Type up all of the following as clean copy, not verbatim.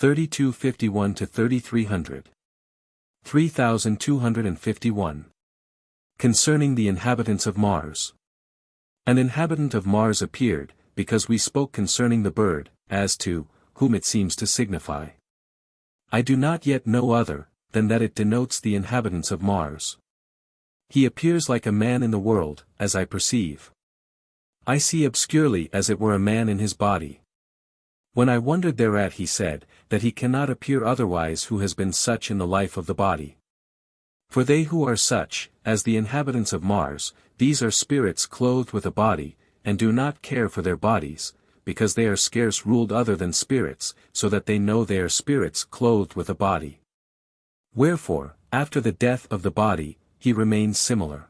3251 to 3300. 3251. Concerning the inhabitants of Mars. An inhabitant of Mars appeared, because we spoke concerning the bird, as to whom it seems to signify. I do not yet know other, than that it denotes the inhabitants of Mars. He appears like a man in the world, as I perceive. I see obscurely as it were a man in his body. When I wondered thereat he said, that he cannot appear otherwise who has been such in the life of the body. For they who are such, as the inhabitants of Mars, these are spirits clothed with a body, and do not care for their bodies, because they are scarce ruled other than spirits, so that they know they are spirits clothed with a body. Wherefore, after the death of the body, he remains similar.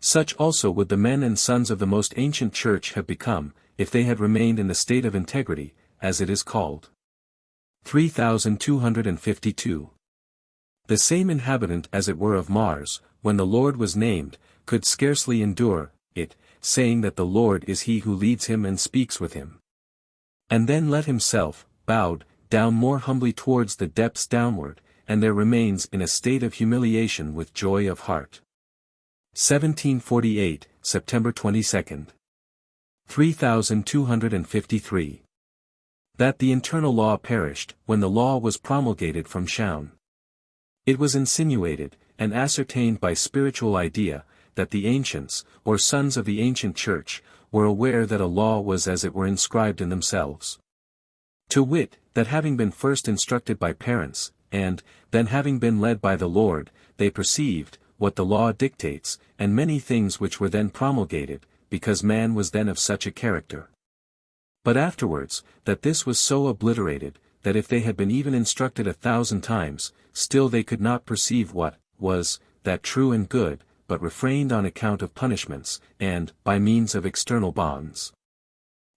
Such also would the men and sons of the most ancient church have become, if they had remained in the state of integrity, as it is called. 3252. The same inhabitant as it were of Mars, when the Lord was named, could scarcely endure it, saying that the Lord is he who leads him and speaks with him. And then let himself, bowed down more humbly towards the depths downward, and there remains in a state of humiliation with joy of heart. 1748, September 22. 3253. That the internal law perished, when the law was promulgated from Shaun. It was insinuated, and ascertained by spiritual idea, that the ancients, or sons of the ancient church, were aware that a law was as it were inscribed in themselves. To wit, that having been first instructed by parents, and, then having been led by the Lord, they perceived, what the law dictates, and many things which were then promulgated, because man was then of such a character. But afterwards, that this was so obliterated, that if they had been even instructed 1,000 times, still they could not perceive what was that true and good, but refrained on account of punishments, and by means of external bonds.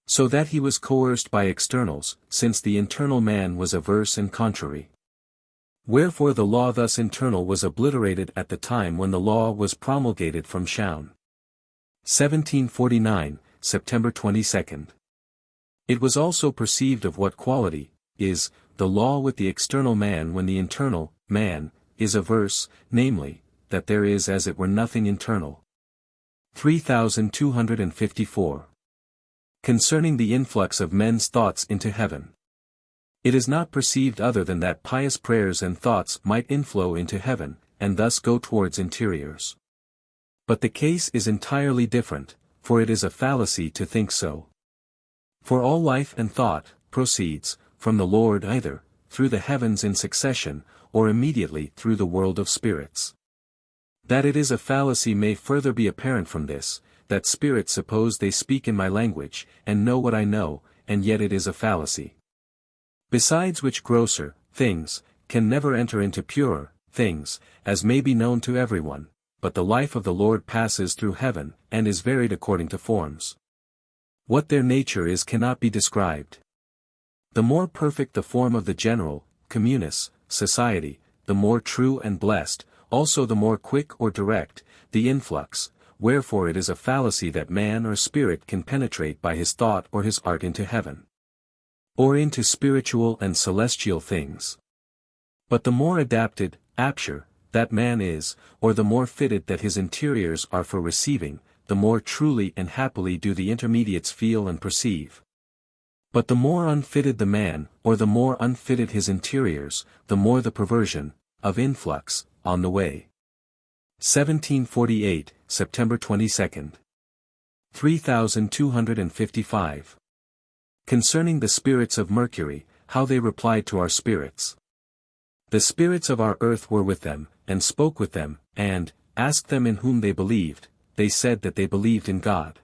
So that he was coerced by externals, since the internal man was averse and contrary. Wherefore the law thus internal was obliterated at the time when the law was promulgated from Shaun. 1749, September 22. It was also perceived of what quality is the law with the external man when the internal man is averse, namely, that there is as it were nothing internal. 3254. Concerning the influx of men's thoughts into heaven. It is not perceived other than that pious prayers and thoughts might inflow into heaven, and thus go towards interiors. But the case is entirely different, for it is a fallacy to think so. For all life and thought proceeds from the Lord either through the heavens in succession, or immediately through the world of spirits. That it is a fallacy may further be apparent from this, that spirits suppose they speak in my language, and know what I know, and yet it is a fallacy. Besides which grosser things can never enter into purer things, as may be known to everyone, but the life of the Lord passes through heaven, and is varied according to forms. What their nature is cannot be described. The more perfect the form of the general, communis, society, the more true and blessed, also the more quick or direct, the influx, wherefore it is a fallacy that man or spirit can penetrate by his thought or his art into heaven, or into spiritual and celestial things. But the more adapted, apture, that man is, or the more fitted that his interiors are for receiving, the more truly and happily do the intermediates feel and perceive. But the more unfitted the man, or the more unfitted his interiors, the more the perversion of influx on the way. 1748, September 22. 3255. Concerning the spirits of Mercury, how they replied to our spirits. The spirits of our earth were with them, and spoke with them, and asked them in whom they believed. They said that they believed in God.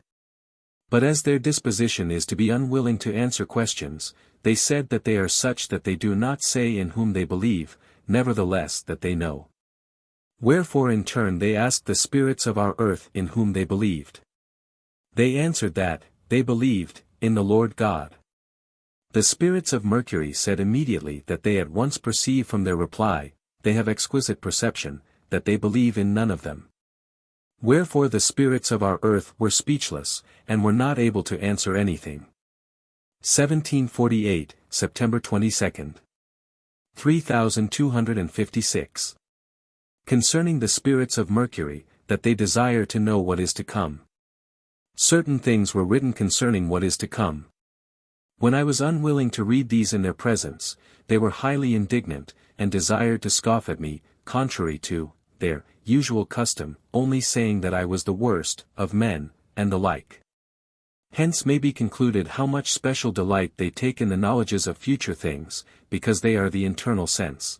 But as their disposition is to be unwilling to answer questions, they said that they are such that they do not say in whom they believe, nevertheless that they know. Wherefore in turn they asked the spirits of our earth in whom they believed. They answered that, they believed, in the Lord God. The spirits of Mercury said immediately that they at once perceive from their reply, they have exquisite perception, that they believe in none of them. Wherefore the spirits of our earth were speechless, and were not able to answer anything. 1748, September 22. 3256. Concerning the spirits of Mercury, that they desire to know what is to come. Certain things were written concerning what is to come. When I was unwilling to read these in their presence, they were highly indignant, and desired to scoff at me, contrary to their usual custom, only saying that I was the worst of men, and the like. Hence may be concluded how much special delight they take in the knowledges of future things, because they are the internal sense.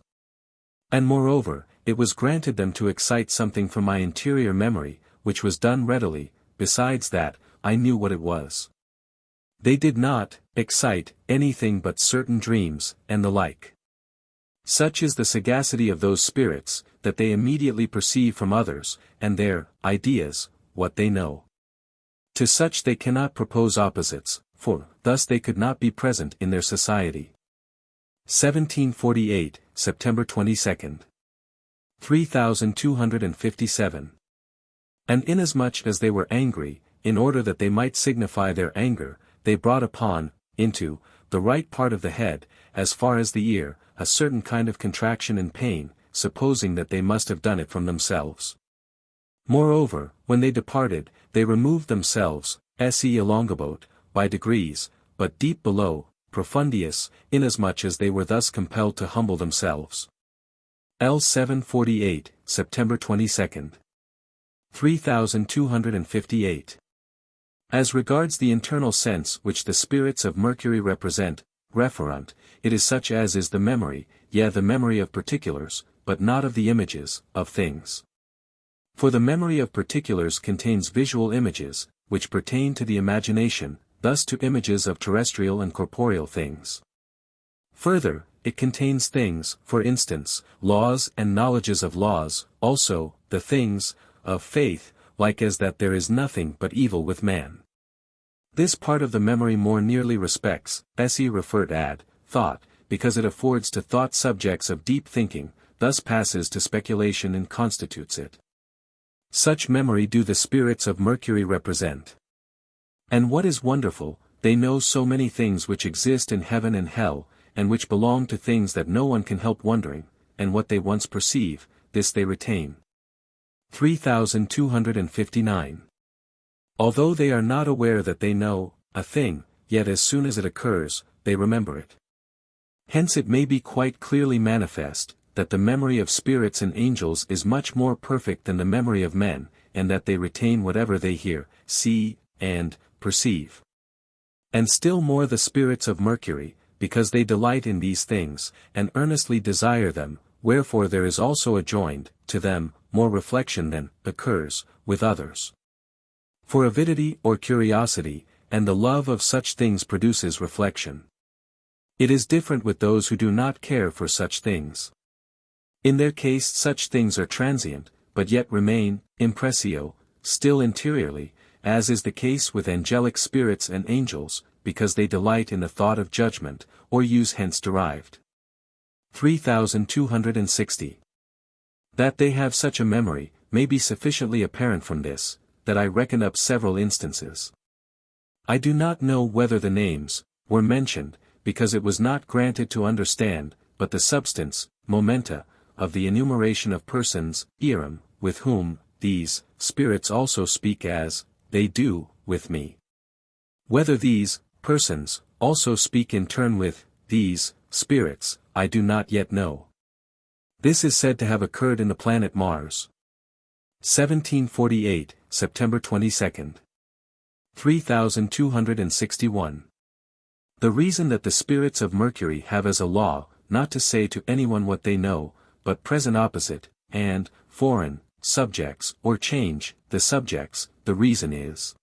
And moreover, it was granted them to excite something from my interior memory, which was done readily, besides that, I knew what it was. They did not excite anything but certain dreams, and the like. Such is the sagacity of those spirits, that they immediately perceive from others, and their ideas, what they know. To such they cannot propose opposites, for thus they could not be present in their society. 1748, September 22. 3257. And inasmuch as they were angry, in order that they might signify their anger, they brought upon, into, the right part of the head, as far as the ear, a certain kind of contraction and pain, supposing that they must have done it from themselves. Moreover, when they departed, they removed themselves, se elongabot, by degrees, but deep below, profundius, inasmuch as they were thus compelled to humble themselves. L. 748, September 22. 3258. As regards the internal sense which the spirits of Mercury represent, referunt, it is such as is the memory, yea the memory of particulars, but not of the images, of things. For the memory of particulars contains visual images, which pertain to the imagination, thus to images of terrestrial and corporeal things. Further, it contains things, for instance, laws and knowledges of laws, also, the things, of faith, like as that there is nothing but evil with man. This part of the memory more nearly respects, se referred ad, thought, because it affords to thought subjects of deep thinking, thus passes to speculation and constitutes it. Such memory do the spirits of Mercury represent. And what is wonderful, they know so many things which exist in heaven and hell, and which belong to things that no one can help wondering, and what they once perceive, this they retain. 3259. Although they are not aware that they know a thing, yet as soon as it occurs, they remember it. Hence it may be quite clearly manifest, that the memory of spirits and angels is much more perfect than the memory of men, and that they retain whatever they hear, see, and perceive. And still more the spirits of Mercury, because they delight in these things, and earnestly desire them, wherefore there is also adjoined, to them, more reflection than occurs with others. For avidity or curiosity, and the love of such things produces reflection. It is different with those who do not care for such things. In their case such things are transient, but yet remain, impressio, still interiorly, as is the case with angelic spirits and angels, because they delight in the thought of judgment, or use hence derived. 3260. That they have such a memory, may be sufficiently apparent from this, that I reckon up several instances. I do not know whether the names were mentioned, because it was not granted to understand, but the substance, momenta, of the enumeration of persons, eram, with whom, these, spirits also speak as, they do, with me. Whether these, persons, also speak in turn with, these, spirits, I do not yet know. This is said to have occurred in the planet Mars. 1748, September 22. 3261. The reason that the spirits of Mercury have as a law, not to say to anyone what they know, but present opposite, and, foreign, subjects, or change, the subjects, the reason is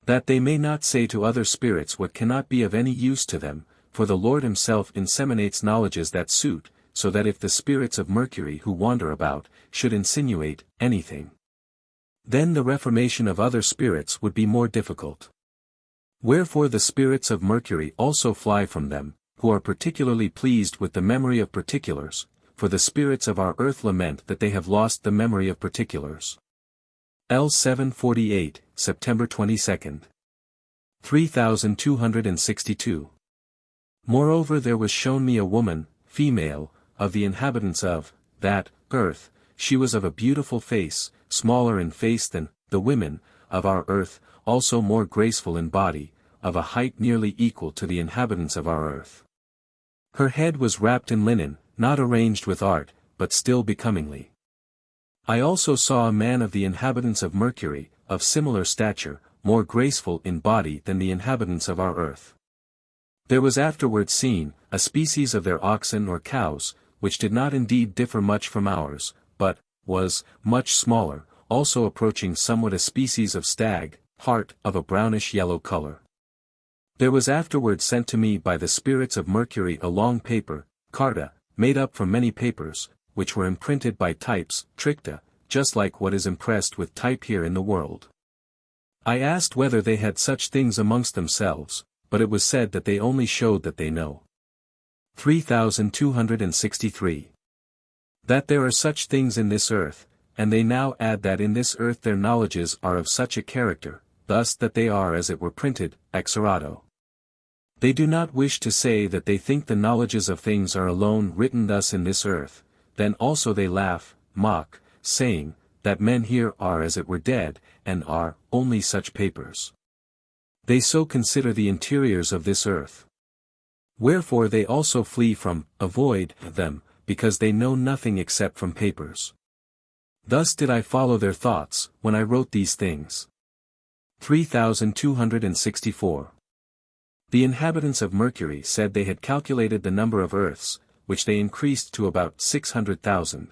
that they may not say to other spirits what cannot be of any use to them, for the Lord himself inseminates knowledges that suit, so that if the spirits of Mercury who wander about, should insinuate anything, then the reformation of other spirits would be more difficult. Wherefore the spirits of Mercury also fly from them, who are particularly pleased with the memory of particulars, for the spirits of our earth lament that they have lost the memory of particulars. L. 748, September 22. 3262. Moreover there was shown me a woman, female, of the inhabitants of that earth. She was of a beautiful face, smaller in face than the women of our earth, also more graceful in body, of a height nearly equal to the inhabitants of our earth. Her head was wrapped in linen, not arranged with art, but still becomingly. I also saw a man of the inhabitants of Mercury, of similar stature, more graceful in body than the inhabitants of our earth. There was afterwards seen a species of their oxen or cows, which did not indeed differ much from ours, but was much smaller, also approaching somewhat a species of stag, heart of a brownish yellow color. There was afterwards sent to me by the spirits of Mercury a long paper, carta, made up from many papers, which were imprinted by types, tricta, just like what is impressed with type here in the world. I asked whether they had such things amongst themselves, but it was said that they only showed that they know. 3263. That there are such things in this earth, and they now add that in this earth their knowledges are of such a character, thus that they are as it were printed, exorato. They do not wish to say that they think the knowledges of things are alone written thus in this earth, then also they laugh, mock, saying, that men here are as it were dead, and are only such papers. They so consider the interiors of this earth. Wherefore they also flee from, avoid them, because they know nothing except from papers. Thus did I follow their thoughts, when I wrote these things. 3264. The inhabitants of Mercury said they had calculated the number of earths, which they increased to about 600,000.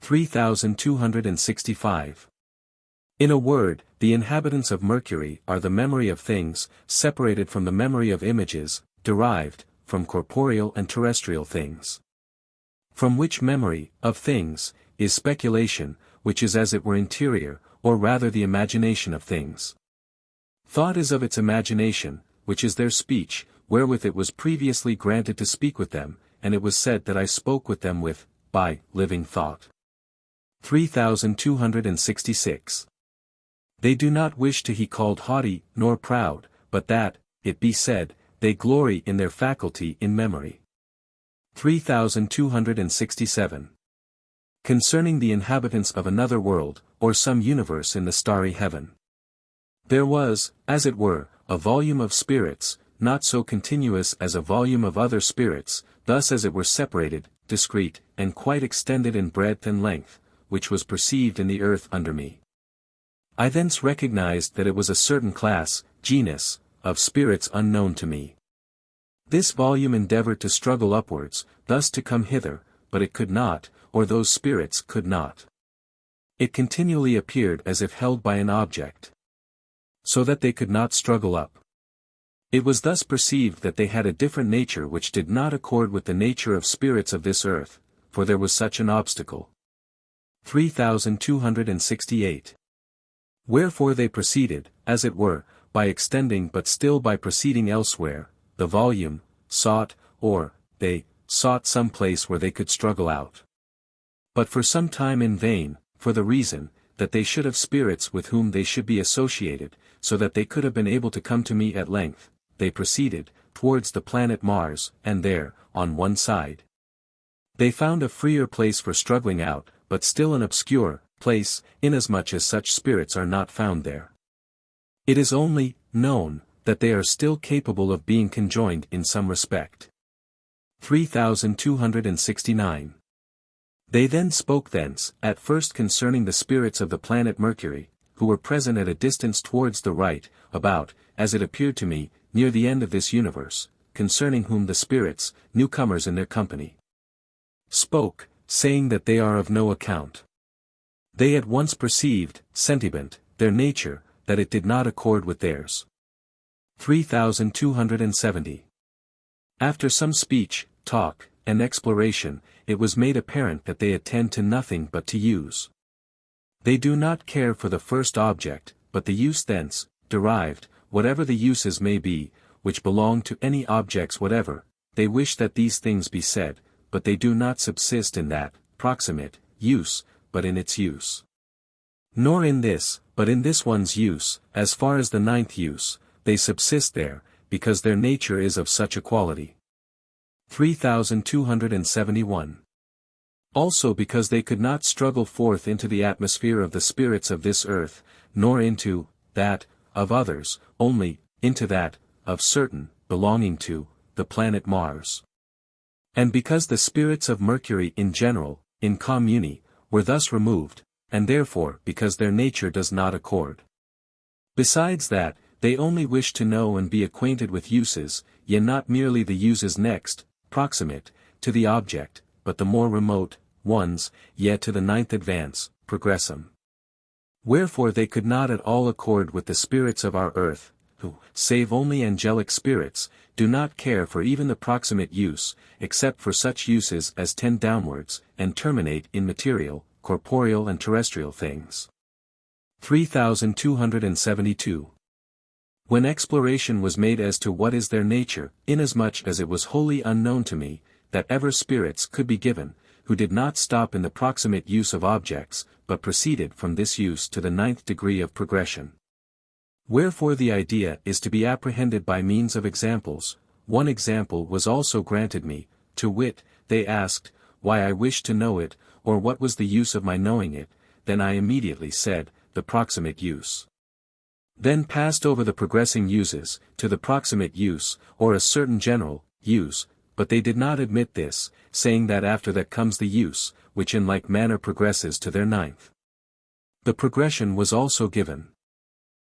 3265. In a word, the inhabitants of Mercury are the memory of things, separated from the memory of images, derived from corporeal and terrestrial things. From which memory, of things, is speculation, which is as it were interior, or rather the imagination of things. Thought is of its imagination, which is their speech, wherewith it was previously granted to speak with them, and it was said that I spoke with them by living thought. 3266. They do not wish to be called haughty, nor proud, but that, it be said, they glory in their faculty in memory. 3267. Concerning the inhabitants of another world, or some universe in the starry heaven. There was, as it were, a volume of spirits, not so continuous as a volume of other spirits, thus as it were separated, discrete, and quite extended in breadth and length, which was perceived in the earth under me. I thence recognized that it was a certain class, genus, of spirits unknown to me. This volume endeavored to struggle upwards, thus to come hither, but it could not, or those spirits could not. It continually appeared as if held by an object, so that they could not struggle up. It was thus perceived that they had a different nature which did not accord with the nature of spirits of this earth, for there was such an obstacle. 3268. Wherefore they proceeded, as it were, by extending but still by proceeding elsewhere, the volume, sought, or, they, sought some place where they could struggle out. But for some time in vain, for the reason, that they should have spirits with whom they should be associated, so that they could have been able to come to me at length, they proceeded, towards the planet Mars, and there, on one side, they found a freer place for struggling out, but still an obscure place, inasmuch as such spirits are not found there. It is only known that they are still capable of being conjoined in some respect. 3269. They then spoke thence, at first concerning the spirits of the planet Mercury, who were present at a distance towards the right, about, as it appeared to me, near the end of this universe, concerning whom the spirits, newcomers in their company, spoke, saying that they are of no account. They at once perceived, sentiment, their nature, that it did not accord with theirs. 3270. After some speech, talk, and exploration, it was made apparent that they attend to nothing but to use. They do not care for the first object, but the use thence, derived, whatever the uses may be, which belong to any objects whatever, they wish that these things be said, but they do not subsist in that, proximate, use, but in its use. Nor in this, but in this one's use, as far as the ninth use, they subsist there, because their nature is of such a quality. 3271. Also because they could not struggle forth into the atmosphere of the spirits of this earth, nor into that of others, only into that of certain, belonging to the planet Mars. And because the spirits of Mercury in general, in communi, were thus removed, and therefore because their nature does not accord. Besides that, they only wish to know and be acquainted with uses, yet not merely the uses next, proximate, to the object, but the more remote ones, yet to the ninth advance, progressum. Wherefore they could not at all accord with the spirits of our earth, who, save only angelic spirits, do not care for even the proximate use, except for such uses as tend downwards, and terminate in material, corporeal and terrestrial things. 3272. When exploration was made as to what is their nature, inasmuch as it was wholly unknown to me, that ever spirits could be given, who did not stop in the proximate use of objects, but proceeded from this use to the ninth degree of progression. Wherefore the idea is to be apprehended by means of examples. One example was also granted me, to wit, they asked, why I wished to know it, or what was the use of my knowing it, then I immediately said, the proximate use. Then passed over the progressing uses, to the proximate use, or a certain general use, but they did not admit this, saying that after that comes the use, which in like manner progresses to their ninth. The progression was also given.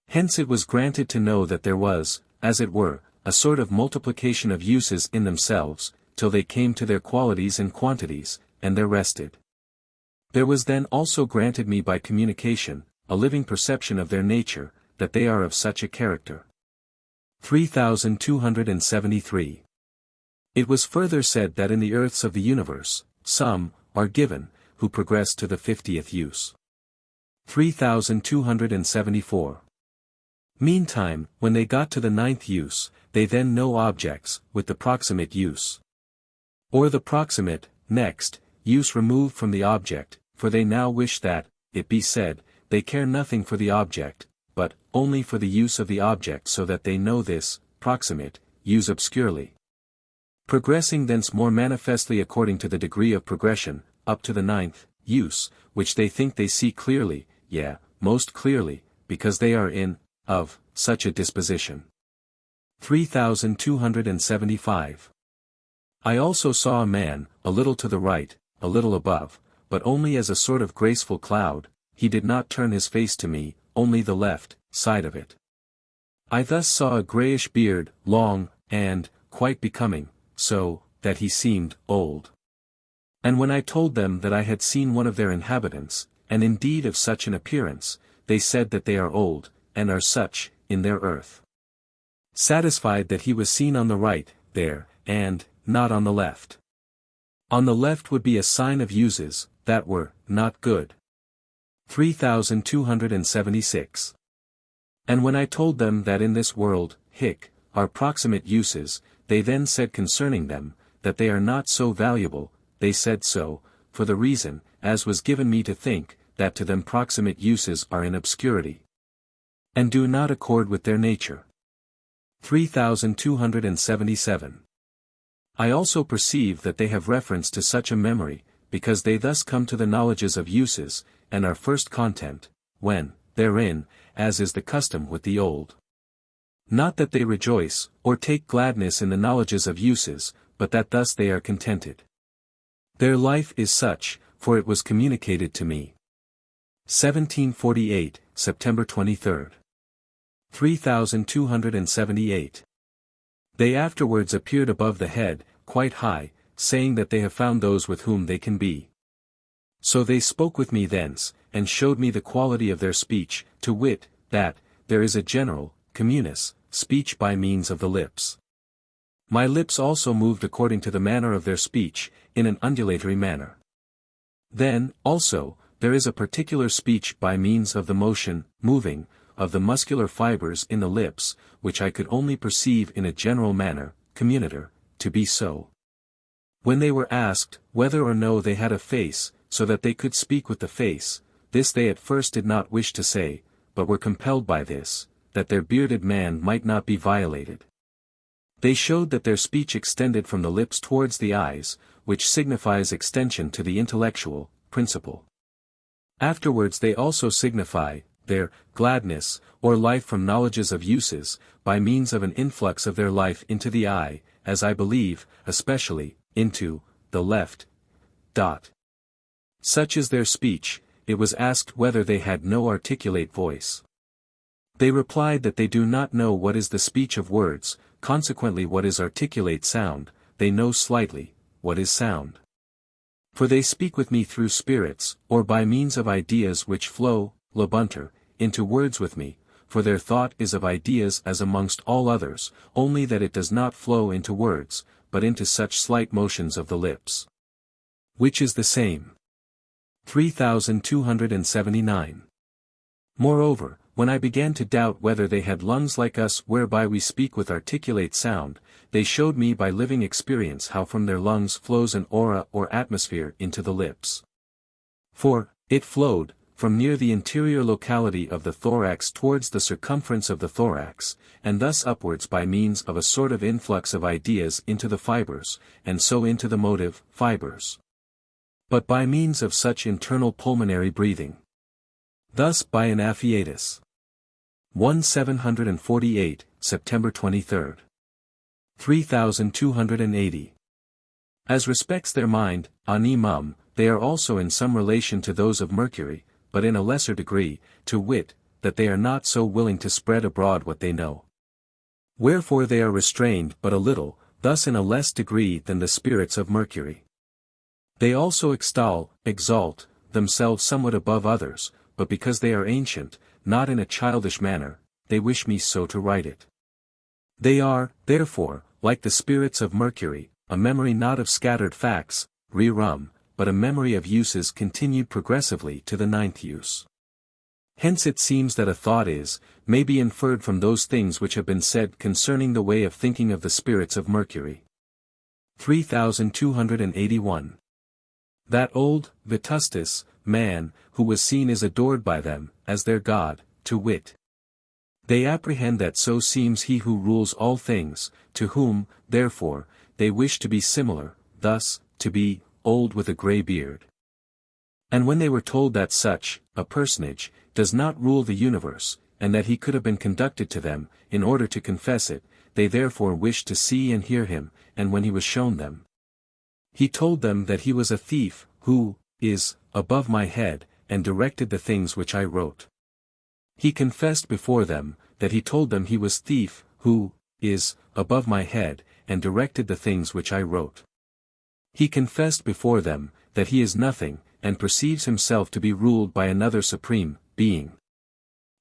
Hence it was granted to know that there was, as it were, a sort of multiplication of uses in themselves, till they came to their qualities and quantities, and there rested. There was then also granted me by communication, a living perception of their nature, that they are of such a character. 3273. It was further said that in the earths of the universe, some are given, who progress to the 50th use. 3274. Meantime, when they got to the ninth use, they then know objects, with the proximate use. Or the proximate, next, use removed from the object, for they now wish that, it be said, they care nothing for the object, but only for the use of the object, so that they know this, proximate, use obscurely. Progressing thence more manifestly according to the degree of progression, up to the ninth use, which they think they see clearly, yea, most clearly, because they are in, of, such a disposition. 3275. I also saw a man, a little to the right, a little above, but only as a sort of graceful cloud, he did not turn his face to me, only the left side of it. I thus saw a greyish beard, long, and, quite becoming, so, that he seemed old. And when I told them that I had seen one of their inhabitants, and indeed of such an appearance, they said that they are old, and are such, in their earth. Satisfied that he was seen on the right, there, and, not on the left. On the left would be a sign of uses, that were, not good. 3276. And when I told them that in this world, are proximate uses, they then said concerning them, that they are not so valuable, they said so, for the reason, as was given me to think, that to them proximate uses are in obscurity, and do not accord with their nature. 3277. I also perceive that they have reference to such a memory, because they thus come to the knowledges of uses, and are first content, when, therein, as is the custom with the old. Not that they rejoice, or take gladness in the knowledges of uses, but that thus they are contented. Their life is such, for it was communicated to me. 1748, September 23. 3278. They afterwards appeared above the head, quite high, saying that they have found those with whom they can be. So they spoke with me thence, and showed me the quality of their speech, to wit, that, there is a general, communis, speech by means of the lips. My lips also moved according to the manner of their speech, in an undulatory manner. Then, also, there is a particular speech by means of the motion, moving, of the muscular fibers in the lips, which I could only perceive in a general manner, communitor, to be so. When they were asked, whether or no they had a face, so that they could speak with the face, this they at first did not wish to say, but were compelled by this, that their bearded man might not be violated. They showed that their speech extended from the lips towards the eyes, which signifies extension to the intellectual principle. Afterwards they also signify their gladness, or life from knowledges of uses, by means of an influx of their life into the eye, as I believe, especially, into the left. Such is their speech. It was asked whether they had no articulate voice. They replied that they do not know what is the speech of words, consequently what is articulate sound, they know slightly, what is sound. For they speak with me through spirits, or by means of ideas which flow, labunter, into words with me, for their thought is of ideas as amongst all others, only that it does not flow into words, but into such slight motions of the lips. Which is the same. 3279. Moreover, when I began to doubt whether they had lungs like us whereby we speak with articulate sound, they showed me by living experience how from their lungs flows an aura or atmosphere into the lips. For, it flowed, from near the interior locality of the thorax towards the circumference of the thorax, and thus upwards by means of a sort of influx of ideas into the fibers, and so into the motive fibers. But by means of such internal pulmonary breathing. Thus by an afflatus. 1748, September 23. 3280. As respects their mind, animum, they are also in some relation to those of Mercury, but in a lesser degree, to wit, that they are not so willing to spread abroad what they know. Wherefore they are restrained but a little, thus in a less degree than the spirits of Mercury. They also exalt, themselves somewhat above others, but because they are ancient, not in a childish manner, they wish me so to write it. They are, therefore, like the spirits of Mercury, a memory not of scattered facts, rerum, but a memory of uses continued progressively to the ninth use. Hence it seems that a thought may be inferred from those things which have been said concerning the way of thinking of the spirits of Mercury. 3281. That old, Vetustus, man, who was seen is adored by them, as their god, to wit. They apprehend that so seems he who rules all things, to whom, therefore, they wish to be similar, thus, to be, old with a grey beard. And when they were told that such, a personage, does not rule the universe, and that he could have been conducted to them, in order to confess it, they therefore wished to see and hear him, and when he was shown them, he told them that he was a thief, who is above my head, and directed the things which I wrote. He confessed before them, that he told them he was thief, who is above my head, and directed the things which I wrote. He confessed before them, that he is nothing, and perceives himself to be ruled by another supreme being.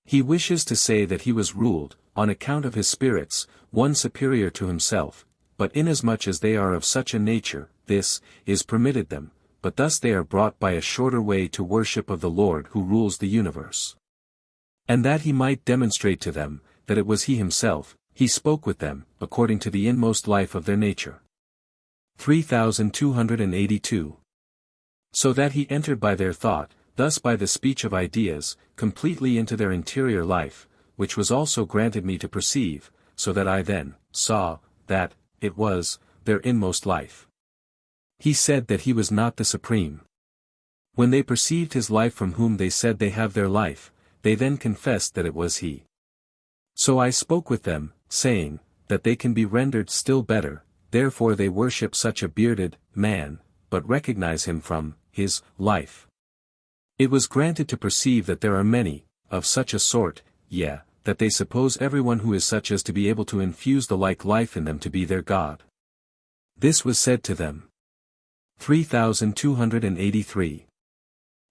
He wishes to say that he was ruled, on account of his spirits, one superior to himself, but inasmuch as they are of such a nature, this is permitted them, but thus they are brought by a shorter way to worship of the Lord who rules the universe. And that he might demonstrate to them, that it was he himself, he spoke with them, according to the inmost life of their nature. 3282. So that he entered by their thought, thus by the speech of ideas, completely into their interior life, which was also granted me to perceive, so that I then saw that it was their inmost life. He said that he was not the supreme. When they perceived his life from whom they said they have their life, they then confessed that it was he. So I spoke with them, saying, that they can be rendered still better, therefore they worship such a bearded man, but recognize him from his life. It was granted to perceive that there are many, of such a sort, that they suppose everyone who is such as to be able to infuse the like life in them to be their God. This was said to them. 3283.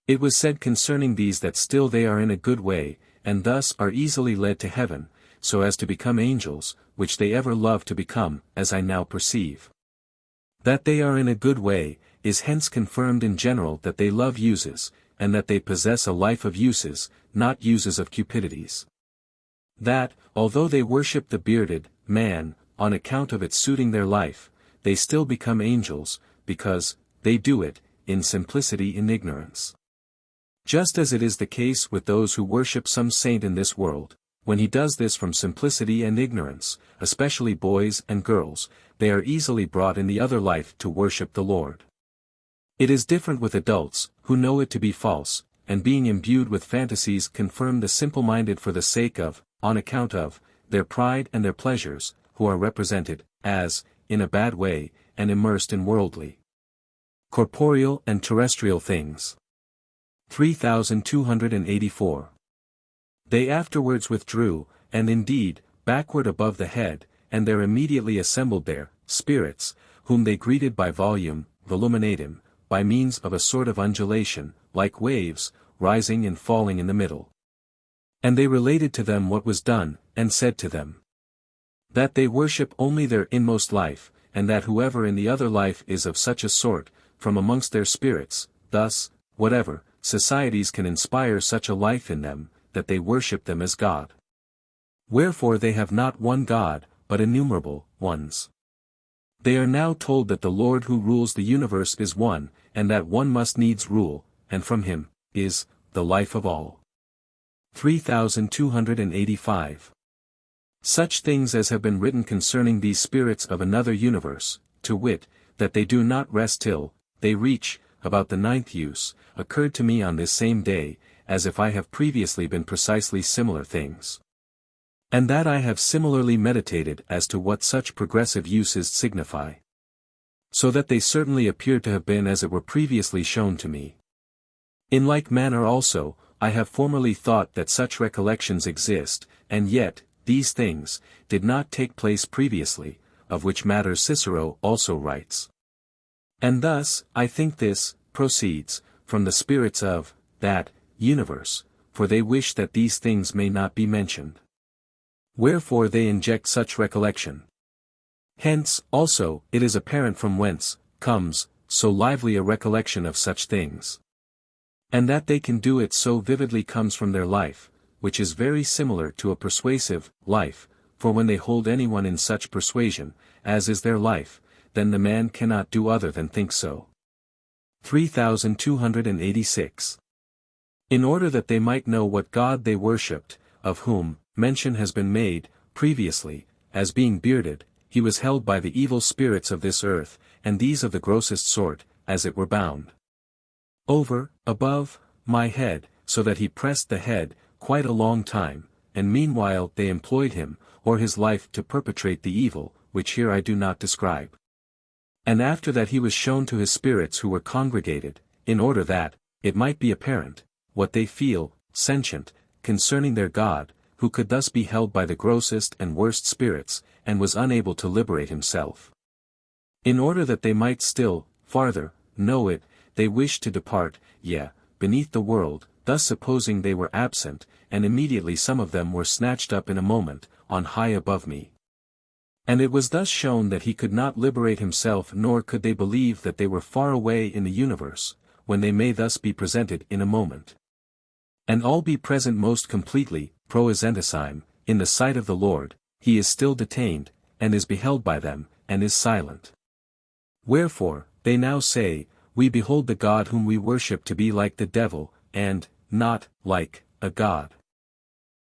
It was said concerning these that still they are in a good way, and thus are easily led to heaven, so as to become angels, which they ever love to become, as I now perceive. That they are in a good way, is hence confirmed in general that they love uses, and that they possess a life of uses, not uses of cupidities. That, although they worship the bearded man, on account of its suiting their life, they still become angels, because they do it in simplicity and ignorance. Just as it is the case with those who worship some saint in this world, when he does this from simplicity and ignorance, especially boys and girls, they are easily brought in the other life to worship the Lord. It is different with adults, who know it to be false, and being imbued with fantasies confirm the simple-minded for the sake of, on account of, their pride and their pleasures, who are represented, as, in a bad way, and immersed in worldly, corporeal and terrestrial things. 3284. They afterwards withdrew, and indeed, backward above the head, and there immediately assembled there, spirits, whom they greeted by volume, voluminatum, by means of a sort of undulation, like waves, rising and falling in the middle. And they related to them what was done, and said to them, that they worship only their inmost life, and that whoever in the other life is of such a sort, from amongst their spirits, thus, whatever, societies can inspire such a life in them, that they worship them as God. Wherefore they have not one God, but innumerable ones. They are now told that the Lord who rules the universe is one, and that one must needs rule, and from him, is, the life of all. 3285. Such things as have been written concerning these spirits of another universe, to wit, that they do not rest till they reach, about the 9th use, occurred to me on this same day, as if I have previously been precisely similar things. And that I have similarly meditated as to what such progressive uses signify. So that they certainly appear to have been as it were previously shown to me. In like manner also, I have formerly thought that such recollections exist, and yet, these things, did not take place previously, of which matter Cicero also writes. And thus, I think this, proceeds, from the spirits of, that, universe, for they wish that these things may not be mentioned. Wherefore they inject such recollection. Hence, also, it is apparent from whence, comes, so lively a recollection of such things. And that they can do it so vividly comes from their life, which is very similar to a persuasive life, for when they hold anyone in such persuasion, as is their life, then the man cannot do other than think so. 3286. In order that they might know what God they worshipped, of whom, mention has been made, previously, as being bearded, he was held by the evil spirits of this earth, and these of the grossest sort, as it were bound over, above, my head, so that he pressed the head, quite a long time, and meanwhile they employed him, or his life to perpetrate the evil, which here I do not describe. And after that he was shown to his spirits who were congregated, in order that, it might be apparent, what they feel, sentient, concerning their God, who could thus be held by the grossest and worst spirits, and was unable to liberate himself. In order that they might still, farther, know it, they wished to depart, beneath the world, thus supposing they were absent, and immediately some of them were snatched up in a moment, on high above me. And it was thus shown that he could not liberate himself, nor could they believe that they were far away in the universe, when they may thus be presented in a moment. And all be present most completely, proesentissime, in the sight of the Lord, he is still detained, and is beheld by them, and is silent. Wherefore, they now say, we behold the God whom we worship to be like the devil, and, not, like, a God.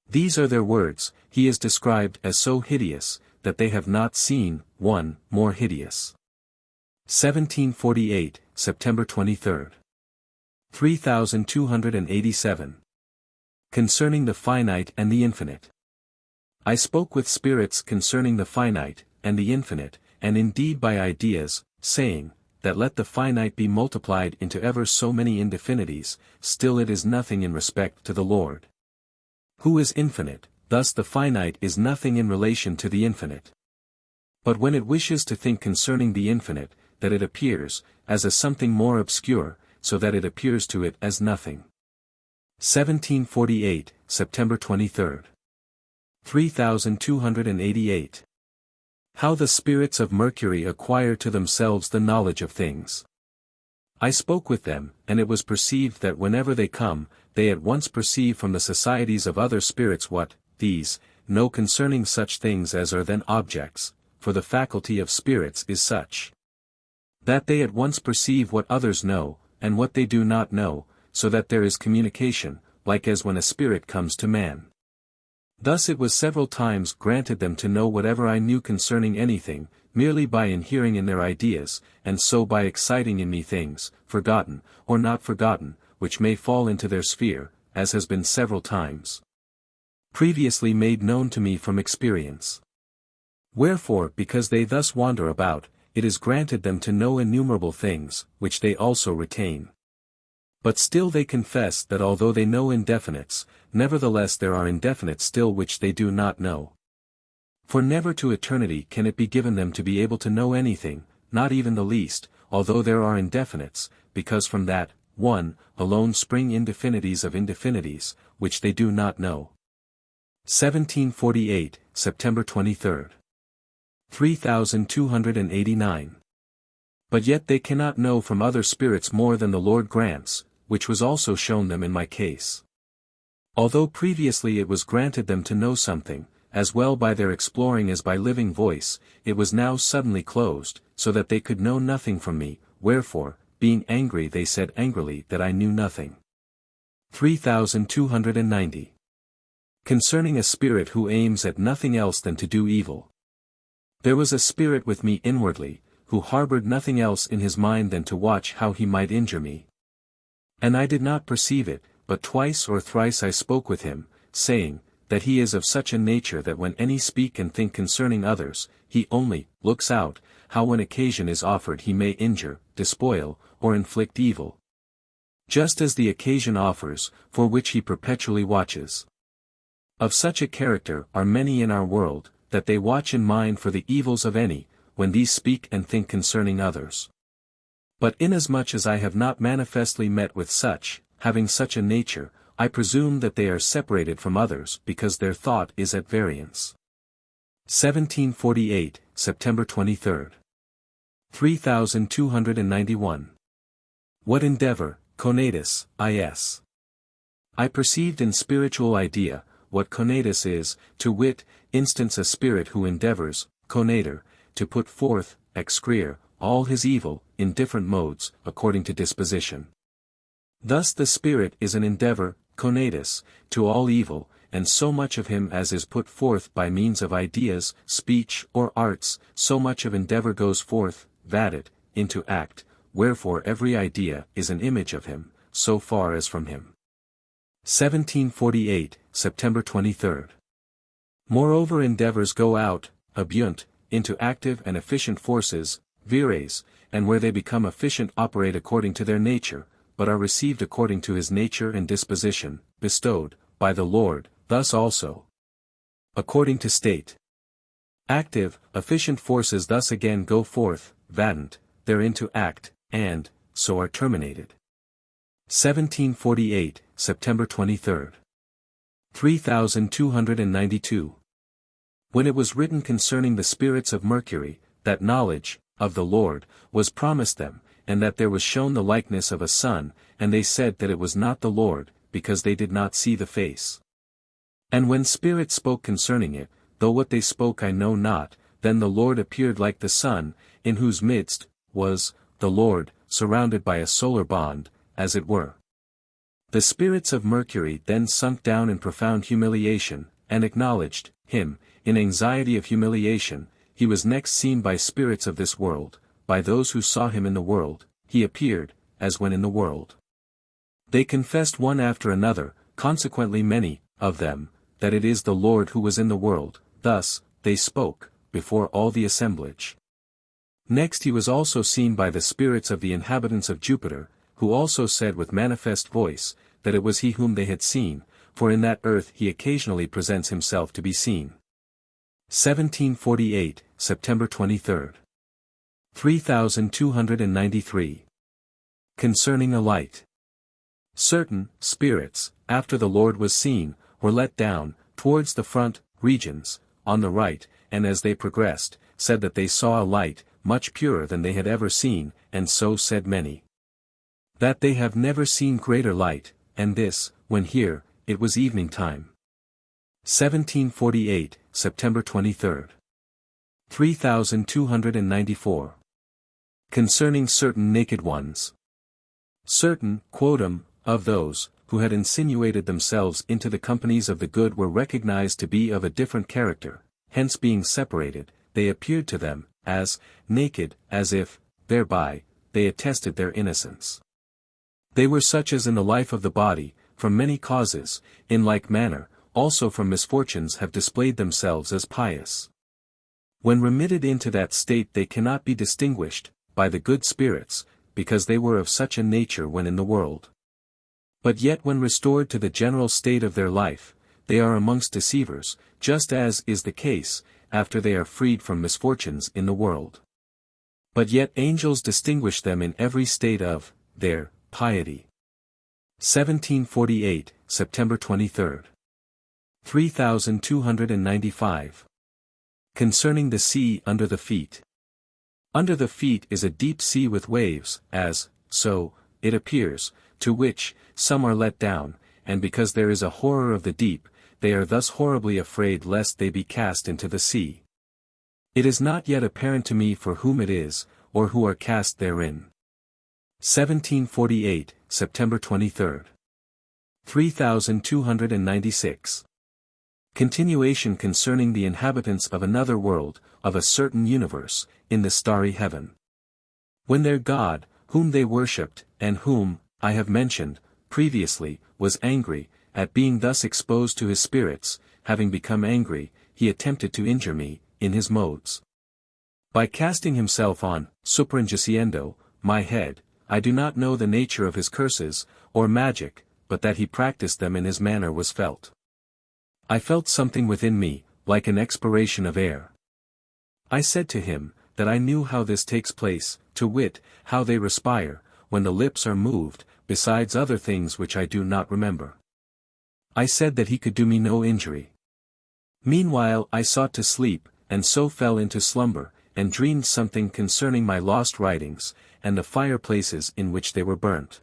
These are their words, he is described as so hideous, that they have not seen, one, more hideous. 1748, September 23. 3287. Concerning the finite and the infinite. I spoke with spirits concerning the finite, and the infinite, and indeed by ideas, saying, that let the finite be multiplied into ever so many indefinities, still it is nothing in respect to the Lord. Who is infinite, thus the finite is nothing in relation to the infinite. But when it wishes to think concerning the infinite, that it appears, as a something more obscure, so that it appears to it as nothing. 1748, September 23. 3288. How the spirits of Mercury acquire to themselves the knowledge of things. I spoke with them, and it was perceived that whenever they come, they at once perceive from the societies of other spirits what, these, know concerning such things as are then objects, for the faculty of spirits is such. That they at once perceive what others know, and what they do not know, so that there is communication, like as when a spirit comes to man. Thus it was several times granted them to know whatever I knew concerning anything, merely by inhering in their ideas, and so by exciting in me things, forgotten, or not forgotten, which may fall into their sphere, as has been several times previously made known to me from experience. Wherefore, because they thus wander about, it is granted them to know innumerable things, which they also retain. But still they confess that although they know indefinites, nevertheless there are indefinites still which they do not know. For never to eternity can it be given them to be able to know anything, not even the least, although there are indefinites, because from that, one, alone spring indefinities of indefinities, which they do not know. 1748, September 23. 3289. But yet they cannot know from other spirits more than the Lord grants, which was also shown them in my case. Although previously it was granted them to know something, as well by their exploring as by living voice, it was now suddenly closed, so that they could know nothing from me, wherefore, being angry they said angrily that I knew nothing. 3290. Concerning a spirit who aims at nothing else than to do evil. There was a spirit with me inwardly, who harbored nothing else in his mind than to watch how he might injure me. And I did not perceive it, but twice or thrice I spoke with him, saying, that he is of such a nature that when any speak and think concerning others, he only looks out, how when occasion is offered he may injure, despoil, or inflict evil. Just as the occasion offers, for which he perpetually watches. Of such a character are many in our world, that they watch in mind for the evils of any, when these speak and think concerning others. But inasmuch as I have not manifestly met with such, having such a nature, I presume that they are separated from others because their thought is at variance. 1748, September 23. 3291. What endeavor, conatus, is. I perceived in spiritual idea, what conatus is, to wit, instance a spirit who endeavors, conator, to put forth, excrere, all his evil, in different modes, according to disposition. Thus the spirit is an endeavor, conatus, to all evil, and so much of him as is put forth by means of ideas, speech, or arts, so much of endeavor goes forth, vadit, into act, wherefore every idea is an image of him, so far as from him. 1748, September 23. Moreover endeavors go out, abunt, into active and efficient forces, vires, and where they become efficient operate according to their nature, but are received according to his nature and disposition, bestowed, by the Lord, thus also. According to state. Active, efficient forces thus again go forth, vadant, therein to act, and, so are terminated. 1748, September 23. 3292. When it was written concerning the spirits of Mercury, that knowledge, of the Lord, was promised them, and that there was shown the likeness of a son, and they said that it was not the Lord, because they did not see the face. And when spirits spoke concerning it, though what they spoke I know not, then the Lord appeared like the sun, in whose midst, was, the Lord, surrounded by a solar bond, as it were. The spirits of Mercury then sunk down in profound humiliation, and acknowledged, him, in anxiety of humiliation. He was next seen by spirits of this world, by those who saw him in the world, he appeared, as when in the world. They confessed one after another, consequently many, of them, that it is the Lord who was in the world, thus, they spoke, before all the assemblage. Next he was also seen by the spirits of the inhabitants of Jupiter, who also said with manifest voice, that it was he whom they had seen, for in that earth he occasionally presents himself to be seen. 1748, September 23. 3293. Concerning a light. Certain spirits, after the Lord was seen, were let down, towards the front regions, on the right, and as they progressed, said that they saw a light, much purer than they had ever seen, and so said many. That they have never seen greater light, and this, when here, it was evening time. 1748, September 23. 3294. Concerning certain naked ones. Certain, quotum, of those, who had insinuated themselves into the companies of the good were recognized to be of a different character, hence being separated, they appeared to them, as naked, as if, thereby, they attested their innocence. They were such as in the life of the body, from many causes, in like manner, also from misfortunes have displayed themselves as pious. When remitted into that state they cannot be distinguished, by the good spirits, because they were of such a nature when in the world. But yet when restored to the general state of their life, they are amongst deceivers, just as is the case, after they are freed from misfortunes in the world. But yet angels distinguish them in every state of their piety. 1748, September 23. 3295. Concerning the sea under the feet. Under the feet is a deep sea with waves, as, so, it appears, to which, some are let down, and because there is a horror of the deep, they are thus horribly afraid lest they be cast into the sea. It is not yet apparent to me for whom it is, or who are cast therein. 1748, September 23. 3296. Continuation concerning the inhabitants of another world, of a certain universe, in the starry heaven. When their God, whom they worshipped, and whom, I have mentioned, previously, was angry, at being thus exposed to his spirits, having become angry, he attempted to injure me, in his modes. By casting himself on, superinduciendo, my head, I do not know the nature of his curses, or magic, but that he practiced them in his manner was felt. I felt something within me, like an expiration of air. I said to him, that I knew how this takes place, to wit, how they respire, when the lips are moved, besides other things which I do not remember. I said that he could do me no injury. Meanwhile I sought to sleep, and so fell into slumber, and dreamed something concerning my lost writings, and the fireplaces in which they were burnt.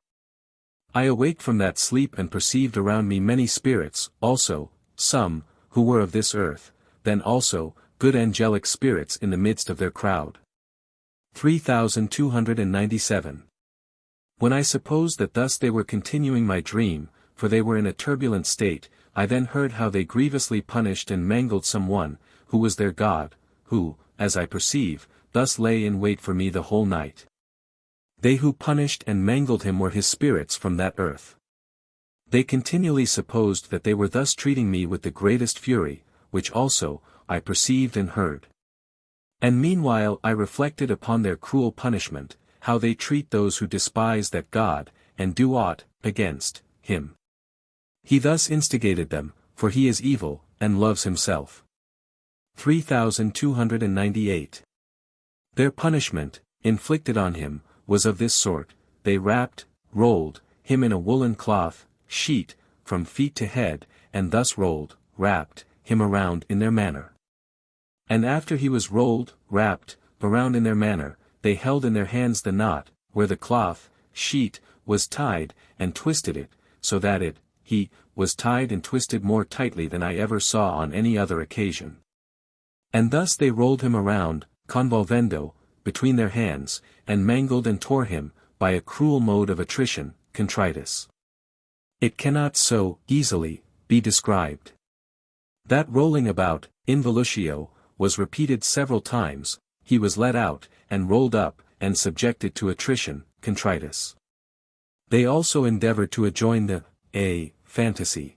I awaked from that sleep and perceived around me many spirits, also, some, who were of this earth, then also, good angelic spirits in the midst of their crowd. 3297. When I supposed that thus they were continuing my dream, for they were in a turbulent state, I then heard how they grievously punished and mangled some one, who was their God, who, as I perceive, thus lay in wait for me the whole night. They who punished and mangled him were his spirits from that earth. They continually supposed that they were thus treating me with the greatest fury, which also, I perceived and heard. And meanwhile I reflected upon their cruel punishment, how they treat those who despise that God, and do aught against him. He thus instigated them, for he is evil, and loves himself. 3298. Their punishment, inflicted on him, was of this sort: they wrapped, rolled, him in a woolen cloth, sheet, from feet to head, and thus rolled, wrapped, him around in their manner. And after he was rolled, wrapped, around in their manner, they held in their hands the knot, where the cloth, sheet, was tied, and twisted it, so that he was tied and twisted more tightly than I ever saw on any other occasion. And thus they rolled him around, convolvendo, between their hands, and mangled and tore him, by a cruel mode of attrition, contritus. It cannot so easily be described. That rolling about, involutio, was repeated several times. He was let out, and rolled up, and subjected to attrition, contritus. They also endeavored to adjoin the fantasy.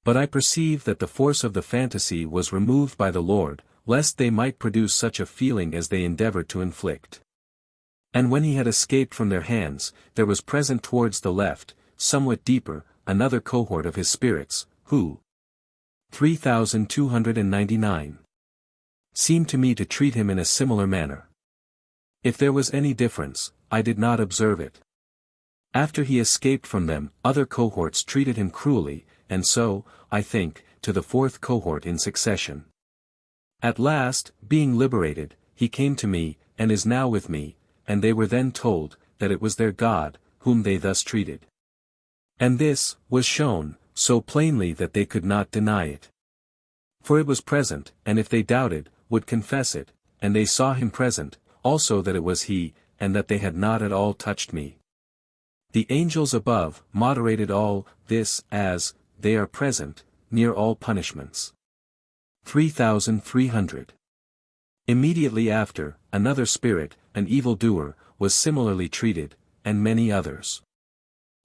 But I perceive that the force of the fantasy was removed by the Lord, lest they might produce such a feeling as they endeavored to inflict. And when he had escaped from their hands, there was present towards the left, somewhat deeper, another cohort of his spirits, who 3299. Seemed to me to treat him in a similar manner. If there was any difference, I did not observe it. After he escaped from them, other cohorts treated him cruelly, and so, I think, to the fourth cohort in succession. At last, being liberated, he came to me, and is now with me, and they were then told, that it was their God, whom they thus treated. And this, was shown, so plainly that they could not deny it. For it was present, and if they doubted, would confess it, and they saw him present, also that it was he, and that they had not at all touched me. The angels above moderated all this as, they are present, near all punishments. 3300. Immediately after, another spirit, an evildoer, was similarly treated, and many others.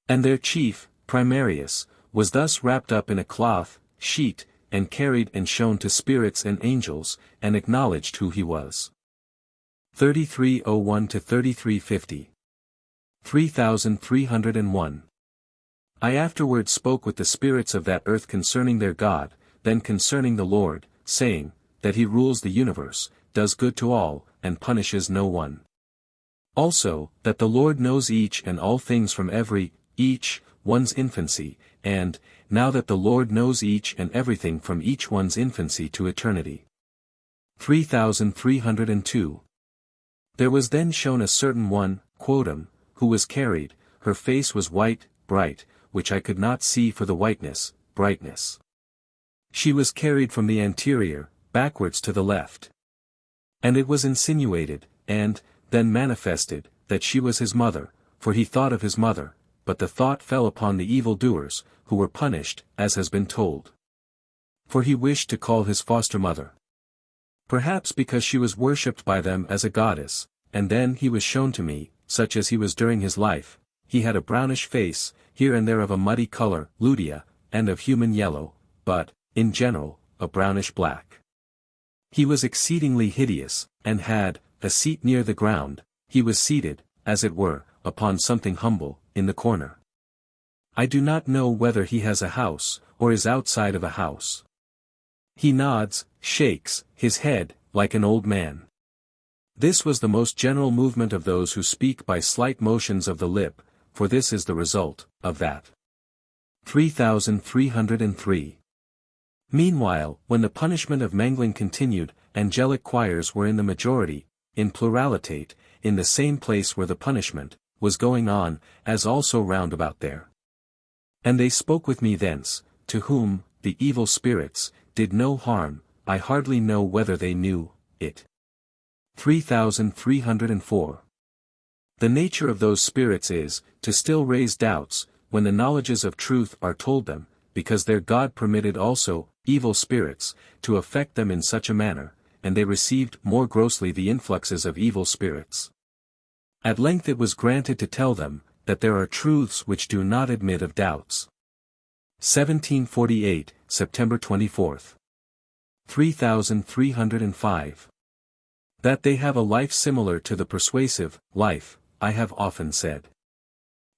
And their chief, Primarius, was thus wrapped up in a cloth, sheet, and carried and shown to spirits and angels, and acknowledged who he was. 3301 to 3350. 3301. I afterward spoke with the spirits of that earth concerning their God, then concerning the Lord, saying, that he rules the universe, does good to all, and punishes no one. Also, that the Lord knows each and all things from each one's infancy, and, now that the Lord knows each and everything from each one's infancy to eternity. 3302. There was then shown a certain one, quotum, who was carried, her face was white, bright, which I could not see for the whiteness, brightness. She was carried from the anterior, backwards to the left. And it was insinuated, and, then manifested, that she was his mother, for he thought of his mother, but the thought fell upon the evildoers, who were punished, as has been told. For he wished to call his foster mother. Perhaps because she was worshipped by them as a goddess, and then he was shown to me, such as he was during his life, he had a brownish face, here and there of a muddy color, lutea, and of human yellow, but, in general, a brownish black. He was exceedingly hideous, and had a seat near the ground. He was seated, as it were, upon something humble, in the corner. I do not know whether he has a house, or is outside of a house. He nods, shakes, his head, like an old man. This was the most general movement of those who speak by slight motions of the lip, for this is the result, of that. 3303. Meanwhile, when the punishment of mangling continued, angelic choirs were in the majority, in pluralitate, in the same place where the punishment was going on, as also round about there. And they spoke with me thence, to whom, the evil spirits, did no harm, I hardly know whether they knew it. 3304. The nature of those spirits is, to still raise doubts, when the knowledges of truth are told them, because their God permitted also, evil spirits, to affect them in such a manner, and they received more grossly the influxes of evil spirits. At length it was granted to tell them, that there are truths which do not admit of doubts. 1748, September 24. 3305. That they have a life similar to the persuasive life, I have often said.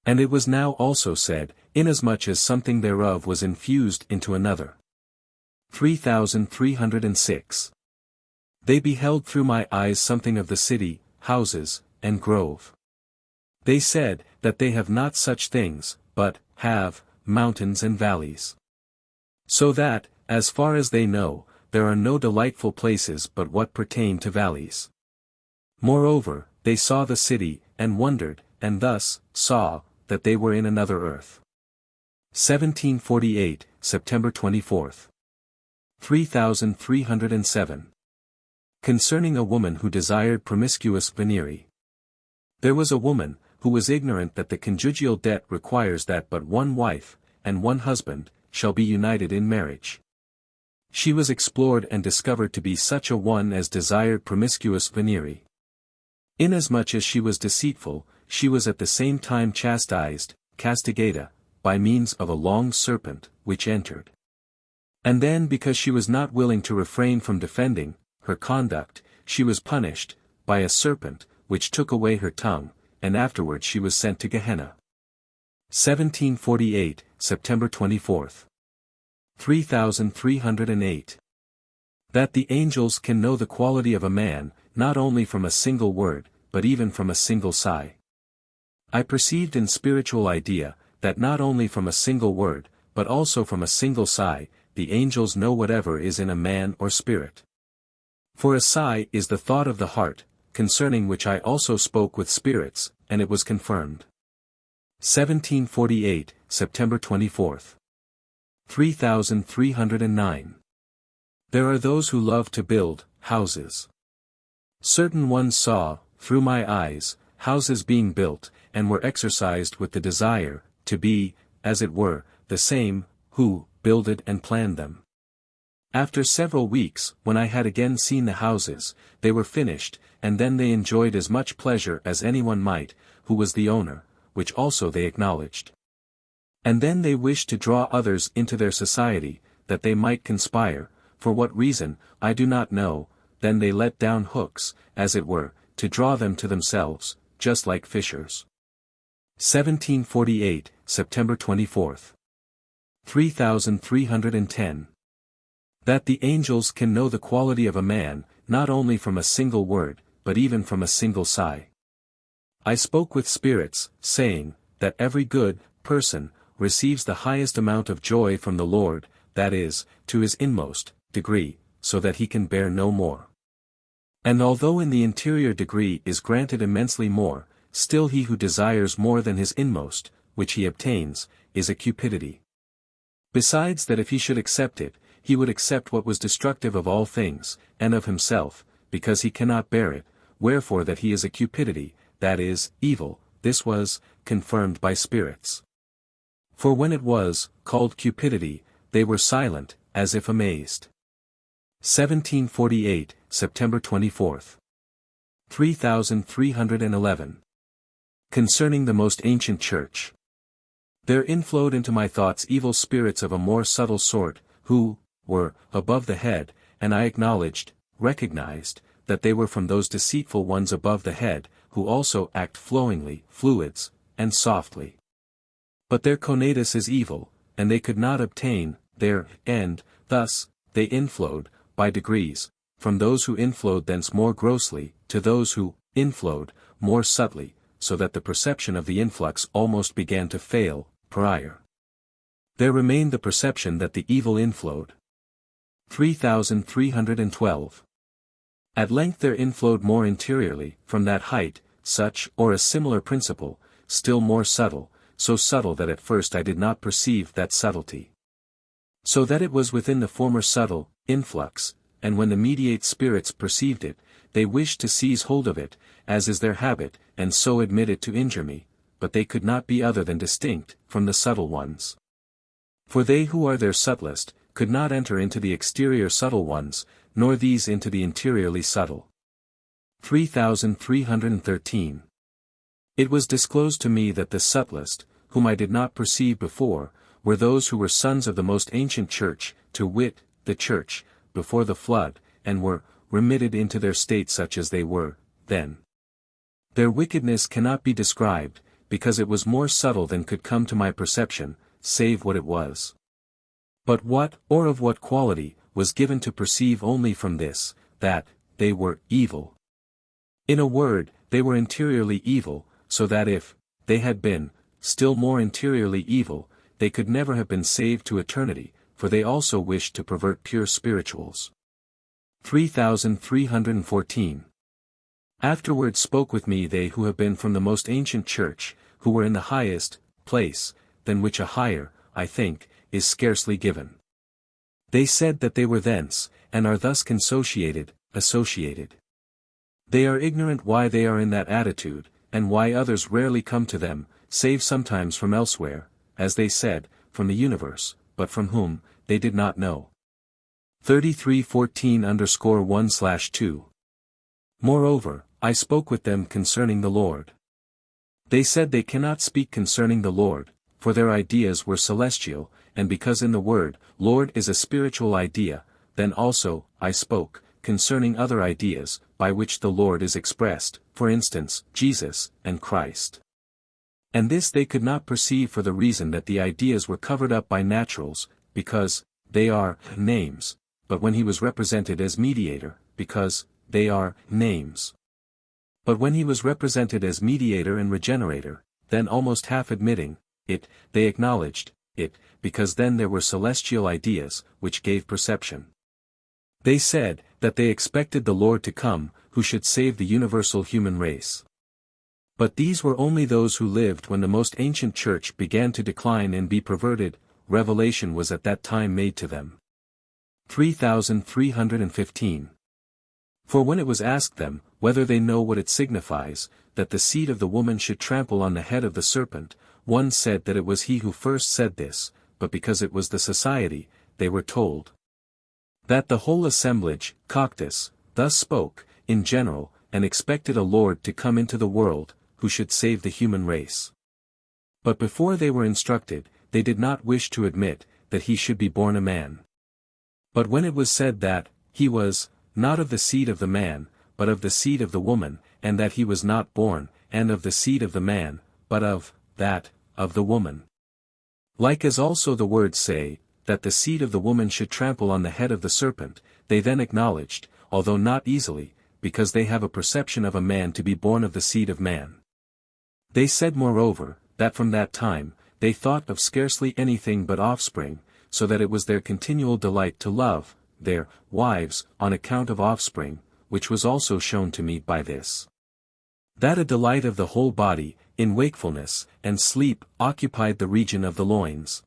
And it was now also said, inasmuch as something thereof was infused into another. 3306. They beheld through my eyes something of the city, houses, and grove. They said, that they have not such things, but have mountains and valleys. So that, as far as they know, there are no delightful places but what pertain to valleys. Moreover, they saw the city, and wondered, and thus, saw, that they were in another earth. 1748, September 24. 3307. Concerning a woman who desired promiscuous venery. There was a woman, who was ignorant that the conjugal debt requires that but one wife, and one husband, shall be united in marriage. She was explored and discovered to be such a one as desired promiscuous venery. Inasmuch as she was deceitful, she was at the same time chastised, castigata, by means of a long serpent, which entered. And then because she was not willing to refrain from defending her conduct, she was punished, by a serpent, which took away her tongue, and afterwards she was sent to Gehenna. 1748, September 24. 3308. That the angels can know the quality of a man, not only from a single word, but even from a single sigh. I perceived in spiritual idea, that not only from a single word, but also from a single sigh, the angels know whatever is in a man or spirit. For a sigh is the thought of the heart, concerning which I also spoke with spirits, and it was confirmed. 1748, September 24. 3309. There are those who love to build houses. Certain ones saw, through my eyes, houses being built, and were exercised with the desire, to be, as it were, the same, who builded and planned them. After several weeks, when I had again seen the houses, they were finished, and then they enjoyed as much pleasure as anyone might, who was the owner, which also they acknowledged. And then they wished to draw others into their society, that they might conspire, for what reason, I do not know. Then they let down hooks, as it were, to draw them to themselves, just like fishers. 1748, September 24th. 3310. That the angels can know the quality of a man, not only from a single word, but even from a single sigh. I spoke with spirits, saying, that every good person receives the highest amount of joy from the Lord, that is, to his inmost degree, so that he can bear no more. And although in the interior degree is granted immensely more, still he who desires more than his inmost, which he obtains, is a cupidity. Besides that if he should accept it, he would accept what was destructive of all things, and of himself, because he cannot bear it, wherefore that he is a cupidity, that is, evil. This was confirmed by spirits. For when it was called cupidity, they were silent, as if amazed. 1748, September 24th. 3311. Concerning the most ancient church. There inflowed into my thoughts evil spirits of a more subtle sort, who were above the head, and I recognized, that they were from those deceitful ones above the head, who also act flowingly, fluids, and softly. But their conatus is evil, and they could not obtain their end, thus, they inflowed, by degrees, from those who inflowed thence more grossly, to those who inflowed more subtly, so that the perception of the influx almost began to fail, prior. There remained the perception that the evil inflowed. 3312. At length there inflowed more interiorly, from that height, such or a similar principle, still more subtle, so subtle that at first I did not perceive that subtlety. So that it was within the former subtle influx, and when the mediate spirits perceived it, they wished to seize hold of it, as is their habit, and so admit it to injure me, but they could not be other than distinct from the subtle ones. For they who are their subtlest, could not enter into the exterior subtle ones, nor these into the interiorly subtle. 3313. It was disclosed to me that the subtlest, whom I did not perceive before, were those who were sons of the most ancient church, to wit, the church, before the flood, and were remitted into their state such as they were, then. Their wickedness cannot be described, because it was more subtle than could come to my perception, save what it was. But what, or of what quality, was given to perceive only from this, that, they were evil. In a word, they were interiorly evil, so that if they had been still more interiorly evil, they could never have been saved to eternity, for they also wished to pervert pure spirituals. 3314. Afterwards spoke with me they who have been from the most ancient church, who were in the highest place, than which a higher, I think, is scarcely given. They said that they were thence, and are thus associated. They are ignorant why they are in that attitude, and why others rarely come to them, save sometimes from elsewhere, as they said, from the universe, but from whom, they did not know. 3314_1/2. Moreover, I spoke with them concerning the Lord. They said they cannot speak concerning the Lord, for their ideas were celestial, and because in the word, Lord is a spiritual idea, then also, I spoke, concerning other ideas, by which the Lord is expressed, for instance, Jesus, and Christ. And this they could not perceive for the reason that the ideas were covered up by naturals, because they are names, but when he was represented as mediator, because they are names. But when he was represented as mediator and regenerator, then almost half admitting it, they acknowledged it, because then there were celestial ideas, which gave perception. They said, that they expected the Lord to come, who should save the universal human race. But these were only those who lived when the most ancient church began to decline and be perverted. Revelation was at that time made to them. 3315. For when it was asked them, whether they know what it signifies, that the seed of the woman should trample on the head of the serpent, one said that it was he who first said this, but because it was the society, they were told that the whole assemblage, coctus, thus spoke, in general, and expected a Lord to come into the world, who should save the human race. But before they were instructed, they did not wish to admit, that he should be born a man. But when it was said that, he was, not of the seed of the man, but of the seed of the woman, and that he was not born, and of the seed of the man, but of the woman. Like as also the words say, that the seed of the woman should trample on the head of the serpent, they then acknowledged, although not easily, because they have a perception of a man to be born of the seed of man. They said moreover, that from that time, they thought of scarcely anything but offspring, so that it was their continual delight to love their wives on account of offspring, which was also shown to me by this, that a delight of the whole body, in wakefulness and sleep, occupied the region of the loins.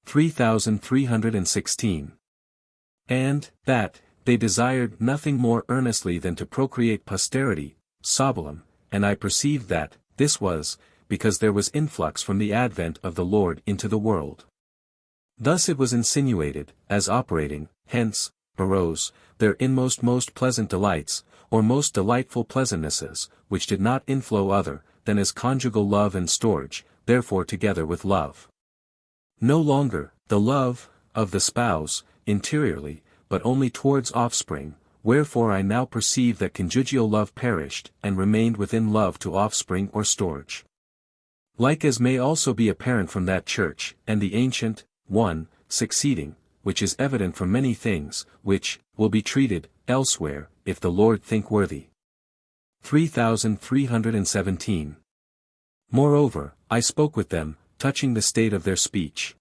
3316. And, that, they desired nothing more earnestly than to procreate posterity, Sobolum, and I perceived that, this was, because there was influx from the advent of the Lord into the world. Thus it was insinuated, as operating, hence, arose, their inmost most pleasant delights, or most delightful pleasantnesses, which did not inflow other, than as conjugal love and storage, therefore together with love. No longer, the love, of the spouse, interiorly, but only towards offspring, wherefore I now perceive that conjugal love perished, and remained within love to offspring or storage. Like as may also be apparent from that church, and the ancient, one, succeeding, which is evident from many things, which, will be treated, elsewhere, if the Lord think worthy. 3317. Moreover, I spoke with them, touching the state of their speech.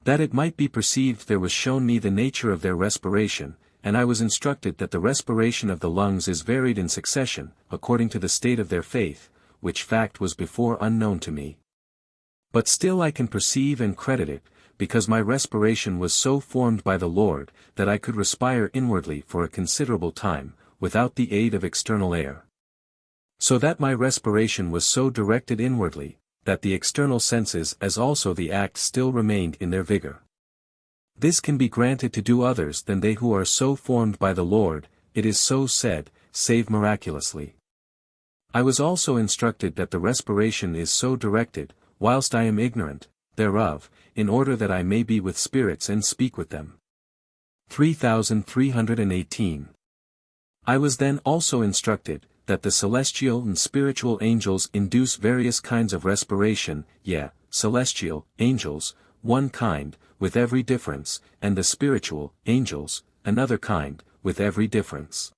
That it might be perceived there was shown me the nature of their respiration, and I was instructed that the respiration of the lungs is varied in succession, according to the state of their faith, which fact was before unknown to me. But still I can perceive and credit it, because my respiration was so formed by the Lord, that I could respire inwardly for a considerable time, without the aid of external air. So that my respiration was so directed inwardly, that the external senses as also the act still remained in their vigor. This can be granted to do others than they who are so formed by the Lord, it is so said, save miraculously. I was also instructed that the respiration is so directed, whilst I am ignorant thereof, in order that I may be with spirits and speak with them. 3318. I was then also instructed, that the celestial and spiritual angels induce various kinds of respiration, celestial, angels, one kind, with every difference, and the spiritual, angels, another kind, with every difference.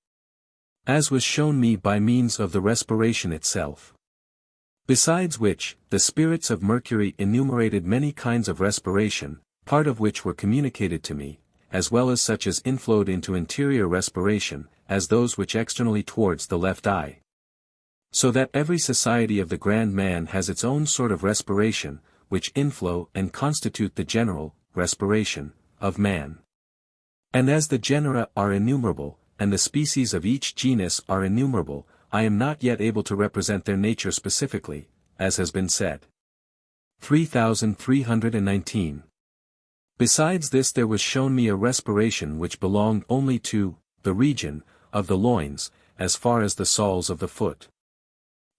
As was shown me by means of the respiration itself. Besides which, the spirits of Mercury enumerated many kinds of respiration, part of which were communicated to me, as well as such as inflowed into interior respiration, as those which externally towards the left eye. So that every society of the grand man has its own sort of respiration, which inflow and constitute the general respiration of man. And as the genera are innumerable, and the species of each genus are innumerable, I am not yet able to represent their nature specifically, as has been said. 3319. Besides this there was shown me a respiration which belonged only to the region of the loins, as far as the soles of the foot.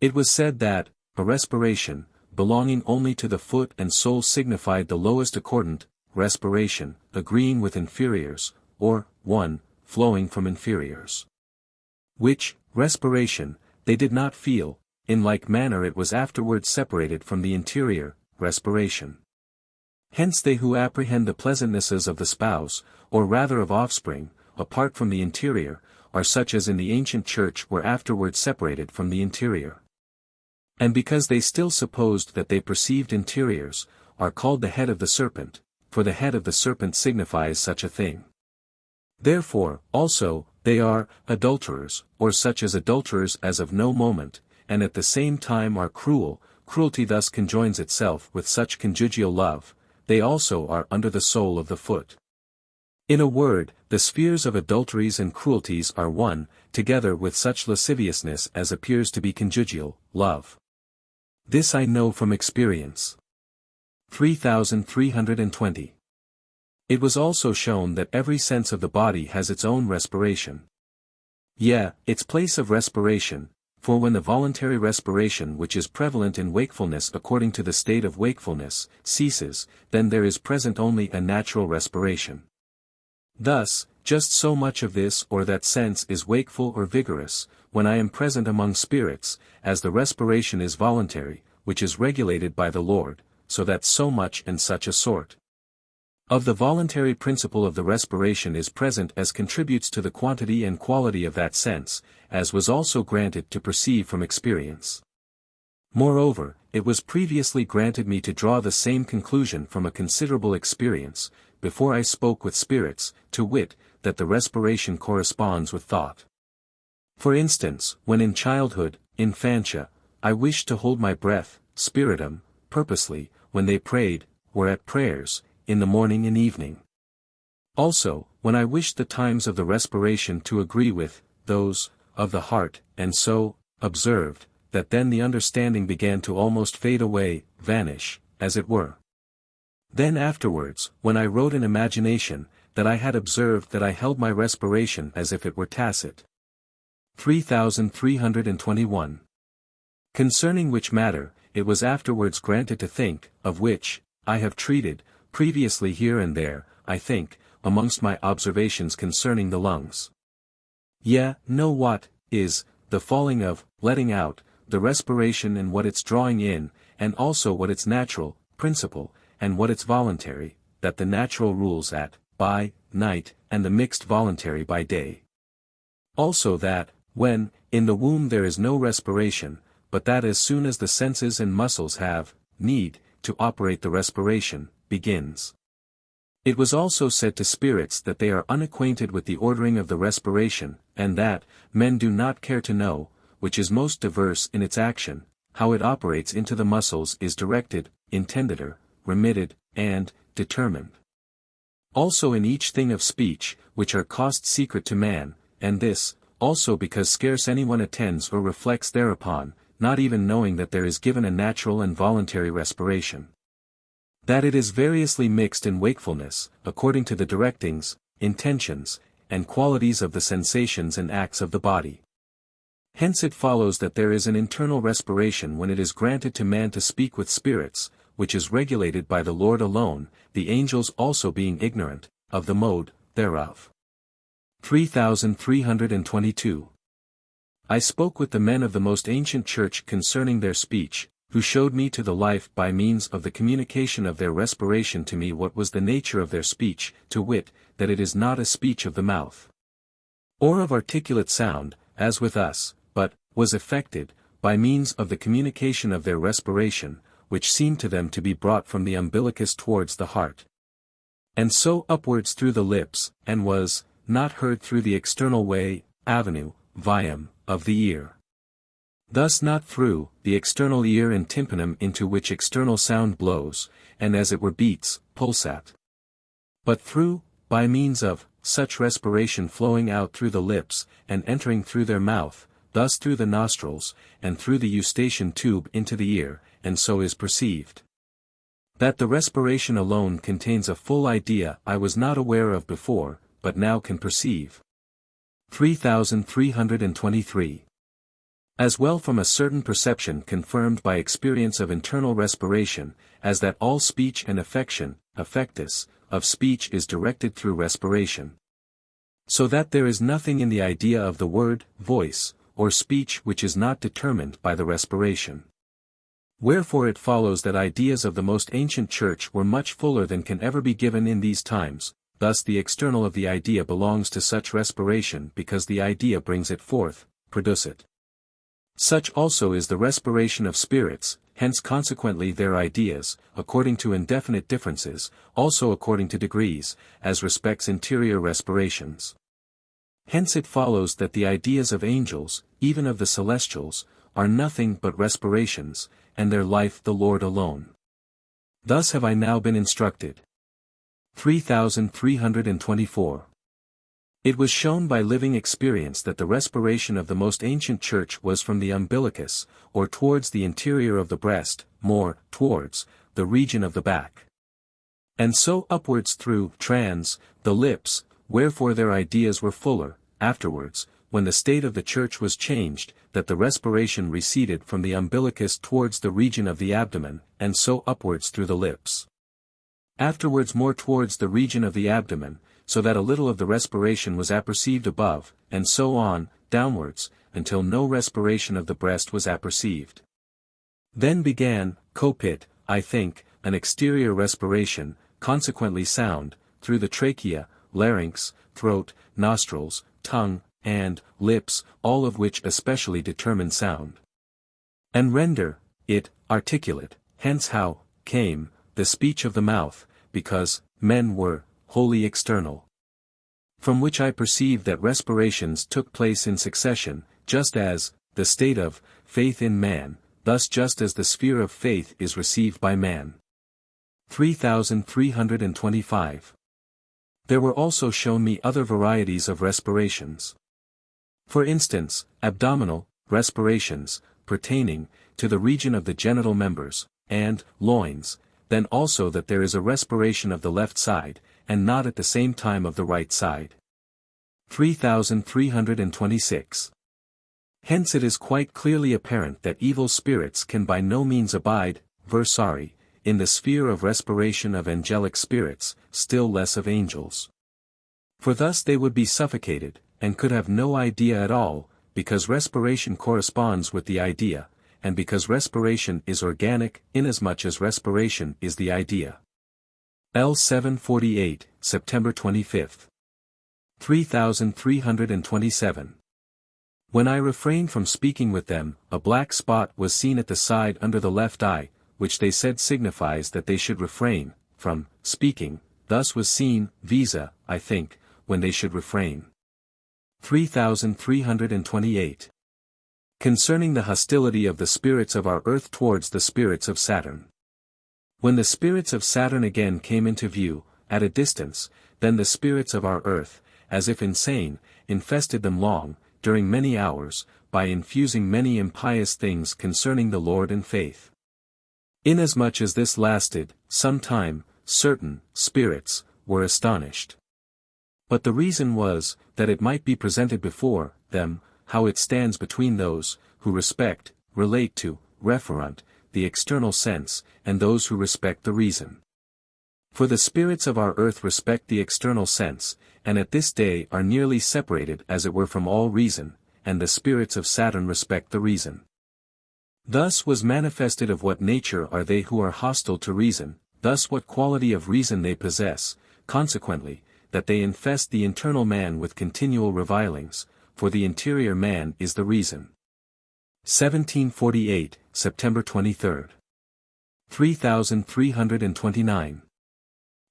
It was said that a respiration, belonging only to the foot and sole signified the lowest accordant respiration, agreeing with inferiors, or, one, flowing from inferiors. Which, respiration, they did not feel, in like manner it was afterwards separated from the interior, respiration. Hence they who apprehend the pleasantnesses of the spouse, or rather of offspring, apart from the interior, are such as in the ancient church were afterwards separated from the interior. And because they still supposed that they perceived interiors, are called the head of the serpent, for the head of the serpent signifies such a thing. Therefore, also, they are adulterers, or such as adulterers as of no moment, and at the same time are cruel. Cruelty thus conjoins itself with such conjugal love, they also are under the sole of the foot. In a word, the spheres of adulteries and cruelties are one, together with such lasciviousness as appears to be conjugal, love. This I know from experience. 3320. It was also shown that every sense of the body has its own respiration. Yea, its place of respiration, for when the voluntary respiration which is prevalent in wakefulness according to the state of wakefulness, ceases, then there is present only a natural respiration. Thus, just so much of this or that sense is wakeful or vigorous, when I am present among spirits, as the respiration is voluntary, which is regulated by the Lord, so that so much and such a sort of the voluntary principle of the respiration is present as contributes to the quantity and quality of that sense, as was also granted to perceive from experience. Moreover, it was previously granted me to draw the same conclusion from a considerable experience, before I spoke with spirits, to wit, that the respiration corresponds with thought. For instance, when in childhood, infantia, I wished to hold my breath, spiritum, purposely, when they prayed, or at prayers, in the morning and evening. Also, when I wished the times of the respiration to agree with those of the heart, and so observed that then the understanding began to almost fade away, vanish, as it were. Then afterwards, when I wrote in imagination, that I had observed that I held my respiration as if it were tacit. 3321. Concerning which matter, it was afterwards granted to think, of which, I have treated, previously here and there, I think, amongst my observations concerning the lungs. Yea, know what is the falling of, letting out, the respiration and what its drawing in, and also what its natural, principle, and what its voluntary, that the natural rules at, by, night, and the mixed voluntary by day. Also that, when, in the womb there is no respiration, but that as soon as the senses and muscles have, need, to operate the respiration, begins. It was also said to spirits that they are unacquainted with the ordering of the respiration, and that, men do not care to know, which is most diverse in its action, how it operates into the muscles is directed, intended, remitted, and determined. Also in each thing of speech, which are cost secret to man, and this, also because scarce anyone attends or reflects thereupon, not even knowing that there is given a natural and voluntary respiration. That it is variously mixed in wakefulness, according to the directings, intentions, and qualities of the sensations and acts of the body. Hence it follows that there is an internal respiration when it is granted to man to speak with spirits, which is regulated by the Lord alone, the angels also being ignorant of the mode thereof. 3322. I spoke with the men of the most ancient church concerning their speech, who showed me to the life by means of the communication of their respiration to me what was the nature of their speech, to wit, that it is not a speech of the mouth, or of articulate sound, as with us, but, was effected, by means of the communication of their respiration, which seemed to them to be brought from the umbilicus towards the heart, and so upwards through the lips, and was, not heard through the external way, avenue, viam, of the ear. Thus not through the external ear and tympanum into which external sound blows, and as it were beats, pulsat. But through, by means of, such respiration flowing out through the lips, and entering through their mouth, thus through the nostrils, and through the eustachian tube into the ear, and so is perceived. That the respiration alone contains a full idea I was not aware of before, but now can perceive. 3323. As well from a certain perception confirmed by experience of internal respiration, as that all speech and affection, affectus, of speech is directed through respiration. So that there is nothing in the idea of the word, voice, or speech which is not determined by the respiration. Wherefore it follows that ideas of the most ancient church were much fuller than can ever be given in these times, thus the external of the idea belongs to such respiration because the idea brings it forth, producit. Such also is the respiration of spirits, hence consequently their ideas, according to indefinite differences, also according to degrees, as respects interior respirations. Hence it follows that the ideas of angels, even of the celestials, are nothing but respirations, and their life the Lord alone. Thus have I now been instructed. 3324. It was shown by living experience that the respiration of the most ancient church was from the umbilicus, or towards the interior of the breast, more, towards, the region of the back. And so upwards through, the lips, wherefore their ideas were fuller, afterwards, when the state of the church was changed, that the respiration receded from the umbilicus towards the region of the abdomen, and so upwards through the lips. Afterwards more towards the region of the abdomen, so that a little of the respiration was apperceived above, and so on, downwards, until no respiration of the breast was apperceived. Then began, copit, I think, an exterior respiration, consequently sound, through the trachea, larynx, throat, nostrils, tongue, and lips, all of which especially determine sound. And render it articulate, hence how came the speech of the mouth, because men were wholly external. From which I perceive that respirations took place in succession, just as the state of faith in man, thus just as the sphere of faith is received by man. 3325. There were also shown me other varieties of respirations. For instance, abdominal respirations, pertaining to the region of the genital members, and loins, then also that there is a respiration of the left side, and not at the same time of the right side. 3326. Hence it is quite clearly apparent that evil spirits can by no means abide, versari, in the sphere of respiration of angelic spirits, still less of angels. For thus they would be suffocated, and could have no idea at all, because respiration corresponds with the idea, and because respiration is organic, inasmuch as respiration is the idea. L. 748, September 25. 3327. When I refrained from speaking with them, a black spot was seen at the side under the left eye, which they said signifies that they should refrain from speaking, thus was seen, visa, I think, when they should refrain. 3328. Concerning the hostility of the spirits of our earth towards the spirits of Saturn. When the spirits of Saturn again came into view, at a distance, then the spirits of our earth, as if insane, infested them long, during many hours, by infusing many impious things concerning the Lord and faith. Inasmuch as this lasted some time, certain spirits were astonished. But the reason was, that it might be presented before them, how it stands between those who relate to, referent, the external sense, and those who respect the reason. For the spirits of our earth respect the external sense, and at this day are nearly separated as it were from all reason, and the spirits of Saturn respect the reason. Thus was manifested of what nature are they who are hostile to reason, thus what quality of reason they possess, consequently, that they infest the internal man with continual revilings, for the interior man is the reason. 1748, September 23. 3329.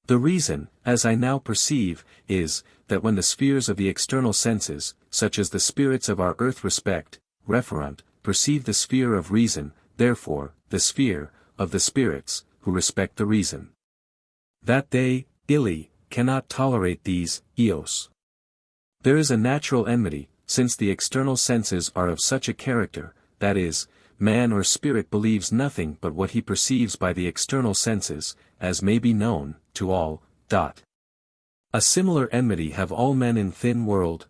The reason, as I now perceive, is, that when the spheres of the external senses, such as the spirits of our earth respect, referent, perceive the sphere of reason, therefore, the sphere, of the spirits, who respect the reason. That they, illy, cannot tolerate these, eos. There is a natural enmity, since the external senses are of such a character, that is, man or spirit believes nothing but what he perceives by the external senses, as may be known, to all. A similar enmity have all men in thin world,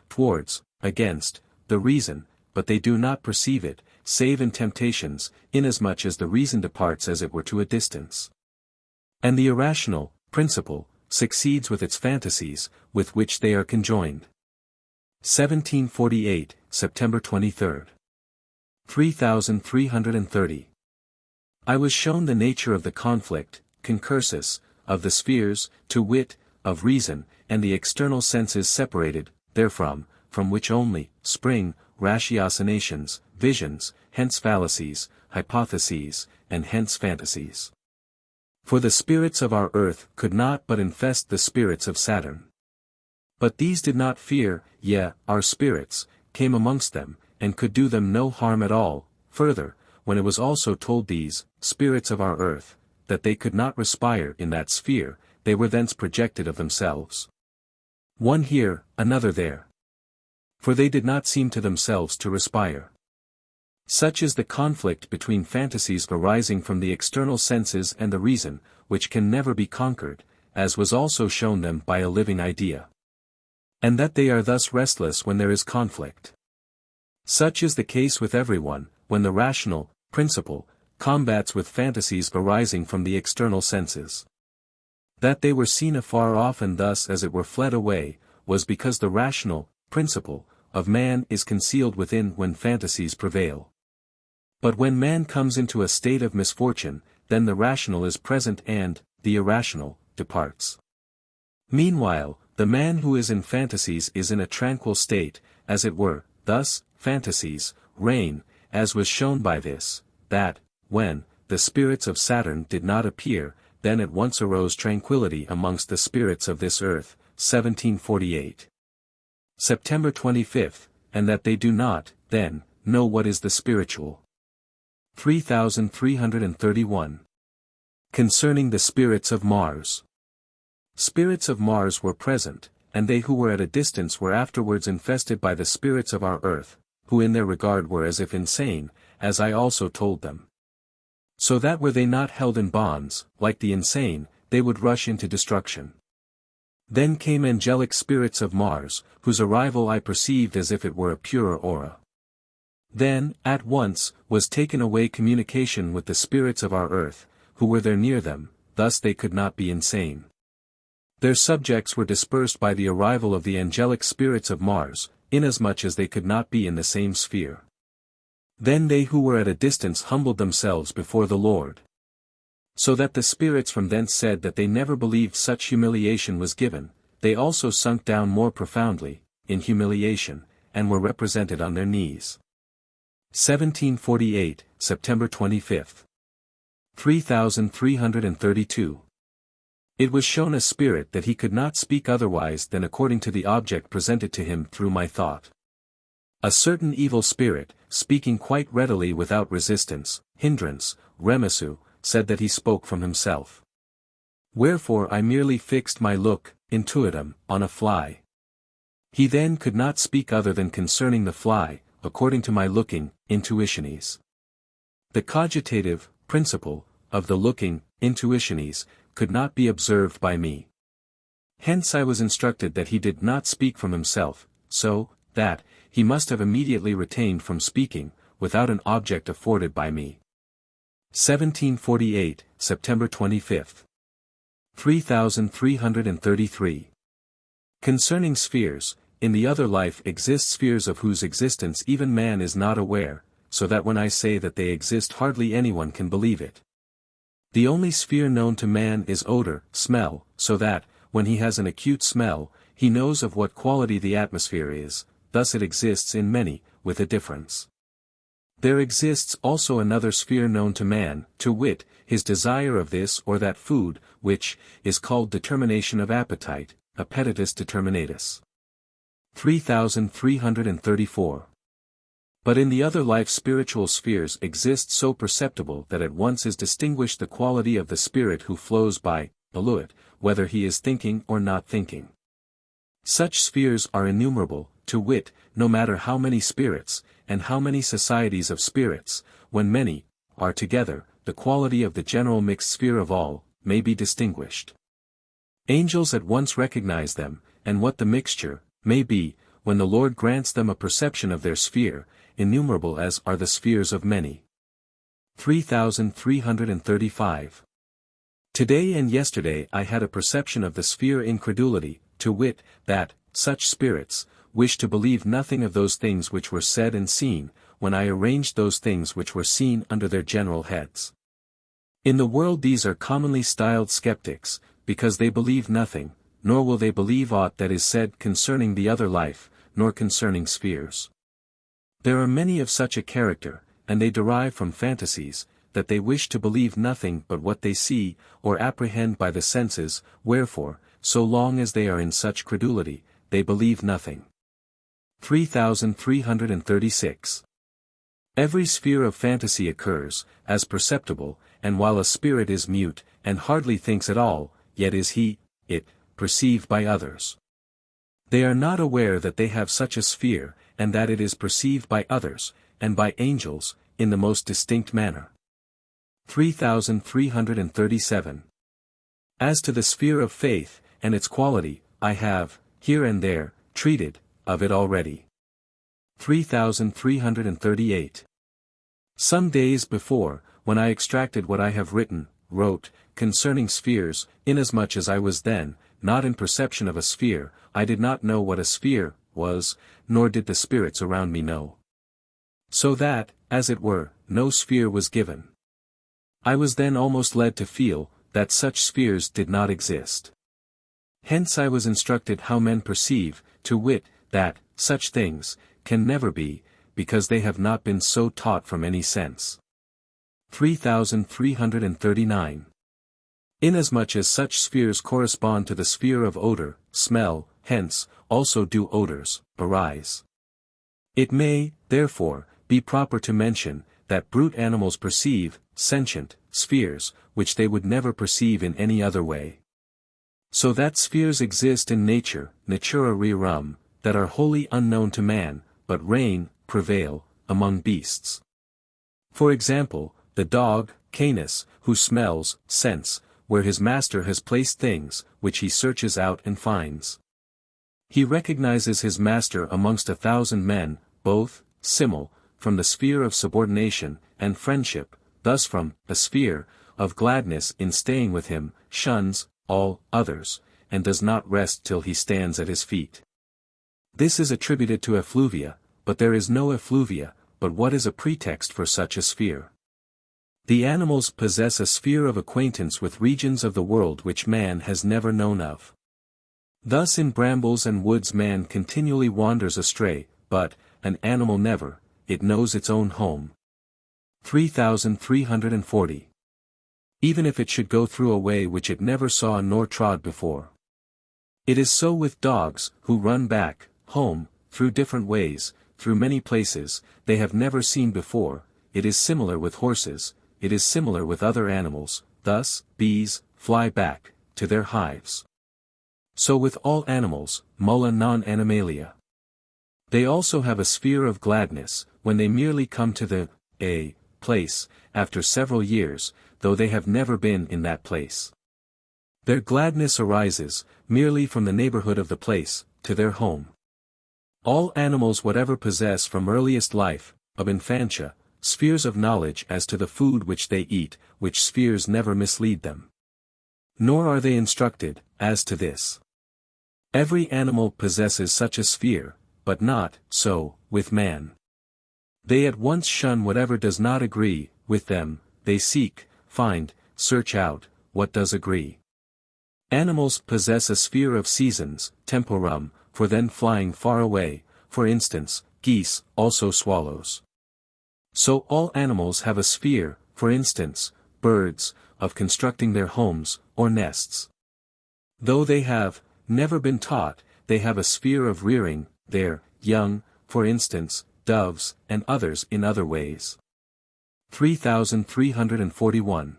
towards, against, the reason, but they do not perceive it, save in temptations, inasmuch as the reason departs as it were to a distance. And the irrational, principle, succeeds with its fantasies, with which they are conjoined. 1748, September 23. 3330. I was shown the nature of the conflict, concursus, of the spheres, to wit, of reason, and the external senses separated, therefrom, from which only, spring, ratiocinations, visions, hence fallacies, hypotheses, and hence fantasies. For the spirits of our earth could not but infest the spirits of Saturn. But these did not fear, our spirits, came amongst them, and could do them no harm at all. Further, when it was also told these, spirits of our earth, that they could not respire in that sphere, they were thence projected of themselves. One here, another there. For they did not seem to themselves to respire. Such is the conflict between fantasies arising from the external senses and the reason, which can never be conquered, as was also shown them by a living idea. And that they are thus restless when there is conflict. Such is the case with everyone, when the rational principle combats with fantasies arising from the external senses. That they were seen afar off and thus as it were fled away, was because the rational principle of man is concealed within when fantasies prevail. But when man comes into a state of misfortune, then the rational is present and, the irrational, departs. Meanwhile, the man who is in fantasies is in a tranquil state, as it were, thus, fantasies reign, as was shown by this, that, when the spirits of Saturn did not appear, then at once arose tranquility amongst the spirits of this earth, 1748. September 25, and that they do not, then, know what is the spiritual. 3331. Concerning the spirits of Mars. Spirits of Mars were present, and they who were at a distance were afterwards infested by the spirits of our earth, who in their regard were as if insane, as I also told them. So that were they not held in bonds, like the insane, they would rush into destruction. Then came angelic spirits of Mars, whose arrival I perceived as if it were a purer aura. Then, at once, was taken away communication with the spirits of our earth, who were there near them, thus they could not be insane. Their subjects were dispersed by the arrival of the angelic spirits of Mars, inasmuch as they could not be in the same sphere. Then they who were at a distance humbled themselves before the Lord. So that the spirits from thence said that they never believed such humiliation was given, they also sunk down more profoundly, in humiliation, and were represented on their knees. 1748, September 25. 3332. It was shown a spirit that he could not speak otherwise than according to the object presented to him through my thought. A certain evil spirit, speaking quite readily without resistance, hindrance, remisu, said that he spoke from himself. Wherefore I merely fixed my look, intuitum, on a fly. He then could not speak other than concerning the fly, according to my looking, intuitiones. The cogitative principle of the looking, intuitiones, could not be observed by me. Hence I was instructed that he did not speak from himself, so, that, he must have immediately retained from speaking, without an object afforded by me. 1748, September 25. 3333. Concerning spheres, in the other life exist spheres of whose existence even man is not aware, so that when I say that they exist hardly anyone can believe it. The only sphere known to man is odor, smell, so that, when he has an acute smell, he knows of what quality the atmosphere is, thus it exists in many, with a difference. There exists also another sphere known to man, to wit, his desire of this or that food, which is called determination of appetite, appetitus determinatus. 3334. But in the other life spiritual spheres exist so perceptible that at once is distinguished the quality of the spirit who flows by, below it, whether he is thinking or not thinking. Such spheres are innumerable, to wit, no matter how many spirits, and how many societies of spirits, when many are together, the quality of the general mixed sphere of all may be distinguished. Angels at once recognize them, and what the mixture may be, when the Lord grants them a perception of their sphere, innumerable as are the spheres of many. 3335. Today and yesterday I had a perception of the sphere incredulity, to wit, that such spirits wish to believe nothing of those things which were said and seen, when I arranged those things which were seen under their general heads. In the world these are commonly styled skeptics, because they believe nothing, nor will they believe aught that is said concerning the other life, nor concerning spheres. There are many of such a character, and they derive from fantasies, that they wish to believe nothing but what they see, or apprehend by the senses, wherefore, so long as they are in such credulity, they believe nothing. 3336. Every sphere of fantasy occurs, as perceptible, and while a spirit is mute, and hardly thinks at all, yet is he, it, perceived by others. They are not aware that they have such a sphere, and that it is perceived by others, and by angels, in the most distinct manner. 3337. As to the sphere of faith, and its quality, I have, here and there, treated of it already. 3338. Some days before, when I extracted what I have wrote, concerning spheres, inasmuch as I was then, not in perception of a sphere, I did not know what a sphere was, nor did the spirits around me know. So that, as it were, no sphere was given. I was then almost led to feel, that such spheres did not exist. Hence I was instructed how men perceive, to wit, that, such things, can never be, because they have not been so taught from any sense. 3339. Inasmuch as such spheres correspond to the sphere of odor, smell, hence, also do odors arise. It may, therefore, be proper to mention, that brute animals perceive, sentient, spheres, which they would never perceive in any other way. So that spheres exist in nature, natura rerum, that are wholly unknown to man, but reign, prevail, among beasts. For example, the dog, Canis, who smells, scents, where his master has placed things, which he searches out and finds. He recognizes his master amongst 1,000 men, both, simul, from the sphere of subordination, and friendship, thus from a sphere of gladness in staying with him, shuns all others, and does not rest till he stands at his feet. This is attributed to effluvia, but there is no effluvia, but what is a pretext for such a sphere? The animals possess a sphere of acquaintance with regions of the world which man has never known of. Thus in brambles and woods man continually wanders astray, but, an animal never, it knows its own home. 3340. Even if it should go through a way which it never saw nor trod before. It is so with dogs, who run back, home, through different ways, through many places, they have never seen before. It is similar with horses, it is similar with other animals, thus, bees, fly back, to their hives. So with all animals, mulla non animalia. They also have a sphere of gladness, when they merely come to the place, after several years, though they have never been in that place. Their gladness arises, merely from the neighborhood of the place, to their home. All animals whatever possess from earliest life, of infantia, spheres of knowledge as to the food which they eat, which spheres never mislead them. Nor are they instructed, as to this. Every animal possesses such a sphere, but not so with man. They at once shun whatever does not agree with them, they seek, find, search out, what does agree. Animals possess a sphere of seasons, temporum, for then flying far away, for instance, geese, also swallows. So all animals have a sphere, for instance, birds, of constructing their homes, or nests. Though they have never been taught, they have a sphere of rearing their young, for instance, doves, and others in other ways. 3341.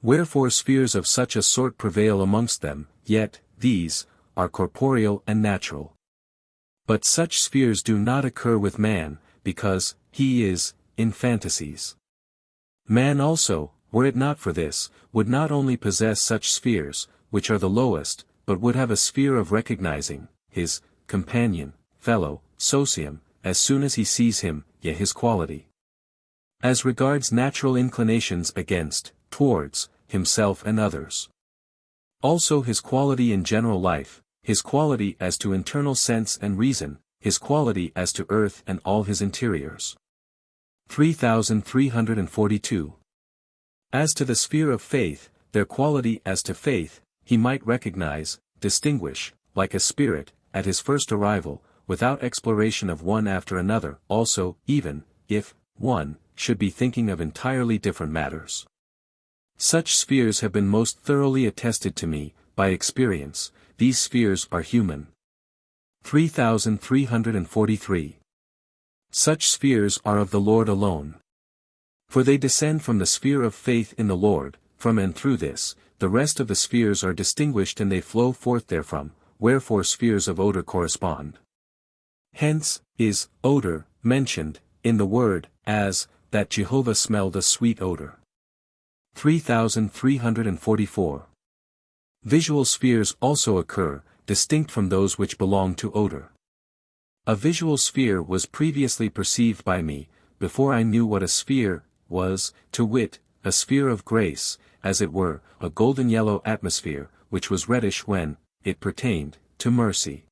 Wherefore spheres of such a sort prevail amongst them, yet, these, are corporeal and natural. But such spheres do not occur with man, because, he is, in fantasies. Man also, were it not for this, would not only possess such spheres, which are the lowest, but would have a sphere of recognizing, his, companion, fellow, socium, as soon as he sees him, yet his quality. As regards natural inclinations against, towards, himself and others. Also his quality in general life, his quality as to internal sense and reason, his quality as to earth and all his interiors. 3342. As to the sphere of faith, their quality as to faith, he might recognize, distinguish, like a spirit, at his first arrival, without exploration of one after another, also, even, if, one, should be thinking of entirely different matters. Such spheres have been most thoroughly attested to me, by experience, these spheres are human. 3343. Such spheres are of the Lord alone. For they descend from the sphere of faith in the Lord, from and through this, the rest of the spheres are distinguished and they flow forth therefrom, wherefore spheres of odor correspond. Hence, is odor mentioned in the word, as that Jehovah smelled a sweet odor. 3344. Visual spheres also occur, distinct from those which belong to odor. A visual sphere was previously perceived by me, before I knew what a sphere was, to wit, a sphere of grace, as it were, a golden yellow atmosphere, which was reddish when it pertained to mercy.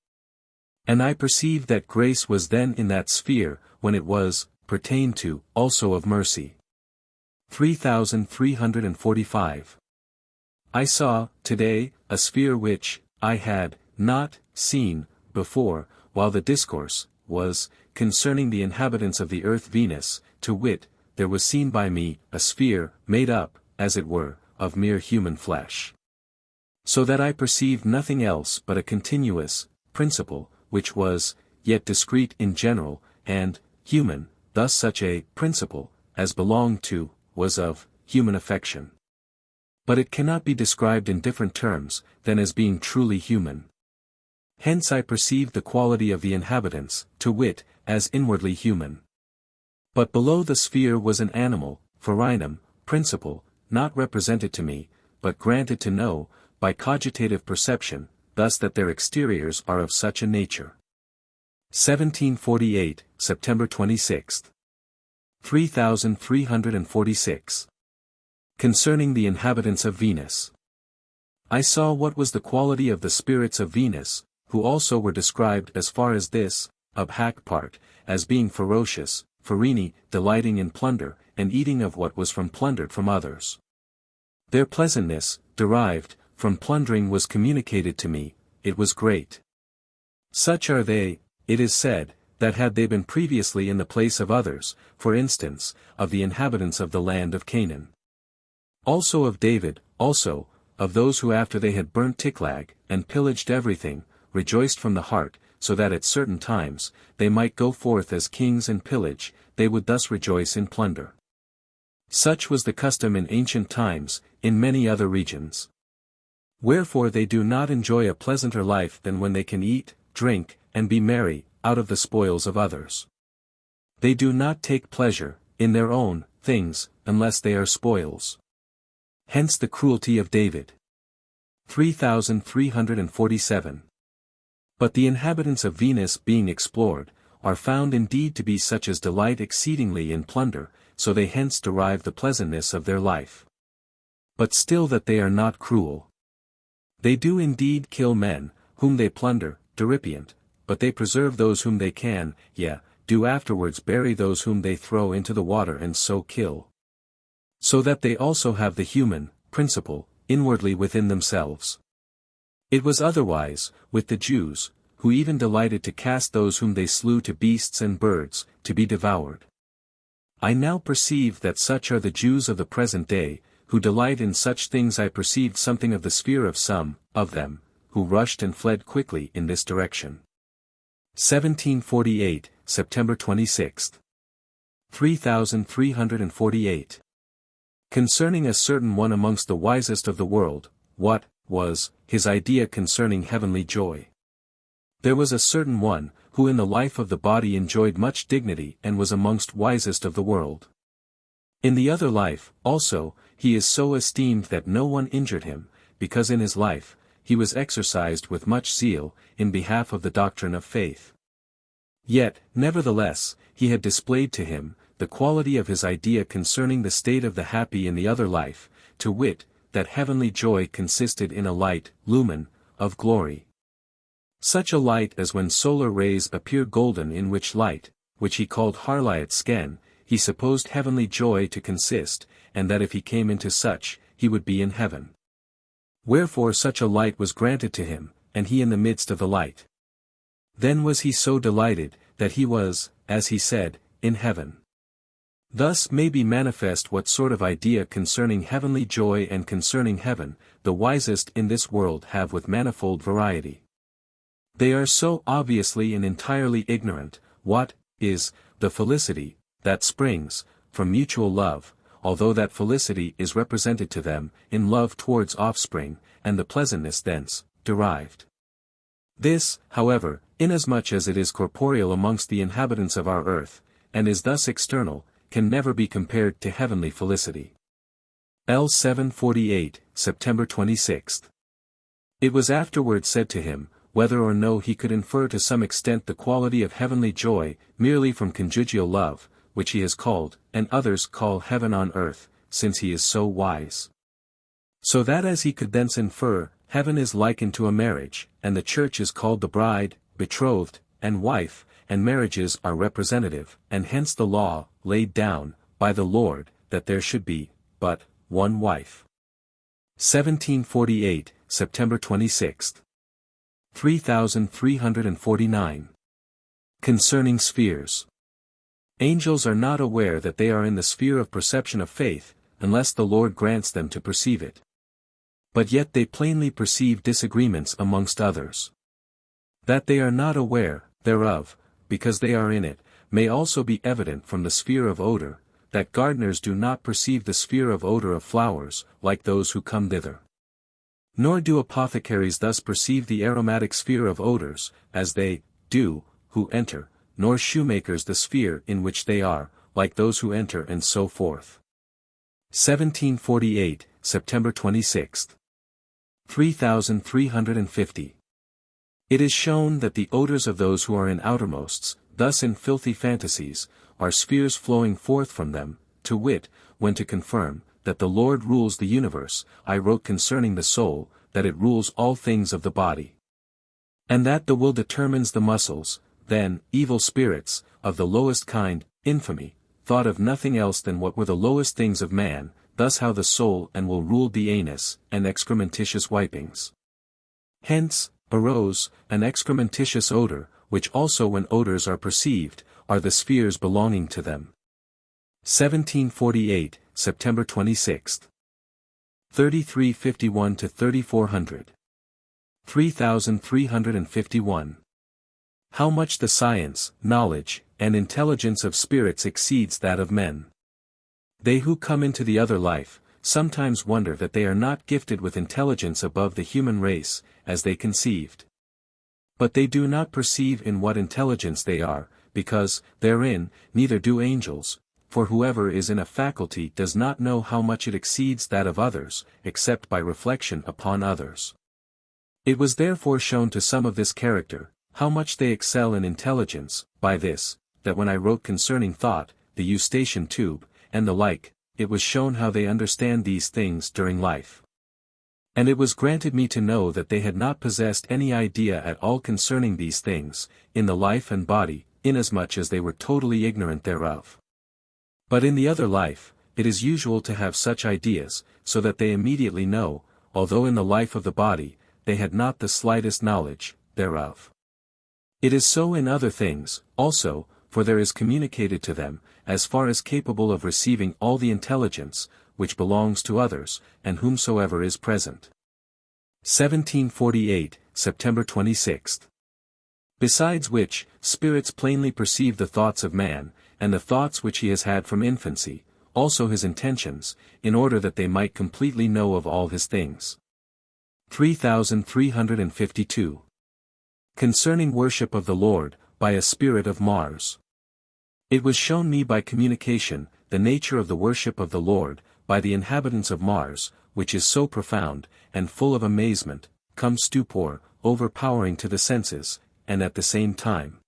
And I perceived that grace was then in that sphere, when it was pertained to, also of mercy. 3345. I saw, today, a sphere which I had not seen before, while the discourse was concerning the inhabitants of the earth Venus, to wit, there was seen by me a sphere made up, as it were, of mere human flesh. So that I perceived nothing else but a continuous principle, which was yet discrete in general, and human, thus such a principle, as belonged to, was of human affection. But it cannot be described in different terms than as being truly human. Hence I perceived the quality of the inhabitants, to wit, as inwardly human. But below the sphere was an animal, forinum, principle, not represented to me, but granted to know, by cogitative perception, thus that their exteriors are of such a nature. 1748, September 26. 3346. Concerning the inhabitants of Venus. I saw what was the quality of the spirits of Venus, who also were described as far as this, of hack part, as being ferocious, ferini, delighting in plunder, and eating of what was from plundered from others. Their pleasantness, derived from plundering was communicated to me, it was great. Such are they, it is said, that had they been previously in the place of others, for instance, of the inhabitants of the land of Canaan. Also of David, also, of those who after they had burnt Tiklag, and pillaged everything, rejoiced from the heart, so that at certain times, they might go forth as kings and pillage, they would thus rejoice in plunder. Such was the custom in ancient times, in many other regions. Wherefore they do not enjoy a pleasanter life than when they can eat, drink, and be merry, out of the spoils of others. They do not take pleasure, in their own things, unless they are spoils. Hence the cruelty of David. 3347. But the inhabitants of Venus being explored, are found indeed to be such as delight exceedingly in plunder, so they hence derive the pleasantness of their life. But still that they are not cruel. They do indeed kill men, whom they plunder, deripient, but they preserve those whom they can, do afterwards bury those whom they throw into the water and so kill. So that they also have the human principle inwardly within themselves. It was otherwise, with the Jews, who even delighted to cast those whom they slew to beasts and birds, to be devoured. I now perceive that such are the Jews of the present day, who delight in such things. I perceived something of the sphere of some of them, who rushed and fled quickly in this direction. 1748, September 26. 3348. Concerning a certain one amongst the wisest of the world, what was his idea concerning heavenly joy? There was a certain one, who in the life of the body enjoyed much dignity and was amongst wisest of the world. In the other life, also, he is so esteemed that no one injured him, because in his life, he was exercised with much zeal, in behalf of the doctrine of faith. Yet, nevertheless, he had displayed to him, the quality of his idea concerning the state of the happy in the other life, to wit, that heavenly joy consisted in a light, lumen, of glory. Such a light as when solar rays appear golden, in which light, which he called Harliot Sken, he supposed heavenly joy to consist, and that if he came into such, he would be in heaven. Wherefore such a light was granted to him, and he in the midst of the light. Then was he so delighted, that he was, as he said, in heaven. Thus may be manifest what sort of idea concerning heavenly joy and concerning heaven, the wisest in this world have with manifold variety. They are so obviously and entirely ignorant, what is the felicity that springs from mutual love, although that felicity is represented to them, in love towards offspring, and the pleasantness thence derived. This, however, inasmuch as it is corporeal amongst the inhabitants of our earth, and is thus external, can never be compared to heavenly felicity. L. 748, September 26. It was afterward said to him, whether or no he could infer to some extent the quality of heavenly joy, merely from conjugal love, which he has called, and others call heaven on earth, since he is so wise. So that as he could thence infer, heaven is likened to a marriage, and the church is called the bride, betrothed, and wife, and marriages are representative, and hence the law, laid down, by the Lord, that there should be, but, one wife. 1748, September 26. 3349. Concerning spheres. Angels are not aware that they are in the sphere of perception of faith, unless the Lord grants them to perceive it. But yet they plainly perceive disagreements amongst others. That they are not aware thereof, because they are in it, may also be evident from the sphere of odor, that gardeners do not perceive the sphere of odor of flowers, like those who come thither. Nor do apothecaries thus perceive the aromatic sphere of odors, as they do, who enter, nor shoemakers the sphere in which they are, like those who enter, and so forth. 1748, September 26. 3350. It is shown that the odors of those who are in outermosts, thus in filthy fantasies, are spheres flowing forth from them, to wit, when to confirm, that the Lord rules the universe, I wrote concerning the soul, that it rules all things of the body. And that the will determines the muscles, then, evil spirits, of the lowest kind, infamy, thought of nothing else than what were the lowest things of man, thus how the soul and will ruled the anus, and excrementitious wipings. Hence, arose, an excrementitious odor, which also when odors are perceived, are the spheres belonging to them. 1748, September 26. 3351 to 3400. 3351. How much the science, knowledge, and intelligence of spirits exceeds that of men. They who come into the other life, sometimes wonder that they are not gifted with intelligence above the human race, as they conceived. But they do not perceive in what intelligence they are, because, therein, neither do angels, for whoever is in a faculty does not know how much it exceeds that of others, except by reflection upon others. It was therefore shown to some of this character, how much they excel in intelligence, by this, that when I wrote concerning thought, the eustachian tube, and the like, it was shown how they understand these things during life. And it was granted me to know that they had not possessed any idea at all concerning these things, in the life and body, inasmuch as they were totally ignorant thereof. But in the other life, it is usual to have such ideas, so that they immediately know, although in the life of the body, they had not the slightest knowledge thereof. It is so in other things, also, for there is communicated to them, as far as capable of receiving all the intelligence, which belongs to others, and whomsoever is present. 1748, September 26. Besides which, spirits plainly perceive the thoughts of man, and the thoughts which he has had from infancy, also his intentions, in order that they might completely know of all his things. 3352. Concerning worship of the Lord, by a spirit of Mars. It was shown me by communication, the nature of the worship of the Lord, by the inhabitants of Mars, which is so profound, and full of amazement, cum stupor, overpowering to the senses, and at the same time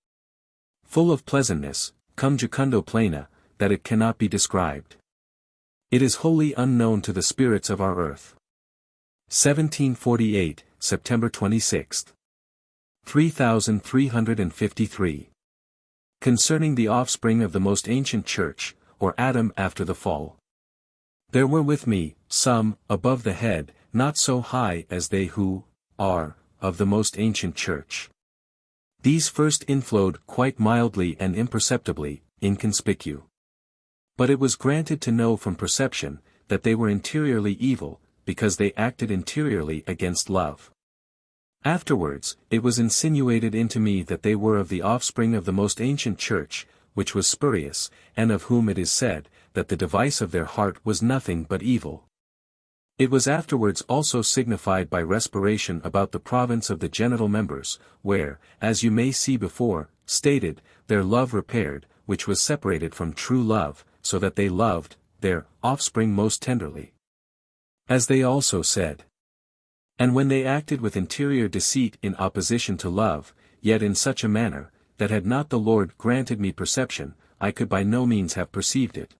full of pleasantness, cum jucundo plena, that it cannot be described. It is wholly unknown to the spirits of our earth. 1748, September 26. 3353. Concerning the offspring of the most ancient church, or Adam after the fall. There were with me, some, above the head, not so high as they who are of the most ancient church. These first inflowed quite mildly and imperceptibly, inconspicu. But it was granted to know from perception, that they were interiorly evil, because they acted interiorly against love. Afterwards, it was insinuated into me that they were of the offspring of the most ancient church, which was spurious, and of whom it is said, that the device of their heart was nothing but evil. It was afterwards also signified by respiration about the province of the genital members, where, as you may see before, stated, their love repaired, which was separated from true love, so that they loved their offspring most tenderly. As they also said. And when they acted with interior deceit in opposition to love, yet in such a manner, that had not the Lord granted me perception, I could by no means have perceived it.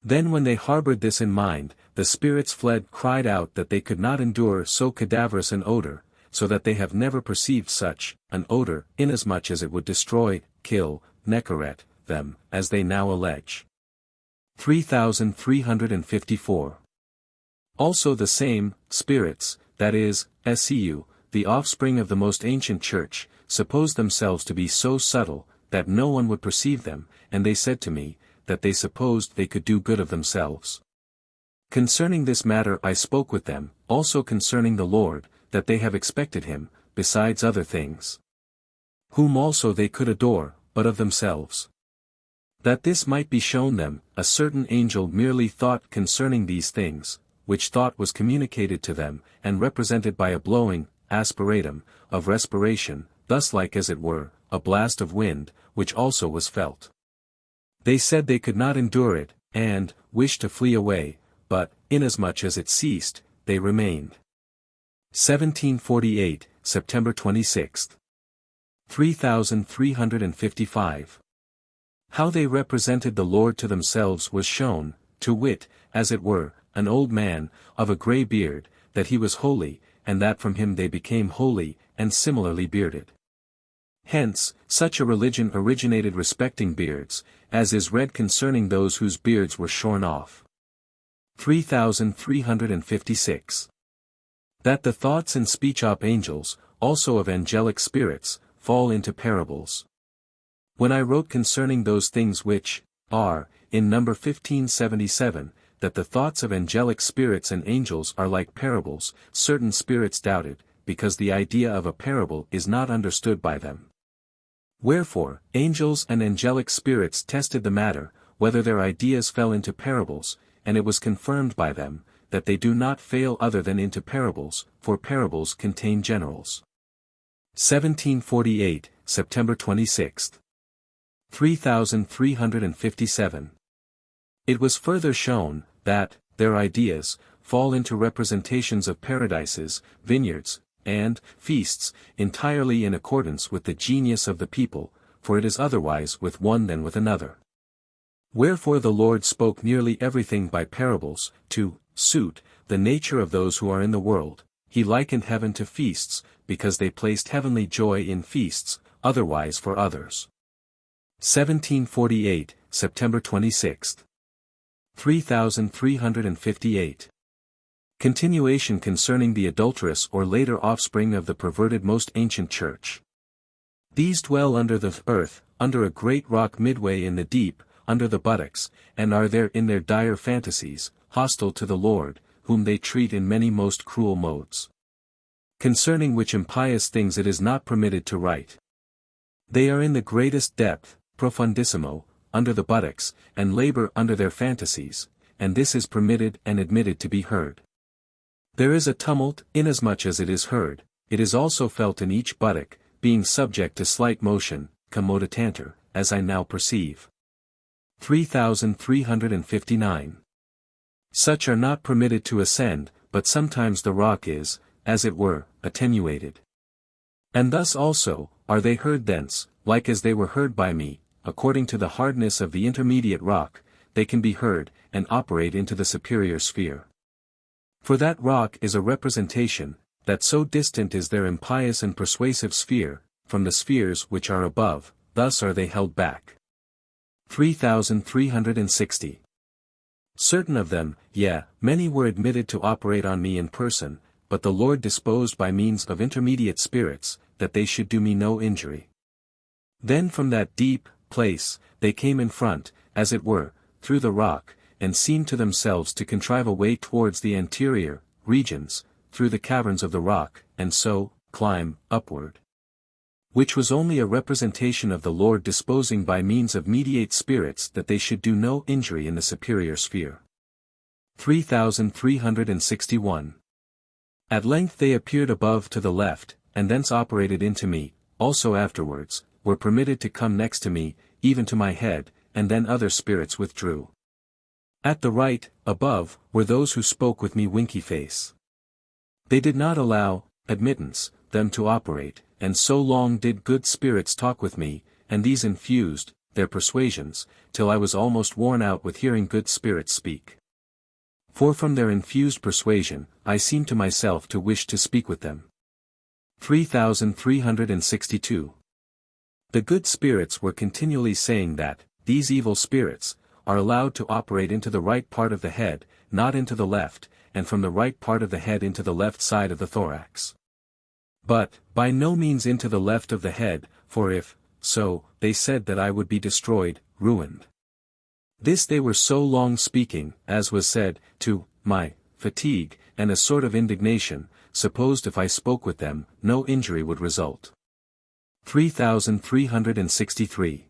Then when they harbored this in mind, the spirits fled, cried out that they could not endure so cadaverous an odor, so that they have never perceived such an odor, inasmuch as it would destroy, kill, necroret, them, as they now allege. 3354. Also the same spirits, that is, SCU, the offspring of the most ancient church, supposed themselves to be so subtle, that no one would perceive them, and they said to me, that they supposed they could do good of themselves. Concerning this matter I spoke with them, also concerning the Lord, that they have expected him, besides other things. Whom also they could adore, but of themselves. That this might be shown them, a certain angel merely thought concerning these things, which thought was communicated to them, and represented by a blowing, aspiratum, of respiration, thus like as it were, a blast of wind, which also was felt. They said they could not endure it, and wished to flee away, but, inasmuch as it ceased, they remained. 1748, September 26. 3355. How they represented the Lord to themselves was shown, to wit, as it were, an old man, of a grey beard, that he was holy, and that from him they became holy, and similarly bearded. Hence, such a religion originated respecting beards, as is read concerning those whose beards were shorn off. 3356. That the thoughts and speech of angels, also of angelic spirits, fall into parables. When I wrote concerning those things which are, in number 1577, that the thoughts of angelic spirits and angels are like parables, certain spirits doubted, because the idea of a parable is not understood by them. Wherefore, angels and angelic spirits tested the matter, whether their ideas fell into parables, and it was confirmed by them, that they do not fail other than into parables, for parables contain generals. 1748, September 26. 3357. It was further shown, that, their ideas, fall into representations of paradises, vineyards, and feasts, entirely in accordance with the genius of the people, for it is otherwise with one than with another. Wherefore the Lord spoke nearly everything by parables, to suit the nature of those who are in the world. He likened heaven to feasts, because they placed heavenly joy in feasts, otherwise for others. 1748, September 26. 3358. Continuation concerning the adulterous or later offspring of the perverted most ancient church. These dwell under the earth, under a great rock midway in the deep, under the buttocks, and are there in their dire fantasies, hostile to the Lord, whom they treat in many most cruel modes. Concerning which impious things it is not permitted to write. They are in the greatest depth, profundissimo, under the buttocks, and labor under their fantasies, and this is permitted and admitted to be heard. There is a tumult, inasmuch as it is heard, it is also felt in each buttock, being subject to slight motion, commoditanter, as I now perceive. 3359. Such are not permitted to ascend, but sometimes the rock is, as it were, attenuated. And thus also, are they heard thence, like as they were heard by me, according to the hardness of the intermediate rock, they can be heard, and operate into the superior sphere. For that rock is a representation, that so distant is their impious and persuasive sphere, from the spheres which are above, thus are they held back. 3360. Certain of them, yea, many were admitted to operate on me in person, but the Lord disposed by means of intermediate spirits, that they should do me no injury. Then from that deep place, they came in front, as it were, through the rock, and seemed to themselves to contrive a way towards the anterior regions, through the caverns of the rock, and so climb upward. which was only a representation of the Lord disposing by means of mediate spirits that they should do no injury in the superior sphere. 3361. At length they appeared above to the left, and thence operated into me, also afterwards, were permitted to come next to me, even to my head, and then other spirits withdrew. At the right, above, were those who spoke with me winky face. They did not allow, admittance, them to operate, and so long did good spirits talk with me, and these infused, their persuasions, till I was almost worn out with hearing good spirits speak. For from their infused persuasion, I seemed to myself to wish to speak with them. 3362. The good spirits were continually saying that, these evil spirits, are allowed to operate into the right part of the head, not into the left, and from the right part of the head into the left side of the thorax. But, by no means into the left of the head, for if, so, they said that I would be destroyed, ruined. This they were so long speaking, as was said, to my fatigue, and a sort of indignation, supposed if I spoke with them, no injury would result. 3363.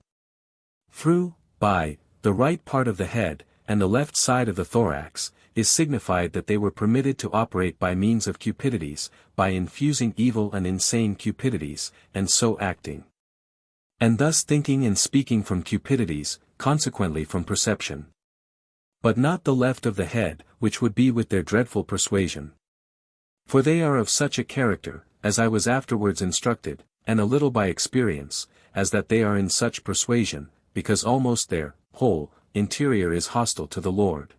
Through, by, the right part of the head, and the left side of the thorax, is signified that they were permitted to operate by means of cupidities, by infusing evil and insane cupidities, and so acting. And thus thinking and speaking from cupidities, consequently from perception. But not the left of the head, which would be with their dreadful persuasion. For they are of such a character, as I was afterwards instructed, and a little by experience, as that they are in such persuasion, because almost their whole interior is hostile to the Lord.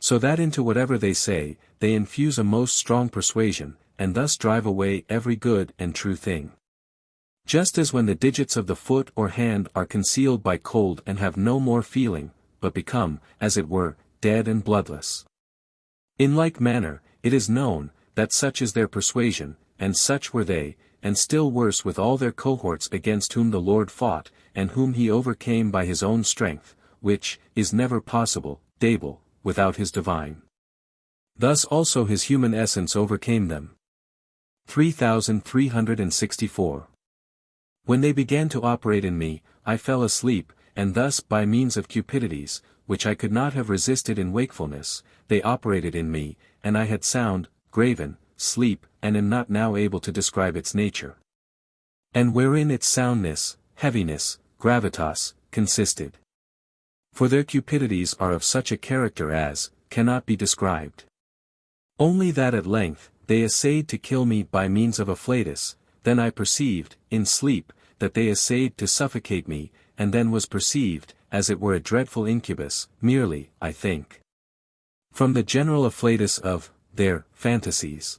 So that into whatever they say, they infuse a most strong persuasion, and thus drive away every good and true thing. Just as when the digits of the foot or hand are concealed by cold and have no more feeling, but become, as it were, dead and bloodless. In like manner, it is known, that such is their persuasion, and such were they, and still worse with all their cohorts against whom the Lord fought, and whom he overcame by his own strength, which is never possible, dable, without his divine. Thus also his human essence overcame them. 3364. When they began to operate in me, I fell asleep, and thus by means of cupidities, which I could not have resisted in wakefulness, they operated in me, and I had sound, graven, sleep, and am not now able to describe its nature. And wherein its soundness, heaviness, gravitas, consisted. For their cupidities are of such a character as, cannot be described. Only that at length, they essayed to kill me by means of afflatus, then I perceived, in sleep, that they essayed to suffocate me, and then was perceived, as it were a dreadful incubus, merely, I think. From the general afflatus of, their, fantasies.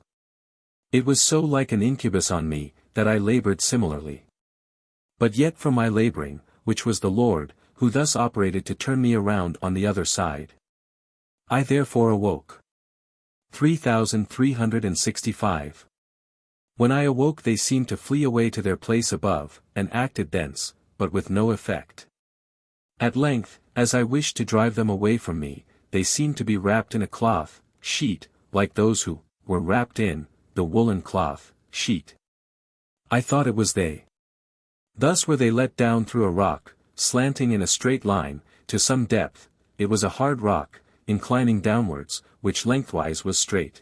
It was so like an incubus on me, that I labored similarly. But yet from my laboring, which was the Lord, who thus operated to turn me around on the other side. I therefore awoke. 3365. When I awoke they seemed to flee away to their place above, and acted thence, but with no effect. At length, as I wished to drive them away from me, they seemed to be wrapped in a cloth, sheet, like those who were wrapped in the woolen cloth, sheet. I thought it was they. Thus were they let down through a rock, slanting in a straight line, to some depth. It was a hard rock, inclining downwards, which lengthwise was straight.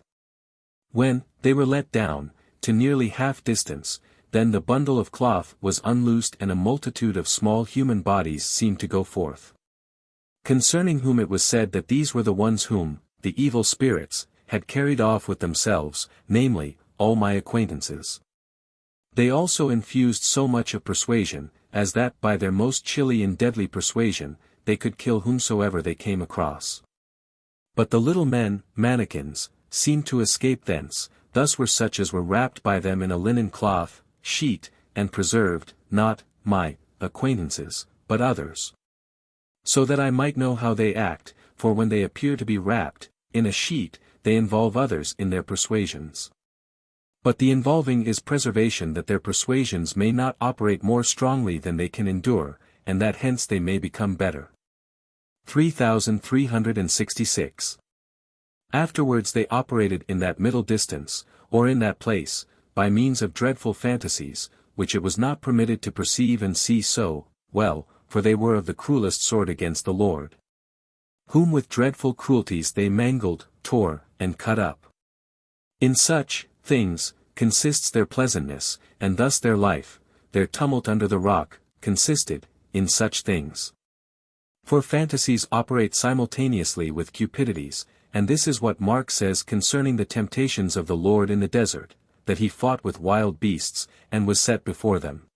When they were let down, to nearly half distance, then the bundle of cloth was unloosed and a multitude of small human bodies seemed to go forth. Concerning whom it was said that these were the ones whom, the evil spirits, had carried off with themselves, namely, all my acquaintances. They also infused so much of persuasion, as that by their most chilly and deadly persuasion, they could kill whomsoever they came across. But the little men, mannikins, seemed to escape thence, thus were such as were wrapped by them in a linen cloth, sheet, and preserved, not, my, acquaintances, but others. So that I might know how they act, for when they appear to be wrapped, in a sheet, they involve others in their persuasions. But the involving is preservation that their persuasions may not operate more strongly than they can endure, and that hence they may become better. 3366. Afterwards they operated in that middle distance, or in that place, by means of dreadful fantasies, which it was not permitted to perceive and see so, well, for they were of the cruelest sort against the Lord, whom with dreadful cruelties they mangled, tore, and cut up. In such things consists their pleasantness, and thus their life, their tumult under the rock, consisted in such things. For fantasies operate simultaneously with cupidities, and this is what Mark says concerning the temptations of the Lord in the desert, that he fought with wild beasts, and was set before them.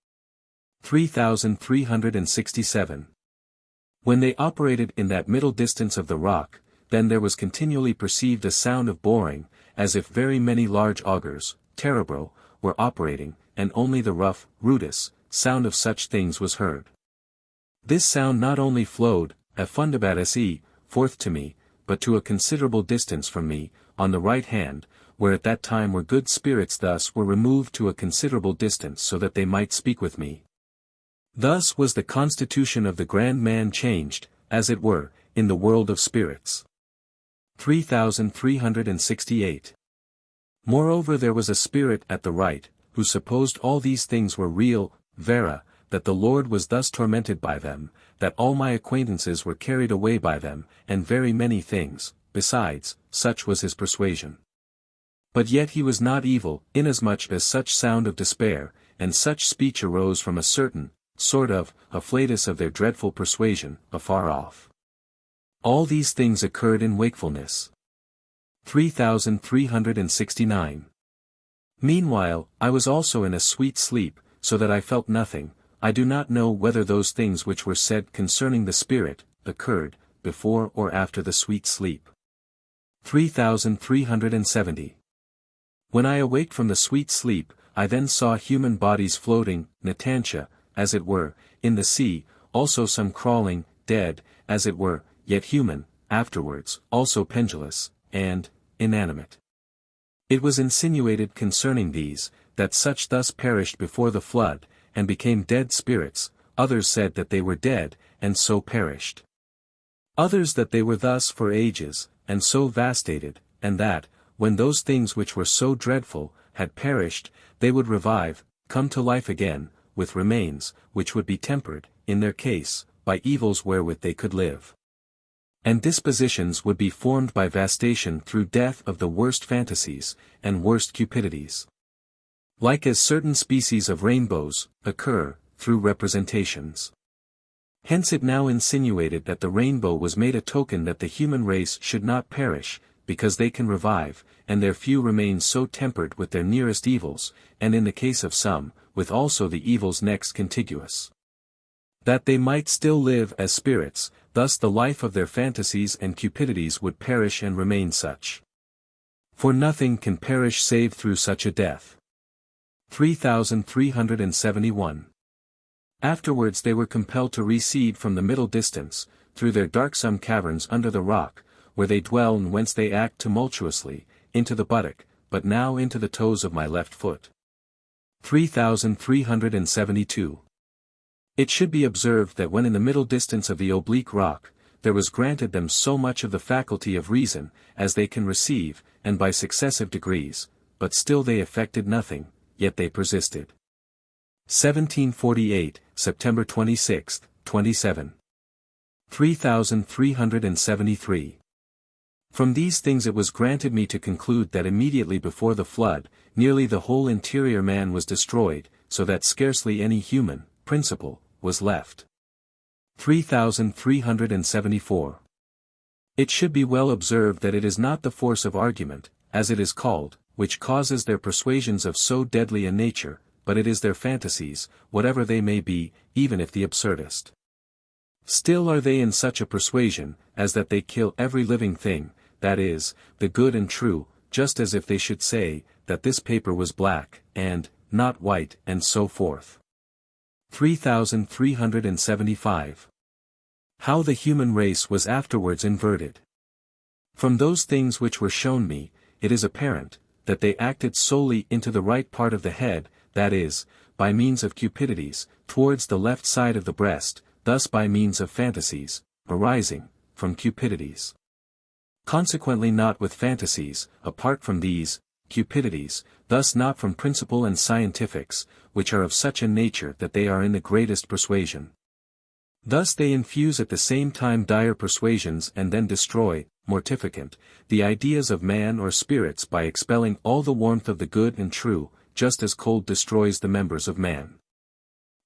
3367. When they operated in that middle distance of the rock, then there was continually perceived a sound of boring, as if very many large augers, terebro, were operating, and only the rough, rudis, sound of such things was heard. This sound not only flowed, affundabatsi, forth to me, but to a considerable distance from me, on the right hand, where at that time were good spirits thus were removed to a considerable distance so that they might speak with me. Thus was the constitution of the grand man changed, as it were, in the world of spirits. 3368. Moreover there was a spirit at the right, who supposed all these things were real, vera, that the Lord was thus tormented by them, that all my acquaintances were carried away by them, and very many things, besides, such was his persuasion. But yet he was not evil, inasmuch as such sound of despair, and such speech arose from a certain, sort of, afflatus of their dreadful persuasion, afar off. All these things occurred in wakefulness. 3369. Meanwhile, I was also in a sweet sleep, so that I felt nothing. I do not know whether those things which were said concerning the Spirit, occurred, before or after the sweet sleep. 3370. When I awaked from the sweet sleep, I then saw human bodies floating, natantia, as it were, in the sea, also some crawling, dead, as it were, yet human, afterwards, also pendulous, and inanimate. It was insinuated concerning these, that such thus perished before the flood, and became dead spirits, others said that they were dead, and so perished. Others that they were thus for ages, and so vastated, and that, when those things which were so dreadful, had perished, they would revive, come to life again, with remains, which would be tempered, in their case, by evils wherewith they could live. And dispositions would be formed by vastation through death of the worst fantasies, and worst cupidities. Like as certain species of rainbows, occur, through representations. Hence it now insinuated that the rainbow was made a token that the human race should not perish, because they can revive, and their few remain so tempered with their nearest evils, and in the case of some, with also the evils next contiguous. That they might still live as spirits, thus the life of their fantasies and cupidities would perish and remain such. For nothing can perish save through such a death. 3371. Afterwards they were compelled to recede from the middle distance, through their darksome caverns under the rock, where they dwell and whence they act tumultuously, into the buttock, but now into the toes of my left foot. 3372. It should be observed that when in the middle distance of the oblique rock, there was granted them so much of the faculty of reason, as they can receive, and by successive degrees, but still they effected nothing, yet they persisted. 1748, September 26, 27. 3373. From these things it was granted me to conclude that immediately before the flood, nearly the whole interior man was destroyed, so that scarcely any human principle was left. 3374. It should be well observed that it is not the force of argument, as it is called, which causes their persuasions of so deadly a nature, but it is their fantasies, whatever they may be, even if the absurdest. Still are they in such a persuasion, as that they kill every living thing, that is, the good and true, just as if they should say, that this paper was black, and not white, and so forth. 3375. How the human race was afterwards inverted. From those things which were shown me, it is apparent, that they acted solely into the right part of the head, that is, by means of cupidities, towards the left side of the breast, thus by means of fantasies, arising from cupidities. Consequently not with fantasies, apart from these, cupidities, thus not from principle and scientifics, which are of such a nature that they are in the greatest persuasion. Thus they infuse at the same time dire persuasions and then destroy, mortificant, the ideas of man or spirits by expelling all the warmth of the good and true, just as cold destroys the members of man.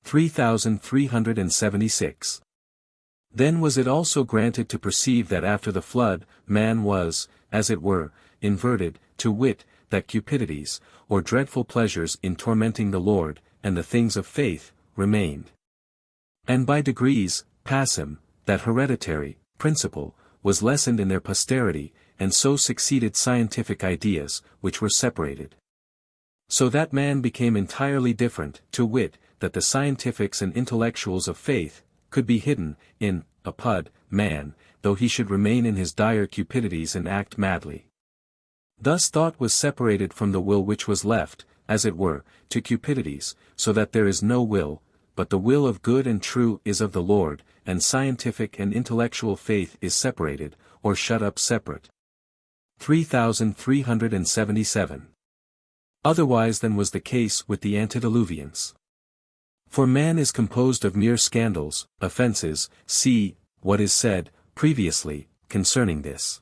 3376. Then was it also granted to perceive that after the flood, man was, as it were, inverted, to wit, that cupidities, or dreadful pleasures in tormenting the Lord, and the things of faith, remained. And by degrees, passim, that hereditary, principle, was lessened in their posterity, and so succeeded scientific ideas, which were separated. So that man became entirely different, to wit, that the scientifics and intellectuals of faith, could be hidden, in, man, though he should remain in his dire cupidities and act madly. Thus thought was separated from the will which was left, as it were, to cupidities, so that there is no will, but the will of good and true is of the Lord, and scientific and intellectual faith is separated, or shut up separate. 3377. Otherwise than was the case with the antediluvians. For man is composed of mere scandals, offenses, see, what is said, previously, concerning this.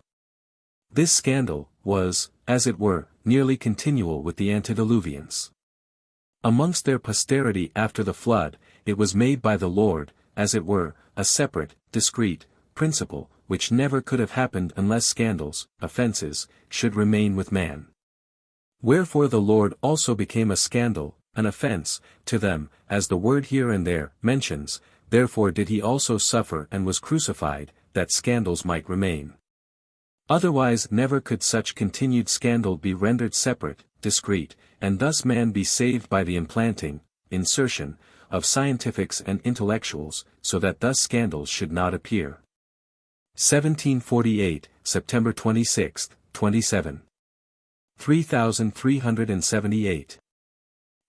This scandal, was, as it were, nearly continual with the antediluvians. Amongst their posterity after the flood, it was made by the Lord, as it were, a separate, discrete, principle, which never could have happened unless scandals, offenses, should remain with man. Wherefore the Lord also became a scandal, an offense, to them, as the word here and there mentions, therefore did he also suffer and was crucified, that scandals might remain. Otherwise never could such continued scandal be rendered separate, discrete, and thus man be saved by the implanting, insertion, of scientifics and intellectuals, so that thus scandals should not appear. 1748, September 26, 27. 3378.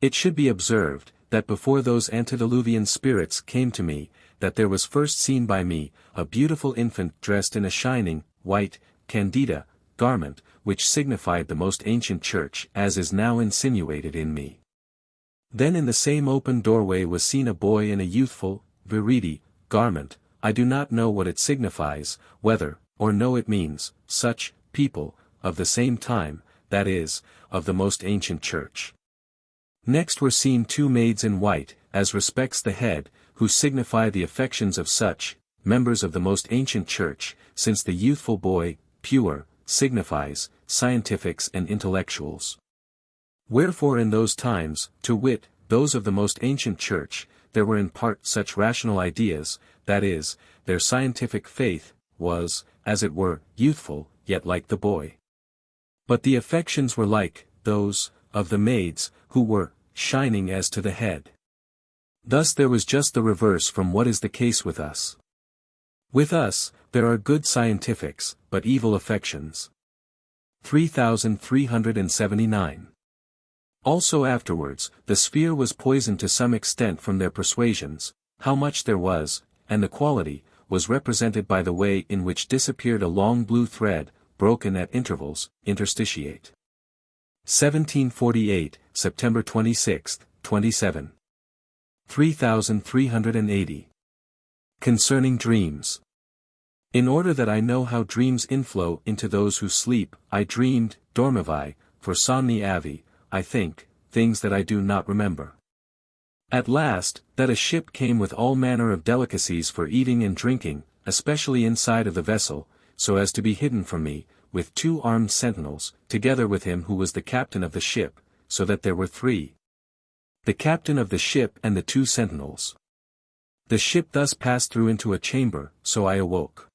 It should be observed, that before those antediluvian spirits came to me, that there was first seen by me, a beautiful infant dressed in a shining, white, candida, garment, which signified the most ancient church as is now insinuated in me. Then in the same open doorway was seen a boy in a youthful, viridi, garment, I do not know what it signifies, whether, or know it means, such, people, of the same time, that is, of the most ancient church. Next were seen two maids in white, as respects the head, who signify the affections of such, members of the most ancient church, since the youthful boy, pure, signifies, scientifics and intellectuals. Wherefore in those times, to wit, those of the most ancient church, there were in part such rational ideas, that is, their scientific faith, was, as it were, youthful, yet like the boy. But the affections were like, those, of the maids, who were, shining as to the head. Thus there was just the reverse from what is the case with us. With us, there are good scientifics, but evil affections. 3379. Also afterwards, the sphere was poisoned to some extent from their persuasions, how much there was, and the quality, was represented by the way in which disappeared a long blue thread, broken at intervals, interstitiate. 1748, September 26, 27. 3380. Concerning dreams. In order that I know how dreams inflow into those who sleep, I dreamed, dormivi, for somni avi, I think, things that I do not remember. At last, that a ship came with all manner of delicacies for eating and drinking, especially inside of the vessel, so as to be hidden from me, with 2 armed sentinels, together with him who was the captain of the ship, so that there were 3. The captain of the ship and the 2 sentinels. The ship thus passed through into a chamber, so I awoke.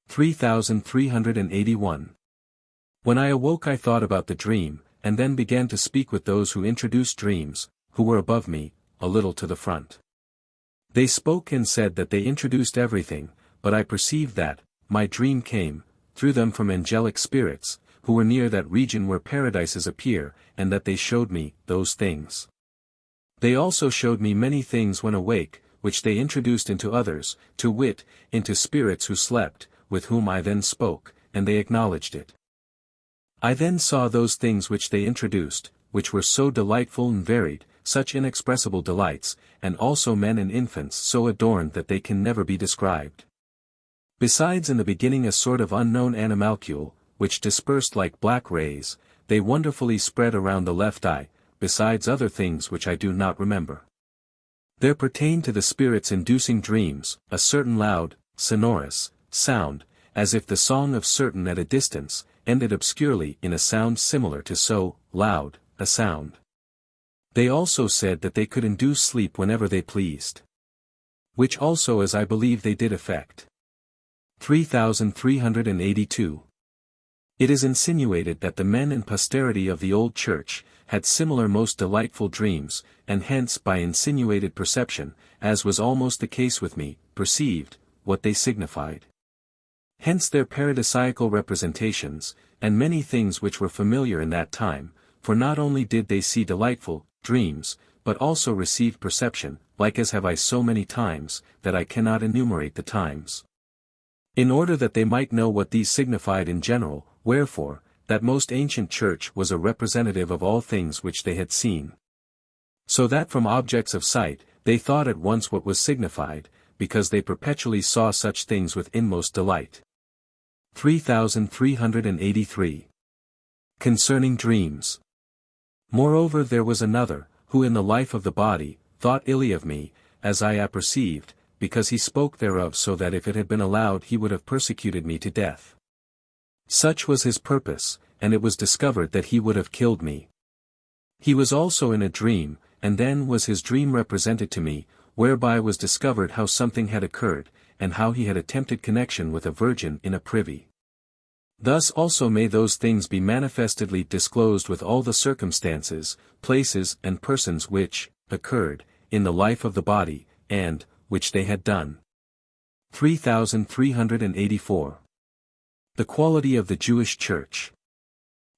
3381. When I awoke I thought about the dream, and then began to speak with those who introduced dreams, who were above me, a little to the front. They spoke and said that they introduced everything, but I perceived that, my dream came, through them from angelic spirits, who were near that region where paradises appear, and that they showed me, those things. They also showed me many things when awake, which they introduced into others, to wit, into spirits who slept, with whom I then spoke, and they acknowledged it. I then saw those things which they introduced, which were so delightful and varied, such inexpressible delights, and also men and infants so adorned that they can never be described. Besides in the beginning a sort of unknown animalcule, which dispersed like black rays, they wonderfully spread around the left eye, besides other things which I do not remember. There pertained to the spirits inducing dreams, a certain loud, sonorous, sound, as if the song of certain at a distance, ended obscurely in a sound similar to so loud a sound. They also said that they could induce sleep whenever they pleased. Which also as I believe they did effect. 3382. It is insinuated that the men and posterity of the old church, had similar most delightful dreams, and hence by insinuated perception, as was almost the case with me, perceived, what they signified. Hence their paradisiacal representations, and many things which were familiar in that time, for not only did they see delightful dreams, but also received perception, like as have I so many times, that I cannot enumerate the times. In order that they might know what these signified in general, wherefore, that most ancient church was a representative of all things which they had seen. So that from objects of sight, they thought at once what was signified, because they perpetually saw such things with inmost delight. 3383. Concerning dreams. Moreover there was another, who in the life of the body, thought illy of me, as I apperceived, because he spoke thereof so that if it had been allowed he would have persecuted me to death. Such was his purpose, and it was discovered that he would have killed me. He was also in a dream, and then was his dream represented to me, whereby was discovered how something had occurred, and how he had attempted connection with a virgin in a privy. Thus also may those things be manifestly disclosed with all the circumstances, places and persons which, occurred, in the life of the body, and, which they had done. 3384. The quality of the Jewish Church.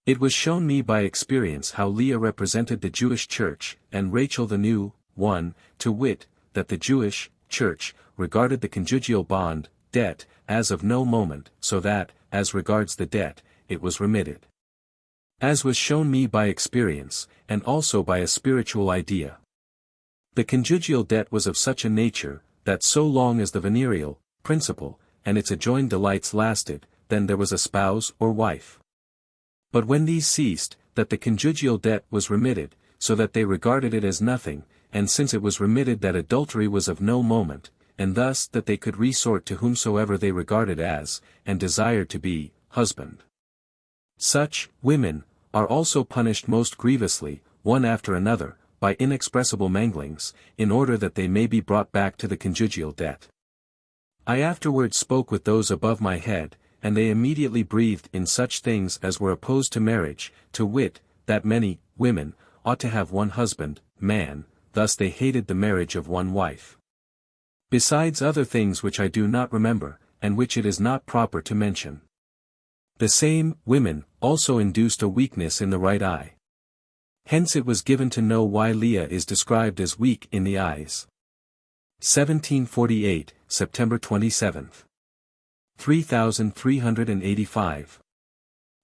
It was shown me by experience how Leah represented the Jewish Church, and Rachel the new one, to wit, that the Jewish Church regarded the conjugal bond, debt, as of no moment, so that, as regards the debt, it was remitted. As was shown me by experience, and also by a spiritual idea. The conjugal debt was of such a nature, that so long as the venereal, principal, and its adjoined delights lasted, then there was a spouse or wife. But when these ceased, that the conjugal debt was remitted, so that they regarded it as nothing, and since it was remitted that adultery was of no moment, and thus that they could resort to whomsoever they regarded as, and desired to be, husband. Such, women, are also punished most grievously, one after another, by inexpressible manglings, in order that they may be brought back to the conjugal debt. I afterwards spoke with those above my head, and they immediately breathed in such things as were opposed to marriage, to wit, that many, women, ought to have one husband, man, thus they hated the marriage of one wife. Besides other things which I do not remember, and which it is not proper to mention. The same, women, also induced a weakness in the right eye. Hence it was given to know why Leah is described as weak in the eyes. 1748, September 27. 3385.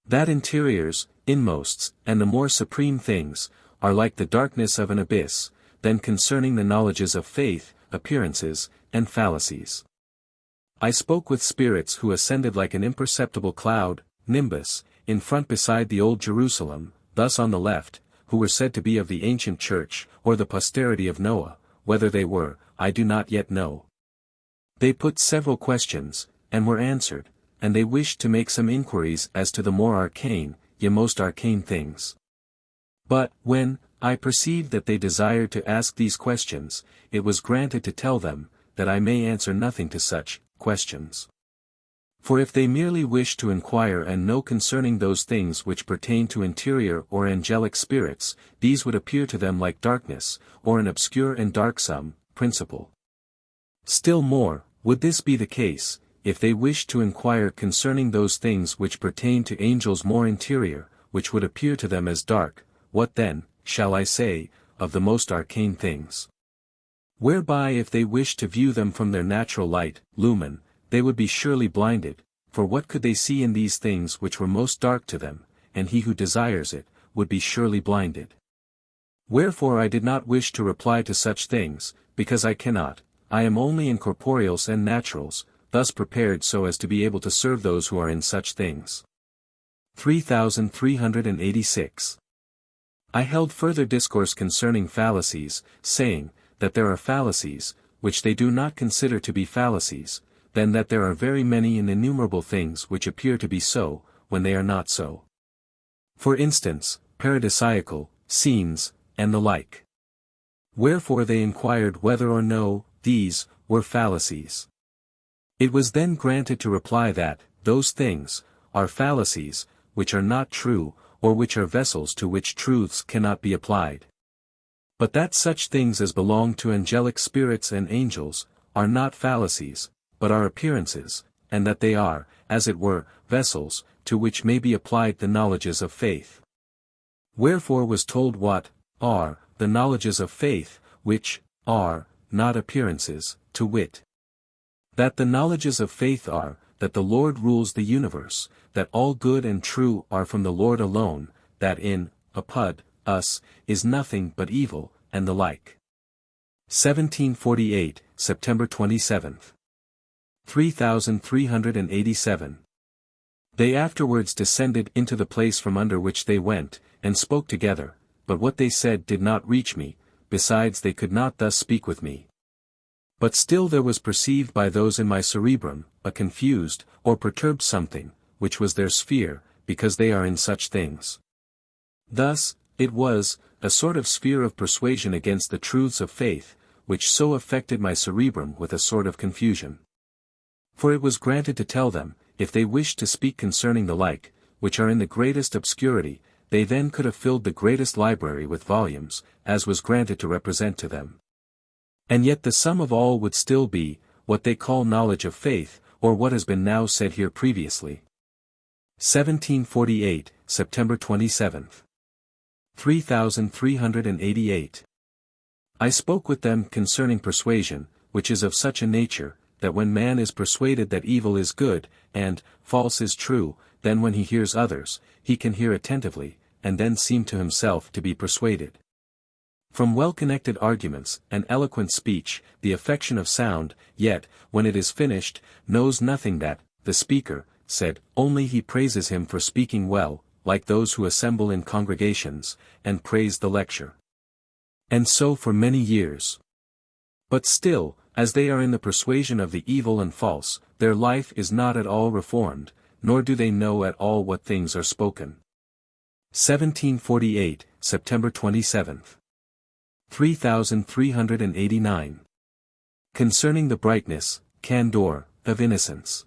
That interiors, inmosts, and the more supreme things, are like the darkness of an abyss, then concerning the knowledges of faith, appearances, and fallacies. I spoke with spirits who ascended like an imperceptible cloud, nimbus, in front beside the old Jerusalem, thus on the left, who were said to be of the ancient church, or the posterity of Noah, whether they were, I do not yet know. They put several questions, and were answered, and they wished to make some inquiries as to the more arcane, yea most arcane things. But, when I perceived that they desired to ask these questions, it was granted to tell them, that I may answer nothing to such questions. For if they merely wish to inquire and know concerning those things which pertain to interior or angelic spirits, these would appear to them like darkness, or an obscure and darksome principle. Still more, would this be the case, if they wished to inquire concerning those things which pertain to angels more interior, which would appear to them as dark, what then, shall I say, of the most arcane things? Whereby if they wished to view them from their natural light, lumen, they would be surely blinded, for what could they see in these things which were most dark to them, and he who desires it, would be surely blinded. Wherefore I did not wish to reply to such things, because I cannot, I am only in corporeals and naturals, thus prepared so as to be able to serve those who are in such things. 3386. I held further discourse concerning fallacies, saying, that there are fallacies, which they do not consider to be fallacies, then that there are very many and innumerable things which appear to be so, when they are not so. For instance, paradisiacal, scenes, and the like. Wherefore they inquired whether or no, these, were fallacies. It was then granted to reply that, those things, are fallacies, which are not true, or which are vessels to which truths cannot be applied. But that such things as belong to angelic spirits and angels, are not fallacies, but are appearances, and that they are, as it were, vessels, to which may be applied the knowledges of faith. Wherefore was told what are the knowledges of faith, which are not appearances, to wit, that the knowledges of faith are, that the Lord rules the universe, that all good and true are from the Lord alone, that in us is nothing but evil, and the like. 1748, September 27. 3387. They afterwards descended into the place from under which they went, and spoke together, but what they said did not reach me, besides they could not thus speak with me. But still there was perceived by those in my cerebrum, a confused, or perturbed something, which was their sphere, because they are in such things. Thus, it was, a sort of sphere of persuasion against the truths of faith, which so affected my cerebrum with a sort of confusion. For it was granted to tell them, if they wished to speak concerning the like, which are in the greatest obscurity, they then could have filled the greatest library with volumes, as was granted to represent to them. And yet the sum of all would still be, what they call knowledge of faith, or what has been now said here previously. 1748, September 27. 3388. I spoke with them concerning persuasion, which is of such a nature, that when man is persuaded that evil is good, and false is true, then when he hears others, he can hear attentively, and then seem to himself to be persuaded. From well-connected arguments, and eloquent speech, the affection of sound, yet, when it is finished, knows nothing that, the speaker, said, only he praises him for speaking well, like those who assemble in congregations, and praise the lecture. And so for many years. But still, as they are in the persuasion of the evil and false, their life is not at all reformed, nor do they know at all what things are spoken. 1748, September 27. 3389. Concerning the brightness, candor, of innocence.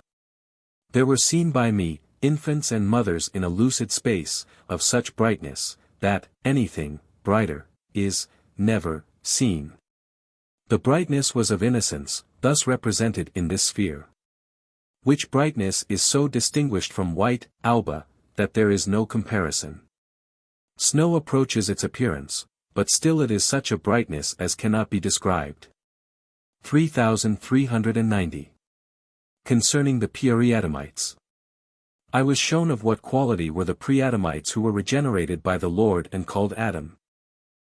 There were seen by me, infants and mothers in a lucid space, of such brightness, that, anything, brighter, is, never, seen. The brightness was of innocence, thus represented in this sphere. Which brightness is so distinguished from white, alba, that there is no comparison. Snow approaches its appearance, but still it is such a brightness as cannot be described. 3390. Concerning the pre-Adamites. I was shown of what quality were the pre-Adamites who were regenerated by the Lord and called Adam.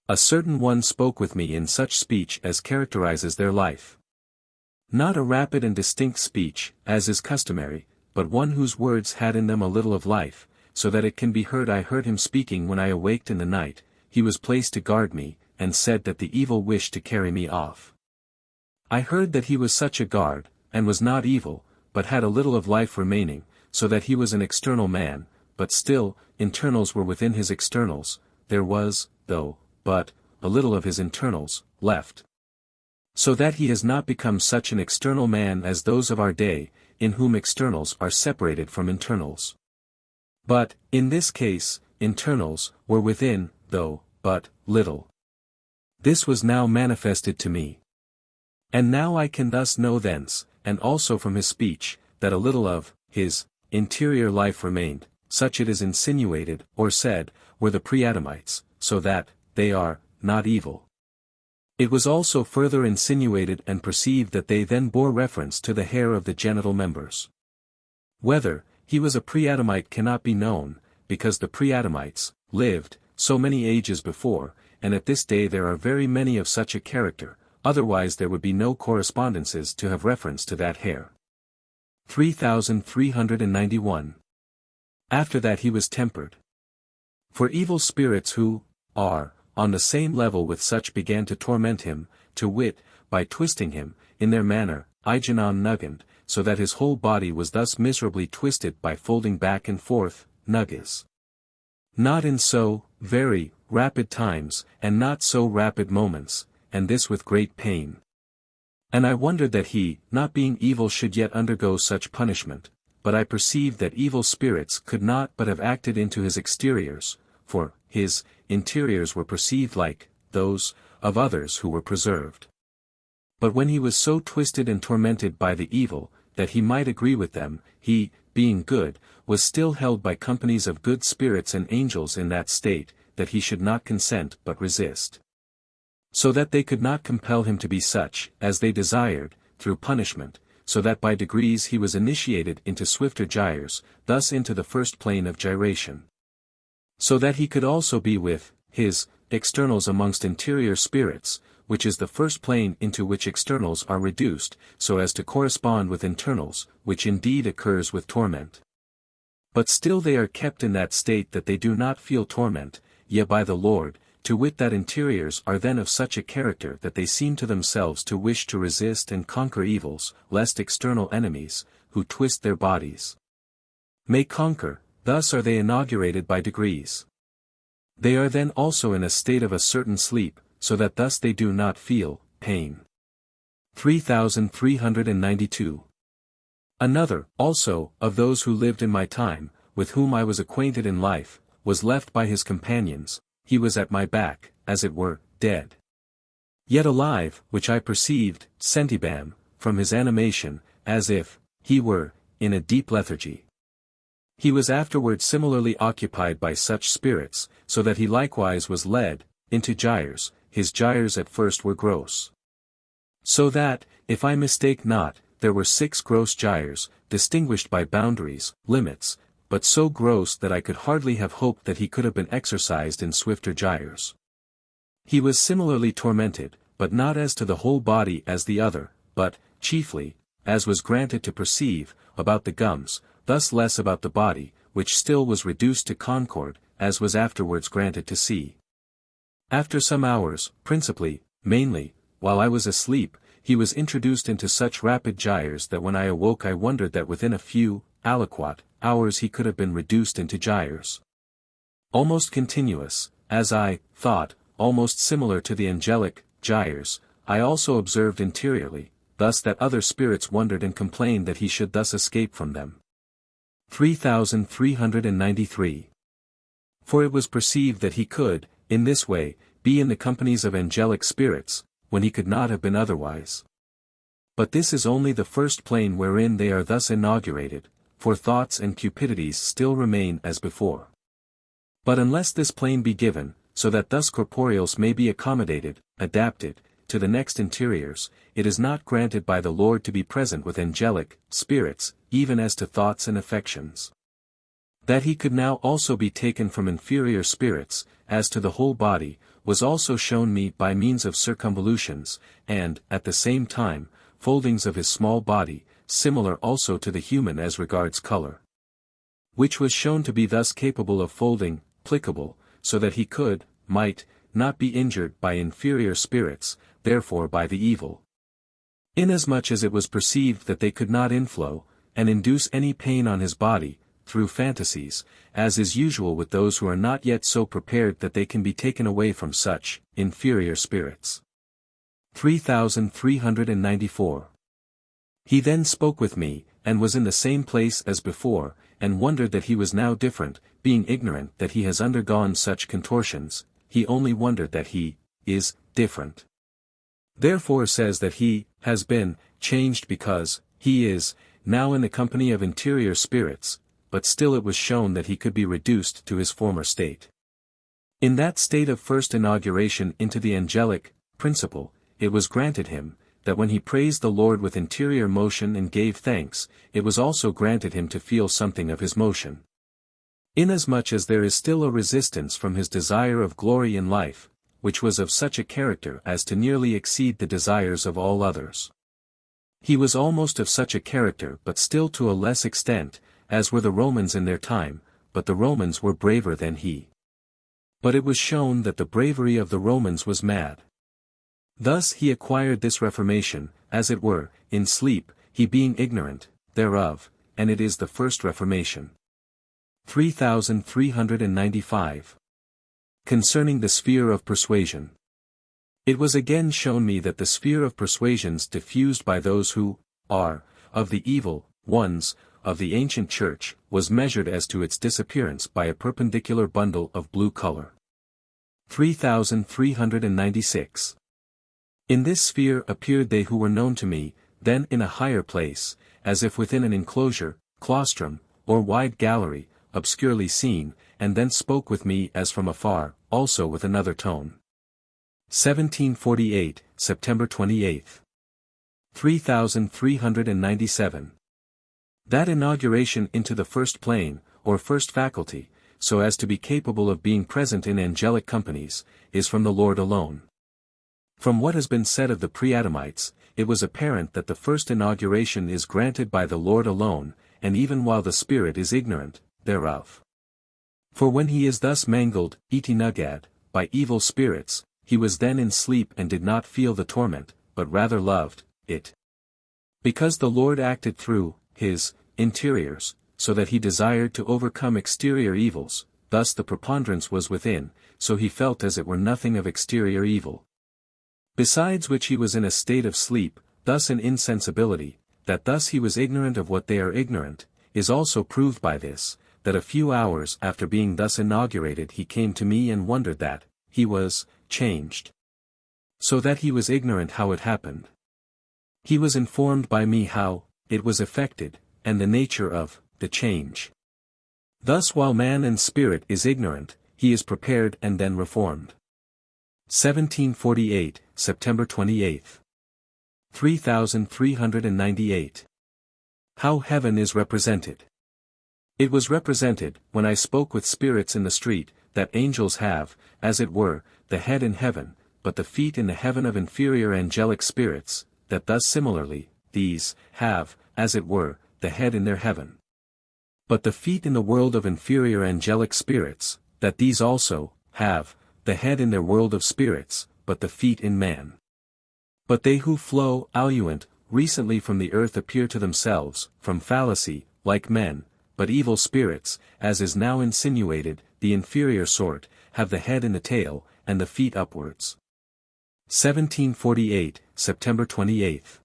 A certain one spoke with me in such speech as characterizes their life. Not a rapid and distinct speech, as is customary, but one whose words had in them a little of life, so that it can be heard. I heard him speaking when I awaked in the night. He was placed to guard me, and said that the evil wished to carry me off. I heard that he was such a guard, and was not evil, but had a little of life remaining, so that he was an external man, but still, internals were within his externals, there was, though, but, a little of his internals, left. So that he has not become such an external man as those of our day, in whom externals are separated from internals. But, in this case, internals were within, though, but, little. This was now manifested to me. And now I can thus know thence, and also from his speech, that a little of his interior life remained, such it is insinuated, or said, were the pre-Adamites, so that they are not evil. It was also further insinuated and perceived that they then bore reference to the hair of the genital members. Whether he was a pre-Adamite cannot be known, because the pre-Adamites lived so many ages before, and at this day there are very many of such a character, otherwise there would be no correspondences to have reference to that hair. 3391. After that he was tempered. For evil spirits who are on the same level with such began to torment him, to wit, by twisting him, in their manner, Igenon nuggand, so that his whole body was thus miserably twisted by folding back and forth, nuggas. Not in so very rapid times, and not so rapid moments, and this with great pain. And I wondered that he, not being evil, should yet undergo such punishment, but I perceived that evil spirits could not but have acted into his exteriors, for his interiors were perceived like those of others who were preserved. But when he was so twisted and tormented by the evil, that he might agree with them, he, being good, was still held by companies of good spirits and angels in that state, that he should not consent but resist. So that they could not compel him to be such, as they desired, through punishment, so that by degrees he was initiated into swifter gyres, thus into the first plane of gyration. So that he could also be with his externals amongst interior spirits, which is the first plane into which externals are reduced, so as to correspond with internals, which indeed occurs with torment. But still they are kept in that state that they do not feel torment, yea by the Lord, to wit that interiors are then of such a character that they seem to themselves to wish to resist and conquer evils, lest external enemies, who twist their bodies, may conquer. Thus are they inaugurated by degrees. They are then also in a state of a certain sleep, so that thus they do not feel pain. 3392. Another, also, of those who lived in my time, with whom I was acquainted in life, was left by his companions. He was at my back, as it were, dead. Yet alive, which I perceived, sentibam, from his animation, as if he were in a deep lethargy. He was afterward similarly occupied by such spirits, so that he likewise was led into gyres. His gyres at first were gross. So that, if I mistake not, there were 6 gross gyres, distinguished by boundaries, limits, but so gross that I could hardly have hoped that he could have been exercised in swifter gyres. He was similarly tormented, but not as to the whole body as the other, but, chiefly, as was granted to perceive, about the gums, thus less about the body, which still was reduced to concord, as was afterwards granted to see. After some hours, principally, mainly, while I was asleep, he was introduced into such rapid gyres that when I awoke I wondered that within a few, aliquot, hours he could have been reduced into gyres almost continuous, as I thought, almost similar to the angelic gyres. I also observed interiorly, thus that other spirits wondered and complained that he should thus escape from them. 3393. For it was perceived that he could, in this way, be in the companies of angelic spirits, when he could not have been otherwise. But this is only the first plane wherein they are thus inaugurated, for thoughts and cupidities still remain as before. But unless this plane be given, so that thus corporeals may be accommodated, adapted, to the next interiors, it is not granted by the Lord to be present with angelic spirits, even as to thoughts and affections. That he could now also be taken from inferior spirits, as to the whole body, was also shown me by means of circumvolutions, and, at the same time, foldings of his small body, similar also to the human as regards color. Which was shown to be thus capable of folding, plicable, so that he could, might, not be injured by inferior spirits, therefore by the evil. Inasmuch as it was perceived that they could not inflow, and induce any pain on his body, through fantasies, as is usual with those who are not yet so prepared that they can be taken away from such inferior spirits. 3394. He then spoke with me, and was in the same place as before, and wondered that he was now different, being ignorant that he has undergone such contortions. He only wondered that he is different. Therefore says that he has been changed because he is now in the company of interior spirits, but still it was shown that he could be reduced to his former state. In that state of first inauguration into the angelic principle, it was granted him, that when he praised the Lord with interior motion and gave thanks, it was also granted him to feel something of his motion. Inasmuch as there is still a resistance from his desire of glory in life, which was of such a character as to nearly exceed the desires of all others. He was almost of such a character but still to a less extent, as were the Romans in their time, but the Romans were braver than he. But it was shown that the bravery of the Romans was mad. Thus he acquired this reformation, as it were, in sleep, he being ignorant thereof, and it is the first reformation. 3395. Concerning the sphere of persuasion. It was again shown me that the sphere of persuasions diffused by those who are of the evil ones of the ancient church was measured as to its disappearance by a perpendicular bundle of blue color. 3396. In this sphere appeared they who were known to me, then in a higher place, as if within an enclosure, claustrum, or wide gallery, obscurely seen, and then spoke with me as from afar, also with another tone. 1748, September 28. 3397. That inauguration into the first plane, or first faculty, so as to be capable of being present in angelic companies, is from the Lord alone. From what has been said of the pre-Adamites, it was apparent that the first inauguration is granted by the Lord alone, and even while the Spirit is ignorant thereof. For when he is thus mangled, itinugad, by evil spirits, he was then in sleep and did not feel the torment, but rather loved it. Because the Lord acted through his interiors, so that he desired to overcome exterior evils, thus the preponderance was within, so he felt as it were nothing of exterior evil. Besides which he was in a state of sleep, thus in insensibility, that thus he was ignorant of what they are ignorant, is also proved by this, that a few hours after being thus inaugurated he came to me and wondered that he was changed. So that he was ignorant how it happened. He was informed by me how it was effected, and the nature of the change. Thus while man and spirit is ignorant, he is prepared and then reformed. 1748, September 28. 3398. How heaven is represented. It was represented, when I spoke with spirits in the street, that angels have, as it were, the head in heaven, but the feet in the heaven of inferior angelic spirits, that thus similarly, these have, as it were, the head in their heaven. But the feet in the world of inferior angelic spirits, that these also have the head in their world of spirits, but the feet in man. But they who flow aluent recently from the earth appear to themselves, from fallacy, like men, but evil spirits, as is now insinuated, the inferior sort, have the head in the tail, and the feet upwards. 1748, September 28.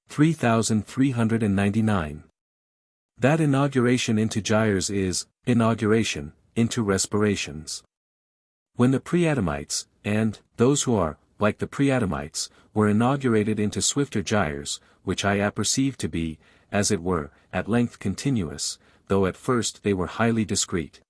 3399. That inauguration into gyres is inauguration into respirations. When the pre-Adamites, and those who are, like the pre-Adamites, were inaugurated into swifter gyres, which I apperceive to be, as it were, at length continuous, though at first they were highly discreet.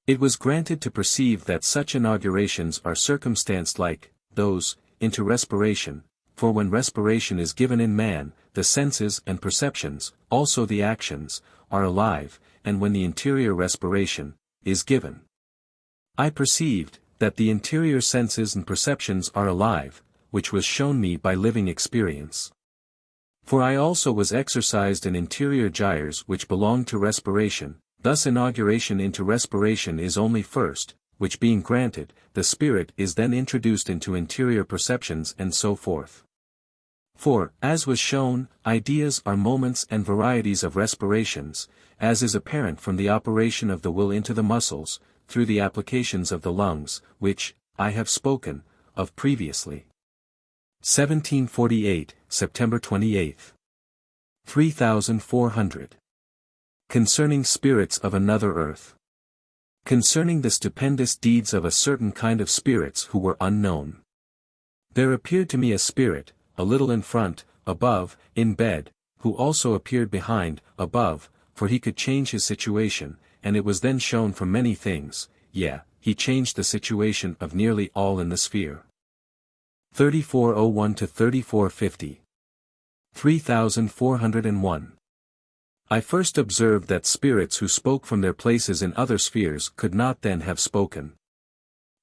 It was granted to perceive that such inaugurations are circumstanced like those into respiration, for when respiration is given in man, the senses and perceptions, also the actions, are alive, and when the interior respiration is given, I perceived that the interior senses and perceptions are alive, which was shown me by living experience. For I also was exercised in interior gyres which belong to respiration, thus inauguration into respiration is only first, which being granted, the spirit is then introduced into interior perceptions and so forth. For, as was shown, ideas are moments and varieties of respirations, as is apparent from the operation of the will into the muscles, through the applications of the lungs, which, I have spoken of previously. 1748, September 28. 3400. Concerning spirits of another earth. Concerning the stupendous deeds of a certain kind of spirits who were unknown. There appeared to me a spirit, a little in front, above, in bed, who also appeared behind, above, for he could change his situation, and it was then shown from many things, he changed the situation of nearly all in the sphere. 3401 to 3450. 3401. I first observed that spirits who spoke from their places in other spheres could not then have spoken.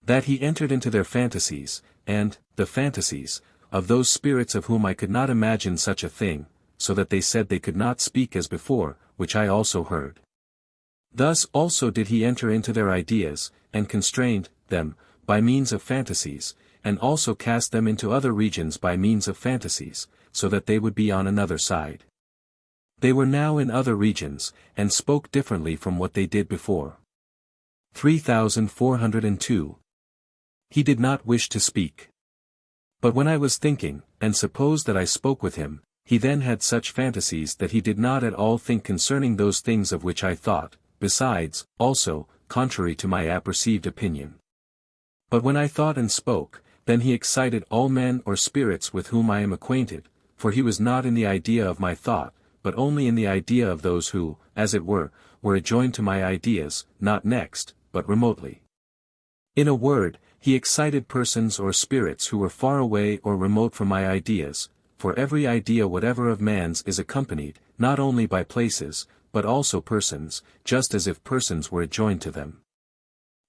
That he entered into their fantasies, and, the fantasies, of those spirits of whom I could not imagine such a thing, so that they said they could not speak as before, which I also heard. Thus also did he enter into their ideas, and constrained them, by means of fantasies, and also cast them into other regions by means of fantasies, so that they would be on another side. They were now in other regions, and spoke differently from what they did before. 3402. He did not wish to speak. But when I was thinking, and supposed that I spoke with him, he then had such fantasies that he did not at all think concerning those things of which I thought, besides, also, contrary to my apperceived opinion. But when I thought and spoke, then he excited all men or spirits with whom I am acquainted, for he was not in the idea of my thought, but only in the idea of those who, as it were adjoined to my ideas, not next, but remotely. In a word, he excited persons or spirits who were far away or remote from my ideas, for every idea whatever of man's is accompanied, not only by places, but also persons, just as if persons were adjoined to them.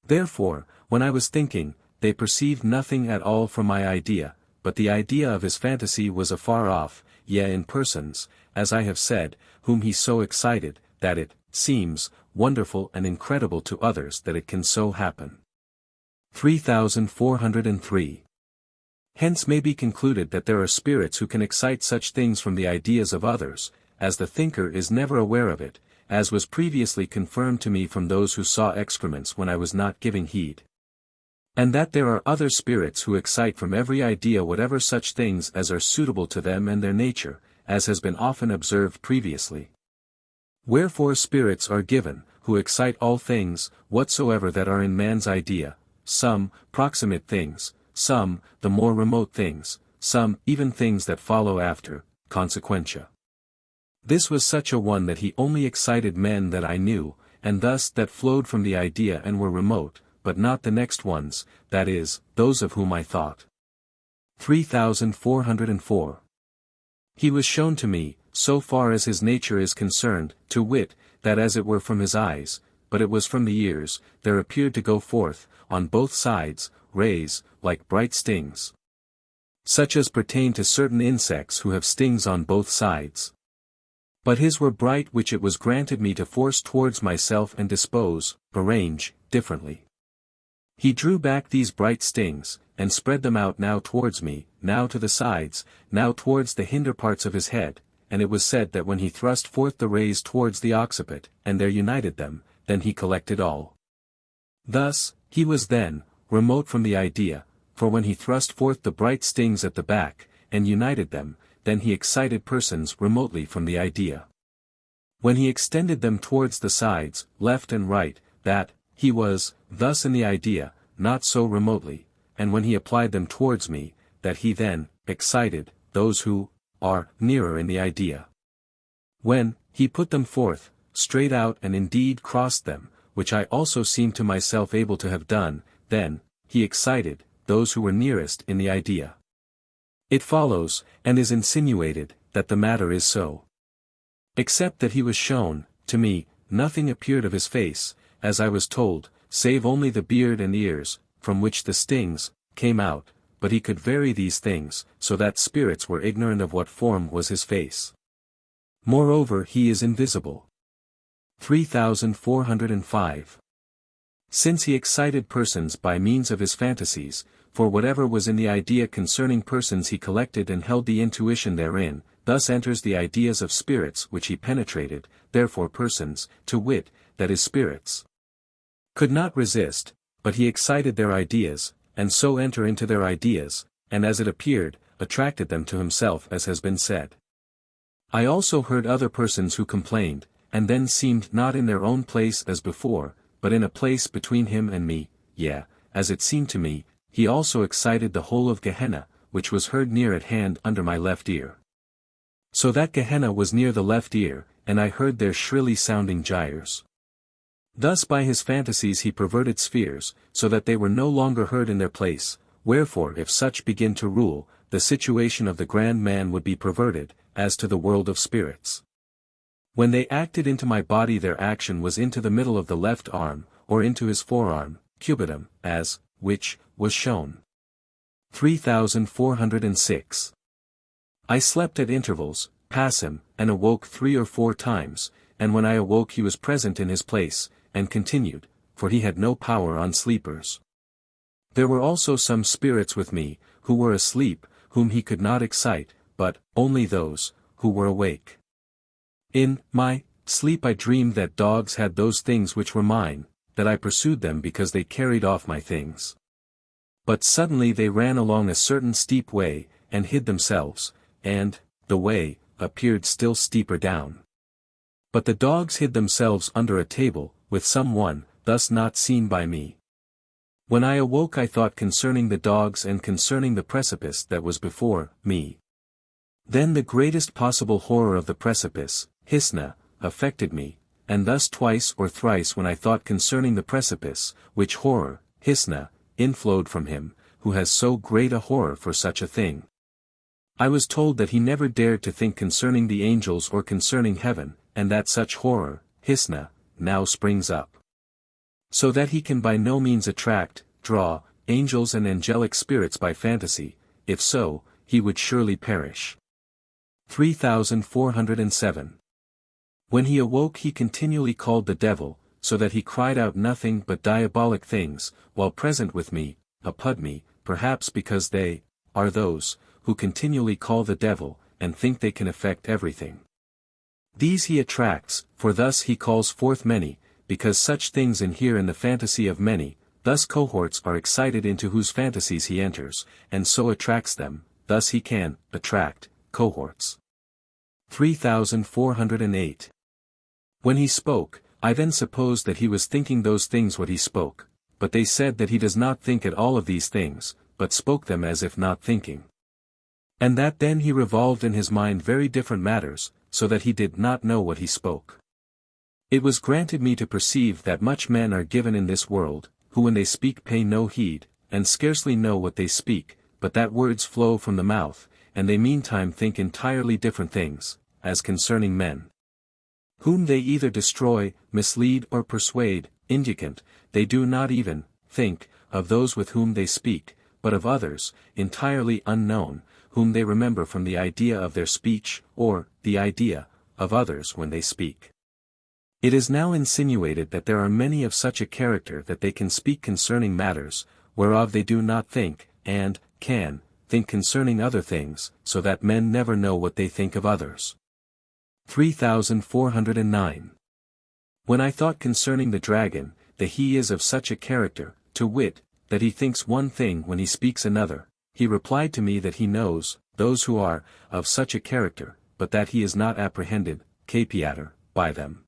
Therefore, when I was thinking, they perceived nothing at all from my idea, but the idea of his fantasy was afar off, yea in persons, as I have said, whom he so excited, that it seems wonderful and incredible to others that it can so happen. 3403. Hence may be concluded that there are spirits who can excite such things from the ideas of others, as the thinker is never aware of it, as was previously confirmed to me from those who saw excrements when I was not giving heed. And that there are other spirits who excite from every idea whatever such things as are suitable to them and their nature, as has been often observed previously. Wherefore spirits are given, who excite all things, whatsoever that are in man's idea, some, proximate things, some, the more remote things, some, even things that follow after, consequentia. This was such a one that he only excited men that I knew, and thus that flowed from the idea and were remote, but not the next ones, that is, those of whom I thought. 3404. He was shown to me, so far as his nature is concerned, to wit, that as it were from his eyes, but it was from the ears, there appeared to go forth, on both sides, rays, like bright stings. Such as pertain to certain insects who have stings on both sides. But his were bright which it was granted me to force towards myself and dispose, arrange, differently. He drew back these bright stings, and spread them out now towards me, now to the sides, now towards the hinder parts of his head, and it was said that when he thrust forth the rays towards the occiput, and there united them, then he collected all. Thus, he was then, remote from the idea, for when he thrust forth the bright stings at the back, and united them, then he excited persons remotely from the idea. When he extended them towards the sides, left and right, that, he was, thus in the idea, not so remotely, and when he applied them towards me, that he then, excited, those who, are, nearer in the idea. When, he put them forth, straight out and indeed crossed them, which I also seemed to myself able to have done, then, he excited, those who were nearest in the idea. It follows, and is insinuated, that the matter is so. Except that he was shown, to me, nothing appeared of his face, as I was told, save only the beard and ears, from which the stings, came out, but he could vary these things, so that spirits were ignorant of what form was his face. Moreover he is invisible. 3405. Since he excited persons by means of his fantasies, for whatever was in the idea concerning persons he collected and held the intuition therein, thus enters the ideas of spirits which he penetrated, therefore persons, to wit, that is spirits, could not resist, but he excited their ideas, and so enter into their ideas, and as it appeared, attracted them to himself as has been said. I also heard other persons who complained, and then seemed not in their own place as before, but in a place between him and me, yea, as it seemed to me, he also excited the whole of Gehenna, which was heard near at hand under my left ear. So that Gehenna was near the left ear, and I heard their shrilly sounding gyres. Thus by his fantasies he perverted spheres, so that they were no longer heard in their place, wherefore if such begin to rule, the situation of the grand man would be perverted, as to the world of spirits. When they acted into my body, their action was into the middle of the left arm, or into his forearm, cubitum, as, which, was shown. 3406. I slept at intervals, passim, and awoke 3 or 4 times, and when I awoke he was present in his place, and continued, for he had no power on sleepers. There were also some spirits with me, who were asleep, whom he could not excite, but, only those, who were awake. In my sleep I dreamed that dogs had those things which were mine, that I pursued them because they carried off my things. But suddenly they ran along a certain steep way, and hid themselves, and, the way, appeared still steeper down. But the dogs hid themselves under a table, with some one, thus not seen by me. When I awoke I thought concerning the dogs and concerning the precipice that was before me. Then the greatest possible horror of the precipice, Hisna, affected me, and thus twice or thrice when I thought concerning the precipice, which horror, Hisna, inflowed from him, who has so great a horror for such a thing. I was told that he never dared to think concerning the angels or concerning heaven, and that such horror, Hisna, now springs up. So that he can by no means attract, draw, angels and angelic spirits by fantasy, if so, he would surely perish. 3407. When he awoke he continually called the devil, so that he cried out nothing but diabolic things, while present with me, upud me, perhaps because they, are those, who continually call the devil, and think they can effect everything. These he attracts, for thus he calls forth many, because such things inhere in the fantasy of many, thus cohorts are excited into whose fantasies he enters, and so attracts them, thus he can, attract, cohorts. 3408. When he spoke, I then supposed that he was thinking those things what he spoke, but they said that he does not think at all of these things, but spoke them as if not thinking. And that then he revolved in his mind very different matters, so that he did not know what he spoke. It was granted me to perceive that much men are given in this world, who when they speak pay no heed, and scarcely know what they speak, but that words flow from the mouth, and they meantime think entirely different things, as concerning men, whom they either destroy, mislead or persuade, indicant, they do not even, think, of those with whom they speak, but of others, entirely unknown, whom they remember from the idea of their speech, or, the idea, of others when they speak. It is now insinuated that there are many of such a character that they can speak concerning matters, whereof they do not think, and, can, think concerning other things, so that men never know what they think of others. 3409. When I thought concerning the dragon, that he is of such a character, to wit, that he thinks one thing when he speaks another, he replied to me that he knows, those who are, of such a character, but that he is not apprehended, capiator, by them.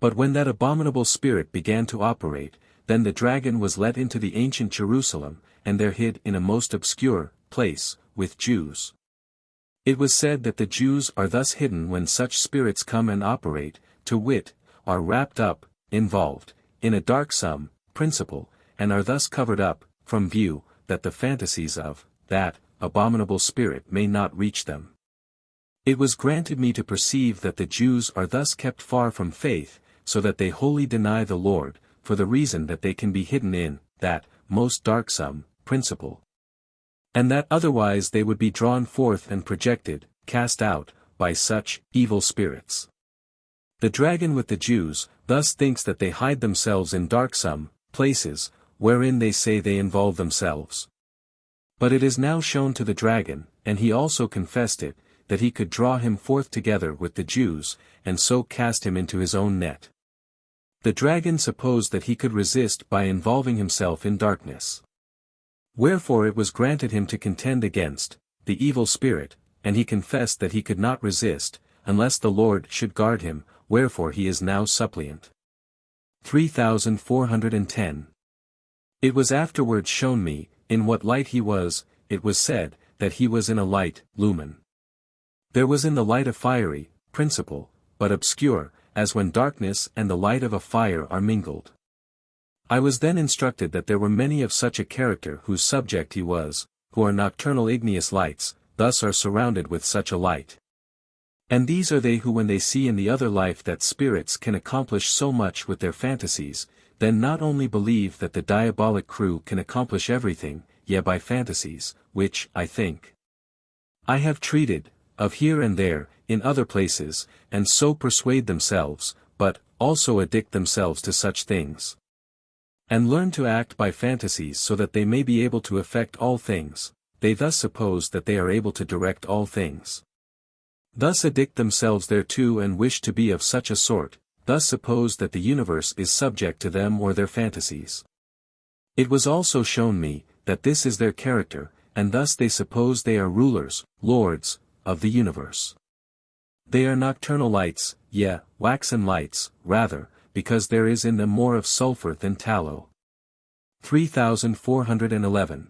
But when that abominable spirit began to operate, then the dragon was let into the ancient Jerusalem, and there hid in a most obscure place, with Jews. It was said that the Jews are thus hidden when such spirits come and operate, to wit, are wrapped up, involved, in a darksome principle, and are thus covered up, from view, that the fantasies of that abominable spirit may not reach them. It was granted me to perceive that the Jews are thus kept far from faith, so that they wholly deny the Lord, for the reason that they can be hidden in that most darksome principle, and that otherwise they would be drawn forth and projected, cast out, by such evil spirits. The dragon with the Jews thus thinks that they hide themselves in darksome places, wherein they say they involve themselves. But it is now shown to the dragon, and he also confessed it, that he could draw him forth together with the Jews, and so cast him into his own net. The dragon supposed that he could resist by involving himself in darkness. Wherefore it was granted him to contend against the evil spirit, and he confessed that he could not resist, unless the Lord should guard him, wherefore he is now suppliant. 3410. It was afterwards shown me, in what light he was, it was said, that he was in a light, lumen. There was in the light a fiery principle, but obscure, as when darkness and the light of a fire are mingled. I was then instructed that there were many of such a character whose subject he was, who are nocturnal igneous lights, thus are surrounded with such a light. And these are they who when they see in the other life that spirits can accomplish so much with their fantasies, then not only believe that the diabolic crew can accomplish everything, yet by fantasies, which, I think, I have treated, of here and there, in other places, and so persuade themselves, but, also addict themselves to such things. And learn to act by fantasies so that they may be able to effect all things, they thus suppose that they are able to direct all things. Thus addict themselves thereto and wish to be of such a sort, thus suppose that the universe is subject to them or their fantasies. It was also shown me, that this is their character, and thus they suppose they are rulers, lords, of the universe. They are nocturnal lights, yea, waxen lights, rather, because there is in them more of sulfur than tallow. 3411.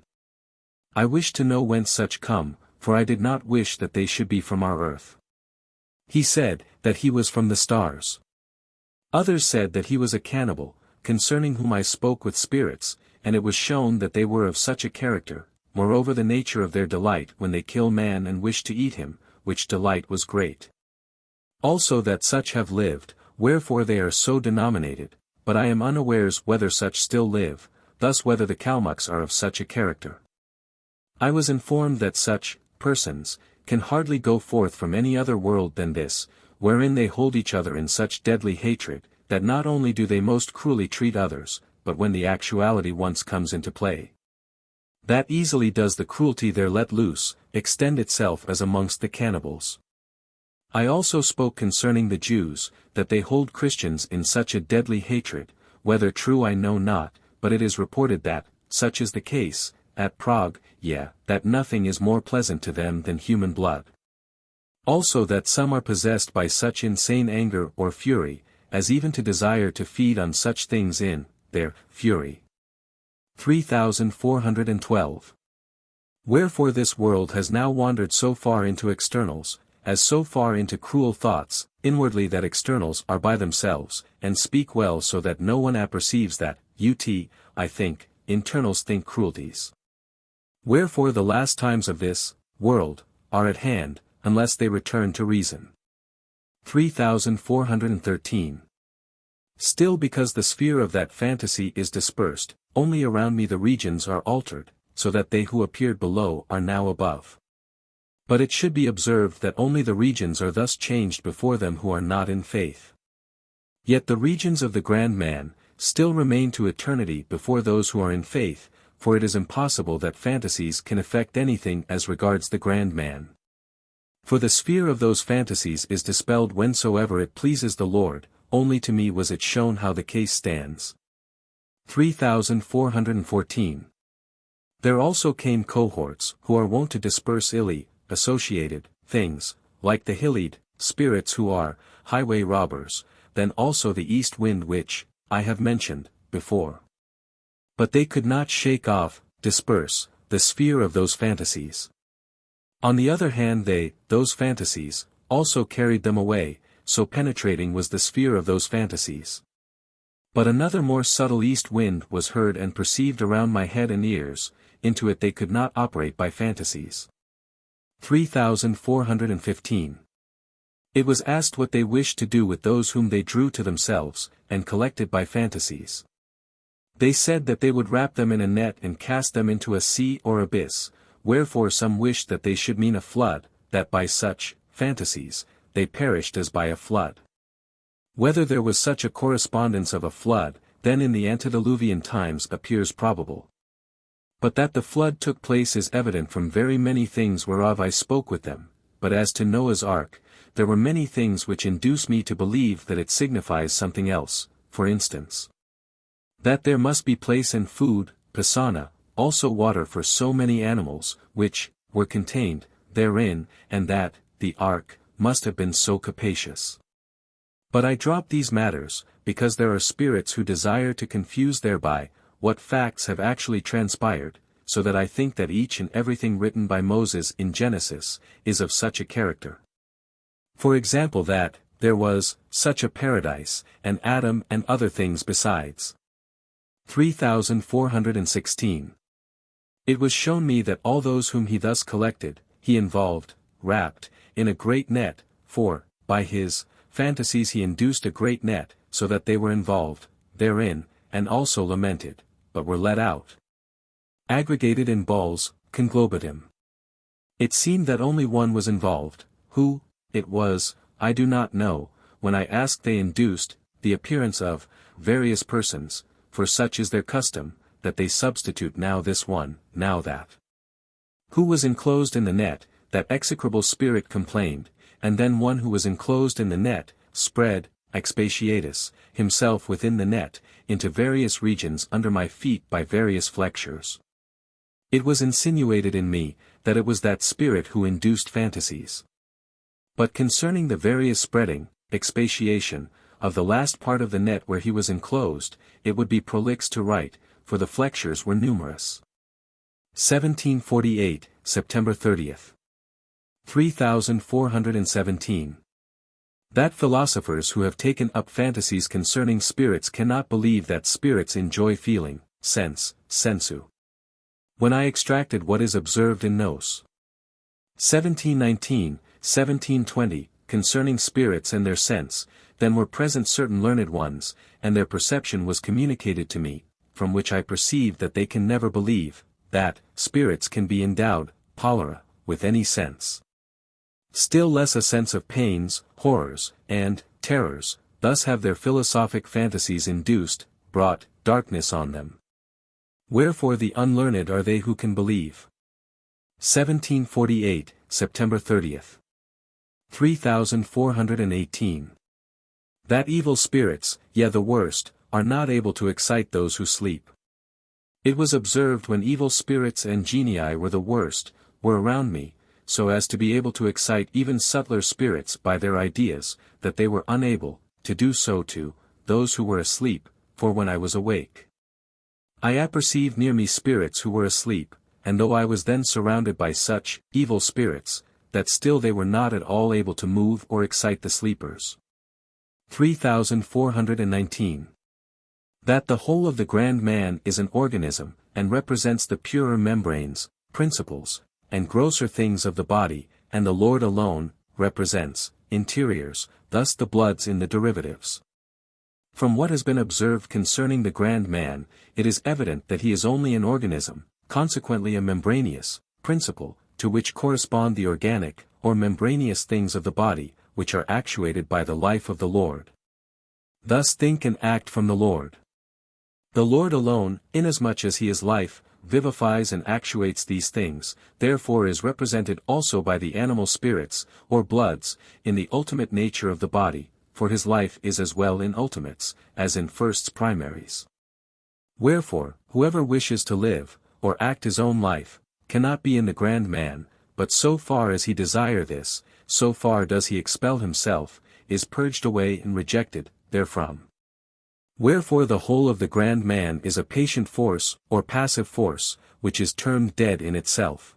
I wish to know whence such come, for I did not wish that they should be from our earth. He said, that he was from the stars. Others said that he was a cannibal, concerning whom I spoke with spirits, and it was shown that they were of such a character, moreover the nature of their delight when they kill man and wish to eat him, which delight was great. Also that such have lived, wherefore they are so denominated, but I am unawares whether such still live, thus whether the Kalmucks are of such a character. I was informed that such persons can hardly go forth from any other world than this, wherein they hold each other in such deadly hatred, that not only do they most cruelly treat others, but when the actuality once comes into play, that easily does the cruelty there let loose, extend itself as amongst the cannibals. I also spoke concerning the Jews, that they hold Christians in such a deadly hatred, whether true I know not, but it is reported that, such is the case, at Prague, yea, that nothing is more pleasant to them than human blood. Also that some are possessed by such insane anger or fury, as even to desire to feed on such things in their fury. 3412. Wherefore this world has now wandered so far into externals, as so far into cruel thoughts, inwardly that externals are by themselves, and speak well so that no one apperceives that, I think, internals think cruelties. Wherefore the last times of this world are at hand, unless they return to reason. 3413. Still because the sphere of that fantasy is dispersed, only around me the regions are altered, so that they who appeared below are now above. But it should be observed that only the regions are thus changed before them who are not in faith. Yet the regions of the grand man still remain to eternity before those who are in faith, for it is impossible that fantasies can effect anything as regards the grand man. For the sphere of those fantasies is dispelled whensoever it pleases the Lord, only to me was it shown how the case stands. 3414. There also came cohorts, who are wont to disperse illy associated things, like the Hillid spirits who are highway robbers, then also the east wind which I have mentioned before. But they could not shake off, disperse, the sphere of those fantasies. On the other hand those fantasies, also carried them away, so penetrating was the sphere of those fantasies. But another more subtle east wind was heard and perceived around my head and ears, into it they could not operate by fantasies. 3415. It was asked what they wished to do with those whom they drew to themselves, and collected by fantasies. They said that they would wrap them in a net and cast them into a sea or abyss, wherefore some wished that they should mean a flood, that by such fantasies they perished as by a flood. Whether there was such a correspondence of a flood, then in the antediluvian times appears probable. But that the flood took place is evident from very many things whereof I spoke with them, but as to Noah's ark, there were many things which induce me to believe that it signifies something else, for instance, that there must be place and food, pisana, also water for so many animals, which were contained therein, and that the ark must have been so capacious. But I drop these matters, because there are spirits who desire to confuse thereby what facts have actually transpired, so that I think that each and everything written by Moses in Genesis is of such a character. For example that there was such a paradise, and Adam and other things besides. 3416. It was shown me that all those whom he thus collected, he involved, wrapped, in a great net, for, by his fantasies he induced a great net, so that they were involved therein, and also lamented, but were let out. Aggregated in balls, conglobatum. It seemed that only one was involved. Who it was, I do not know. When I asked, they induced the appearance of various persons, for such is their custom, that they substitute now this one, now that. Who was enclosed in the net, that execrable spirit complained, and then one who was enclosed in the net, spread, expatiatus, himself within the net, into various regions under my feet by various flexures. It was insinuated in me, that it was that spirit who induced fantasies. But concerning the various spreading, expatiation, of the last part of the net where he was enclosed, it would be prolix to write, for the flexures were numerous. 1748, September 30th. 3417. That philosophers who have taken up fantasies concerning spirits cannot believe that spirits enjoy feeling, sense, sensu. When I extracted what is observed in Nos. 1719, 1720, concerning spirits and their sense, then were present certain learned ones, and their perception was communicated to me, from which I perceived that they can never believe, that spirits can be endowed, polera, with any sense. Still less a sense of pains, horrors, and terrors, thus have their philosophic fantasies induced, brought, darkness on them. Wherefore the unlearned are they who can believe. 1748, September 30th. 3418. That evil spirits, yea the worst, are not able to excite those who sleep. It was observed when evil spirits and genii were the worst, were around me, so as to be able to excite even subtler spirits by their ideas, that they were unable to do so to those who were asleep, for when I was awake, I apperceived near me spirits who were asleep, and though I was then surrounded by such evil spirits, that still they were not at all able to move or excite the sleepers. 3419. That the whole of the grand man is an organism, and represents the purer membranes, principles, and grosser things of the body, and the Lord alone represents interiors, thus the bloods in the derivatives. From what has been observed concerning the grand man, it is evident that he is only an organism, consequently a membraneous principle, to which correspond the organic, or membraneous things of the body, which are actuated by the life of the Lord. Thus think and act from the Lord. The Lord alone, inasmuch as he is life, vivifies and actuates these things, therefore is represented also by the animal spirits, or bloods, in the ultimate nature of the body, for his life is as well in ultimates, as in firsts primaries. Wherefore, whoever wishes to live, or act his own life, cannot be in the grand man, but so far as he desire this, so far does he expel himself, is purged away and rejected therefrom. Wherefore the whole of the grand man is a patient force, or passive force, which is termed dead in itself.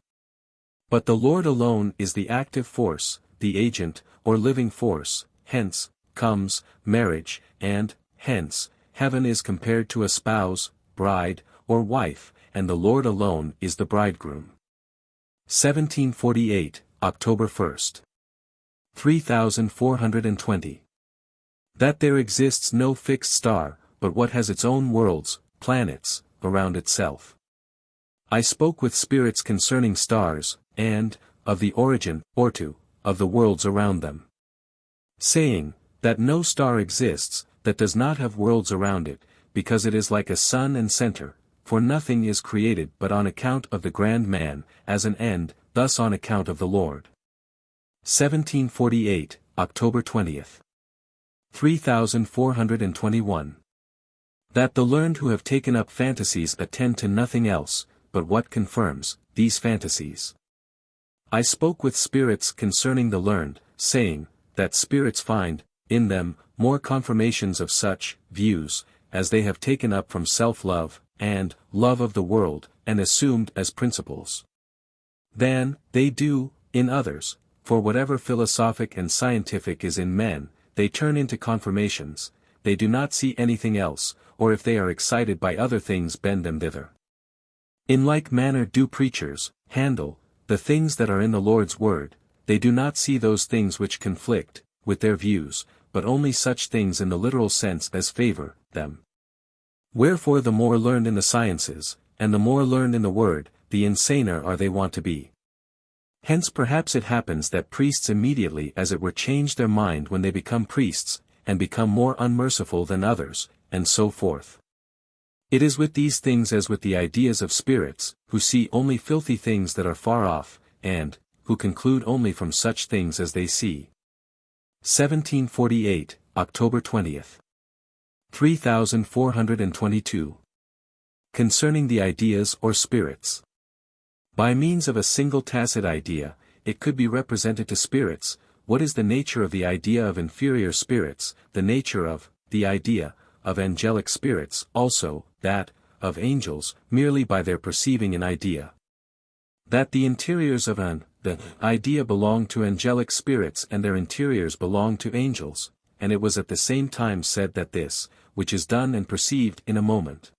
But the Lord alone is the active force, the agent, or living force, hence, comes, marriage, and, hence, heaven is compared to a spouse, bride, or wife, and the Lord alone is the bridegroom. 1748, October 1st. 3420. That there exists no fixed star, but what has its own worlds, planets, around itself. I spoke with spirits concerning stars, and, of the origin, ortu, of the worlds around them. Saying, that no star exists, that does not have worlds around it, because it is like a sun and center, for nothing is created but on account of the grand man, as an end, thus on account of the Lord. 1748, October 20th. 3421. That the learned who have taken up fantasies attend to nothing else, but what confirms these fantasies. I spoke with spirits concerning the learned, saying, that spirits find, in them, more confirmations of such views, as they have taken up from self-love, and love of the world, and assumed as principles, than they do in others, for whatever philosophic and scientific is in men, they turn into confirmations, they do not see anything else, or if they are excited by other things bend them thither. In like manner do preachers handle the things that are in the Lord's word, they do not see those things which conflict with their views, but only such things in the literal sense as favor them. Wherefore the more learned in the sciences, and the more learned in the word, the insaner are they wont to be. Hence perhaps it happens that priests immediately as it were change their mind when they become priests, and become more unmerciful than others, and so forth. It is with these things as with the ideas of spirits, who see only filthy things that are far off, and, who conclude only from such things as they see. 1748, October 20th. 3422. Concerning the ideas or spirits. By means of a single tacit idea, it could be represented to spirits, what is the nature of the idea of inferior spirits, the nature of, the idea, of angelic spirits, also, that, of angels, merely by their perceiving an idea. That the interiors of the idea belong to angelic spirits and their interiors belong to angels, and it was at the same time said that this, which is done and perceived in a moment,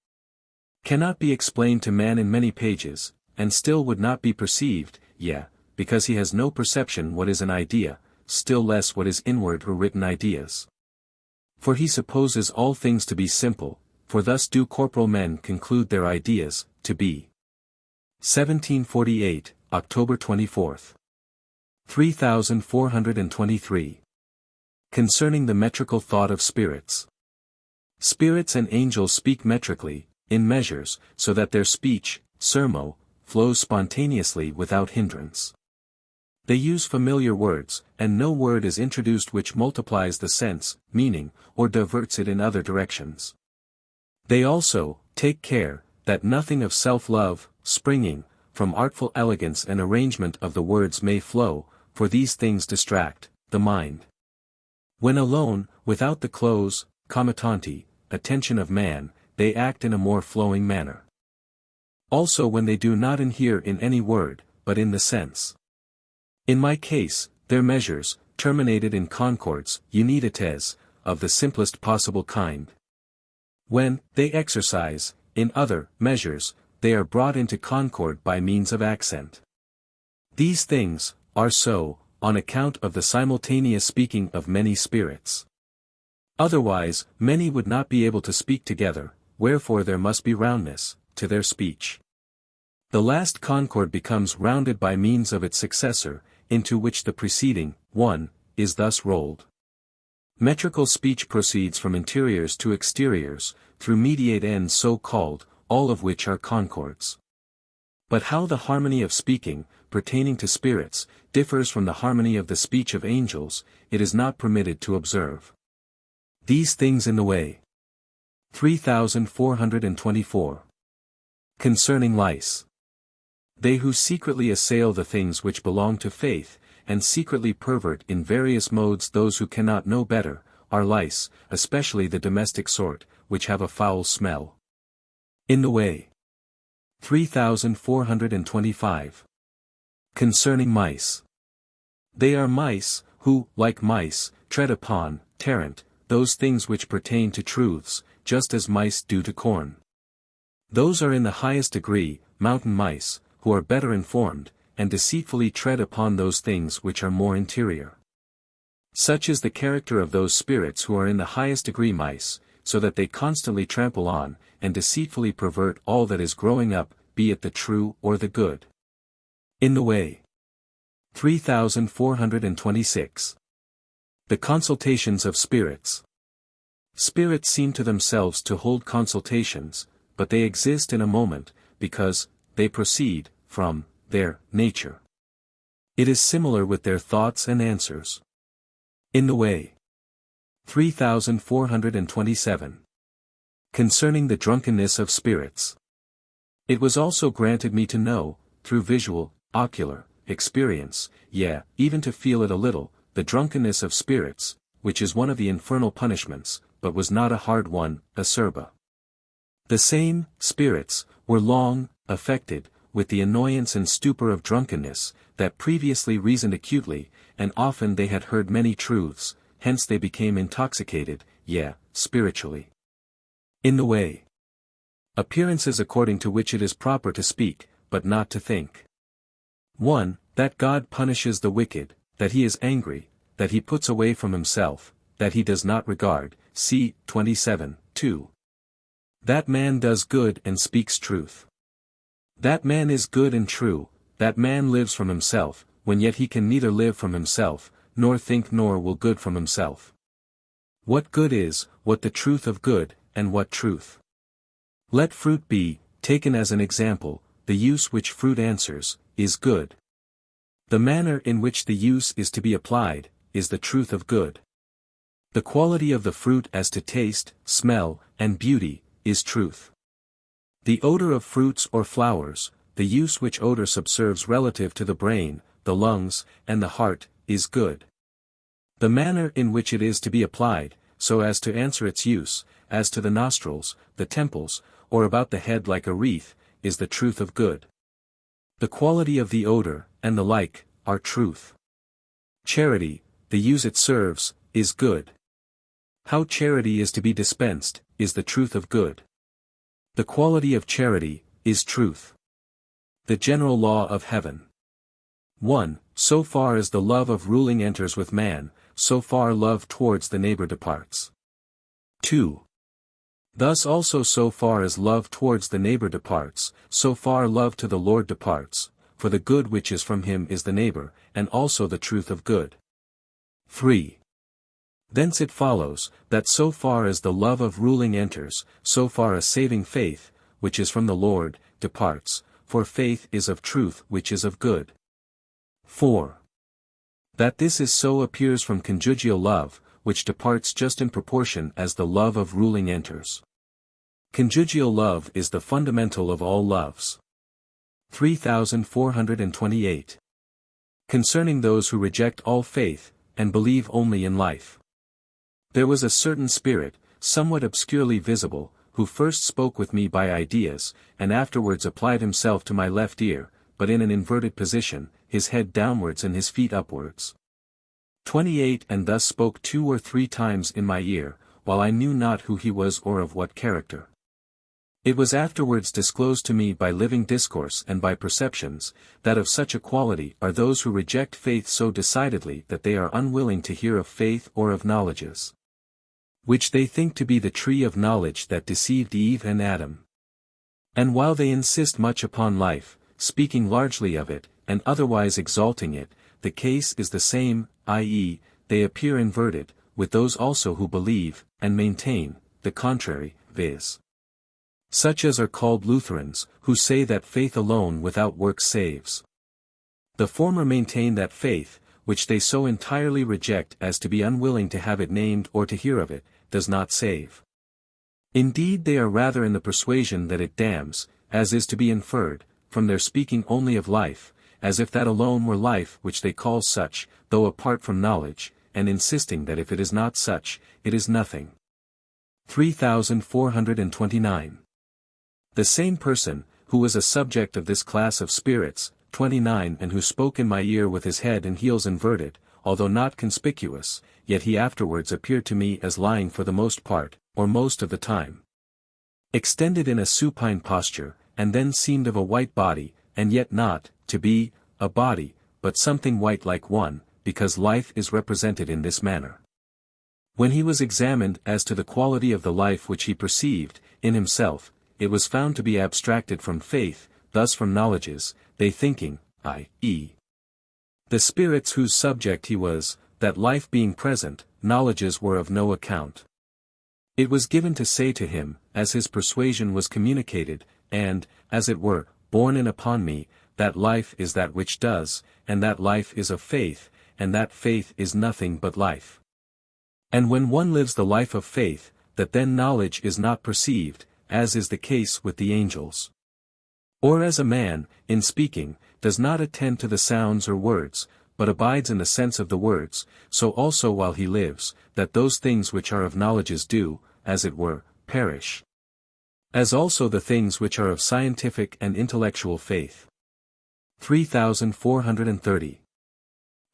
cannot be explained to man in many pages, and still would not be perceived, because he has no perception what is an idea, still less what is inward or written ideas. For he supposes all things to be simple, for thus do corporal men conclude their ideas, to be. 1748, October 24th. 3423. Concerning the metrical thought of spirits. Spirits and angels speak metrically, in measures, so that their speech, sermo, flows spontaneously without hindrance. They use familiar words, and no word is introduced which multiplies the sense, meaning, or diverts it in other directions. They also take care that nothing of self-love, springing from artful elegance and arrangement of the words may flow, for these things distract the mind. When alone, without the close, comitanti, attention of man, they act in a more flowing manner. Also when they do not inhere in any word, but in the sense. In my case, their measures, terminated in concords, unidites, of the simplest possible kind. When they exercise, in other measures, they are brought into concord by means of accent. These things are so, on account of the simultaneous speaking of many spirits. Otherwise, many would not be able to speak together, wherefore there must be roundness to their speech. The last concord becomes rounded by means of its successor, into which the preceding one is thus rolled. Metrical speech proceeds from interiors to exteriors, through mediate ends so called, all of which are concords. But how the harmony of speaking, pertaining to spirits, differs from the harmony of the speech of angels, it is not permitted to observe. These things in the way. 3424. Concerning lice. They who secretly assail the things which belong to faith, and secretly pervert in various modes those who cannot know better, are lice, especially the domestic sort, which have a foul smell. In the way. 3425. Concerning mice. They are mice, who, like mice, tread upon, tarrant, those things which pertain to truths, just as mice do to corn. Those are in the highest degree, mountain mice, who are better informed, and deceitfully tread upon those things which are more interior. Such is the character of those spirits who are in the highest degree mice, so that they constantly trample on, and deceitfully pervert all that is growing up, be it the true or the good. In the way. 3426. The consultations of spirits. Spirits seem to themselves to hold consultations, but they exist in a moment, because they proceed from their nature. It is similar with their thoughts and answers. In the way. 3427. Concerning the drunkenness of spirits. It was also granted me to know, through visual, ocular, experience, even to feel it a little, the drunkenness of spirits, which is one of the infernal punishments, but was not a hard one, acerba. The same spirits were long affected with the annoyance and stupor of drunkenness, that previously reasoned acutely, and often they had heard many truths, hence they became intoxicated, spiritually. In the way. Appearances according to which it is proper to speak, but not to think. 1. That God punishes the wicked, that he is angry, that he puts away from himself, that he does not regard, c. 27, 2. That man does good and speaks truth. That man is good and true, that man lives from himself, when yet he can neither live from himself, nor think nor will good from himself. What good is, what the truth of good, and what truth? Let fruit be, taken as an example, the use which fruit answers, is good. The manner in which the use is to be applied, is the truth of good. The quality of the fruit as to taste, smell, and beauty, is truth. The odor of fruits or flowers, the use which odor subserves relative to the brain, the lungs, and the heart, is good. The manner in which it is to be applied, so as to answer its use, as to the nostrils, the temples, or about the head like a wreath, is the truth of good. The quality of the odor, and the like, are truth. Charity, the use it serves, is good. How charity is to be dispensed, is the truth of good. The quality of charity, is truth. The general law of heaven. 1. So far as the love of ruling enters with man, so far love towards the neighbor departs. 2. Thus also so far as love towards the neighbor departs, so far love to the Lord departs, for the good which is from him is the neighbor, and also the truth of good. 3. Thence it follows, that so far as the love of ruling enters, so far as saving faith, which is from the Lord, departs, for faith is of truth which is of good. 4. That this is so appears from conjugal love, which departs just in proportion as the love of ruling enters. Conjugal love is the fundamental of all loves. 3428. Concerning those who reject all faith, and believe only in life. There was a certain spirit, somewhat obscurely visible, who first spoke with me by ideas, and afterwards applied himself to my left ear, but in an inverted position, his head downwards and his feet upwards. 28 And thus spoke 2 or 3 times in my ear, while I knew not who he was or of what character. It was afterwards disclosed to me by living discourse and by perceptions, that of such a quality are those who reject faith so decidedly that they are unwilling to hear of faith or of knowledges, which they think to be the tree of knowledge that deceived Eve and Adam. And while they insist much upon life, speaking largely of it, and otherwise exalting it, the case is the same, i.e., they appear inverted, with those also who believe, and maintain, the contrary, viz. Such as are called Lutherans, who say that faith alone without works saves. The former maintain that faith, which they so entirely reject as to be unwilling to have it named or to hear of it, does not save. Indeed they are rather in the persuasion that it damns, as is to be inferred, from their speaking only of life, as if that alone were life which they call such, though apart from knowledge, and insisting that if it is not such, it is nothing. 3429. The same person, who was a subject of this class of spirits, 29 and who spoke in my ear with his head and heels inverted, although not conspicuous, yet he afterwards appeared to me as lying for the most part, or most of the time, extended in a supine posture, and then seemed of a white body, and yet not, to be, a body, but something white like one, because life is represented in this manner. When he was examined as to the quality of the life which he perceived, in himself, it was found to be abstracted from faith, thus from knowledges, they thinking, i.e. the spirits whose subject he was, that life being present, knowledges were of no account. It was given to say to him, as his persuasion was communicated, and, as it were, borne in upon me, that life is that which does, and that life is of faith, and that faith is nothing but life. And when one lives the life of faith, that then knowledge is not perceived, as is the case with the angels. Or as a man, in speaking, does not attend to the sounds or words, but abides in the sense of the words, so also while he lives, that those things which are of knowledges do, as it were, perish. As also the things which are of scientific and intellectual faith. 3430.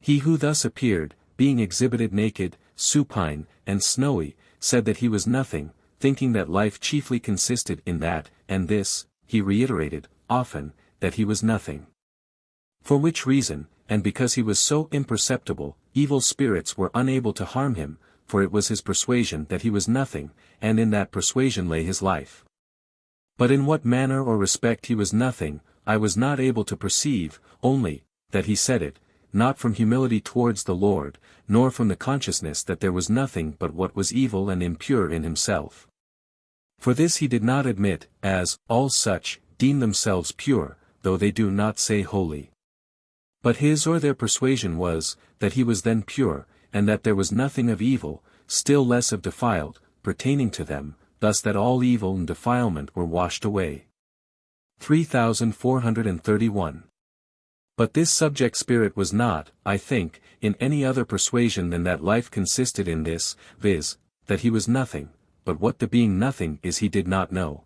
He who thus appeared, being exhibited naked, supine, and snowy, said that he was nothing, thinking that life chiefly consisted in that, and this, he reiterated, often, that he was nothing. For which reason, and because he was so imperceptible, evil spirits were unable to harm him, for it was his persuasion that he was nothing, and in that persuasion lay his life. But in what manner or respect he was nothing, I was not able to perceive, only, that he said it, not from humility towards the Lord, nor from the consciousness that there was nothing but what was evil and impure in himself. For this he did not admit, as, all such, deem themselves pure, though they do not say holy. But his or their persuasion was, that he was then pure, and that there was nothing of evil, still less of defiled, pertaining to them, thus that all evil and defilement were washed away. 3431. But this subject spirit was not, I think, in any other persuasion than that life consisted in this, viz., that he was nothing, but what the being nothing is he did not know.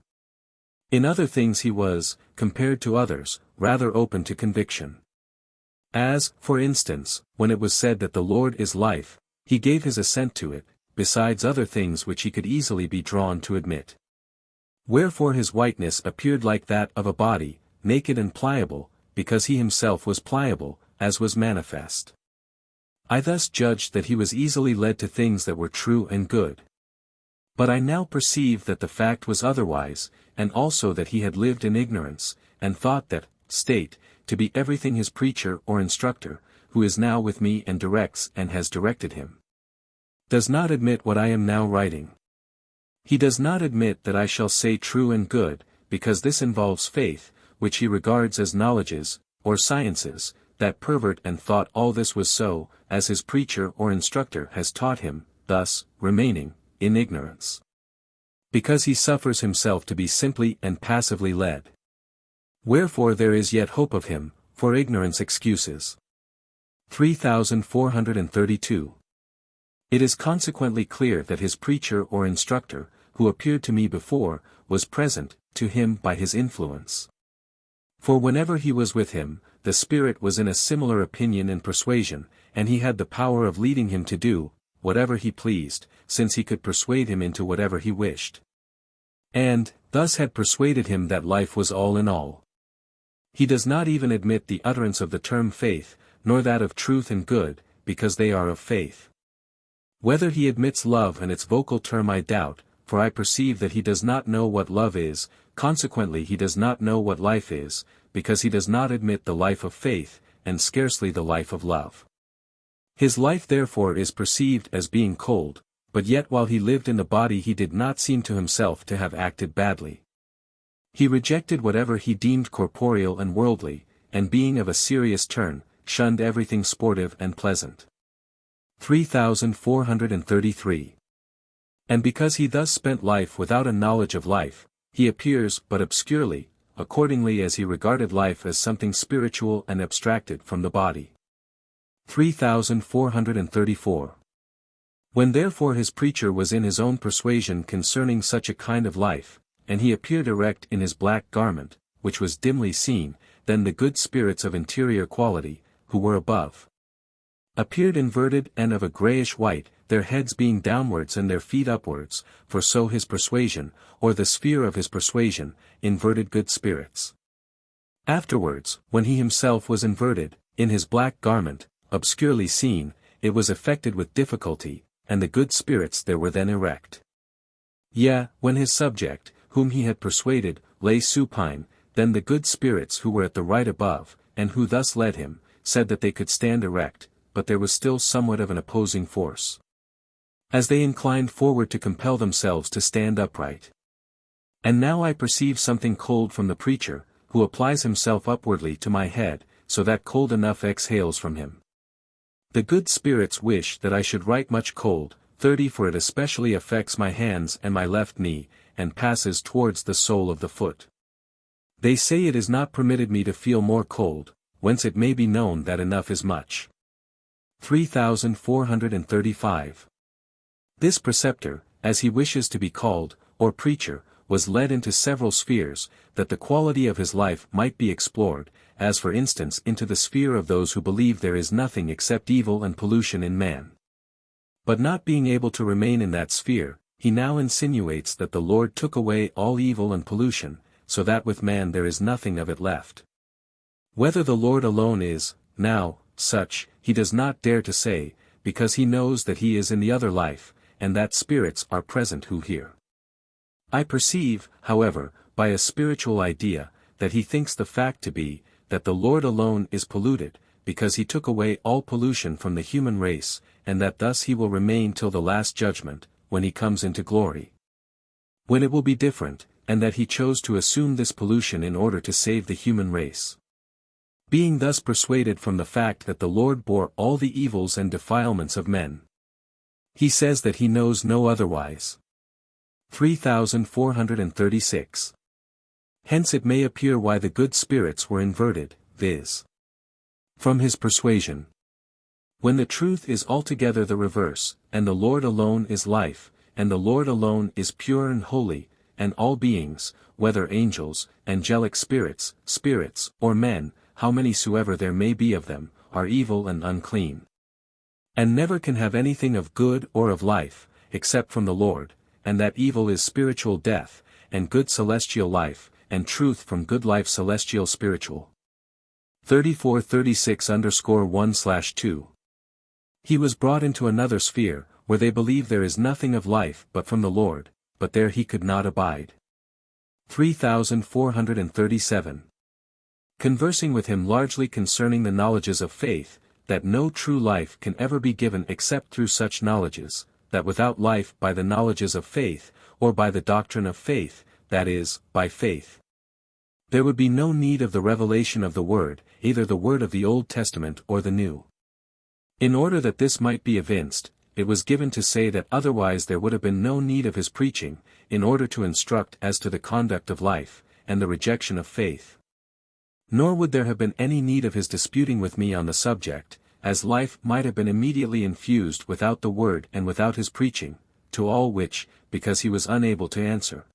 In other things he was, compared to others, rather open to conviction. As, for instance, when it was said that the Lord is life, he gave his assent to it, besides other things which he could easily be drawn to admit. Wherefore his whiteness appeared like that of a body, naked and pliable, because he himself was pliable, as was manifest. I thus judged that he was easily led to things that were true and good. But I now perceive that the fact was otherwise, and also that he had lived in ignorance, and thought that state to be everything his preacher or instructor, who is now with me and directs and has directed him. Does not admit what I am now writing. He does not admit that I shall say true and good, because this involves faith, which he regards as knowledges, or sciences, that pervert and thought all this was so, as his preacher or instructor has taught him, thus, remaining, in ignorance. Because he suffers himself to be simply and passively led. Wherefore there is yet hope of him, for ignorance excuses. 3432. It is consequently clear that his preacher or instructor, who appeared to me before, was present to him by his influence. For whenever he was with him, the Spirit was in a similar opinion and persuasion, and he had the power of leading him to do whatever he pleased, since he could persuade him into whatever he wished. And, thus had persuaded him that life was all in all. He does not even admit the utterance of the term faith, nor that of truth and good, because they are of faith. Whether he admits love and its vocal term I doubt, for I perceive that he does not know what love is, consequently he does not know what life is, because he does not admit the life of faith, and scarcely the life of love. His life therefore is perceived as being cold, but yet while he lived in the body he did not seem to himself to have acted badly. He rejected whatever he deemed corporeal and worldly, and being of a serious turn, shunned everything sportive and pleasant. 3433. And because he thus spent life without a knowledge of life, he appears but obscurely, accordingly as he regarded life as something spiritual and abstracted from the body. 3434. When therefore his preacher was in his own persuasion concerning such a kind of life, and he appeared erect in his black garment, which was dimly seen, then the good spirits of interior quality, who were above, appeared inverted and of a greyish white, their heads being downwards and their feet upwards, for so his persuasion, or the sphere of his persuasion, inverted good spirits. Afterwards, when he himself was inverted, in his black garment, obscurely seen, it was effected with difficulty, and the good spirits there were then erect. Yea, when his subject, whom he had persuaded, lay supine, then the good spirits who were at the right above, and who thus led him, said that they could stand erect, but there was still somewhat of an opposing force, as they inclined forward to compel themselves to stand upright. And now I perceive something cold from the preacher, who applies himself upwardly to my head, so that cold enough exhales from him. The good spirits wish that I should write much cold, 30 for it especially affects my hands and my left knee, and passes towards the sole of the foot. They say it is not permitted me to feel more cold, whence it may be known that enough is much. 3435. This preceptor, as he wishes to be called, or preacher, was led into several spheres, that the quality of his life might be explored, as for instance into the sphere of those who believe there is nothing except evil and pollution in man. But not being able to remain in that sphere, he now insinuates that the Lord took away all evil and pollution, so that with man there is nothing of it left. Whether the Lord alone is, now, such, he does not dare to say, because he knows that he is in the other life, and that spirits are present who hear. I perceive, however, by a spiritual idea, that he thinks the fact to be, that the Lord alone is polluted, because he took away all pollution from the human race, and that thus he will remain till the last judgment, when he comes into glory. When it will be different, and that he chose to assume this pollution in order to save the human race. Being thus persuaded from the fact that the Lord bore all the evils and defilements of men, he says that he knows no otherwise. 3436. Hence it may appear why the good spirits were inverted, viz. From his persuasion. When the truth is altogether the reverse, and the Lord alone is life, and the Lord alone is pure and holy, and all beings, whether angels, angelic spirits, or men, how many soever there may be of them, are evil and unclean, and never can have anything of good or of life, except from the Lord, and that evil is spiritual death, and good celestial life, and truth from good life celestial spiritual. 3436_1/2. He was brought into another sphere, where they believe there is nothing of life but from the Lord, but there he could not abide. 3437. Conversing with him largely concerning the knowledges of faith, that no true life can ever be given except through such knowledges, that without life by the knowledges of faith, or by the doctrine of faith, that is, by faith, there would be no need of the revelation of the Word, either the Word of the Old Testament or the New. In order that this might be evinced, it was given to say that otherwise there would have been no need of his preaching, in order to instruct as to the conduct of life, and the rejection of faith. Nor would there have been any need of his disputing with me on the subject, as life might have been immediately infused without the Word and without his preaching, to all which, because he was unable to answer.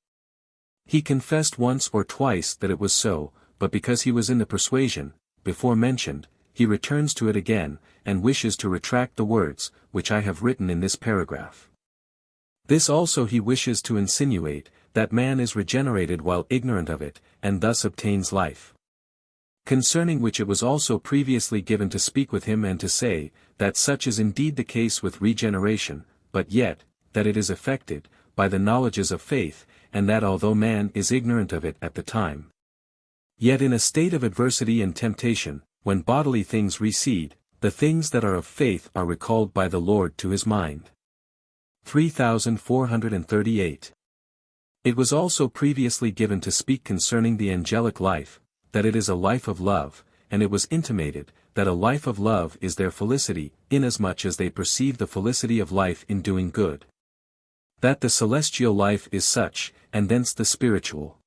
He confessed once or twice that it was so, but because he was in the persuasion, before mentioned, he returns to it again, and wishes to retract the words, which I have written in this paragraph. This also he wishes to insinuate, that man is regenerated while ignorant of it, and thus obtains life. Concerning which it was also previously given to speak with him and to say, that such is indeed the case with regeneration, but yet, that it is effected, by the knowledges of faith, and that although man is ignorant of it at the time, yet in a state of adversity and temptation, when bodily things recede, the things that are of faith are recalled by the Lord to his mind. 3438. It was also previously given to speak concerning the angelic life, that it is a life of love, and it was intimated, that a life of love is their felicity, inasmuch as they perceive the felicity of life in doing good. That the celestial life is such, and thence the spiritual.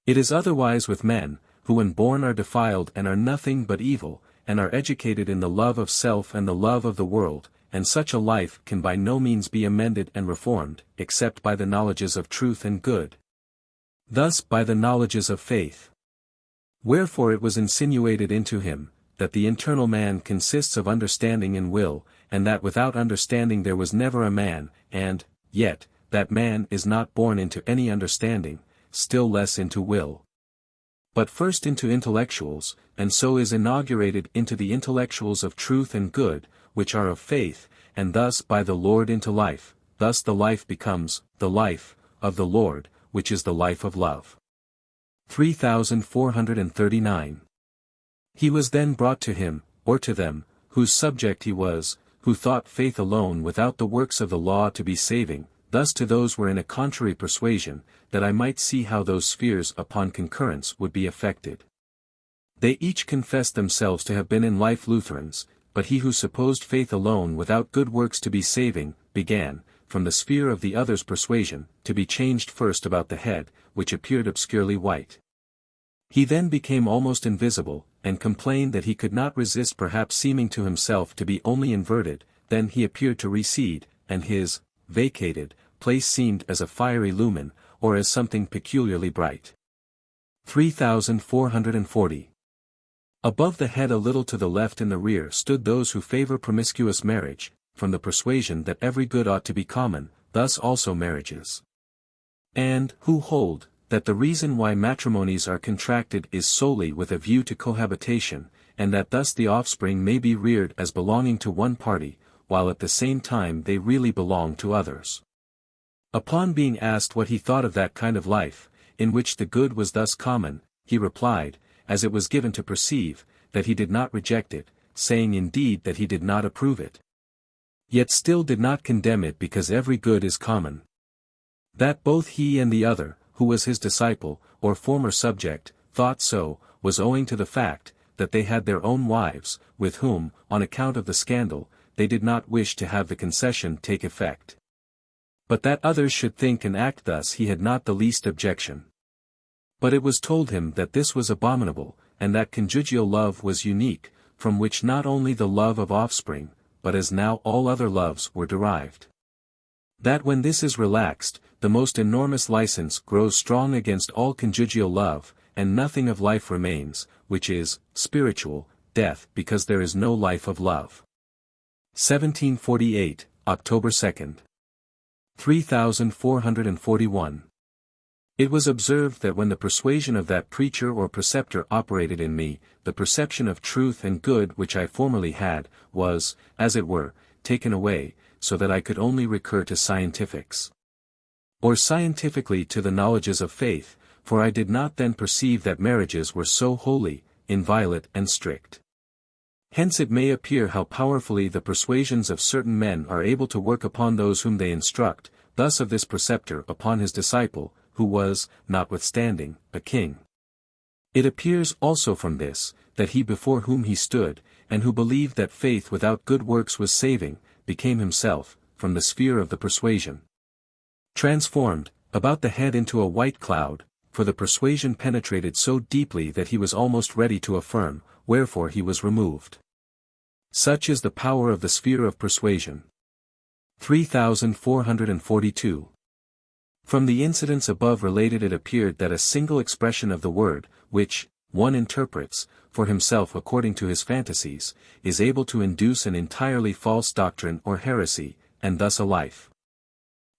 It is otherwise with men, who when born are defiled and are nothing but evil, and are educated in the love of self and the love of the world, and such a life can by no means be amended and reformed, except by the knowledges of truth and good. Thus by the knowledges of faith. Wherefore it was insinuated into him, that the internal man consists of understanding and will, and that without understanding there was never a man, and, yet, that man is not born into any understanding, still less into will, but first into intellectuals, and so is inaugurated into the intellectuals of truth and good, which are of faith, and thus by the Lord into life, thus the life becomes, the life, of the Lord, which is the life of love. 3439. He was then brought to him, or to them, whose subject he was, who thought faith alone without the works of the law to be saving, thus to those were in a contrary persuasion, that I might see how those spheres upon concurrence would be affected. They each confessed themselves to have been in life Lutherans, but he who supposed faith alone without good works to be saving, began, from the sphere of the other's persuasion, to be changed first about the head, which appeared obscurely white. He then became almost invisible, and complained that he could not resist perhaps seeming to himself to be only inverted, then he appeared to recede, and his vacated place seemed as a fiery lumen, or as something peculiarly bright. 3440. Above the head a little to the left in the rear stood those who favor promiscuous marriage, from the persuasion that every good ought to be common, thus also marriages. And who hold, that the reason why matrimonies are contracted is solely with a view to cohabitation, and that thus the offspring may be reared as belonging to one party, while at the same time they really belong to others. Upon being asked what he thought of that kind of life, in which the good was thus common, he replied, as it was given to perceive, that he did not reject it, saying indeed that he did not approve it. Yet still did not condemn it because every good is common. That both he and the other, who was his disciple, or former subject, thought so, was owing to the fact, that they had their own wives, with whom, on account of the scandal, they did not wish to have the concession take effect. But that others should think and act thus he had not the least objection. But it was told him that this was abominable, and that conjugal love was unique, from which not only the love of offspring, but as now all other loves were derived. That when this is relaxed, the most enormous license grows strong against all conjugal love, and nothing of life remains, which is, spiritual, death, because there is no life of love. 1748, October 2nd. 3441. It was observed that when the persuasion of that preacher or preceptor operated in me, the perception of truth and good which I formerly had, was, as it were, taken away, so that I could only recur to scientifics. Or scientifically to the knowledges of faith, for I did not then perceive that marriages were so holy, inviolate and strict. Hence it may appear how powerfully the persuasions of certain men are able to work upon those whom they instruct, thus of this preceptor upon his disciple, who was, notwithstanding, a king. It appears also from this, that he before whom he stood, and who believed that faith without good works was saving, became himself, from the sphere of the persuasion, transformed, about the head into a white cloud, for the persuasion penetrated so deeply that he was almost ready to affirm, wherefore he was removed. Such is the power of the sphere of persuasion. 3442. From the incidents above related it appeared that a single expression of the word, which, one interprets, for himself according to his fantasies, is able to induce an entirely false doctrine or heresy, and thus a life.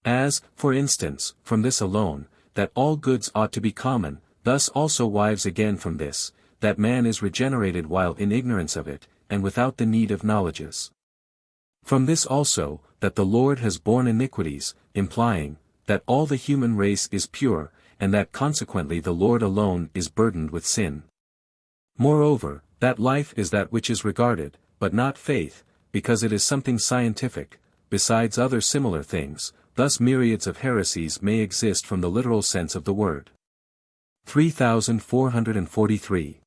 As, for instance, from this alone, that all goods ought to be common, thus also wives again from this, that man is regenerated while in ignorance of it, and without the need of knowledges. From this also, that the Lord has borne iniquities, implying, that all the human race is pure, and that consequently the Lord alone is burdened with sin. Moreover, that life is that which is regarded, but not faith, because it is something scientific, besides other similar things, thus myriads of heresies may exist from the literal sense of the word. 3443.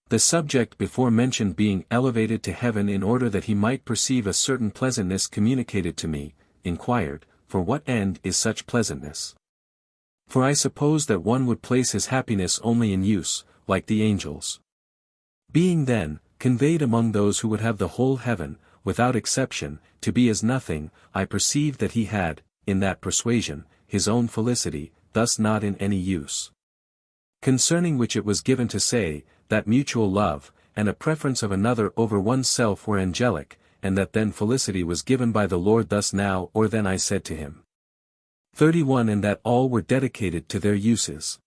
The subject before mentioned being elevated to heaven in order that he might perceive a certain pleasantness communicated to me, inquired, for what end is such pleasantness? For I suppose that one would place his happiness only in use, like the angels. Being then, conveyed among those who would have the whole heaven, without exception, to be as nothing, I perceived that he had, in that persuasion, his own felicity, thus not in any use. Concerning which it was given to say, that mutual love, and a preference of another over one's self were angelic, and that then felicity was given by the Lord thus now or then I said to him. 31 And that all were dedicated to their uses.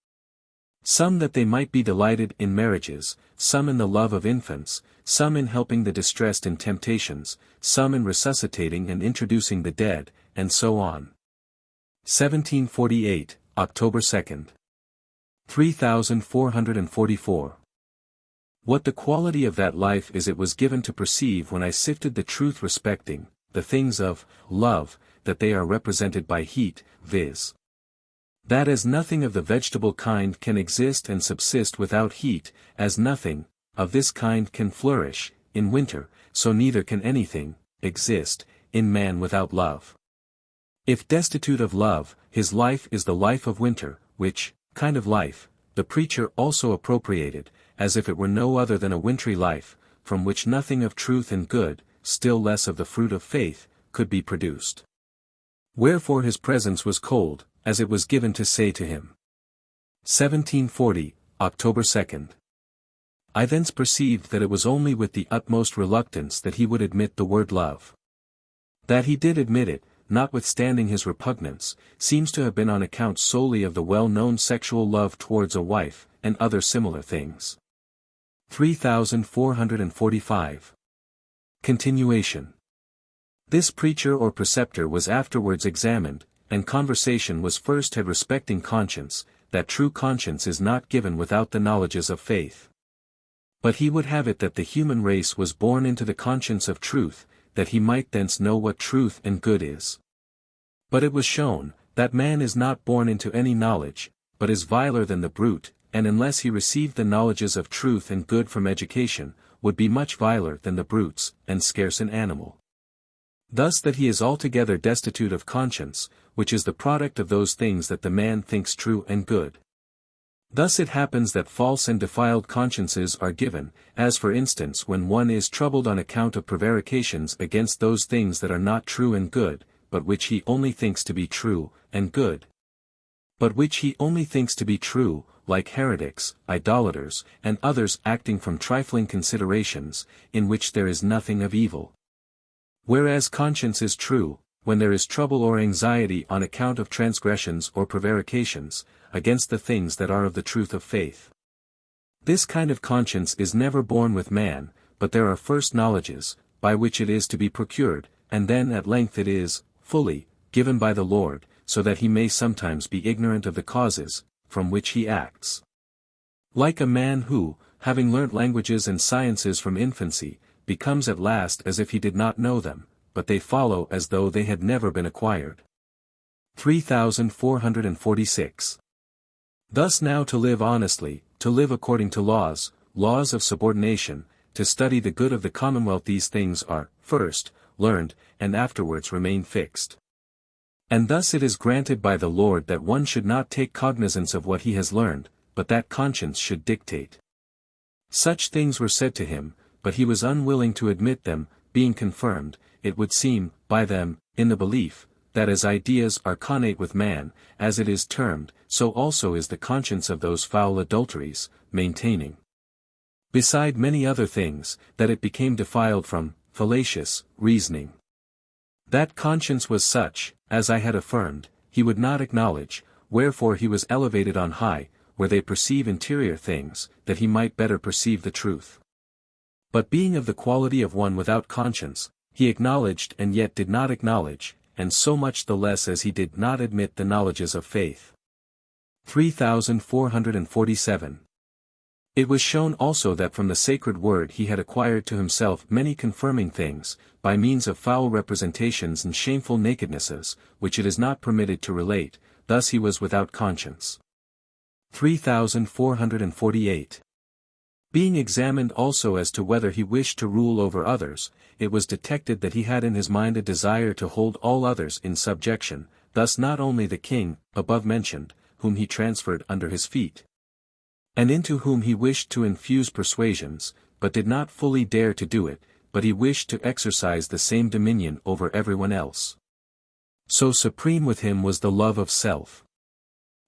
Some that they might be delighted in marriages, some in the love of infants, some in helping the distressed in temptations, some in resuscitating and introducing the dead, and so on. 1748, October 2nd. 3444. What the quality of that life is it was given to perceive when I sifted the truth respecting, the things of, love, that they are represented by heat, viz. That as nothing of the vegetable kind can exist and subsist without heat, as nothing, of this kind can flourish, in winter, so neither can anything, exist, in man without love. If destitute of love, his life is the life of winter, which, kind of life, the preacher also appropriated, as if it were no other than a wintry life, from which nothing of truth and good, still less of the fruit of faith, could be produced. Wherefore his presence was cold, as it was given to say to him. 1740, October 2nd. I thence perceived that it was only with the utmost reluctance that he would admit the word love. That he did admit it, notwithstanding his repugnance, seems to have been on account solely of the well-known sexual love towards a wife, and other similar things. 3445. Continuation. This preacher or preceptor was afterwards examined, and conversation was first had respecting conscience, that true conscience is not given without the knowledges of faith. But he would have it that the human race was born into the conscience of truth, that he might thence know what truth and good is. But it was shown, that man is not born into any knowledge, but is viler than the brute, and unless he received the knowledges of truth and good from education, would be much viler than the brutes, and scarce an animal. Thus that he is altogether destitute of conscience, which is the product of those things that the man thinks true and good. Thus it happens that false and defiled consciences are given, as for instance when one is troubled on account of prevarications against those things that are not true and good, but which he only thinks to be true, and good. But which he only thinks to be true, like heretics, idolaters, and others acting from trifling considerations, in which there is nothing of evil. Whereas conscience is true, when there is trouble or anxiety on account of transgressions or prevarications, against the things that are of the truth of faith. This kind of conscience is never born with man, but there are first knowledges, by which it is to be procured, and then at length it is, fully, given by the Lord, so that he may sometimes be ignorant of the causes, from which he acts. Like a man who, having learnt languages and sciences from infancy, becomes at last as if he did not know them, but they follow as though they had never been acquired. 3446. Thus now to live honestly, to live according to laws of subordination, to study the good of the commonwealth, these things are, first, learned, and afterwards remain fixed. And thus it is granted by the Lord that one should not take cognizance of what he has learned, but that conscience should dictate. Such things were said to him, but he was unwilling to admit them, being confirmed, it would seem, by them, in the belief, that as ideas are connate with man, as it is termed, so also is the conscience of those foul adulteries, maintaining. Beside many other things, that it became defiled from fallacious reasoning. That conscience was such, as I had affirmed, he would not acknowledge, wherefore he was elevated on high, where they perceive interior things, that he might better perceive the truth. But being of the quality of one without conscience, he acknowledged and yet did not acknowledge, and so much the less as he did not admit the knowledges of faith. 3447. It was shown also that from the sacred word he had acquired to himself many confirming things, by means of foul representations and shameful nakednesses, which it is not permitted to relate, thus he was without conscience. 3448. Being examined also as to whether he wished to rule over others, it was detected that he had in his mind a desire to hold all others in subjection, thus not only the king, above mentioned, whom he transferred under his feet, and into whom he wished to infuse persuasions, but did not fully dare to do it, but he wished to exercise the same dominion over everyone else. So supreme with him was the love of self.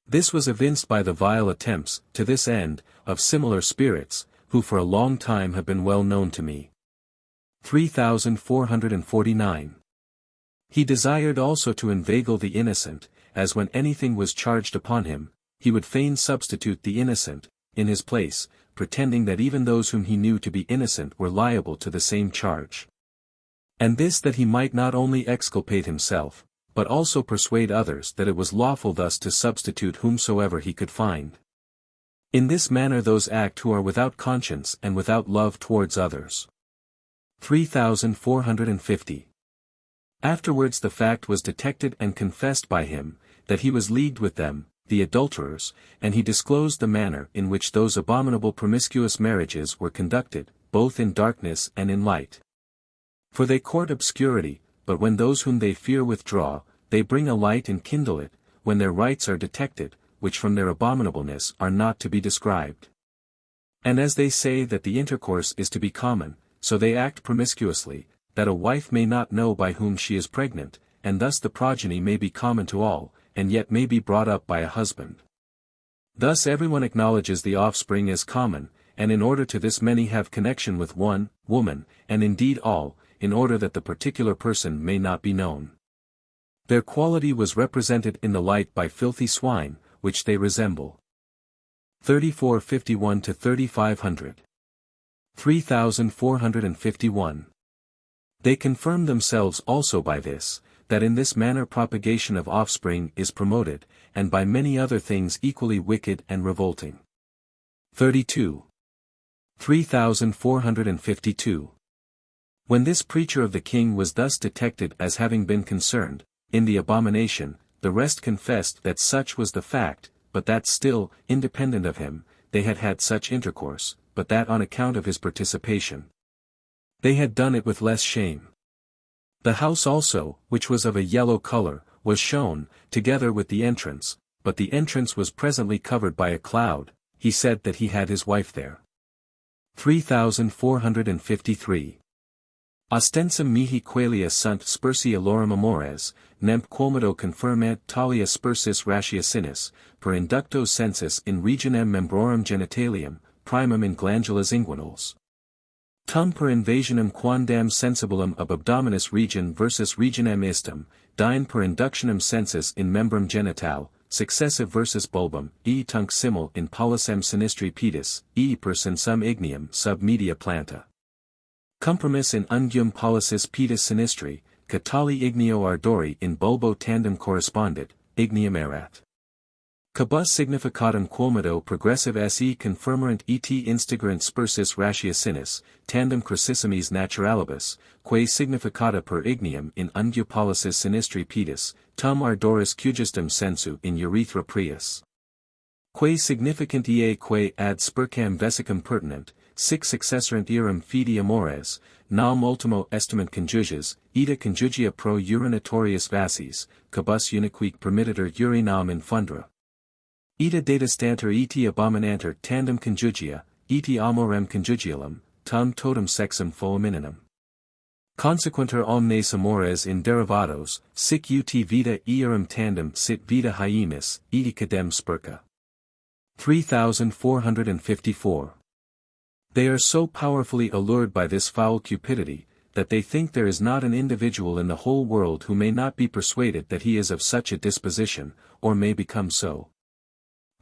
This was evinced by the vile attempts, to this end, of similar spirits, who for a long time have been well known to me. 3449. He desired also to inveigle the innocent, as when anything was charged upon him, he would fain substitute the innocent, in his place, pretending that even those whom he knew to be innocent were liable to the same charge. And this that he might not only exculpate himself, but also persuade others that it was lawful thus to substitute whomsoever he could find. In this manner those act who are without conscience and without love towards others. 3450. Afterwards the fact was detected and confessed by him, that he was leagued with them, the adulterers, and he disclosed the manner in which those abominable promiscuous marriages were conducted, both in darkness and in light. For they court obscurity, but when those whom they fear withdraw, they bring a light and kindle it, when their rites are detected, which from their abominableness are not to be described. And as they say that the intercourse is to be common, so they act promiscuously, that a wife may not know by whom she is pregnant, and thus the progeny may be common to all, and yet may be brought up by a husband. Thus everyone acknowledges the offspring as common, and in order to this many have connection with one woman, and indeed all, in order that the particular person may not be known. Their quality was represented in the light by filthy swine, which they resemble. 3451 to 3500. 3451. They confirm themselves also by this, that in this manner propagation of offspring is promoted, and by many other things equally wicked and revolting. 32. 3452. When this preacher of the king was thus detected as having been concerned in the abomination, the rest confessed that such was the fact, but that still, independent of him, they had had such intercourse, but that on account of his participation, they had done it with less shame. The house also, which was of a yellow color, was shown, together with the entrance, but the entrance was presently covered by a cloud. He said that he had his wife there. 3453. Ostensum mihi quelia sunt spersi alorum amores, nemp quomodo confirmant talia spersis ratiocinis, per inducto sensus in regionem membrorum genitalium, primum in glandulas inguinals. Tum per invasionum quandam sensibilum ab abdominis region versus regionem istum, dine per inductionem sensus in membrum genital, successive versus bulbum, tunc simul in polysem sinistri pedis, per sensum ignium sub media planta. Compromis in unguum polysis pedis sinistri, catali ignio ardori in bulbo tandem correspondit, ignium erat. Cabus significatum quomodo progressive se confirmerant et instigurant spersis ratiocinis, tandem crucissimis naturalibus, quae significata per ignium in ungu polysis sinistri pedis, tum ardoris cugistum sensu in urethra prius. Quae significant quae ad spercam vesicum pertinent, sic successorant eram fidi amores, nam ultimo estimant conjuges, ita conjugia pro urinatorius vasis, cabus uniquique permittitur urinam infundra. Ita datastanter et abominanter tandem conjugia, et amorem conjugialum, tum totum sexum foemininem. Consequenter omnes amores in derivados, sic ut vita earum tandem sit vita hiemis, et cadem sperca. 3454. They are so powerfully allured by this foul cupidity, that they think there is not an individual in the whole world who may not be persuaded that he is of such a disposition, or may become so.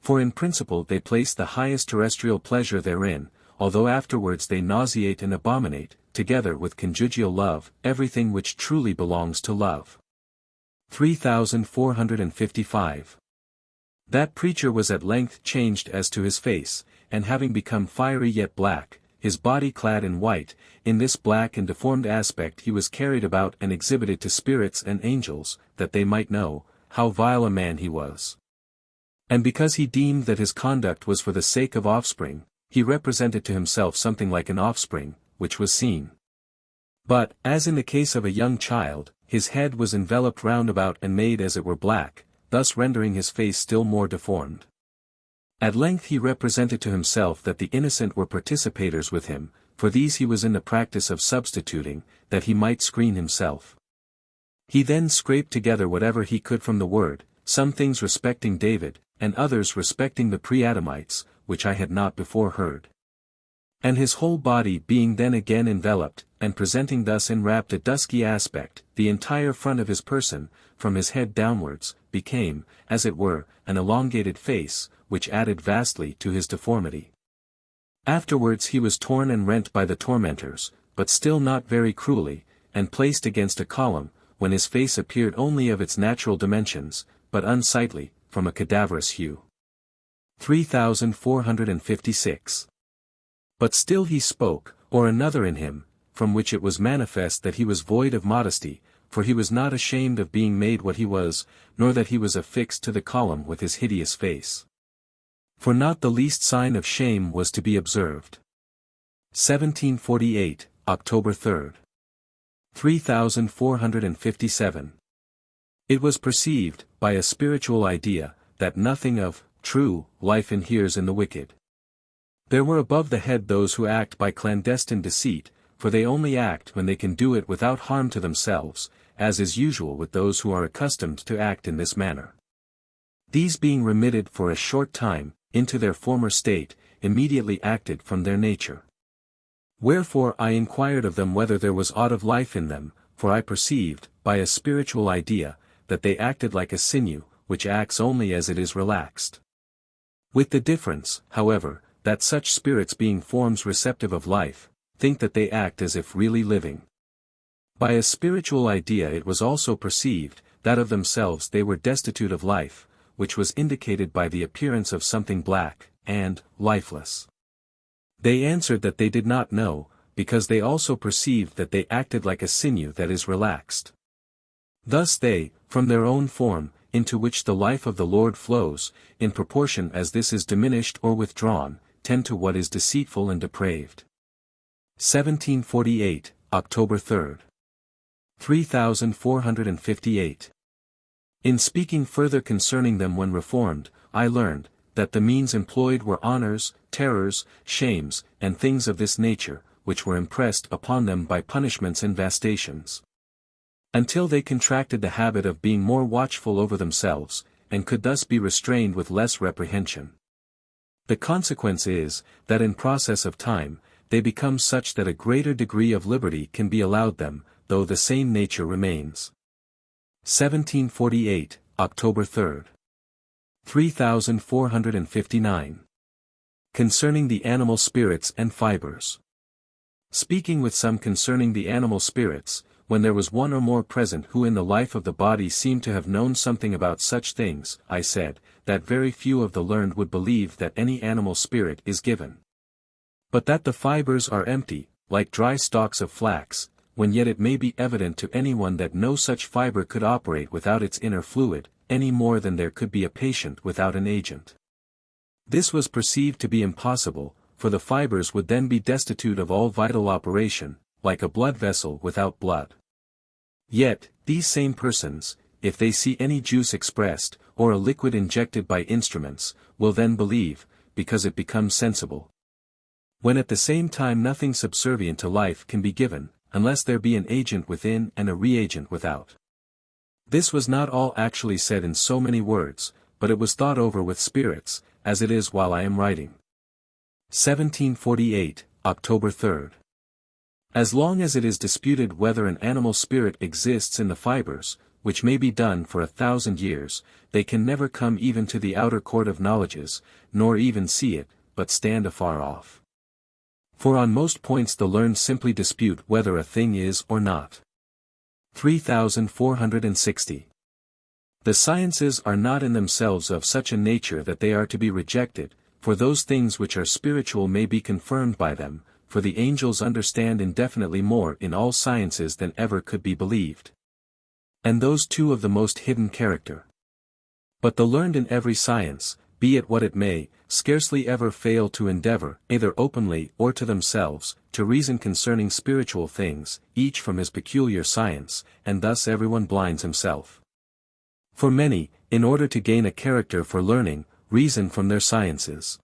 For in principle they place the highest terrestrial pleasure therein, although afterwards they nauseate and abominate, together with conjugial love, everything which truly belongs to love. 3455. That preacher was at length changed as to his face, and having become fiery yet black, his body clad in white, in this black and deformed aspect he was carried about and exhibited to spirits and angels, that they might know how vile a man he was. And because he deemed that his conduct was for the sake of offspring, he represented to himself something like an offspring, which was seen. But, as in the case of a young child, his head was enveloped round about and made as it were black, thus rendering his face still more deformed. At length he represented to himself that the innocent were participators with him, for these he was in the practice of substituting, that he might screen himself. He then scraped together whatever he could from the word, some things respecting David, and others respecting the pre-Adamites, which I had not before heard. And his whole body being then again enveloped, and presenting thus enwrapped a dusky aspect, the entire front of his person, from his head downwards, became, as it were, an elongated face, which added vastly to his deformity. Afterwards he was torn and rent by the tormentors, but still not very cruelly, and placed against a column, when his face appeared only of its natural dimensions, but unsightly, from a cadaverous hue. 3456. But still he spoke, or another in him, from which it was manifest that he was void of modesty, for he was not ashamed of being made what he was, nor that he was affixed to the column with his hideous face. For not the least sign of shame was to be observed. 1748, October 3rd. 3457. It was perceived, by a spiritual idea, that nothing of true life inheres in the wicked. There were above the head those who act by clandestine deceit, for they only act when they can do it without harm to themselves, as is usual with those who are accustomed to act in this manner. These being remitted for a short time, into their former state, immediately acted from their nature. Wherefore I inquired of them whether there was aught of life in them, for I perceived, by a spiritual idea, that they acted like a sinew, which acts only as it is relaxed. With the difference, however, that such spirits being forms receptive of life, think that they act as if really living. By a spiritual idea it was also perceived, that of themselves they were destitute of life, which was indicated by the appearance of something black, and lifeless. They answered that they did not know, because they also perceived that they acted like a sinew that is relaxed. Thus they, from their own form, into which the life of the Lord flows, in proportion as this is diminished or withdrawn, tend to what is deceitful and depraved. 1748, October 3. 3458. In speaking further concerning them when reformed, I learned, that the means employed were honors, terrors, shames, and things of this nature, which were impressed upon them by punishments and vastations. Until they contracted the habit of being more watchful over themselves, and could thus be restrained with less reprehension. The consequence is, that in process of time, they become such that a greater degree of liberty can be allowed them, though the same nature remains. 1748, October 3. 3459. Concerning the animal spirits and fibers. Speaking with some concerning the animal spirits, when there was one or more present who in the life of the body seemed to have known something about such things, I said, that very few of the learned would believe that any animal spirit is given. But that the fibers are empty, like dry stalks of flax, when yet it may be evident to anyone that no such fiber could operate without its inner fluid, any more than there could be a patient without an agent. This was perceived to be impossible, for the fibers would then be destitute of all vital operation, like a blood vessel without blood. Yet, these same persons, if they see any juice expressed, or a liquid injected by instruments, will then believe, because it becomes sensible. When at the same time nothing subservient to life can be given, unless there be an agent within and a reagent without. This was not all actually said in so many words, but it was thought over with spirits, as it is while I am writing. 1748, October 3. As long as it is disputed whether an animal spirit exists in the fibers, which may be done for 1,000 years, they can never come even to the outer court of knowledges, nor even see it, but stand afar off. For on most points the learned simply dispute whether a thing is or not. 3460. The sciences are not in themselves of such a nature that they are to be rejected, for those things which are spiritual may be confirmed by them, for the angels understand indefinitely more in all sciences than ever could be believed. And those too of the most hidden character. But the learned in every science, be it what it may, scarcely ever fail to endeavor, either openly or to themselves, to reason concerning spiritual things, each from his peculiar science, and thus everyone blinds himself. For many, in order to gain a character for learning, reason from their sciences.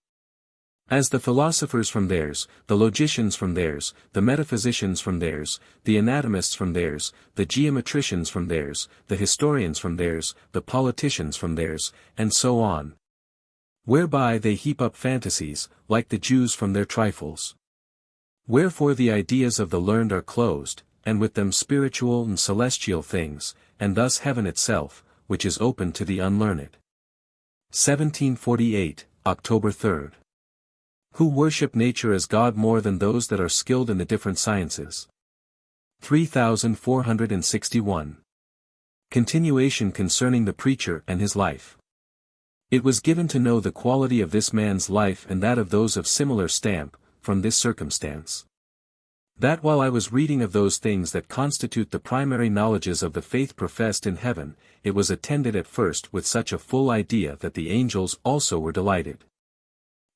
As the philosophers from theirs, the logicians from theirs, the metaphysicians from theirs, the anatomists from theirs, the geometricians from theirs, the historians from theirs, the politicians from theirs, and so on. Whereby they heap up fantasies, like the Jews from their trifles. Wherefore the ideas of the learned are closed, and with them spiritual and celestial things, and thus heaven itself, which is open to the unlearned. 1748, October 3. Who worship nature as God more than those that are skilled in the different sciences. 3461. Continuation concerning the preacher and his life. It was given to know the quality of this man's life and that of those of similar stamp, from this circumstance. That while I was reading of those things that constitute the primary knowledges of the faith professed in heaven, it was attended at first with such a full idea that the angels also were delighted.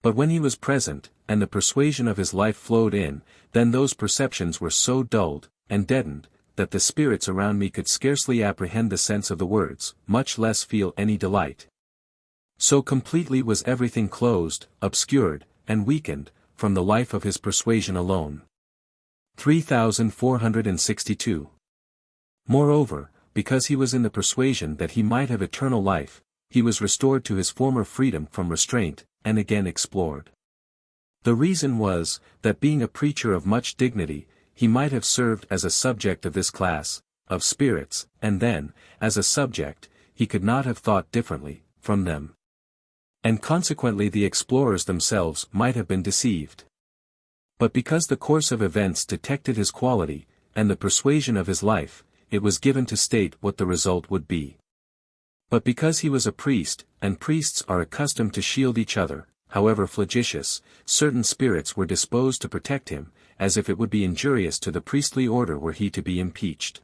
But when he was present, and the persuasion of his life flowed in, then those perceptions were so dulled, and deadened, that the spirits around me could scarcely apprehend the sense of the words, much less feel any delight. So completely was everything closed, obscured, and weakened, from the life of his persuasion alone. 3462. Moreover, because he was in the persuasion that he might have eternal life, he was restored to his former freedom from restraint, and again explored. The reason was, that being a preacher of much dignity, he might have served as a subject of this class, of spirits, and then, as a subject, he could not have thought differently, from them. And consequently the explorers themselves might have been deceived. But because the course of events detected his quality, and the persuasion of his life, it was given to state what the result would be. But because he was a priest, and priests are accustomed to shield each other, however flagitious, certain spirits were disposed to protect him, as if it would be injurious to the priestly order were he to be impeached.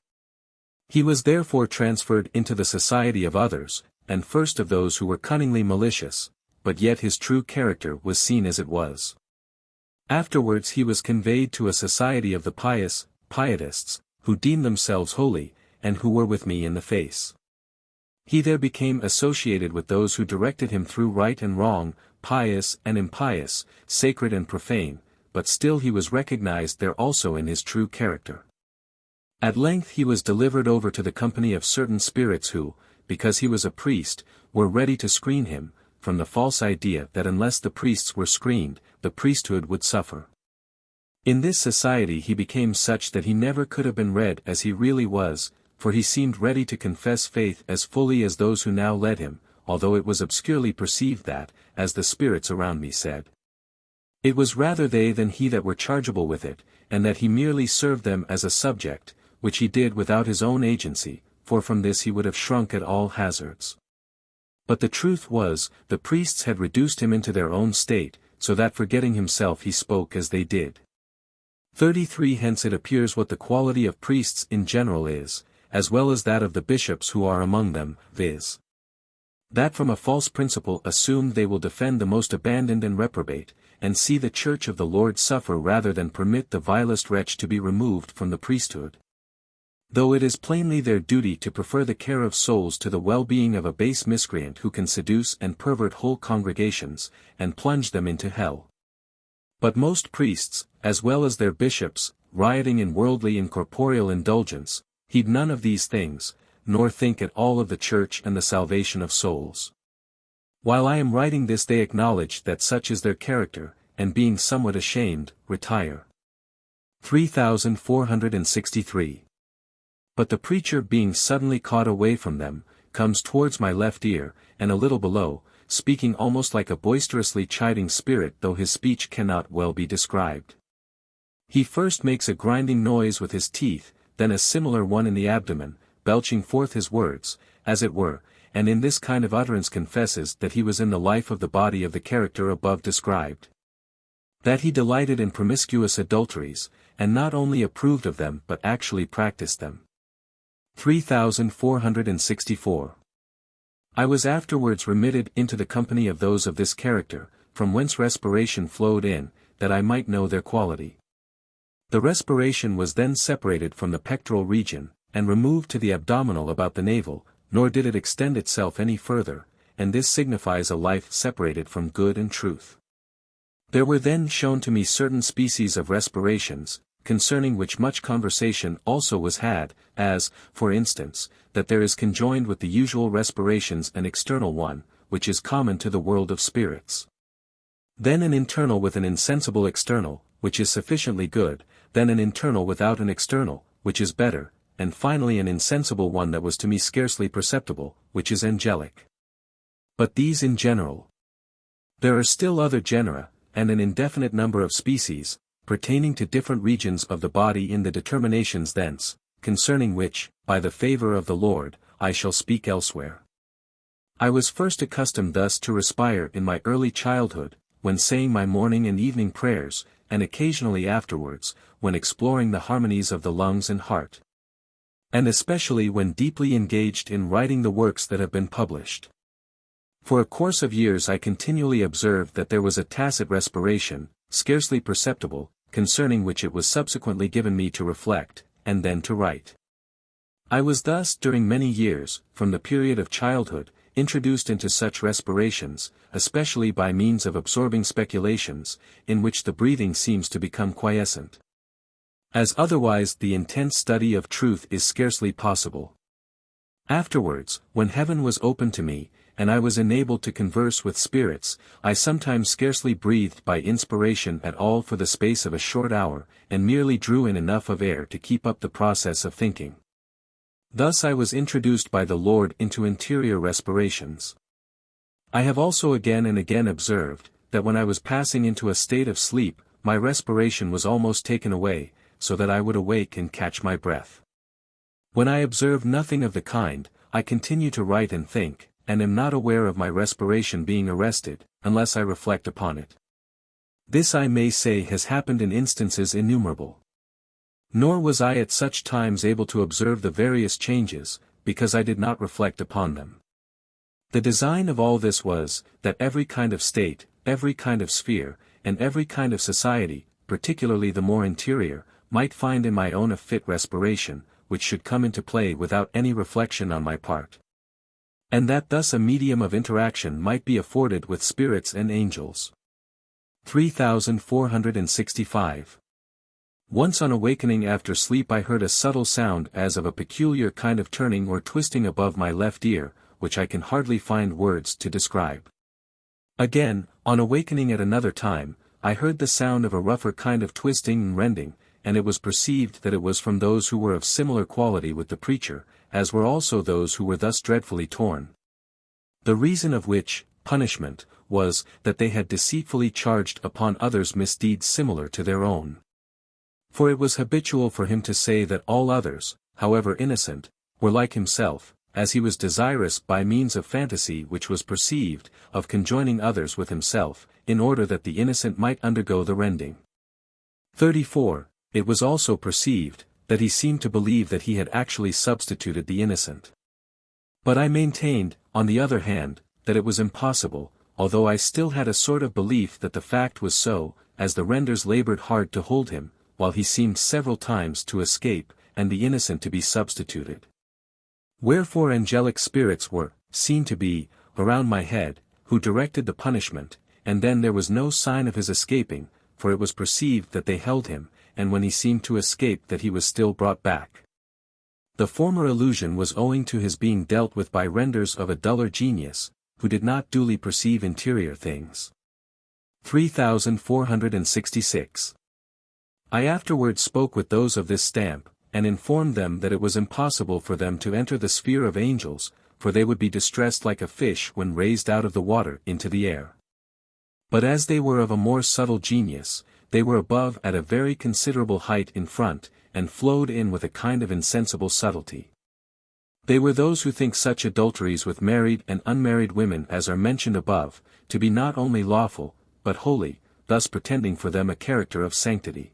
He was therefore transferred into the society of others, and first of those who were cunningly malicious, but yet his true character was seen as it was. Afterwards he was conveyed to a society of the pious, pietists, who deemed themselves holy, and who were with me in the face. He there became associated with those who directed him through right and wrong, pious and impious, sacred and profane, but still he was recognized there also in his true character. At length he was delivered over to the company of certain spirits who, because he was a priest, were ready to screen him, from the false idea that unless the priests were screened, the priesthood would suffer. In this society he became such that he never could have been read as he really was, for he seemed ready to confess faith as fully as those who now led him, although it was obscurely perceived that, as the spirits around me said, it was rather they than he that were chargeable with it, and that he merely served them as a subject, which he did without his own agency, for from this he would have shrunk at all hazards. But the truth was, the priests had reduced him into their own state, so that forgetting himself he spoke as they did. 33 Hence it appears what the quality of priests in general is, as well as that of the bishops who are among them, viz. That from a false principle assumed they will defend the most abandoned and reprobate, and see the church of the Lord suffer rather than permit the vilest wretch to be removed from the priesthood. Though it is plainly their duty to prefer the care of souls to the well-being of a base miscreant who can seduce and pervert whole congregations, and plunge them into hell. But most priests, as well as their bishops, rioting in worldly and corporeal indulgence, heed none of these things, nor think at all of the church and the salvation of souls. While I am writing this they acknowledge that such is their character, and being somewhat ashamed, retire. 3463. But the preacher being suddenly caught away from them, comes towards my left ear, and a little below, speaking almost like a boisterously chiding spirit though his speech cannot well be described. He first makes a grinding noise with his teeth, then a similar one in the abdomen, belching forth his words, as it were, and in this kind of utterance confesses that he was in the life of the body of the character above described. That he delighted in promiscuous adulteries, and not only approved of them but actually practiced them. 3464. I was afterwards remitted into the company of those of this character, from whence respiration flowed in, that I might know their quality. The respiration was then separated from the pectoral region, and removed to the abdominal about the navel, nor did it extend itself any further, and this signifies a life separated from good and truth. There were then shown to me certain species of respirations, concerning which much conversation also was had, as, for instance, that there is conjoined with the usual respirations an external one, which is common to the world of spirits. Then an internal with an insensible external, which is sufficiently good, then an internal without an external, which is better, and finally an insensible one that was to me scarcely perceptible, which is angelic. But these in general. There are still other genera, and an indefinite number of species, pertaining to different regions of the body in the determinations thence, concerning which, by the favor of the Lord, I shall speak elsewhere. I was first accustomed thus to respire in my early childhood, when saying my morning and evening prayers, and occasionally afterwards, when exploring the harmonies of the lungs and heart. And especially when deeply engaged in writing the works that have been published. For a course of years I continually observed that there was a tacit respiration, scarcely perceptible, concerning which it was subsequently given me to reflect, and then to write. I was thus during many years, from the period of childhood, introduced into such respirations, especially by means of absorbing speculations, in which the breathing seems to become quiescent. As otherwise the intense study of truth is scarcely possible. Afterwards, when heaven was opened to me, and I was enabled to converse with spirits, I sometimes scarcely breathed by inspiration at all for the space of a short hour, and merely drew in enough of air to keep up the process of thinking. Thus I was introduced by the Lord into interior respirations. I have also again and again observed, that when I was passing into a state of sleep, my respiration was almost taken away, so that I would awake and catch my breath. When I observe nothing of the kind, I continue to write and think, and am not aware of my respiration being arrested, unless I reflect upon it. This I may say has happened in instances innumerable. Nor was I at such times able to observe the various changes, because I did not reflect upon them. The design of all this was, that every kind of state, every kind of sphere, and every kind of society, particularly the more interior, might find in my own a fit respiration, which should come into play without any reflection on my part. And that thus a medium of interaction might be afforded with spirits and angels. 3465. Once on awakening after sleep I heard a subtle sound as of a peculiar kind of turning or twisting above my left ear, which I can hardly find words to describe. Again, on awakening at another time, I heard the sound of a rougher kind of twisting and rending, and it was perceived that it was from those who were of similar quality with the preacher, as were also those who were thus dreadfully torn. The reason of which, punishment, was, that they had deceitfully charged upon others misdeeds similar to their own. For it was habitual for him to say that all others, however innocent, were like himself, as he was desirous by means of fantasy which was perceived, of conjoining others with himself, in order that the innocent might undergo the rending. 34. It was also perceived, that he seemed to believe that he had actually substituted the innocent. But I maintained, on the other hand, that it was impossible, although I still had a sort of belief that the fact was so, as the renders labored hard to hold him, while he seemed several times to escape, and the innocent to be substituted. Wherefore angelic spirits were seen to be around my head, who directed the punishment, and then there was no sign of his escaping, for it was perceived that they held him, and when he seemed to escape that he was still brought back. The former illusion was owing to his being dealt with by renders of a duller genius, who did not duly perceive interior things. 3466. I afterwards spoke with those of this stamp, and informed them that it was impossible for them to enter the sphere of angels, for they would be distressed like a fish when raised out of the water into the air. But as they were of a more subtle genius, they were above at a very considerable height in front, and flowed in with a kind of insensible subtlety. They were those who think such adulteries with married and unmarried women as are mentioned above, to be not only lawful, but holy, thus pretending for them a character of sanctity.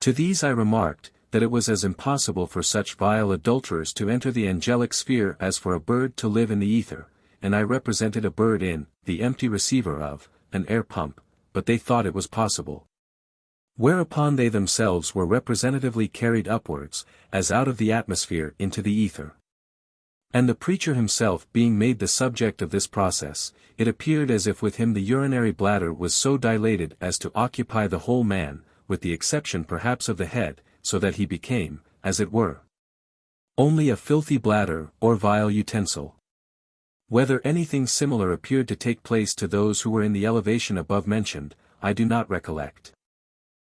To these I remarked, that it was as impossible for such vile adulterers to enter the angelic sphere as for a bird to live in the ether, and I represented a bird in the empty receiver of an air pump, but they thought it was possible. Whereupon they themselves were representatively carried upwards, as out of the atmosphere into the ether. And the preacher himself being made the subject of this process, it appeared as if with him the urinary bladder was so dilated as to occupy the whole man, with the exception perhaps of the head, so that he became, as it were, only a filthy bladder or vile utensil. Whether anything similar appeared to take place to those who were in the elevation above mentioned, I do not recollect.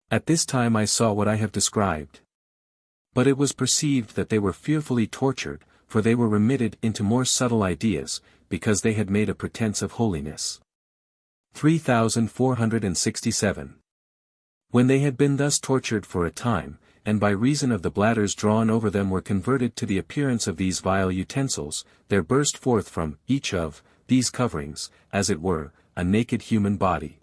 At this time I saw what I have described. But it was perceived that they were fearfully tortured, for they were remitted into more subtle ideas, because they had made a pretense of holiness. 3467. When they had been thus tortured for a time, and by reason of the bladders drawn over them were converted to the appearance of these vile utensils, there burst forth from each of these coverings, as it were, a naked human body.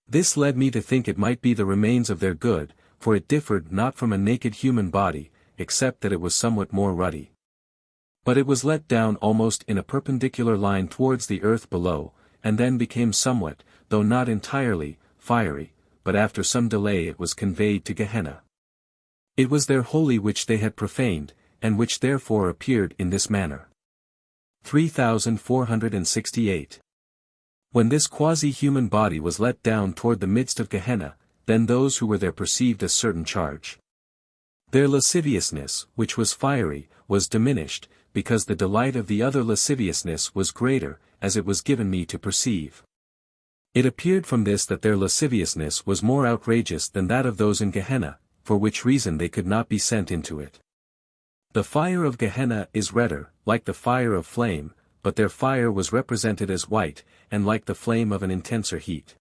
This led me to think it might be the remains of their good, for it differed not from a naked human body, except that it was somewhat more ruddy. But it was let down almost in a perpendicular line towards the earth below, and then became somewhat, though not entirely, fiery, but after some delay it was conveyed to Gehenna. It was their holy which they had profaned, and which therefore appeared in this manner. 3468. When this quasi-human body was let down toward the midst of Gehenna, then those who were there perceived a certain charge. Their lasciviousness, which was fiery, was diminished, because the delight of the other lasciviousness was greater, as it was given me to perceive. It appeared from this that their lasciviousness was more outrageous than that of those in Gehenna, for which reason they could not be sent into it. The fire of Gehenna is redder, like the fire of flame, but their fire was represented as white, and like the flame of an intenser heat.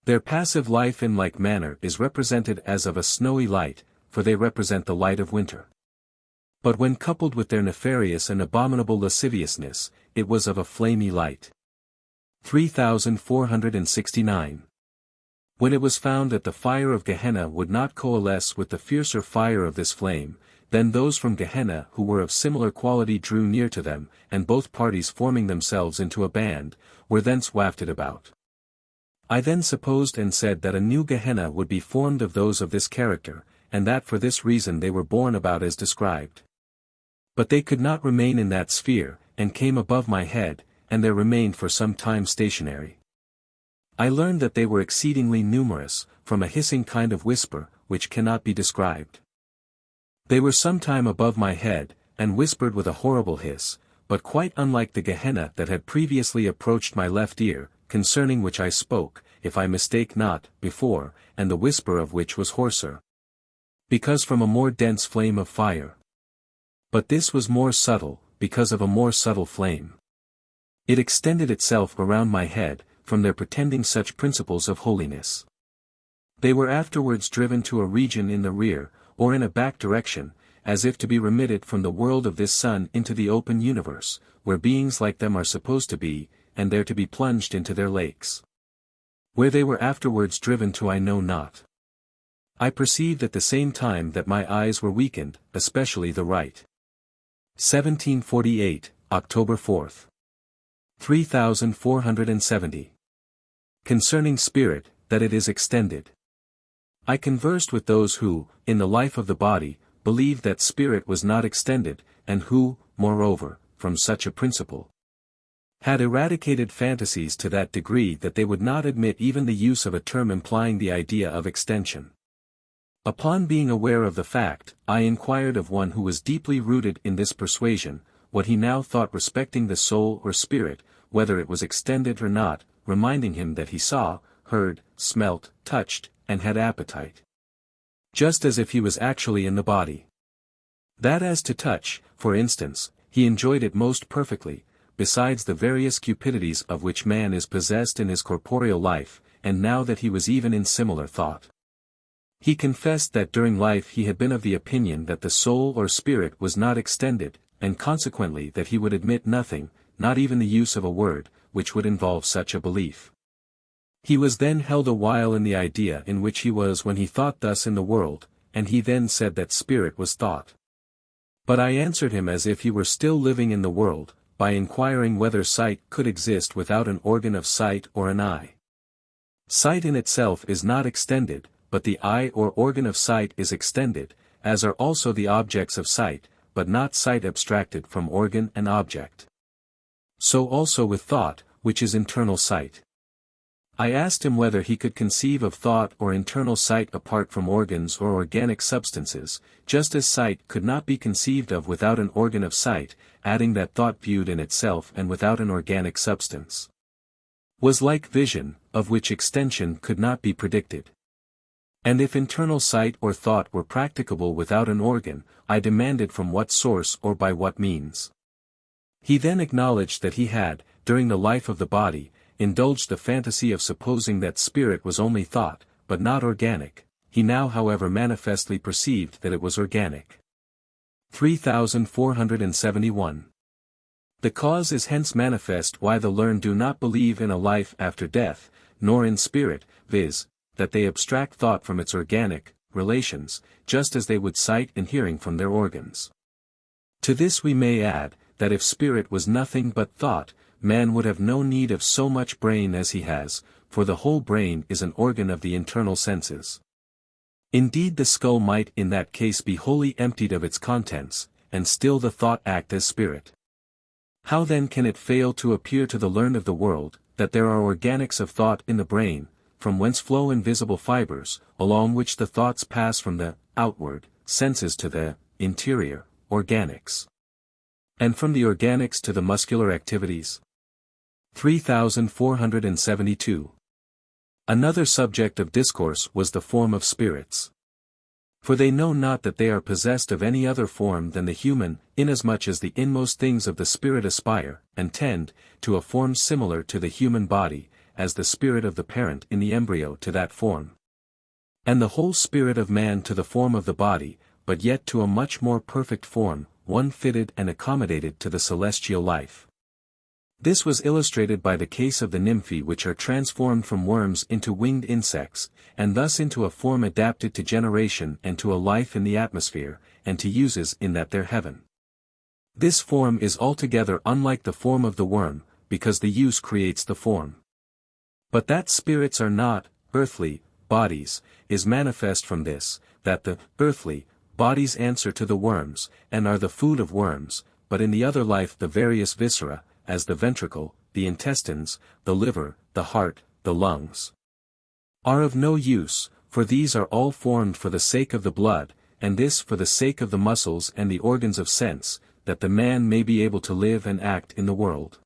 Their passive life in like manner is represented as of a snowy light, for they represent the light of winter. But when coupled with their nefarious and abominable lasciviousness, it was of a flamy light. 3469. When it was found that the fire of Gehenna would not coalesce with the fiercer fire of this flame, then those from Gehenna who were of similar quality drew near to them, and both parties forming themselves into a band, were thence wafted about. I then supposed and said that a new Gehenna would be formed of those of this character, and that for this reason they were borne about as described. But they could not remain in that sphere, and came above my head, and there remained for some time stationary. I learned that they were exceedingly numerous, from a hissing kind of whisper, which cannot be described. They were some time above my head, and whispered with a horrible hiss, but quite unlike the Gehenna that had previously approached my left ear, concerning which I spoke, if I mistake not, before, and the whisper of which was hoarser. Because from a more dense flame of fire. But this was more subtle, because of a more subtle flame. It extended itself around my head, from their pretending such principles of holiness. They were afterwards driven to a region in the rear, or in a back direction, as if to be remitted from the world of this sun into the open universe, where beings like them are supposed to be, and there to be plunged into their lakes. Where they were afterwards driven to I know not. I perceived at the same time that my eyes were weakened, especially the right. 1748, October 4th. 3470. Concerning spirit, that it is extended. I conversed with those who, in the life of the body, believed that spirit was not extended, and who, moreover, from such a principle, had eradicated fantasies to that degree that they would not admit even the use of a term implying the idea of extension. Upon being aware of the fact, I inquired of one who was deeply rooted in this persuasion, what he now thought respecting the soul or spirit, whether it was extended or not, reminding him that he saw, heard, smelt, touched, and had appetite. Just as if he was actually in the body. That as to touch, for instance, he enjoyed it most perfectly, besides the various cupidities of which man is possessed in his corporeal life, and now that he was even in similar thought. He confessed that during life he had been of the opinion that the soul or spirit was not extended, and consequently that he would admit nothing, not even the use of a word, which would involve such a belief. He was then held a while in the idea in which he was when he thought thus in the world, and he then said that spirit was thought. But I answered him as if he were still living in the world, by inquiring whether sight could exist without an organ of sight or an eye. Sight in itself is not extended, but the eye or organ of sight is extended, as are also the objects of sight, but not sight abstracted from organ and object. So also with thought, which is internal sight. I asked him whether he could conceive of thought or internal sight apart from organs or organic substances, just as sight could not be conceived of without an organ of sight, adding that thought viewed in itself and without an organic substance was like vision, of which extension could not be predicted. And if internal sight or thought were practicable without an organ, I demanded from what source or by what means. He then acknowledged that he had, during the life of the body, indulged the fantasy of supposing that spirit was only thought, but not organic. He now however manifestly perceived that it was organic. 3471. The cause is hence manifest why the learned do not believe in a life after death, nor in spirit, viz., that they abstract thought from its organic relations, just as they would sight and hearing from their organs. To this we may add, that if spirit was nothing but thought, man would have no need of so much brain as he has, for the whole brain is an organ of the internal senses. Indeed the skull might in that case be wholly emptied of its contents, and still the thought act as spirit. How then can it fail to appear to the learned of the world, that there are organics of thought in the brain, from whence flow invisible fibers, along which the thoughts pass from the outward senses to the interior organics, and from the organics to the muscular activities? 3472. Another subject of discourse was the form of spirits. For they know not that they are possessed of any other form than the human, inasmuch as the inmost things of the spirit aspire, and tend, to a form similar to the human body, as the spirit of the parent in the embryo to that form. And the whole spirit of man to the form of the body, but yet to a much more perfect form, one fitted and accommodated to the celestial life. This was illustrated by the case of the nymphae which are transformed from worms into winged insects, and thus into a form adapted to generation and to a life in the atmosphere, and to uses in that their heaven. This form is altogether unlike the form of the worm, because the use creates the form. But that spirits are not earthly bodies, is manifest from this, that the earthly bodies answer to the worms, and are the food of worms, but in the other life the various viscera, as the ventricle, the intestines, the liver, the heart, the lungs, are of no use, for these are all formed for the sake of the blood, and this for the sake of the muscles and the organs of sense, that the man may be able to live and act in the world.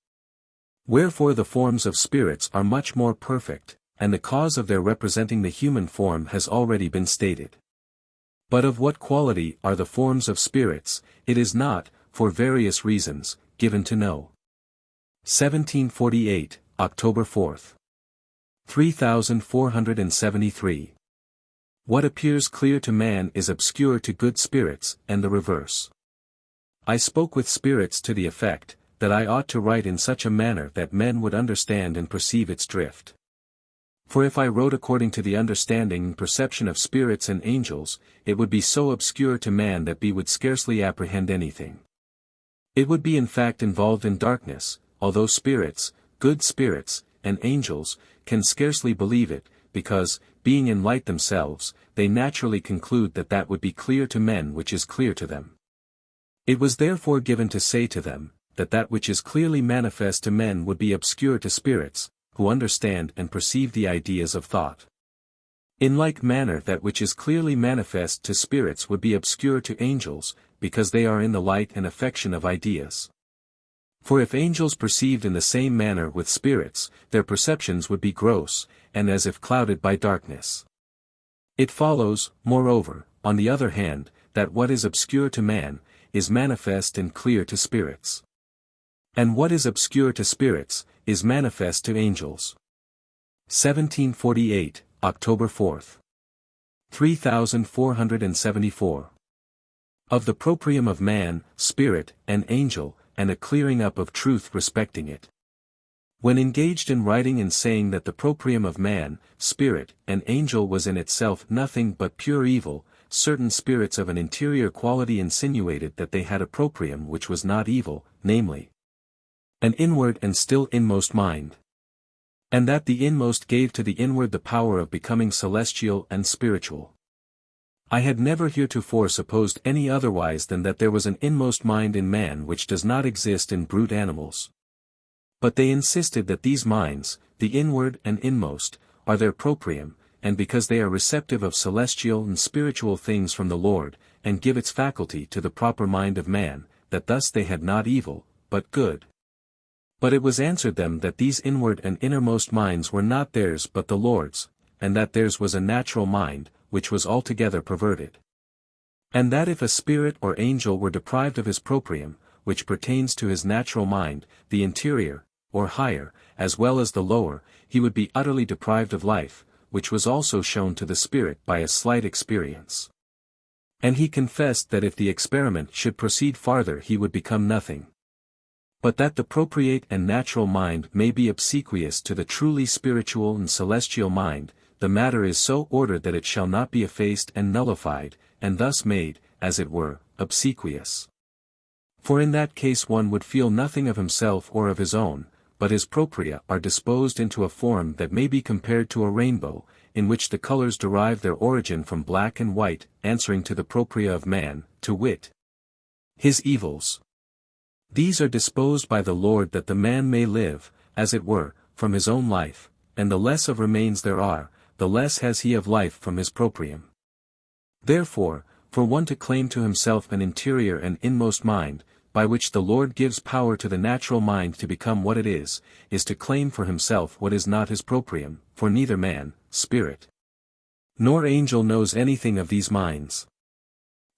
Wherefore the forms of spirits are much more perfect, and the cause of their representing the human form has already been stated. But of what quality are the forms of spirits, it is not, for various reasons, given to know. 1748, October 4th. 3473. What appears clear to man is obscure to good spirits, and the reverse. I spoke with spirits to the effect, that I ought to write in such a manner that men would understand and perceive its drift. For if I wrote according to the understanding and perception of spirits and angels, it would be so obscure to man that he would scarcely apprehend anything. It would be in fact involved in darkness, although spirits, good spirits, and angels, can scarcely believe it, because, being in light themselves, they naturally conclude that that would be clear to men which is clear to them. It was therefore given to say to them, that that which is clearly manifest to men would be obscure to spirits, who understand and perceive the ideas of thought. In like manner that which is clearly manifest to spirits would be obscure to angels, because they are in the light and affection of ideas. For if angels perceived in the same manner with spirits, their perceptions would be gross, and as if clouded by darkness. It follows, moreover, on the other hand, that what is obscure to man, is manifest and clear to spirits. And what is obscure to spirits, is manifest to angels. 1748, October 4th. 3474. Of the proprium of man, spirit, and angel, and a clearing up of truth respecting it. When engaged in writing and saying that the proprium of man, spirit, and angel was in itself nothing but pure evil, certain spirits of an interior quality insinuated that they had a proprium which was not evil, namely, an inward and still inmost mind. And that the inmost gave to the inward the power of becoming celestial and spiritual. I had never heretofore supposed any otherwise than that there was an inmost mind in man which does not exist in brute animals. But they insisted that these minds, the inward and inmost, are their proprium, and because they are receptive of celestial and spiritual things from the Lord, and give its faculty to the proper mind of man, that thus they had not evil, but good. But it was answered them that these inward and innermost minds were not theirs but the Lord's, and that theirs was a natural mind, which was altogether perverted. And that if a spirit or angel were deprived of his proprium, which pertains to his natural mind, the interior, or higher, as well as the lower, he would be utterly deprived of life, which was also shown to the spirit by a slight experience. And he confessed that if the experiment should proceed farther he would become nothing. But that the propriate and natural mind may be obsequious to the truly spiritual and celestial mind, the matter is so ordered that it shall not be effaced and nullified, and thus made, as it were, obsequious. For in that case one would feel nothing of himself or of his own, but his propria are disposed into a form that may be compared to a rainbow, in which the colors derive their origin from black and white, answering to the propria of man, to wit, his evils. These are disposed by the Lord that the man may live, as it were, from his own life, and the less of remains there are, the less has he of life from his proprium. Therefore, for one to claim to himself an interior and inmost mind, by which the Lord gives power to the natural mind to become what it is to claim for himself what is not his proprium, for neither man, spirit, nor angel knows anything of these minds.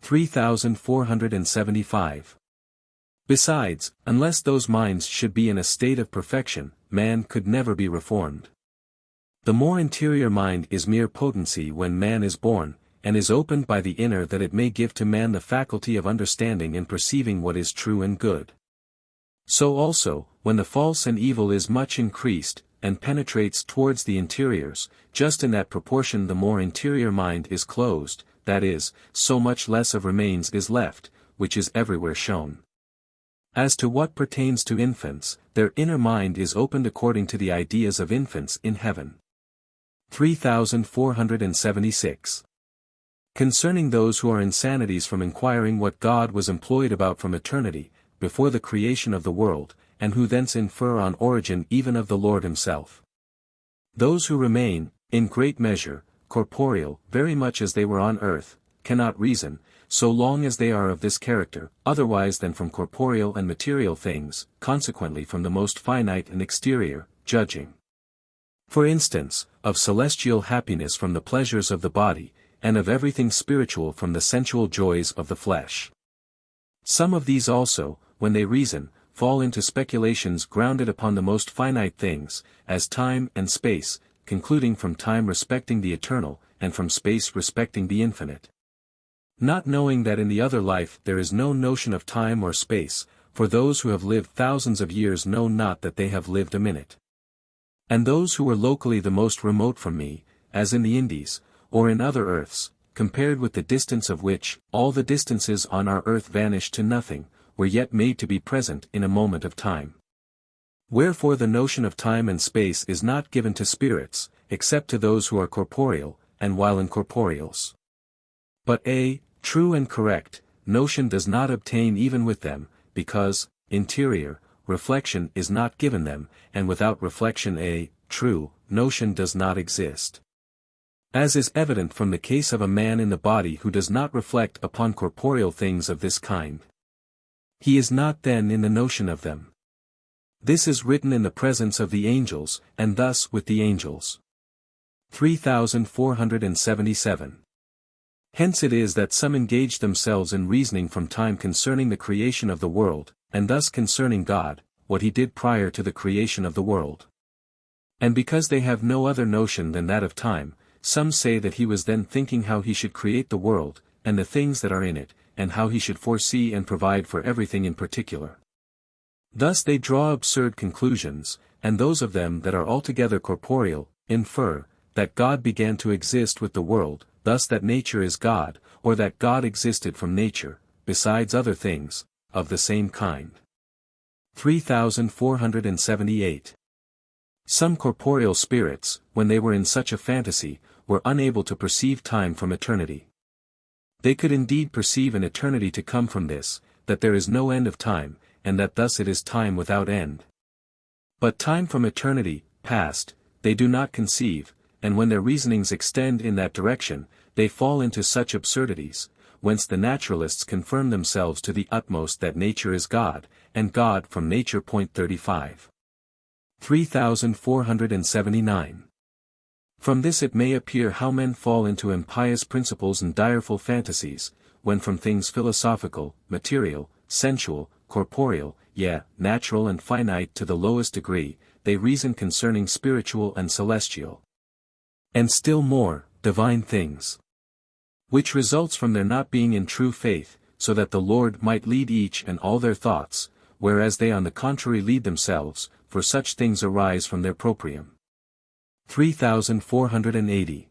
3475. Besides, unless those minds should be in a state of perfection, man could never be reformed. The more interior mind is mere potency when man is born, and is opened by the inner that it may give to man the faculty of understanding and perceiving what is true and good. So also, when the false and evil is much increased, and penetrates towards the interiors, just in that proportion the more interior mind is closed, that is, so much less of remains is left, which is everywhere shown. As to what pertains to infants, their inner mind is opened according to the ideas of infants in heaven. 3476. Concerning those who are insanities from inquiring what God was employed about from eternity, before the creation of the world, and who thence infer on origin even of the Lord himself. Those who remain, in great measure, corporeal, very much as they were on earth, cannot reason, so long as they are of this character, otherwise than from corporeal and material things, consequently from the most finite and exterior, judging. For instance, of celestial happiness from the pleasures of the body, and of everything spiritual from the sensual joys of the flesh. Some of these also, when they reason, fall into speculations grounded upon the most finite things, as time and space, concluding from time respecting the eternal, and from space respecting the infinite. Not knowing that in the other life there is no notion of time or space, for those who have lived thousands of years know not that they have lived a minute. And those who were locally the most remote from me, as in the Indies, or in other earths, compared with the distance of which, all the distances on our earth vanished to nothing, were yet made to be present in a moment of time. Wherefore the notion of time and space is not given to spirits, except to those who are corporeal, and while incorporeals. But a true and correct notion does not obtain even with them, because, interior, reflection is not given them, and without reflection a true notion does not exist. As is evident from the case of a man in the body who does not reflect upon corporeal things of this kind. He is not then in the notion of them. This is written in the presence of the angels, and thus with the angels. 3477. Hence it is that some engage themselves in reasoning from time concerning the creation of the world, and thus concerning God, what he did prior to the creation of the world. And because they have no other notion than that of time, some say that he was then thinking how he should create the world, and the things that are in it, and how he should foresee and provide for everything in particular. Thus they draw absurd conclusions, and those of them that are altogether corporeal, infer, that God began to exist with the world, thus that nature is God, or that God existed from nature, besides other things, of the same kind. 3478. Some corporeal spirits, when they were in such a fantasy, were unable to perceive time from eternity. They could indeed perceive an eternity to come from this, that there is no end of time, and that thus it is time without end. But time from eternity, past, they do not conceive, and when their reasonings extend in that direction, they fall into such absurdities, whence the naturalists confirm themselves to the utmost that nature is God, and God from nature. 35. 3479. From this it may appear how men fall into impious principles and direful fantasies, when from things philosophical, material, sensual, corporeal, yea, natural and finite to the lowest degree, they reason concerning spiritual and celestial, and still more, divine things. Which results from their not being in true faith, so that the Lord might lead each and all their thoughts, whereas they on the contrary lead themselves, for such things arise from their proprium. 3480.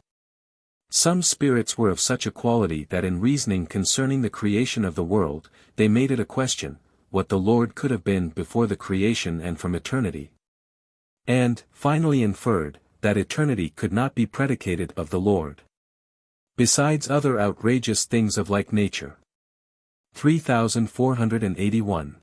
Some spirits were of such a quality that in reasoning concerning the creation of the world, they made it a question, what the Lord could have been before the creation and from eternity. And, finally inferred, that eternity could not be predicated of the Lord. Besides other outrageous things of like nature. 3481.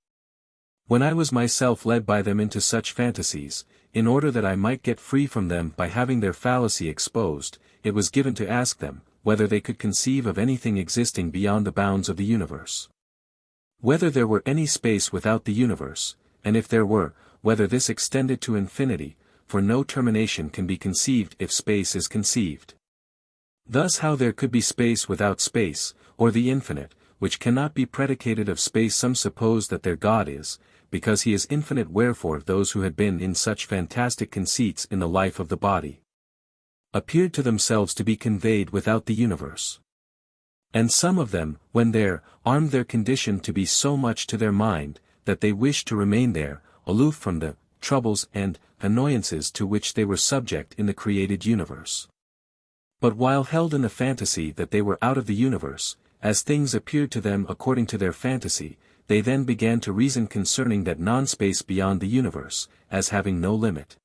When I was myself led by them into such fantasies, in order that I might get free from them by having their fallacy exposed, it was given to ask them, whether they could conceive of anything existing beyond the bounds of the universe. Whether there were any space without the universe, and if there were, whether this extended to infinity, for no termination can be conceived if space is conceived. Thus how there could be space without space, or the infinite, which cannot be predicated of space, some suppose that their God is, because he is infinite. Wherefore those who had been in such fantastic conceits in the life of the body appeared to themselves to be conveyed without the universe. And some of them, when there, armed their condition to be so much to their mind, that they wished to remain there, aloof from the troubles and annoyances to which they were subject in the created universe. But while held in the fantasy that they were out of the universe, as things appeared to them according to their fantasy, they then began to reason concerning that non-space beyond the universe, as having no limit.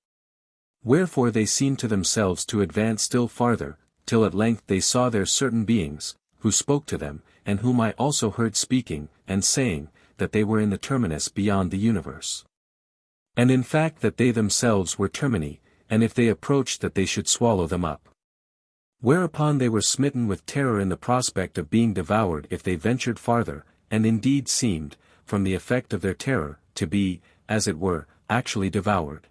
Wherefore they seemed to themselves to advance still farther, till at length they saw there certain beings, who spoke to them, and whom I also heard speaking, and saying, that they were in the terminus beyond the universe. And in fact that they themselves were termini, and if they approached that they should swallow them up. Whereupon they were smitten with terror in the prospect of being devoured if they ventured farther, and indeed seemed, from the effect of their terror, to be, as it were, actually devoured.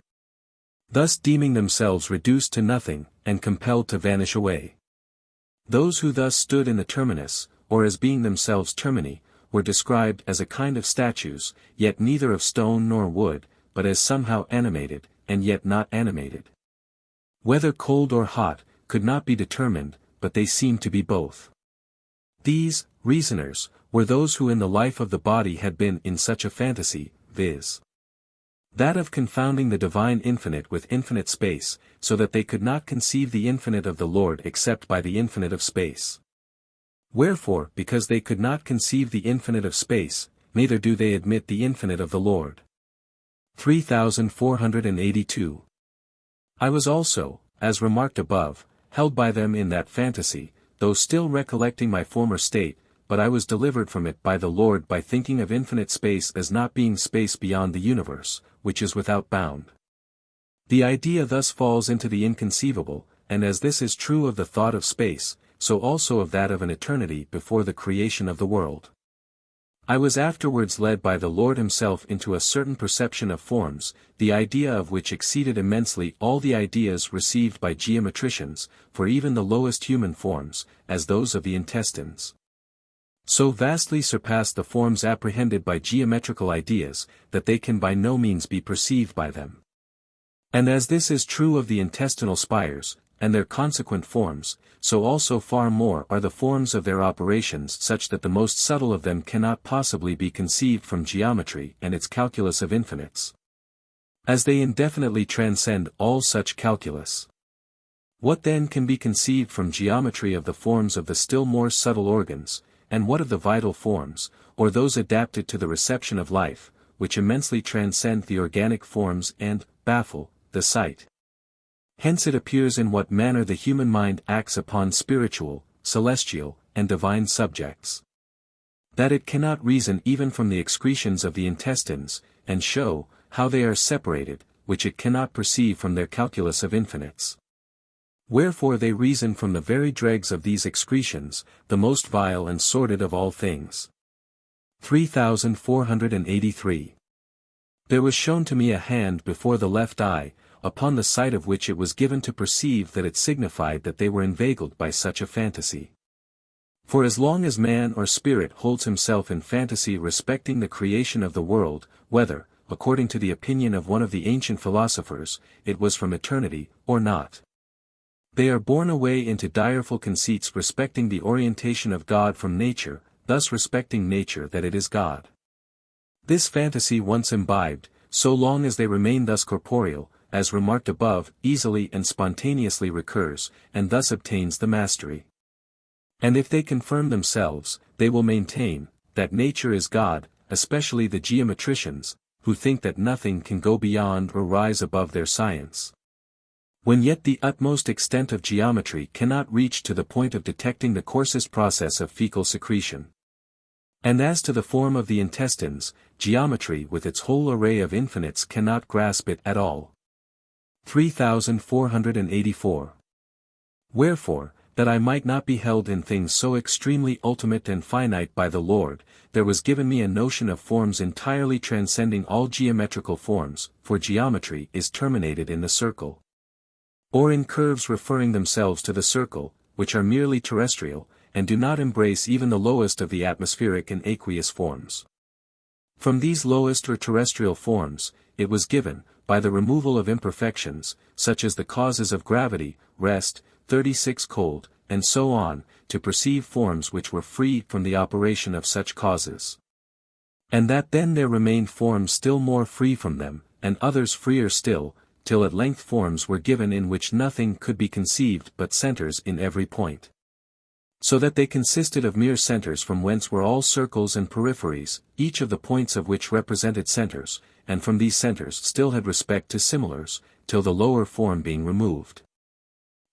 Thus deeming themselves reduced to nothing, and compelled to vanish away. Those who thus stood in the terminus, or as being themselves termini, were described as a kind of statues, yet neither of stone nor wood, but as somehow animated, and yet not animated. Whether cold or hot, could not be determined, but they seemed to be both. These, reasoners, were those who in the life of the body had been in such a fantasy, viz. that of confounding the divine infinite with infinite space, so that they could not conceive the infinite of the Lord except by the infinite of space. Wherefore, because they could not conceive the infinite of space, neither do they admit the infinite of the Lord. 3482. I was also, as remarked above, held by them in that fantasy, though still recollecting my former state, but I was delivered from it by the Lord by thinking of infinite space as not being space beyond the universe, which is without bound. The idea thus falls into the inconceivable, and as this is true of the thought of space, so also of that of an eternity before the creation of the world. I was afterwards led by the Lord himself into a certain perception of forms, the idea of which exceeded immensely all the ideas received by geometricians, for even the lowest human forms, as those of the intestines, so vastly surpass the forms apprehended by geometrical ideas, that they can by no means be perceived by them. And as this is true of the intestinal spires, and their consequent forms, so also far more are the forms of their operations such that the most subtle of them cannot possibly be conceived from geometry and its calculus of infinites, as they indefinitely transcend all such calculus. What then can be conceived from geometry of the forms of the still more subtle organs, and what of the vital forms, or those adapted to the reception of life, which immensely transcend the organic forms and baffle the sight? Hence it appears in what manner the human mind acts upon spiritual, celestial, and divine subjects. That it cannot reason even from the excretions of the intestines, and show how they are separated, which it cannot perceive from their calculus of infinites. Wherefore they reason from the very dregs of these excretions, the most vile and sordid of all things. 3483. There was shown to me a hand before the left eye, upon the sight of which it was given to perceive that it signified that they were inveigled by such a fantasy. For as long as man or spirit holds himself in fantasy respecting the creation of the world, whether, according to the opinion of one of the ancient philosophers, it was from eternity, or not, they are borne away into direful conceits respecting the orientation of God from nature, thus respecting nature that it is God. This fantasy once imbibed, so long as they remain thus corporeal, as remarked above, easily and spontaneously recurs, and thus obtains the mastery. And if they confirm themselves, they will maintain, that nature is God, especially the geometricians, who think that nothing can go beyond or rise above their science, when yet the utmost extent of geometry cannot reach to the point of detecting the coarsest process of fecal secretion. And as to the form of the intestines, geometry with its whole array of infinites cannot grasp it at all. 3484. Wherefore, that I might not be held in things so extremely ultimate and finite by the Lord, there was given me a notion of forms entirely transcending all geometrical forms, for geometry is terminated in the circle, or in curves referring themselves to the circle, which are merely terrestrial, and do not embrace even the lowest of the atmospheric and aqueous forms. From these lowest or terrestrial forms, it was given, by the removal of imperfections, such as the causes of gravity, rest, 36 cold, and so on, to perceive forms which were free from the operation of such causes. And that then there remained forms still more free from them, and others freer still, till at length forms were given in which nothing could be conceived but centres in every point. So that they consisted of mere centres from whence were all circles and peripheries, each of the points of which represented centres, and from these centres still had respect to similars, till the lower form being removed.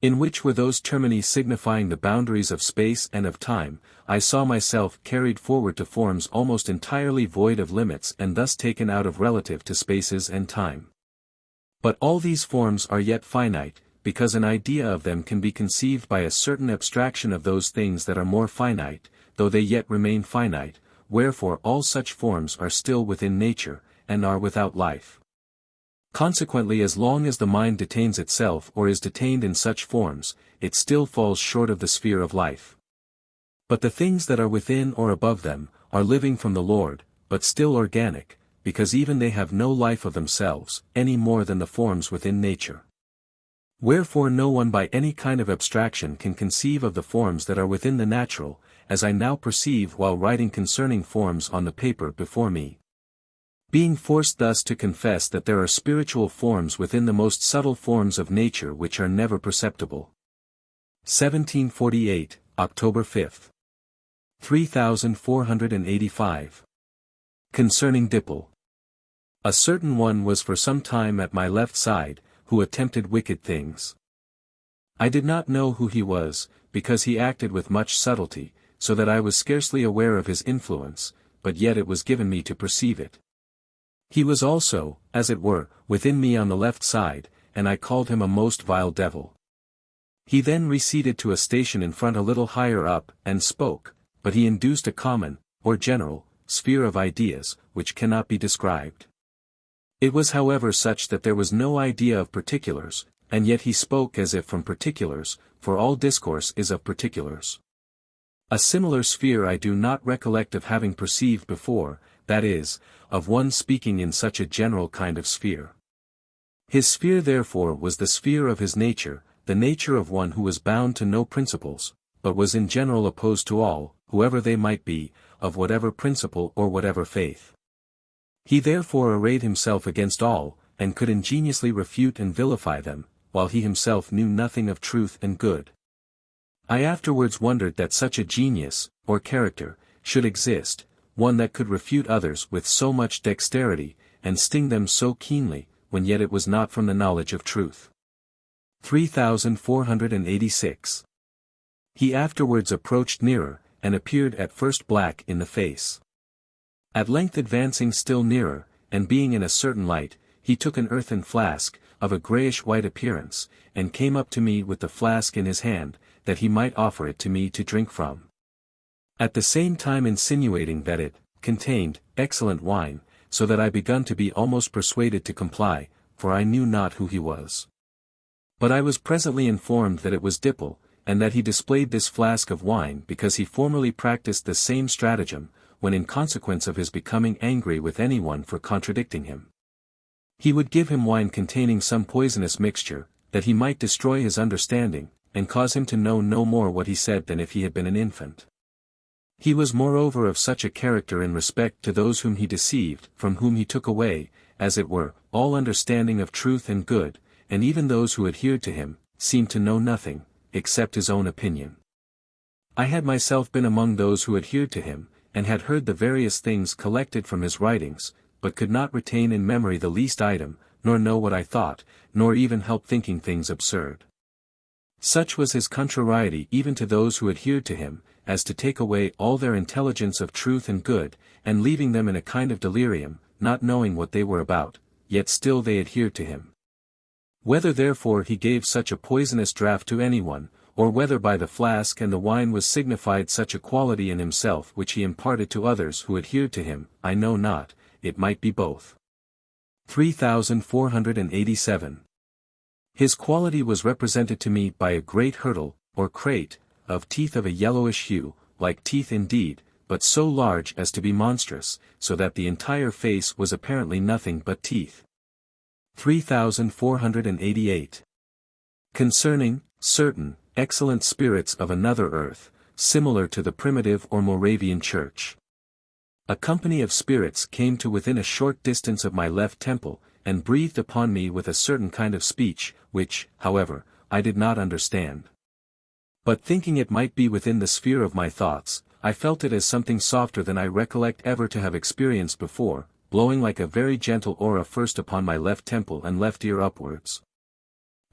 In which were those termini signifying the boundaries of space and of time, I saw myself carried forward to forms almost entirely void of limits and thus taken out of relative to spaces and time. But all these forms are yet finite, because an idea of them can be conceived by a certain abstraction of those things that are more finite, though they yet remain finite, wherefore all such forms are still within nature, and are without life. Consequently, as long as the mind detains itself or is detained in such forms, it still falls short of the sphere of life. But the things that are within or above them, are living from the Lord, but still organic, because even they have no life of themselves, any more than the forms within nature. Wherefore no one by any kind of abstraction can conceive of the forms that are within the natural, as I now perceive while writing concerning forms on the paper before me. Being forced thus to confess that there are spiritual forms within the most subtle forms of nature which are never perceptible. 1748, October 5. 3485. Concerning Dipple. A certain one was for some time at my left side, who attempted wicked things. I did not know who he was, because he acted with much subtlety, so that I was scarcely aware of his influence, but yet it was given me to perceive it. He was also, as it were, within me on the left side, and I called him a most vile devil. He then receded to a station in front a little higher up, and spoke, but he induced a common, or general, sphere of ideas, which cannot be described. It was however such that there was no idea of particulars, and yet he spoke as if from particulars, for all discourse is of particulars. A similar sphere I do not recollect of having perceived before, that is, of one speaking in such a general kind of sphere. His sphere therefore was the sphere of his nature, the nature of one who was bound to no principles, but was in general opposed to all, whoever they might be, of whatever principle or whatever faith. He therefore arrayed himself against all, and could ingeniously refute and vilify them, while he himself knew nothing of truth and good. I afterwards wondered that such a genius, or character, should exist, one that could refute others with so much dexterity, and sting them so keenly, when yet it was not from the knowledge of truth. 3486. He afterwards approached nearer, and appeared at first black in the face. At length advancing still nearer, and being in a certain light, he took an earthen flask, of a greyish-white appearance, and came up to me with the flask in his hand, that he might offer it to me to drink from. At the same time insinuating that it contained excellent wine, so that I begun to be almost persuaded to comply, for I knew not who he was. But I was presently informed that it was Dipple, and that he displayed this flask of wine because he formerly practiced the same stratagem, when in consequence of his becoming angry with anyone for contradicting him. He would give him wine containing some poisonous mixture, that he might destroy his understanding, and cause him to know no more what he said than if he had been an infant. He was moreover of such a character in respect to those whom he deceived, from whom he took away, as it were, all understanding of truth and good, and even those who adhered to him, seemed to know nothing, except his own opinion. I had myself been among those who adhered to him, and had heard the various things collected from his writings, but could not retain in memory the least item, nor know what I thought, nor even help thinking things absurd. Such was his contrariety even to those who adhered to him, as to take away all their intelligence of truth and good, and leaving them in a kind of delirium, not knowing what they were about, yet still they adhered to him. Whether therefore he gave such a poisonous draught to anyone, or whether by the flask and the wine was signified such a quality in himself which he imparted to others who adhered to him, I know not, it might be both. 3487. His quality was represented to me by a great hurdle, or crate, of teeth of a yellowish hue, like teeth indeed, but so large as to be monstrous, so that the entire face was apparently nothing but teeth. 3488. Concerning certain excellent spirits of another earth, similar to the primitive or Moravian church. A company of spirits came to within a short distance of my left temple, and breathed upon me with a certain kind of speech, which, however, I did not understand. But thinking it might be within the sphere of my thoughts, I felt it as something softer than I recollect ever to have experienced before, blowing like a very gentle aura first upon my left temple and left ear upwards,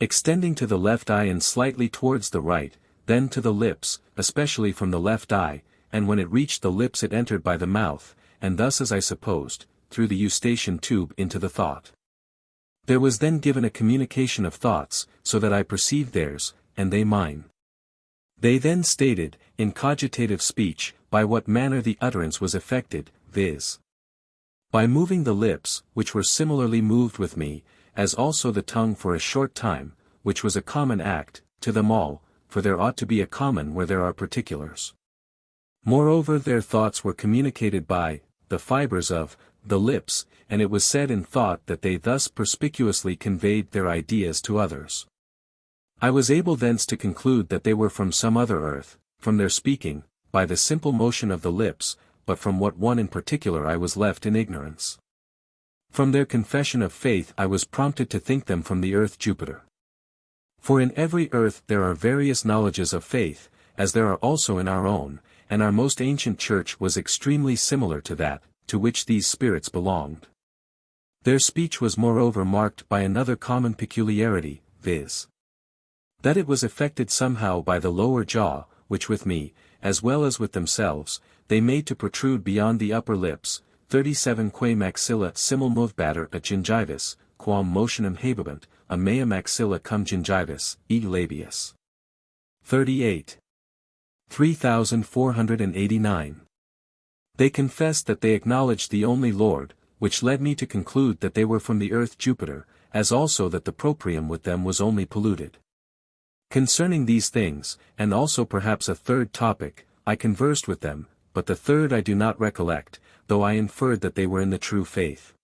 extending to the left eye and slightly towards the right, then to the lips, especially from the left eye, and when it reached the lips it entered by the mouth, and thus as I supposed, through the eustachian tube into the thought. There was then given a communication of thoughts, so that I perceived theirs, and they mine. They then stated, in cogitative speech, by what manner the utterance was effected, viz. By moving the lips, which were similarly moved with me, as also the tongue for a short time, which was a common act, to them all, for there ought to be a common where there are particulars. Moreover their thoughts were communicated by the fibers of the lips, and it was said in thought that they thus perspicuously conveyed their ideas to others. I was able thence to conclude that they were from some other earth, from their speaking, by the simple motion of the lips, but from what one in particular I was left in ignorance. From their confession of faith I was prompted to think them from the earth Jupiter. For in every earth there are various knowledges of faith, as there are also in our own, and our most ancient church was extremely similar to that, to which these spirits belonged. Their speech was moreover marked by another common peculiarity, viz. That it was affected somehow by the lower jaw, which with me, as well as with themselves, they made to protrude beyond the upper lips, 37 quae maxilla simul movebatter a gingivis, quam motionem habebant, a mea maxilla cum gingivis, e labius. 38. 3489. They confessed that they acknowledged the only Lord, which led me to conclude that they were from the earth Jupiter, as also that the proprium with them was only polluted. Concerning these things, and also perhaps a third topic, I conversed with them, but the third I do not recollect, though I inferred that they were in the true faith.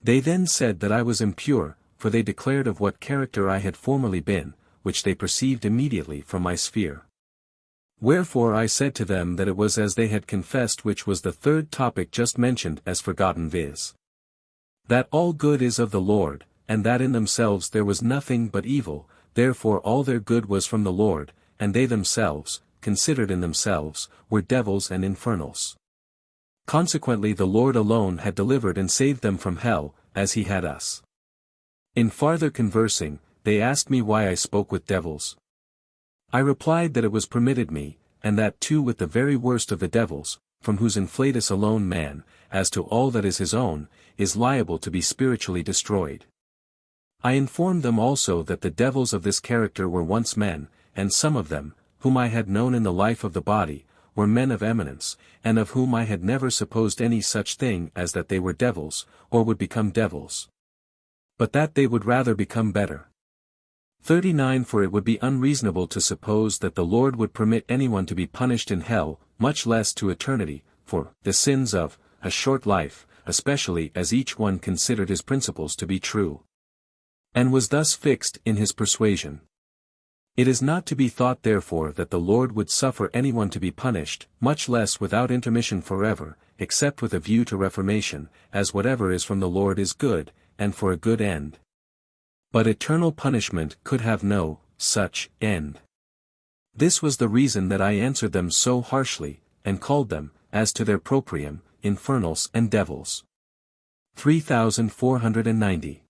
They then said that I was impure, for they declared of what character I had formerly been, which they perceived immediately from my sphere. Wherefore I said to them that it was as they had confessed, which was the third topic just mentioned as forgotten, viz. That all good is of the Lord, and that in themselves there was nothing but evil, therefore all their good was from the Lord, and they themselves, considered in themselves, were devils and infernals. Consequently the Lord alone had delivered and saved them from hell, as he had us. In farther conversing, they asked me why I spoke with devils. I replied that it was permitted me, and that too with the very worst of the devils, from whose inflatus alone man, as to all that is his own, is liable to be spiritually destroyed. I informed them also that the devils of this character were once men, and some of them, whom I had known in the life of the body, were men of eminence, and of whom I had never supposed any such thing as that they were devils, or would become devils. But that they would rather become better. 39 For it would be unreasonable to suppose that the Lord would permit anyone to be punished in hell, much less to eternity, for the sins of a short life, especially as each one considered his principles to be true, and was thus fixed in his persuasion. It is not to be thought therefore that the Lord would suffer anyone to be punished, much less without intermission forever, except with a view to reformation, as whatever is from the Lord is good, and for a good end. But eternal punishment could have no such end. This was the reason that I answered them so harshly, and called them, as to their proprium, infernals and devils. 3490.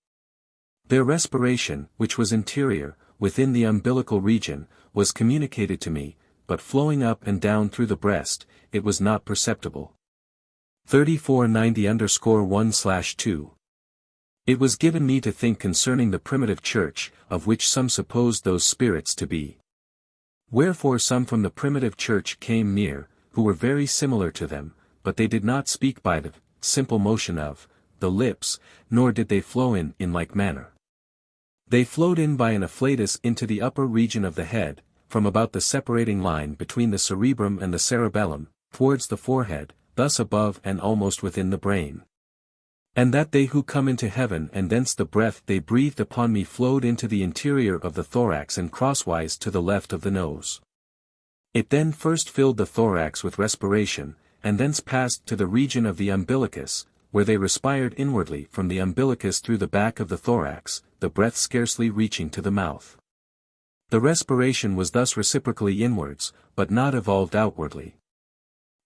Their respiration, which was interior, within the umbilical region, was communicated to me, but flowing up and down through the breast, it was not perceptible. 3490_1/2. It was given me to think concerning the primitive church, of which some supposed those spirits to be. Wherefore some from the primitive church came near, who were very similar to them, but they did not speak by the simple motion of the lips, nor did they flow in like manner. They flowed in by an afflatus into the upper region of the head, from about the separating line between the cerebrum and the cerebellum, towards the forehead, thus above and almost within the brain. And that they who come into heaven and thence the breath they breathed upon me flowed into the interior of the thorax and crosswise to the left of the nose. It then first filled the thorax with respiration, and thence passed to the region of the umbilicus, where they respired inwardly from the umbilicus through the back of the thorax, the breath scarcely reaching to the mouth. The respiration was thus reciprocally inwards, but not evolved outwardly.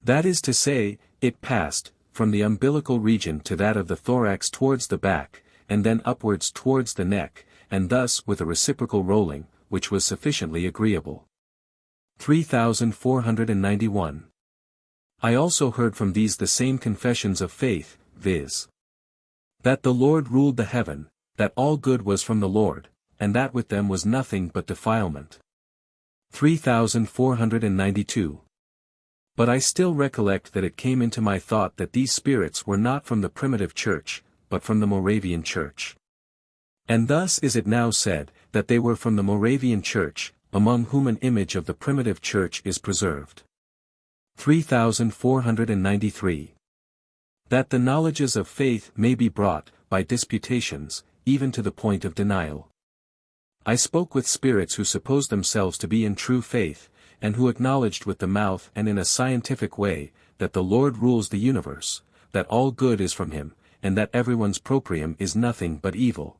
That is to say, it passed, from the umbilical region to that of the thorax towards the back, and then upwards towards the neck, and thus with a reciprocal rolling, which was sufficiently agreeable. 3491. I also heard from these the same confessions of faith, viz. That the Lord ruled the heaven, that all good was from the Lord, and that with them was nothing but defilement. 3492. But I still recollect that it came into my thought that these spirits were not from the primitive church, but from the Moravian church. And thus is it now said, that they were from the Moravian church, among whom an image of the primitive church is preserved. 3493. That the knowledges of faith may be brought, by disputations, even to the point of denial. I spoke with spirits who supposed themselves to be in true faith, and who acknowledged with the mouth and in a scientific way, that the Lord rules the universe, that all good is from him, and that everyone's proprium is nothing but evil.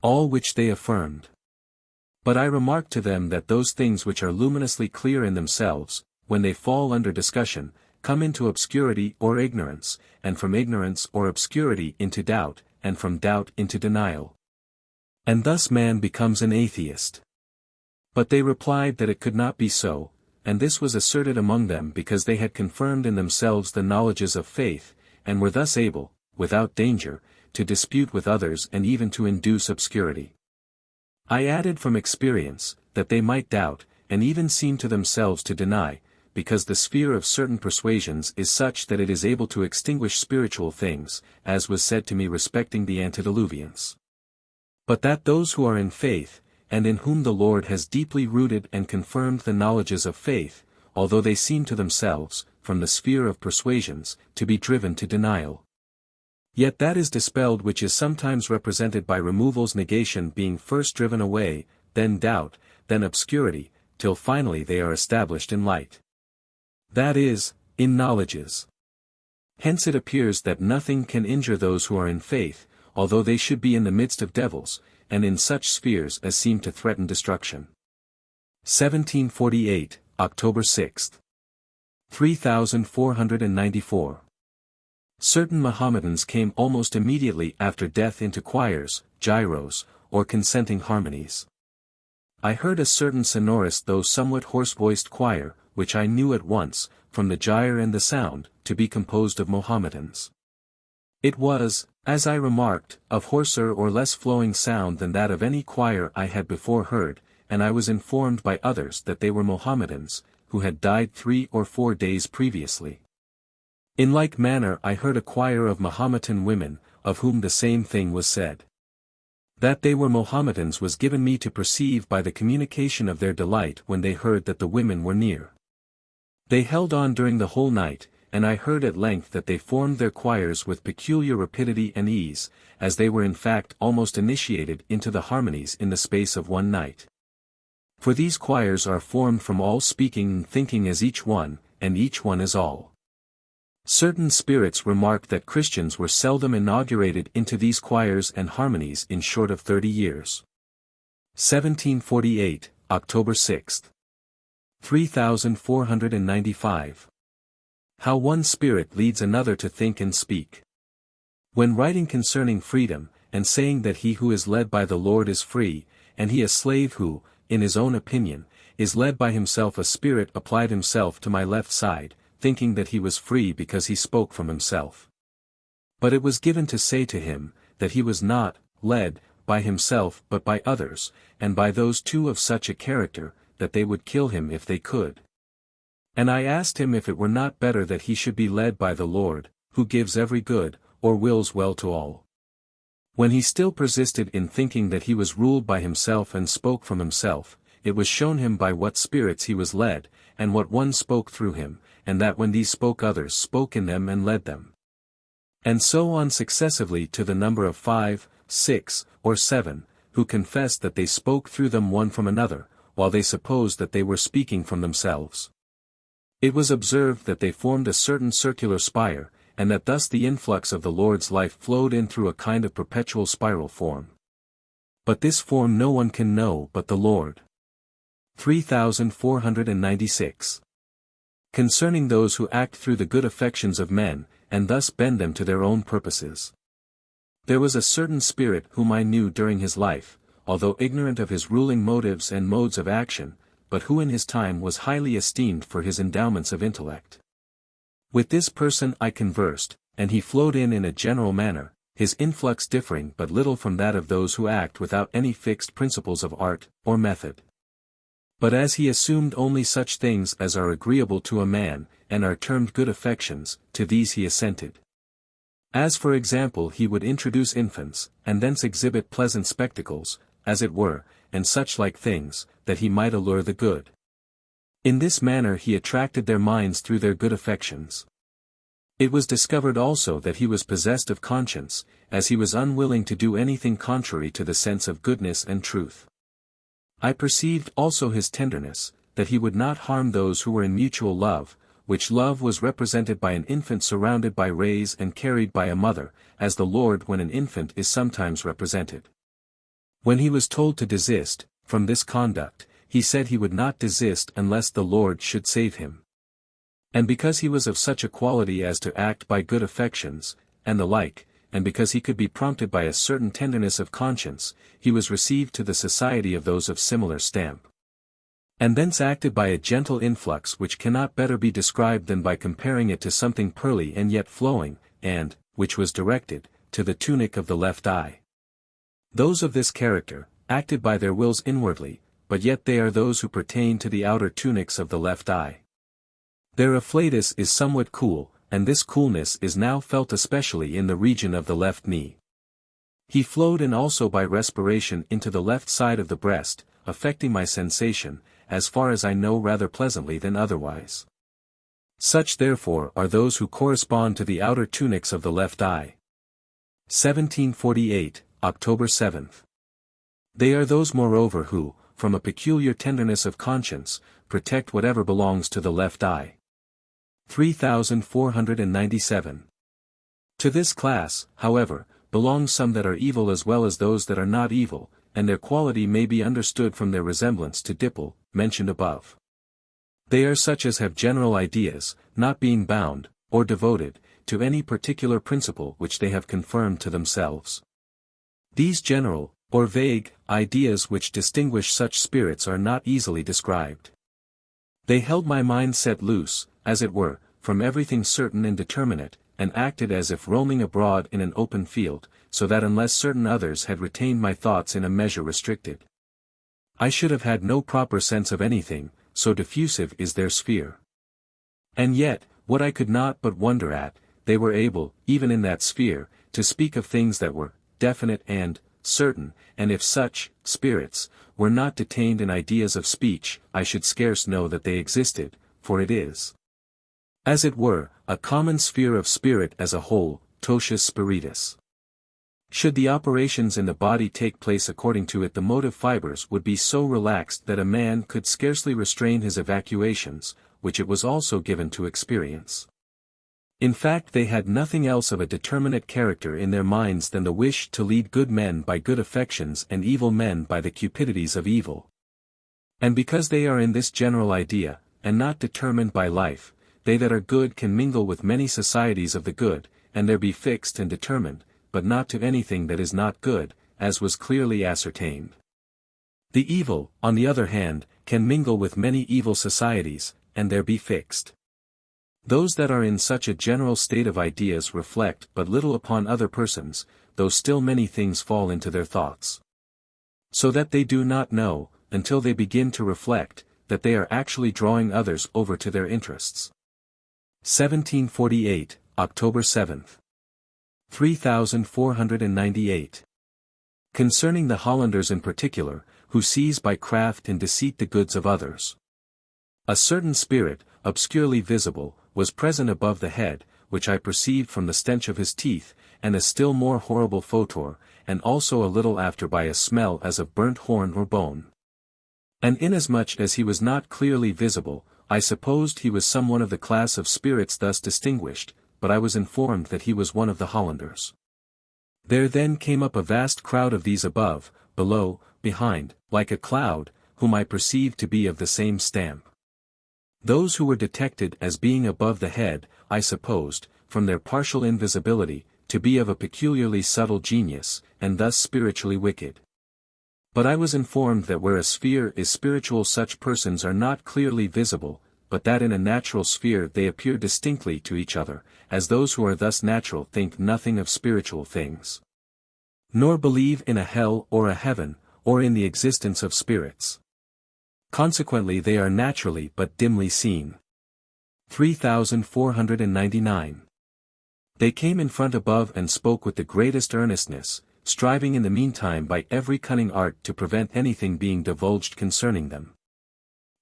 All which they affirmed. But I remarked to them that those things which are luminously clear in themselves, when they fall under discussion, come into obscurity or ignorance, and from ignorance or obscurity into doubt, and from doubt into denial. And thus man becomes an atheist. But they replied that it could not be so, and this was asserted among them because they had confirmed in themselves the knowledges of faith, and were thus able, without danger, to dispute with others and even to induce obscurity. I added from experience, that they might doubt, and even seem to themselves to deny, because the sphere of certain persuasions is such that it is able to extinguish spiritual things, as was said to me respecting the antediluvians. But that those who are in faith, and in whom the Lord has deeply rooted and confirmed the knowledges of faith, although they seem to themselves, from the sphere of persuasions, to be driven to denial. Yet that is dispelled which is sometimes represented by removal's negation being first driven away, then doubt, then obscurity, till finally they are established in light. That is, in knowledges. Hence it appears that nothing can injure those who are in faith, although they should be in the midst of devils, and in such spheres as seem to threaten destruction. 1748, October 6. 3494. Certain Mohammedans came almost immediately after death into choirs, gyros, or consenting harmonies. I heard a certain sonorous though somewhat hoarse-voiced choir, which I knew at once, from the gyre and the sound, to be composed of Mohammedans. It was, as I remarked, of hoarser or less flowing sound than that of any choir I had before heard, and I was informed by others that they were Mohammedans, who had died 3 or 4 days previously. In like manner I heard a choir of Mahometan women, of whom the same thing was said. That they were Mohammedans was given me to perceive by the communication of their delight when they heard that the women were near. They held on during the whole night, and I heard at length that they formed their choirs with peculiar rapidity and ease, as they were in fact almost initiated into the harmonies in the space of one night. For these choirs are formed from all speaking and thinking as each one, and each one as all. Certain spirits remarked that Christians were seldom inaugurated into these choirs and harmonies in short of 30 years. 1748, October 6. 3495. How one spirit leads another to think and speak. When writing concerning freedom, and saying that he who is led by the Lord is free, and he a slave who, in his own opinion, is led by himself, a spirit applied himself to my left side, thinking that he was free because he spoke from himself. But it was given to say to him, that he was not led by himself but by others, and by those too of such a character, that they would kill him if they could. And I asked him if it were not better that he should be led by the Lord, who gives every good, or wills well to all. When he still persisted in thinking that he was ruled by himself and spoke from himself, it was shown him by what spirits he was led, and what one spoke through him, and that when these spoke others spoke in them and led them. And so on successively to the number of 5, 6, or 7, who confessed that they spoke through them one from another, while they supposed that they were speaking from themselves. It was observed that they formed a certain circular spire, and that thus the influx of the Lord's life flowed in through a kind of perpetual spiral form. But this form no one can know but the Lord. 3496. Concerning those who act through the good affections of men, and thus bend them to their own purposes. There was a certain spirit whom I knew during his life, although ignorant of his ruling motives and modes of action, but who in his time was highly esteemed for his endowments of intellect. With this person I conversed, and he flowed in a general manner, his influx differing but little from that of those who act without any fixed principles of art, or method. But as he assumed only such things as are agreeable to a man, and are termed good affections, to these he assented. As for example he would introduce infants, and thence exhibit pleasant spectacles, as it were, and such like things, that he might allure the good. In this manner he attracted their minds through their good affections. It was discovered also that he was possessed of conscience, as he was unwilling to do anything contrary to the sense of goodness and truth. I perceived also his tenderness, that he would not harm those who were in mutual love, which love was represented by an infant surrounded by rays and carried by a mother, as the Lord when an infant is sometimes represented. When he was told to desist from this conduct, he said he would not desist unless the Lord should save him. And because he was of such a quality as to act by good affections, and the like, and because he could be prompted by a certain tenderness of conscience, he was received to the society of those of similar stamp. And thence acted by a gentle influx which cannot better be described than by comparing it to something pearly and yet flowing, and, which was directed, to the tunic of the left eye. Those of this character, acted by their wills inwardly, but yet they are those who pertain to the outer tunics of the left eye. Their afflatus is somewhat cool, and this coolness is now felt especially in the region of the left knee. He flowed in also by respiration into the left side of the breast, affecting my sensation, as far as I know rather pleasantly than otherwise. Such therefore are those who correspond to the outer tunics of the left eye. 1748, October 7th. They are those moreover who, from a peculiar tenderness of conscience, protect whatever belongs to the left eye. 3497. To this class, however, belong some that are evil as well as those that are not evil, and their quality may be understood from their resemblance to Dipple, mentioned above. They are such as have general ideas, not being bound, or devoted, to any particular principle which they have confirmed to themselves. These general, or vague, ideas which distinguish such spirits are not easily described. They held my mind set loose, as it were, from everything certain and determinate, and acted as if roaming abroad in an open field, so that unless certain others had retained my thoughts in a measure restricted, I should have had no proper sense of anything, so diffusive is their sphere. And yet, what I could not but wonder at, they were able, even in that sphere, to speak of things that were definite and certain, and if such spirits were not detained in ideas of speech, I should scarce know that they existed, for it is, as it were, a common sphere of spirit as a whole, totius spiritus. Should the operations in the body take place according to it, the motive fibers would be so relaxed that a man could scarcely restrain his evacuations, which it was also given to experience. In fact, they had nothing else of a determinate character in their minds than the wish to lead good men by good affections and evil men by the cupidities of evil. And because they are in this general idea, and not determined by life, they that are good can mingle with many societies of the good, and there be fixed and determined, but not to anything that is not good, as was clearly ascertained. The evil, on the other hand, can mingle with many evil societies, and there be fixed. Those that are in such a general state of ideas reflect but little upon other persons, though still many things fall into their thoughts. So that they do not know, until they begin to reflect, that they are actually drawing others over to their interests. 1748, October 7th. 3498. Concerning the Hollanders in particular, who seize by craft and deceit the goods of others. A certain spirit, obscurely visible, was present above the head, which I perceived from the stench of his teeth, and a still more horrible photor, and also a little after by a smell as of burnt horn or bone. And inasmuch as he was not clearly visible, I supposed he was some one of the class of spirits thus distinguished, but I was informed that he was one of the Hollanders. There then came up a vast crowd of these above, below, behind, like a cloud, whom I perceived to be of the same stamp. Those who were detected as being above the head, I supposed, from their partial invisibility, to be of a peculiarly subtle genius, and thus spiritually wicked. But I was informed that where a sphere is spiritual such persons are not clearly visible, but that in a natural sphere they appear distinctly to each other, as those who are thus natural think nothing of spiritual things, nor believe in a hell or a heaven, or in the existence of spirits. Consequently they are naturally but dimly seen. 3499. They came in front above and spoke with the greatest earnestness, striving in the meantime by every cunning art to prevent anything being divulged concerning them.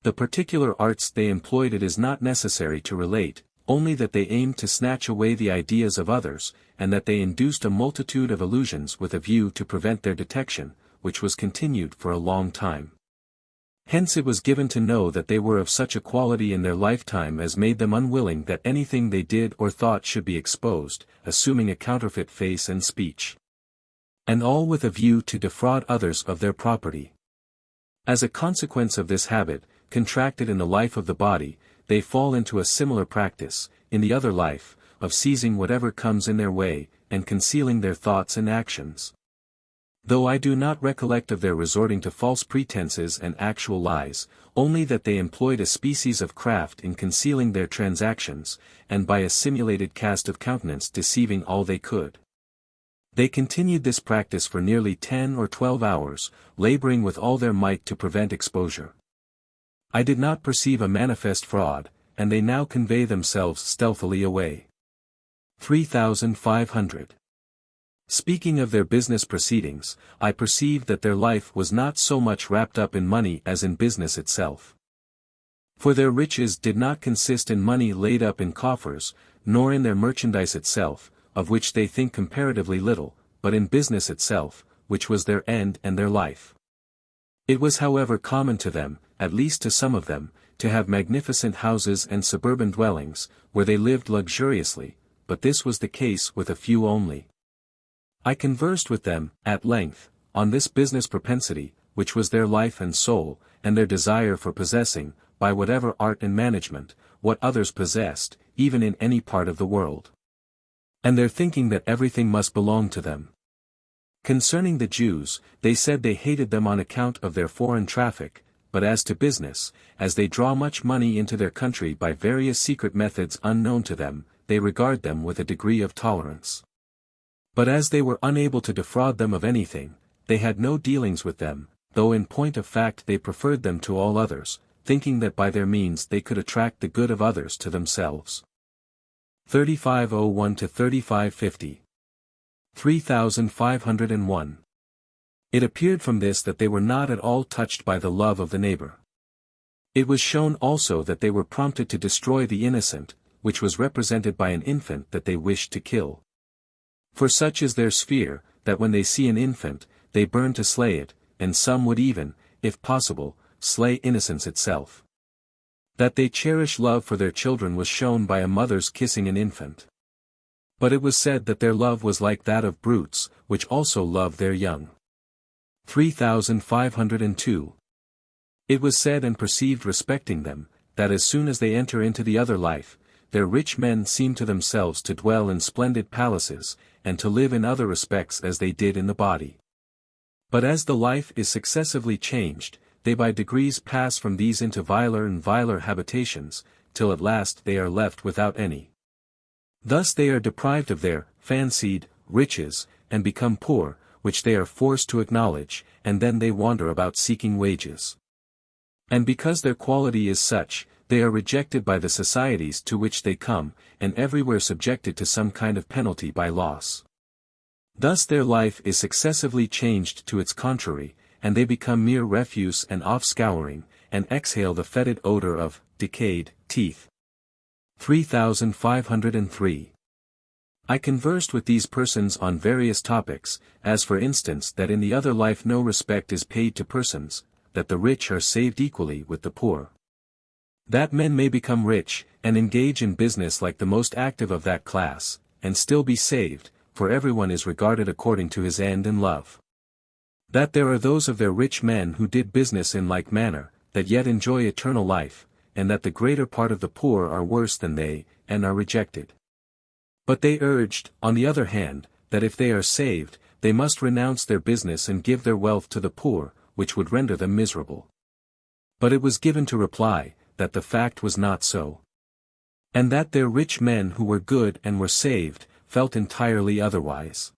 The particular arts they employed it is not necessary to relate, only that they aimed to snatch away the ideas of others, and that they induced a multitude of illusions with a view to prevent their detection, which was continued for a long time. Hence it was given to know that they were of such a quality in their lifetime as made them unwilling that anything they did or thought should be exposed, assuming a counterfeit face and speech. And all with a view to defraud others of their property. As a consequence of this habit, contracted in the life of the body, they fall into a similar practice, in the other life, of seizing whatever comes in their way, and concealing their thoughts and actions. Though I do not recollect of their resorting to false pretenses and actual lies, only that they employed a species of craft in concealing their transactions, and by a simulated cast of countenance deceiving all they could. They continued this practice for nearly 10 or 12 hours, laboring with all their might to prevent exposure. I did not perceive a manifest fraud, and they now convey themselves stealthily away. 3500. Speaking of their business proceedings, I perceived that their life was not so much wrapped up in money as in business itself. For their riches did not consist in money laid up in coffers, nor in their merchandise itself, of which they think comparatively little, but in business itself, which was their end and their life. It was however common to them, at least to some of them, to have magnificent houses and suburban dwellings, where they lived luxuriously, but this was the case with a few only. I conversed with them, at length, on this business propensity, which was their life and soul, and their desire for possessing, by whatever art and management, what others possessed, even in any part of the world. And their thinking that everything must belong to them. Concerning the Jews, they said they hated them on account of their foreign traffic, but as to business, as they draw much money into their country by various secret methods unknown to them, they regard them with a degree of tolerance. But as they were unable to defraud them of anything, they had no dealings with them, though in point of fact they preferred them to all others, thinking that by their means they could attract the good of others to themselves. 3501 to 3550. 3501. It appeared from this that they were not at all touched by the love of the neighbor. It was shown also that they were prompted to destroy the innocent, which was represented by an infant that they wished to kill. For such is their sphere, that when they see an infant, they burn to slay it, and some would even, if possible, slay innocence itself. That they cherish love for their children was shown by a mother's kissing an infant. But it was said that their love was like that of brutes, which also love their young. 3502. It was said and perceived respecting them, that as soon as they enter into the other life, their rich men seem to themselves to dwell in splendid palaces, and to live in other respects as they did in the body. But as the life is successively changed, they by degrees pass from these into viler and viler habitations, till at last they are left without any. Thus they are deprived of their fancied riches, and become poor, which they are forced to acknowledge, and then they wander about seeking wages. And because their quality is such, they are rejected by the societies to which they come, and everywhere subjected to some kind of penalty by loss. Thus their life is successively changed to its contrary, and they become mere refuse and off-scouring, and exhale the fetid odor of decayed teeth. 3503. I conversed with these persons on various topics, as for instance that in the other life no respect is paid to persons, that the rich are saved equally with the poor. That men may become rich, and engage in business like the most active of that class, and still be saved, for everyone is regarded according to his end and love. That there are those of their rich men who did business in like manner, that yet enjoy eternal life, and that the greater part of the poor are worse than they, and are rejected. But they urged, on the other hand, that if they are saved, they must renounce their business and give their wealth to the poor, which would render them miserable. But it was given to reply, that the fact was not so. And that their rich men who were good and were saved, felt entirely otherwise.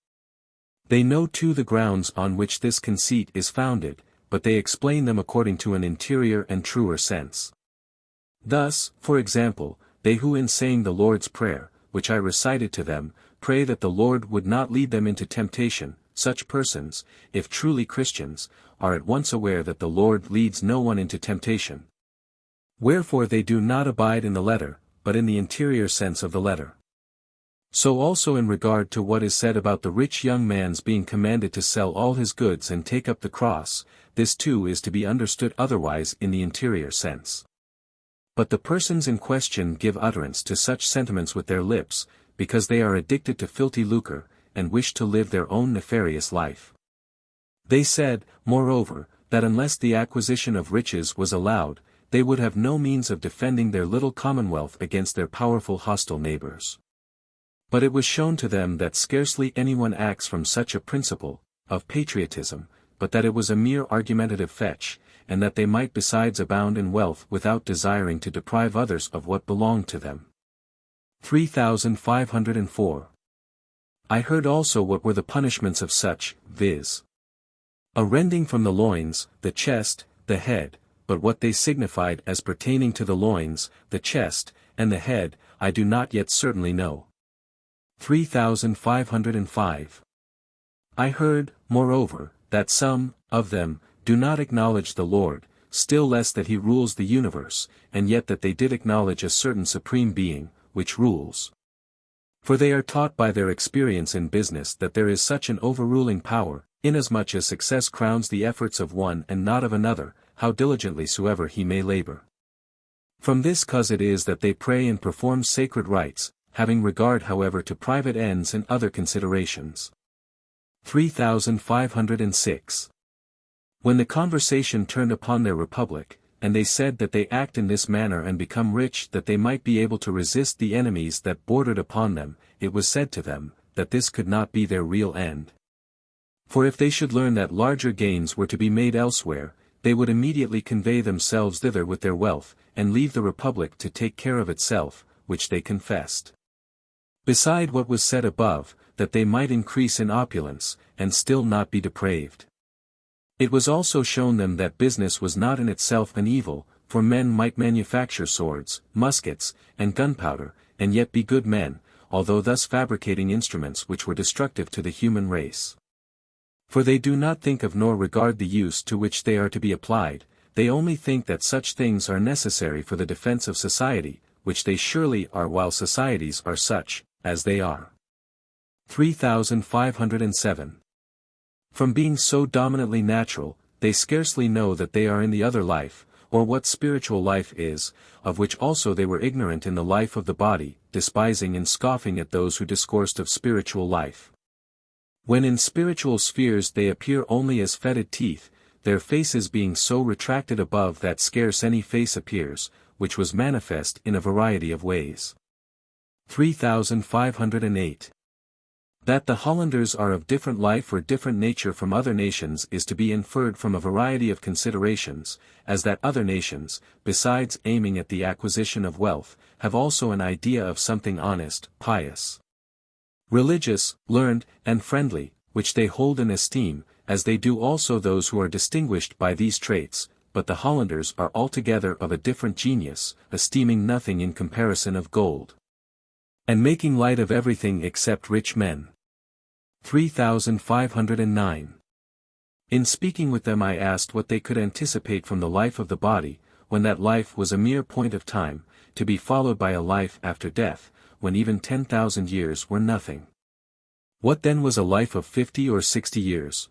They know too the grounds on which this conceit is founded, but they explain them according to an interior and truer sense. Thus, for example, they who in saying the Lord's Prayer, which I recited to them, pray that the Lord would not lead them into temptation, such persons, if truly Christians, are at once aware that the Lord leads no one into temptation. Wherefore they do not abide in the letter, but in the interior sense of the letter. So also in regard to what is said about the rich young man's being commanded to sell all his goods and take up the cross, this too is to be understood otherwise in the interior sense. But the persons in question give utterance to such sentiments with their lips, because they are addicted to filthy lucre, and wish to live their own nefarious life. They said, moreover, that unless the acquisition of riches was allowed, they would have no means of defending their little commonwealth against their powerful hostile neighbors. But it was shown to them that scarcely anyone acts from such a principle, of patriotism, but that it was a mere argumentative fetch, and that they might besides abound in wealth without desiring to deprive others of what belonged to them. 3504. I heard also what were the punishments of such, viz. a rending from the loins, the chest, the head, but what they signified as pertaining to the loins, the chest, and the head, I do not yet certainly know. 3505. I heard, moreover, that some, of them, do not acknowledge the Lord, still less that he rules the universe, and yet that they did acknowledge a certain supreme being, which rules. For they are taught by their experience in business that there is such an overruling power, inasmuch as success crowns the efforts of one and not of another, how diligently soever he may labor. From this cause it is that they pray and perform sacred rites, having regard however to private ends and other considerations. 3506. When the conversation turned upon their republic, and they said that they act in this manner and become rich that they might be able to resist the enemies that bordered upon them, it was said to them, that this could not be their real end. For if they should learn that larger gains were to be made elsewhere, they would immediately convey themselves thither with their wealth, and leave the republic to take care of itself, which they confessed. Beside what was said above, that they might increase in opulence, and still not be depraved. It was also shown them that business was not in itself an evil, for men might manufacture swords, muskets, and gunpowder, and yet be good men, although thus fabricating instruments which were destructive to the human race. For they do not think of nor regard the use to which they are to be applied, they only think that such things are necessary for the defense of society, which they surely are while societies are such, as they are. 3507. From being so dominantly natural, they scarcely know that they are in the other life, or what spiritual life is, of which also they were ignorant in the life of the body, despising and scoffing at those who discoursed of spiritual life. When in spiritual spheres they appear only as fetid teeth, their faces being so retracted above that scarce any face appears, which was manifest in a variety of ways. 3508. That the Hollanders are of different life or different nature from other nations is to be inferred from a variety of considerations, as that other nations, besides aiming at the acquisition of wealth, have also an idea of something honest, pious, religious, learned, and friendly, which they hold in esteem, as they do also those who are distinguished by these traits, but the Hollanders are altogether of a different genius, esteeming nothing in comparison of gold, and making light of everything except rich men. 3509. In speaking with them I asked what they could anticipate from the life of the body, when that life was a mere point of time, to be followed by a life after death, when even 10,000 years were nothing. What then was a life of 50 or 60 years?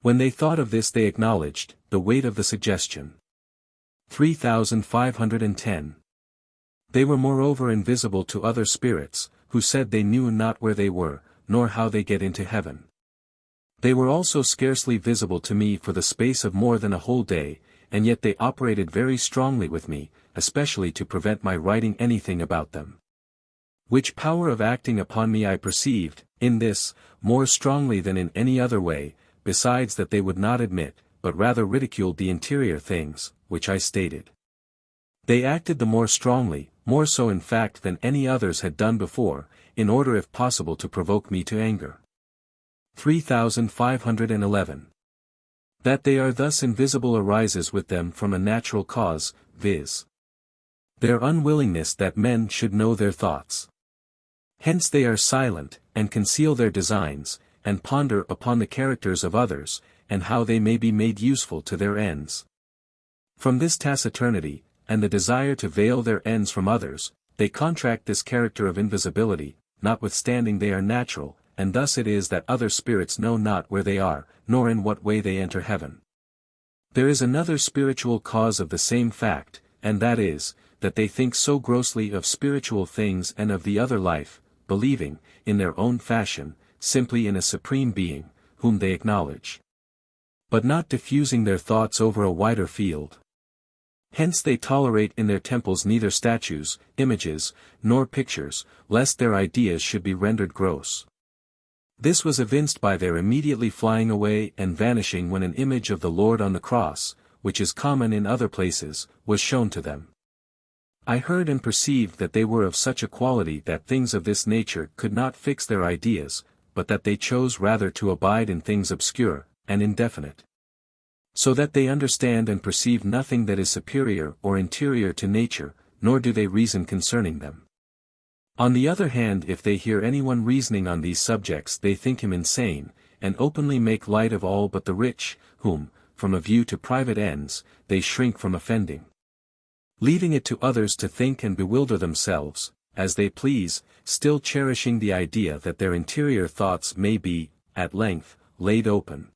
When they thought of this they acknowledged the weight of the suggestion. 3,510. They were moreover invisible to other spirits, who said they knew not where they were, nor how they get into heaven. They were also scarcely visible to me for the space of more than a whole day, and yet they operated very strongly with me, especially to prevent my writing anything about them. Which power of acting upon me I perceived, in this, more strongly than in any other way, besides that they would not admit, but rather ridiculed the interior things, which I stated. They acted the more strongly, more so in fact than any others had done before, in order if possible to provoke me to anger. 3,511. That they are thus invisible arises with them from a natural cause, viz. their unwillingness that men should know their thoughts. Hence they are silent, and conceal their designs, and ponder upon the characters of others, and how they may be made useful to their ends. From this taciturnity, and the desire to veil their ends from others, they contract this character of invisibility, notwithstanding they are natural, and thus it is that other spirits know not where they are, nor in what way they enter heaven. There is another spiritual cause of the same fact, and that is, that they think so grossly of spiritual things and of the other life, believing, in their own fashion, simply in a supreme being, whom they acknowledge, but not diffusing their thoughts over a wider field. Hence they tolerate in their temples neither statues, images, nor pictures, lest their ideas should be rendered gross. This was evinced by their immediately flying away and vanishing when an image of the Lord on the cross, which is common in other places, was shown to them. I heard and perceived that they were of such a quality that things of this nature could not fix their ideas, but that they chose rather to abide in things obscure, and indefinite. So that they understand and perceive nothing that is superior or interior to nature, nor do they reason concerning them. On the other hand, if they hear anyone reasoning on these subjects they think him insane, and openly make light of all but the rich, whom, from a view to private ends, they shrink from offending. Leaving it to others to think and bewilder themselves, as they please, still cherishing the idea that their interior thoughts may be, at length, laid open.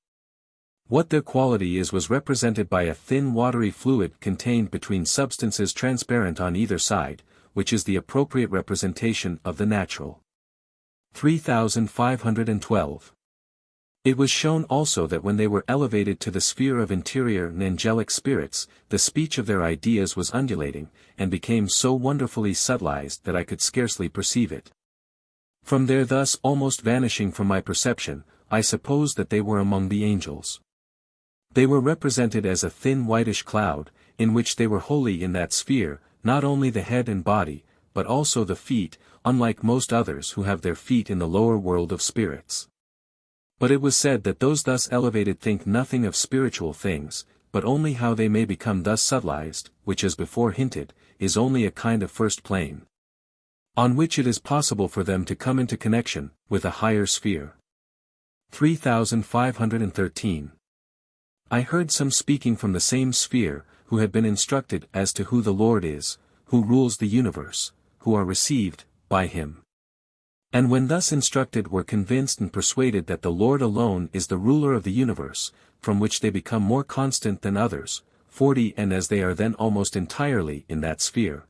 What their quality is was represented by a thin watery fluid contained between substances transparent on either side, which is the appropriate representation of the natural. 3,512. It was shown also that when they were elevated to the sphere of interior and angelic spirits, the speech of their ideas was undulating, and became so wonderfully subtilized that I could scarcely perceive it. From there thus almost vanishing from my perception, I supposed that they were among the angels. They were represented as a thin whitish cloud, in which they were wholly in that sphere, not only the head and body, but also the feet, unlike most others who have their feet in the lower world of spirits. But it was said that those thus elevated think nothing of spiritual things, but only how they may become thus subtilized, which as before hinted, is only a kind of first plane, on which it is possible for them to come into connection, with a higher sphere. 3,513. I heard some speaking from the same sphere, who had been instructed as to who the Lord is, who rules the universe, who are received, by him. And when thus instructed were convinced and persuaded that the Lord alone is the ruler of the universe, from which they become more constant than others, 40 and as they are then almost entirely in that sphere.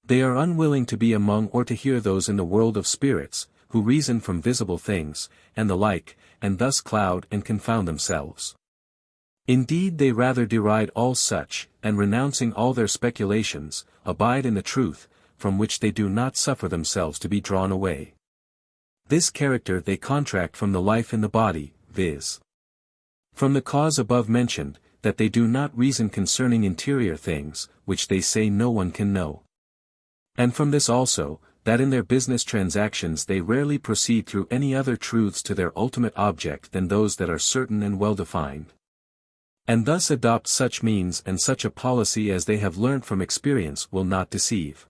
They are unwilling to be among or to hear those in the world of spirits, who reason from visible things, and the like, and thus cloud and confound themselves. Indeed they rather deride all such, and renouncing all their speculations, abide in the truth, from which they do not suffer themselves to be drawn away. This character they contract from the life in the body, viz. from the cause above mentioned, that they do not reason concerning interior things, which they say no one can know. And from this also, that in their business transactions they rarely proceed through any other truths to their ultimate object than those that are certain and well defined. And thus adopt such means and such a policy as they have learnt from experience will not deceive.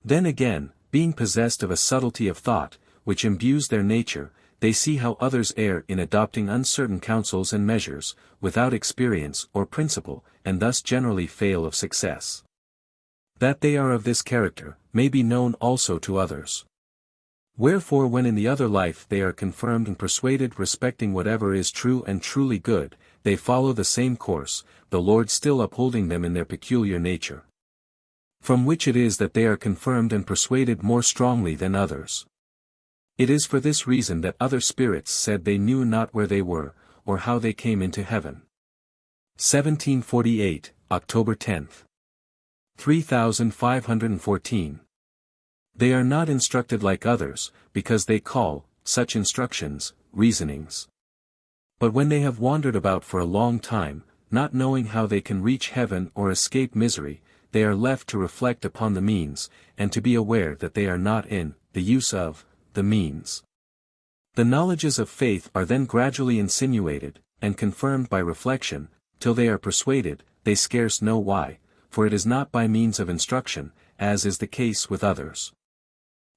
Then again, being possessed of a subtlety of thought, which imbues their nature, they see how others err in adopting uncertain counsels and measures, without experience or principle, and thus generally fail of success. That they are of this character, may be known also to others. Wherefore when in the other life they are confirmed and persuaded respecting whatever is true and truly good, they follow the same course, the Lord still upholding them in their peculiar nature. From which it is that they are confirmed and persuaded more strongly than others. It is for this reason that other spirits said they knew not where they were, or how they came into heaven. 1748, October 10th. 3514. They are not instructed like others, because they call such instructions reasonings. But when they have wandered about for a long time, not knowing how they can reach heaven or escape misery, they are left to reflect upon the means, and to be aware that they are not in the use of the means. The knowledges of faith are then gradually insinuated, and confirmed by reflection, till they are persuaded, they scarce know why, for it is not by means of instruction, as is the case with others.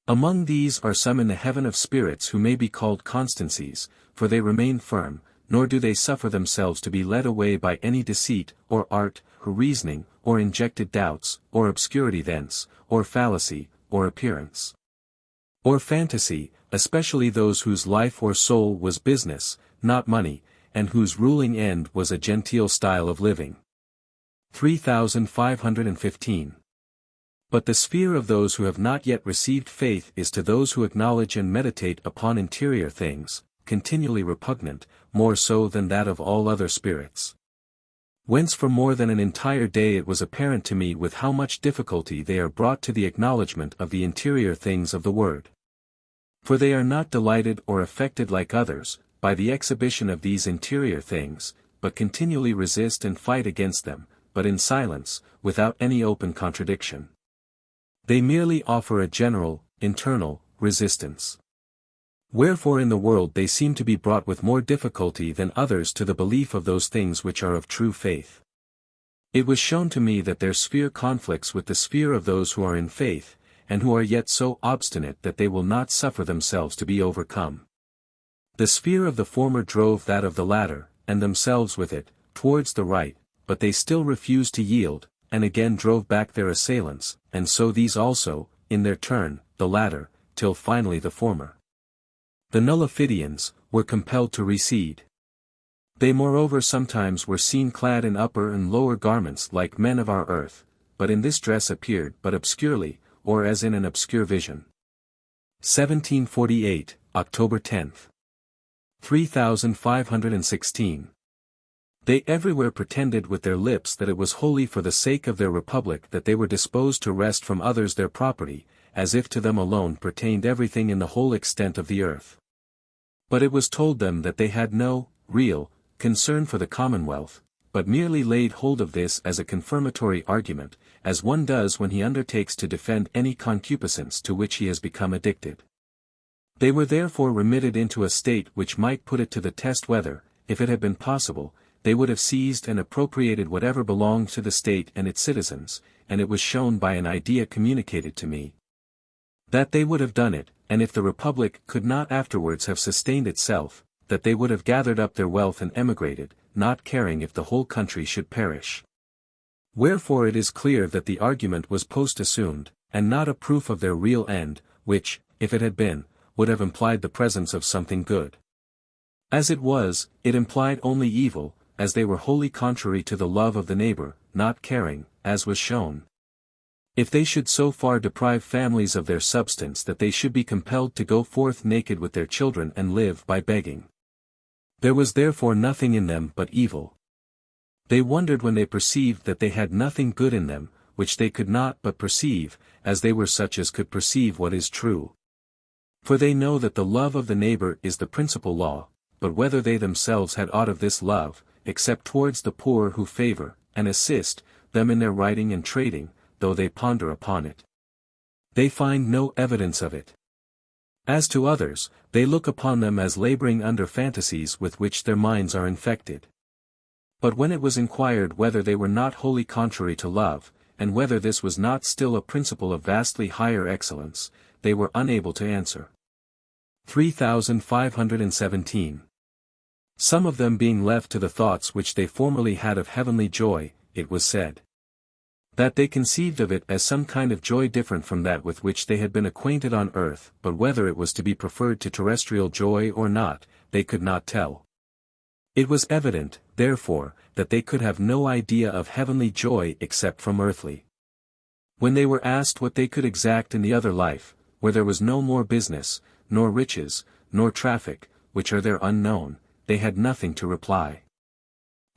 Among these are some in the heaven of spirits who may be called constancies, for they remain firm, nor do they suffer themselves to be led away by any deceit, or art, or reasoning, or injected doubts, or obscurity thence, or fallacy, or appearance, or fantasy, especially those whose life or soul was business, not money, and whose ruling end was a genteel style of living. 3515. But the sphere of those who have not yet received faith is to those who acknowledge and meditate upon interior things, continually repugnant, more so than that of all other spirits. Whence for more than an entire day it was apparent to me with how much difficulty they are brought to the acknowledgement of the interior things of the Word. For they are not delighted or affected like others, by the exhibition of these interior things, but continually resist and fight against them, but in silence, without any open contradiction. They merely offer a general, internal, resistance. Wherefore in the world they seem to be brought with more difficulty than others to the belief of those things which are of true faith. It was shown to me that their sphere conflicts with the sphere of those who are in faith, and who are yet so obstinate that they will not suffer themselves to be overcome. The sphere of the former drove that of the latter, and themselves with it, towards the right, but they still refused to yield, and again drove back their assailants, and so these also, in their turn, the latter, till finally the former, the Nullifidians, were compelled to recede. They moreover sometimes were seen clad in upper and lower garments like men of our earth, but in this dress appeared but obscurely, or as in an obscure vision. 1748, October 10th. 3516. They everywhere pretended with their lips that it was wholly for the sake of their republic that they were disposed to wrest from others their property, as if to them alone pertained everything in the whole extent of the earth. But it was told them that they had no real concern for the commonwealth, but merely laid hold of this as a confirmatory argument, as one does when he undertakes to defend any concupiscence to which he has become addicted. They were therefore remitted into a state which might put it to the test whether, if it had been possible, they would have seized and appropriated whatever belonged to the state and its citizens, and it was shown by an idea communicated to me, that they would have done it, and if the republic could not afterwards have sustained itself, that they would have gathered up their wealth and emigrated, not caring if the whole country should perish. Wherefore it is clear that the argument was post-assumed, and not a proof of their real end, which, if it had been, would have implied the presence of something good. As it was, it implied only evil, as they were wholly contrary to the love of the neighbor, not caring, as was shown, if they should so far deprive families of their substance that they should be compelled to go forth naked with their children and live by begging. There was therefore nothing in them but evil. They wondered when they perceived that they had nothing good in them, which they could not but perceive, as they were such as could perceive what is true. For they know that the love of the neighbor is the principal law, but whether they themselves had aught of this love, except towards the poor who favor, and assist, them in their writing and trading, though they ponder upon it, they find no evidence of it. As to others, they look upon them as laboring under fantasies with which their minds are infected. But when it was inquired whether they were not wholly contrary to love, and whether this was not still a principle of vastly higher excellence, they were unable to answer. 3,517. Some of them being left to the thoughts which they formerly had of heavenly joy, it was said that they conceived of it as some kind of joy different from that with which they had been acquainted on earth, but whether it was to be preferred to terrestrial joy or not, they could not tell. It was evident, therefore, that they could have no idea of heavenly joy except from earthly. When they were asked what they could exact in the other life, where there was no more business, nor riches, nor traffic, which are there unknown, they had nothing to reply.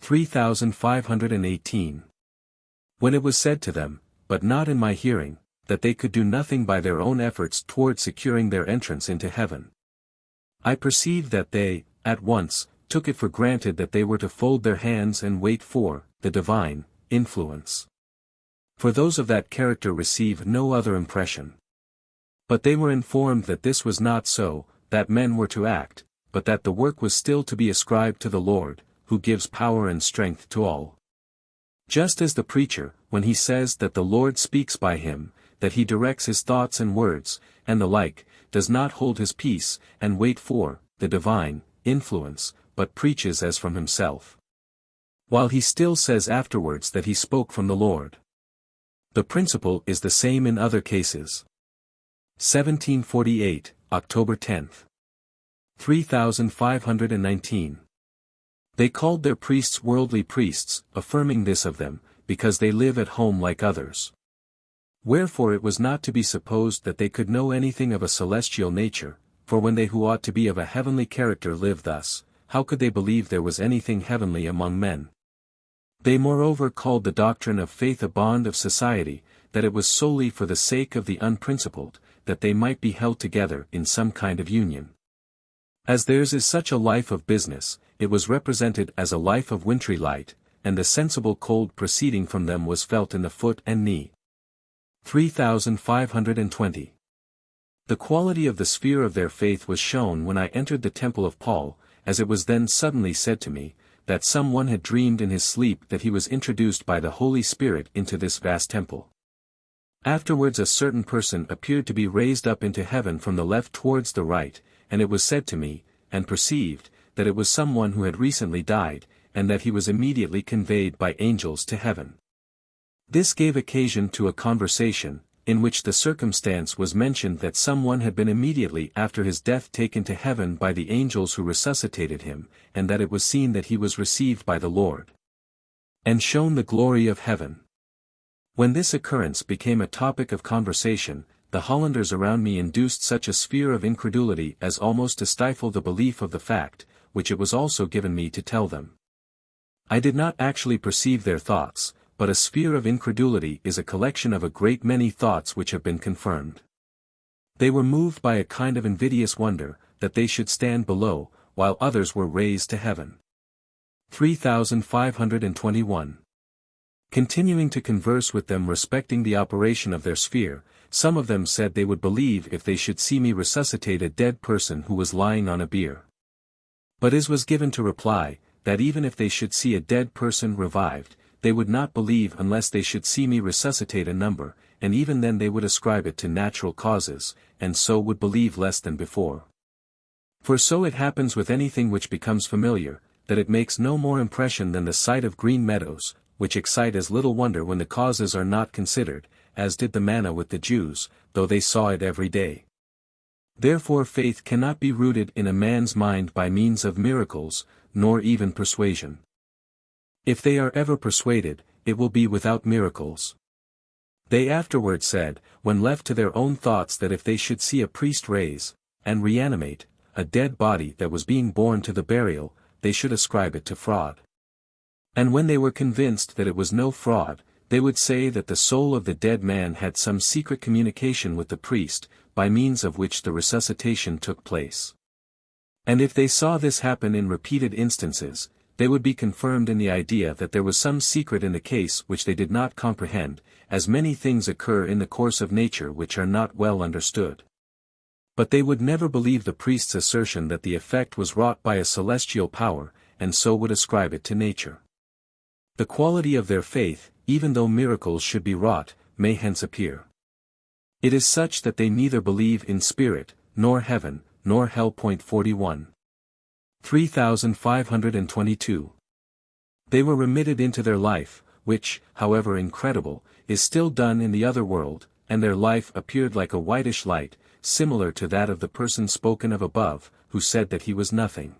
3,518. When it was said to them, but not in my hearing, that they could do nothing by their own efforts toward securing their entrance into heaven, I perceived that they, at once, took it for granted that they were to fold their hands and wait for the divine influence. For those of that character receive no other impression. But they were informed that this was not so, that men were to act, but that the work was still to be ascribed to the Lord, who gives power and strength to all. Just as the preacher, when he says that the Lord speaks by him, that he directs his thoughts and words, and the like, does not hold his peace, and wait for the divine influence, but preaches as from himself, while he still says afterwards that he spoke from the Lord. The principle is the same in other cases. 1748, October 10. 3,519. They called their priests worldly priests, affirming this of them, because they live at home like others. Wherefore it was not to be supposed that they could know anything of a celestial nature, for when they who ought to be of a heavenly character live thus, how could they believe there was anything heavenly among men? They moreover called the doctrine of faith a bond of society, that it was solely for the sake of the unprincipled, that they might be held together in some kind of union. As theirs is such a life of business, it was represented as a life of wintry light, and the sensible cold proceeding from them was felt in the foot and knee. 3,520. The quality of the sphere of their faith was shown when I entered the temple of Paul, as it was then suddenly said to me, that some one had dreamed in his sleep that he was introduced by the Holy Spirit into this vast temple. Afterwards a certain person appeared to be raised up into heaven from the left towards the right, and it was said to me, and perceived, that it was someone who had recently died, and that he was immediately conveyed by angels to heaven. This gave occasion to a conversation, in which the circumstance was mentioned that someone had been immediately after his death taken to heaven by the angels who resuscitated him, and that it was seen that he was received by the Lord, and shown the glory of heaven. When this occurrence became a topic of conversation, the Hollanders around me induced such a sphere of incredulity as almost to stifle the belief of the fact, which it was also given me to tell them. I did not actually perceive their thoughts, but a sphere of incredulity is a collection of a great many thoughts which have been confirmed. They were moved by a kind of invidious wonder, that they should stand below, while others were raised to heaven. 3,521. Continuing to converse with them respecting the operation of their sphere, some of them said they would believe if they should see me resuscitate a dead person who was lying on a bier. But as was given to reply, that even if they should see a dead person revived, they would not believe unless they should see me resuscitate a number, and even then they would ascribe it to natural causes, and so would believe less than before. For so it happens with anything which becomes familiar, that it makes no more impression than the sight of green meadows, which excite as little wonder when the causes are not considered, as did the manna with the Jews, though they saw it every day. Therefore faith cannot be rooted in a man's mind by means of miracles, nor even persuasion. If they are ever persuaded, it will be without miracles. They afterward said, when left to their own thoughts, that if they should see a priest raise, and reanimate, a dead body that was being borne to the burial, they should ascribe it to fraud. And when they were convinced that it was no fraud, they would say that the soul of the dead man had some secret communication with the priest, by means of which the resuscitation took place. And if they saw this happen in repeated instances, they would be confirmed in the idea that there was some secret in the case which they did not comprehend, as many things occur in the course of nature which are not well understood. But they would never believe the priest's assertion that the effect was wrought by a celestial power, and so would ascribe it to nature. The quality of their faith, even though miracles should be wrought, may hence appear. It is such that they neither believe in spirit, nor heaven, nor hell. 41. 3522. They were remitted into their life, which, however incredible, is still done in the other world, and their life appeared like a whitish light, similar to that of the person spoken of above, who said that he was nothing.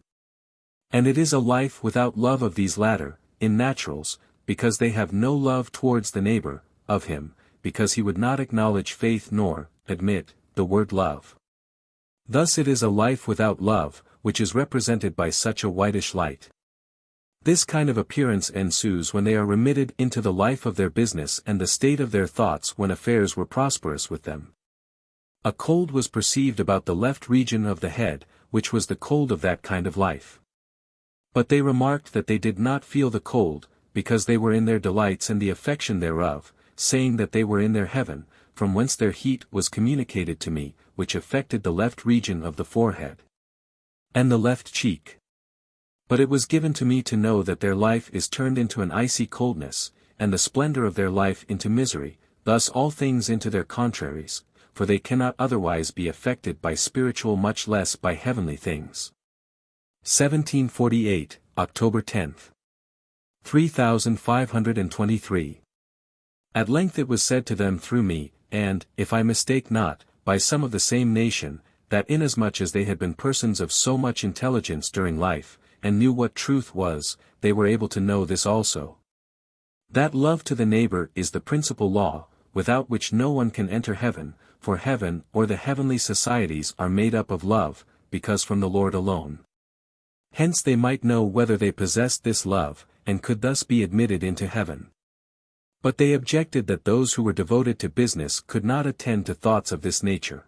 And it is a life without love of these latter, in naturals, because they have no love towards the neighbor, of him, because he would not acknowledge faith nor, admit, the word love. Thus it is a life without love, which is represented by such a whitish light. This kind of appearance ensues when they are remitted into the life of their business and the state of their thoughts when affairs were prosperous with them. A cold was perceived about the left region of the head, which was the cold of that kind of life. But they remarked that they did not feel the cold, because they were in their delights and the affection thereof, saying that they were in their heaven, from whence their heat was communicated to me, which affected the left region of the forehead and the left cheek. But it was given to me to know that their life is turned into an icy coldness, and the splendor of their life into misery, thus all things into their contraries, for they cannot otherwise be affected by spiritual much less by heavenly things. 1748, October 10th. 3523. At length it was said to them through me, and, if I mistake not, by some of the same nation, that inasmuch as they had been persons of so much intelligence during life, and knew what truth was, they were able to know this also. That love to the neighbor is the principal law, without which no one can enter heaven, for heaven or the heavenly societies are made up of love, because from the Lord alone. Hence they might know whether they possessed this love, and could thus be admitted into heaven. But they objected that those who were devoted to business could not attend to thoughts of this nature.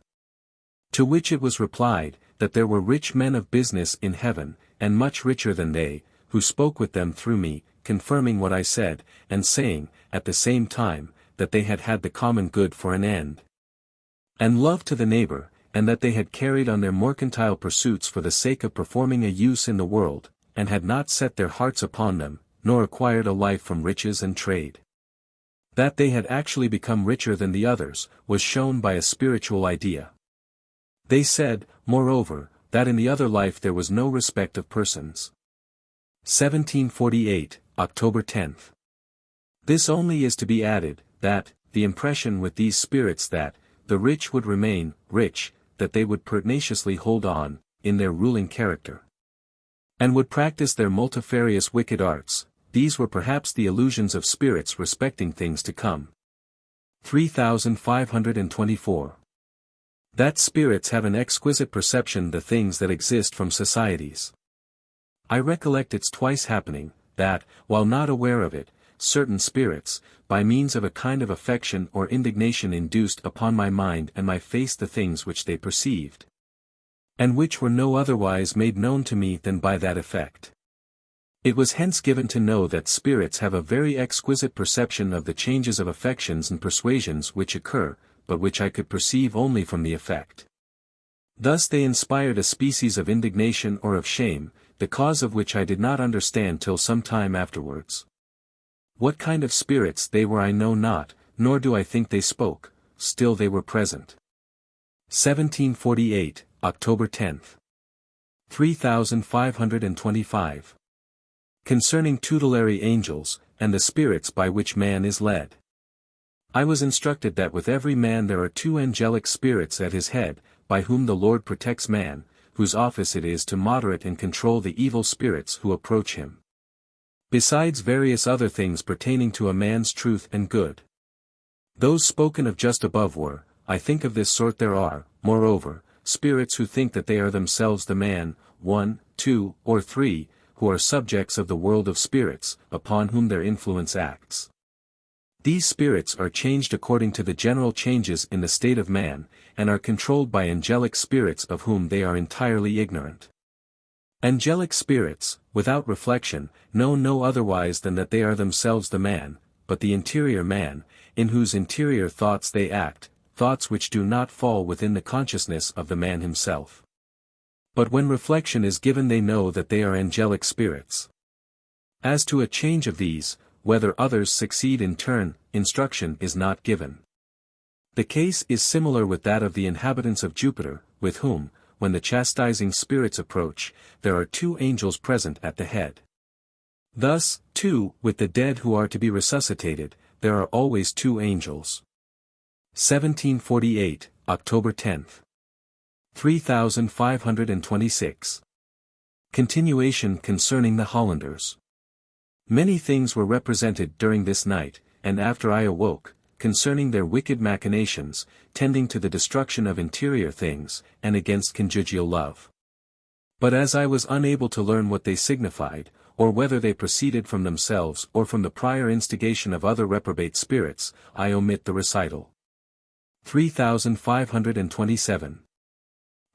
To which it was replied, that there were rich men of business in heaven, and much richer than they, who spoke with them through me, confirming what I said, and saying, at the same time, that they had had the common good for an end, and love to the neighbor, and that they had carried on their mercantile pursuits for the sake of performing a use in the world, and had not set their hearts upon them, nor acquired a life from riches and trade. That they had actually become richer than the others, was shown by a spiritual idea. They said, moreover, that in the other life there was no respect of persons. 1748, October 10th. This only is to be added, that, the impression with these spirits that, the rich would remain, rich, that they would pertinaciously hold on, in their ruling character, and would practice their multifarious wicked arts, these were perhaps the illusions of spirits respecting things to come. 3524. That spirits have an exquisite perception the things that exist from societies. I recollect its twice happening, that, while not aware of it, certain spirits, by means of a kind of affection or indignation induced upon my mind and my face the things which they perceived, and which were no otherwise made known to me than by that effect. It was hence given to know that spirits have a very exquisite perception of the changes of affections and persuasions which occur, but which I could perceive only from the effect. Thus they inspired a species of indignation or of shame, the cause of which I did not understand till some time afterwards. What kind of spirits they were I know not, nor do I think they spoke, still they were present. 1748, October 10th. 3525. Concerning tutelary angels, and the spirits by which man is led. I was instructed that with every man there are two angelic spirits at his head, by whom the Lord protects man, whose office it is to moderate and control the evil spirits who approach him. Besides various other things pertaining to a man's truth and good. Those spoken of just above were, I think of this sort there are, moreover, spirits who think that they are themselves the man, 1, 2, or 3, who are subjects of the world of spirits, upon whom their influence acts. These spirits are changed according to the general changes in the state of man, and are controlled by angelic spirits of whom they are entirely ignorant. Angelic spirits, without reflection, know no otherwise than that they are themselves the man, but the interior man, in whose interior thoughts they act, thoughts which do not fall within the consciousness of the man himself. But when reflection is given they know that they are angelic spirits. As to a change of these, whether others succeed in turn, instruction is not given. The case is similar with that of the inhabitants of Jupiter, with whom, when the chastising spirits approach, there are 2 angels present at the head. Thus, too, with the dead who are to be resuscitated, there are always 2 angels. 1748, October 10. 3526. Continuation concerning the Hollanders. Many things were represented during this night, and after I awoke, concerning their wicked machinations, tending to the destruction of interior things, and against conjugal love. But as I was unable to learn what they signified, or whether they proceeded from themselves or from the prior instigation of other reprobate spirits, I omit the recital. 3527.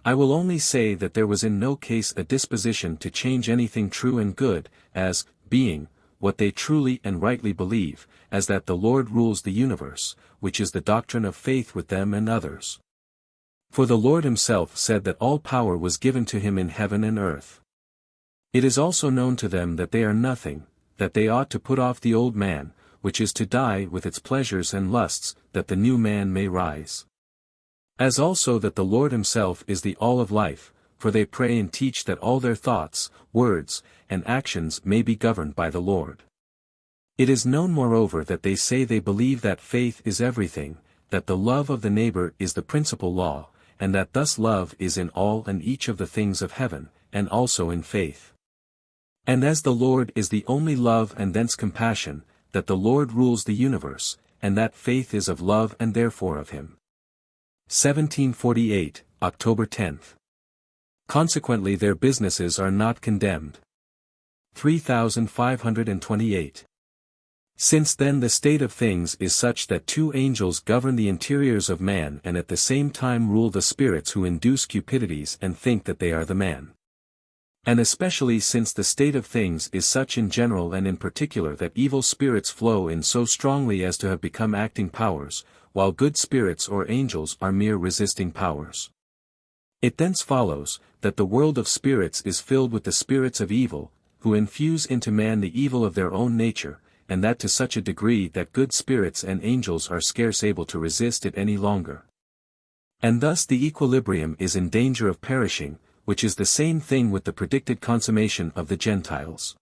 I will only say that there was in no case a disposition to change anything true and good, as, being, what they truly and rightly believe, as that the Lord rules the universe, which is the doctrine of faith with them and others. For the Lord himself said that all power was given to him in heaven and earth. It is also known to them that they are nothing, that they ought to put off the old man, which is to die with its pleasures and lusts, that the new man may rise. As also that the Lord himself is the all of life, for they pray and teach that all their thoughts, words, and actions may be governed by the Lord. It is known moreover that they say they believe that faith is everything, that the love of the neighbor is the principal law, and that thus love is in all and each of the things of heaven, and also in faith. And as the Lord is the only love and thence compassion, that the Lord rules the universe, and that faith is of love and therefore of him. 1748, October 10. Consequently their businesses are not condemned. 3528. Since then the state of things is such that 2 angels govern the interiors of man and at the same time rule the spirits who induce cupidities and think that they are the man. And especially since the state of things is such in general and in particular that evil spirits flow in so strongly as to have become acting powers, while good spirits or angels are mere resisting powers. It thence follows, that the world of spirits is filled with the spirits of evil, who infuse into man the evil of their own nature, and that to such a degree that good spirits and angels are scarce able to resist it any longer. And thus the equilibrium is in danger of perishing, which is the same thing with the predicted consummation of the Gentiles.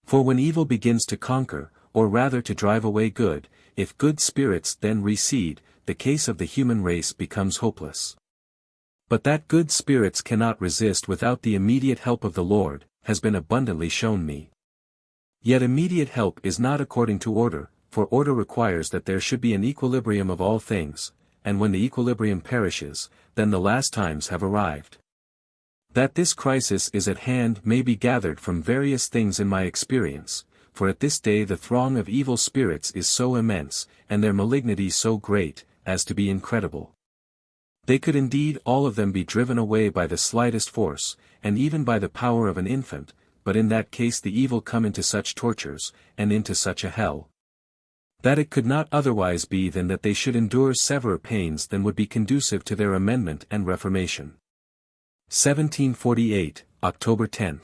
For when evil begins to conquer, or rather to drive away good, if good spirits then recede, the case of the human race becomes hopeless. But that good spirits cannot resist without the immediate help of the Lord, has been abundantly shown me. Yet immediate help is not according to order, for order requires that there should be an equilibrium of all things, and when the equilibrium perishes, then the last times have arrived. That this crisis is at hand may be gathered from various things in my experience, for at this day the throng of evil spirits is so immense, and their malignity so great, as to be incredible. They could indeed all of them be driven away by the slightest force, and even by the power of an infant, but in that case the evil come into such tortures, and into such a hell, that it could not otherwise be than that they should endure severer pains than would be conducive to their amendment and reformation. 1748, October 10.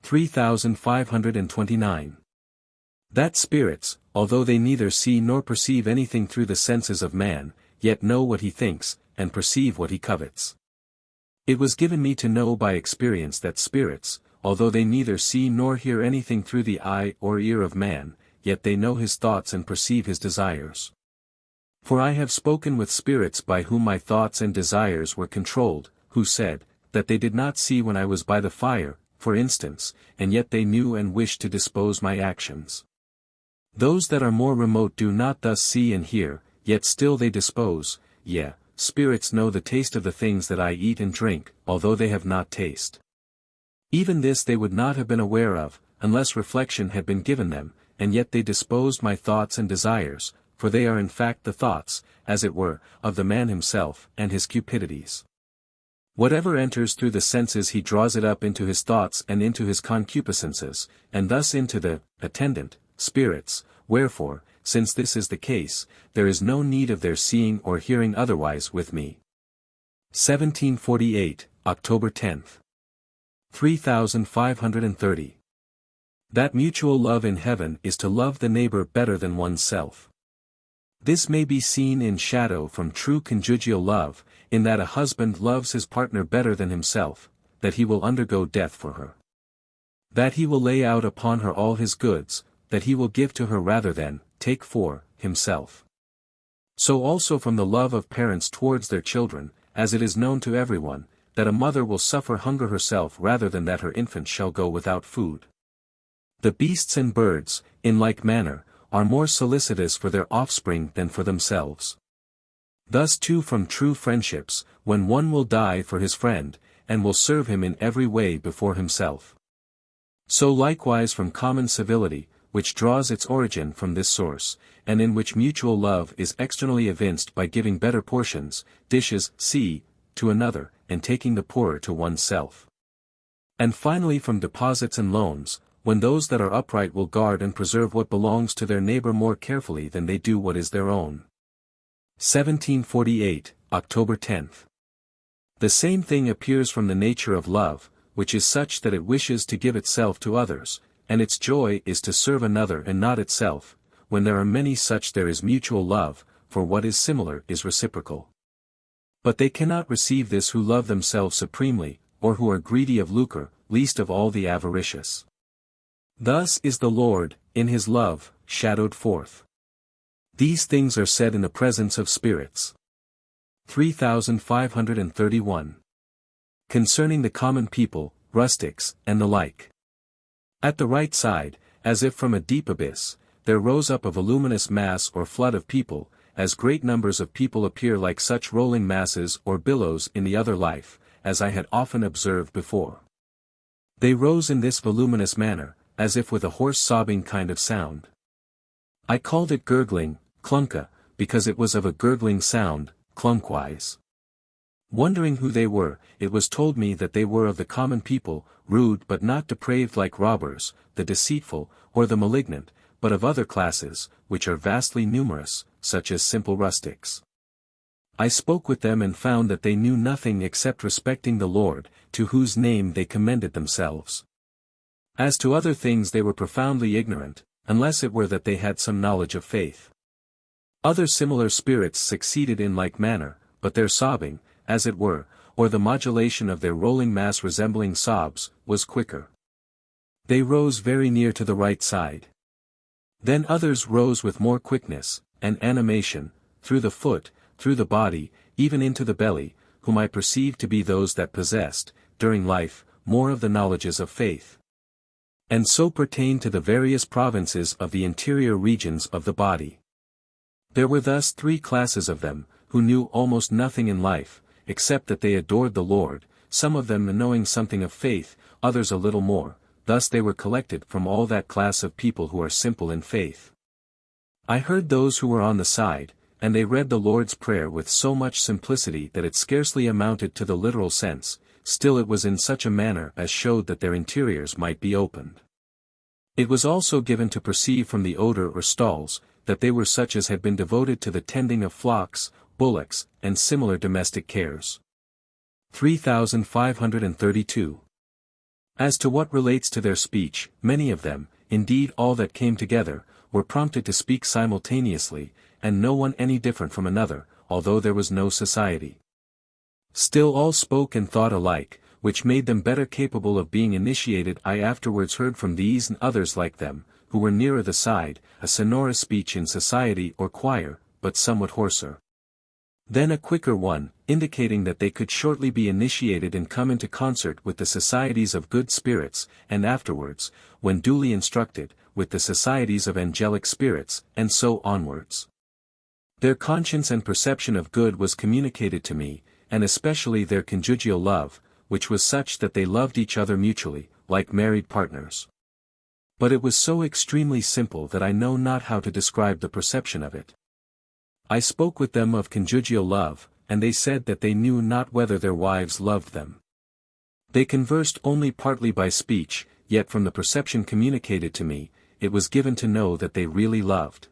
3529. That spirits, although they neither see nor perceive anything through the senses of man, yet know what he thinks, and perceive what he covets. It was given me to know by experience that spirits, although they neither see nor hear anything through the eye or ear of man, yet they know his thoughts and perceive his desires. For I have spoken with spirits by whom my thoughts and desires were controlled, who said, that they did not see when I was by the fire, for instance, and yet they knew and wished to dispose my actions. Those that are more remote do not thus see and hear, yet still they dispose, yea, spirits know the taste of the things that I eat and drink, although they have not taste. Even this they would not have been aware of, unless reflection had been given them, and yet they disposed my thoughts and desires, for they are in fact the thoughts, as it were, of the man himself, and his cupidities. Whatever enters through the senses he draws it up into his thoughts and into his concupiscences, and thus into the attendant spirits, wherefore, since this is the case, there is no need of their seeing or hearing otherwise with me. 1748, October 10. 3530. That mutual love in heaven is to love the neighbor better than oneself. This may be seen in shadow from true conjugal love, in that a husband loves his partner better than himself, that he will undergo death for her. That he will lay out upon her all his goods, that he will give to her rather than take for himself. So also from the love of parents towards their children, as it is known to everyone, that a mother will suffer hunger herself rather than that her infant shall go without food. The beasts and birds, in like manner, are more solicitous for their offspring than for themselves. Thus too from true friendships, when one will die for his friend, and will serve him in every way before himself. So likewise from common civility, which draws its origin from this source, and in which mutual love is externally evinced by giving better portions, dishes, to another, and taking the poorer to oneself. And finally from deposits and loans, when those that are upright will guard and preserve what belongs to their neighbor more carefully than they do what is their own. 1748, October 10th. The same thing appears from the nature of love, which is such that it wishes to give itself to others, and its joy is to serve another and not itself. When there are many such there is mutual love, for what is similar is reciprocal. But they cannot receive this who love themselves supremely, or who are greedy of lucre, least of all the avaricious. Thus is the Lord, in his love, shadowed forth. These things are said in the presence of spirits. 3531. Concerning the common people, rustics, and the like. At the right side, as if from a deep abyss, there rose up a voluminous mass or flood of people, as great numbers of people appear like such rolling masses or billows in the other life, as I had often observed before. They rose in this voluminous manner, as if with a hoarse sobbing kind of sound. I called it gurgling, clunka, because it was of a gurgling sound, clunkwise. Wondering who they were, it was told me that they were of the common people, rude but not depraved like robbers, the deceitful, or the malignant, but of other classes, which are vastly numerous, such as simple rustics. I spoke with them and found that they knew nothing except respecting the Lord, to whose name they commended themselves. As to other things they were profoundly ignorant, unless it were that they had some knowledge of faith. Other similar spirits succeeded in like manner, but their sobbing, as it were, or the modulation of their rolling mass resembling sobs, was quicker. They rose very near to the right side. Then others rose with more quickness, and animation, through the foot, through the body, even into the belly, whom I perceived to be those that possessed, during life, more of the knowledges of faith. And so pertain to the various provinces of the interior regions of the body. There were thus three classes of them, who knew almost nothing in life, except that they adored the Lord, some of them knowing something of faith, others a little more. Thus they were collected from all that class of people who are simple in faith. I heard those who were on the side, and they read the Lord's Prayer with so much simplicity that it scarcely amounted to the literal sense, still it was in such a manner as showed that their interiors might be opened. It was also given to perceive from the odor or stalls, that they were such as had been devoted to the tending of flocks, bullocks, and similar domestic cares. 3532. As to what relates to their speech, many of them, indeed all that came together, were prompted to speak simultaneously, and no one any different from another, although there was no society. Still all spoke and thought alike, which made them better capable of being initiated. I afterwards heard from these and others like them, who were nearer the side, a sonorous speech in society or choir, but somewhat hoarser. Then a quicker one, indicating that they could shortly be initiated and come into concert with the societies of good spirits, and afterwards, when duly instructed, with the societies of angelic spirits, and so onwards. Their conscience and perception of good was communicated to me, and especially their conjugal love, which was such that they loved each other mutually, like married partners. But it was so extremely simple that I know not how to describe the perception of it. I spoke with them of conjugal love, and they said that they knew not whether their wives loved them. They conversed only partly by speech, yet from the perception communicated to me, it was given to know that they really loved.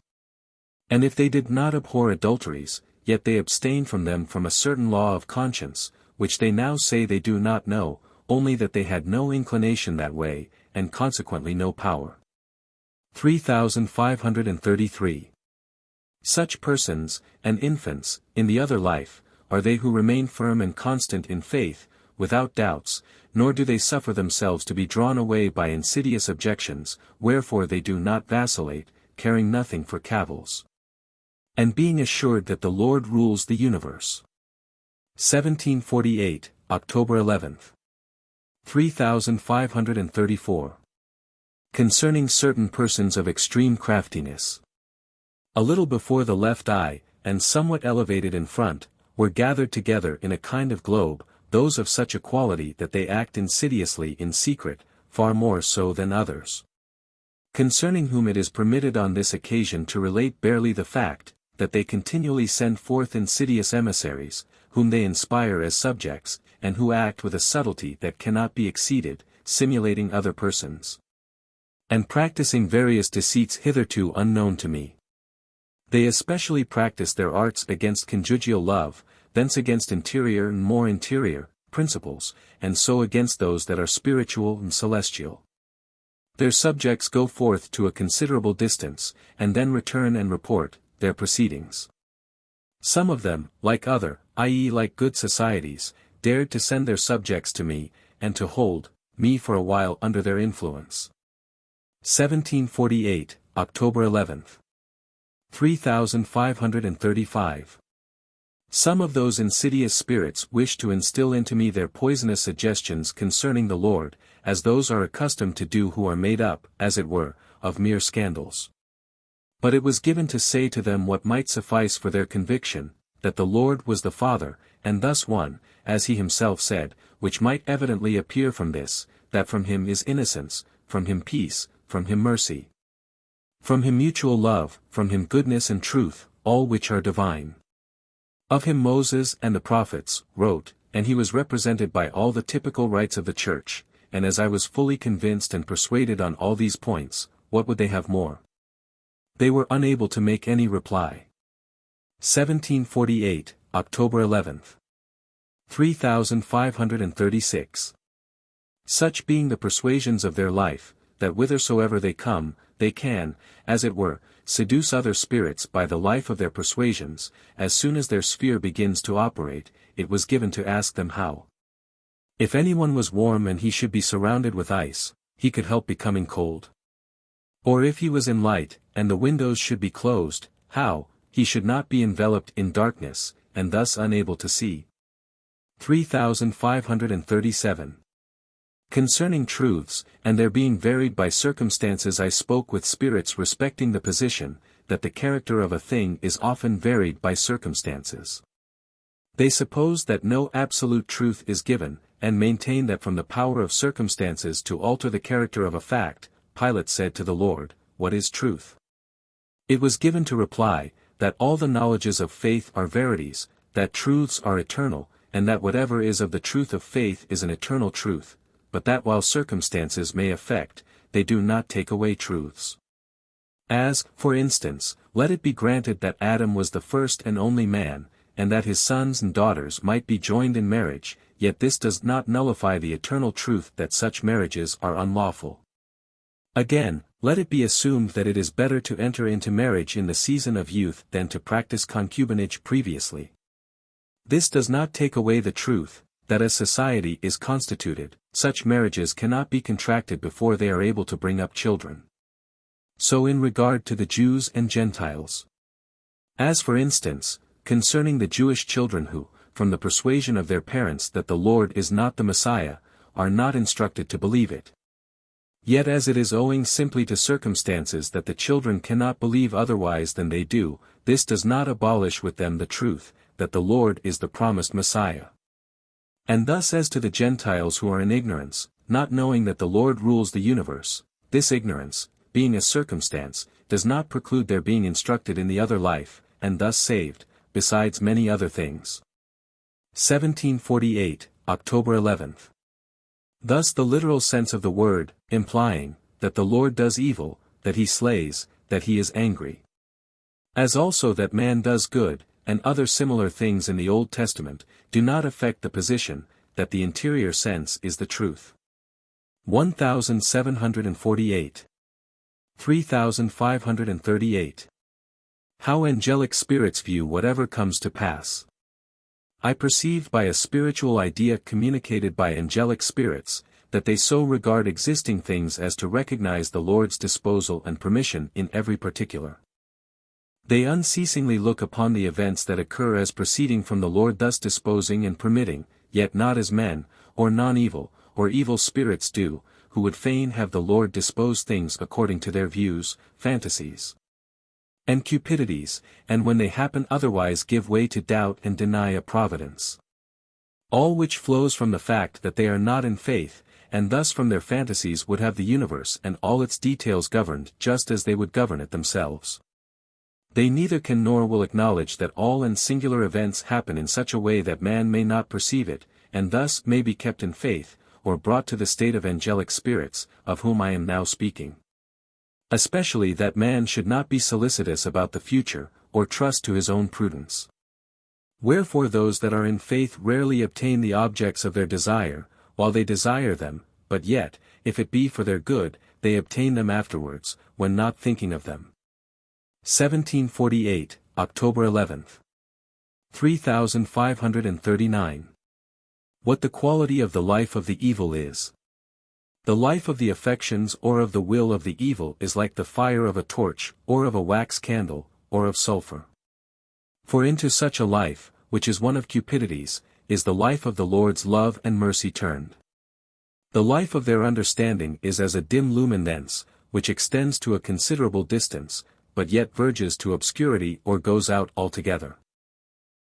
And if they did not abhor adulteries, yet they abstained from them from a certain law of conscience, which they now say they do not know, only that they had no inclination that way, and consequently no power. 3533. Such persons, and infants, in the other life, are they who remain firm and constant in faith, without doubts, nor do they suffer themselves to be drawn away by insidious objections, wherefore they do not vacillate, caring nothing for cavils. And being assured that the Lord rules the universe. 1748, October 11th. 3534. Concerning certain persons of extreme craftiness. A little before the left eye, and somewhat elevated in front, were gathered together in a kind of globe, those of such a quality that they act insidiously in secret, far more so than others. Concerning whom it is permitted on this occasion to relate barely the fact, that they continually send forth insidious emissaries, whom they inspire as subjects, and who act with a subtlety that cannot be exceeded, simulating other persons, and practicing various deceits hitherto unknown to me. They especially practice their arts against conjugal love, thence against interior and more interior principles, and so against those that are spiritual and celestial. Their subjects go forth to a considerable distance, and then return and report their proceedings. Some of them, like other, i.e. like good societies, dared to send their subjects to me, and to hold me for a while under their influence. 1748, October 11th. 3535. Some of those insidious spirits wish to instill into me their poisonous suggestions concerning the Lord, as those are accustomed to do who are made up, as it were, of mere scandals. But it was given to say to them what might suffice for their conviction, that the Lord was the Father, and thus one, as he himself said, which might evidently appear from this, that from him is innocence, from him peace, from him mercy, from him mutual love, from him goodness and truth, all which are divine. Of him Moses and the prophets wrote, and he was represented by all the typical rites of the Church, and as I was fully convinced and persuaded on all these points, what would they have more? They were unable to make any reply. 1748, October 11th. 3536. Such being the persuasions of their life, that whithersoever they come, they can, as it were, seduce other spirits by the life of their persuasions. As soon as their sphere begins to operate, it was given to ask them how. If anyone was warm and he should be surrounded with ice, he could help becoming cold. Or if he was in light, and the windows should be closed, how, he should not be enveloped in darkness, and thus unable to see. 3537. Concerning truths, and their being varied by circumstances, I spoke with spirits respecting the position, that the character of a thing is often varied by circumstances. They suppose that no absolute truth is given, and maintain that from the power of circumstances to alter the character of a fact. Pilate said to the Lord, "What is truth?" It was given to reply, that all the knowledges of faith are verities, that truths are eternal, and that whatever is of the truth of faith is an eternal truth, but that while circumstances may affect, they do not take away truths. As, for instance, let it be granted that Adam was the first and only man, and that his sons and daughters might be joined in marriage, yet this does not nullify the eternal truth that such marriages are unlawful. Again, let it be assumed that it is better to enter into marriage in the season of youth than to practice concubinage previously. This does not take away the truth, that as society is constituted, such marriages cannot be contracted before they are able to bring up children. So in regard to the Jews and Gentiles. As for instance, concerning the Jewish children who, from the persuasion of their parents that the Lord is not the Messiah, are not instructed to believe it. Yet as it is owing simply to circumstances that the children cannot believe otherwise than they do, this does not abolish with them the truth, that the Lord is the promised Messiah. And thus as to the Gentiles who are in ignorance, not knowing that the Lord rules the universe, this ignorance, being a circumstance, does not preclude their being instructed in the other life, and thus saved, besides many other things. 1748, October 11th. Thus the literal sense of the word, implying, that the Lord does evil, that he slays, that he is angry. As also that man does good, and other similar things in the Old Testament, do not affect the position, that the interior sense is the truth. 1748. 3538. How angelic spirits view whatever comes to pass. I perceived by a spiritual idea communicated by angelic spirits, that they so regard existing things as to recognize the Lord's disposal and permission in every particular. They unceasingly look upon the events that occur as proceeding from the Lord, thus disposing and permitting, yet not as men, or non-evil, or evil spirits do, who would fain have the Lord dispose things according to their views, fantasies, and cupidities, and when they happen otherwise give way to doubt and deny a providence. All which flows from the fact that they are not in faith, and thus from their fantasies would have the universe and all its details governed just as they would govern it themselves. They neither can nor will acknowledge that all and singular events happen in such a way that man may not perceive it, and thus may be kept in faith, or brought to the state of angelic spirits, of whom I am now speaking. Especially that man should not be solicitous about the future, or trust to his own prudence. Wherefore those that are in faith rarely obtain the objects of their desire, while they desire them, but yet, if it be for their good, they obtain them afterwards, when not thinking of them. 1748, October 11th. 3539. What the quality of the life of the evil is. The life of the affections or of the will of the evil is like the fire of a torch, or of a wax candle, or of sulfur. For into such a life, which is one of cupidities, is the life of the Lord's love and mercy turned. The life of their understanding is as a dim luminance, which extends to a considerable distance, but yet verges to obscurity or goes out altogether.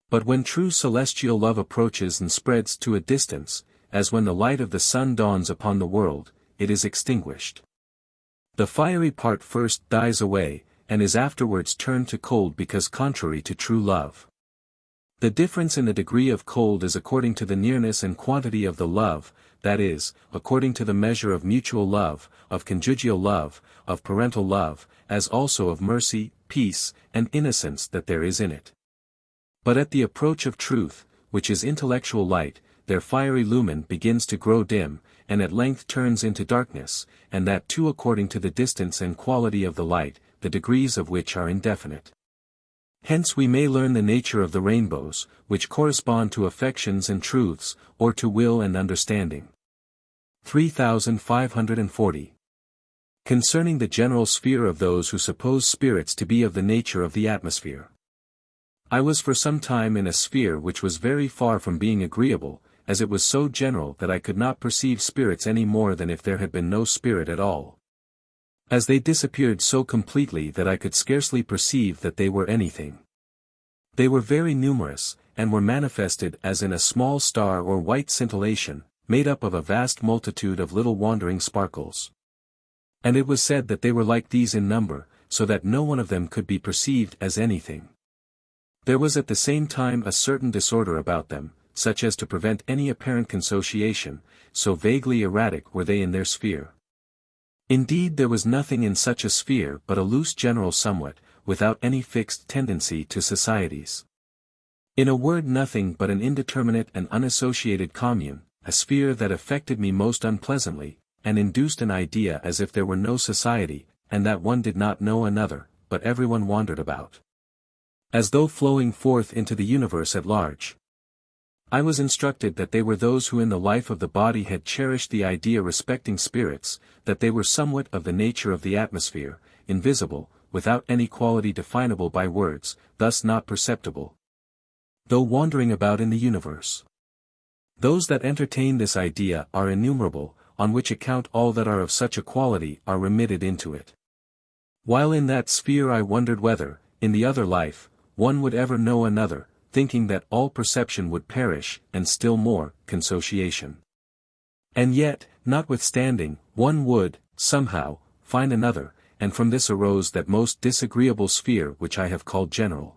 But when true celestial love approaches and spreads to a distance, as when the light of the sun dawns upon the world, it is extinguished. The fiery part first dies away, and is afterwards turned to cold because contrary to true love. The difference in the degree of cold is according to the nearness and quantity of the love, that is, according to the measure of mutual love, of conjugal love, of parental love, as also of mercy, peace, and innocence that there is in it. But at the approach of truth, which is intellectual light, their fiery lumen begins to grow dim, and at length turns into darkness, and that too according to the distance and quality of the light, the degrees of which are indefinite. Hence we may learn the nature of the rainbows, which correspond to affections and truths, or to will and understanding. 3540. Concerning the general sphere of those who suppose spirits to be of the nature of the atmosphere. I was for some time in a sphere which was very far from being agreeable, as it was so general that I could not perceive spirits any more than if there had been no spirit at all. As they disappeared so completely that I could scarcely perceive that they were anything. They were very numerous, and were manifested as in a small star or white scintillation, made up of a vast multitude of little wandering sparkles. And it was said that they were like these in number, so that no one of them could be perceived as anything. There was at the same time a certain disorder about them, such as to prevent any apparent consociation, so vaguely erratic were they in their sphere. Indeed there was nothing in such a sphere but a loose general somewhat, without any fixed tendency to societies. In a word, nothing but an indeterminate and unassociated commune, a sphere that affected me most unpleasantly, and induced an idea as if there were no society, and that one did not know another, but everyone wandered about, as though flowing forth into the universe at large. I was instructed that they were those who in the life of the body had cherished the idea respecting spirits, that they were somewhat of the nature of the atmosphere, invisible, without any quality definable by words, thus not perceptible, though wandering about in the universe. Those that entertain this idea are innumerable, on which account all that are of such a quality are remitted into it. While in that sphere I wondered whether, in the other life, one would ever know another, thinking that all perception would perish, and still more, consociation. And yet, notwithstanding, one would, somehow, find another, and from this arose that most disagreeable sphere which I have called general.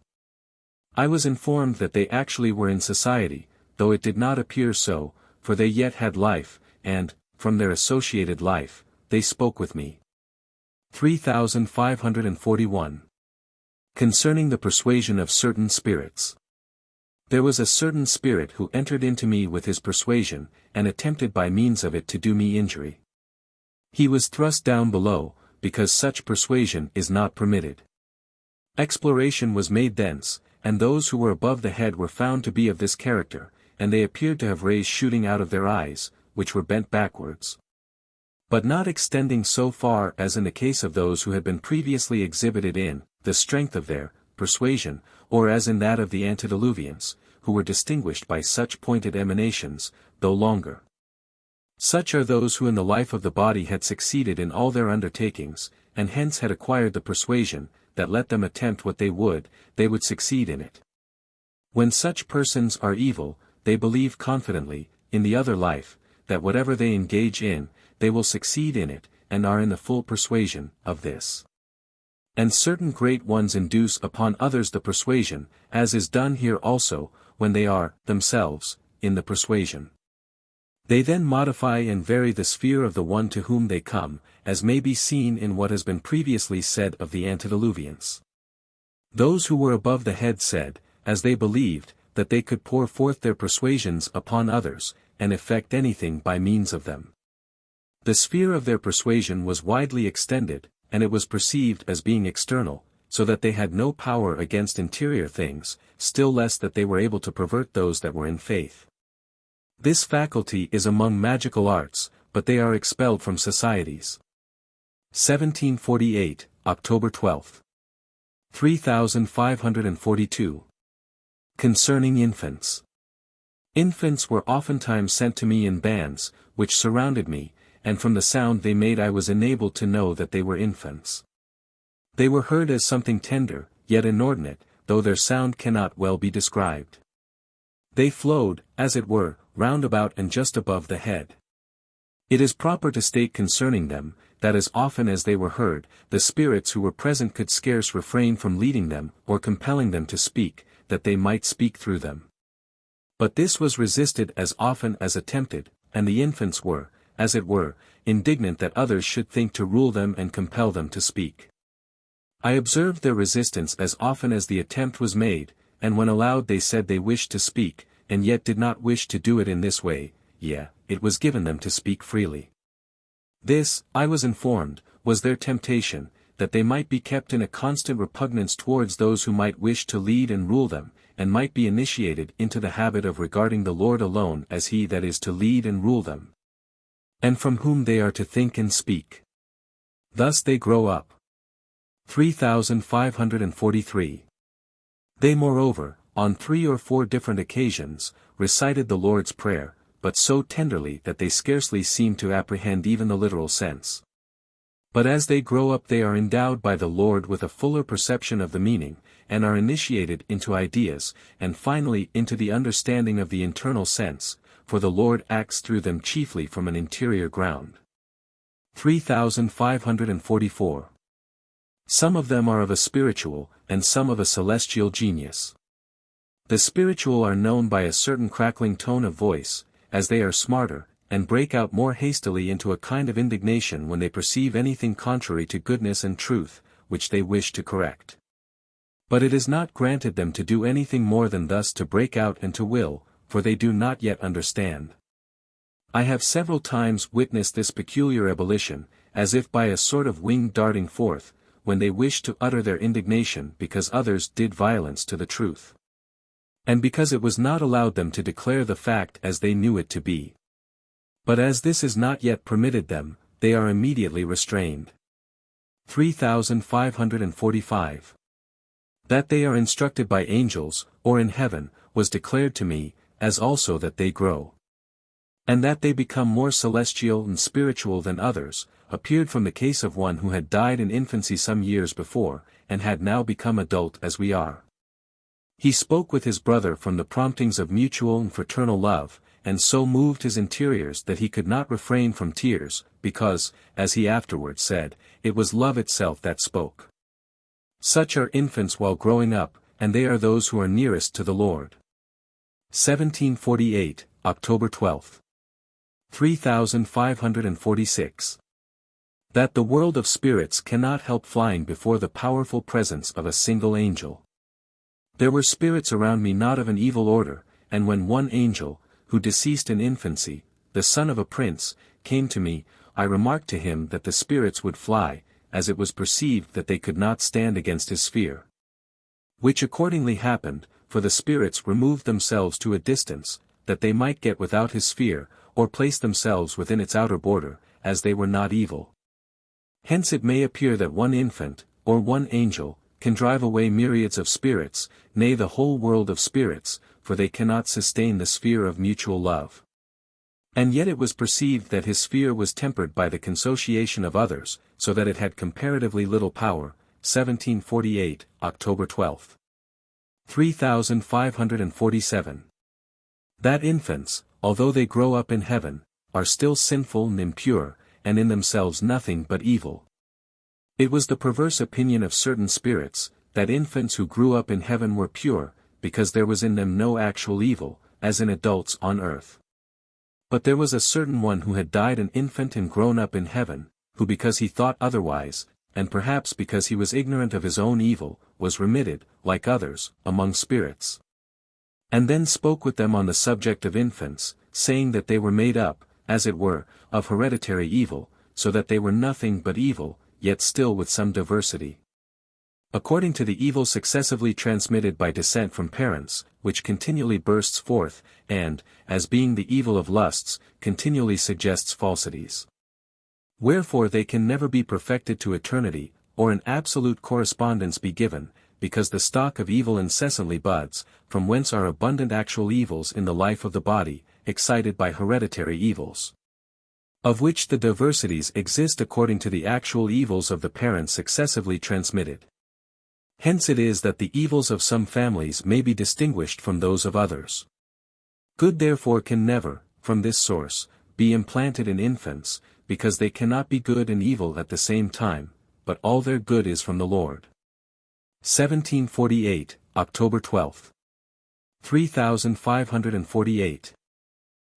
I was informed that they actually were in society, though it did not appear so, for they yet had life, and, from their associated life, they spoke with me. 3541. Concerning the persuasion of certain spirits. There was a certain spirit who entered into me with his persuasion, and attempted by means of it to do me injury. He was thrust down below, because such persuasion is not permitted. Exploration was made thence, and those who were above the head were found to be of this character, and they appeared to have rays shooting out of their eyes, which were bent backwards, but not extending so far as in the case of those who had been previously exhibited in the strength of their persuasion, or as in that of the antediluvians, who were distinguished by such pointed emanations, though longer. Such are those who in the life of the body had succeeded in all their undertakings, and hence had acquired the persuasion, that let them attempt what they would succeed in it. When such persons are evil, they believe confidently, in the other life, that whatever they engage in, they will succeed in it, and are in the full persuasion of this. And certain great ones induce upon others the persuasion, as is done here also, when they are, themselves, in the persuasion. They then modify and vary the sphere of the one to whom they come, as may be seen in what has been previously said of the antediluvians. Those who were above the head said, as they believed, that they could pour forth their persuasions upon others, and effect anything by means of them. The sphere of their persuasion was widely extended, and it was perceived as being external, so that they had no power against interior things, still less that they were able to pervert those that were in faith. This faculty is among magical arts, but they are expelled from societies. 1748, October 12. 3542. Concerning infants. Infants were oftentimes sent to me in bands, which surrounded me, and from the sound they made I was enabled to know that they were infants. They were heard as something tender, yet inordinate, though their sound cannot well be described. They flowed, as it were, round about and just above the head. It is proper to state concerning them, that as often as they were heard, the spirits who were present could scarce refrain from leading them, or compelling them to speak, that they might speak through them. But this was resisted as often as attempted, and the infants were, as it were, indignant that others should think to rule them and compel them to speak. I observed their resistance as often as the attempt was made, and when allowed they said they wished to speak, and yet did not wish to do it in this way, it was given them to speak freely. This, I was informed, was their temptation, that they might be kept in a constant repugnance towards those who might wish to lead and rule them, and might be initiated into the habit of regarding the Lord alone as he that is to lead and rule them, and from whom they are to think and speak. Thus they grow up. 3543. They moreover, on 3 or 4 different occasions, recited the Lord's Prayer, but so tenderly that they scarcely seem to apprehend even the literal sense. But as they grow up they are endowed by the Lord with a fuller perception of the meaning, and are initiated into ideas, and finally into the understanding of the internal sense, for the Lord acts through them chiefly from an interior ground. 3544. Some of them are of a spiritual, and some of a celestial genius. The spiritual are known by a certain crackling tone of voice, as they are smarter, and break out more hastily into a kind of indignation when they perceive anything contrary to goodness and truth, which they wish to correct. But it is not granted them to do anything more than thus to break out and to will, for they do not yet understand. I have several times witnessed this peculiar ebullition, as if by a sort of wing darting forth, when they wish to utter their indignation because others did violence to the truth, and because it was not allowed them to declare the fact as they knew it to be. But as this is not yet permitted them, they are immediately restrained. 3545. That they are instructed by angels, or in heaven, was declared to me, as also that they grow. And that they become more celestial and spiritual than others, appeared from the case of one who had died in infancy some years before, and had now become adult as we are. He spoke with his brother from the promptings of mutual and fraternal love, and so moved his interiors that he could not refrain from tears, because, as he afterwards said, it was love itself that spoke. Such are infants while growing up, and they are those who are nearest to the Lord. 1748, October 12. 3546. That the world of spirits cannot help flying before the powerful presence of a single angel. There were spirits around me not of an evil order, and when one angel, who deceased in infancy, the son of a prince, came to me, I remarked to him that the spirits would fly, as it was perceived that they could not stand against his sphere. Which accordingly happened, for the spirits removed themselves to a distance, that they might get without his sphere, or place themselves within its outer border, as they were not evil. Hence it may appear that one infant, or one angel, can drive away myriads of spirits, nay the whole world of spirits, for they cannot sustain the sphere of mutual love. And yet it was perceived that his sphere was tempered by the consociation of others, so that it had comparatively little power. 1748, October 12. 3547. That infants, although they grow up in heaven, are still sinful and impure, and in themselves nothing but evil. It was the perverse opinion of certain spirits, that infants who grew up in heaven were pure, because there was in them no actual evil, as in adults on earth. But there was a certain one who had died an infant and grown up in heaven, who because he thought otherwise, and perhaps because he was ignorant of his own evil, was remitted, like others, among spirits. And then spoke with them on the subject of infants, saying that they were made up, as it were, of hereditary evil, so that they were nothing but evil, yet still with some diversity. According to the evil successively transmitted by descent from parents, which continually bursts forth, and, as being the evil of lusts, continually suggests falsities. Wherefore they can never be perfected to eternity, or an absolute correspondence be given, because the stock of evil incessantly buds, from whence are abundant actual evils in the life of the body, excited by hereditary evils. Of which the diversities exist according to the actual evils of the parents successively transmitted. Hence it is that the evils of some families may be distinguished from those of others. Good therefore can never, from this source, be implanted in infants, because they cannot be good and evil at the same time, but all their good is from the Lord. 1748, October 12. 3548.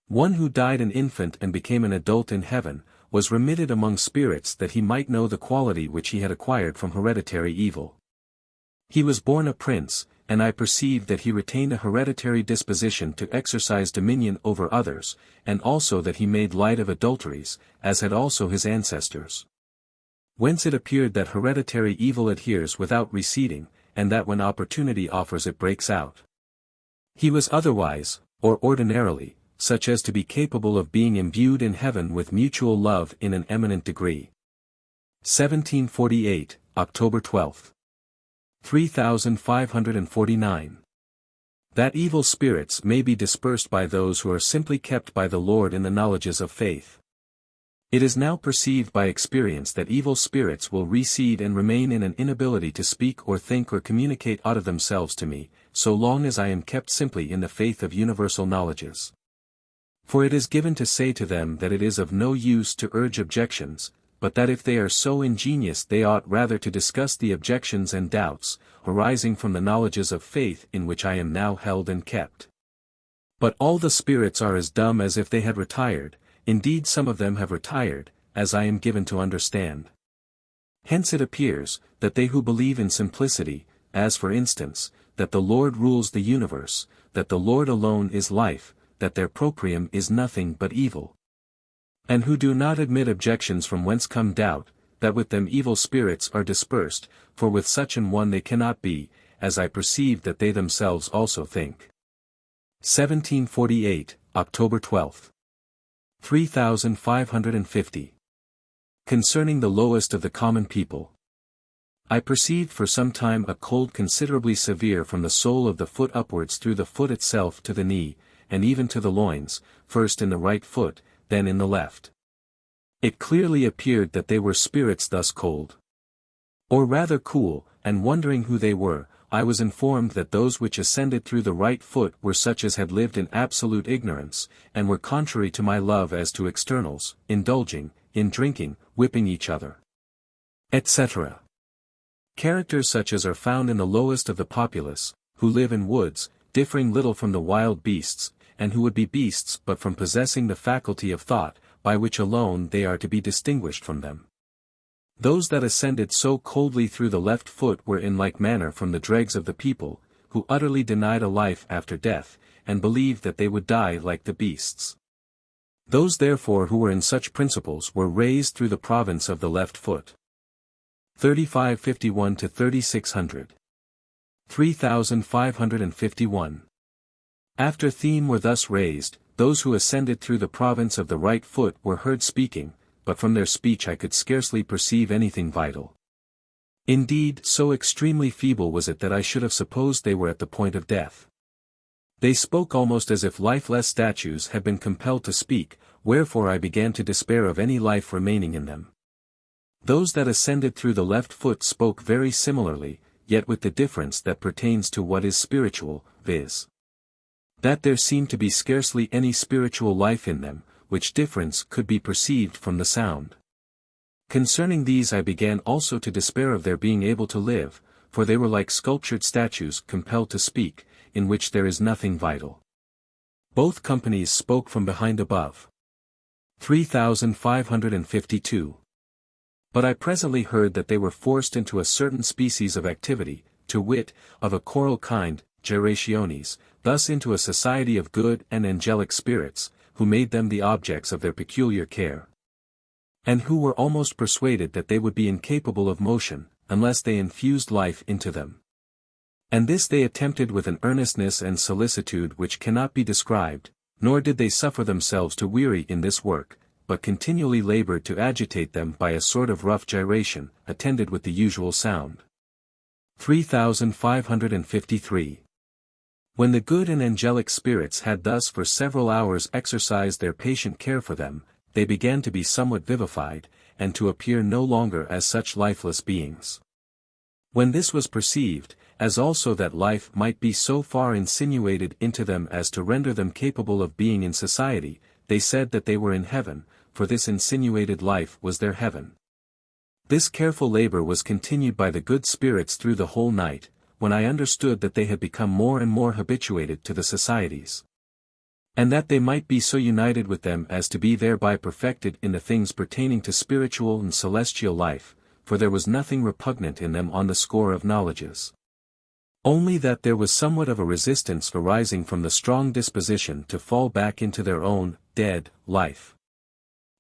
One who died an infant and became an adult in heaven, was remitted among spirits that he might know the quality which he had acquired from hereditary evil. He was born a prince, and I perceived that he retained a hereditary disposition to exercise dominion over others, and also that he made light of adulteries, as had also his ancestors. Whence it appeared that hereditary evil adheres without receding, and that when opportunity offers it breaks out. He was otherwise, or ordinarily, such as to be capable of being imbued in heaven with mutual love in an eminent degree. 1748, October 12. 3549. That evil spirits may be dispersed by those who are simply kept by the Lord in the knowledges of faith. It is now perceived by experience that evil spirits will recede and remain in an inability to speak or think or communicate aught of themselves to me, so long as I am kept simply in the faith of universal knowledges. For it is given to say to them that it is of no use to urge objections, but that if they are so ingenious they ought rather to discuss the objections and doubts, arising from the knowledges of faith in which I am now held and kept. But all the spirits are as dumb as if they had retired, indeed some of them have retired, as I am given to understand. Hence it appears, that they who believe in simplicity, as for instance, that the Lord rules the universe, that the Lord alone is life, that their proprium is nothing but evil. And who do not admit objections from whence come doubt, that with them evil spirits are dispersed, for with such an one they cannot be, as I perceive that they themselves also think. 1748, October 12. 3550. Concerning the lowest of the common people. I perceived for some time a cold considerably severe from the sole of the foot upwards through the foot itself to the knee, and even to the loins, first in the right foot, then in the left. It clearly appeared that they were spirits thus cold. Or rather cool, and wondering who they were, I was informed that those which ascended through the right foot were such as had lived in absolute ignorance, and were contrary to my love as to externals, indulging, in drinking, whipping each other, etc. Characters such as are found in the lowest of the populace, who live in woods, differing little from the wild beasts, and who would be beasts but from possessing the faculty of thought, by which alone they are to be distinguished from them. Those that ascended so coldly through the left foot were in like manner from the dregs of the people, who utterly denied a life after death, and believed that they would die like the beasts. Those therefore who were in such principles were raised through the province of the left foot. 3551 to 3600. 3551. After theme were thus raised, those who ascended through the province of the right foot were heard speaking, but from their speech I could scarcely perceive anything vital. Indeed, so extremely feeble was it that I should have supposed they were at the point of death. They spoke almost as if lifeless statues had been compelled to speak, wherefore I began to despair of any life remaining in them. Those that ascended through the left foot spoke very similarly, yet with the difference that pertains to what is spiritual, viz. that there seemed to be scarcely any spiritual life in them, which difference could be perceived from the sound. Concerning these I began also to despair of their being able to live, for they were like sculptured statues compelled to speak, in which there is nothing vital. Both companies spoke from behind above. 3552. But I presently heard that they were forced into a certain species of activity, to wit, of a choral kind, gyrationes, thus into a society of good and angelic spirits, who made them the objects of their peculiar care. And who were almost persuaded that they would be incapable of motion, unless they infused life into them. And this they attempted with an earnestness and solicitude which cannot be described, nor did they suffer themselves to weary in this work, but continually labored to agitate them by a sort of rough gyration, attended with the usual sound. 3553. When the good and angelic spirits had thus for several hours exercised their patient care for them, they began to be somewhat vivified, and to appear no longer as such lifeless beings. When this was perceived, as also that life might be so far insinuated into them as to render them capable of being in society, they said that they were in heaven, for this insinuated life was their heaven. This careful labor was continued by the good spirits through the whole night, when I understood that they had become more and more habituated to the societies. And that they might be so united with them as to be thereby perfected in the things pertaining to spiritual and celestial life, for there was nothing repugnant in them on the score of knowledges. Only that there was somewhat of a resistance arising from the strong disposition to fall back into their own, dead, life.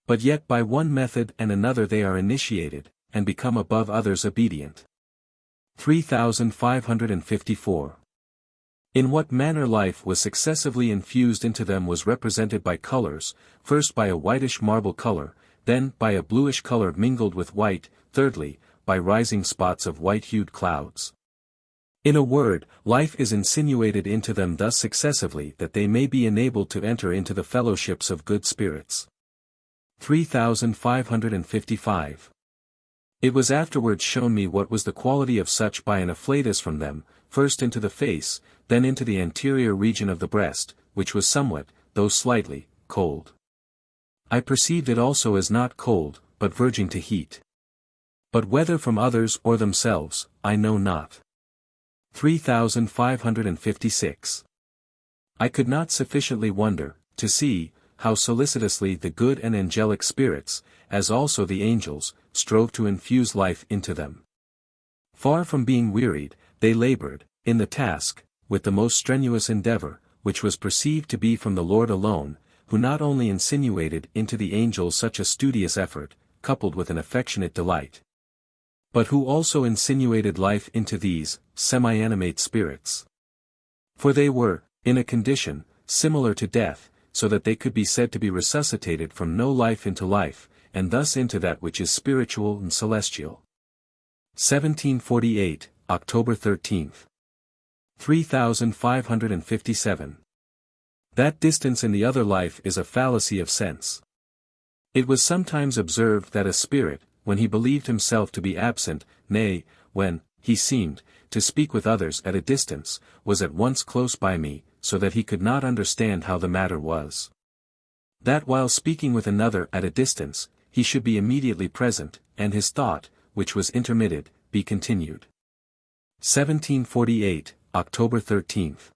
But yet by one method and another they are initiated, and become above others obedient. 3554. In what manner life was successively infused into them was represented by colors, first by a whitish marble color, then by a bluish color mingled with white, thirdly, by rising spots of white-hued clouds. In a word, life is insinuated into them thus successively that they may be enabled to enter into the fellowships of good spirits. 3555. It was afterwards shown me what was the quality of such by an afflatus from them, first into the face, then into the anterior region of the breast, which was somewhat, though slightly, cold. I perceived it also as not cold, but verging to heat. But whether from others or themselves, I know not. 3556. I could not sufficiently wonder, to see, how solicitously the good and angelic spirits, as also the angels, strove to infuse life into them. Far from being wearied, they labored, in the task, with the most strenuous endeavor, which was perceived to be from the Lord alone, who not only insinuated into the angels such a studious effort, coupled with an affectionate delight, but who also insinuated life into these, semi-animate spirits. For they were, in a condition, similar to death, so that they could be said to be resuscitated from no life into life, and thus into that which is spiritual and celestial. 1748, October 13th. 3557. That distance in the other life is a fallacy of sense. It was sometimes observed that a spirit, when he believed himself to be absent, nay, when, he seemed, to speak with others at a distance, was at once close by me, so that he could not understand how the matter was. That while speaking with another at a distance, he should be immediately present, and his thought, which was intermitted, be continued. 1748, October 13th.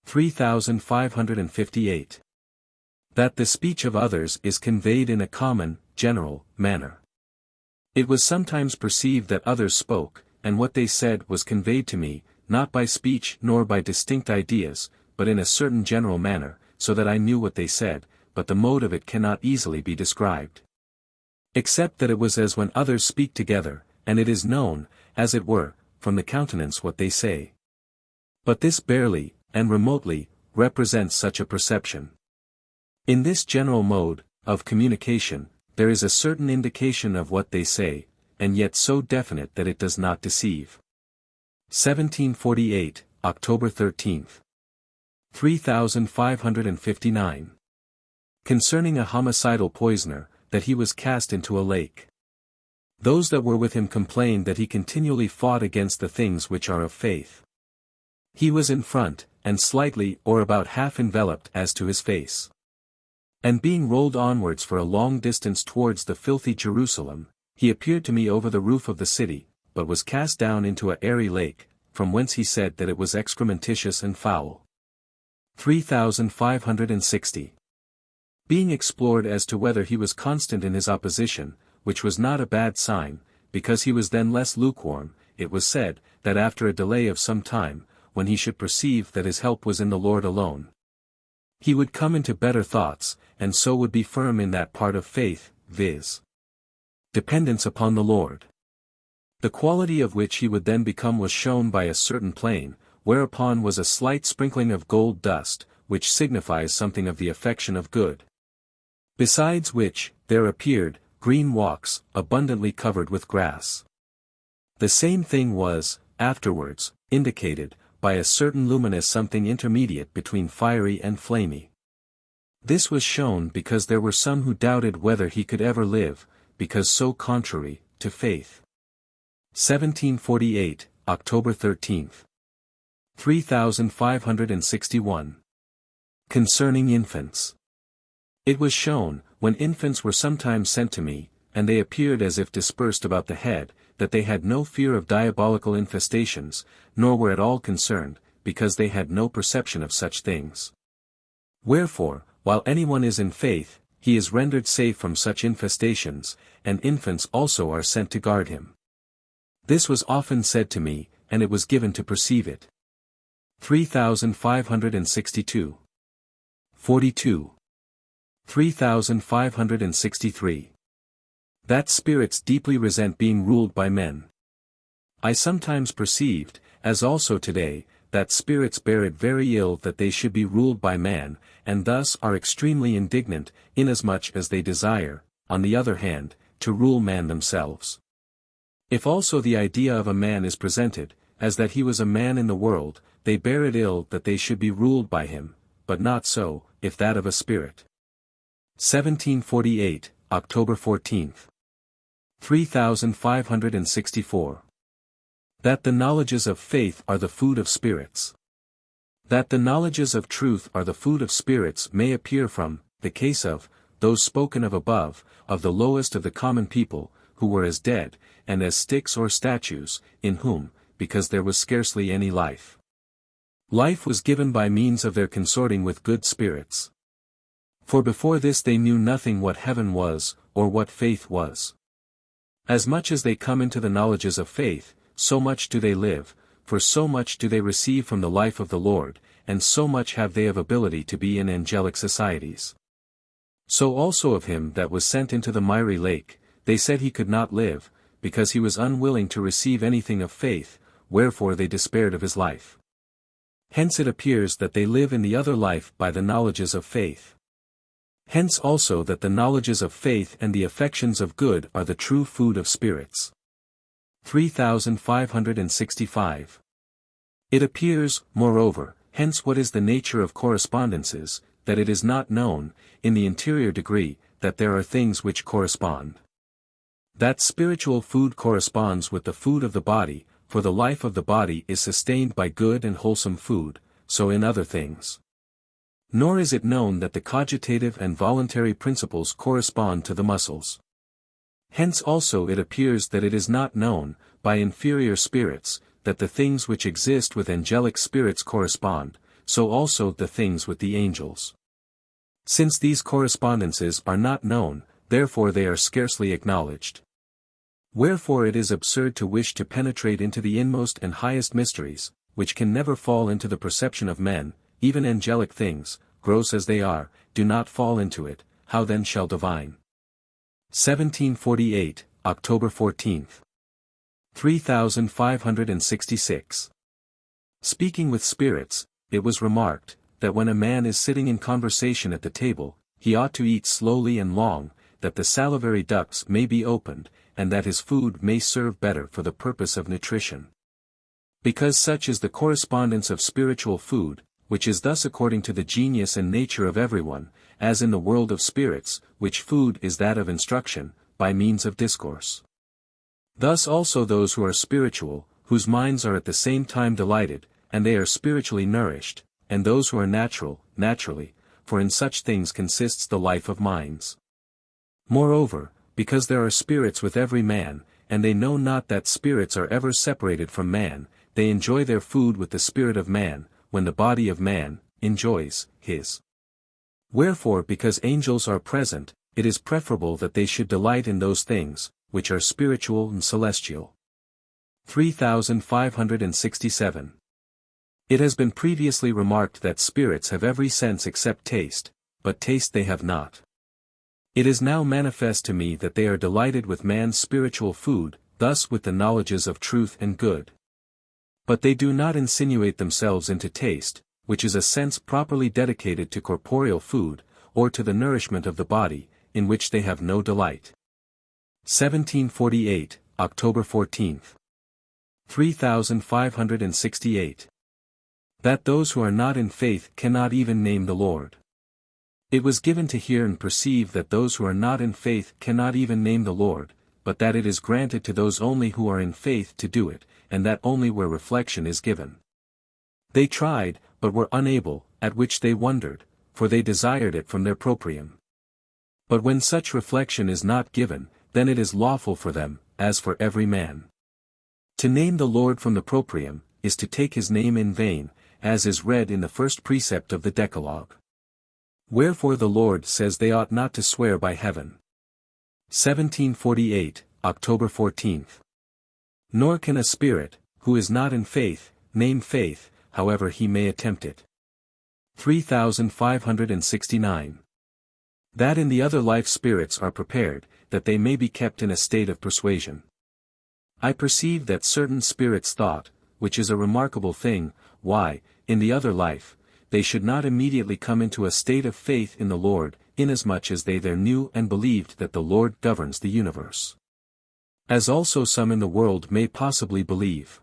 3558. That the speech of others is conveyed in a common, general, manner. It was sometimes perceived that others spoke, and what they said was conveyed to me, not by speech nor by distinct ideas, but in a certain general manner, so that I knew what they said, but the mode of it cannot easily be described. Except that it was as when others speak together, and it is known, as it were, from the countenance what they say. But this barely, and remotely, represents such a perception. In this general mode of communication, there is a certain indication of what they say, and yet so definite that it does not deceive. 1748, October 13. 3559. Concerning a homicidal poisoner, that he was cast into a lake. Those that were with him complained that he continually fought against the things which are of faith. He was in front, and slightly or about half enveloped as to his face. And being rolled onwards for a long distance towards the filthy Jerusalem, he appeared to me over the roof of the city, but was cast down into a airy lake, from whence he said that it was excrementitious and foul. 3560. Being explored as to whether he was constant in his opposition, which was not a bad sign, because he was then less lukewarm, it was said, that after a delay of some time, when he should perceive that his help was in the Lord alone, he would come into better thoughts, and so would be firm in that part of faith, viz. dependence upon the Lord. The quality of which he would then become was shown by a certain plain, whereupon was a slight sprinkling of gold dust, which signifies something of the affection of good. Besides which, there appeared, green walks, abundantly covered with grass. The same thing was, afterwards, indicated, by a certain luminous something intermediate between fiery and flamy. This was shown because there were some who doubted whether he could ever live, because so contrary to faith. 1748, October 13. 3561. Concerning infants. It was shown, when infants were sometimes sent to me, and they appeared as if dispersed about the head, that they had no fear of diabolical infestations, nor were at all concerned, because they had no perception of such things. Wherefore, while anyone is in faith, he is rendered safe from such infestations, and infants also are sent to guard him. This was often said to me, and it was given to perceive it. 3562. 42. 3563. That spirits deeply resent being ruled by men. I sometimes perceived, as also today, that spirits bear it very ill that they should be ruled by man, and thus are extremely indignant, inasmuch as they desire, on the other hand, to rule man themselves. If also the idea of a man is presented, as that he was a man in the world, they bear it ill that they should be ruled by him, but not so, if that of a spirit. 1748, October 14. 3564. That the knowledges of faith are the food of spirits. That the knowledges of truth are the food of spirits may appear from the case of those spoken of above, of the lowest of the common people, who were as dead, and as sticks or statues, in whom, because there was scarcely any life, life was given by means of their consorting with good spirits. For before this they knew nothing what heaven was, or what faith was. As much as they come into the knowledges of faith, so much do they live, for so much do they receive from the life of the Lord, and so much have they of ability to be in angelic societies. So also of him that was sent into the miry lake, they said he could not live, because he was unwilling to receive anything of faith, wherefore they despaired of his life. Hence it appears that they live in the other life by the knowledges of faith. Hence also that the knowledges of faith and the affections of good are the true food of spirits. 3565. It appears, moreover, hence what is the nature of correspondences, that it is not known, in the interior degree, that there are things which correspond. That spiritual food corresponds with the food of the body, for the life of the body is sustained by good and wholesome food, so in other things. Nor is it known that the cogitative and voluntary principles correspond to the muscles. Hence also it appears that it is not known, by inferior spirits, that the things which exist with angelic spirits correspond, so also the things with the angels. Since these correspondences are not known, therefore they are scarcely acknowledged. Wherefore it is absurd to wish to penetrate into the inmost and highest mysteries, which can never fall into the perception of men. Even angelic things, gross as they are, do not fall into it, how then shall divine? 1748, October 14. 3566. Speaking with spirits, it was remarked, that when a man is sitting in conversation at the table, he ought to eat slowly and long, that the salivary ducts may be opened, and that his food may serve better for the purpose of nutrition. Because such is the correspondence of spiritual food, which is thus according to the genius and nature of everyone, as in the world of spirits, which food is that of instruction, by means of discourse. Thus also those who are spiritual, whose minds are at the same time delighted, and they are spiritually nourished, and those who are natural, naturally, for in such things consists the life of minds. Moreover, because there are spirits with every man, and they know not that spirits are ever separated from man, they enjoy their food with the spirit of man, when the body of man enjoys his. Wherefore because angels are present, it is preferable that they should delight in those things, which are spiritual and celestial. 3567. It has been previously remarked that spirits have every sense except taste, but taste they have not. It is now manifest to me that they are delighted with man's spiritual food, thus with the knowledges of truth and good. But they do not insinuate themselves into taste, which is a sense properly dedicated to corporeal food, or to the nourishment of the body, in which they have no delight. 1748, October 14. 3568. That those who are not in faith cannot even name the Lord. It was given to hear and perceive that those who are not in faith cannot even name the Lord, but that it is granted to those only who are in faith to do it, and that only where reflection is given. They tried, but were unable, at which they wondered, for they desired it from their proprium. But when such reflection is not given, then it is lawful for them, as for every man. To name the Lord from the proprium, is to take his name in vain, as is read in the first precept of the Decalogue. Wherefore the Lord says they ought not to swear by heaven. 1748, October 14. Nor can a spirit, who is not in faith, name faith, however he may attempt it. 3569. That in the other life spirits are prepared, that they may be kept in a state of persuasion. I perceive that certain spirits thought, which is a remarkable thing, why, in the other life, they should not immediately come into a state of faith in the Lord, inasmuch as they there knew and believed that the Lord governs the universe. As also some in the world may possibly believe.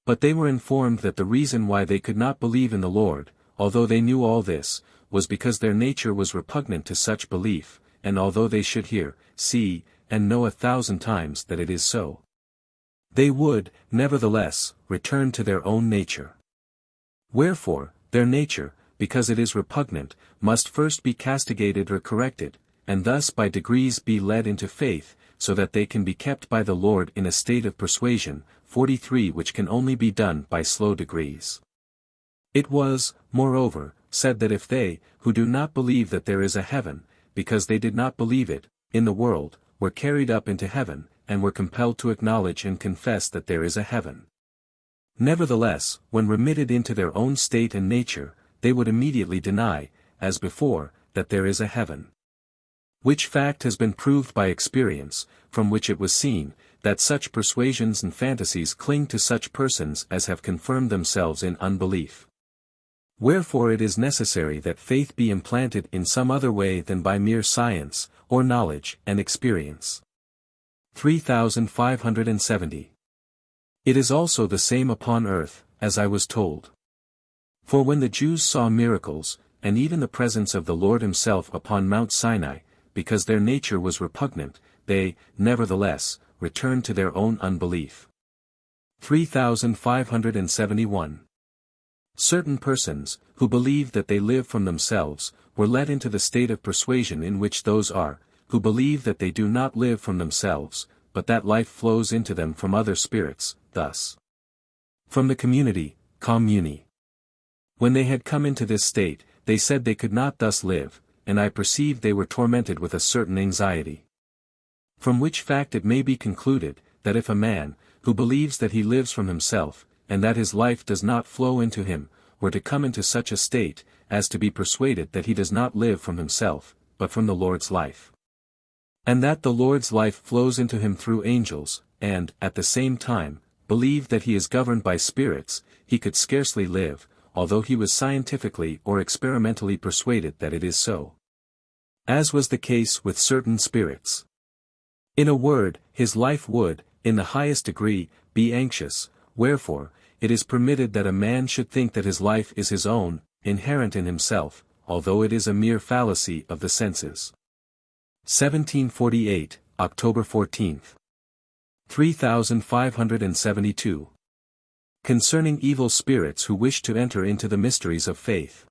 But they were informed that the reason why they could not believe in the Lord, although they knew all this, was because their nature was repugnant to such belief, and although they should hear, see, and know 1,000 times that it is so, they would, nevertheless, return to their own nature. Wherefore, their nature, because it is repugnant, must first be castigated or corrected, and thus by degrees be led into faith, so that they can be kept by the Lord in a state of persuasion, 43, which can only be done by slow degrees. It was, moreover, said that if they, who do not believe that there is a heaven, because they did not believe it, in the world, were carried up into heaven, and were compelled to acknowledge and confess that there is a heaven, nevertheless, when remitted into their own state and nature, they would immediately deny, as before, that there is a heaven. Which fact has been proved by experience, from which it was seen, that such persuasions and fantasies cling to such persons as have confirmed themselves in unbelief. Wherefore it is necessary that faith be implanted in some other way than by mere science, or knowledge and experience. 3570. It is also the same upon earth, as I was told. For when the Jews saw miracles, and even the presence of the Lord himself upon Mount Sinai, because their nature was repugnant, they, nevertheless, returned to their own unbelief. 3571. Certain persons, who believe that they live from themselves, were led into the state of persuasion in which those are, who believe that they do not live from themselves, but that life flows into them from other spirits, thus. From the community, communi. When they had come into this state, they said they could not thus live, and I perceived they were tormented with a certain anxiety. From which fact it may be concluded, that if a man, who believes that he lives from himself, and that his life does not flow into him, were to come into such a state, as to be persuaded that he does not live from himself, but from the Lord's life, and that the Lord's life flows into him through angels, and, at the same time, believed that he is governed by spirits, he could scarcely live, although he was scientifically or experimentally persuaded that it is so. As was the case with certain spirits. In a word, his life would, in the highest degree, be anxious, wherefore, it is permitted that a man should think that his life is his own, inherent in himself, although it is a mere fallacy of the senses. 1748, October 14. 3572. Concerning evil spirits who wish to enter into the mysteries of faith.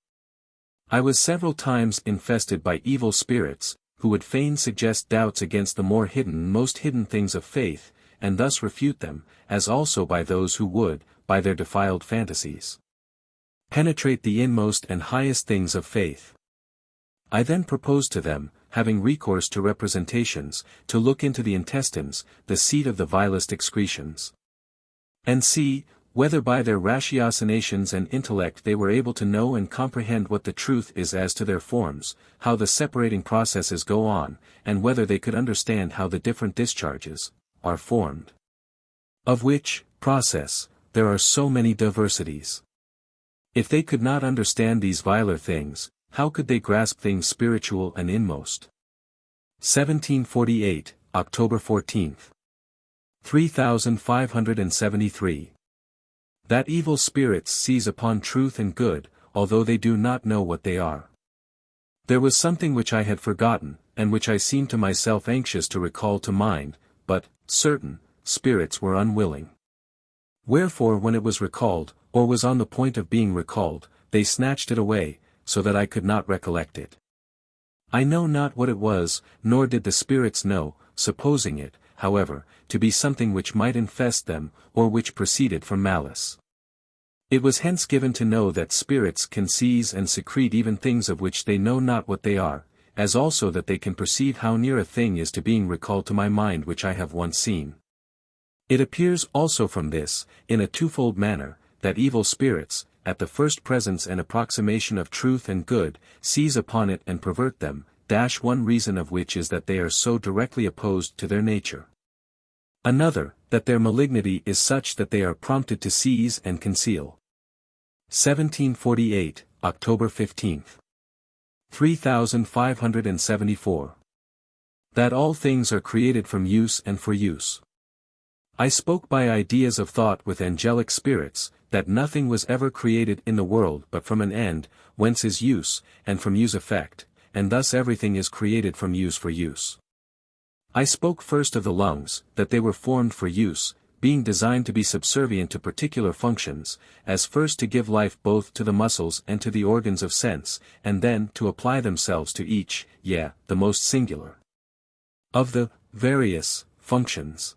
I was several times infested by evil spirits, who would fain suggest doubts against the more hidden most hidden things of faith, and thus refute them, as also by those who would, by their defiled fantasies, penetrate the inmost and highest things of faith. I then proposed to them, having recourse to representations, to look into the intestines, the seat of the vilest excretions, and see, whether by their ratiocinations and intellect they were able to know and comprehend what the truth is as to their forms, how the separating processes go on, and whether they could understand how the different discharges are formed. Of which process there are so many diversities. If they could not understand these viler things, how could they grasp things spiritual and inmost? 1748, October 14. 3573. That evil spirits seize upon truth and good, although they do not know what they are. There was something which I had forgotten, and which I seemed to myself anxious to recall to mind, but, certain spirits were unwilling. Wherefore when it was recalled, or was on the point of being recalled, they snatched it away, so that I could not recollect it. I know not what it was, nor did the spirits know, supposing it, however, to be something which might infest them, or which proceeded from malice. It was hence given to know that spirits can seize and secrete even things of which they know not what they are, as also that they can perceive how near a thing is to being recalled to my mind which I have once seen. It appears also from this, in a twofold manner, that evil spirits, at the first presence and approximation of truth and good, seize upon it and pervert them, one reason of which is that they are so directly opposed to their nature. Another, that their malignity is such that they are prompted to seize and conceal. 1748, October 15. 3574. That all things are created from use and for use. I spoke by ideas of thought with angelic spirits, that nothing was ever created in the world but from an end, whence is use, and from use effect, and thus everything is created from use for use. I spoke first of the lungs, that they were formed for use, being designed to be subservient to particular functions, as first to give life both to the muscles and to the organs of sense, and then to apply themselves to each, the most singular of the various functions.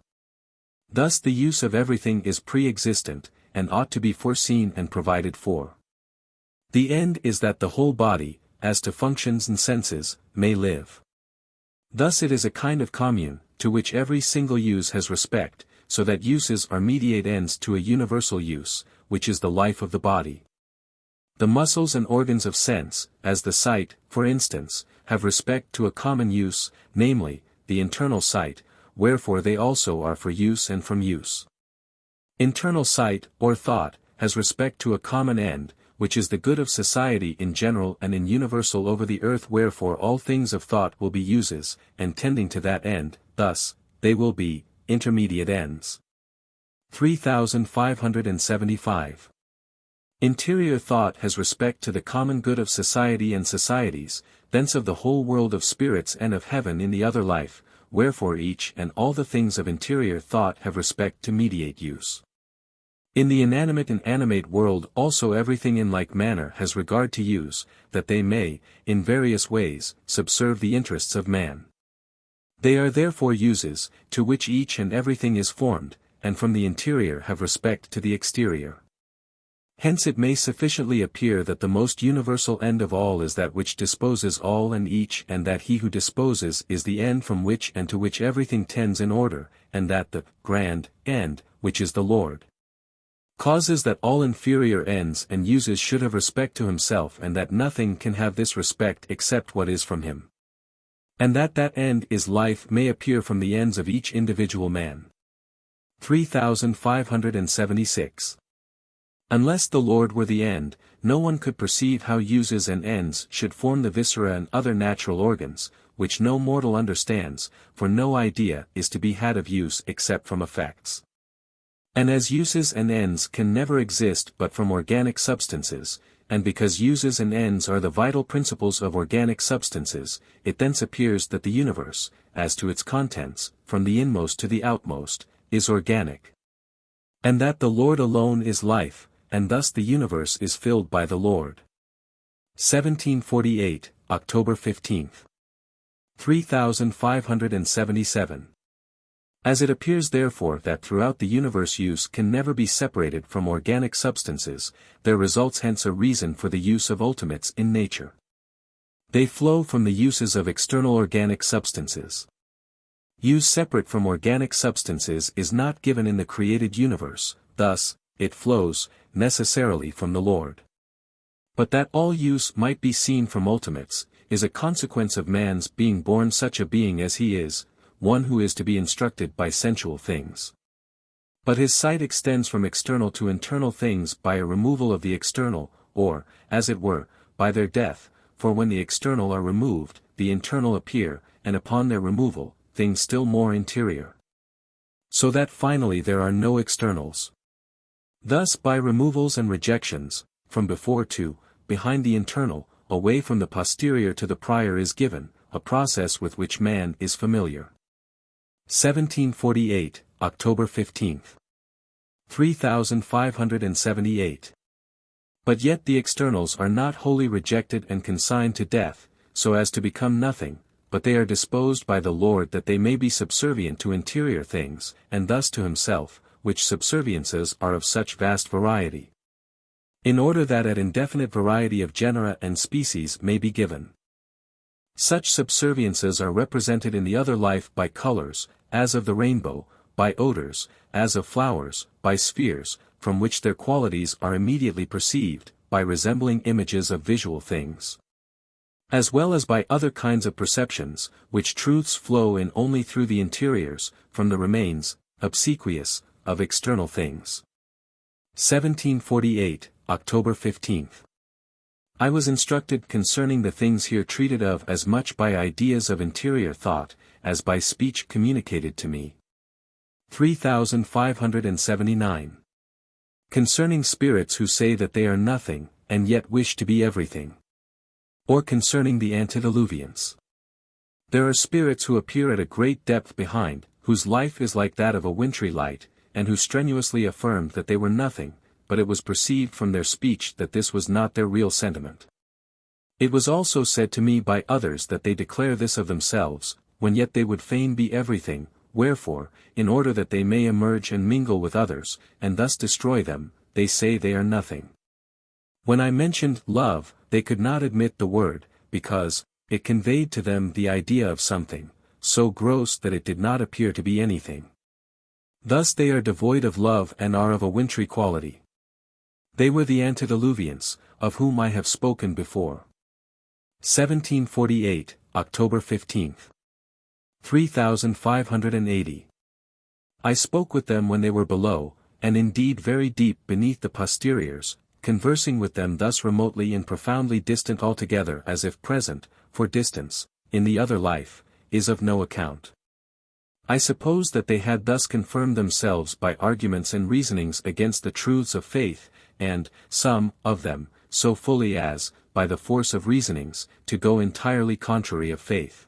Thus the use of everything is pre-existent, and ought to be foreseen and provided for. The end is that the whole body, as to functions and senses, may live. Thus it is a kind of commune, to which every single use has respect, so that uses are mediate ends to a universal use, which is the life of the body. The muscles and organs of sense, as the sight, for instance, have respect to a common use, namely, the internal sight, wherefore they also are for use and from use. Internal sight, or thought, has respect to a common end, which is the good of society in general and in universal over the earth, wherefore all things of thought will be uses, and tending to that end, thus, they will be intermediate ends. 3575. Interior thought has respect to the common good of society and societies, thence of the whole world of spirits and of heaven in the other life, wherefore each and all the things of interior thought have respect to mediate use. In the inanimate and animate world also everything in like manner has regard to use, that they may, in various ways, subserve the interests of man. They are therefore uses, to which each and everything is formed, and from the interior have respect to the exterior. Hence it may sufficiently appear that the most universal end of all is that which disposes all and each, and that he who disposes is the end from which and to which everything tends in order, and that the grand end, which is the Lord, causes that all inferior ends and uses should have respect to himself, and that nothing can have this respect except what is from him. And that end is life may appear from the ends of each individual man. 3576. Unless the Lord were the end, no one could perceive how uses and ends should form the viscera and other natural organs, which no mortal understands, for no idea is to be had of use except from effects. And as uses and ends can never exist but from organic substances, and because uses and ends are the vital principles of organic substances, it thence appears that the universe, as to its contents, from the inmost to the outmost, is organic. And that the Lord alone is life, and thus the universe is filled by the Lord. 1748, October 15. 3577. As it appears therefore that throughout the universe use can never be separated from organic substances, there results hence a reason for the use of ultimates in nature. They flow from the uses of external organic substances. Use separate from organic substances is not given in the created universe, thus, it flows, necessarily from the Lord. But that all use might be seen from ultimates, is a consequence of man's being born such a being as he is, one who is to be instructed by sensual things. But his sight extends from external to internal things by a removal of the external, or, as it were, by their death, for when the external are removed, the internal appear, and upon their removal, things still more interior. So that finally there are no externals. Thus by removals and rejections, from before to, behind the internal, away from the posterior to the prior is given, a process with which man is familiar. 1748, October 15. 3578. But yet the externals are not wholly rejected and consigned to death, so as to become nothing, but they are disposed by the Lord that they may be subservient to interior things, and thus to himself, which subserviences are of such vast variety. In order that an indefinite variety of genera and species may be given. Such subserviences are represented in the other life by colors, as of the rainbow, by odors, as of flowers, by spheres, from which their qualities are immediately perceived, by resembling images of visual things. As well as by other kinds of perceptions, which truths flow in only through the interiors, from the remains, obsequious, of external things. 1748, October 15. I was instructed concerning the things here treated of as much by ideas of interior thought, as by speech communicated to me. 3579. Concerning spirits who say that they are nothing, and yet wish to be everything. Or concerning the antediluvians. There are spirits who appear at a great depth behind, whose life is like that of a wintry light, and who strenuously affirmed that they were nothing, but it was perceived from their speech that this was not their real sentiment. It was also said to me by others that they declare this of themselves, when yet they would fain be everything, wherefore, in order that they may emerge and mingle with others, and thus destroy them, they say they are nothing. When I mentioned love, they could not admit the word, because it conveyed to them the idea of something, so gross that it did not appear to be anything. Thus they are devoid of love and are of a wintry quality. They were the antediluvians, of whom I have spoken before. 1748, October 15. 3580. I spoke with them when they were below, and indeed very deep beneath the posteriors, conversing with them thus remotely and profoundly distant altogether as if present, for distance, in the other life, is of no account. I suppose that they had thus confirmed themselves by arguments and reasonings against the truths of faith, and, some of them, so fully as, by the force of reasonings, to go entirely contrary of faith.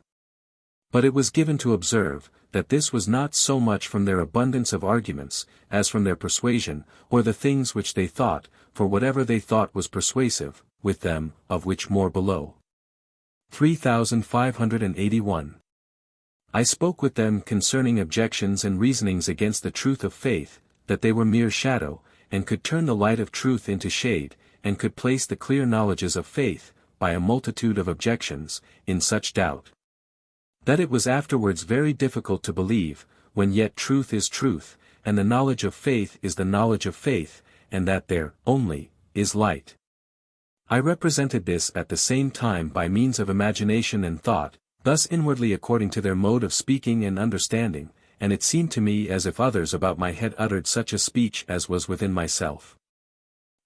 But it was given to observe, that this was not so much from their abundance of arguments, as from their persuasion, or the things which they thought, for whatever they thought was persuasive, with them, of which more below. 3581. I spoke with them concerning objections and reasonings against the truth of faith, that they were mere shadow, and could turn the light of truth into shade, and could place the clear knowledges of faith, by a multitude of objections, in such doubt. That it was afterwards very difficult to believe, when yet truth is truth, and the knowledge of faith is the knowledge of faith, and that there, only, is light. I represented this at the same time by means of imagination and thought, thus inwardly according to their mode of speaking and understanding, and it seemed to me as if others about my head uttered such a speech as was within myself.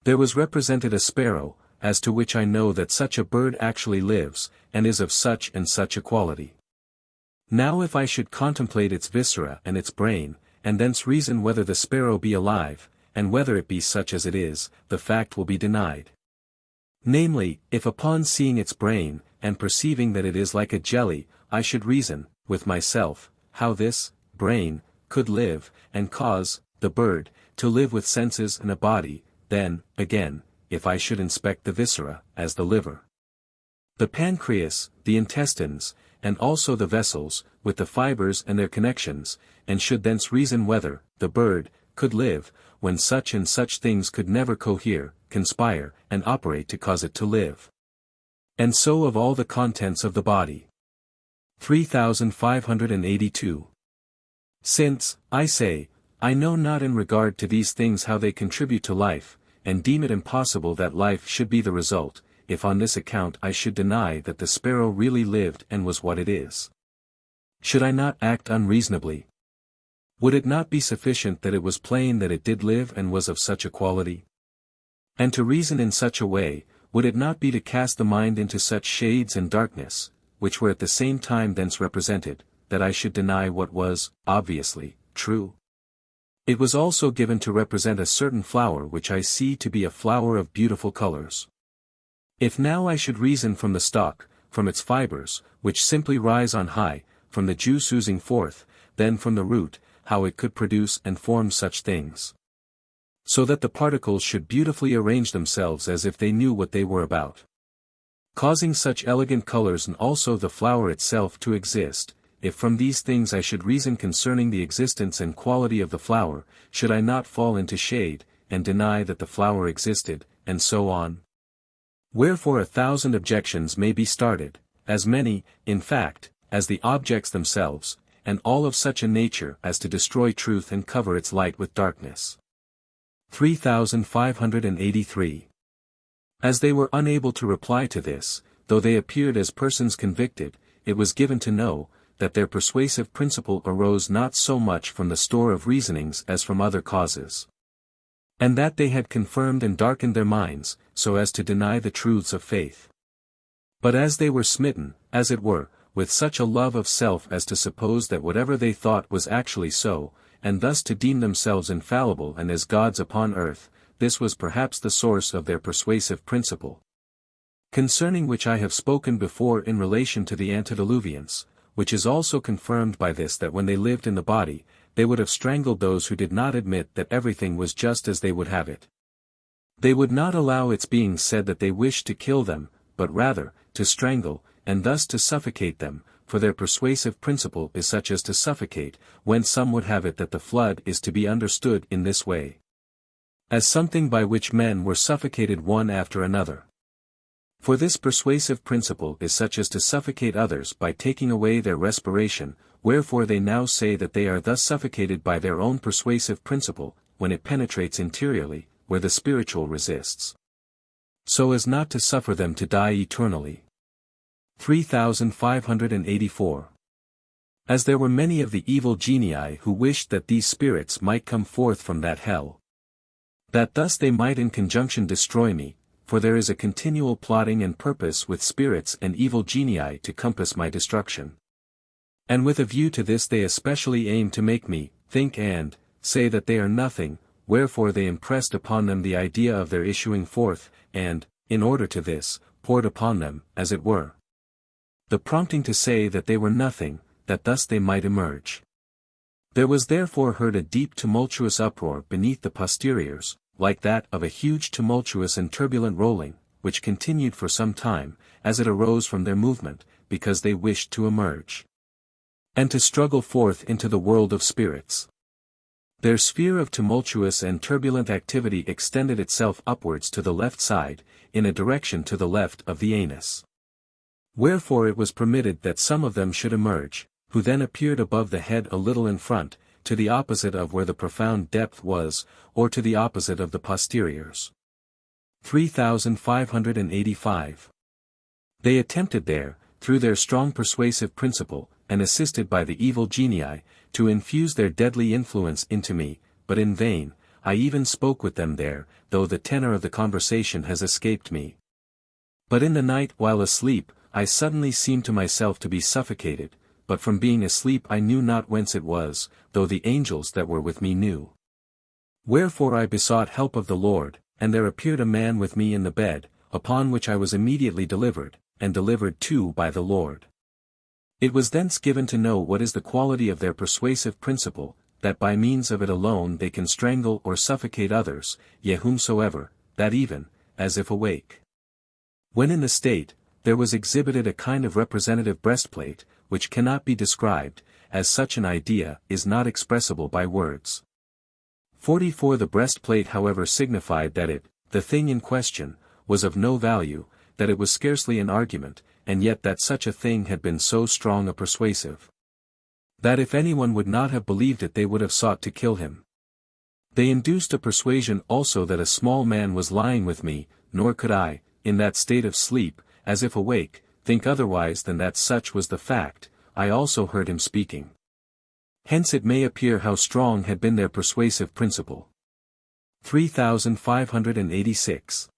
There was represented a sparrow, as to which I know that such a bird actually lives, and is of such and such a quality. Now if I should contemplate its viscera and its brain, and thence reason whether the sparrow be alive, and whether it be such as it is, the fact will be denied. Namely, if upon seeing its brain, and perceiving that it is like a jelly, I should reason, with myself, how this brain could live, and cause the bird to live with senses and a body, then, again, if I should inspect the viscera, as the liver, the pancreas, the intestines, and also the vessels, with the fibers and their connections, and should thence reason whether the bird could live, when such and such things could never cohere, conspire, and operate to cause it to live. And so of all the contents of the body. 3582. Since, I say, I know not in regard to these things how they contribute to life, and deem it impossible that life should be the result, if on this account I should deny that the sparrow really lived and was what it is. Should I not act unreasonably? Would it not be sufficient that it was plain that it did live and was of such a quality? And to reason in such a way, would it not be to cast the mind into such shades and darkness, which were at the same time thence represented, that I should deny what was, obviously, true? It was also given to represent a certain flower which I see to be a flower of beautiful colors. If now I should reason from the stalk, from its fibers, which simply rise on high, from the juice oozing forth, then from the root, how it could produce and form such things, so that the particles should beautifully arrange themselves as if they knew what they were about, causing such elegant colors and also the flower itself to exist. If from these things I should reason concerning the existence and quality of the flower, should I not fall into shade, and deny that the flower existed, and so on? Wherefore 1,000 objections may be started, as many, in fact, as the objects themselves, and all of such a nature as to destroy truth and cover its light with darkness. 3583. As they were unable to reply to this, though they appeared as persons convicted, it was given to know, that their persuasive principle arose not so much from the store of reasonings as from other causes. And that they had confirmed and darkened their minds, so as to deny the truths of faith. But as they were smitten, as it were, with such a love of self as to suppose that whatever they thought was actually so, and thus to deem themselves infallible and as gods upon earth, this was perhaps the source of their persuasive principle. Concerning which I have spoken before in relation to the antediluvians, which is also confirmed by this that when they lived in the body, they would have strangled those who did not admit that everything was just as they would have it. They would not allow its being said that they wished to kill them, but rather, to strangle, and thus to suffocate them, for their persuasive principle is such as to suffocate, when some would have it that the flood is to be understood in this way, as something by which men were suffocated one after another. For this persuasive principle is such as to suffocate others by taking away their respiration, wherefore they now say that they are thus suffocated by their own persuasive principle, when it penetrates interiorly, where the spiritual resists, so as not to suffer them to die eternally. 3584. As there were many of the evil genii who wished that these spirits might come forth from that hell, that thus they might in conjunction destroy me, for there is a continual plotting and purpose with spirits and evil genii to compass my destruction. And with a view to this they especially aim to make me think and say that they are nothing, wherefore they impressed upon them the idea of their issuing forth, and, in order to this, poured upon them, as it were, the prompting to say that they were nothing, that thus they might emerge. There was therefore heard a deep tumultuous uproar beneath the posteriors, like that of a huge tumultuous and turbulent rolling, which continued for some time, as it arose from their movement, because they wished to emerge, and to struggle forth into the world of spirits. Their sphere of tumultuous and turbulent activity extended itself upwards to the left side, in a direction to the left of the anus. Wherefore it was permitted that some of them should emerge, who then appeared above the head a little in front, to the opposite of where the profound depth was, or to the opposite of the posteriors. 3585. They attempted there, through their strong persuasive principle, and assisted by the evil genii, to infuse their deadly influence into me, but in vain. I even spoke with them there, though the tenor of the conversation has escaped me. But in the night while asleep, I suddenly seemed to myself to be suffocated, but from being asleep I knew not whence it was, though the angels that were with me knew. Wherefore I besought help of the Lord, and there appeared a man with me in the bed, upon which I was immediately delivered, and delivered too by the Lord. It was thence given to know what is the quality of their persuasive principle, that by means of it alone they can strangle or suffocate others, yea whomsoever, that even, as if awake. When in the state, there was exhibited a kind of representative breastplate, which cannot be described, as such an idea is not expressible by words. 44 The breastplate however signified that it, the thing in question, was of no value, that it was scarcely an argument, and yet that such a thing had been so strong a persuasive, that if anyone would not have believed it they would have sought to kill him. They induced a persuasion also that a small man was lying with me, nor could I, in that state of sleep, as if awake, think otherwise than that such was the fact. I also heard him speaking. Hence it may appear how strong had been their persuasive principle. 3586.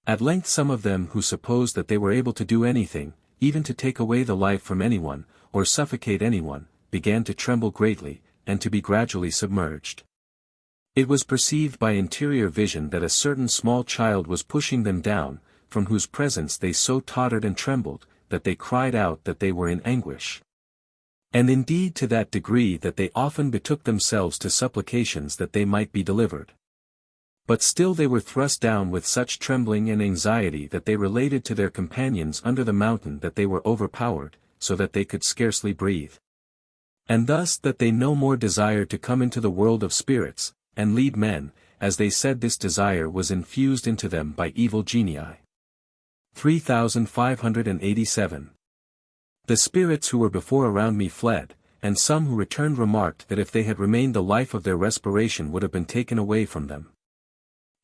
At length some of them who supposed that they were able to do anything, even to take away the life from anyone, or suffocate anyone, began to tremble greatly, and to be gradually submerged. It was perceived by interior vision that a certain small child was pushing them down, from whose presence they so tottered and trembled, that they cried out that they were in anguish. And indeed to that degree that they often betook themselves to supplications that they might be delivered. But still they were thrust down with such trembling and anxiety that they related to their companions under the mountain that they were overpowered, so that they could scarcely breathe. And thus that they no more desired to come into the world of spirits, and lead men, as they said this desire was infused into them by evil genii. 3587. The spirits who were before around me fled, and some who returned remarked that if they had remained the life of their respiration would have been taken away from them.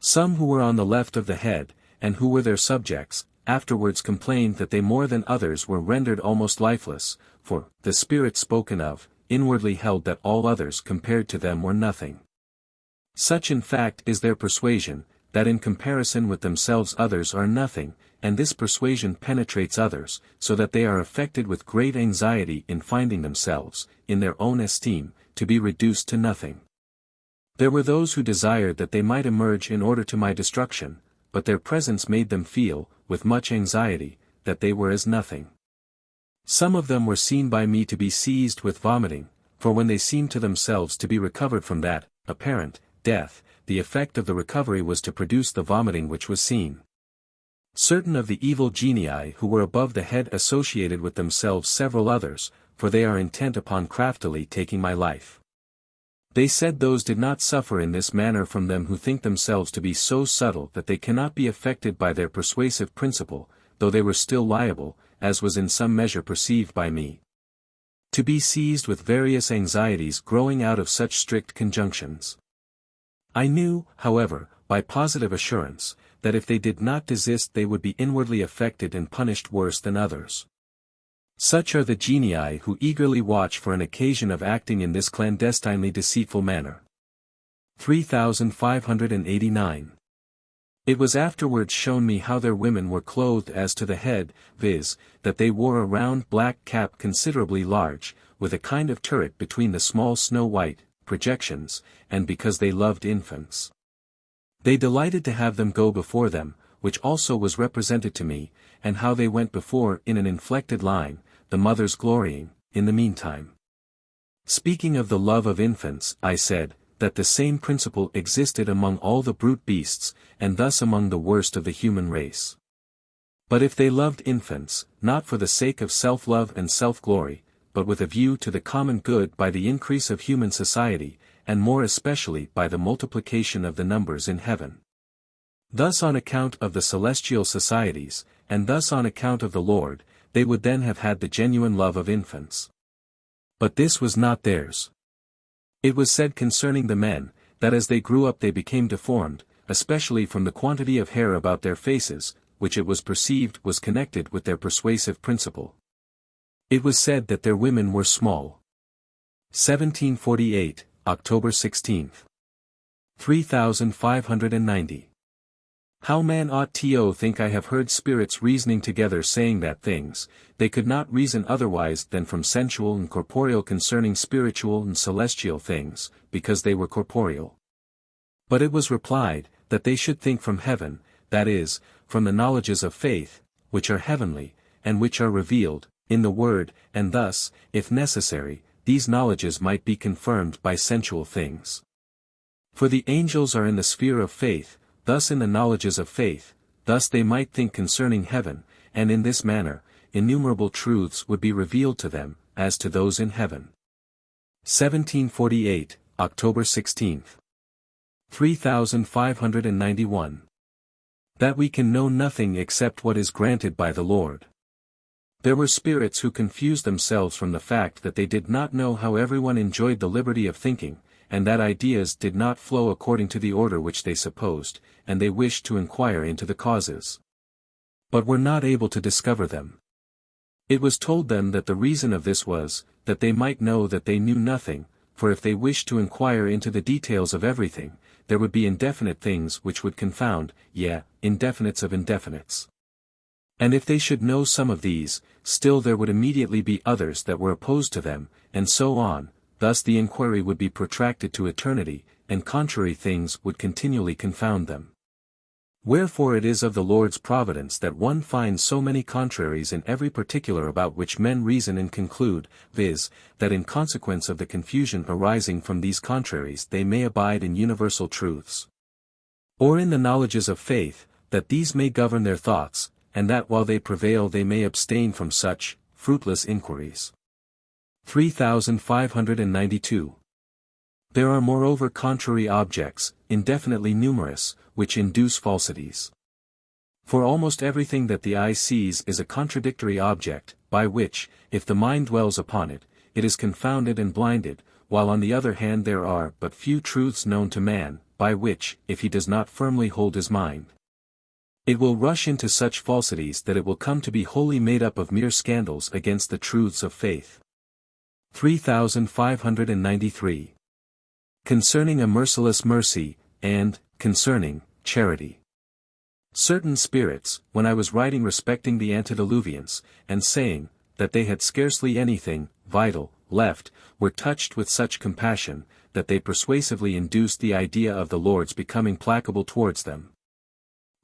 Some who were on the left of the head, and who were their subjects, afterwards complained that they more than others were rendered almost lifeless, for, the spirits spoken of, inwardly held that all others compared to them were nothing. Such in fact is their persuasion, that in comparison with themselves others are nothing, and this persuasion penetrates others, so that they are affected with great anxiety in finding themselves, in their own esteem, to be reduced to nothing. There were those who desired that they might emerge in order to my destruction, but their presence made them feel, with much anxiety, that they were as nothing. Some of them were seen by me to be seized with vomiting, for when they seemed to themselves to be recovered from that, apparent, death, the effect of the recovery was to produce the vomiting which was seen. Certain of the evil genii who were above the head associated with themselves several others, for they are intent upon craftily taking my life. They said those did not suffer in this manner from them who think themselves to be so subtle that they cannot be affected by their persuasive principle, though they were still liable, as was in some measure perceived by me, to be seized with various anxieties growing out of such strict conjunctions. I knew, however, by positive assurance, that if they did not desist they would be inwardly affected and punished worse than others. Such are the genii who eagerly watch for an occasion of acting in this clandestinely deceitful manner. 3589. It was afterwards shown me how their women were clothed as to the head, viz., that they wore a round black cap considerably large, with a kind of turret between the small snow-white projections, and because they loved infants, they delighted to have them go before them, which also was represented to me, and how they went before in an inflected line, the mothers glorying, in the meantime. Speaking of the love of infants, I said, that the same principle existed among all the brute beasts, and thus among the worst of the human race. But if they loved infants, not for the sake of self-love and self-glory, but with a view to the common good by the increase of human society, and more especially by the multiplication of the numbers in heaven. Thus on account of the celestial societies, and thus on account of the Lord, they would then have had the genuine love of infants. But this was not theirs. It was said concerning the men, that as they grew up they became deformed, especially from the quantity of hair about their faces, which it was perceived was connected with their persuasive principle. It was said that their women were small. 1748, October 16. 3590. How man ought to think I have heard spirits reasoning together saying that things, they could not reason otherwise than from sensual and corporeal concerning spiritual and celestial things, because they were corporeal. But it was replied, that they should think from heaven, that is, from the knowledges of faith, which are heavenly, and which are revealed, in the word, and thus, if necessary, these knowledges might be confirmed by sensual things. For the angels are in the sphere of faith, thus in the knowledges of faith, thus they might think concerning heaven, and in this manner, innumerable truths would be revealed to them, as to those in heaven. 1748, October 16. 3591. That we can know nothing except what is granted by the Lord. There were spirits who confused themselves from the fact that they did not know how everyone enjoyed the liberty of thinking, and that ideas did not flow according to the order which they supposed, and they wished to inquire into the causes. But were not able to discover them. It was told them that the reason of this was, that they might know that they knew nothing, for if they wished to inquire into the details of everything, there would be indefinite things which would confound, indefinites of indefinites. And if they should know some of these, still there would immediately be others that were opposed to them, and so on. Thus the inquiry would be protracted to eternity, and contrary things would continually confound them. Wherefore it is of the Lord's providence that one finds so many contraries in every particular about which men reason and conclude, viz., that in consequence of the confusion arising from these contraries they may abide in universal truths. Or in the knowledges of faith, that these may govern their thoughts, and that while they prevail they may abstain from such, fruitless inquiries. 3592. There are moreover contrary objects, indefinitely numerous, which induce falsities. For almost everything that the eye sees is a contradictory object, by which, if the mind dwells upon it, it is confounded and blinded, while on the other hand there are but few truths known to man, by which, if he does not firmly hold his mind, it will rush into such falsities that it will come to be wholly made up of mere scandals against the truths of faith. 3593. Concerning a merciless mercy, and, concerning, charity. Certain spirits, when I was writing respecting the antediluvians, and saying, that they had scarcely anything, vital, left, were touched with such compassion, that they persuasively induced the idea of the Lord's becoming placable towards them.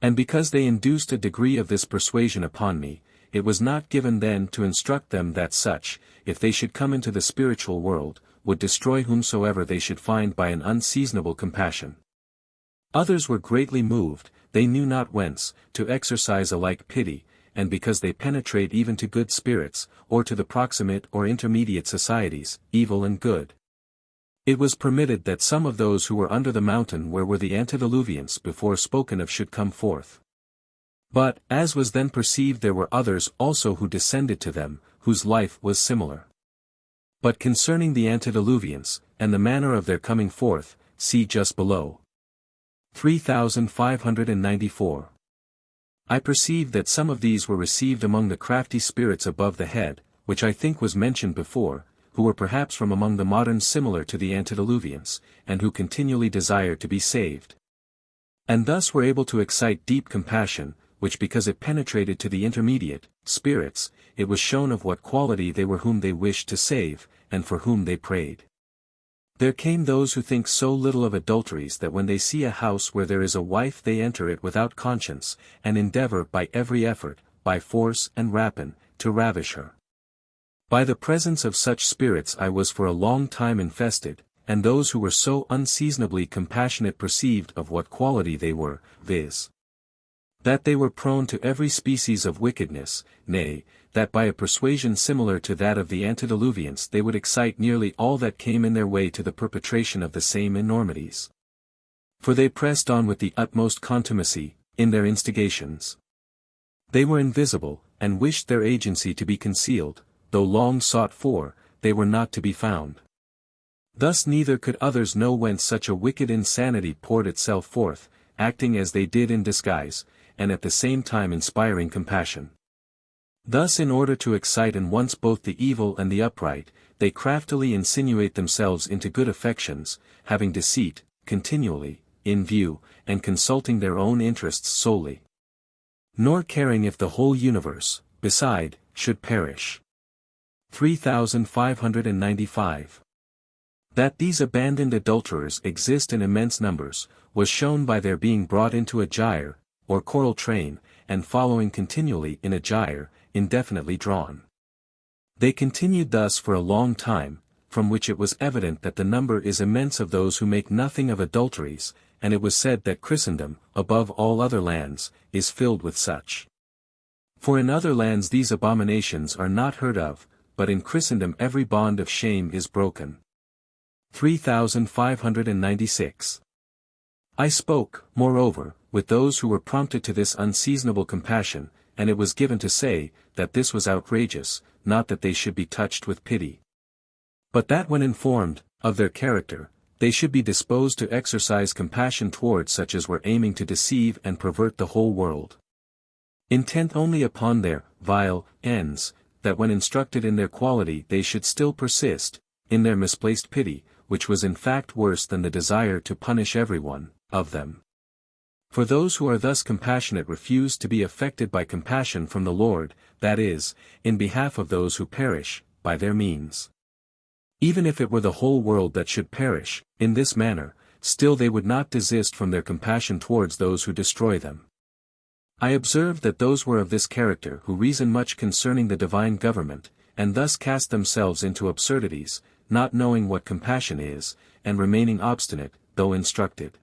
And because they induced a degree of this persuasion upon me, it was not given then to instruct them that such, if they should come into the spiritual world, would destroy whomsoever they should find by an unseasonable compassion. Others were greatly moved, they knew not whence, to exercise a like pity, and because they penetrate even to good spirits, or to the proximate or intermediate societies, evil and good. It was permitted that some of those who were under the mountain where were the antediluvians before spoken of should come forth. But, as was then perceived, there were others also who descended to them, whose life was similar. But concerning the antediluvians, and the manner of their coming forth, see just below. 3594. I perceive that some of these were received among the crafty spirits above the head, which I think was mentioned before, who were perhaps from among the moderns similar to the antediluvians, and who continually desired to be saved. And thus were able to excite deep compassion, which because it penetrated to the intermediate, spirits, it was shown of what quality they were whom they wished to save, and for whom they prayed. There came those who think so little of adulteries that when they see a house where there is a wife they enter it without conscience, and endeavor by every effort, by force and rapine, to ravish her. By the presence of such spirits I was for a long time infested, and those who were so unseasonably compassionate perceived of what quality they were, viz., that they were prone to every species of wickedness, nay, that by a persuasion similar to that of the antediluvians they would excite nearly all that came in their way to the perpetration of the same enormities. For they pressed on with the utmost contumacy, in their instigations. They were invisible, and wished their agency to be concealed, though long sought for, they were not to be found. Thus neither could others know whence such a wicked insanity poured itself forth, acting as they did in disguise, and at the same time inspiring compassion. Thus in order to excite in once both the evil and the upright, they craftily insinuate themselves into good affections, having deceit, continually, in view, and consulting their own interests solely. Nor caring if the whole universe, beside, should perish. 3595. That these abandoned adulterers exist in immense numbers, was shown by their being brought into a gyre, or choral train, and following continually in a gyre, indefinitely drawn. They continued thus for a long time, from which it was evident that the number is immense of those who make nothing of adulteries, and it was said that Christendom, above all other lands, is filled with such. For in other lands these abominations are not heard of, but in Christendom every bond of shame is broken. 3596. I spoke, moreover, with those who were prompted to this unseasonable compassion, and it was given to say, that this was outrageous, not that they should be touched with pity. But that when informed, of their character, they should be disposed to exercise compassion towards such as were aiming to deceive and pervert the whole world. Intent only upon their vile ends, that when instructed in their quality they should still persist, in their misplaced pity, which was in fact worse than the desire to punish everyone, of them. For those who are thus compassionate refuse to be affected by compassion from the Lord, that is, in behalf of those who perish, by their means. Even if it were the whole world that should perish, in this manner, still they would not desist from their compassion towards those who destroy them. I observed that those were of this character who reason much concerning the divine government, and thus cast themselves into absurdities, not knowing what compassion is, and remaining obstinate, though instructed.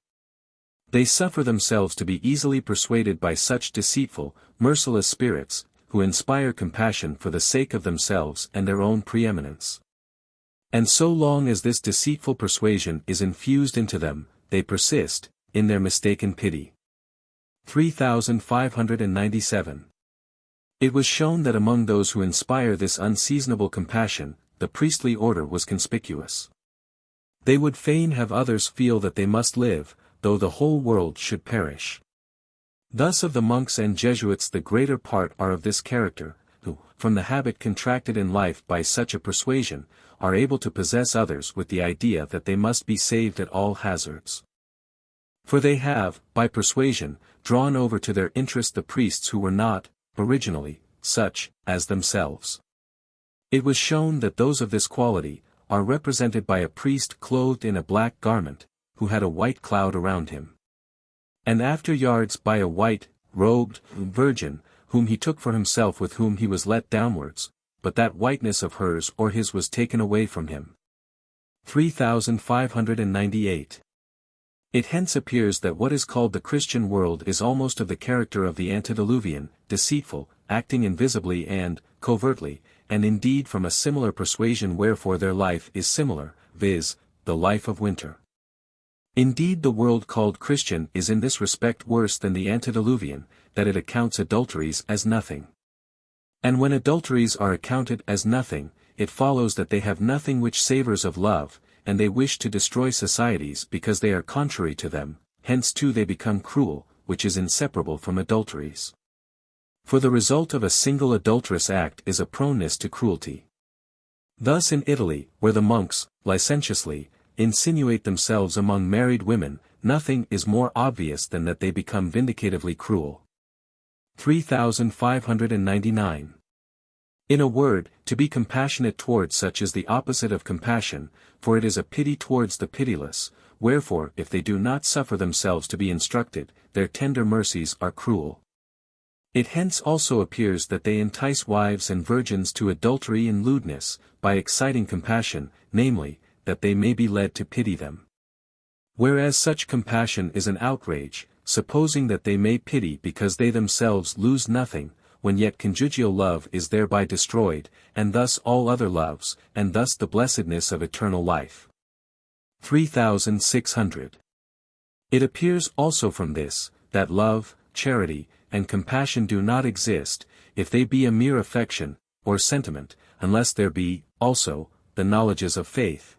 They suffer themselves to be easily persuaded by such deceitful, merciless spirits, who inspire compassion for the sake of themselves and their own preeminence. And so long as this deceitful persuasion is infused into them, they persist, in their mistaken pity. 3597. It was shown that among those who inspire this unseasonable compassion, the priestly order was conspicuous. They would fain have others feel that they must live, though the whole world should perish. Thus of the monks and Jesuits the greater part are of this character, who, from the habit contracted in life by such a persuasion, are able to possess others with the idea that they must be saved at all hazards. For they have, by persuasion, drawn over to their interest the priests who were not, originally, such, as themselves. It was shown that those of this quality, are represented by a priest clothed in a black garment, who had a white cloud around him. And afterwards by a white, robed, virgin, whom he took for himself with whom he was let downwards, but that whiteness of hers or his was taken away from him. 3598. It hence appears that what is called the Christian world is almost of the character of the antediluvian, deceitful, acting invisibly and, covertly, and indeed from a similar persuasion wherefore their life is similar, viz., the life of winter. Indeed the world called Christian is in this respect worse than the antediluvian, that it accounts adulteries as nothing. And when adulteries are accounted as nothing, it follows that they have nothing which savours of love, and they wish to destroy societies because they are contrary to them, hence too they become cruel, which is inseparable from adulteries. For the result of a single adulterous act is a proneness to cruelty. Thus in Italy, where the monks, licentiously, insinuate themselves among married women, nothing is more obvious than that they become vindicatively cruel. 3599. In a word, to be compassionate towards such is the opposite of compassion, for it is a pity towards the pitiless, wherefore if they do not suffer themselves to be instructed, their tender mercies are cruel. It hence also appears that they entice wives and virgins to adultery and lewdness, by exciting compassion, namely, that they may be led to pity them. Whereas such compassion is an outrage, supposing that they may pity because they themselves lose nothing, when yet conjugal love is thereby destroyed, and thus all other loves, and thus the blessedness of eternal life. 3600. It appears also from this, that love, charity, and compassion do not exist, if they be a mere affection, or sentiment, unless there be, also, the knowledges of faith.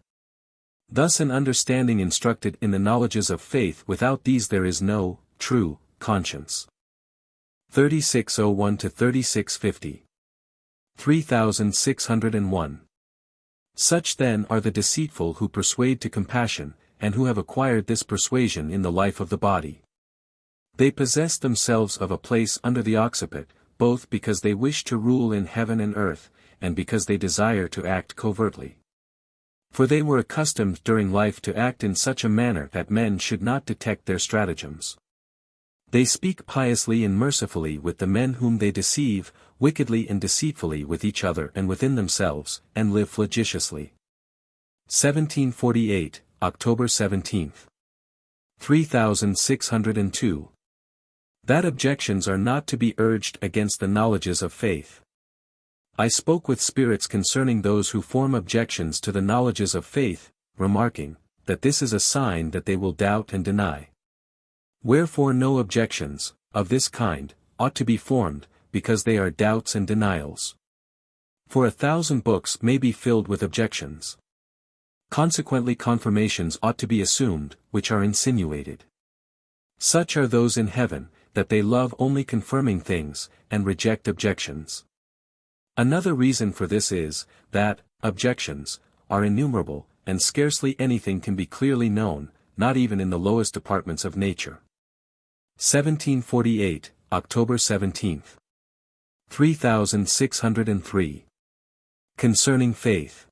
Thus an understanding instructed in the knowledges of faith, without these there is no true conscience. 3601 to 3650. 3601. Such then are the deceitful who persuade to compassion, and who have acquired this persuasion in the life of the body. They possess themselves of a place under the occiput, both because they wish to rule in heaven and earth, and because they desire to act covertly. For they were accustomed during life to act in such a manner that men should not detect their stratagems. They speak piously and mercifully with the men whom they deceive, wickedly and deceitfully with each other and within themselves, and live flagitiously. 1748, October 17. 3602. That objections are not to be urged against the knowledges of faith. I spoke with spirits concerning those who form objections to the knowledges of faith, remarking, that this is a sign that they will doubt and deny. Wherefore no objections, of this kind, ought to be formed, because they are doubts and denials. For 1,000 books may be filled with objections. Consequently confirmations ought to be assumed, which are insinuated. Such are those in heaven, that they love only confirming things, and reject objections. Another reason for this is, that, objections, are innumerable, and scarcely anything can be clearly known, not even in the lowest departments of nature. 1748, October 17. 3603. Concerning faith.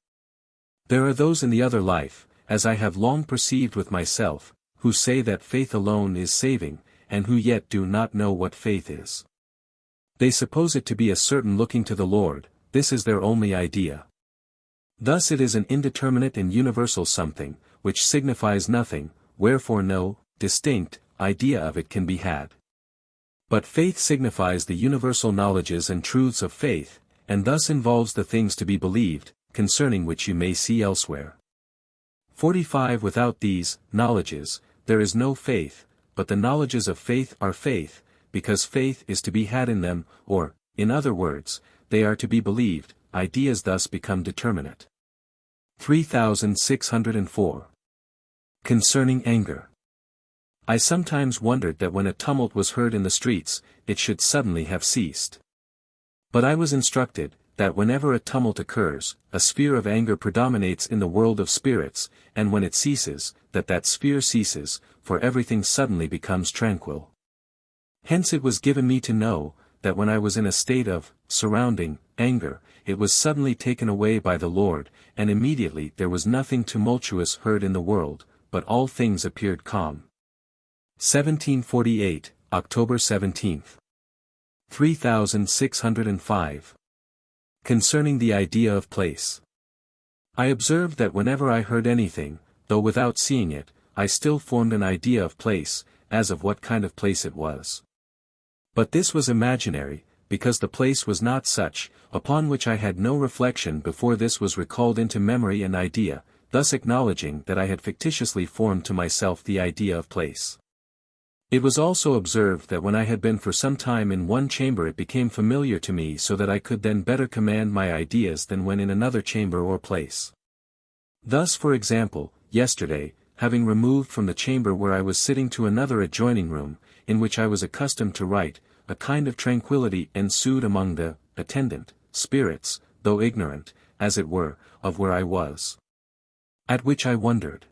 There are those in the other life, as I have long perceived with myself, who say that faith alone is saving, and who yet do not know what faith is. They suppose it to be a certain looking to the Lord, this is their only idea. Thus it is an indeterminate and universal something, which signifies nothing, wherefore no distinct idea of it can be had. But faith signifies the universal knowledges and truths of faith, and thus involves the things to be believed, concerning which you may see elsewhere. 45. Without these knowledges, there is no faith, but the knowledges of faith are faith, because faith is to be had in them, or, in other words, they are to be believed, ideas thus become determinate. 3604. Concerning anger. I sometimes wondered that when a tumult was heard in the streets, it should suddenly have ceased. But I was instructed, that whenever a tumult occurs, a sphere of anger predominates in the world of spirits, and when it ceases, that sphere ceases, for everything suddenly becomes tranquil. Hence it was given me to know, that when I was in a state of surrounding anger, it was suddenly taken away by the Lord, and immediately there was nothing tumultuous heard in the world, but all things appeared calm. 1748, October 17. 3605. Concerning the idea of place. I observed that whenever I heard anything, though without seeing it, I still formed an idea of place, as of what kind of place it was. But this was imaginary, because the place was not such, upon which I had no reflection before this was recalled into memory and idea, thus acknowledging that I had fictitiously formed to myself the idea of place. It was also observed that when I had been for some time in one chamber it became familiar to me so that I could then better command my ideas than when in another chamber or place. Thus for example, yesterday, having removed from the chamber where I was sitting to another adjoining room, in which I was accustomed to write, a kind of tranquillity ensued among the attendant spirits, though ignorant, as it were, of where I was. At which I wondered.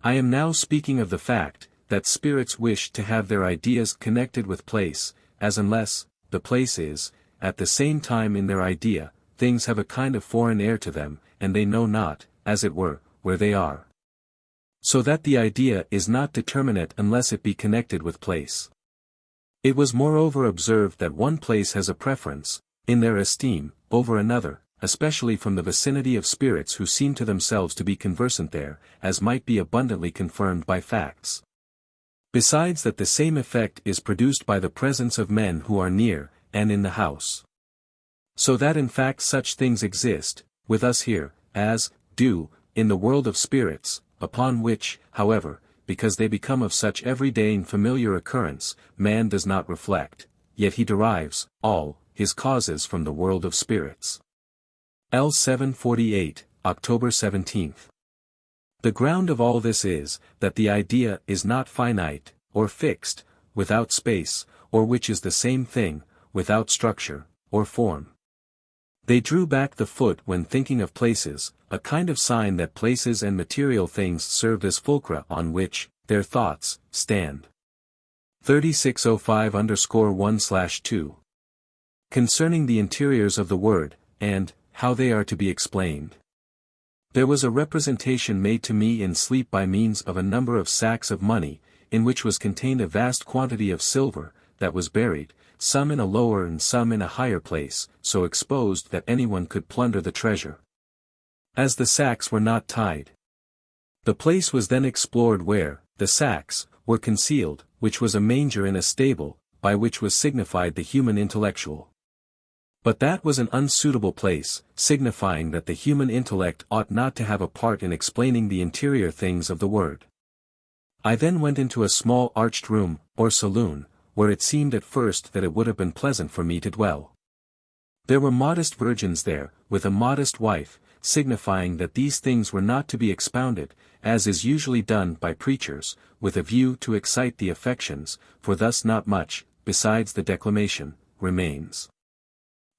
I am now speaking of the fact, that spirits wish to have their ideas connected with place, as unless, the place is, at the same time in their idea, things have a kind of foreign air to them, and they know not, as it were, where they are. So that the idea is not determinate unless it be connected with place. It was moreover observed that one place has a preference, in their esteem, over another, especially from the vicinity of spirits who seem to themselves to be conversant there, as might be abundantly confirmed by facts. Besides that the same effect is produced by the presence of men who are near, and in the house. So that in fact such things exist, with us here, as, do, in the world of spirits, upon which, however, because they become of such everyday and familiar occurrence, man does not reflect, yet he derives, all, his causes from the world of spirits. L. 748, October 17. The ground of all this is, that the idea is not finite, or fixed, without space, or which is the same thing, without structure, or form. They drew back the foot when thinking of places, a kind of sign that places and material things served as fulcra on which their thoughts stand. 3605_1/2. Concerning the interiors of the word, and how they are to be explained. There was a representation made to me in sleep by means of a number of sacks of money, in which was contained a vast quantity of silver, that was buried, some in a lower and some in a higher place, so exposed that anyone could plunder the treasure. As the sacks were not tied. The place was then explored where the sacks were concealed, which was a manger in a stable, by which was signified the human intellectual. But that was an unsuitable place, signifying that the human intellect ought not to have a part in explaining the interior things of the word. I then went into a small arched room, or saloon, where it seemed at first that it would have been pleasant for me to dwell. There were modest virgins there, with a modest wife, signifying that these things were not to be expounded, as is usually done by preachers, with a view to excite the affections, for thus not much, besides the declamation, remains.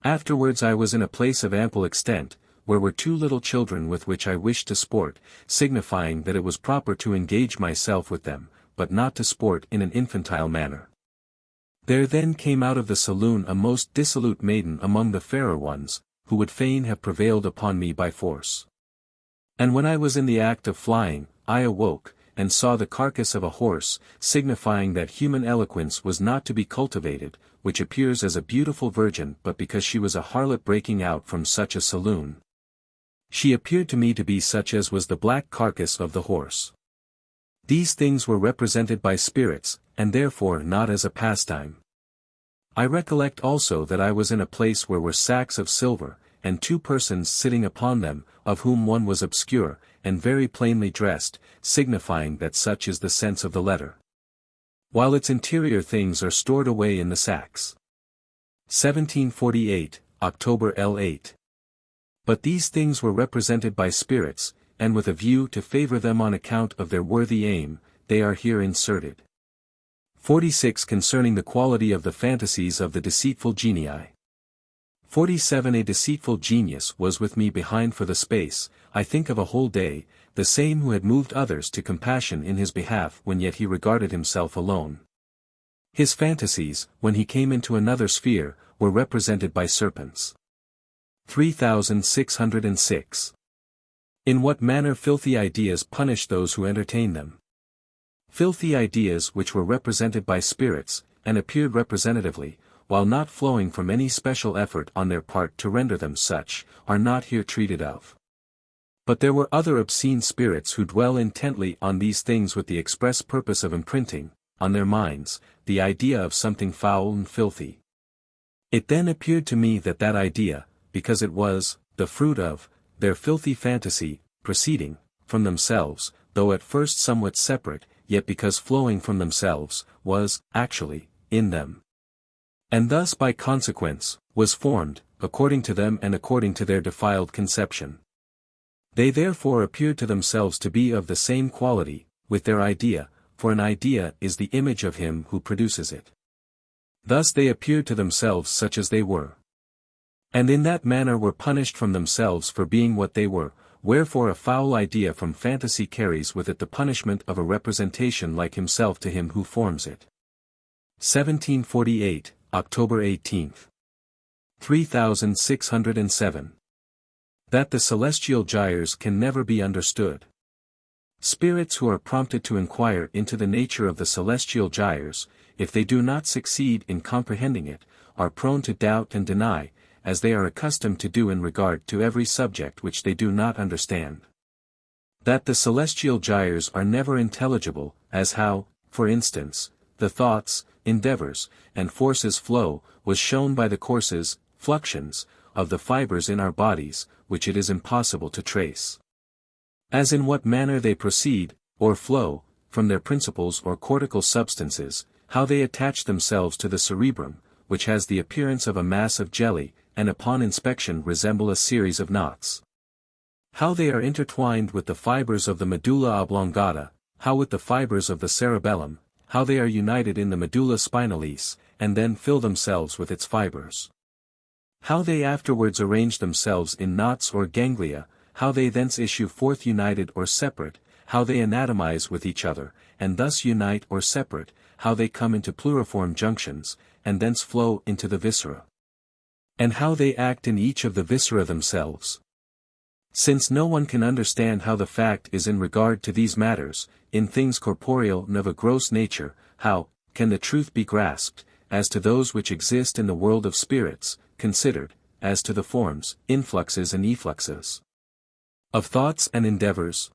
Afterwards I was in a place of ample extent, where were 2 little children with which I wished to sport, signifying that it was proper to engage myself with them, but not to sport in an infantile manner. There then came out of the saloon a most dissolute maiden among the fairer ones, who would fain have prevailed upon me by force. And when I was in the act of flying, I awoke, and saw the carcass of a horse, signifying that human eloquence was not to be cultivated, which appears as a beautiful virgin but because she was a harlot breaking out from such a saloon. She appeared to me to be such as was the black carcass of the horse. These things were represented by spirits, and therefore not as a pastime. I recollect also that I was in a place where were sacks of silver, and 2 persons sitting upon them, of whom one was obscure, and very plainly dressed, signifying that such is the sense of the letter. While its interior things are stored away in the sacks. 1748, October L8. But these things were represented by spirits, and with a view to favor them on account of their worthy aim, they are here inserted. 46 Concerning the quality of the fantasies of the deceitful genii. 47 A deceitful genius was with me behind for the space, I think of a whole day, the same who had moved others to compassion in his behalf when yet he regarded himself alone. His fantasies, when he came into another sphere, were represented by serpents. 3606. In what manner filthy ideas punish those who entertain them. Filthy ideas which were represented by spirits, and appeared representatively, while not flowing from any special effort on their part to render them such, are not here treated of. But there were other obscene spirits who dwell intently on these things with the express purpose of imprinting, on their minds, the idea of something foul and filthy. It then appeared to me that that idea, because it was the fruit of their filthy fantasy, proceeding from themselves, though at first somewhat separate, yet because flowing from themselves, was, actually, in them. And thus by consequence, was formed, according to them and according to their defiled conception. They therefore appeared to themselves to be of the same quality, with their idea, for an idea is the image of him who produces it. Thus they appeared to themselves such as they were. And in that manner were punished from themselves for being what they were, wherefore a foul idea from fantasy carries with it the punishment of a representation like himself to him who forms it. 1748, October 18. 3607. That the celestial gyres can never be understood. Spirits who are prompted to inquire into the nature of the celestial gyres, if they do not succeed in comprehending it, are prone to doubt and deny, as they are accustomed to do in regard to every subject which they do not understand. That the celestial gyres are never intelligible, as how, for instance, the thoughts, endeavors, and forces flow, was shown by the courses, fluxions, of the fibers in our bodies, which it is impossible to trace. As in what manner they proceed, or flow, from their principles or cortical substances, how they attach themselves to the cerebrum, which has the appearance of a mass of jelly, and upon inspection resemble a series of knots. How they are intertwined with the fibers of the medulla oblongata, how with the fibers of the cerebellum, how they are united in the medulla spinalis, and then fill themselves with its fibers. How they afterwards arrange themselves in knots or ganglia, how they thence issue forth united or separate, how they anatomize with each other, and thus unite or separate, how they come into pluriform junctions, and thence flow into the viscera. And how they act in each of the viscera themselves. Since no one can understand how the fact is in regard to these matters, in things corporeal and of a gross nature, how can the truth be grasped, as to those which exist in the world of spirits, considered, as to the forms, influxes and effluxes of thoughts and endeavors?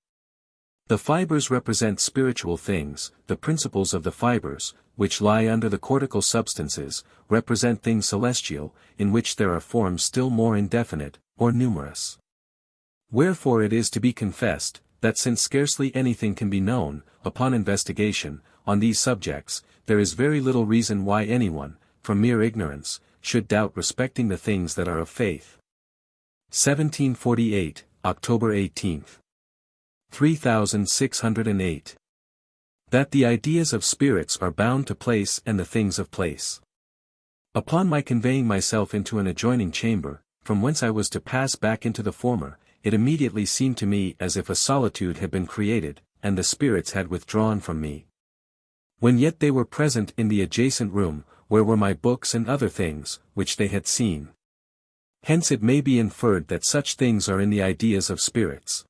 The fibers represent spiritual things, the principles of the fibers, which lie under the cortical substances, represent things celestial, in which there are forms still more indefinite, or numerous. Wherefore it is to be confessed, that since scarcely anything can be known, upon investigation, on these subjects, there is very little reason why anyone, from mere ignorance, should doubt respecting the things that are of faith. 1748, October 18. 3608. That the ideas of spirits are bound to place and the things of place. Upon my conveying myself into an adjoining chamber, from whence I was to pass back into the former, it immediately seemed to me as if a solitude had been created, and the spirits had withdrawn from me. When yet they were present in the adjacent room, where were my books and other things, which they had seen. Hence it may be inferred that such things are in the ideas of spirits.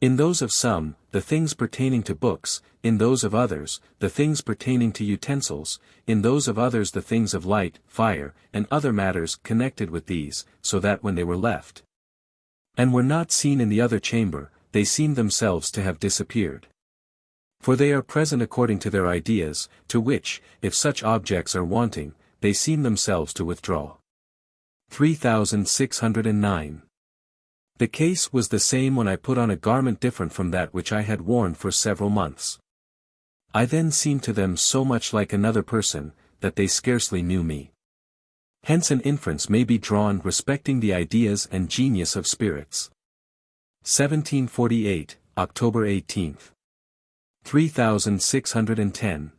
In those of some, the things pertaining to books, in those of others, the things pertaining to utensils, in those of others the things of light, fire, and other matters connected with these, so that when they were left, and were not seen in the other chamber, they seemed themselves to have disappeared. For they are present according to their ideas, to which, if such objects are wanting, they seem themselves to withdraw. 3609. The case was the same when I put on a garment different from that which I had worn for several months. I then seemed to them so much like another person, that they scarcely knew me. Hence an inference may be drawn respecting the ideas and genius of spirits. 1748, October 18. 3610.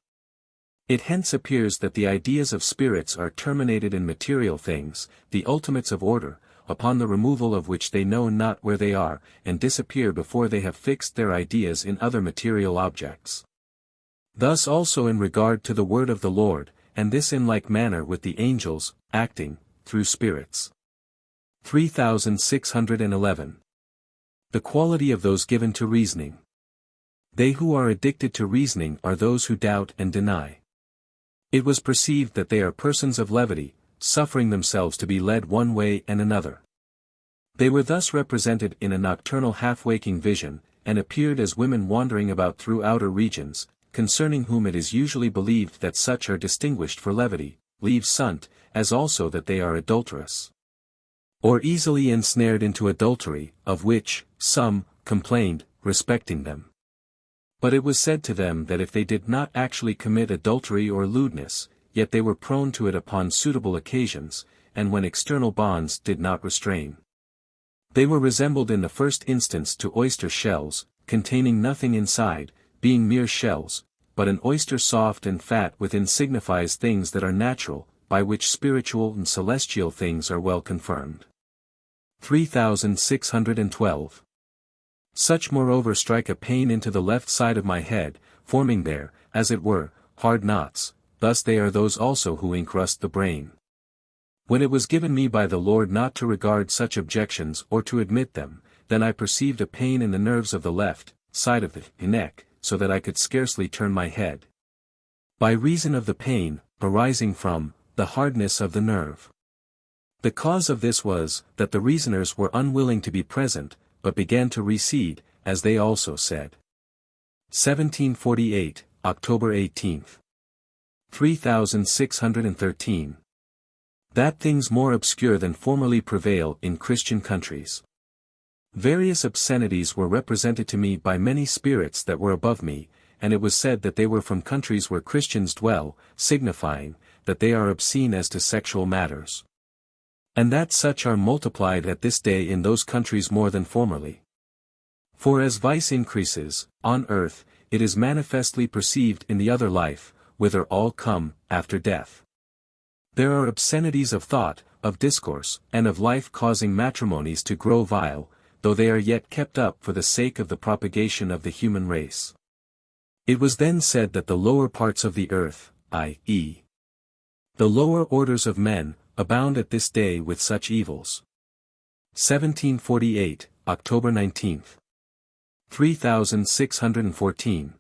It hence appears that the ideas of spirits are terminated in material things, the ultimates of order, upon the removal of which they know not where they are, and disappear before they have fixed their ideas in other material objects. Thus also in regard to the word of the Lord, and this in like manner with the angels, acting, through spirits. 3611. The quality of those given to reasoning. They who are addicted to reasoning are those who doubt and deny. It was perceived that they are persons of levity, suffering themselves to be led one way and another. They were thus represented in a nocturnal half-waking vision, and appeared as women wandering about through outer regions, concerning whom it is usually believed that such are distinguished for levity, leave sunt, as also that they are adulterous, or easily ensnared into adultery, of which some complained respecting them. But it was said to them that if they did not actually commit adultery or lewdness, yet they were prone to it upon suitable occasions, and when external bonds did not restrain. They were resembled in the first instance to oyster shells, containing nothing inside, being mere shells, but an oyster soft and fat within signifies things that are natural, by which spiritual and celestial things are well confirmed. 3612. Such moreover strike a pain into the left side of my head, forming there, as it were, hard knots, thus they are those also who incrust the brain. When it was given me by the Lord not to regard such objections or to admit them, then I perceived a pain in the nerves of the left side of the neck, so that I could scarcely turn my head. By reason of the pain, arising from the hardness of the nerve. The cause of this was, that the reasoners were unwilling to be present, but began to recede, as they also said. 1748, October 18. 3613. That things more obscure than formerly prevail in Christian countries. Various obscenities were represented to me by many spirits that were above me, and it was said that they were from countries where Christians dwell, signifying, that they are obscene as to sexual matters. And that such are multiplied at this day in those countries more than formerly. For as vice increases, on earth, it is manifestly perceived in the other life, whither all come, after death. There are obscenities of thought, of discourse, and of life causing matrimonies to grow vile, though they are yet kept up for the sake of the propagation of the human race. It was then said that the lower parts of the earth, i.e., the lower orders of men, abound at this day with such evils. 1748, October 19. 3614.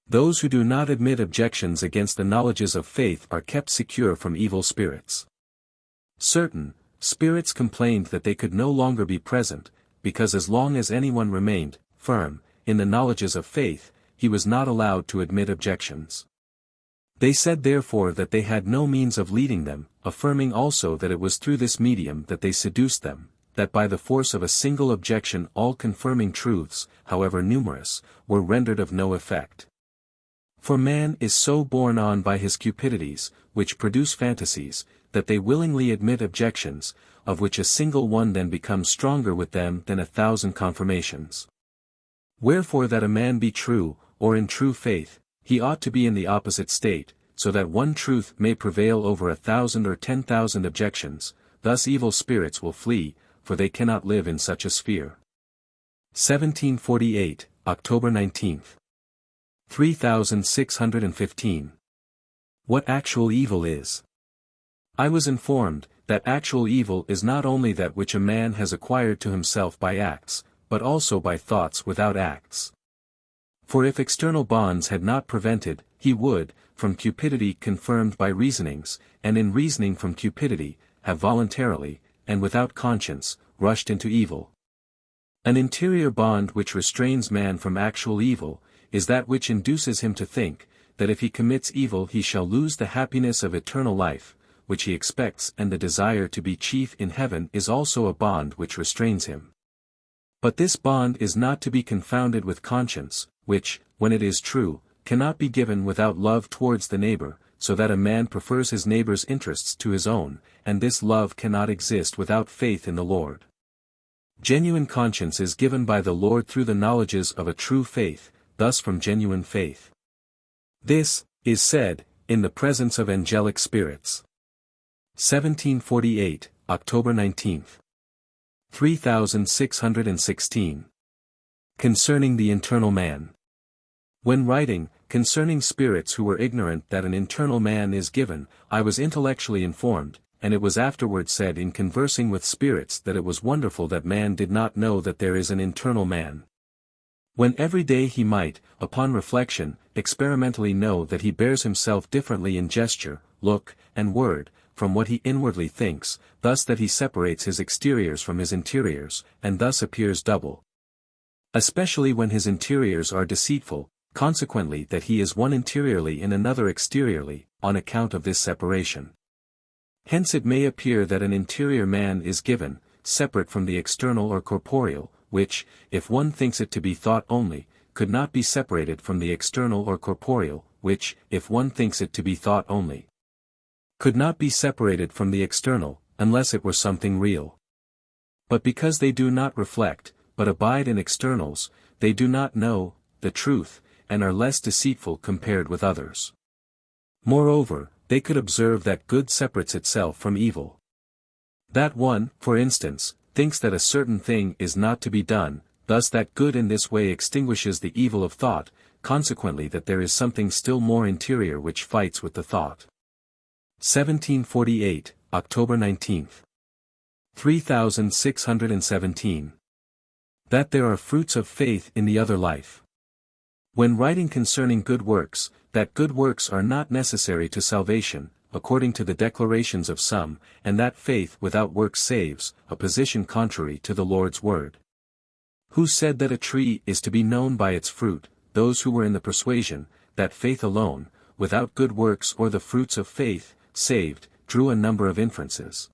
Those who do not admit objections against the knowledges of faith are kept secure from evil spirits. Certain spirits complained that they could no longer be present, because as long as anyone remained firm in the knowledges of faith, he was not allowed to admit objections. They said therefore that they had no means of leading them, affirming also that it was through this medium that they seduced them, that by the force of a single objection all confirming truths, however numerous, were rendered of no effect. For man is so borne on by his cupidities, which produce fantasies, that they willingly admit objections, of which a single one then becomes stronger with them than 1,000 confirmations. Wherefore that a man be true, or in true faith, he ought to be in the opposite state, so that one truth may prevail over 1,000 or 10,000 objections, thus evil spirits will flee, for they cannot live in such a sphere. 1748, October 19. 3615. What actual evil is? I was informed, that actual evil is not only that which a man has acquired to himself by acts, but also by thoughts without acts. For if external bonds had not prevented, he would, from cupidity confirmed by reasonings, and in reasoning from cupidity, have voluntarily, and without conscience, rushed into evil. An interior bond which restrains man from actual evil, is that which induces him to think, that if he commits evil he shall lose the happiness of eternal life, which he expects, and the desire to be chief in heaven is also a bond which restrains him. But this bond is not to be confounded with conscience, which, when it is true, cannot be given without love towards the neighbor, so that a man prefers his neighbor's interests to his own, and this love cannot exist without faith in the Lord. Genuine conscience is given by the Lord through the knowledges of a true faith, thus from genuine faith. This is said, in the presence of angelic spirits. 1748, October 19. 3616. Concerning the internal man. When writing, concerning spirits who were ignorant that an internal man is given, I was intellectually informed, and it was afterward said in conversing with spirits that it was wonderful that man did not know that there is an internal man. When every day he might, upon reflection, experimentally know that he bears himself differently in gesture, look, and word, from what he inwardly thinks, thus that he separates his exteriors from his interiors, and thus appears double. Especially when his interiors are deceitful, consequently that he is one interiorly and another exteriorly, on account of this separation. Hence it may appear that an interior man is given, separate from the external or corporeal, which, if one thinks it to be thought only, could not be separated from the external or corporeal, which, if one thinks it to be thought only, could not be separated from the external, unless it were something real. But because they do not reflect, but abide in externals, they do not know the truth, and are less deceitful compared with others. Moreover, they could observe that good separates itself from evil. That one, for instance, thinks that a certain thing is not to be done, thus that good in this way extinguishes the evil of thought, consequently that there is something still more interior which fights with the thought. 1748, October 19. 3617. That there are fruits of faith in the other life. When writing concerning good works, that good works are not necessary to salvation, according to the declarations of some, and that faith without works saves, a position contrary to the Lord's word. Who said that a tree is to be known by its fruit? Those who were in the persuasion, that faith alone, without good works or the fruits of faith, saved, drew a number of inferences.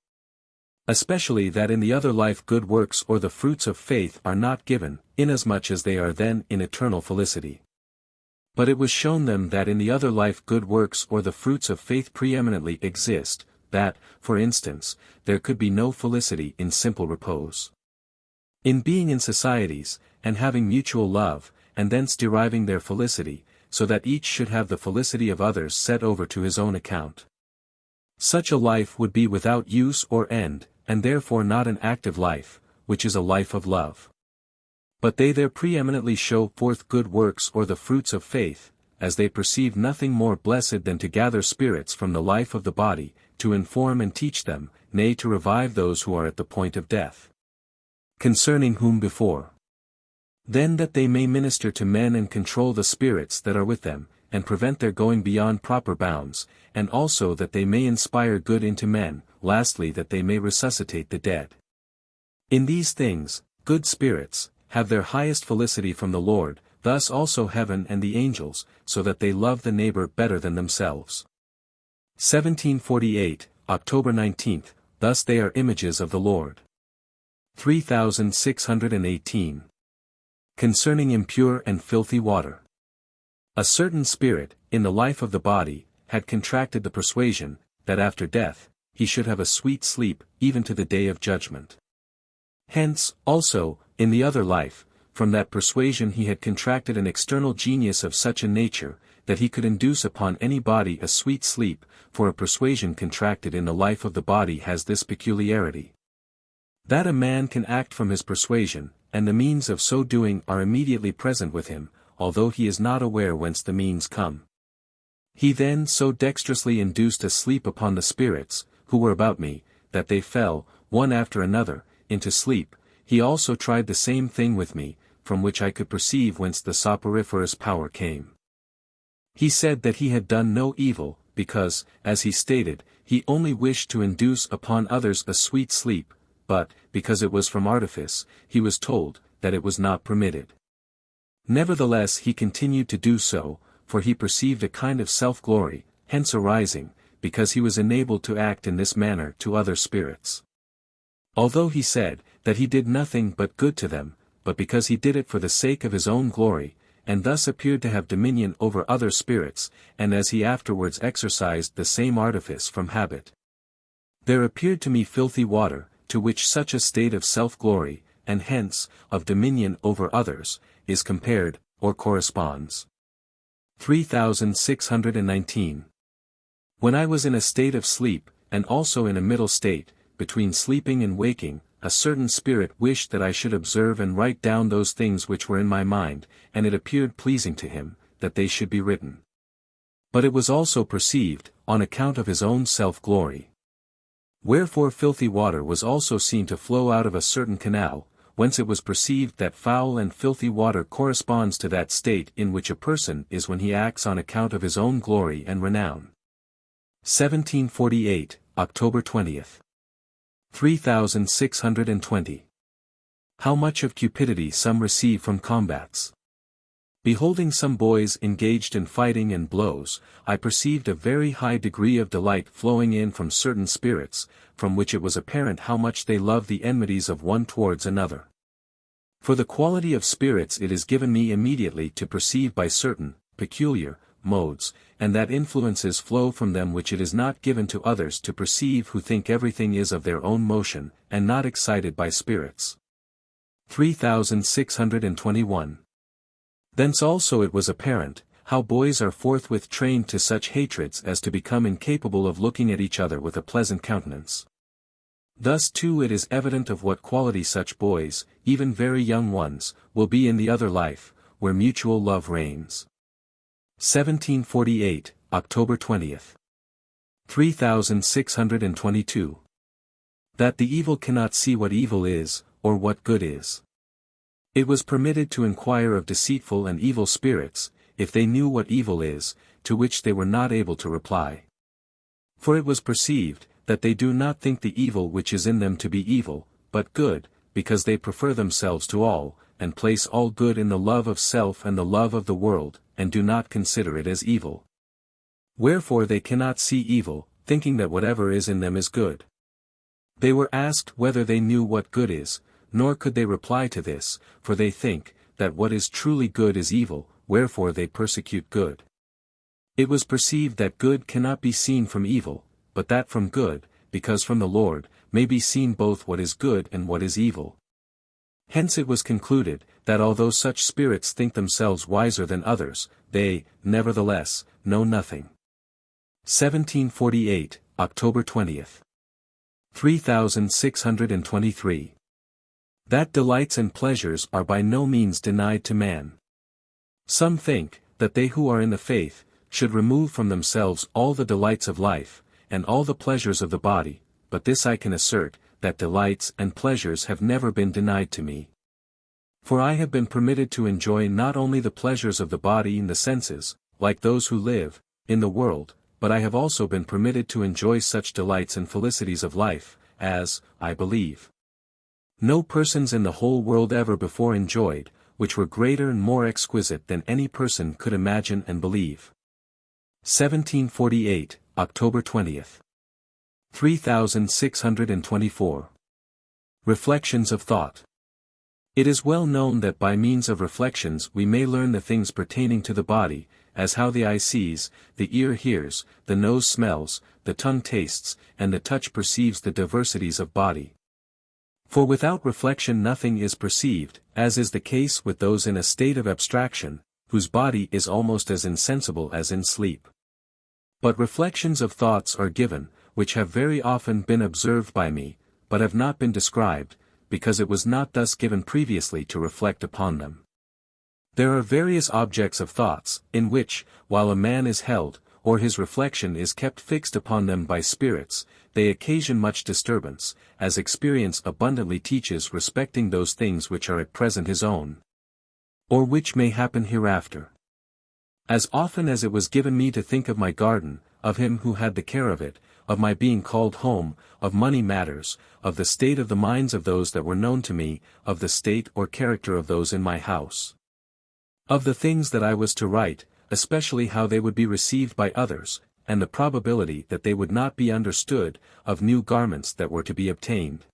Especially that in the other life good works or the fruits of faith are not given, inasmuch as they are then in eternal felicity. But it was shown them that in the other life good works or the fruits of faith preeminently exist, that, for instance, there could be no felicity in simple repose. In being in societies, and having mutual love, and thence deriving their felicity, so that each should have the felicity of others set over to his own account. Such a life would be without use or end, and therefore not an active life, which is a life of love. But they there preeminently show forth good works or the fruits of faith, as they perceive nothing more blessed than to gather spirits from the life of the body, to inform and teach them, nay to revive those who are at the point of death. Concerning whom before. Then that they may minister to men and control the spirits that are with them, and prevent their going beyond proper bounds, and also that they may inspire good into men, lastly that they may resuscitate the dead. In these things, good spirits have their highest felicity from the Lord, thus also heaven and the angels, so that they love the neighbor better than themselves. 1748, October 19, thus they are images of the Lord. 3618. Concerning impure and filthy water. A certain spirit, in the life of the body, had contracted the persuasion, that after death, he should have a sweet sleep, even to the day of judgment. Hence, also, in the other life, from that persuasion he had contracted an external genius of such a nature, that he could induce upon any body a sweet sleep, for a persuasion contracted in the life of the body has this peculiarity. That a man can act from his persuasion, and the means of so doing are immediately present with him, although he is not aware whence the means come. He then so dexterously induced a sleep upon the spirits, who were about me, that they fell, one after another, into sleep. He also tried the same thing with me, from which I could perceive whence the soporiferous power came. He said that he had done no evil, because, as he stated, he only wished to induce upon others a sweet sleep, but, because it was from artifice, he was told, that it was not permitted. Nevertheless he continued to do so, for he perceived a kind of self-glory, hence arising, because he was enabled to act in this manner to other spirits. Although he said, that he did nothing but good to them, but because he did it for the sake of his own glory, and thus appeared to have dominion over other spirits, and as he afterwards exercised the same artifice from habit. There appeared to me filthy water, to which such a state of self-glory, and hence, of dominion over others, is compared, or corresponds. 3619. When I was in a state of sleep, and also in a middle state, between sleeping and waking, a certain spirit wished that I should observe and write down those things which were in my mind, and it appeared pleasing to him, that they should be written. But it was also perceived, on account of his own self-glory. Wherefore filthy water was also seen to flow out of a certain canal, whence it was perceived that foul and filthy water corresponds to that state in which a person is when he acts on account of his own glory and renown. 1748, October 20th. 3620. How much of cupidity some receive from combats. Beholding some boys engaged in fighting and blows, I perceived a very high degree of delight flowing in from certain spirits, from which it was apparent how much they love the enmities of one towards another. For the quality of spirits it is given me immediately to perceive by certain, peculiar, modes, and that influences flow from them which it is not given to others to perceive who think everything is of their own motion, and not excited by spirits. 3621. Thence also it was apparent, how boys are forthwith trained to such hatreds as to become incapable of looking at each other with a pleasant countenance. Thus too it is evident of what quality such boys, even very young ones, will be in the other life, where mutual love reigns. 1748, October 20th. 3622. That the evil cannot see what evil is, or what good is. It was permitted to inquire of deceitful and evil spirits, if they knew what evil is, to which they were not able to reply. For it was perceived, that they do not think the evil which is in them to be evil, but good, because they prefer themselves to all, and place all good in the love of self and the love of the world, and do not consider it as evil. Wherefore they cannot see evil, thinking that whatever is in them is good. They were asked whether they knew what good is, nor could they reply to this, for they think, that what is truly good is evil, wherefore they persecute good. It was perceived that good cannot be seen from evil, but that from good, because from the Lord, may be seen both what is good and what is evil. Hence it was concluded, that although such spirits think themselves wiser than others, they, nevertheless, know nothing. 1748, October 20th. 3623. That delights and pleasures are by no means denied to man. Some think, that they who are in the faith, should remove from themselves all the delights of life, and all the pleasures of the body, but this I can assert, that delights and pleasures have never been denied to me. For I have been permitted to enjoy not only the pleasures of the body in the senses, like those who live, in the world, but I have also been permitted to enjoy such delights and felicities of life, as, I believe, no persons in the whole world ever before enjoyed, which were greater and more exquisite than any person could imagine and believe. 1748, October 20th. 3624. Reflections of thought. It is well known that by means of reflections we may learn the things pertaining to the body, as how the eye sees, the ear hears, the nose smells, the tongue tastes, and the touch perceives the diversities of body. For without reflection nothing is perceived, as is the case with those in a state of abstraction, whose body is almost as insensible as in sleep. But reflections of thoughts are given, which have very often been observed by me, but have not been described, because it was not thus given previously to reflect upon them. There are various objects of thoughts, in which, while a man is held, or his reflection is kept fixed upon them by spirits, they occasion much disturbance, as experience abundantly teaches respecting those things which are at present his own, or which may happen hereafter. As often as it was given me to think of my garden, of him who had the care of it, of my being called home, of money matters, of the state of the minds of those that were known to me, of the state or character of those in my house, of the things that I was to write, especially how they would be received by others, and the probability that they would not be understood, of new garments that were to be obtained,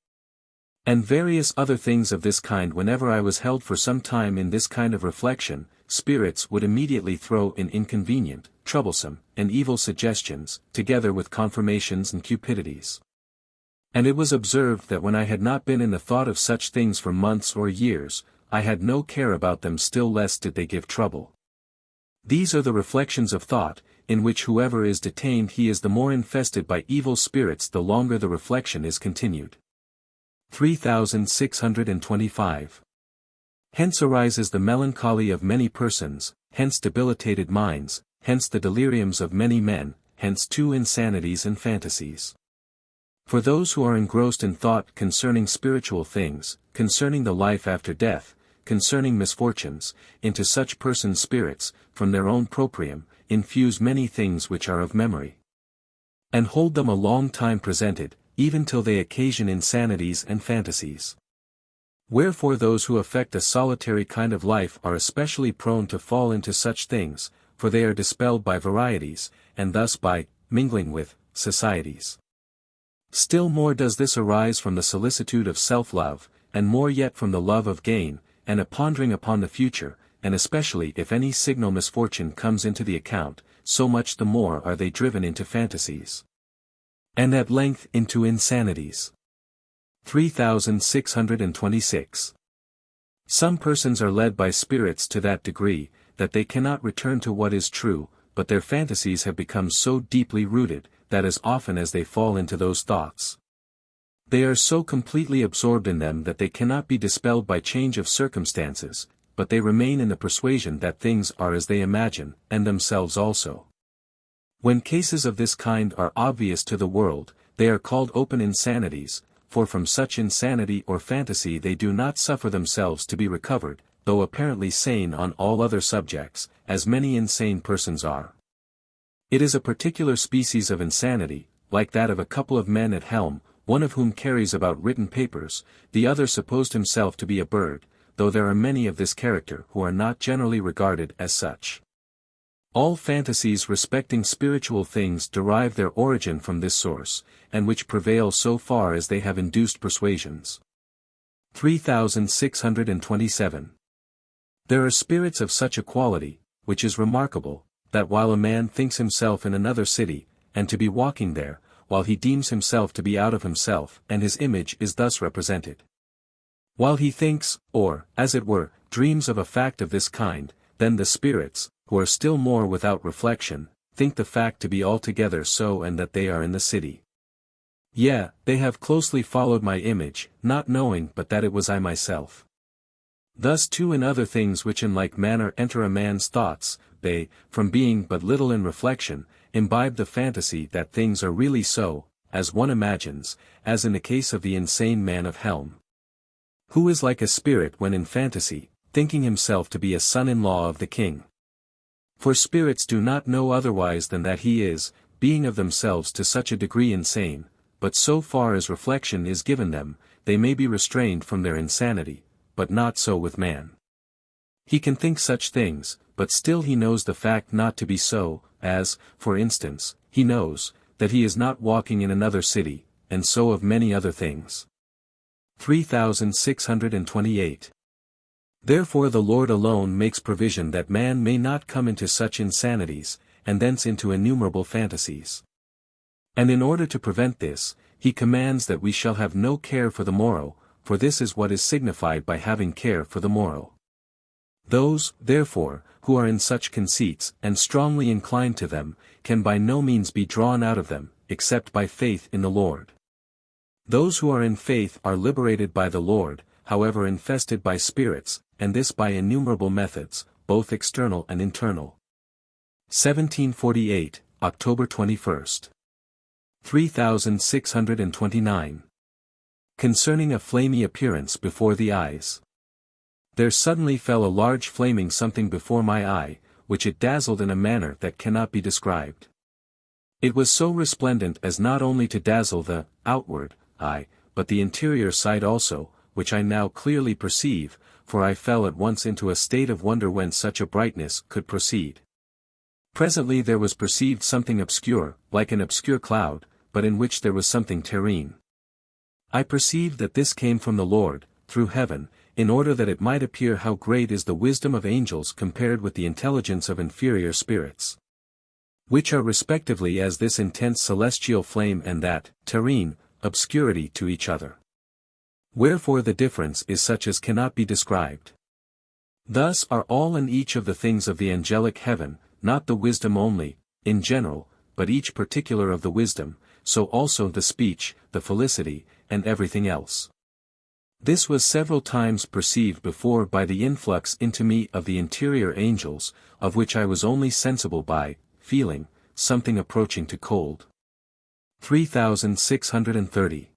and various other things of this kind. Whenever I was held for some time in this kind of reflection, spirits would immediately throw in inconvenient, troublesome, and evil suggestions, together with confirmations and cupidities. And it was observed that when I had not been in the thought of such things for months or years, I had no care about them, still less did they give trouble. These are the reflections of thought, in which whoever is detained he is the more infested by evil spirits the longer the reflection is continued. 3625. Hence arises the melancholy of many persons, hence debilitated minds, hence the deliriums of many men, hence too insanities and fantasies. For those who are engrossed in thought concerning spiritual things, concerning the life after death, concerning misfortunes, into such persons spirits, from their own proprium, infuse many things which are of memory, and hold them a long time presented, even till they occasion insanities and fantasies. Wherefore those who affect a solitary kind of life are especially prone to fall into such things, for they are dispelled by varieties, and thus by mingling with societies. Still more does this arise from the solicitude of self-love, and more yet from the love of gain, and a pondering upon the future, and especially if any signal misfortune comes into the account, so much the more are they driven into fantasies, and at length into insanities. 3626. Some persons are led by spirits to that degree, that they cannot return to what is true, but their fantasies have become so deeply rooted, that as often as they fall into those thoughts, they are so completely absorbed in them that they cannot be dispelled by change of circumstances, but they remain in the persuasion that things are as they imagine, and themselves also. When cases of this kind are obvious to the world, they are called open insanities, for from such insanity or fantasy they do not suffer themselves to be recovered, though apparently sane on all other subjects, as many insane persons are. It is a particular species of insanity, like that of a couple of men at helm, one of whom carries about written papers, the other supposed himself to be a bird, though there are many of this character who are not generally regarded as such. All fantasies respecting spiritual things derive their origin from this source, and which prevail so far as they have induced persuasions. 3627. There are spirits of such a quality, which is remarkable, that while a man thinks himself in another city, and to be walking there, while he deems himself to be out of himself, and his image is thus represented. While he thinks, or, as it were, dreams of a fact of this kind, then the spirits, who are still more without reflection, think the fact to be altogether so and that they are in the city. Yea, they have closely followed my image, not knowing but that it was I myself. Thus too in other things which in like manner enter a man's thoughts, they, from being but little in reflection, imbibe the fantasy that things are really so, as one imagines, as in the case of the insane man of Helm, who is like a spirit when in fantasy, thinking himself to be a son-in-law of the king. For spirits do not know otherwise than that he is, being of themselves to such a degree insane, but so far as reflection is given them, they may be restrained from their insanity, but not so with man. He can think such things, but still he knows the fact not to be so, as, for instance, he knows, that he is not walking in another city, and so of many other things. 3628. Therefore the Lord alone makes provision that man may not come into such insanities, and thence into innumerable fantasies. And in order to prevent this, he commands that we shall have no care for the morrow, for this is what is signified by having care for the morrow. Those, therefore, who are in such conceits, and strongly inclined to them, can by no means be drawn out of them, except by faith in the Lord. Those who are in faith are liberated by the Lord, however infested by spirits, and this by innumerable methods, both external and internal. 1748, October 21st. 3629. Concerning a flamy appearance before the eyes. There suddenly fell a large flaming something before my eye, which it dazzled in a manner that cannot be described. It was so resplendent as not only to dazzle the outward eye, but the interior sight also, which I now clearly perceive, for I fell at once into a state of wonder whence such a brightness could proceed. Presently there was perceived something obscure, like an obscure cloud, but in which there was something terrene. I perceived that this came from the Lord, through heaven, in order that it might appear how great is the wisdom of angels compared with the intelligence of inferior spirits, which are respectively as this intense celestial flame and that, terrene, obscurity to each other. Wherefore the difference is such as cannot be described. Thus are all and each of the things of the angelic heaven, not the wisdom only, in general, but each particular of the wisdom, so also the speech, the felicity, and everything else. This was several times perceived before by the influx into me of the interior angels, of which I was only sensible by, feeling, something approaching to cold. 3630.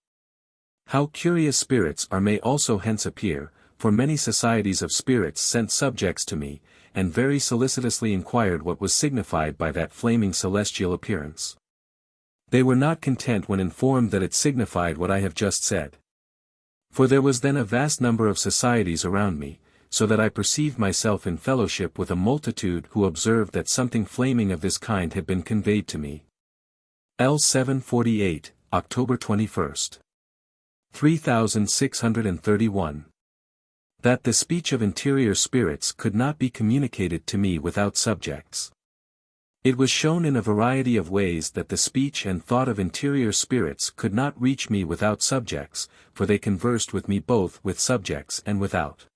How curious spirits are may also hence appear, for many societies of spirits sent subjects to me, and very solicitously inquired what was signified by that flaming celestial appearance. They were not content when informed that it signified what I have just said. For there was then a vast number of societies around me, so that I perceived myself in fellowship with a multitude who observed that something flaming of this kind had been conveyed to me. L. 748, October 21st. 3631. That the speech of interior spirits could not be communicated to me without subjects. It was shown in a variety of ways that the speech and thought of interior spirits could not reach me without subjects, for they conversed with me both with subjects and without.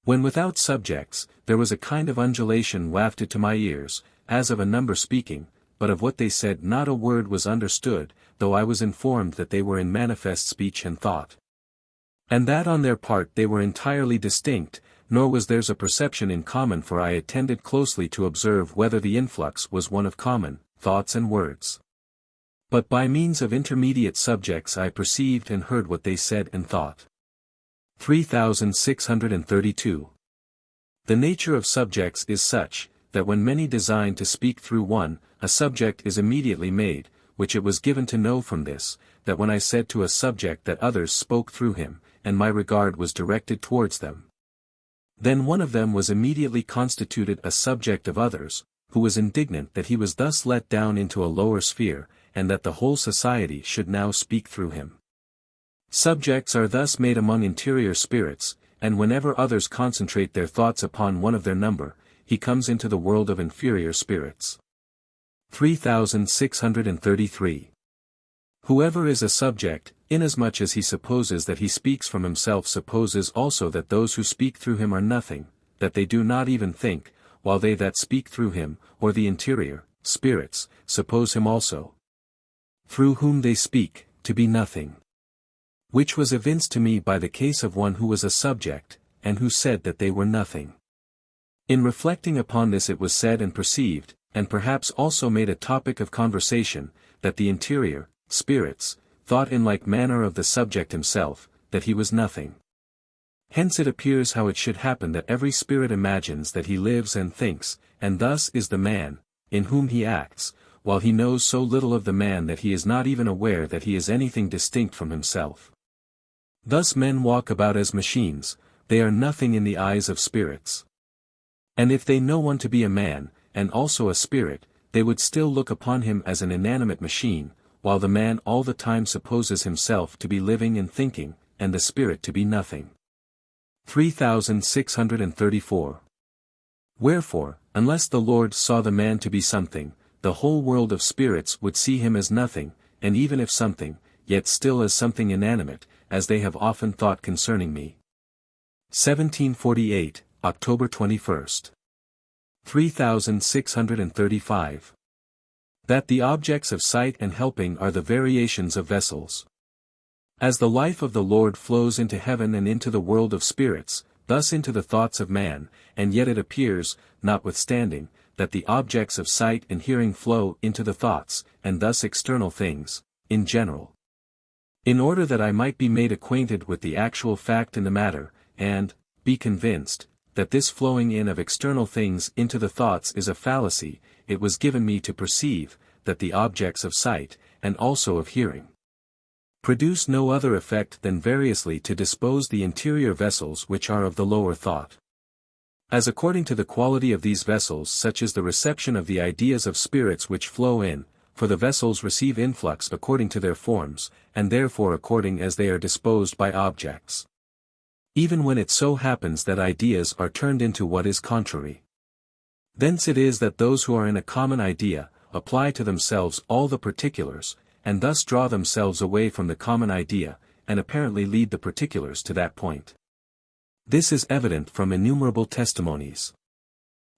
When without subjects, there was a kind of undulation wafted to my ears, as of a number speaking, but of what they said not a word was understood, though I was informed that they were in manifest speech and thought. And that on their part they were entirely distinct, nor was theirs a perception in common, for I attended closely to observe whether the influx was one of common thoughts and words. But by means of intermediate subjects I perceived and heard what they said and thought. 3632. The nature of subjects is such, that when many design to speak through one, a subject is immediately made, which it was given to know from this, that when I said to a subject that others spoke through him, and my regard was directed towards them, then one of them was immediately constituted a subject of others, who was indignant that he was thus let down into a lower sphere, and that the whole society should now speak through him. Subjects are thus made among interior spirits, and whenever others concentrate their thoughts upon one of their number, he comes into the world of inferior spirits. 3633. Whoever is a subject, inasmuch as he supposes that he speaks from himself, supposes also that those who speak through him are nothing, that they do not even think, while they that speak through him, or the interior, spirits, suppose him also, through whom they speak, to be nothing. Which was evinced to me by the case of one who was a subject, and who said that they were nothing. In reflecting upon this it was said and perceived, and perhaps also made a topic of conversation, that the interior, spirits, thought in like manner of the subject himself, that he was nothing. Hence it appears how it should happen that every spirit imagines that he lives and thinks, and thus is the man, in whom he acts, while he knows so little of the man that he is not even aware that he is anything distinct from himself. Thus men walk about as machines, they are nothing in the eyes of spirits. And if they know one to be a man, and also a spirit, they would still look upon him as an inanimate machine, while the man all the time supposes himself to be living and thinking, and the spirit to be nothing. 3634. Wherefore, unless the Lord saw the man to be something, the whole world of spirits would see him as nothing, and even if something, yet still as something inanimate, as they have often thought concerning me. 1748, October 21st. 3635. That the objects of sight and helping are the variations of vessels. As the life of the Lord flows into heaven and into the world of spirits, thus into the thoughts of man, and yet it appears, notwithstanding, that the objects of sight and hearing flow into the thoughts, and thus external things, in general. In order that I might be made acquainted with the actual fact in the matter, and be convinced that this flowing in of external things into the thoughts is a fallacy, it was given me to perceive that the objects of sight, and also of hearing, produce no other effect than variously to dispose the interior vessels which are of the lower thought. As according to the quality of these vessels such is the reception of the ideas of spirits which flow in, for the vessels receive influx according to their forms, and therefore according as they are disposed by objects. Even when it so happens that ideas are turned into what is contrary. Thence it is that those who are in a common idea, apply to themselves all the particulars, and thus draw themselves away from the common idea, and apparently lead the particulars to that point. This is evident from innumerable testimonies.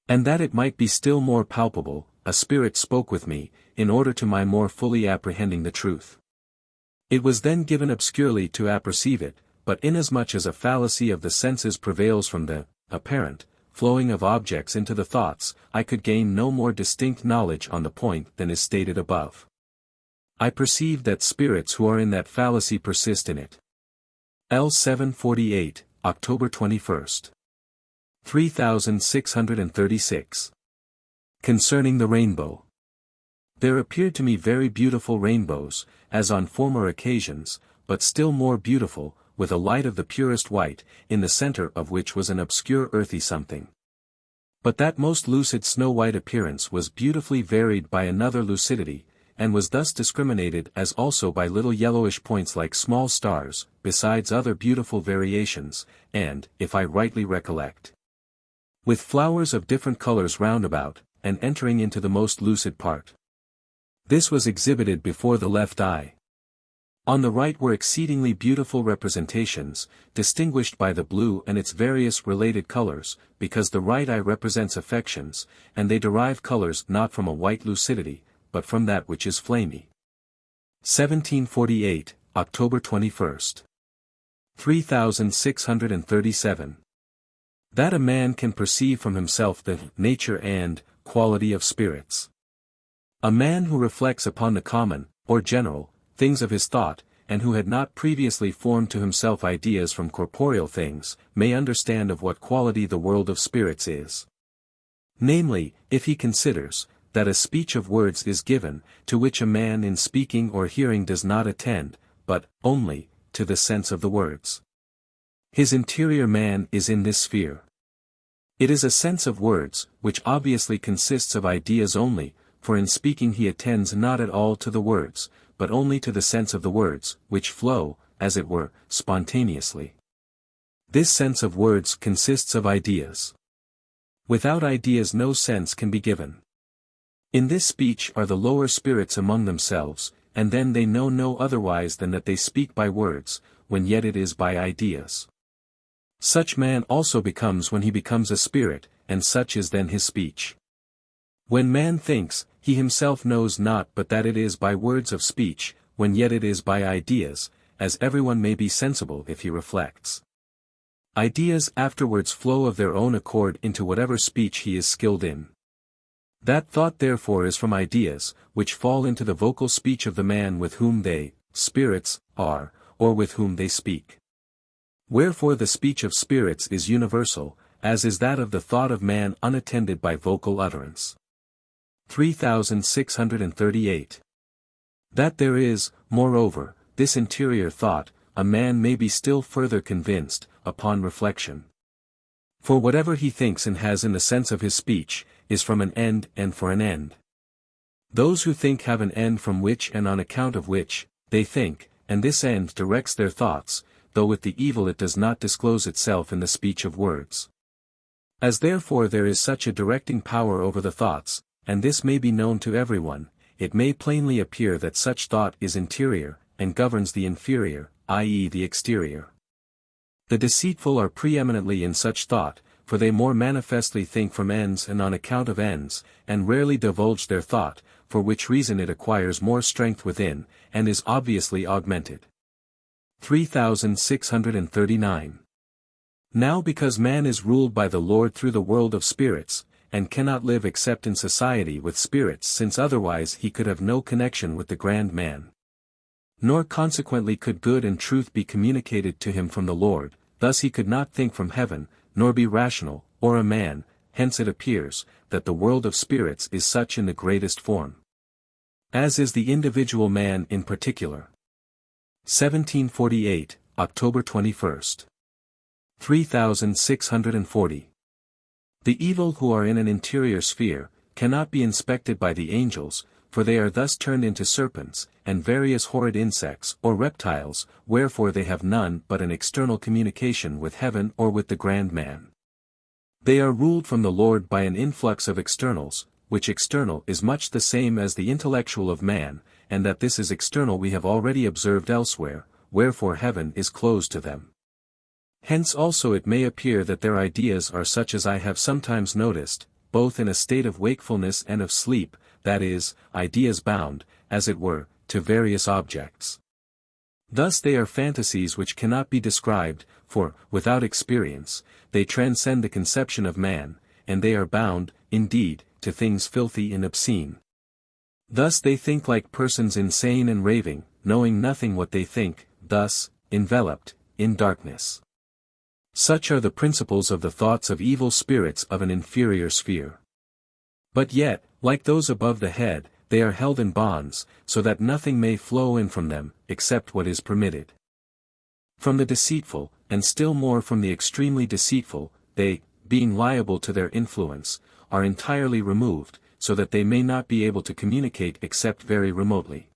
And that it might be still more palpable, a spirit spoke with me, in order to my more fully apprehending the truth. It was then given obscurely to apperceive it, but inasmuch as a fallacy of the senses prevails from the apparent flowing of objects into the thoughts, I could gain no more distinct knowledge on the point than is stated above. I perceive that spirits who are in that fallacy persist in it. L. 748, October 21st. 3636. Concerning the rainbow. There appeared to me very beautiful rainbows, as on former occasions, but still more beautiful, with a light of the purest white, in the center of which was an obscure earthy something. But that most lucid snow-white appearance was beautifully varied by another lucidity, and was thus discriminated as also by little yellowish points like small stars, besides other beautiful variations, and, if I rightly recollect, with flowers of different colors round about, and entering into the most lucid part. This was exhibited before the left eye. On the right were exceedingly beautiful representations, distinguished by the blue and its various related colors, because the right eye represents affections, and they derive colors not from a white lucidity, but from that which is flamy. 1748, October 21st. 3637. That a man can perceive from himself the nature and quality of spirits. A man who reflects upon the common, or general, things of his thought, and who had not previously formed to himself ideas from corporeal things, may understand of what quality the world of spirits is. Namely, if he considers, that a speech of words is given, to which a man in speaking or hearing does not attend, but, only, to the sense of the words. His interior man is in this sphere. It is a sense of words, which obviously consists of ideas only, for in speaking he attends not at all to the words, but only to the sense of the words, which flow, as it were, spontaneously. This sense of words consists of ideas. Without ideas no sense can be given. In this speech are the lower spirits among themselves, and then they know no otherwise than that they speak by words, when yet it is by ideas. Such man also becomes when he becomes a spirit, and such is then his speech. When man thinks, he himself knows not but that it is by words of speech, when yet it is by ideas, as everyone may be sensible if he reflects. Ideas afterwards flow of their own accord into whatever speech he is skilled in. That thought therefore is from ideas, which fall into the vocal speech of the man with whom they, spirits, are, or with whom they speak. Wherefore the speech of spirits is universal, as is that of the thought of man unattended by vocal utterance. 3638. That there is, moreover, this interior thought, a man may be still further convinced, upon reflection. For whatever he thinks and has in the sense of his speech, is from an end and for an end. Those who think have an end from which and on account of which, they think, and this end directs their thoughts, though with the evil it does not disclose itself in the speech of words. As therefore there is such a directing power over the thoughts, and this may be known to everyone, it may plainly appear that such thought is interior, and governs the inferior, i.e. the exterior. The deceitful are preeminently in such thought, for they more manifestly think from ends and on account of ends, and rarely divulge their thought, for which reason it acquires more strength within, and is obviously augmented. 3639. Now because man is ruled by the Lord through the world of spirits, and cannot live except in society with spirits, since otherwise he could have no connection with the grand man. Nor consequently could good and truth be communicated to him from the Lord, thus he could not think from heaven, nor be rational, or a man, hence it appears, that the world of spirits is such in the greatest form. As is the individual man in particular. 1748, October 21st. 3640. The evil who are in an interior sphere, cannot be inspected by the angels, for they are thus turned into serpents, and various horrid insects or reptiles, wherefore they have none but an external communication with heaven or with the grand man. They are ruled from the Lord by an influx of externals, which external is much the same as the intellectual of man, and that this is external we have already observed elsewhere, wherefore heaven is closed to them. Hence also it may appear that their ideas are such as I have sometimes noticed, both in a state of wakefulness and of sleep, that is, ideas bound, as it were, to various objects. Thus they are fantasies which cannot be described, for, without experience, they transcend the conception of man, and they are bound, indeed, to things filthy and obscene. Thus they think like persons insane and raving, knowing nothing what they think, thus, enveloped, in darkness. Such are the principles of the thoughts of evil spirits of an inferior sphere. But yet, like those above the head, they are held in bonds, so that nothing may flow in from them, except what is permitted. From the deceitful, and still more from the extremely deceitful, they, being liable to their influence, are entirely removed, so that they may not be able to communicate except very remotely.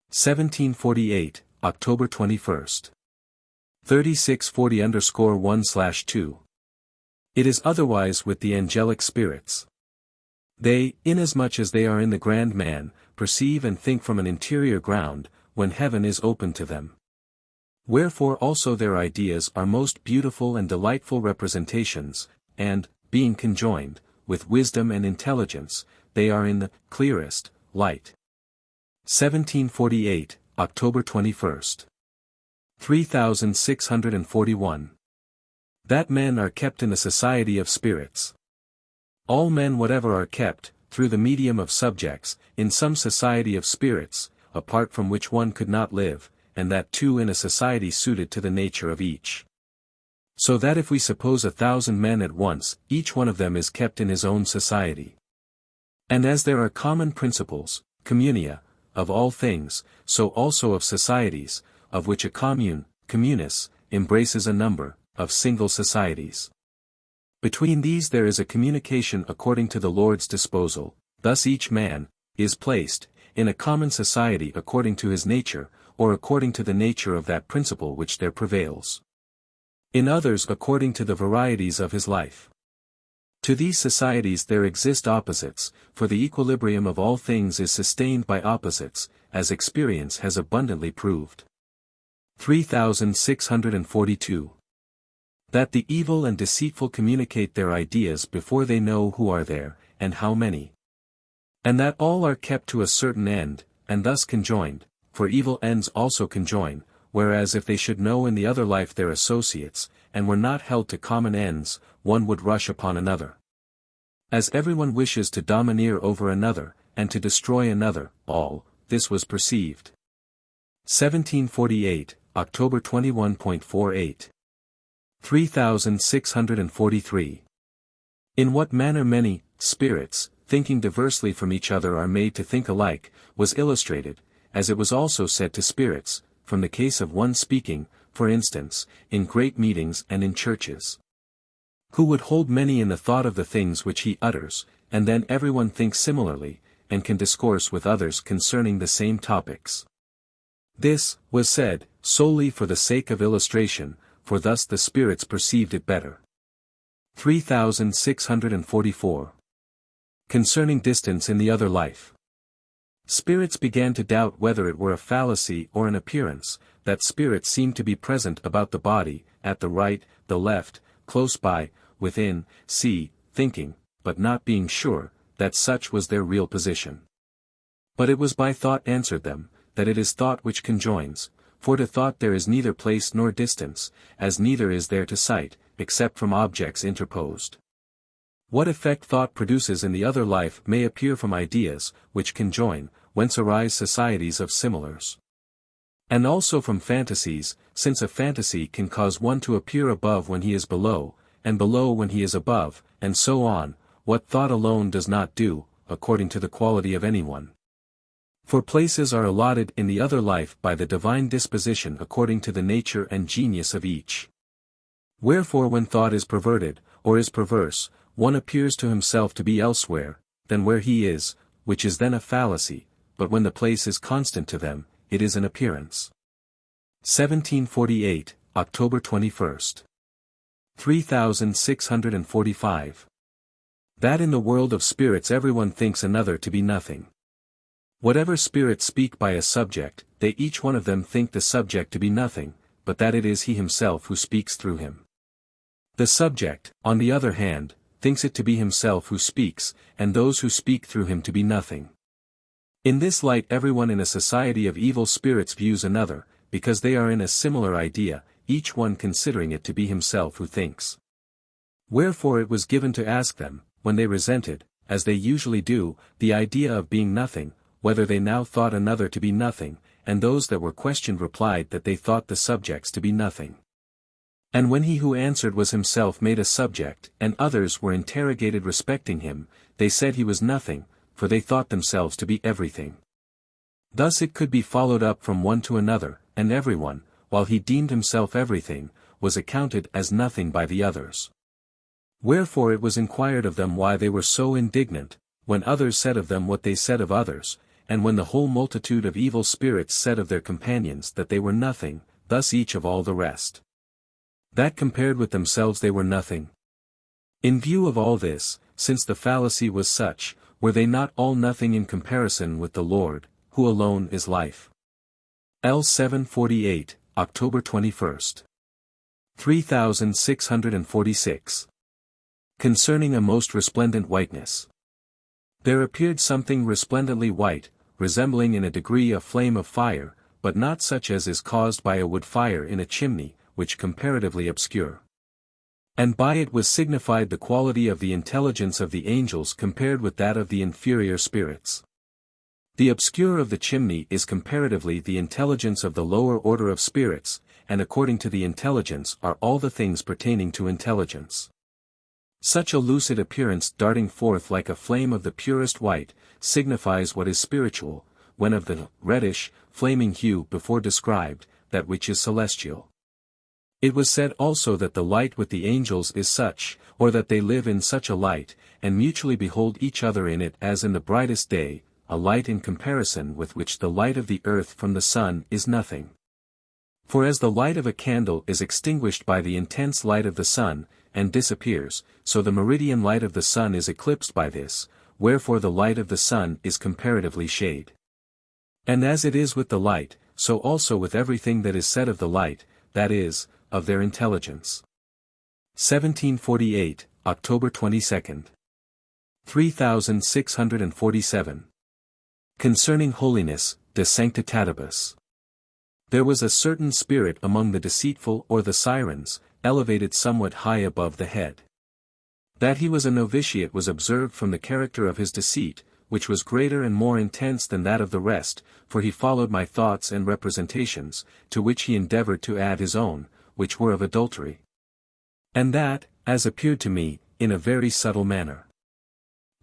1748, October 21st. 3640_1/2. It is otherwise with the angelic spirits. They, inasmuch as they are in the grand man, perceive and think from an interior ground, when heaven is open to them. Wherefore also their ideas are most beautiful and delightful representations, and, being conjoined, with wisdom and intelligence, they are in the clearest light. 1748, October 21st. 3641. That men are kept in the society of spirits. All men whatever are kept, through the medium of subjects, in some society of spirits, apart from which one could not live, and that too in a society suited to the nature of each. So that if we suppose 1,000 men at once, each one of them is kept in his own society. And as there are common principles, communia, of all things, so also of societies, of which a commune, communis, embraces a number, of single societies. Between these there is a communication according to the Lord's disposal, thus each man, is placed, in a common society according to his nature, or according to the nature of that principle which there prevails. In others according to the varieties of his life. To these societies there exist opposites, for the equilibrium of all things is sustained by opposites, as experience has abundantly proved. 3642. That the evil and deceitful communicate their ideas before they know who are there, and how many. And that all are kept to a certain end, and thus conjoined, for evil ends also conjoin, whereas if they should know in the other life their associates, and were not held to common ends, one would rush upon another. As everyone wishes to domineer over another, and to destroy another, all, this was perceived. 1748, October 21.48. 3643. In what manner many spirits, thinking diversely from each other are made to think alike, was illustrated, as it was also said to spirits, from the case of one speaking, for instance, in great meetings and in churches, who would hold many in the thought of the things which he utters, and then everyone thinks similarly, and can discourse with others concerning the same topics. This was said solely for the sake of illustration, for thus the spirits perceived it better. 3644. Concerning distance in the other life. Spirits began to doubt whether it were a fallacy or an appearance, that spirits seemed to be present about the body, at the right, the left, close by, within, thinking, but not being sure, that such was their real position. But it was by thought answered them, that it is thought which conjoins, for to thought there is neither place nor distance, as neither is there to sight, except from objects interposed. What effect thought produces in the other life may appear from ideas, which conjoin, whence arise societies of similars. And also from fantasies, since a fantasy can cause one to appear above when he is below, and below when he is above, and so on, what thought alone does not do, according to the quality of anyone. For places are allotted in the other life by the divine disposition according to the nature and genius of each. Wherefore when thought is perverted, or is perverse, one appears to himself to be elsewhere, than where he is, which is then a fallacy, but when the place is constant to them, it is an appearance. 1748, October 21. 3645. That in the world of spirits everyone thinks another to be nothing. Whatever spirits speak by a subject, they each one of them think the subject to be nothing, but that it is he himself who speaks through him. The subject, on the other hand, thinks it to be himself who speaks, and those who speak through him to be nothing. In this light everyone in a society of evil spirits views another, because they are in a similar idea, each one considering it to be himself who thinks. Wherefore it was given to ask them, when they resented, as they usually do, the idea of being nothing, whether they now thought another to be nothing, and those that were questioned replied that they thought the subjects to be nothing. And when he who answered was himself made a subject, and others were interrogated respecting him, they said he was nothing, for they thought themselves to be everything. Thus it could be followed up from one to another, and everyone, while he deemed himself everything, was accounted as nothing by the others. Wherefore it was inquired of them why they were so indignant, when others said of them what they said of others, and when the whole multitude of evil spirits said of their companions that they were nothing, thus each of all the rest, that compared with themselves they were nothing. In view of all this, since the fallacy was such, were they not all nothing in comparison with the Lord, who alone is life? L. 748, October 21. 3646. Concerning a most resplendent whiteness. There appeared something resplendently white, resembling in a degree a flame of fire, but not such as is caused by a wood fire in a chimney, which comparatively obscure. And by it was signified the quality of the intelligence of the angels compared with that of the inferior spirits. The obscure of the chimney is comparatively the intelligence of the lower order of spirits, and according to the intelligence are all the things pertaining to intelligence. Such a lucid appearance darting forth like a flame of the purest white, signifies what is spiritual, when of the reddish, flaming hue before described, that which is celestial. It was said also that the light with the angels is such, or that they live in such a light, and mutually behold each other in it as in the brightest day, a light in comparison with which the light of the earth from the sun is nothing. For as the light of a candle is extinguished by the intense light of the sun, and disappears, so the meridian light of the sun is eclipsed by this, wherefore the light of the sun is comparatively shade. And as it is with the light, so also with everything that is said of the light, that is, of their intelligence. 1748, October 22. 3647. Concerning holiness, de sanctitatibus. There was a certain spirit among the deceitful or the sirens, elevated somewhat high above the head. That he was a novitiate was observed from the character of his deceit, which was greater and more intense than that of the rest, for he followed my thoughts and representations, to which he endeavored to add his own, which were of adultery. And that, as appeared to me, in a very subtle manner.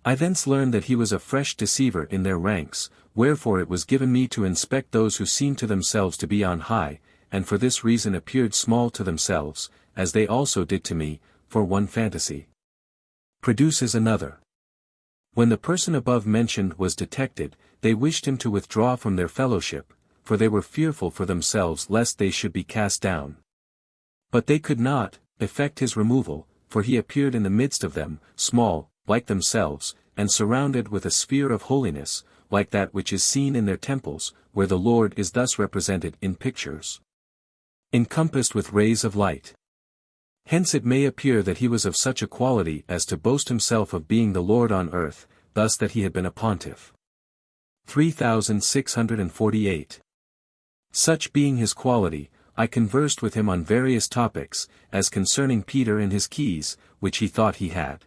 I thence learned that he was a fresh deceiver in their ranks, wherefore it was given me to inspect those who seemed to themselves to be on high, and for this reason appeared small to themselves, as they also did to me, for one fantasy produces another. When the person above mentioned was detected, they wished him to withdraw from their fellowship, for they were fearful for themselves lest they should be cast down. But they could not effect his removal, for he appeared in the midst of them, small, like themselves, and surrounded with a sphere of holiness, like that which is seen in their temples, where the Lord is thus represented in pictures, encompassed with rays of light. Hence it may appear that he was of such a quality as to boast himself of being the Lord on earth, thus that he had been a pontiff. 3648. Such being his quality, I conversed with him on various topics, as concerning Peter and his keys, which he thought he had.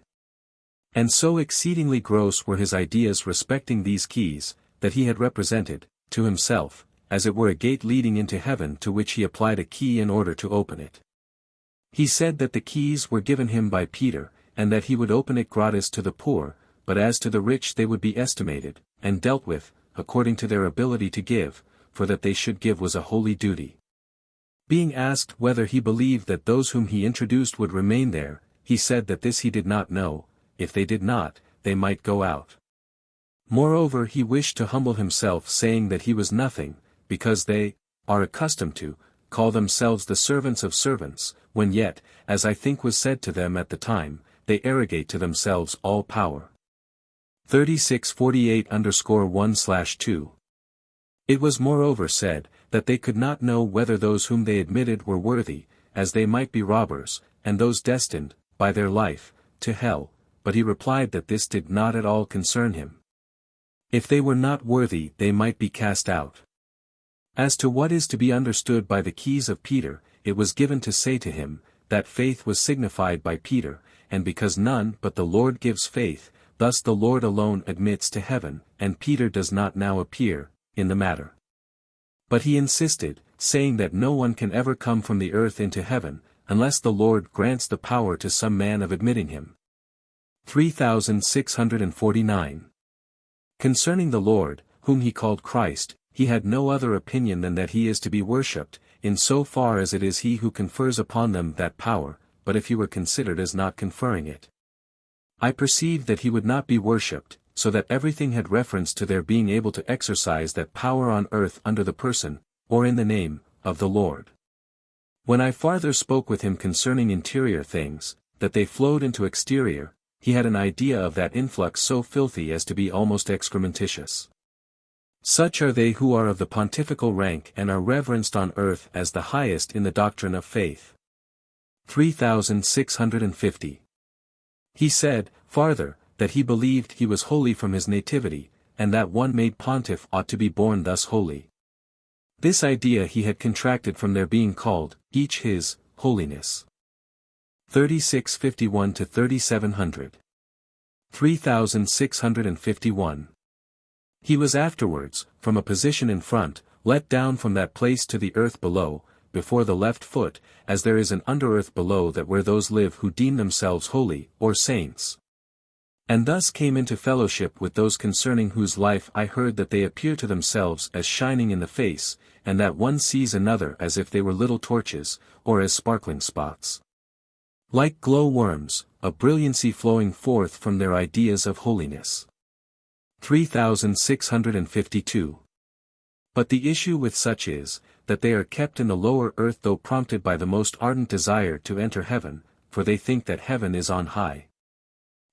And so exceedingly gross were his ideas respecting these keys, that he had represented, to himself, as it were a gate leading into heaven to which he applied a key in order to open it. He said that the keys were given him by Peter, and that he would open it gratis to the poor, but as to the rich they would be estimated, and dealt with, according to their ability to give, for that they should give was a holy duty. Being asked whether he believed that those whom he introduced would remain there, he said that this he did not know, if they did not, they might go out. Moreover he wished to humble himself, saying that he was nothing, because they are accustomed to call themselves the servants of servants, when yet, as I think was said to them at the time, they arrogate to themselves all power. 3648_1/2. It was moreover said, that they could not know whether those whom they admitted were worthy, as they might be robbers, and those destined, by their life, to hell, but he replied that this did not at all concern him. If they were not worthy they might be cast out. As to what is to be understood by the keys of Peter, it was given to say to him, that faith was signified by Peter, and because none but the Lord gives faith, thus the Lord alone admits to heaven, and Peter does not now appear, in the matter. But he insisted, saying that no one can ever come from the earth into heaven, unless the Lord grants the power to some man of admitting him. 3649. Concerning the Lord, whom he called Christ, he had no other opinion than that he is to be worshipped, in so far as it is he who confers upon them that power, but if he were considered as not conferring it, I perceived that he would not be worshipped, so that everything had reference to their being able to exercise that power on earth under the person, or in the name, of the Lord. When I farther spoke with him concerning interior things, that they flowed into exterior, he had an idea of that influx so filthy as to be almost excrementitious. Such are they who are of the pontifical rank and are reverenced on earth as the highest in the doctrine of faith. 3650. He said, farther, that he believed he was holy from his nativity, and that one made pontiff ought to be born thus holy. This idea he had contracted from their being called, each his, holiness. 3651–3700. 3651. He was afterwards, from a position in front, let down from that place to the earth below, before the left foot, as there is an under-earth below that where those live who deem themselves holy, or saints. And thus came into fellowship with those concerning whose life I heard that they appear to themselves as shining in the face, and that one sees another as if they were little torches, or as sparkling spots. Like glow worms, a brilliancy flowing forth from their ideas of holiness. 3652. But the issue with such is, that they are kept in the lower earth though prompted by the most ardent desire to enter heaven, for they think that heaven is on high.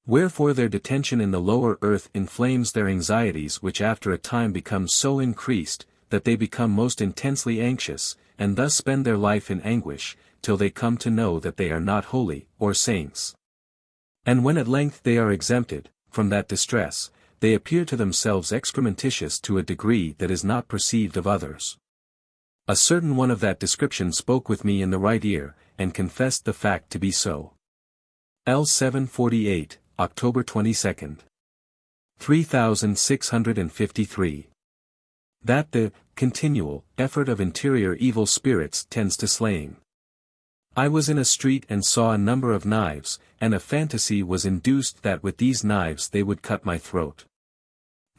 Wherefore their detention in the lower earth inflames their anxieties, which after a time become so increased, that they become most intensely anxious, and thus spend their life in anguish, till they come to know that they are not holy, or saints. And when at length they are exempted, from that distress, they appear to themselves excrementitious to a degree that is not perceived of others. A certain one of that description spoke with me in the right ear, and confessed the fact to be so. L. 748, October 22. 3653. That the continual effort of interior evil spirits tends to slaying. I was in a street and saw a number of knives, and a fantasy was induced that with these knives they would cut my throat.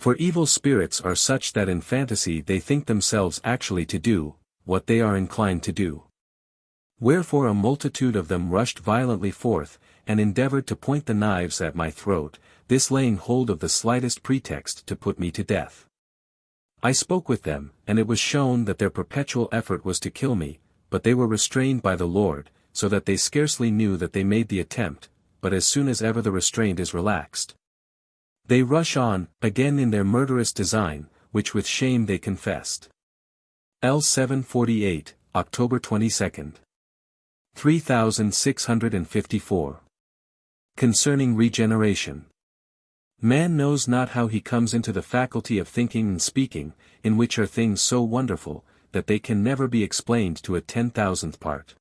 For evil spirits are such that in fantasy they think themselves actually to do what they are inclined to do. Wherefore a multitude of them rushed violently forth, and endeavored to point the knives at my throat, this laying hold of the slightest pretext to put me to death. I spoke with them, and it was shown that their perpetual effort was to kill me, but they were restrained by the Lord, so that they scarcely knew that they made the attempt, but as soon as ever the restraint is relaxed, they rush on, again in their murderous design, which with shame they confessed. L. 748, October 22. 3654. Concerning regeneration. Man knows not how he comes into the faculty of thinking and speaking, in which are things so wonderful, that they can never be explained to a 10,000th part.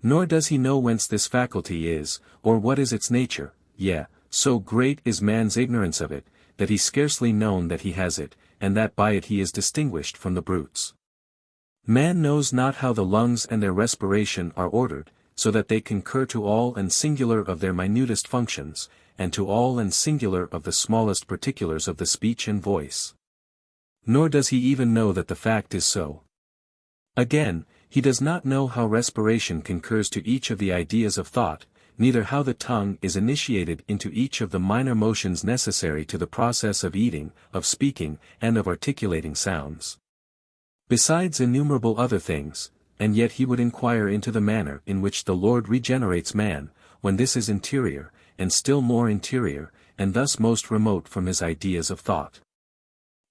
Nor does he know whence this faculty is, or what is its nature, yea, so great is man's ignorance of it, that he scarcely known that he has it, and that by it he is distinguished from the brutes. Man knows not how the lungs and their respiration are ordered, so that they concur to all and singular of their minutest functions, and to all and singular of the smallest particulars of the speech and voice. Nor does he even know that the fact is so. Again, he does not know how respiration concurs to each of the ideas of thought, neither how the tongue is initiated into each of the minor motions necessary to the process of eating, of speaking, and of articulating sounds. Besides innumerable other things, and yet he would inquire into the manner in which the Lord regenerates man, when this is interior, and still more interior, and thus most remote from his ideas of thought.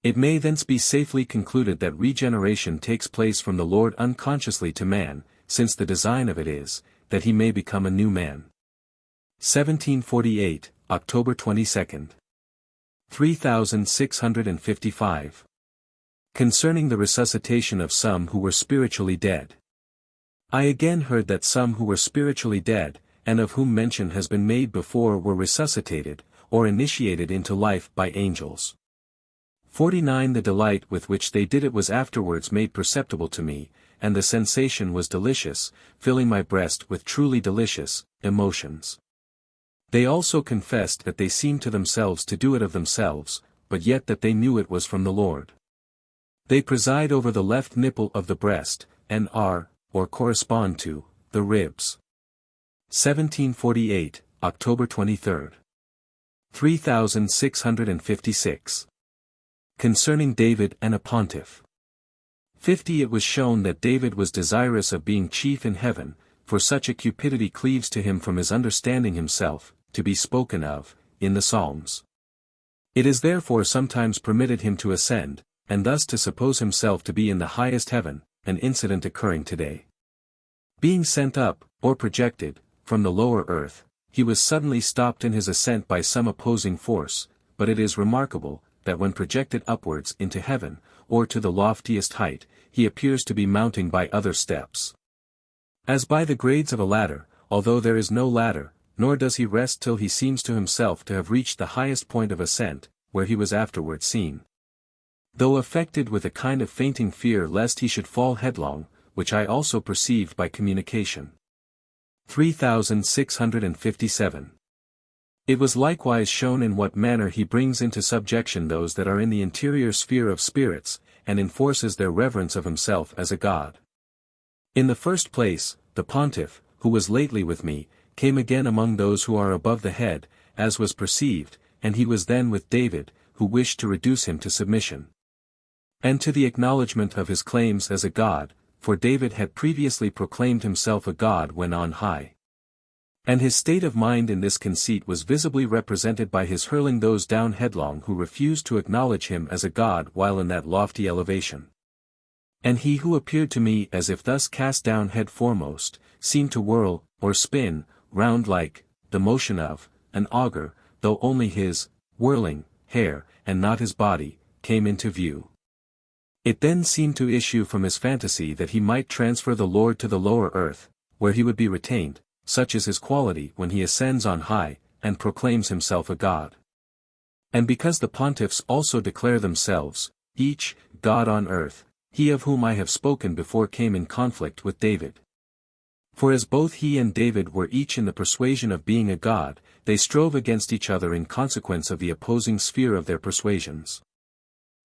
It may thence be safely concluded that regeneration takes place from the Lord unconsciously to man, since the design of it is, that he may become a new man. 1748, October 22. 3655. Concerning the resuscitation of some who were spiritually dead. I again heard that some who were spiritually dead, and of whom mention has been made before, were resuscitated, or initiated into life by angels. 49. The delight with which they did it was afterwards made perceptible to me, and the sensation was delicious, filling my breast with truly delicious emotions. They also confessed that they seemed to themselves to do it of themselves, but yet that they knew it was from the Lord. They preside over the left nipple of the breast, and are, or correspond to, the ribs. 1748, October 23. 3656. Concerning David and a pontiff. 50. It was shown that David was desirous of being chief in heaven, for such a cupidity cleaves to him from his understanding himself, to be spoken of, in the Psalms. It is therefore sometimes permitted him to ascend, and thus to suppose himself to be in the highest heaven, an incident occurring today. Being sent up, or projected, from the lower earth, he was suddenly stopped in his ascent by some opposing force, but it is remarkable, that when projected upwards into heaven, or to the loftiest height, he appears to be mounting by other steps. As by the grades of a ladder, although there is no ladder, nor does he rest till he seems to himself to have reached the highest point of ascent, where he was afterwards seen. Though affected with a kind of fainting fear lest he should fall headlong, which I also perceived by communication. 3657. It was likewise shown in what manner he brings into subjection those that are in the interior sphere of spirits, and enforces their reverence of himself as a god. In the first place, the pontiff, who was lately with me, came again among those who are above the head, as was perceived, and he was then with David, who wished to reduce him to submission, and to the acknowledgement of his claims as a god, for David had previously proclaimed himself a god when on high. And his state of mind in this conceit was visibly represented by his hurling those down headlong who refused to acknowledge him as a god while in that lofty elevation. And he who appeared to me as if thus cast down head foremost, seemed to whirl, or spin, round like the motion of an auger, though only his whirling hair, and not his body, came into view. It then seemed to issue from his fantasy that he might transfer the Lord to the lower earth, where he would be retained, such is his quality when he ascends on high, and proclaims himself a god. And because the pontiffs also declare themselves, each, God on earth, he of whom I have spoken before came in conflict with David. For as both he and David were each in the persuasion of being a god, they strove against each other in consequence of the opposing sphere of their persuasions.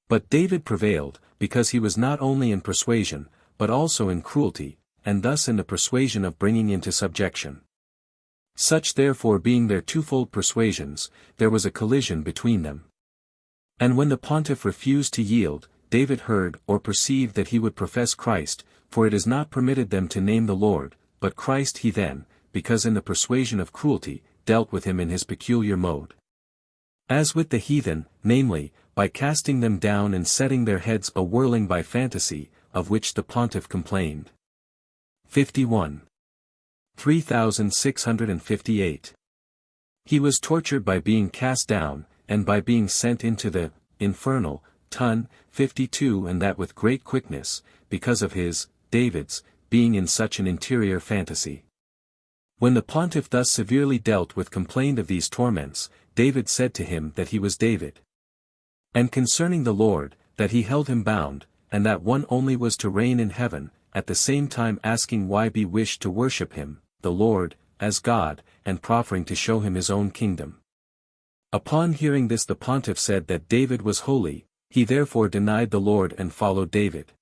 But David prevailed, because he was not only in persuasion, but also in cruelty, and thus in the persuasion of bringing into subjection. Such therefore being their twofold persuasions, there was a collision between them. And when the pontiff refused to yield, David heard or perceived that he would profess Christ, for it is not permitted them to name the Lord, but Christ he then, because in the persuasion of cruelty, dealt with him in his peculiar mode. As with the heathen, namely, by casting them down and setting their heads a-whirling by fantasy, of which the pontiff complained. 51. 3658. He was tortured by being cast down, and by being sent into the infernal ton. 52, and that with great quickness, because of his, David's, being in such an interior fantasy. When the pontiff thus severely dealt with complained of these torments, David said to him that he was David. And concerning the Lord, that he held him bound, and that one only was to reign in heaven, at the same time asking why he wished to worship him, the Lord, as God, and proffering to show him his own kingdom. Upon hearing this the pontiff said that David was holy, he therefore denied the Lord and followed David.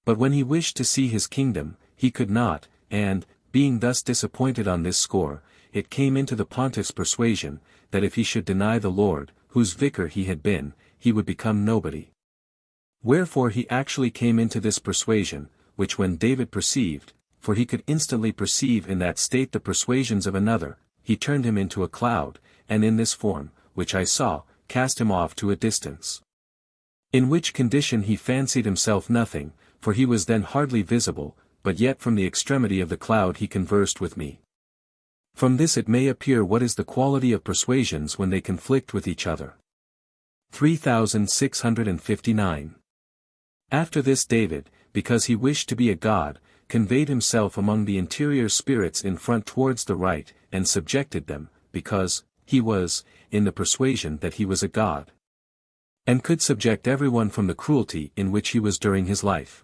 But when he wished to see his kingdom, he could not, and, being thus disappointed on this score, it came into the pontiff's persuasion, that if he should deny the Lord, whose vicar he had been, he would become nobody. Wherefore he actually came into this persuasion, which when David perceived, for he could instantly perceive in that state the persuasions of another, he turned him into a cloud, and in this form, which I saw, cast him off to a distance. In which condition he fancied himself nothing, for he was then hardly visible, but yet from the extremity of the cloud he conversed with me. From this it may appear what is the quality of persuasions when they conflict with each other. 3659. After this David, because he wished to be a god, conveyed himself among the interior spirits in front towards the right, and subjected them, because he was in the persuasion that he was a god, and could subject everyone from the cruelty in which he was during his life.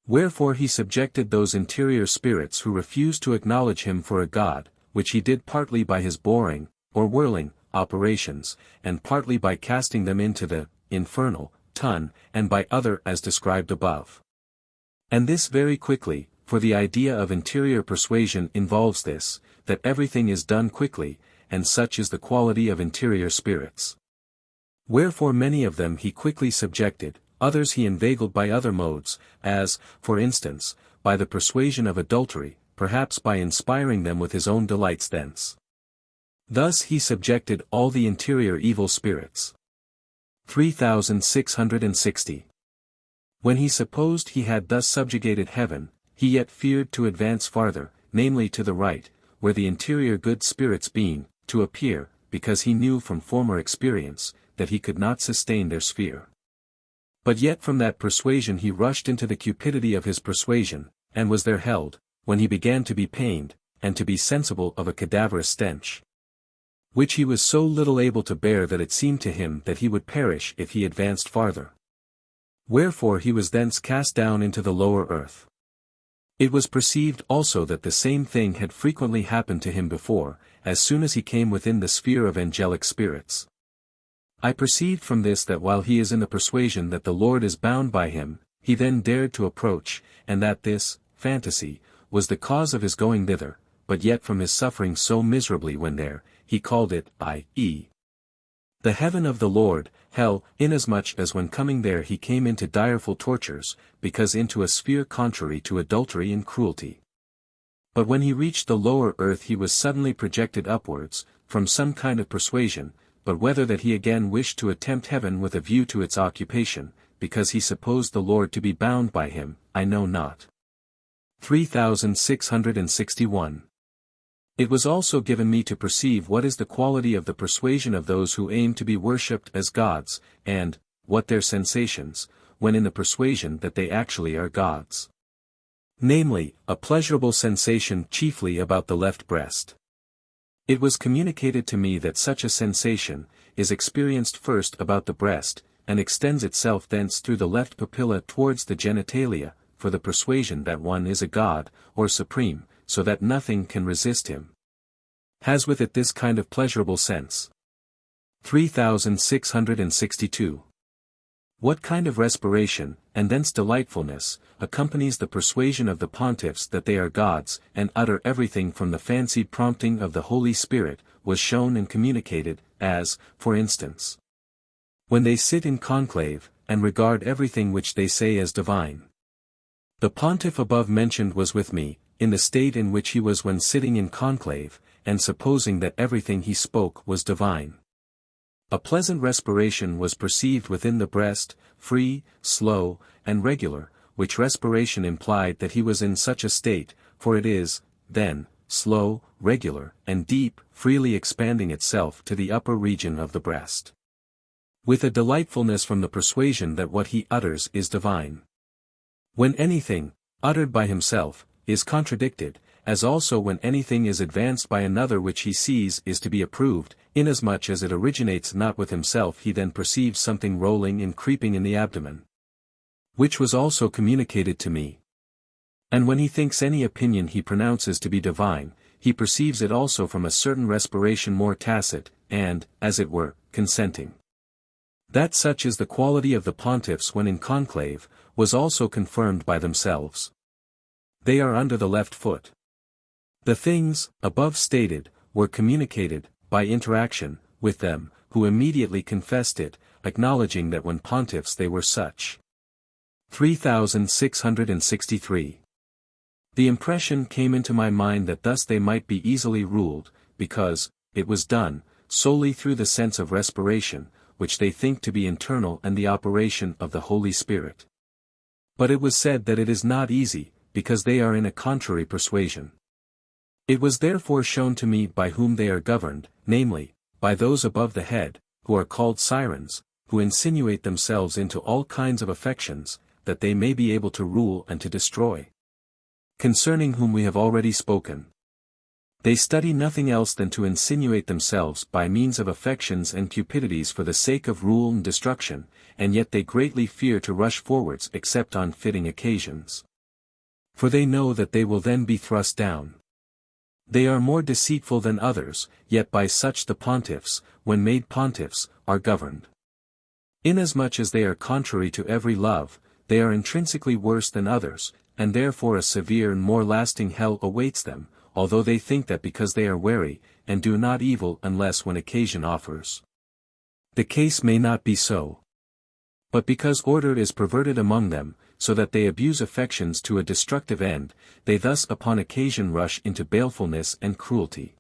Wherefore he subjected those interior spirits who refused to acknowledge him for a god, which he did partly by his boring, or whirling, operations, and partly by casting them into the infernal ton, and by other as described above. And this very quickly, for the idea of interior persuasion involves this, that everything is done quickly, and such is the quality of interior spirits. Wherefore many of them he quickly subjected, others he inveigled by other modes, as, for instance, by the persuasion of adultery, perhaps by inspiring them with his own delights thence. Thus he subjected all the interior evil spirits. 3660. When he supposed he had thus subjugated heaven, he yet feared to advance farther, namely to the right, where the interior good spirits being, to appear, because he knew from former experience, that he could not sustain their sphere. But yet from that persuasion he rushed into the cupidity of his persuasion, and was there held, when he began to be pained, and to be sensible of a cadaverous stench, which he was so little able to bear that it seemed to him that he would perish if he advanced farther. Wherefore he was thence cast down into the lower earth. It was perceived also that the same thing had frequently happened to him before, as soon as he came within the sphere of angelic spirits. I perceived from this that while he is in the persuasion that the Lord is bound by him, he then dared to approach, and that this fantasy was the cause of his going thither, but yet from his suffering so miserably when there, he called it, i.e., the heaven of the Lord, hell, inasmuch as when coming there he came into direful tortures, because into a sphere contrary to adultery and cruelty. But when he reached the lower earth he was suddenly projected upwards, from some kind of persuasion, but whether that he again wished to attempt heaven with a view to its occupation, because he supposed the Lord to be bound by him, I know not. 3661. It was also given me to perceive what is the quality of the persuasion of those who aim to be worshipped as gods, and, what their sensations, when in the persuasion that they actually are gods. Namely, a pleasurable sensation chiefly about the left breast. It was communicated to me that such a sensation is experienced first about the breast, and extends itself thence through the left papilla towards the genitalia, for the persuasion that one is a god, or supreme, so that nothing can resist him. Has with it this kind of pleasurable sense. 3662. What kind of respiration, and thence delightfulness, accompanies the persuasion of the pontiffs that they are gods, and utter everything from the fancied prompting of the Holy Spirit, was shown and communicated, as, for instance, when they sit in conclave, and regard everything which they say as divine. The pontiff above mentioned was with me, in the state in which he was when sitting in conclave, and supposing that everything he spoke was divine. A pleasant respiration was perceived within the breast, free, slow, and regular, which respiration implied that he was in such a state, for it is, then, slow, regular, and deep, freely expanding itself to the upper region of the breast. With a delightfulness from the persuasion that what he utters is divine. When anything, uttered by himself, is contradicted, as also when anything is advanced by another which he sees is to be approved, inasmuch as it originates not with himself, he then perceives something rolling and creeping in the abdomen. Which was also communicated to me. And when he thinks any opinion he pronounces to be divine, he perceives it also from a certain respiration more tacit, and, as it were, consenting. That such is the quality of the pontiffs when in conclave, was also confirmed by themselves. They are under the left foot. The things, above stated, were communicated, by interaction, with them, who immediately confessed it, acknowledging that when pontiffs they were such. 3663. The impression came into my mind that thus they might be easily ruled, because, it was done, solely through the sense of respiration, which they think to be internal and the operation of the Holy Spirit. But it was said that it is not easy, because they are in a contrary persuasion. It was therefore shown to me by whom they are governed, namely, by those above the head, who are called sirens, who insinuate themselves into all kinds of affections, that they may be able to rule and to destroy. Concerning whom we have already spoken. They study nothing else than to insinuate themselves by means of affections and cupidities for the sake of rule and destruction, and yet they greatly fear to rush forwards except on fitting occasions. For they know that they will then be thrust down. They are more deceitful than others, yet by such the pontiffs, when made pontiffs, are governed. Inasmuch as they are contrary to every love, they are intrinsically worse than others, and therefore a severe and more lasting hell awaits them, although they think that because they are wary, and do not evil unless when occasion offers. The case may not be so. But because order is perverted among them, so that they abuse affections to a destructive end, they thus upon occasion rush into balefulness and cruelty.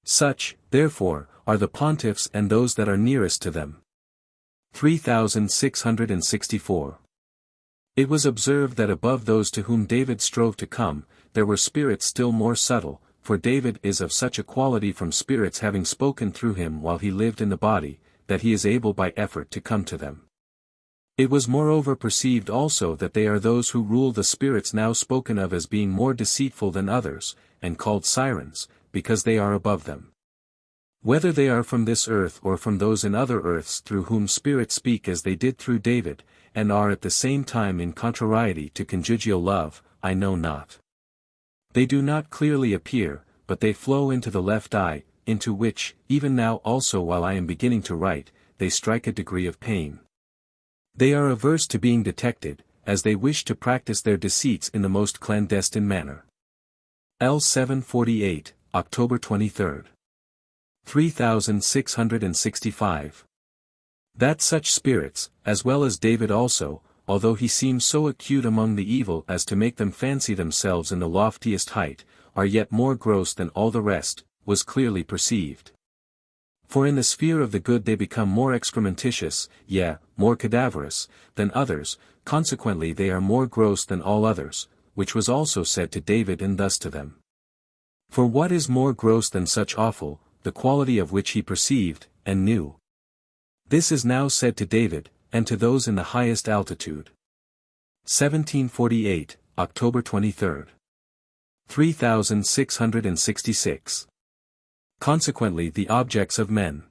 Such, therefore, are the pontiffs and those that are nearest to them. 3664. It was observed that above those to whom David strove to come, there were spirits still more subtle, for David is of such a quality from spirits having spoken through him while he lived in the body, that he is able by effort to come to them. It was moreover perceived also that they are those who rule the spirits now spoken of as being more deceitful than others, and called sirens, because they are above them. Whether they are from this earth or from those in other earths through whom spirits speak as they did through David, and are at the same time in contrariety to conjugal love, I know not. They do not clearly appear, but they flow into the left eye, into which, even now also while I am beginning to write, they strike a degree of pain. They are averse to being detected, as they wish to practice their deceits in the most clandestine manner. L. 748, October 23. 3665. That such spirits, as well as David also, although he seems so acute among the evil as to make them fancy themselves in the loftiest height, are yet more gross than all the rest, was clearly perceived. For in the sphere of the good they become more excrementitious, yea, more cadaverous, than others, consequently they are more gross than all others, which was also said to David and thus to them. For what is more gross than such awful, the quality of which he perceived, and knew? This is now said to David, and to those in the highest altitude. 1748, October 23. 3666. Consequently the objects of men.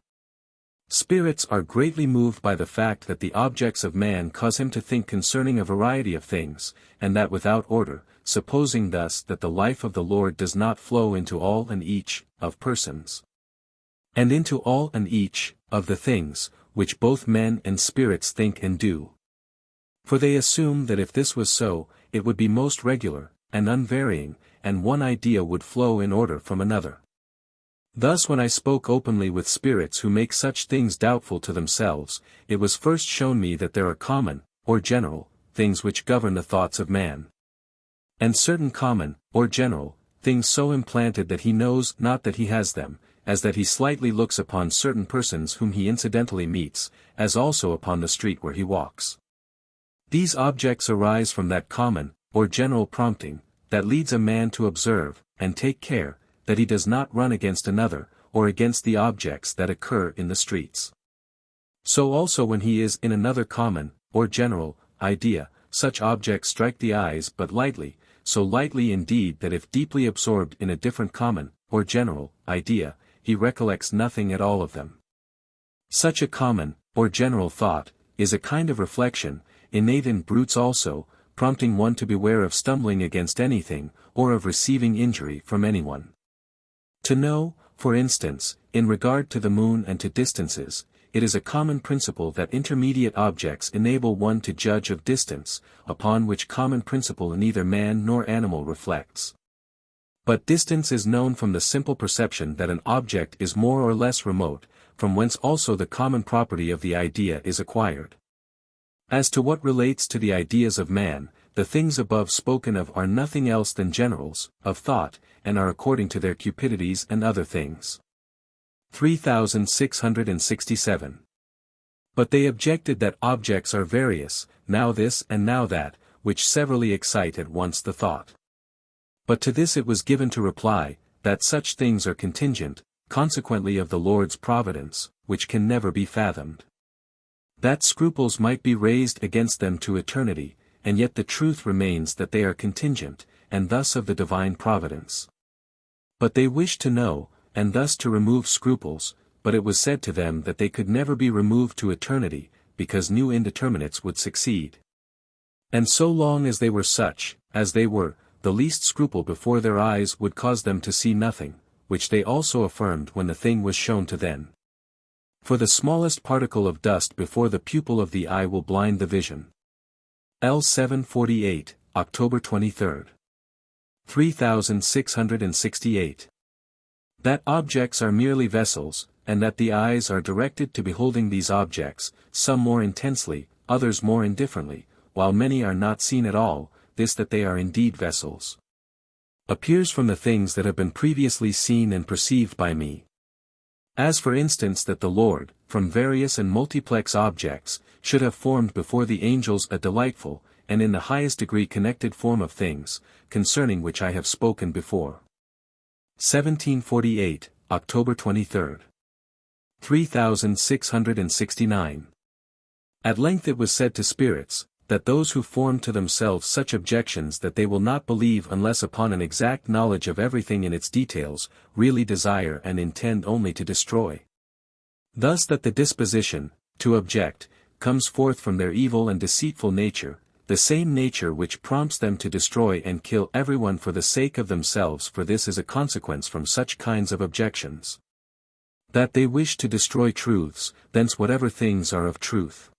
Spirits are greatly moved by the fact that the objects of man cause him to think concerning a variety of things, and that without order, supposing thus that the life of the Lord does not flow into all and each, of persons, and into all and each, of the things, which both men and spirits think and do. For they assume that if this was so, it would be most regular, and unvarying, and one idea would flow in order from another. Thus when I spoke openly with spirits who make such things doubtful to themselves, it was first shown me that there are common, or general, things which govern the thoughts of man. And certain common, or general, things so implanted that he knows not that he has them, as that he slightly looks upon certain persons whom he incidentally meets, as also upon the street where he walks. These objects arise from that common, or general prompting, that leads a man to observe, and take care, that he does not run against another, or against the objects that occur in the streets. So also when he is in another common, or general, idea, such objects strike the eyes but lightly, so lightly indeed that if deeply absorbed in a different common, or general, idea, he recollects nothing at all of them. Such a common, or general thought, is a kind of reflection, innate in brutes also, prompting one to beware of stumbling against anything, or of receiving injury from anyone. To know, for instance, in regard to the moon and to distances, it is a common principle that intermediate objects enable one to judge of distance, upon which common principle neither man nor animal reflects. But distance is known from the simple perception that an object is more or less remote, from whence also the common property of the idea is acquired. As to what relates to the ideas of man, the things above spoken of are nothing else than generals, of thought, and are according to their cupidities and other things. 3667. But they objected that objects are various, now this and now that, which severally excite at once the thought. But to this it was given to reply, that such things are contingent, consequently of the Lord's providence, which can never be fathomed. That scruples might be raised against them to eternity, and yet the truth remains that they are contingent, and thus of the divine providence. But they wished to know, and thus to remove scruples, but it was said to them that they could never be removed to eternity, because new indeterminates would succeed. And so long as they were such, as they were, the least scruple before their eyes would cause them to see nothing, which they also affirmed when the thing was shown to them. For the smallest particle of dust before the pupil of the eye will blind the vision. L. 748, October 23. 3668. That objects are merely vessels, and that the eyes are directed to beholding these objects, some more intensely, others more indifferently, while many are not seen at all, this that they are indeed vessels, appears from the things that have been previously seen and perceived by me. As for instance that the Lord, from various and multiplex objects, should have formed before the angels a delightful, and in the highest degree connected form of things, concerning which I have spoken before. 1748, October 23. 3669. At length it was said to spirits, that those who form to themselves such objections that they will not believe unless upon an exact knowledge of everything in its details, really desire and intend only to destroy. Thus that the disposition, to object, comes forth from their evil and deceitful nature, the same nature which prompts them to destroy and kill everyone for the sake of themselves, for this is a consequence from such kinds of objections. That they wish to destroy truths, thence whatever things are of truth.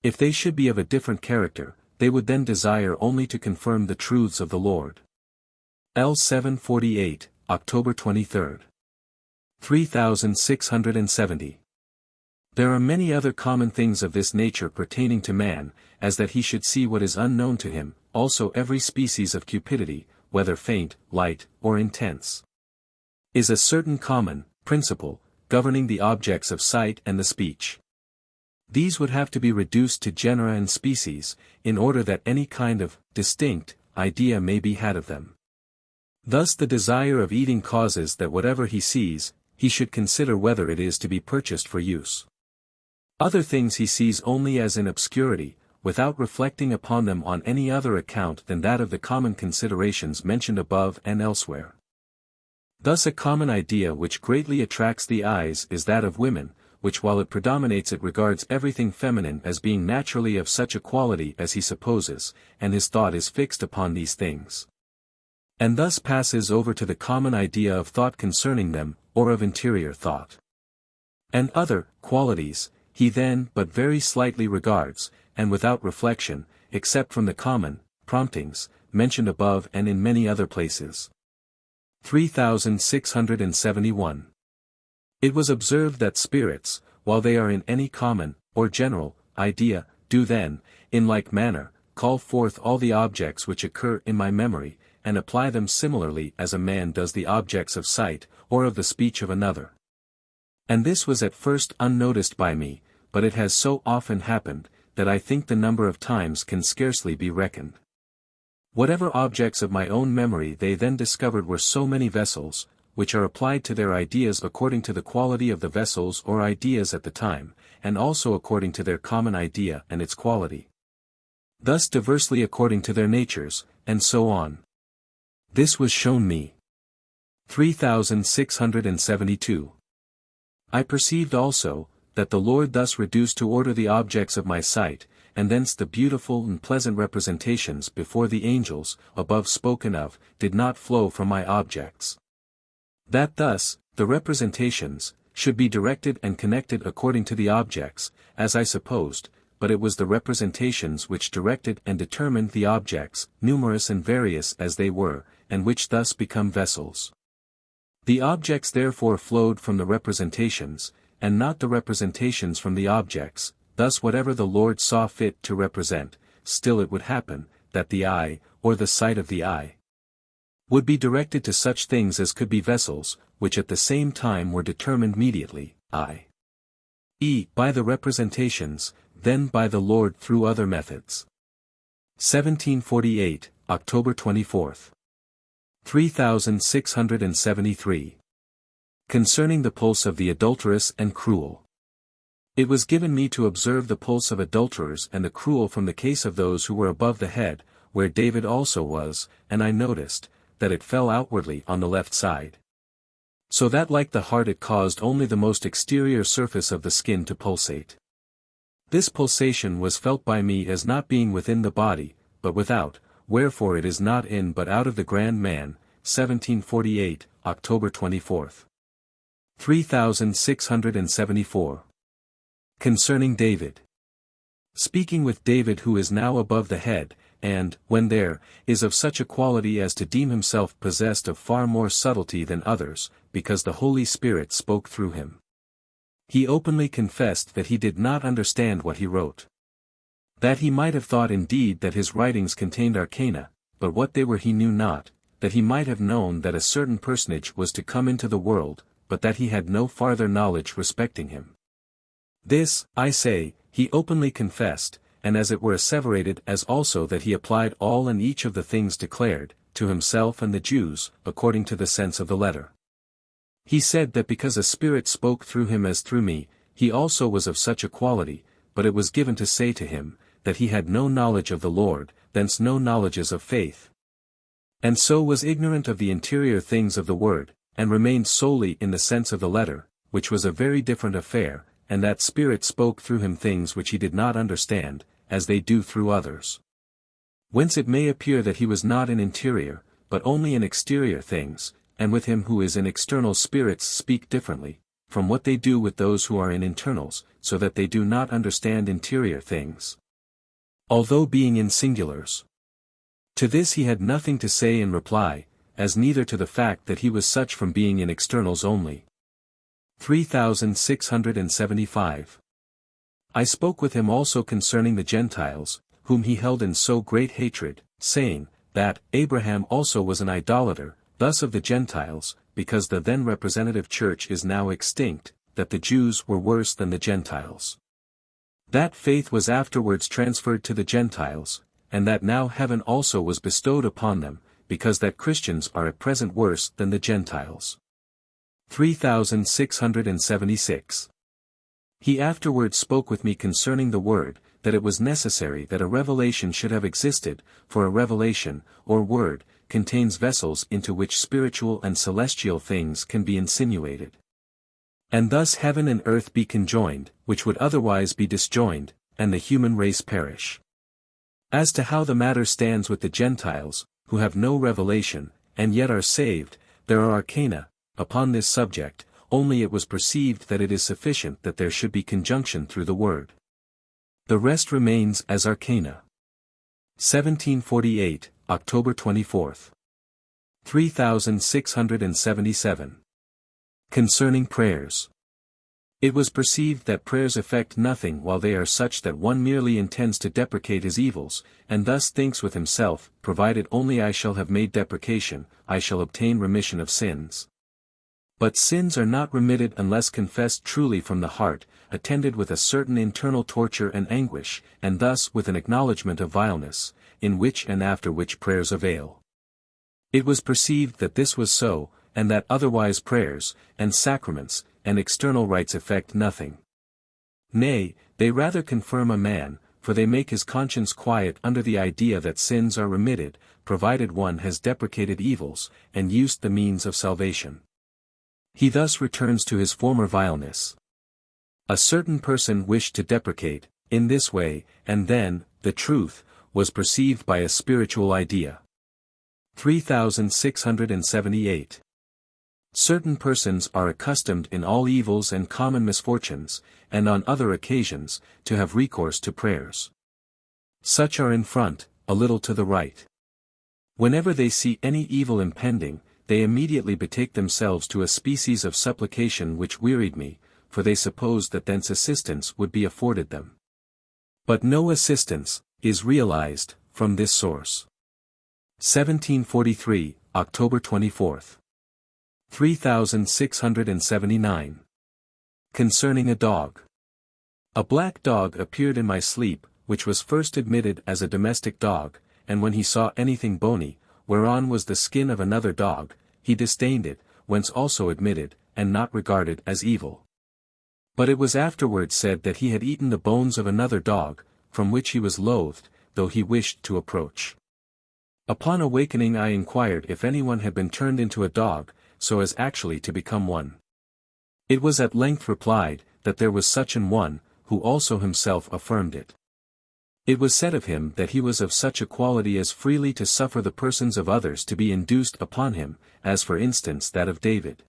If they should be of a different character, they would then desire only to confirm the truths of the Lord. L. 748, October 23. 3670. There are many other common things of this nature pertaining to man, as that he should see what is unknown to him, also every species of cupidity, whether faint, light, or intense, is a certain common principle, governing the objects of sight and the speech. These would have to be reduced to genera and species, in order that any kind of distinct idea may be had of them. Thus the desire of eating causes that whatever he sees, he should consider whether it is to be purchased for use. Other things he sees only as in obscurity, without reflecting upon them on any other account than that of the common considerations mentioned above and elsewhere. Thus a common idea which greatly attracts the eyes is that of women, which while it predominates it regards everything feminine as being naturally of such a quality as he supposes, and his thought is fixed upon these things. And thus passes over to the common idea of thought concerning them, or of interior thought. And other qualities, he then but very slightly regards, and without reflection, except from the common promptings, mentioned above and in many other places. 3671. It was observed that spirits, while they are in any common, or general, idea, do then, in like manner, call forth all the objects which occur in my memory, and apply them similarly as a man does the objects of sight, or of the speech of another. And this was at first unnoticed by me, but it has so often happened, that I think the number of times can scarcely be reckoned. Whatever objects of my own memory they then discovered were so many vessels, which are applied to their ideas according to the quality of the vessels or ideas at the time, and also according to their common idea and its quality. Thus diversely according to their natures, and so on. This was shown me. 3672. I perceived also, that the Lord thus reduced to order the objects of my sight, and thence the beautiful and pleasant representations before the angels, above spoken of, did not flow from my objects. That thus, the representations, should be directed and connected according to the objects, as I supposed, but it was the representations which directed and determined the objects, numerous and various as they were, and which thus become vessels. The objects therefore flowed from the representations, and not the representations from the objects, thus whatever the Lord saw fit to represent, still it would happen, that the eye, or the sight of the eye, would be directed to such things as could be vessels, which at the same time were determined mediately, i.e. by the representations, then by the Lord through other methods. 1748, October 24. 3673. Concerning the pulse of the adulterous and cruel. It was given me to observe the pulse of adulterers and the cruel from the case of those who were above the head, where David also was, and I noticed, that it fell outwardly on the left side. So that like the heart it caused only the most exterior surface of the skin to pulsate. This pulsation was felt by me as not being within the body, but without, wherefore it is not in but out of the grand man. 1748, October 24. 3674. Concerning David. Speaking with David who is now above the head, and, when there, is of such a quality as to deem himself possessed of far more subtlety than others, because the Holy Spirit spoke through him. He openly confessed that he did not understand what he wrote. That he might have thought indeed that his writings contained arcana, but what they were he knew not, that he might have known that a certain personage was to come into the world, but that he had no farther knowledge respecting him. This, I say, he openly confessed, and as it were asseverated as also that he applied all and each of the things declared, to himself and the Jews, according to the sense of the letter. He said that because a spirit spoke through him as through me, he also was of such a quality, but it was given to say to him, that he had no knowledge of the Lord, thence no knowledges of faith. And so was ignorant of the interior things of the word, and remained solely in the sense of the letter, which was a very different affair, and that spirit spoke through him things which he did not understand, as they do through others. Whence it may appear that he was not in interior, but only in exterior things, and with him who is in external spirits speak differently, from what they do with those who are in internals, so that they do not understand interior things. Although being in singulars. To this he had nothing to say in reply, as neither to the fact that he was such from being in externals only. 3675. I spoke with him also concerning the Gentiles, whom he held in so great hatred, saying, that Abraham also was an idolater, thus of the Gentiles, because the then representative church is now extinct, that the Jews were worse than the Gentiles. That faith was afterwards transferred to the Gentiles, and that now heaven also was bestowed upon them, because that Christians are at present worse than the Gentiles. 3676. He afterwards spoke with me concerning the word, that it was necessary that a revelation should have existed, for a revelation, or word, contains vessels into which spiritual and celestial things can be insinuated. And thus heaven and earth be conjoined, which would otherwise be disjoined, and the human race perish. As to how the matter stands with the Gentiles, who have no revelation, and yet are saved, there are arcana upon this subject, only it was perceived that it is sufficient that there should be conjunction through the word. The rest remains as arcana. 1748, October 24. 3677. Concerning prayers. It was perceived that prayers effect nothing while they are such that one merely intends to deprecate his evils, and thus thinks with himself, provided only I shall have made deprecation, I shall obtain remission of sins. But sins are not remitted unless confessed truly from the heart, attended with a certain internal torture and anguish, and thus with an acknowledgment of vileness, in which and after which prayers avail. It was perceived that this was so, and that otherwise prayers, and sacraments, and external rites effect nothing. Nay, they rather confirm a man, for they make his conscience quiet under the idea that sins are remitted, provided one has deprecated evils, and used the means of salvation. He thus returns to his former vileness. A certain person wished to deprecate, in this way, and then, the truth, was perceived by a spiritual idea. 3678. Certain persons are accustomed in all evils and common misfortunes, and on other occasions, to have recourse to prayers. Such are in front, a little to the right. Whenever they see any evil impending, they immediately betake themselves to a species of supplication which wearied me, for they supposed that thence assistance would be afforded them. But no assistance is realized from this source. 1743, October 24. 3679. Concerning a dog. A black dog appeared in my sleep, which was first admitted as a domestic dog, and when he saw anything bony, whereon was the skin of another dog, he disdained it, whence also admitted, and not regarded as evil. But it was afterwards said that he had eaten the bones of another dog, from which he was loathed, though he wished to approach. Upon awakening I inquired if anyone had been turned into a dog, so as actually to become one. It was at length replied, that there was such an one, who also himself affirmed it. It was said of him that he was of such a quality as freely to suffer the persons of others to be induced upon him, as for instance that of David.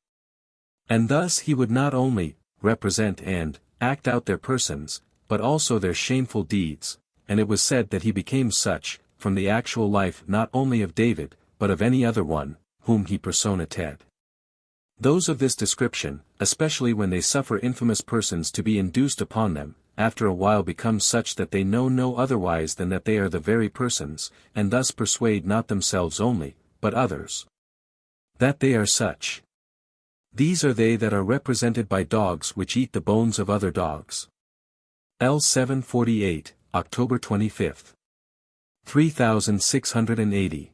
And thus he would not only represent and act out their persons, but also their shameful deeds, and it was said that he became such, from the actual life not only of David, but of any other one, whom he personated. Those of this description, especially when they suffer infamous persons to be induced upon them, after a while become such that they know no otherwise than that they are the very persons, and thus persuade not themselves only, but others, that they are such. These are they that are represented by dogs which eat the bones of other dogs. L. 748, October 25. 3680.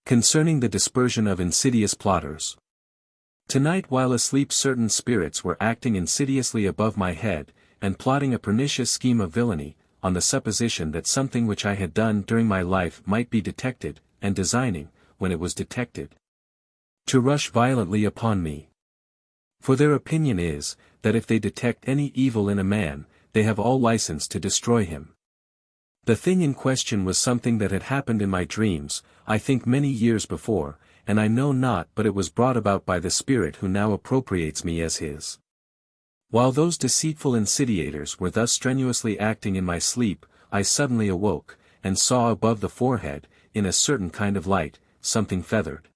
Concerning the dispersion of insidious plotters. Tonight while asleep certain spirits were acting insidiously above my head, and plotting a pernicious scheme of villainy, on the supposition that something which I had done during my life might be detected, and designing, when it was detected, to rush violently upon me. For their opinion is, that if they detect any evil in a man, they have all license to destroy him. The thing in question was something that had happened in my dreams, I think many years before, and I know not but it was brought about by the spirit who now appropriates me as his. While those deceitful insidiators were thus strenuously acting in my sleep, I suddenly awoke, and saw above the forehead, in a certain kind of light, something feathered.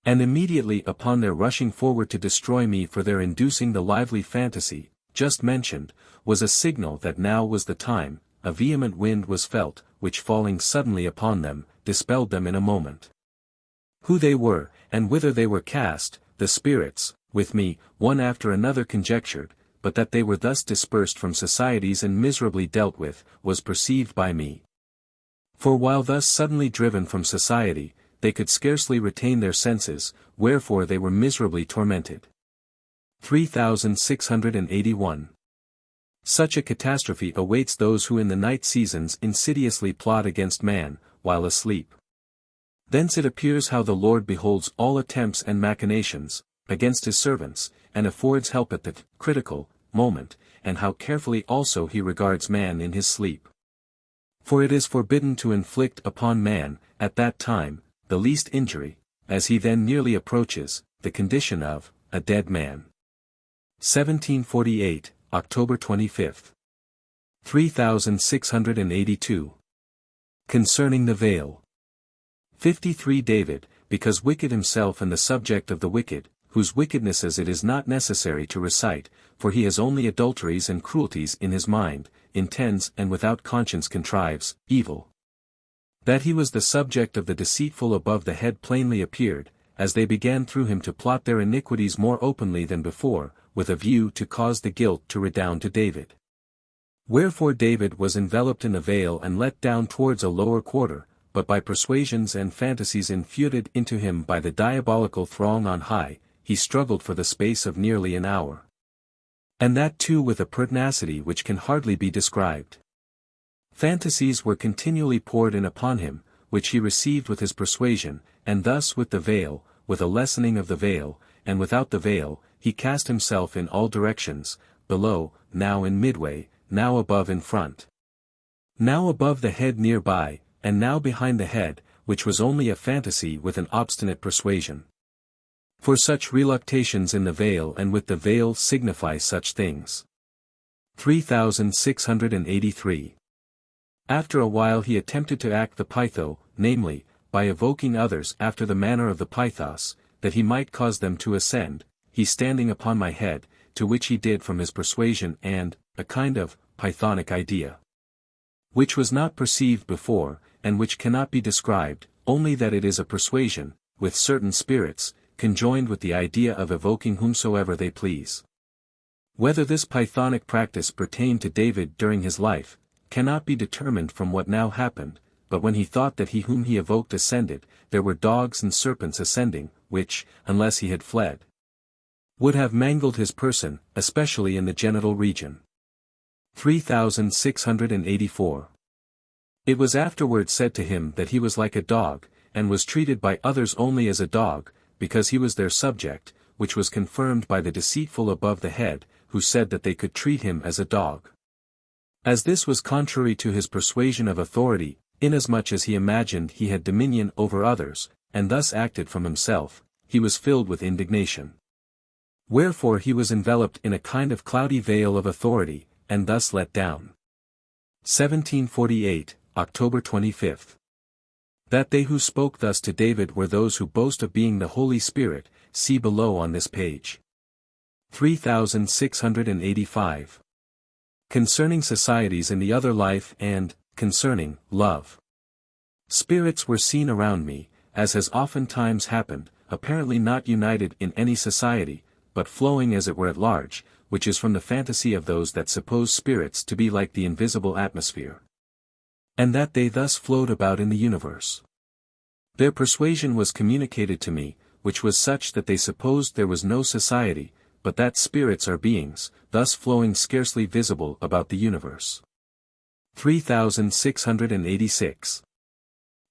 And immediately upon their rushing forward to destroy me for their inducing the lively fantasy, just mentioned, was a signal that now was the time, a vehement wind was felt, which falling suddenly upon them, dispelled them in a moment. Who they were, and whither they were cast, the spirits, with me, one after another conjectured, but that they were thus dispersed from societies and miserably dealt with, was perceived by me. For while thus suddenly driven from society, they could scarcely retain their senses, wherefore they were miserably tormented. 3681. Such a catastrophe awaits those who in the night seasons insidiously plot against man, while asleep. Thence it appears how the Lord beholds all attempts and machinations against his servants, and affords help at the critical moment, and how carefully also he regards man in his sleep. For it is forbidden to inflict upon man, at that time, the least injury, as he then nearly approaches the condition of a dead man. 1748, October 25. 3682. Concerning the veil. 53 David, because wicked himself and the subject of the wicked, whose wickednesses it is not necessary to recite, for he has only adulteries and cruelties in his mind, intends and without conscience contrives evil. That he was the subject of the deceitful above the head plainly appeared, as they began through him to plot their iniquities more openly than before, with a view to cause the guilt to redound to David. Wherefore David was enveloped in a veil and let down towards a lower quarter, but by persuasions and fantasies infuted into him by the diabolical throng on high, he struggled for the space of nearly an hour. And that too with a pertinacity which can hardly be described. Fantasies were continually poured in upon him, which he received with his persuasion, and thus with the veil, with a lessening of the veil, and without the veil, he cast himself in all directions, below, now in midway, now above in front. Now above the head near by, and now behind the head, which was only a fantasy with an obstinate persuasion. For such reluctations in the veil and with the veil signify such things. 3683. After a while he attempted to act the Pytho, namely, by evoking others after the manner of the Pythos, that he might cause them to ascend, he standing upon my head, to which he did from his persuasion and, a kind of, Pythonic idea. Which was not perceived before, and which cannot be described, only that it is a persuasion, with certain spirits, conjoined with the idea of evoking whomsoever they please. Whether this Pythonic practice pertained to David during his life, cannot be determined from what now happened, but when he thought that he whom he evoked ascended, there were dogs and serpents ascending, which, unless he had fled, would have mangled his person, especially in the genital region. 3684. It was afterward said to him that he was like a dog, and was treated by others only as a dog, because he was their subject, which was confirmed by the deceitful above the head, who said that they could treat him as a dog. As this was contrary to his persuasion of authority, inasmuch as he imagined he had dominion over others, and thus acted from himself, he was filled with indignation. Wherefore he was enveloped in a kind of cloudy veil of authority, and thus let down. 1748, October 25. That they who spoke thus to David were those who boast of being the Holy Spirit, see below on this page. 3685. Concerning societies in the other life and, concerning, love. Spirits were seen around me, as has oftentimes happened, apparently not united in any society, but flowing as it were at large, which is from the fantasy of those that suppose spirits to be like the invisible atmosphere. And that they thus flowed about in the universe. Their persuasion was communicated to me, which was such that they supposed there was no society, but that spirits are beings, thus flowing scarcely visible about the universe. 3686.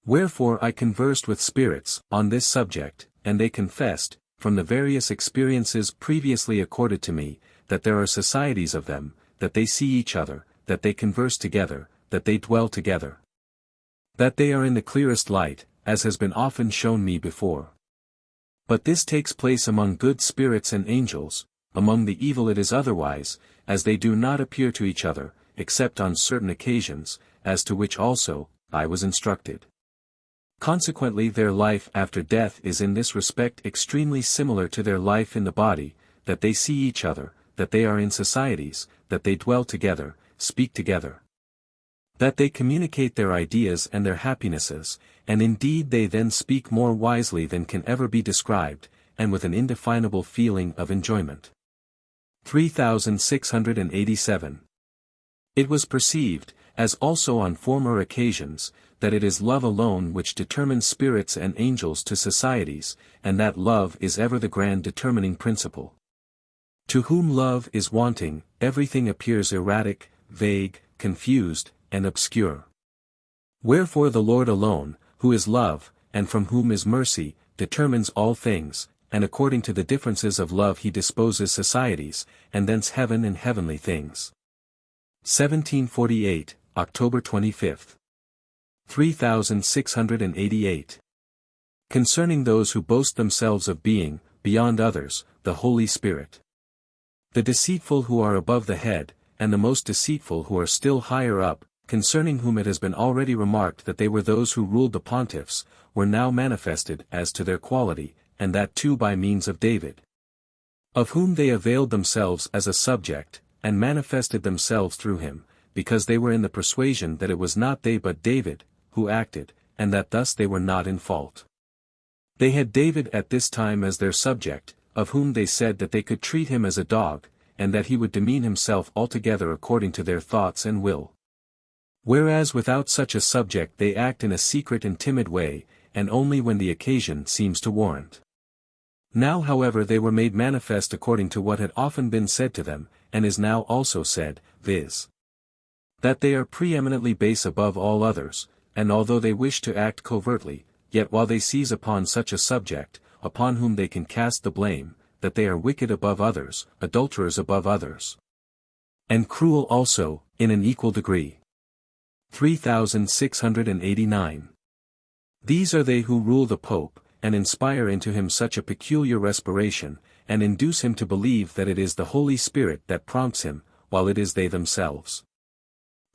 Wherefore I conversed with spirits, on this subject, and they confessed, from the various experiences previously accorded to me, that there are societies of them, that they see each other, that they converse together, that they dwell together. That they are in the clearest light, as has been often shown me before. But this takes place among good spirits and angels, among the evil it is otherwise, as they do not appear to each other, except on certain occasions, as to which also, I was instructed. Consequently their life after death is in this respect extremely similar to their life in the body, that they see each other, that they are in societies, that they dwell together, speak together. That they communicate their ideas and their happinesses, and indeed they then speak more wisely than can ever be described, and with an indefinable feeling of enjoyment. 3687. It was perceived, as also on former occasions, that it is love alone which determines spirits and angels to societies, and that love is ever the grand determining principle. To whom love is wanting, everything appears erratic, vague, confused, and obscure. Wherefore the Lord alone, who is love, and from whom is mercy, determines all things, and according to the differences of love he disposes societies, and thence heaven and heavenly things. 1748, October 25. 3688. Concerning those who boast themselves of being, beyond others, the Holy Spirit. The deceitful who are above the head, and the most deceitful who are still higher up, concerning whom it has been already remarked that they were those who ruled the pontiffs, were now manifested as to their quality, and that too by means of David. Of whom they availed themselves as a subject, and manifested themselves through him, because they were in the persuasion that it was not they but David, who acted, and that thus they were not in fault. They had David at this time as their subject, of whom they said that they could treat him as a dog, and that he would demean himself altogether according to their thoughts and will. Whereas without such a subject they act in a secret and timid way, and only when the occasion seems to warrant. Now however they were made manifest according to what had often been said to them, and is now also said, viz. That they are preeminently base above all others, and although they wish to act covertly, yet while they seize upon such a subject, upon whom they can cast the blame, that they are wicked above others, adulterers above others. And cruel also, in an equal degree. 3689. These are they who rule the Pope, and inspire into him such a peculiar respiration, and induce him to believe that it is the Holy Spirit that prompts him, while it is they themselves.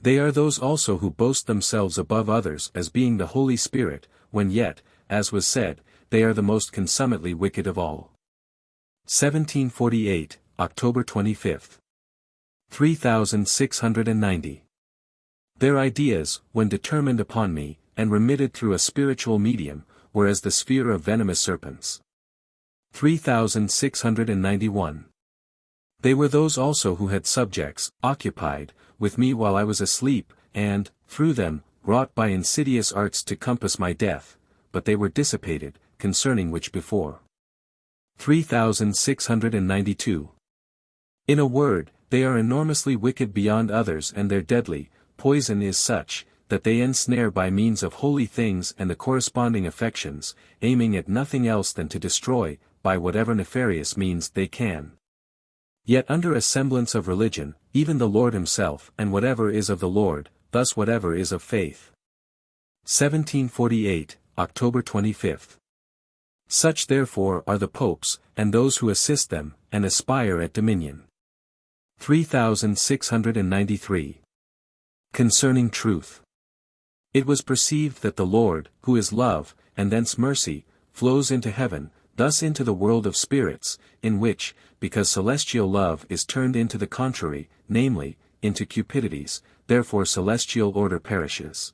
They are those also who boast themselves above others as being the Holy Spirit, when yet, as was said, they are the most consummately wicked of all. 1748, October 25. 3690. Their ideas, when determined upon me, and remitted through a spiritual medium, were as the sphere of venomous serpents. 3691. They were those also who had subjects, occupied, with me while I was asleep, and, through them, wrought by insidious arts to compass my death, but they were dissipated, concerning which before. 3692. In a word, they are enormously wicked beyond others, and their deadly poison is such, that they ensnare by means of holy things and the corresponding affections, aiming at nothing else than to destroy, by whatever nefarious means they can. Yet under a semblance of religion, even the Lord himself, and whatever is of the Lord, thus whatever is of faith. 1748, October 25. Such therefore are the popes, and those who assist them, and aspire at dominion. 3693. Concerning truth. It was perceived that the Lord, who is love, and thence mercy, flows into heaven, thus into the world of spirits, in which, because celestial love is turned into the contrary, namely, into cupidities, therefore celestial order perishes.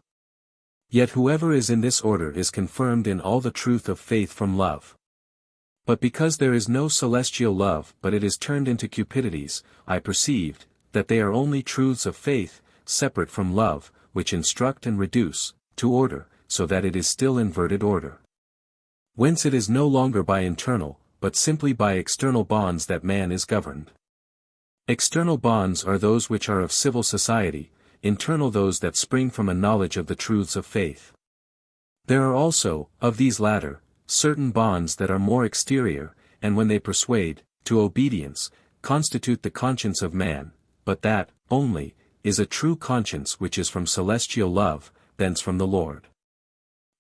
Yet whoever is in this order is confirmed in all the truth of faith from love. But because there is no celestial love but it is turned into cupidities, I perceived, that they are only truths of faith, separate from love, which instruct and reduce, to order, so that it is still inverted order. Whence it is no longer by internal, but simply by external bonds that man is governed. External bonds are those which are of civil society, internal those that spring from a knowledge of the truths of faith. There are also, of these latter, certain bonds that are more exterior, and when they persuade, to obedience, constitute the conscience of man, but that, only, is a true conscience which is from celestial love, thence from the Lord.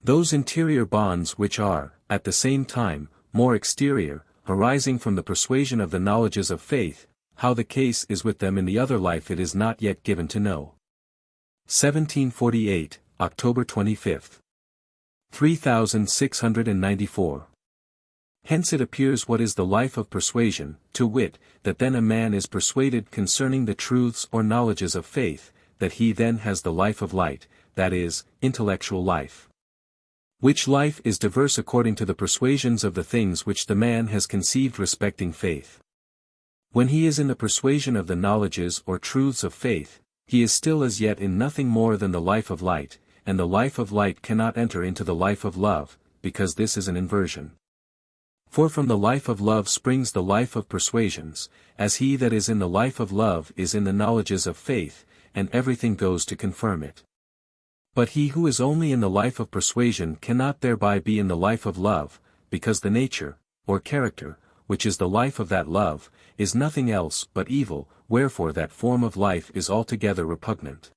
Those interior bonds which are, at the same time, more exterior, arising from the persuasion of the knowledges of faith, how the case is with them in the other life it is not yet given to know. 1748, October 25. 3694. Hence it appears what is the life of persuasion, to wit, that then a man is persuaded concerning the truths or knowledges of faith, that he then has the life of light, that is, intellectual life. Which life is diverse according to the persuasions of the things which the man has conceived respecting faith. When he is in the persuasion of the knowledges or truths of faith, he is still as yet in nothing more than the life of light, and the life of light cannot enter into the life of love, because this is an inversion. For from the life of love springs the life of persuasions, as he that is in the life of love is in the knowledges of faith, and everything goes to confirm it. But he who is only in the life of persuasion cannot thereby be in the life of love, because the nature, or character, which is the life of that love, is nothing else but evil, wherefore that form of life is altogether repugnant.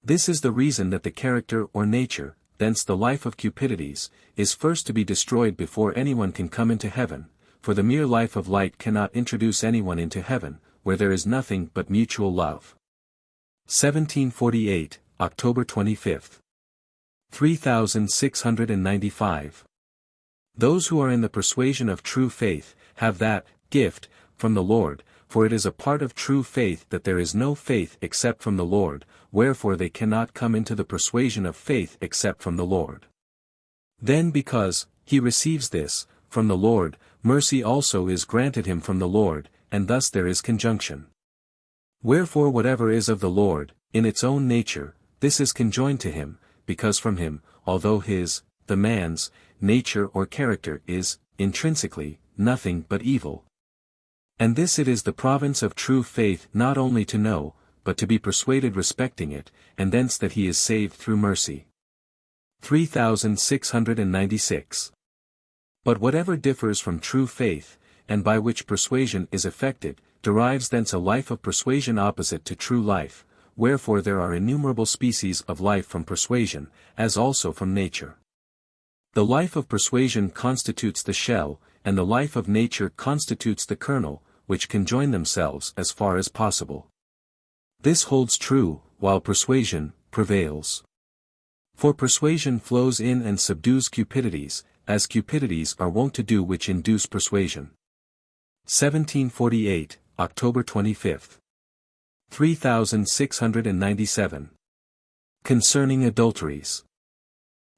This is the reason that the character or nature, thence the life of cupidities, is first to be destroyed before anyone can come into heaven, for the mere life of light cannot introduce anyone into heaven, where there is nothing but mutual love. 1748, October 25. 3695. Those who are in the persuasion of true faith, have that gift from the Lord, for it is a part of true faith that there is no faith except from the Lord, wherefore they cannot come into the persuasion of faith except from the Lord. Then because he receives this from the Lord, mercy also is granted him from the Lord, and thus there is conjunction. Wherefore whatever is of the Lord, in its own nature, this is conjoined to him, because from him, although his, the man's, nature or character is, intrinsically, nothing but evil. And this it is the province of true faith not only to know, but to be persuaded respecting it, and thence that he is saved through mercy. 3696. But whatever differs from true faith, and by which persuasion is effected, derives thence a life of persuasion opposite to true life, wherefore there are innumerable species of life from persuasion, as also from nature. The life of persuasion constitutes the shell, and the life of nature constitutes the kernel, which conjoin themselves as far as possible. This holds true, while persuasion prevails. For persuasion flows in and subdues cupidities, as cupidities are wont to do which induce persuasion. 1748, October 25. 3697. Concerning adulteries.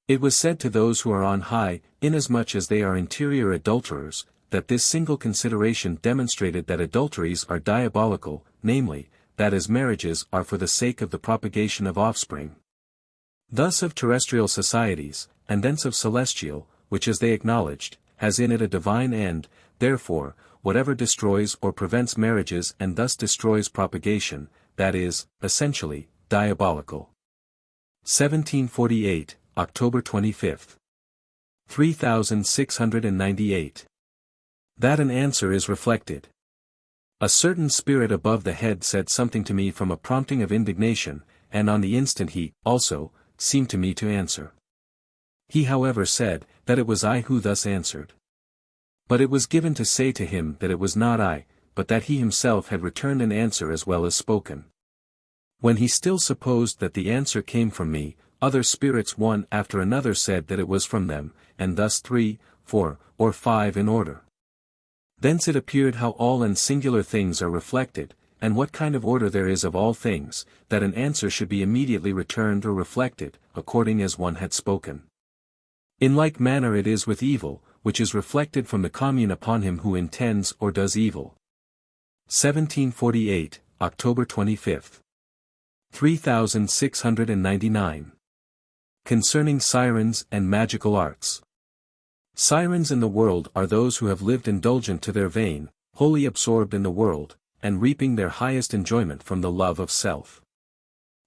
It was said to those who are on high, inasmuch as they are interior adulterers, that this single consideration demonstrated that adulteries are diabolical, namely, that as marriages are for the sake of the propagation of offspring. Thus of terrestrial societies, and thence of celestial, which as they acknowledged, has in it a divine end, therefore, whatever destroys or prevents marriages and thus destroys propagation, that is, essentially, diabolical. 1748, October 25. 3698. That an answer is reflected. A certain spirit above the head said something to me from a prompting of indignation, and on the instant he, also, seemed to me to answer. He however said, that it was I who thus answered. But it was given to say to him that it was not I, but that he himself had returned an answer as well as spoken. When he still supposed that the answer came from me, other spirits one after another said that it was from them, and thus 3, 4, or 5 in order. Thence it appeared how all and singular things are reflected, and what kind of order there is of all things, that an answer should be immediately returned or reflected, according as one had spoken. In like manner it is with evil, which is reflected from the commune upon him who intends or does evil. 1748, October 25. 3699. Concerning sirens and magical arts. Sirens in the world are those who have lived indulgent to their vein, wholly absorbed in the world, and reaping their highest enjoyment from the love of self.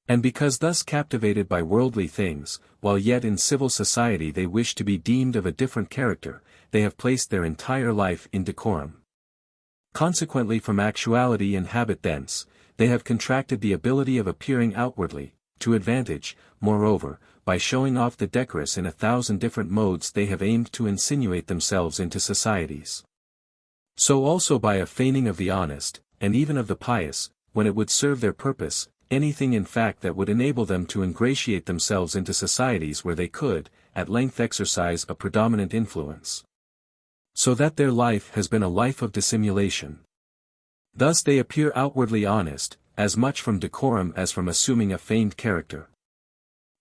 And because thus captivated by worldly things, while yet in civil society they wish to be deemed of a different character, they have placed their entire life in decorum. Consequently from actuality and habit thence, they have contracted the ability of appearing outwardly, to advantage, moreover, by showing off the decorous in 1,000 different modes they have aimed to insinuate themselves into societies. So also by a feigning of the honest, and even of the pious, when it would serve their purpose, anything in fact that would enable them to ingratiate themselves into societies where they could, at length exercise a predominant influence. So that their life has been a life of dissimulation. Thus they appear outwardly honest, as much from decorum as from assuming a feigned character.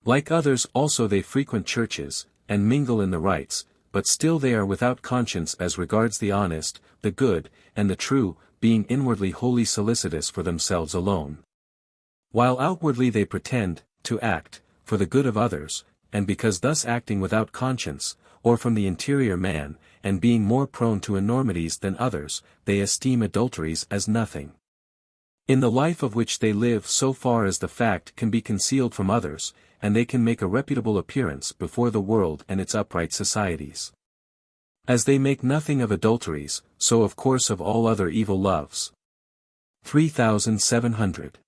Like others also they frequent churches, and mingle in the rites, but still they are without conscience as regards the honest, the good, and the true, being inwardly wholly solicitous for themselves alone. While outwardly they pretend, to act, for the good of others, and because thus acting without conscience, or from the interior man, and being more prone to enormities than others, they esteem adulteries as nothing. In the life of which they live so far as the fact can be concealed from others, and they can make a reputable appearance before the world and its upright societies. As they make nothing of adulteries, so of course of all other evil loves. 3700.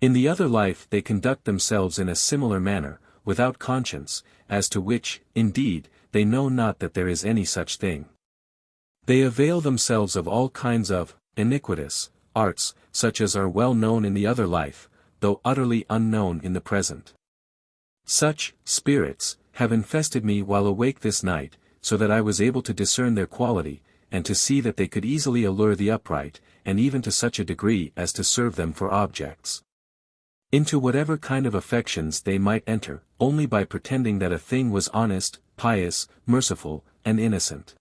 In the other life they conduct themselves in a similar manner, without conscience, as to which, indeed, they know not that there is any such thing. They avail themselves of all kinds of iniquitous arts, such as are well known in the other life, though utterly unknown in the present. Such spirits have infested me while awake this night, so that I was able to discern their quality, and to see that they could easily allure the upright, and even to such a degree as to serve them for objects. Into whatever kind of affections they might enter, only by pretending that a thing was honest, pious, merciful, and innocent.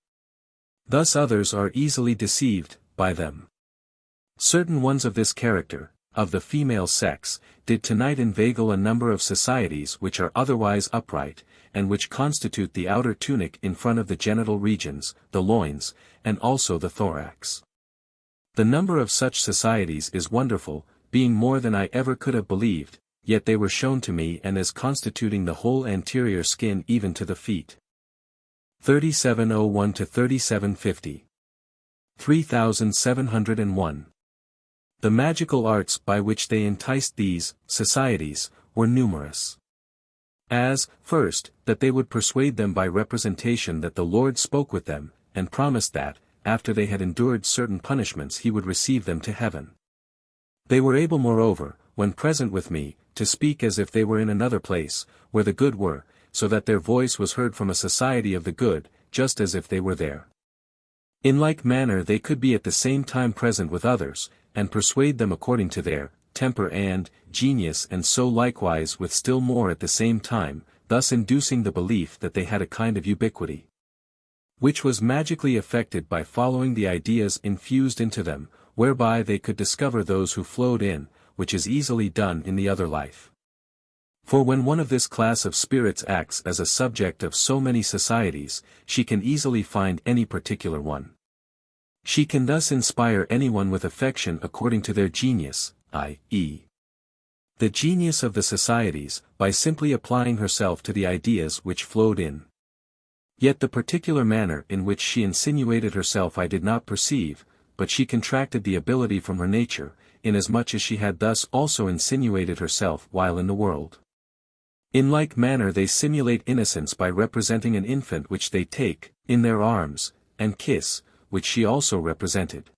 Thus others are easily deceived by them. Certain ones of this character, of the female sex, did tonight inveigle a number of societies which are otherwise upright, and which constitute the outer tunic in front of the genital regions, the loins, and also the thorax. The number of such societies is wonderful, being more than I ever could have believed, yet they were shown to me and as constituting the whole anterior skin even to the feet. 3701 to 3750. 3701. The magical arts by which they enticed these societies were numerous. As, first, that they would persuade them by representation that the Lord spoke with them, and promised that, after they had endured certain punishments he would receive them to heaven. They were able moreover, when present with me, to speak as if they were in another place, where the good were, so that their voice was heard from a society of the good, just as if they were there. In like manner they could be at the same time present with others, and persuade them according to their temper and genius, and so likewise with still more at the same time, thus inducing the belief that they had a kind of ubiquity, which was magically effected by following the ideas infused into them, whereby they could discover those who flowed in, which is easily done in the other life. For when one of this class of spirits acts as a subject of so many societies, she can easily find any particular one. She can thus inspire anyone with affection according to their genius, i.e., the genius of the societies, by simply applying herself to the ideas which flowed in. Yet the particular manner in which she insinuated herself I did not perceive, but she contracted the ability from her nature, inasmuch as she had thus also insinuated herself while in the world. In like manner they simulate innocence by representing an infant which they take in their arms, and kiss, which she also represented.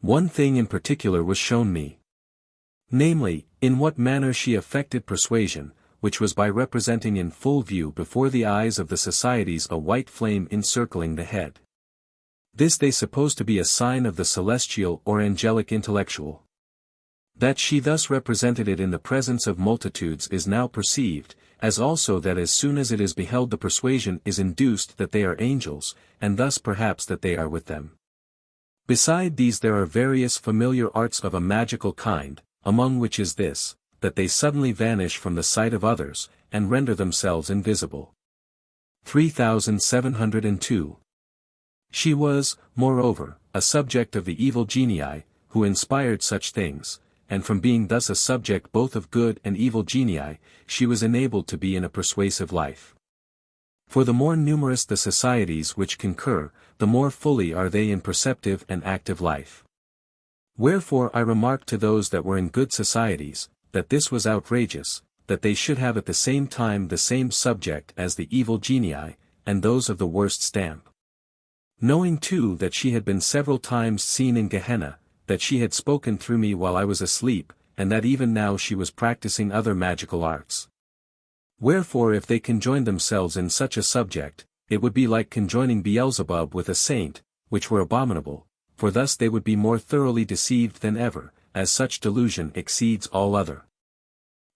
One thing in particular was shown me. Namely, in what manner she effected persuasion, which was by representing in full view before the eyes of the societies a white flame encircling the head. This they suppose to be a sign of the celestial or angelic intellectual. That she thus represented it in the presence of multitudes is now perceived, as also that as soon as it is beheld the persuasion is induced that they are angels, and thus perhaps that they are with them. Beside these there are various familiar arts of a magical kind, among which is this, that they suddenly vanish from the sight of others, and render themselves invisible. 3702. She was, moreover, a subject of the evil genii, who inspired such things, and from being thus a subject both of good and evil genii, she was enabled to be in a persuasive life. For the more numerous the societies which concur, the more fully are they in perceptive and active life. Wherefore I remarked to those that were in good societies, that this was outrageous, that they should have at the same time the same subject as the evil genii, and those of the worst stamp. Knowing too that she had been several times seen in Gehenna, that she had spoken through me while I was asleep, and that even now she was practicing other magical arts. Wherefore if they conjoined themselves in such a subject, it would be like conjoining Beelzebub with a saint, which were abominable, for thus they would be more thoroughly deceived than ever, as such delusion exceeds all other.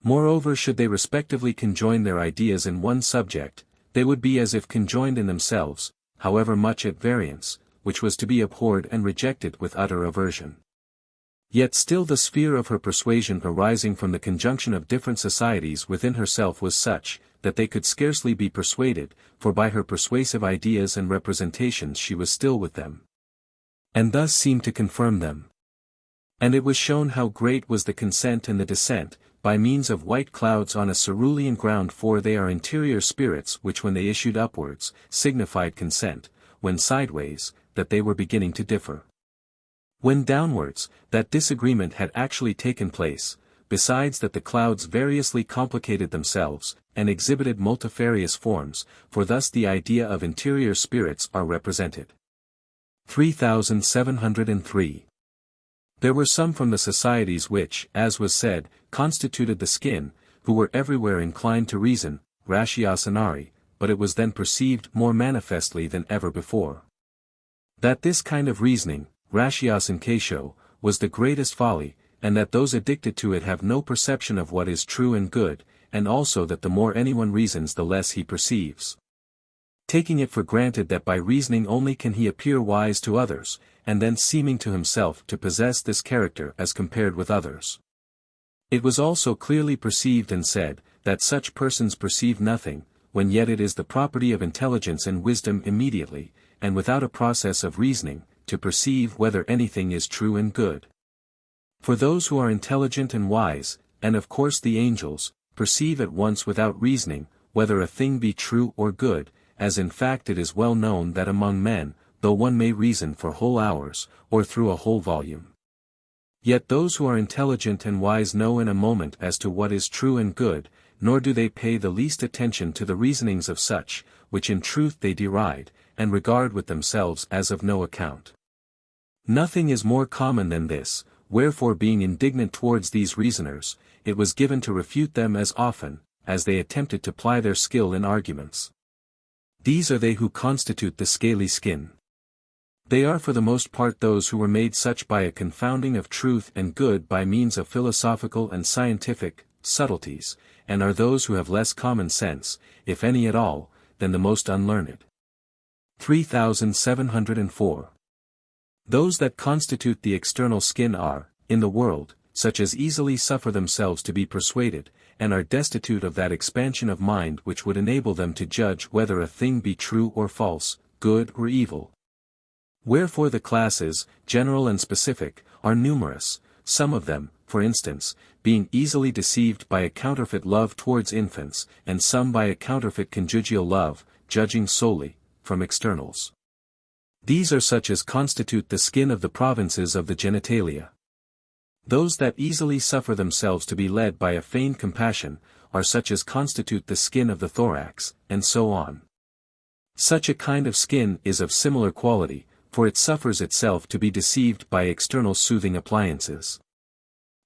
Moreover should they respectively conjoin their ideas in one subject, they would be as if conjoined in themselves, however much at variance, which was to be abhorred and rejected with utter aversion. Yet still the sphere of her persuasion arising from the conjunction of different societies within herself was such, that they could scarcely be persuaded, for by her persuasive ideas and representations she was still with them, and thus seemed to confirm them. And it was shown how great was the consent and the dissent, by means of white clouds on a cerulean ground, for they are interior spirits which when they issued upwards, signified consent, when sideways, that they were beginning to differ. When downwards, that disagreement had actually taken place, besides that the clouds variously complicated themselves, and exhibited multifarious forms, for thus the idea of interior spirits are represented. 3703. There were some from the societies which, as was said, constituted the skin, who were everywhere inclined to reason, ratiocinari, but it was then perceived more manifestly than ever before, that this kind of reasoning, ratiocinatio, was the greatest folly, and that those addicted to it have no perception of what is true and good, and also that the more anyone reasons the less he perceives, taking it for granted that by reasoning only can he appear wise to others, and then seeming to himself to possess this character as compared with others. It was also clearly perceived and said, that such persons perceive nothing, when yet it is the property of intelligence and wisdom immediately, and without a process of reasoning, to perceive whether anything is true and good. For those who are intelligent and wise, and of course the angels, perceive at once without reasoning, whether a thing be true or good, as in fact it is well known that among men, though one may reason for whole hours, or through a whole volume, yet those who are intelligent and wise know in a moment as to what is true and good, nor do they pay the least attention to the reasonings of such, which in truth they deride, and regard with themselves as of no account. Nothing is more common than this, wherefore being indignant towards these reasoners, it was given to refute them as often, as they attempted to ply their skill in arguments. These are they who constitute the scaly skin. They are for the most part those who were made such by a confounding of truth and good by means of philosophical and scientific subtleties, and are those who have less common sense, if any at all, than the most unlearned. 3704. Those that constitute the external skin are, in the world, such as easily suffer themselves to be persuaded, and are destitute of that expansion of mind which would enable them to judge whether a thing be true or false, good or evil. Wherefore the classes, general and specific, are numerous, some of them, for instance, being easily deceived by a counterfeit love towards infants, and some by a counterfeit conjugal love, judging solely from externals. These are such as constitute the skin of the provinces of the genitalia. Those that easily suffer themselves to be led by a feigned compassion, are such as constitute the skin of the thorax, and so on. Such a kind of skin is of similar quality, for it suffers itself to be deceived by external soothing appliances.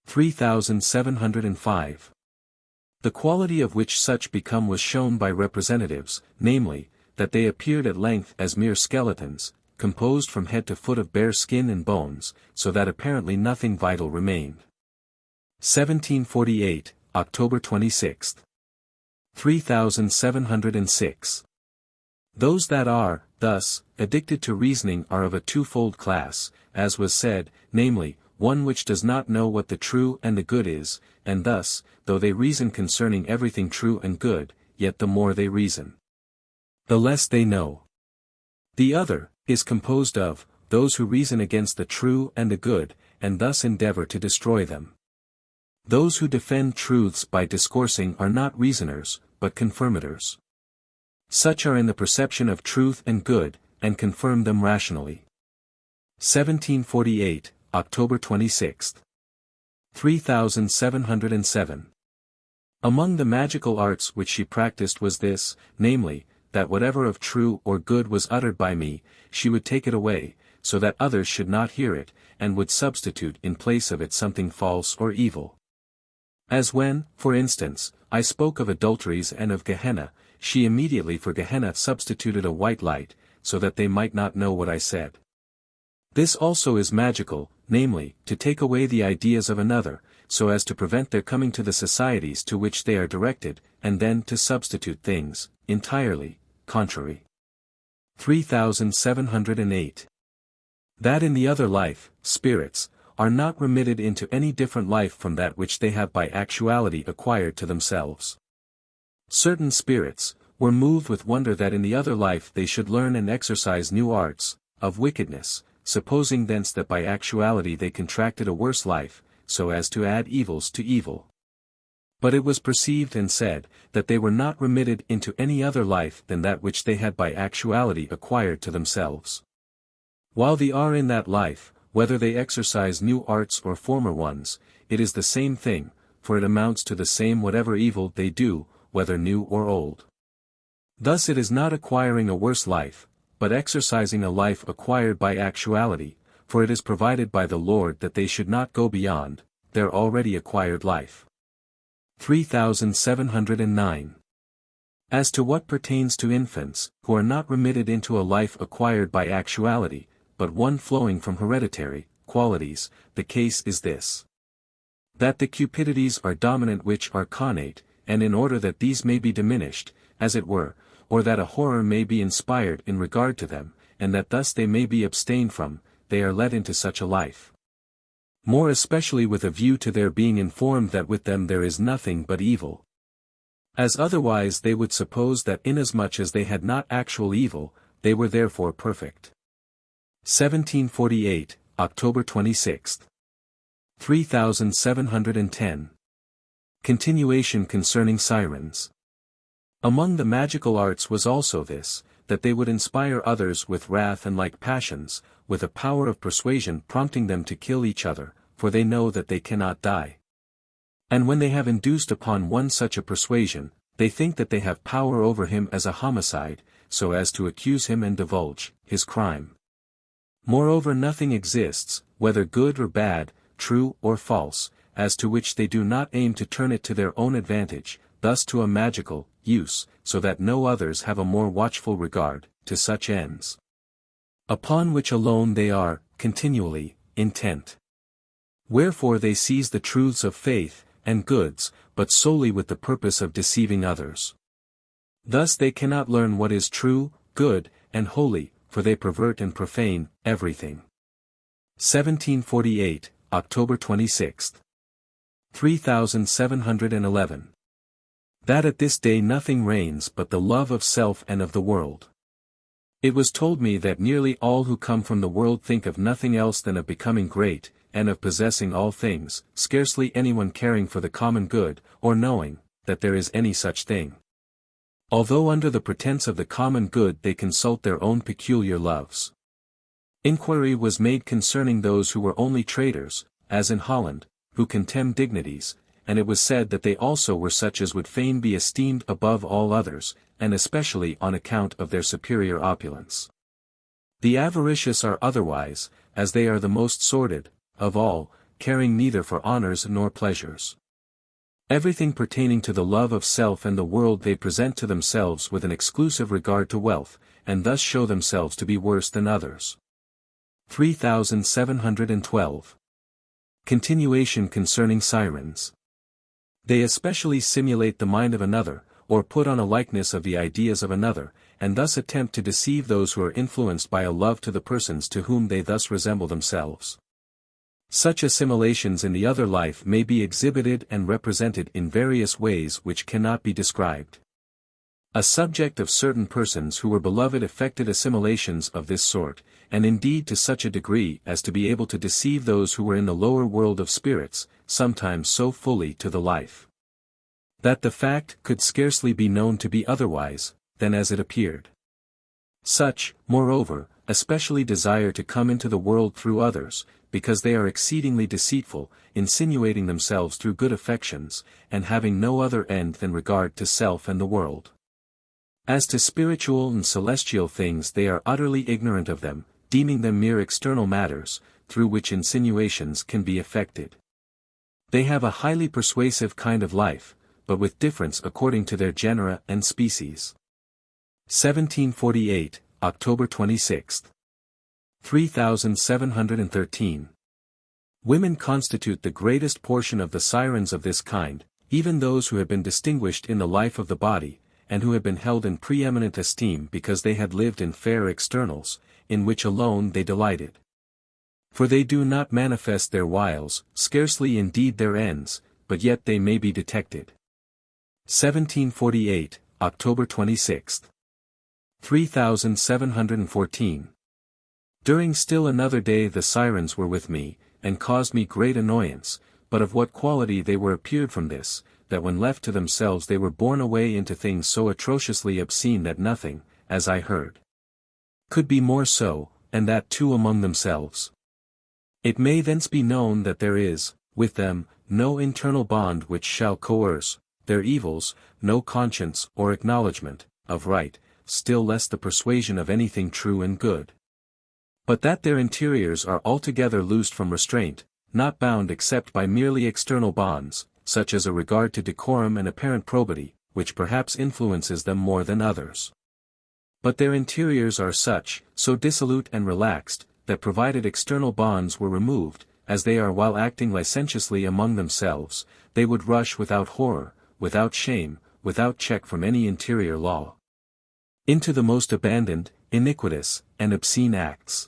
3705. The quality of which such become was shown by representatives, namely, that they appeared at length as mere skeletons, composed from head to foot of bare skin and bones, so that apparently nothing vital remained. 1748, October 26. 3706. Those that are, thus, addicted to reasoning are of a twofold class, as was said, namely, one which does not know what the true and the good is, and thus, though they reason concerning everything true and good, yet the more they reason, the less they know. The other is composed of those who reason against the true and the good, and thus endeavor to destroy them. Those who defend truths by discoursing are not reasoners, but confirmators. Such are in the perception of truth and good, and confirm them rationally. 1748, October 26. 3707. Among the magical arts which she practiced was this, namely, that whatever of true or good was uttered by me, she would take it away, so that others should not hear it, and would substitute in place of it something false or evil. As when, for instance, I spoke of adulteries and of Gehenna, she immediately for Gehenna substituted a white light, so that they might not know what I said. This also is magical, namely, to take away the ideas of another, so as to prevent their coming to the societies to which they are directed, and then to substitute things, entirely, contrary. 3708. That in the other life, spirits, are not remitted into any different life from that which they have by actuality acquired to themselves. Certain spirits were moved with wonder that in the other life they should learn and exercise new arts of wickedness, supposing thence that by actuality they contracted a worse life, so as to add evils to evil. But it was perceived and said, that they were not remitted into any other life than that which they had by actuality acquired to themselves. While they are in that life, whether they exercise new arts or former ones, it is the same thing, for it amounts to the same whatever evil they do, whether new or old. Thus it is not acquiring a worse life, but exercising a life acquired by actuality, for it is provided by the Lord that they should not go beyond their already acquired life. 3709. As to what pertains to infants, who are not remitted into a life acquired by actuality, but one flowing from hereditary qualities, the case is this: that the cupidities are dominant which are connate, and in order that these may be diminished, as it were, or that a horror may be inspired in regard to them, and that thus they may be abstained from, they are led into such a life. More especially with a view to their being informed that with them there is nothing but evil. As otherwise they would suppose that inasmuch as they had not actual evil, they were therefore perfect. 1748, October 26. 3710. Continuation concerning sirens. Among the magical arts was also this, that they would inspire others with wrath and like passions, with a power of persuasion prompting them to kill each other, for they know that they cannot die. And when they have induced upon one such a persuasion, they think that they have power over him as a homicide, so as to accuse him and divulge his crime. Moreover, nothing exists, whether good or bad, true or false, as to which they do not aim to turn it to their own advantage, thus to a magical use, so that no others have a more watchful regard to such ends, upon which alone they are continually intent. Wherefore they seize the truths of faith and goods, but solely with the purpose of deceiving others. Thus they cannot learn what is true, good, and holy, for they pervert and profane everything. 1748, October 26. 3711. That at this day nothing reigns but the love of self and of the world. It was told me that nearly all who come from the world think of nothing else than of becoming great, and of possessing all things, scarcely anyone caring for the common good, or knowing that there is any such thing. Although under the pretense of the common good they consult their own peculiar loves. Inquiry was made concerning those who were only traders, as in Holland, who contemn dignities, and it was said that they also were such as would fain be esteemed above all others, and especially on account of their superior opulence. The avaricious are otherwise, as they are the most sordid of all, caring neither for honors nor pleasures. Everything pertaining to the love of self and the world they present to themselves with an exclusive regard to wealth, and thus show themselves to be worse than others. 3712. Continuation concerning sirens. They especially simulate the mind of another, or put on a likeness of the ideas of another, and thus attempt to deceive those who are influenced by a love to the persons to whom they thus resemble themselves. Such assimilations in the other life may be exhibited and represented in various ways which cannot be described. A subject of certain persons who were beloved effected assimilations of this sort, and indeed to such a degree as to be able to deceive those who were in the lower world of spirits, sometimes so fully to the life, that the fact could scarcely be known to be otherwise than as it appeared. Such, moreover, especially desire to come into the world through others, because they are exceedingly deceitful, insinuating themselves through good affections, and having no other end than regard to self and the world. As to spiritual and celestial things they are utterly ignorant of them, deeming them mere external matters, through which insinuations can be effected. They have a highly persuasive kind of life, but with difference according to their genera and species. 1748, October 26. 3713. Women constitute the greatest portion of the sirens of this kind, even those who have been distinguished in the life of the body, and who have been held in preeminent esteem because they had lived in fair externals, in which alone they delighted. For they do not manifest their wiles, scarcely indeed their ends, but yet they may be detected. 1748, October 26. 3714. During still another day the sirens were with me, and caused me great annoyance, but of what quality they were appeared from this, that when left to themselves they were borne away into things so atrociously obscene that nothing, as I heard, could be more so, and that too among themselves. It may thence be known that there is, with them, no internal bond which shall coerce their evils, no conscience or acknowledgement of right, still less the persuasion of anything true and good. But that their interiors are altogether loosed from restraint, not bound except by merely external bonds, such as a regard to decorum and apparent probity, which perhaps influences them more than others. But their interiors are such, so dissolute and relaxed, that provided external bonds were removed, as they are while acting licentiously among themselves, they would rush without horror, without shame, without check from any interior law, into the most abandoned, iniquitous, and obscene acts.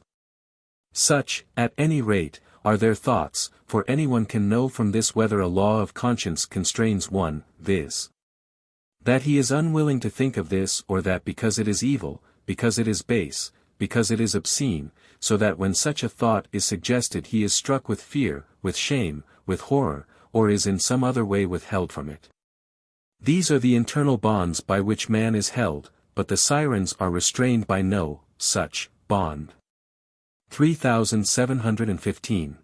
Such, at any rate, are their thoughts, for anyone can know from this whether a law of conscience constrains one, viz. that he is unwilling to think of this or that because it is evil, because it is base, because it is obscene, so that when such a thought is suggested he is struck with fear, with shame, with horror, or is in some other way withheld from it. These are the internal bonds by which man is held, but the sirens are restrained by no such bond. 3715.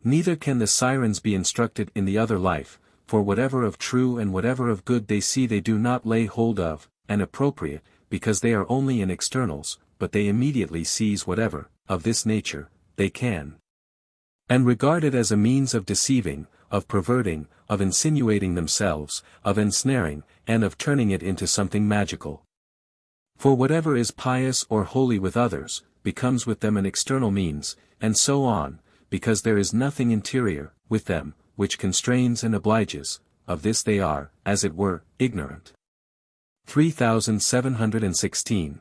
Neither can the sirens be instructed in the other life, for whatever of true and whatever of good they see they do not lay hold of, and appropriate, because they are only in externals, but they immediately seize whatever, of this nature, they can, and regard it as a means of deceiving, of perverting, of insinuating themselves, of ensnaring, and of turning it into something magical. For whatever is pious or holy with others, becomes with them an external means, and so on, because there is nothing interior, with them, which constrains and obliges, of this they are, as it were, ignorant. 3716.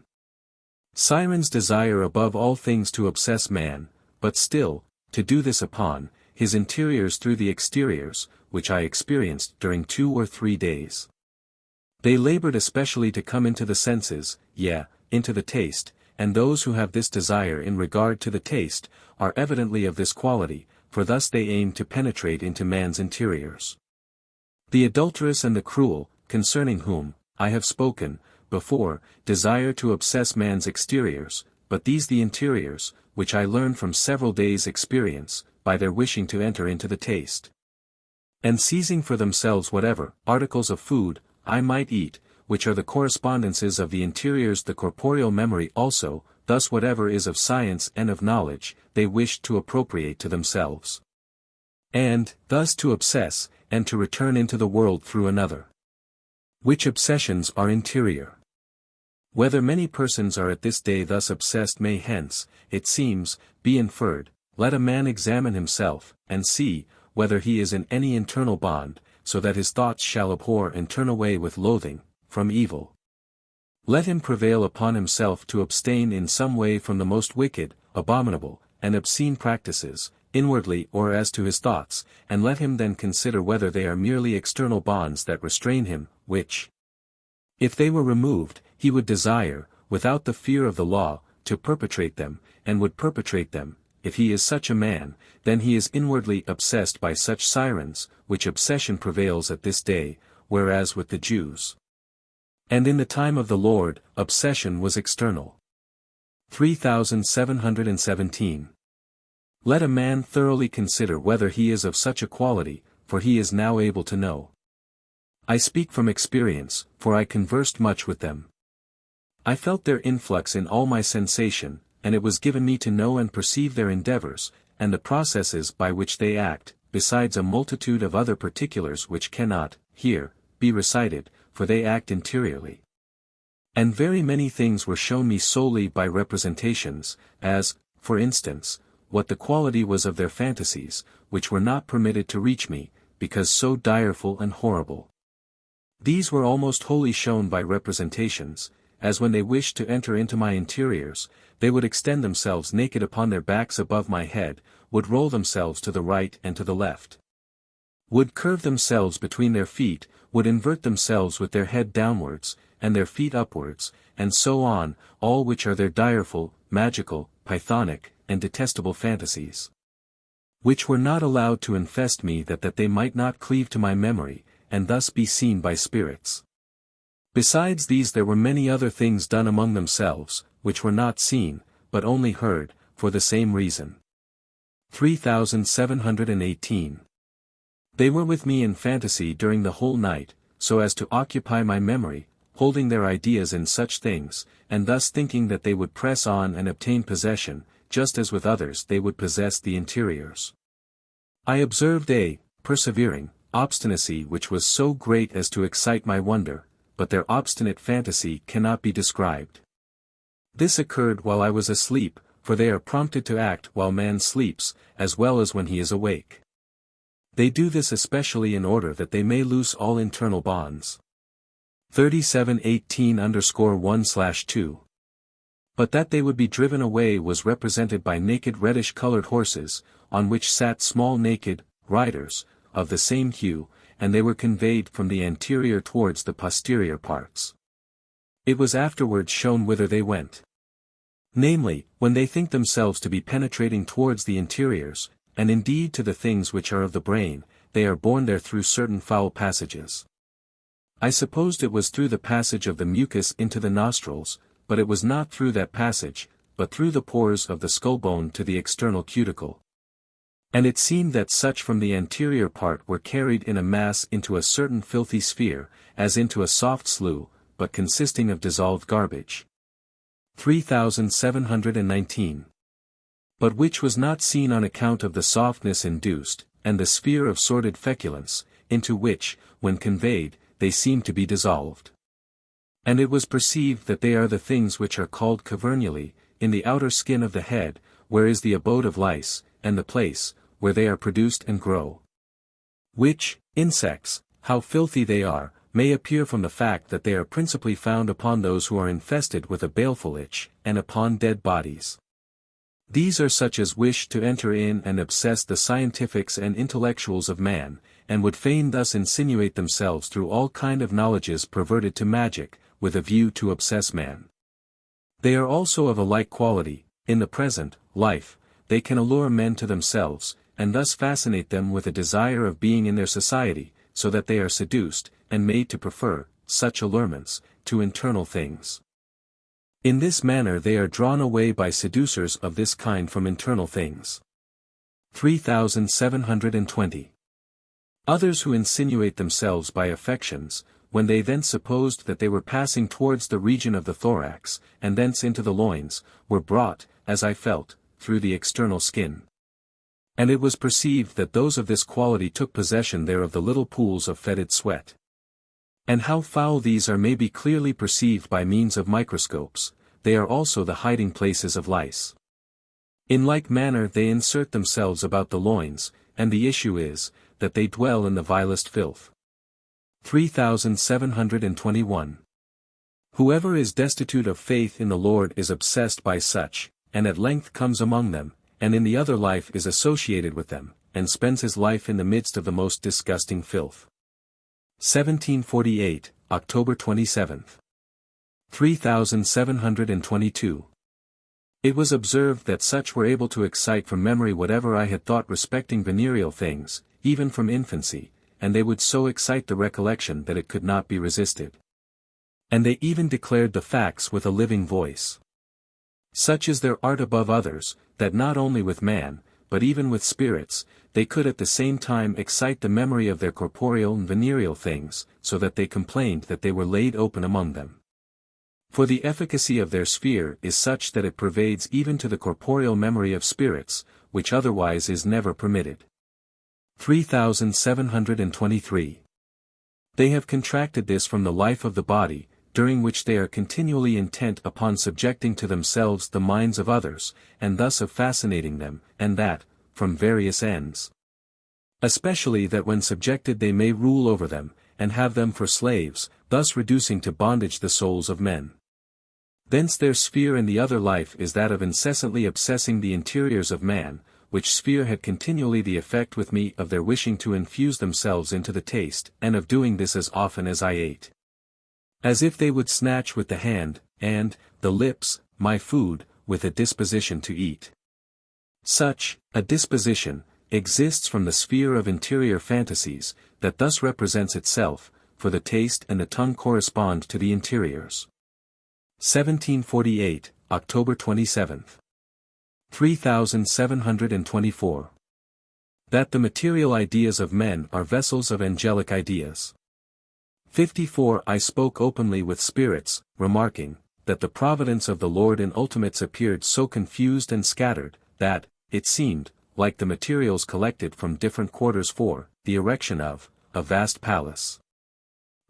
Sirens desire above all things to obsess man, but still, to do this upon his interiors through the exteriors, which I experienced during 2 or 3 days. They labored especially to come into the senses, yea, into the taste, and those who have this desire in regard to the taste, are evidently of this quality, for thus they aim to penetrate into man's interiors. The adulterous and the cruel, concerning whom, I have spoken, before, desire to obsess man's exteriors, but these the interiors, which I learned from several days' experience, by their wishing to enter into the taste. And seizing for themselves whatever, articles of food, I might eat, which are the correspondences of the interiors the corporeal memory also, thus whatever is of science and of knowledge, they wished to appropriate to themselves. And, thus to obsess, and to return into the world through another. Which obsessions are interior. Whether many persons are at this day thus obsessed may hence, it seems, be inferred, let a man examine himself, and see, whether he is in any internal bond, so that his thoughts shall abhor and turn away with loathing, from evil. Let him prevail upon himself to abstain in some way from the most wicked, abominable, and obscene practices, inwardly or as to his thoughts, and let him then consider whether they are merely external bonds that restrain him, which, if they were removed, he would desire, without the fear of the law, to perpetrate them, and would perpetrate them. If he is such a man, then he is inwardly obsessed by such sirens, which obsession prevails at this day, whereas with the Jews, and in the time of the Lord, obsession was external. 3717. Let a man thoroughly consider whether he is of such a quality, for he is now able to know. I speak from experience, for I conversed much with them. I felt their influx in all my sensation, and it was given me to know and perceive their endeavors, and the processes by which they act, besides a multitude of other particulars which cannot, here, be recited, for they act interiorly. And very many things were shown me solely by representations, as, for instance, what the quality was of their fantasies, which were not permitted to reach me, because so direful and horrible. These were almost wholly shown by representations, as when they wished to enter into my interiors, they would extend themselves naked upon their backs above my head, would roll themselves to the right and to the left, would curve themselves between their feet, would invert themselves with their head downwards, and their feet upwards, and so on, all which are their direful, magical, pythonic, and detestable fantasies, which were not allowed to infest me that they might not cleave to my memory, and thus be seen by spirits. Besides these there were many other things done among themselves, which were not seen, but only heard, for the same reason. 3718. They were with me in fantasy during the whole night, so as to occupy my memory, holding their ideas in such things, and thus thinking that they would press on and obtain possession, just as with others they would possess the interiors. I observed a persevering obstinacy which was so great as to excite my wonder, but their obstinate fantasy cannot be described. This occurred while I was asleep, for they are prompted to act while man sleeps, as well as when he is awake. They do this especially in order that they may loose all internal bonds. 3718_1/2. But that they would be driven away was represented by naked reddish-colored horses, on which sat small naked riders, of the same hue, and they were conveyed from the anterior towards the posterior parts. It was afterwards shown whither they went. Namely, when they think themselves to be penetrating towards the interiors, and indeed to the things which are of the brain, they are borne there through certain foul passages. I supposed it was through the passage of the mucus into the nostrils, but it was not through that passage, but through the pores of the skull bone to the external cuticle. And it seemed that such from the anterior part were carried in a mass into a certain filthy sphere, as into a soft slough, but consisting of dissolved garbage. 3719. But which was not seen on account of the softness induced, and the sphere of sordid feculence, into which, when conveyed, they seemed to be dissolved. And it was perceived that they are the things which are called cavernulae, in the outer skin of the head, where is the abode of lice, and the place, where they are produced and grow. Which, insects, how filthy they are, may appear from the fact that they are principally found upon those who are infested with a baleful itch, and upon dead bodies. These are such as wish to enter in and obsess the scientifics and intellectuals of man, and would fain thus insinuate themselves through all kind of knowledges perverted to magic, with a view to obsess man. They are also of a like quality, in the present life, they can allure men to themselves, and thus fascinate them with a desire of being in their society, so that they are seduced, and made to prefer such allurements to internal things. In this manner they are drawn away by seducers of this kind from internal things. 3720. Others who insinuate themselves by affections, when they then supposed that they were passing towards the region of the thorax, and thence into the loins, were brought, as I felt, through the external skin. And it was perceived that those of this quality took possession there of the little pools of fetid sweat. And how foul these are may be clearly perceived by means of microscopes, they are also the hiding places of lice. In like manner they insert themselves about the loins, and the issue is, that they dwell in the vilest filth. 3721. Whoever is destitute of faith in the Lord is obsessed by such, and at length comes among them, and in the other life is associated with them, and spends his life in the midst of the most disgusting filth. 1748, October 27. 3722. It was observed that such were able to excite from memory whatever I had thought respecting venereal things, even from infancy, and they would so excite the recollection that it could not be resisted. And they even declared the facts with a living voice. Such is their art above others, that not only with man, but even with spirits, they could at the same time excite the memory of their corporeal and venereal things, so that they complained that they were laid open among them. For the efficacy of their sphere is such that it pervades even to the corporeal memory of spirits, which otherwise is never permitted. 3723. They have contracted this from the life of the body, during which they are continually intent upon subjecting to themselves the minds of others, and thus of fascinating them, and that, from various ends. Especially that when subjected they may rule over them, and have them for slaves, thus reducing to bondage the souls of men. Thence their sphere in the other life is that of incessantly obsessing the interiors of man, which sphere had continually the effect with me of their wishing to infuse themselves into the taste, and of doing this as often as I ate. As if they would snatch with the hand, and, the lips, my food, with a disposition to eat. Such, a disposition, exists from the sphere of interior fantasies, that thus represents itself, for the taste and the tongue correspond to the interiors. 1748, October 27. 3724. That the material ideas of men are vessels of angelic ideas. 54. I spoke openly with spirits, remarking, that the providence of the Lord in ultimates appeared so confused and scattered, that, it seemed, like the materials collected from different quarters for the erection of a vast palace,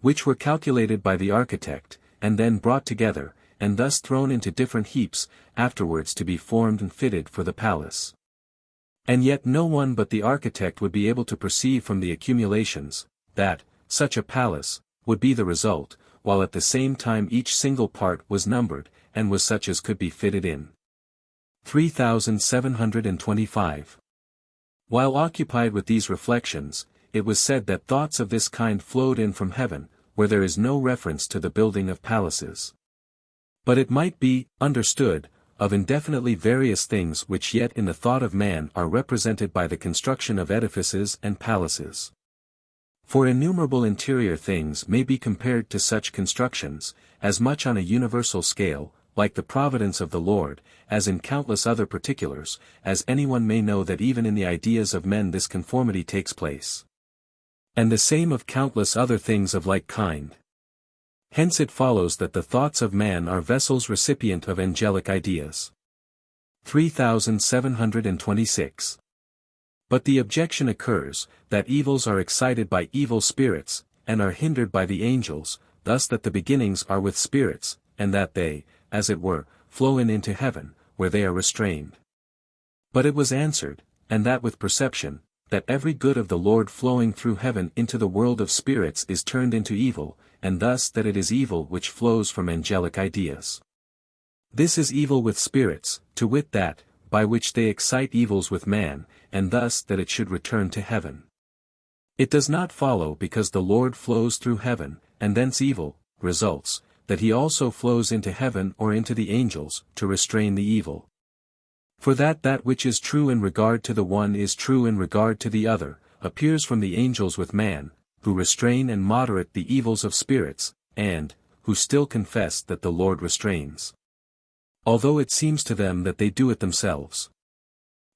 which were calculated by the architect, and then brought together, and thus thrown into different heaps, afterwards to be formed and fitted for the palace. And yet no one but the architect would be able to perceive from the accumulations, that, such a palace, would be the result, while at the same time each single part was numbered, and was such as could be fitted in. 3725. While occupied with these reflections, it was said that thoughts of this kind flowed in from heaven, where there is no reference to the building of palaces. But it might be understood, of indefinitely various things which yet in the thought of man are represented by the construction of edifices and palaces. For innumerable interior things may be compared to such constructions, as much on a universal scale, like the providence of the Lord, as in countless other particulars, as anyone may know that even in the ideas of men this conformity takes place. And the same of countless other things of like kind. Hence it follows that the thoughts of man are vessels recipient of angelic ideas. 3726. But the objection occurs, that evils are excited by evil spirits, and are hindered by the angels, thus that the beginnings are with spirits, and that they, as it were, flow into heaven, where they are restrained. But it was answered, and that with perception, that every good of the Lord flowing through heaven into the world of spirits is turned into evil, and thus that it is evil which flows from angelic ideas. This is evil with spirits, to wit that, by which they excite evils with man, and thus that it should return to heaven. It does not follow because the Lord flows through heaven, and thence evil, results, that he also flows into heaven or into the angels, to restrain the evil. For that which is true in regard to the one is true in regard to the other, appears from the angels with man, who restrain and moderate the evils of spirits, and, who still confess that the Lord restrains, although it seems to them that they do it themselves.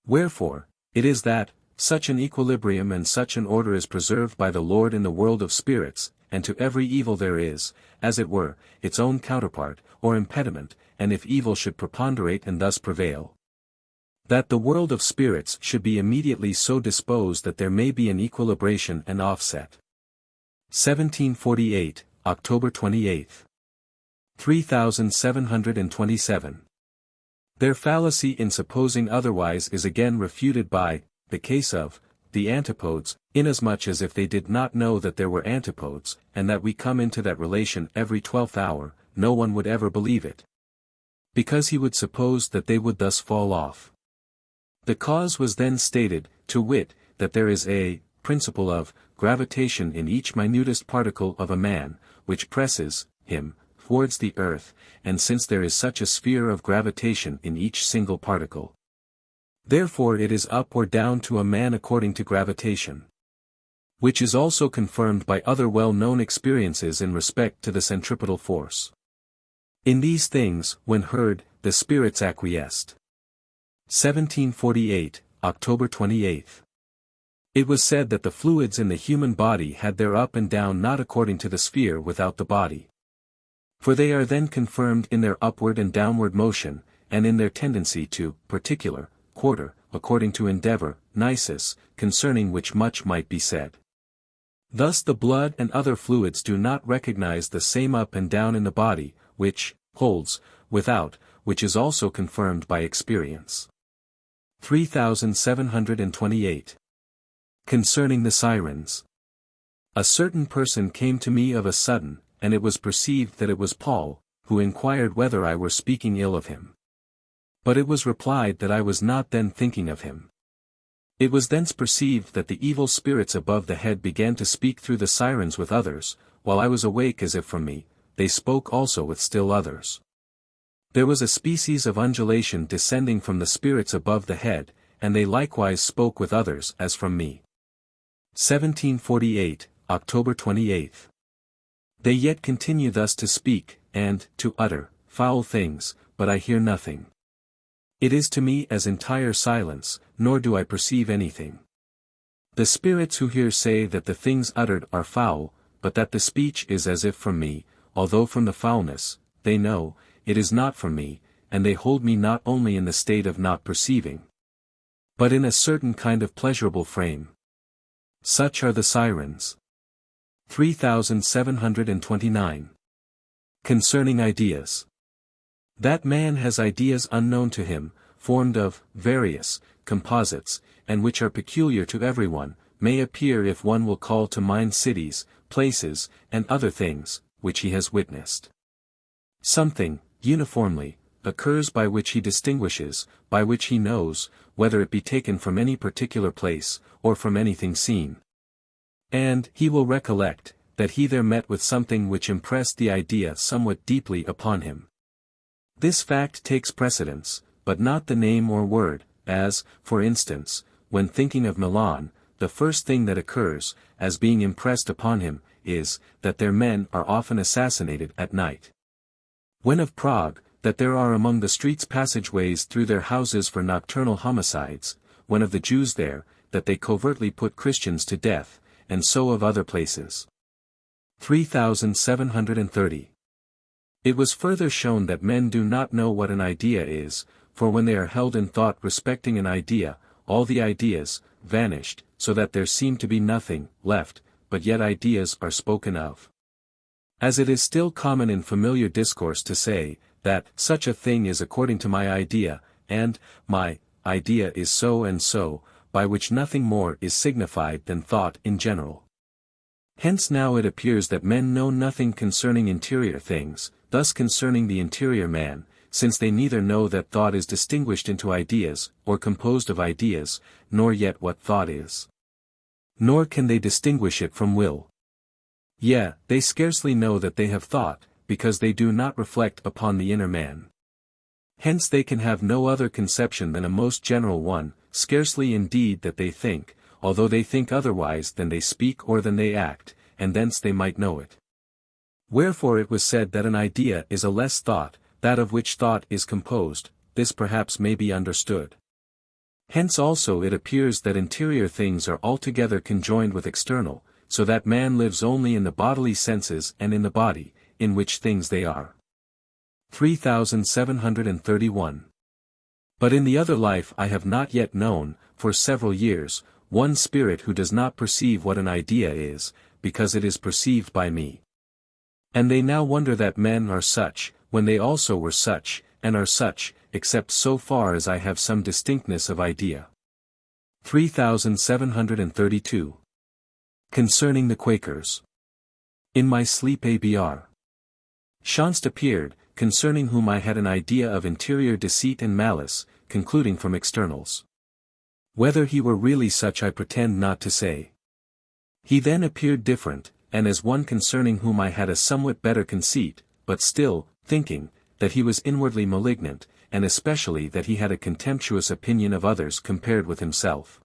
Wherefore, it is that, such an equilibrium and such an order is preserved by the Lord in the world of spirits, and to every evil there is, as it were, its own counterpart, or impediment, and if evil should preponderate and thus prevail, that the world of spirits should be immediately so disposed that there may be an equilibration and offset. 1748, October 28. 3727. Their fallacy in supposing otherwise is again refuted by the case of the antipodes, inasmuch as if they did not know that there were antipodes, and that we come into that relation every 12th hour, no one would ever believe it, because he would suppose that they would thus fall off. The cause was then stated, to wit, that there is a principle of gravitation in each minutest particle of a man, which presses him towards the earth, and since there is such a sphere of gravitation in each single particle, therefore it is up or down to a man according to gravitation. Which is also confirmed by other well-known experiences in respect to the centripetal force. In these things, when heard, the spirits acquiesced. 1748, October 28. It was said that the fluids in the human body had their up and down not according to the sphere without the body. For they are then confirmed in their upward and downward motion, and in their tendency to particular quarter, according to endeavor, nisus, concerning which much might be said. Thus the blood and other fluids do not recognize the same up and down in the body, which holds without, which is also confirmed by experience. 3728. Concerning the sirens. A certain person came to me of a sudden, and it was perceived that it was Paul, who inquired whether I were speaking ill of him. But it was replied that I was not then thinking of him. It was thence perceived that the evil spirits above the head began to speak through the sirens with others, while I was awake as if from me, they spoke also with still others. There was a species of undulation descending from the spirits above the head, and they likewise spoke with others as from me. 1748, October 28. They yet continue thus to speak, and to utter, foul things, but I hear nothing. It is to me as entire silence, nor do I perceive anything. The spirits who hear say that the things uttered are foul, but that the speech is as if from me, although from the foulness, they know, it is not from me, and they hold me not only in the state of not perceiving, but in a certain kind of pleasurable frame. Such are the sirens. 3729. Concerning ideas. That man has ideas unknown to him, formed of various composites, and which are peculiar to everyone, may appear if one will call to mind cities, places, and other things, which he has witnessed. Something, uniformly, occurs by which he distinguishes, by which he knows, whether it be taken from any particular place, or from anything seen. And he will recollect, that he there met with something which impressed the idea somewhat deeply upon him. This fact takes precedence, but not the name or word, as, for instance, when thinking of Milan, the first thing that occurs, as being impressed upon him, is, that their men are often assassinated at night. When of Prague, that there are among the streets passageways through their houses for nocturnal homicides, when of the Jews there, that they covertly put Christians to death, and so of other places. 3730. It was further shown that men do not know what an idea is, for when they are held in thought respecting an idea, all the ideas vanished, so that there seemed to be nothing left, but yet ideas are spoken of. As it is still common in familiar discourse to say, that such a thing is according to my idea, and my idea is so and so, by which nothing more is signified than thought in general. Hence now it appears that men know nothing concerning interior things, thus concerning the interior man, since they neither know that thought is distinguished into ideas, or composed of ideas, nor yet what thought is. Nor can they distinguish it from will. Yea, they scarcely know that they have thought, because they do not reflect upon the inner man. Hence they can have no other conception than a most general one, scarcely indeed that they think, although they think otherwise than they speak or than they act, and thence they might know it. Wherefore it was said that an idea is a less thought, that of which thought is composed, this perhaps may be understood. Hence also it appears that interior things are altogether conjoined with external, so that man lives only in the bodily senses and in the body, in which things they are. 3731. But in the other life I have not yet known, for several years, one spirit who does not perceive what an idea is, because it is perceived by me. And they now wonder that men are such, when they also were such, and are such, except so far as I have some distinctness of idea. 3732. Concerning the Quakers. In my sleep Abr. Shanst appeared, concerning whom I had an idea of interior deceit and malice, concluding from externals. Whether he were really such I pretend not to say. He then appeared different, and as one concerning whom I had a somewhat better conceit, but still, thinking, that he was inwardly malignant, and especially that he had a contemptuous opinion of others compared with himself.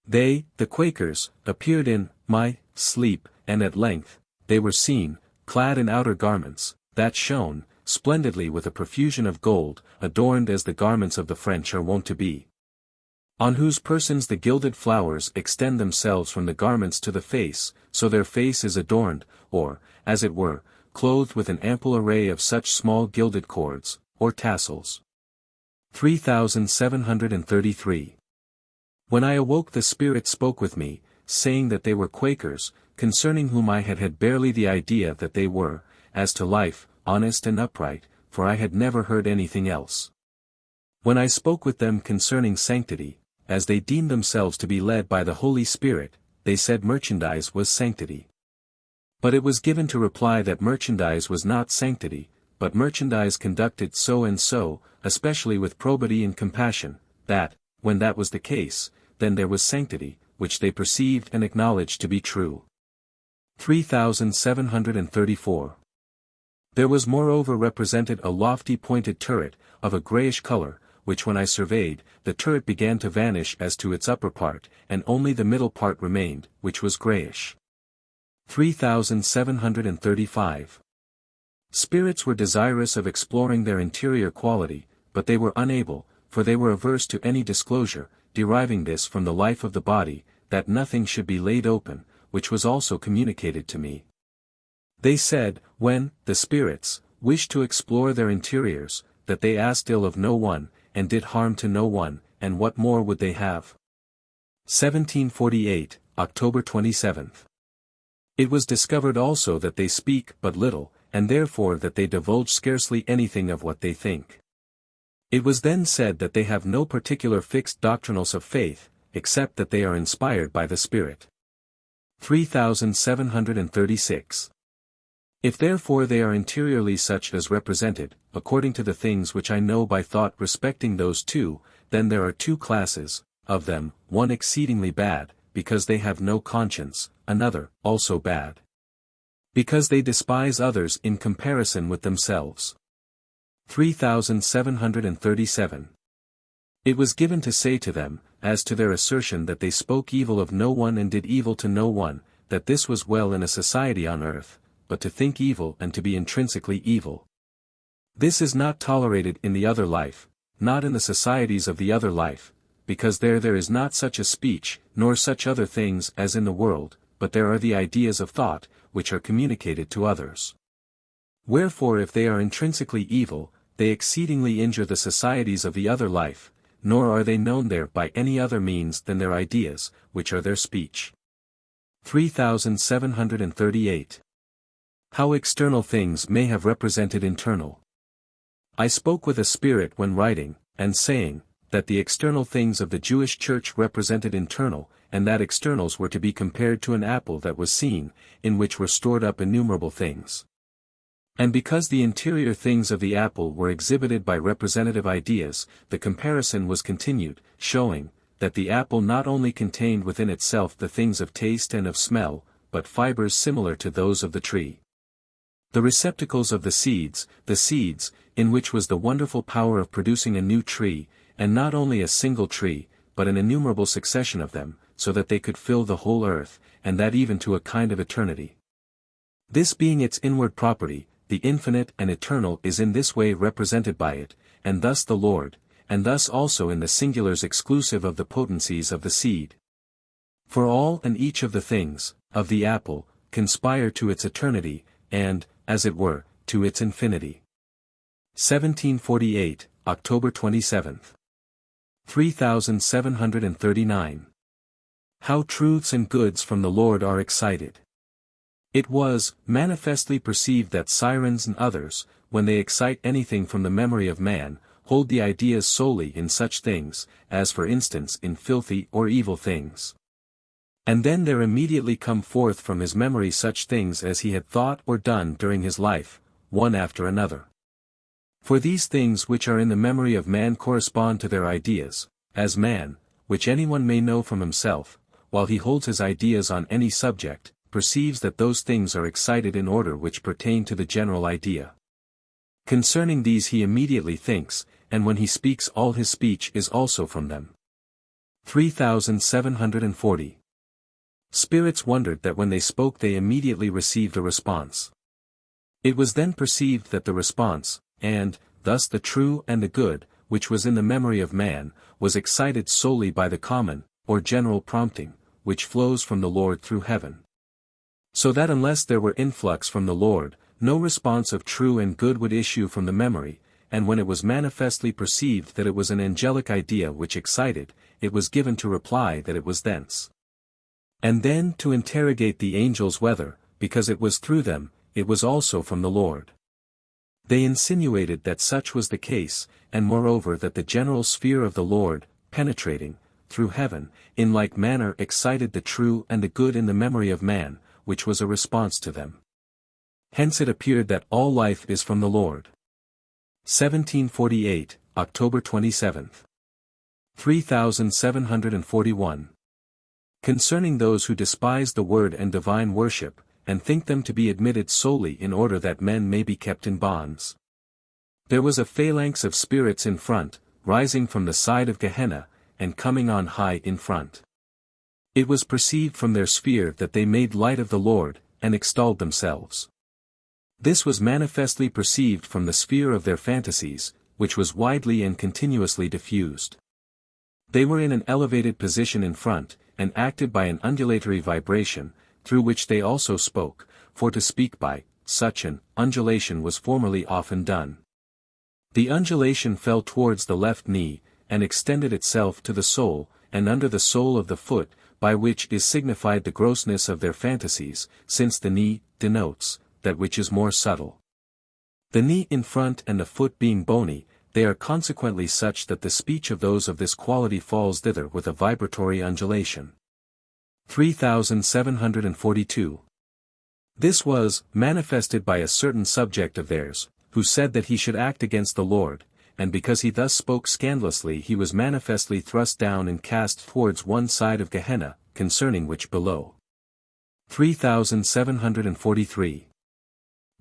They, the Quakers, appeared in my sleep, and at length, they were seen, clad in outer garments, that shone, splendidly with a profusion of gold, adorned as the garments of the French are wont to be. On whose persons the gilded flowers extend themselves from the garments to the face, so their face is adorned, or, as it were, clothed with an ample array of such small gilded cords, or tassels. 3733. When I awoke the Spirit spoke with me, saying that they were Quakers, concerning whom I had had barely the idea that they were, as to life, honest and upright, for I had never heard anything else. When I spoke with them concerning sanctity, as they deemed themselves to be led by the Holy Spirit, they said merchandise was sanctity. But it was given to reply that merchandise was not sanctity, but merchandise conducted so and so, especially with probity and compassion, that, when that was the case, then there was sanctity, which they perceived and acknowledged to be true. 3734. There was moreover represented a lofty pointed turret, of a greyish colour, which when I surveyed, the turret began to vanish as to its upper part, and only the middle part remained, which was greyish. 3735. Spirits were desirous of exploring their interior quality, but they were unable, for they were averse to any disclosure, deriving this from the life of the body, that nothing should be laid open, which was also communicated to me. They said, when, the spirits, wished to explore their interiors, that they asked ill of no one, and did harm to no one, and what more would they have? 1748, October 27th. It was discovered also that they speak but little, and therefore that they divulge scarcely anything of what they think. It was then said that they have no particular fixed doctrinals of faith, except that they are inspired by the Spirit. 3736. If therefore they are interiorly such as represented, according to the things which I know by thought respecting those two, then there are two classes, of them, one exceedingly bad, because they have no conscience, another, also bad, because they despise others in comparison with themselves. 3737. It was given to say to them, as to their assertion that they spoke evil of no one and did evil to no one, that this was well in a society on earth, but to think evil and to be intrinsically evil. This is not tolerated in the other life, not in the societies of the other life, because there is not such a speech, nor such other things as in the world, but there are the ideas of thought, which are communicated to others. Wherefore if they are intrinsically evil, they exceedingly injure the societies of the other life, nor are they known there by any other means than their ideas, which are their speech. 3738. How external things may have represented internal. I spoke with a spirit when writing, and saying, that the external things of the Jewish Church represented internal, and that externals were to be compared to an apple that was seen, in which were stored up innumerable things. And because the interior things of the apple were exhibited by representative ideas, the comparison was continued, showing, that the apple not only contained within itself the things of taste and of smell, but fibers similar to those of the tree. The receptacles of the seeds, in which was the wonderful power of producing a new tree, and not only a single tree, but an innumerable succession of them, so that they could fill the whole earth, and that even to a kind of eternity. This being its inward property, the infinite and eternal is in this way represented by it, and thus the Lord, and thus also in the singulars exclusive of the potencies of the seed. For all and each of the things, of the apple, conspire to its eternity, and, as it were, to its infinity. 1748, October 27th. 3739. How truths and goods from the Lord are excited. It was manifestly perceived that sirens and others, when they excite anything from the memory of man, hold the ideas solely in such things, as for instance in filthy or evil things. And then there immediately come forth from his memory such things as he had thought or done during his life, one after another. For these things which are in the memory of man correspond to their ideas, as man, which anyone may know from himself, while he holds his ideas on any subject, perceives that those things are excited in order which pertain to the general idea. Concerning these he immediately thinks, and when he speaks all his speech is also from them. 3740. Spirits wondered that when they spoke they immediately received a response. It was then perceived that the response, and, thus the true and the good, which was in the memory of man, was excited solely by the common, or general prompting, which flows from the Lord through heaven. So that unless there were influx from the Lord, no response of true and good would issue from the memory, and when it was manifestly perceived that it was an angelic idea which excited, it was given to reply that it was thence. And then to interrogate the angels whether, because it was through them, it was also from the Lord. They insinuated that such was the case, and moreover that the general sphere of the Lord, penetrating, through heaven, in like manner excited the true and the good in the memory of man, which was a response to them. Hence it appeared that all life is from the Lord. 1748, October 27. 3741. Concerning those who despise the word and divine worship, and think them to be admitted solely in order that men may be kept in bonds. There was a phalanx of spirits in front, rising from the side of Gehenna, and coming on high in front. It was perceived from their sphere that they made light of the Lord, and extolled themselves. This was manifestly perceived from the sphere of their fantasies, which was widely and continuously diffused. They were in an elevated position in front, and acted by an undulatory vibration, through which they also spoke, for to speak by such an undulation was formerly often done. The undulation fell towards the left knee, and extended itself to the sole, and under the sole of the foot, by which is signified the grossness of their fantasies, since the knee denotes that which is more subtle. The knee in front and the foot being bony, they are consequently such that the speech of those of this quality falls thither with a vibratory undulation. 3742. This was manifested by a certain subject of theirs, who said that he should act against the Lord, and because he thus spoke scandalously he was manifestly thrust down and cast towards one side of Gehenna, concerning which below. 3743.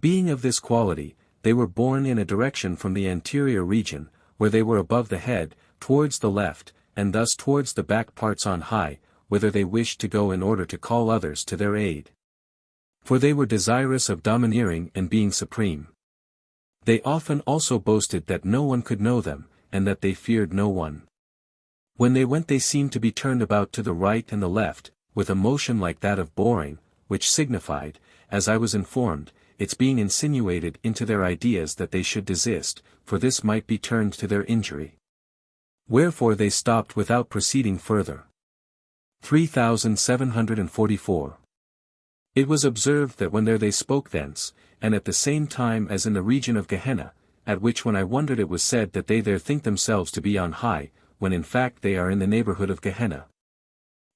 Being of this quality, they were borne in a direction from the anterior region, where they were above the head, towards the left, and thus towards the back parts on high, whither they wished to go in order to call others to their aid. For they were desirous of domineering and being supreme. They often also boasted that no one could know them, and that they feared no one. When they went they seemed to be turned about to the right and the left, with a motion like that of boring, which signified, as I was informed, its being insinuated into their ideas that they should desist, for this might be turned to their injury. Wherefore they stopped without proceeding further. 3744. It was observed that when there they spoke thence, and at the same time as in the region of Gehenna, at which when I wondered it was said that they there think themselves to be on high, when in fact they are in the neighborhood of Gehenna.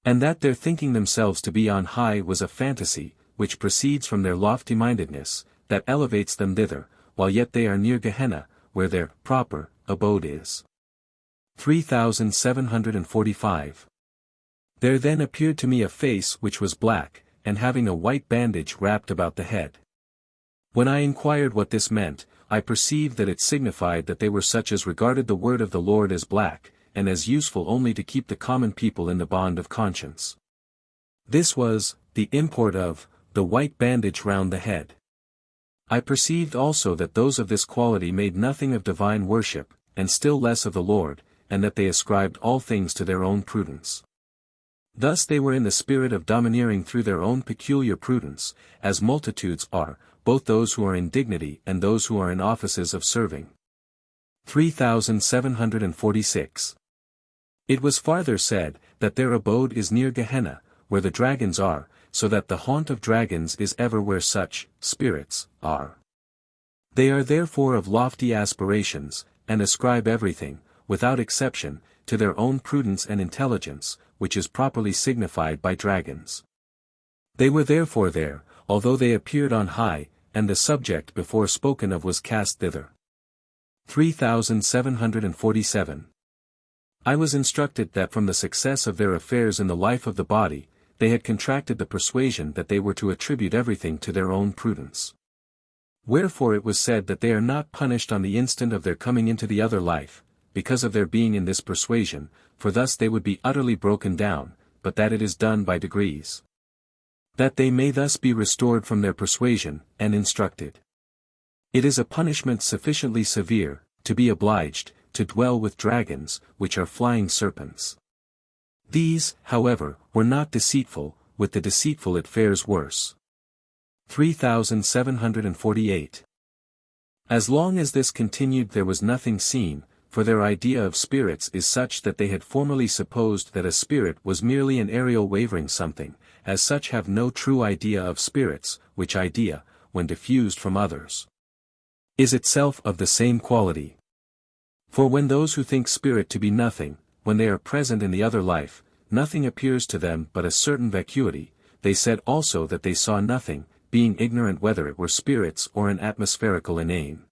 And that their thinking themselves to be on high was a fantasy, which proceeds from their lofty mindedness, that elevates them thither, while yet they are near Gehenna, where their proper abode is. 3745. There then appeared to me a face which was black, and having a white bandage wrapped about the head. When I inquired what this meant, I perceived that it signified that they were such as regarded the word of the Lord as black, and as useful only to keep the common people in the bond of conscience. This was the import of the white bandage round the head. I perceived also that those of this quality made nothing of divine worship, and still less of the Lord, and that they ascribed all things to their own prudence. Thus they were in the spirit of domineering through their own peculiar prudence, as multitudes are, both those who are in dignity and those who are in offices of serving. 3746. It was farther said, that their abode is near Gehenna, where the dragons are, so that the haunt of dragons is ever where such spirits are. They are therefore of lofty aspirations, and ascribe everything, without exception, to their own prudence and intelligence, which is properly signified by dragons. They were therefore there, although they appeared on high, and the subject before spoken of was cast thither. 3747. I was instructed that from the success of their affairs in the life of the body, they had contracted the persuasion that they were to attribute everything to their own prudence. Wherefore it was said that they are not punished on the instant of their coming into the other life, because of their being in this persuasion, for thus they would be utterly broken down, but that it is done by degrees. That they may thus be restored from their persuasion, and instructed. It is a punishment sufficiently severe, to be obliged, to dwell with dragons, which are flying serpents. These, however, were not deceitful, with the deceitful it fares worse. 3748. As long as this continued there was nothing seen, for their idea of spirits is such that they had formerly supposed that a spirit was merely an aerial wavering something, as such have no true idea of spirits, which idea, when diffused from others, is itself of the same quality. For when those who think spirit to be nothing, when they are present in the other life, nothing appears to them but a certain vacuity, they said also that they saw nothing, being ignorant whether it were spirits or an atmospherical inane.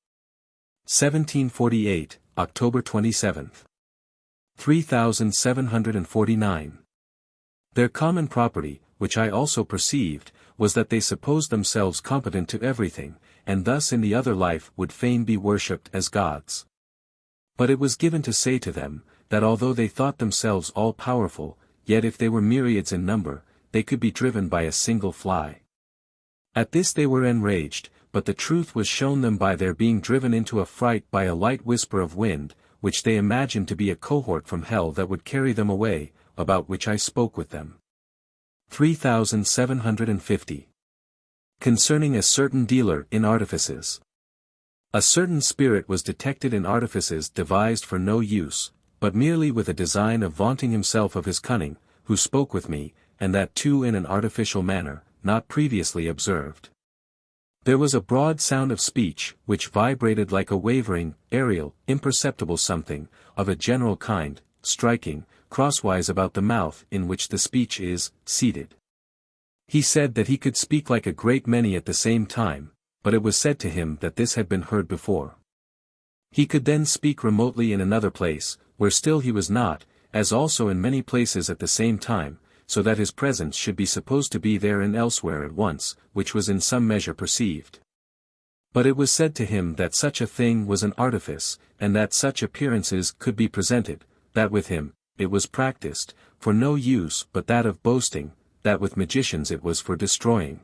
1748, October 27. 3749. Their common property, which I also perceived, was that they supposed themselves competent to everything, and thus in the other life would fain be worshipped as gods. But it was given to say to them, that although they thought themselves all-powerful, yet if they were myriads in number, they could be driven by a single fly. At this they were enraged, but the truth was shown them by their being driven into a fright by a light whisper of wind, which they imagined to be a cohort from hell that would carry them away, about which I spoke with them. 3750. Concerning a certain dealer in artifices. A certain spirit was detected in artifices devised for no use, but merely with a design of vaunting himself of his cunning, who spoke with me, and that too in an artificial manner, not previously observed. There was a broad sound of speech, which vibrated like a wavering, aerial, imperceptible something, of a general kind, striking, crosswise about the mouth in which the speech is, seated. He said that he could speak like a great many at the same time, but it was said to him that this had been heard before. He could then speak remotely in another place, where still he was not, as also in many places at the same time, so that his presence should be supposed to be there and elsewhere at once, which was in some measure perceived. But it was said to him that such a thing was an artifice, and that such appearances could be presented, that with him, it was practiced, for no use but that of boasting, that with magicians it was for destroying.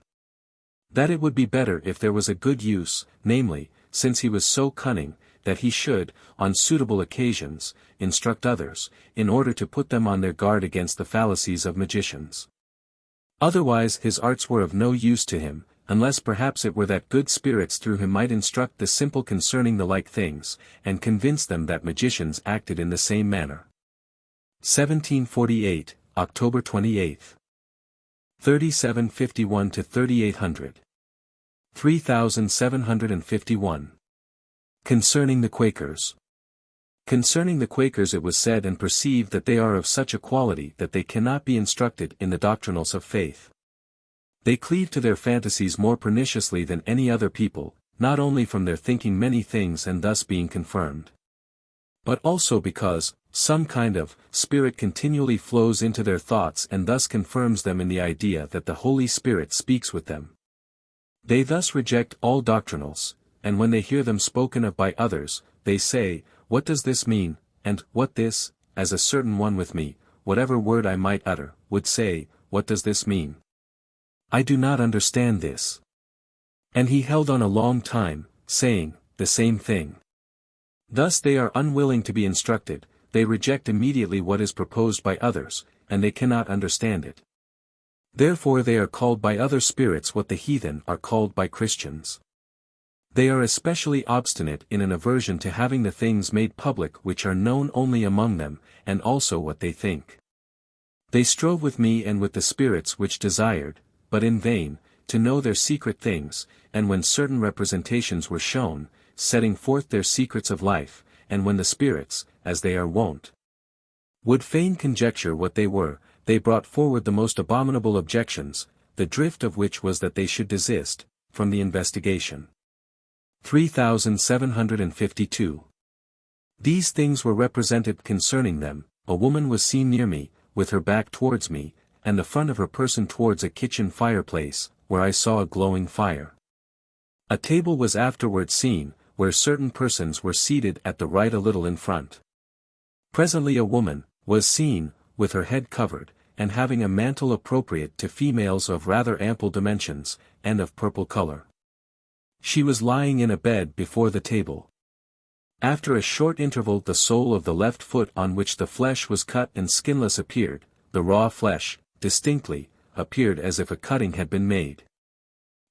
That it would be better if there was a good use, namely, since he was so cunning, that he should, on suitable occasions, instruct others, in order to put them on their guard against the fallacies of magicians. Otherwise his arts were of no use to him, unless perhaps it were that good spirits through him might instruct the simple concerning the like things, and convince them that magicians acted in the same manner. 1748, October 28. 3751 to 3800. 3751. Concerning the Quakers. Concerning the Quakers it was said and perceived that they are of such a quality that they cannot be instructed in the doctrinals of faith. They cleave to their fantasies more perniciously than any other people, not only from their thinking many things and thus being confirmed, but also because some kind of spirit continually flows into their thoughts and thus confirms them in the idea that the Holy Spirit speaks with them. They thus reject all doctrinals, and when they hear them spoken of by others, they say, "What does this mean, and what this," as a certain one with me, whatever word I might utter, would say, "What does this mean? I do not understand this." And he held on a long time, saying the same thing. Thus they are unwilling to be instructed, they reject immediately what is proposed by others, and they cannot understand it. Therefore they are called by other spirits what the heathen are called by Christians. They are especially obstinate in an aversion to having the things made public which are known only among them, and also what they think. They strove with me and with the spirits which desired, but in vain, to know their secret things, and when certain representations were shown, setting forth their secrets of life, and when the spirits, as they are wont, would fain conjecture what they were, they brought forward the most abominable objections, the drift of which was that they should desist from the investigation. 3752. These things were represented concerning them: a woman was seen near me, with her back towards me, and the front of her person towards a kitchen fireplace, where I saw a glowing fire. A table was afterwards seen, where certain persons were seated at the right a little in front. Presently a woman was seen, with her head covered, and having a mantle appropriate to females of rather ample dimensions, and of purple color. She was lying in a bed before the table. After a short interval the sole of the left foot on which the flesh was cut and skinless appeared, the raw flesh, distinctly, appeared as if a cutting had been made.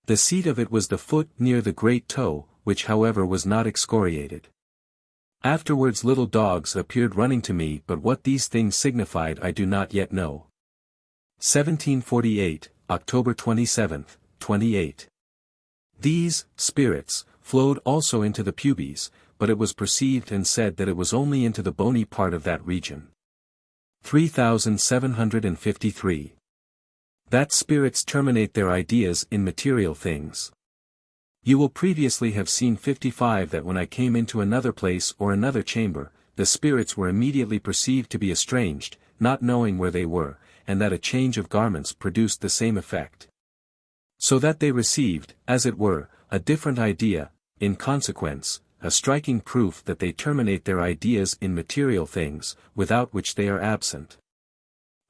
The seat of it was the foot near the great toe, which however was not excoriated. Afterwards little dogs appeared running to me, but what these things signified I do not yet know. 1748, October 27, 28. These spirits flowed also into the pubes, but it was perceived and said that it was only into the bony part of that region. 3753. That spirits terminate their ideas in material things. You will previously have seen 55 that when I came into another place or another chamber, the spirits were immediately perceived to be estranged, not knowing where they were, and that a change of garments produced the same effect. So that they received, as it were, a different idea, in consequence, a striking proof that they terminate their ideas in material things, without which they are absent.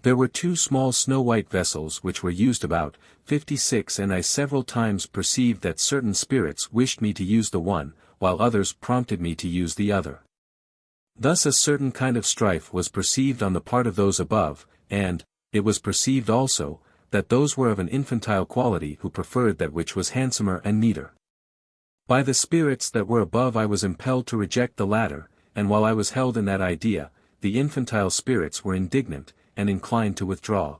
There were 2 small snow-white vessels which were used about 56, and I several times perceived that certain spirits wished me to use the one, while others prompted me to use the other. Thus a certain kind of strife was perceived on the part of those above, and, it was perceived also, that those were of an infantile quality who preferred that which was handsomer and neater. By the spirits that were above I was impelled to reject the latter, and while I was held in that idea, the infantile spirits were indignant, and inclined to withdraw.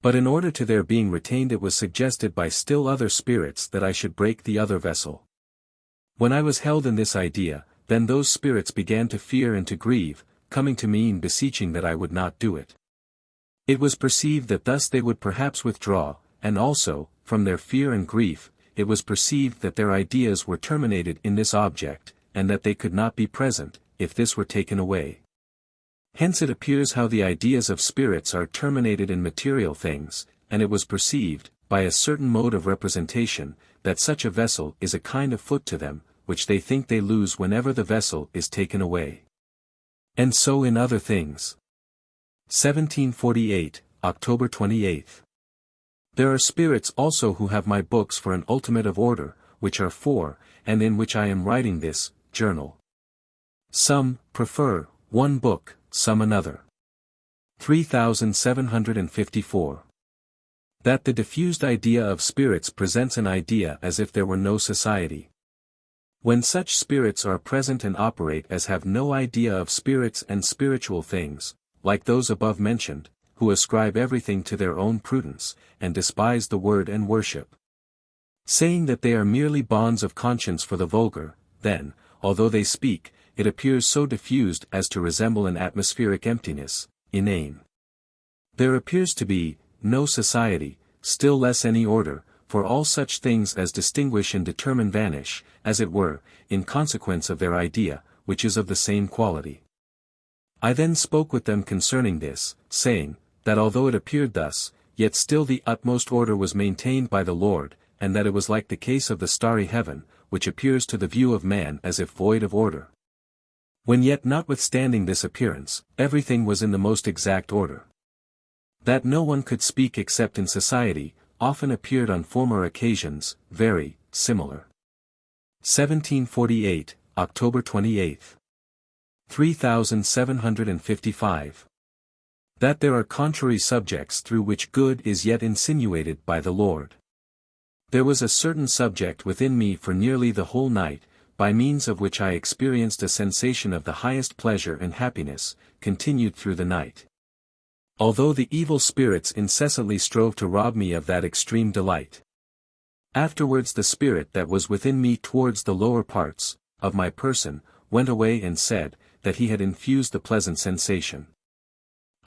But in order to their being retained it was suggested by still other spirits that I should break the other vessel. When I was held in this idea, then those spirits began to fear and to grieve, coming to me and beseeching that I would not do it. It was perceived that thus they would perhaps withdraw, and also, from their fear and grief, it was perceived that their ideas were terminated in this object, and that they could not be present, if this were taken away. Hence it appears how the ideas of spirits are terminated in material things, and it was perceived, by a certain mode of representation, that such a vessel is a kind of foot to them, which they think they lose whenever the vessel is taken away. And so in other things. 1748, October 28. There are spirits also who have my books for an ultimate of order, which are 4, and in which I am writing this journal. Some prefer one book, some another. 3754. That the diffused idea of spirits presents an idea as if there were no society. When such spirits are present and operate as have no idea of spirits and spiritual things, like those above mentioned, who ascribe everything to their own prudence, and despise the word and worship, saying that they are merely bonds of conscience for the vulgar, then, although they speak, it appears so diffused as to resemble an atmospheric emptiness, inane. There appears to be no society, still less any order, for all such things as distinguish and determine vanish, as it were, in consequence of their idea, which is of the same quality. I then spoke with them concerning this, saying, that although it appeared thus, yet still the utmost order was maintained by the Lord, and that it was like the case of the starry heaven, which appears to the view of man as if void of order. When yet notwithstanding this appearance, everything was in the most exact order. That no one could speak except in society, often appeared on former occasions, very similar. 1748, October 28. 3755. That there are contrary subjects through which good is yet insinuated by the Lord. There was a certain subject within me for nearly the whole night, by means of which I experienced a sensation of the highest pleasure and happiness, continued through the night. Although the evil spirits incessantly strove to rob me of that extreme delight. Afterwards the spirit that was within me towards the lower parts, of my person, went away and said, that he had infused the pleasant sensation.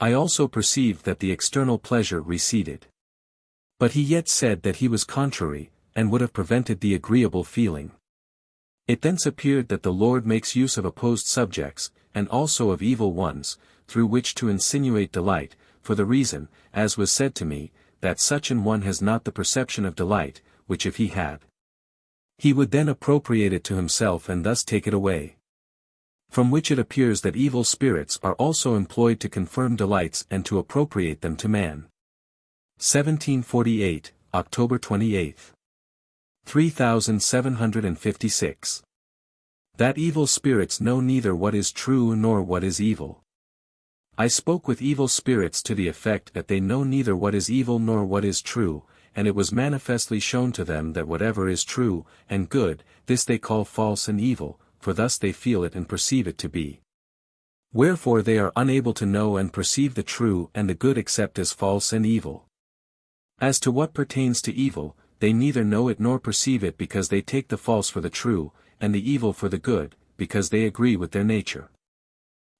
I also perceived that the external pleasure receded. But he yet said that he was contrary, and would have prevented the agreeable feeling. It thence appeared that the Lord makes use of opposed subjects, and also of evil ones, through which to insinuate delight, for the reason, as was said to me, that such an one has not the perception of delight, which if he had, he would then appropriate it to himself and thus take it away. From which it appears that evil spirits are also employed to confirm delights and to appropriate them to man. 1748, October 28. 3756. That evil spirits know neither what is true nor what is evil. I spoke with evil spirits to the effect that they know neither what is evil nor what is true, and it was manifestly shown to them that whatever is true and good, this they call false and evil, for thus they feel it and perceive it to be. Wherefore they are unable to know and perceive the true and the good except as false and evil. As to what pertains to evil, they neither know it nor perceive it because they take the false for the true, and the evil for the good, because they agree with their nature.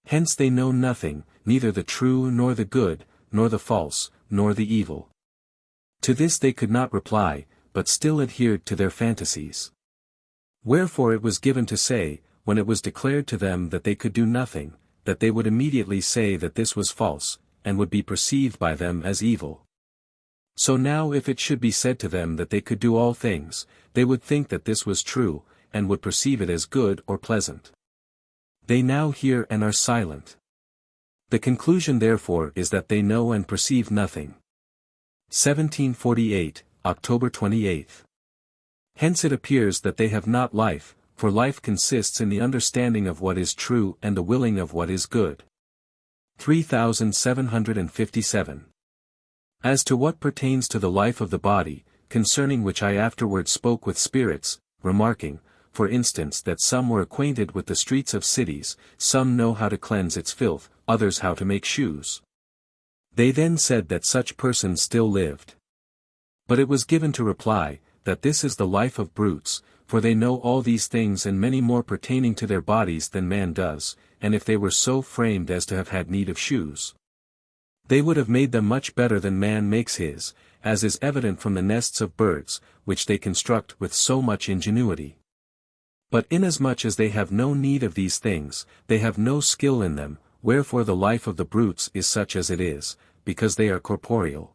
Hence they know nothing, neither the true nor the good, nor the false, nor the evil. To this they could not reply, but still adhered to their fantasies. Wherefore it was given to say, when it was declared to them that they could do nothing, that they would immediately say that this was false, and would be perceived by them as evil. So now if it should be said to them that they could do all things, they would think that this was true, and would perceive it as good or pleasant. They now hear and are silent. The conclusion therefore is that they know and perceive nothing. 1748, October 28. Hence it appears that they have not life, for life consists in the understanding of what is true and the willing of what is good. 3757. As to what pertains to the life of the body, concerning which I afterward spoke with spirits, remarking, for instance, that some were acquainted with the streets of cities, some know how to cleanse its filth, others how to make shoes. They then said that such persons still lived. But it was given to reply, that this is the life of brutes, for they know all these things and many more pertaining to their bodies than man does, and if they were so framed as to have had need of shoes, they would have made them much better than man makes his, as is evident from the nests of birds, which they construct with so much ingenuity. But inasmuch as they have no need of these things, they have no skill in them, wherefore the life of the brutes is such as it is, because they are corporeal.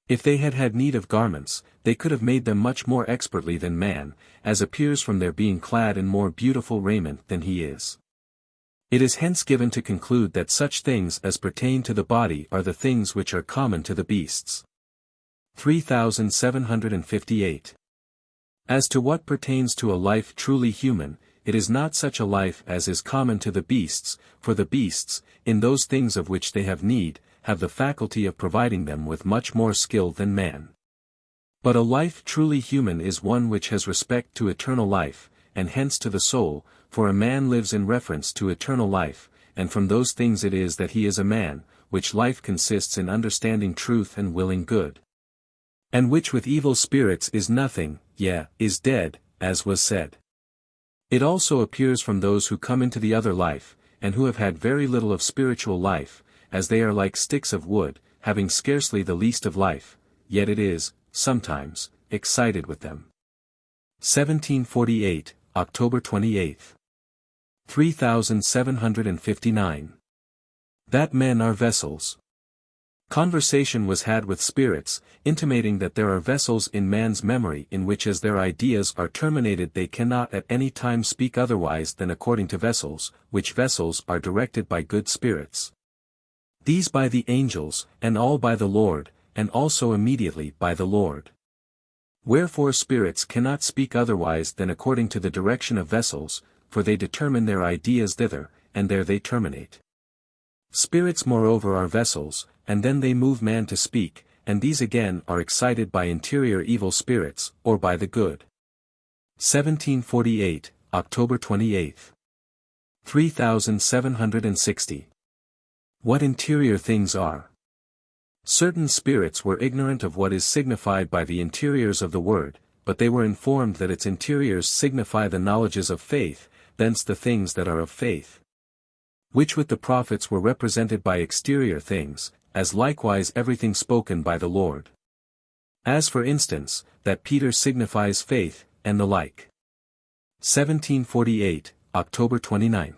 If they had had need of garments, they could have made them much more expertly than man, as appears from their being clad in more beautiful raiment than he is. It is hence given to conclude that such things as pertain to the body are the things which are common to the beasts. 3758. As to what pertains to a life truly human, it is not such a life as is common to the beasts, for the beasts, in those things of which they have need, have the faculty of providing them with much more skill than man. But a life truly human is one which has respect to eternal life, and hence to the soul, for a man lives in reference to eternal life, and from those things it is that he is a man, which life consists in understanding truth and willing good. And which with evil spirits is nothing, yea, is dead, as was said. It also appears from those who come into the other life, and who have had very little of spiritual life, as they are like sticks of wood, having scarcely the least of life, yet it is, sometimes, excited with them. 1748, October 28. 3759. That men are vessels. Conversation was had with spirits, intimating that there are vessels in man's memory in which as their ideas are terminated they cannot at any time speak otherwise than according to vessels, which vessels are directed by good spirits. These by the angels, and all by the Lord, and also immediately by the Lord. Wherefore spirits cannot speak otherwise than according to the direction of vessels, for they determine their ideas thither, and there they terminate. Spirits moreover are vessels, and then they move man to speak, and these again are excited by interior evil spirits, or by the good. 1748, October 28. 3760. What interior things are. Certain spirits were ignorant of what is signified by the interiors of the word, but they were informed that its interiors signify the knowledges of faith, thence the things that are of faith. Which with the prophets were represented by exterior things, as likewise everything spoken by the Lord. As for instance, that Peter signifies faith, and the like. 1748, October 29.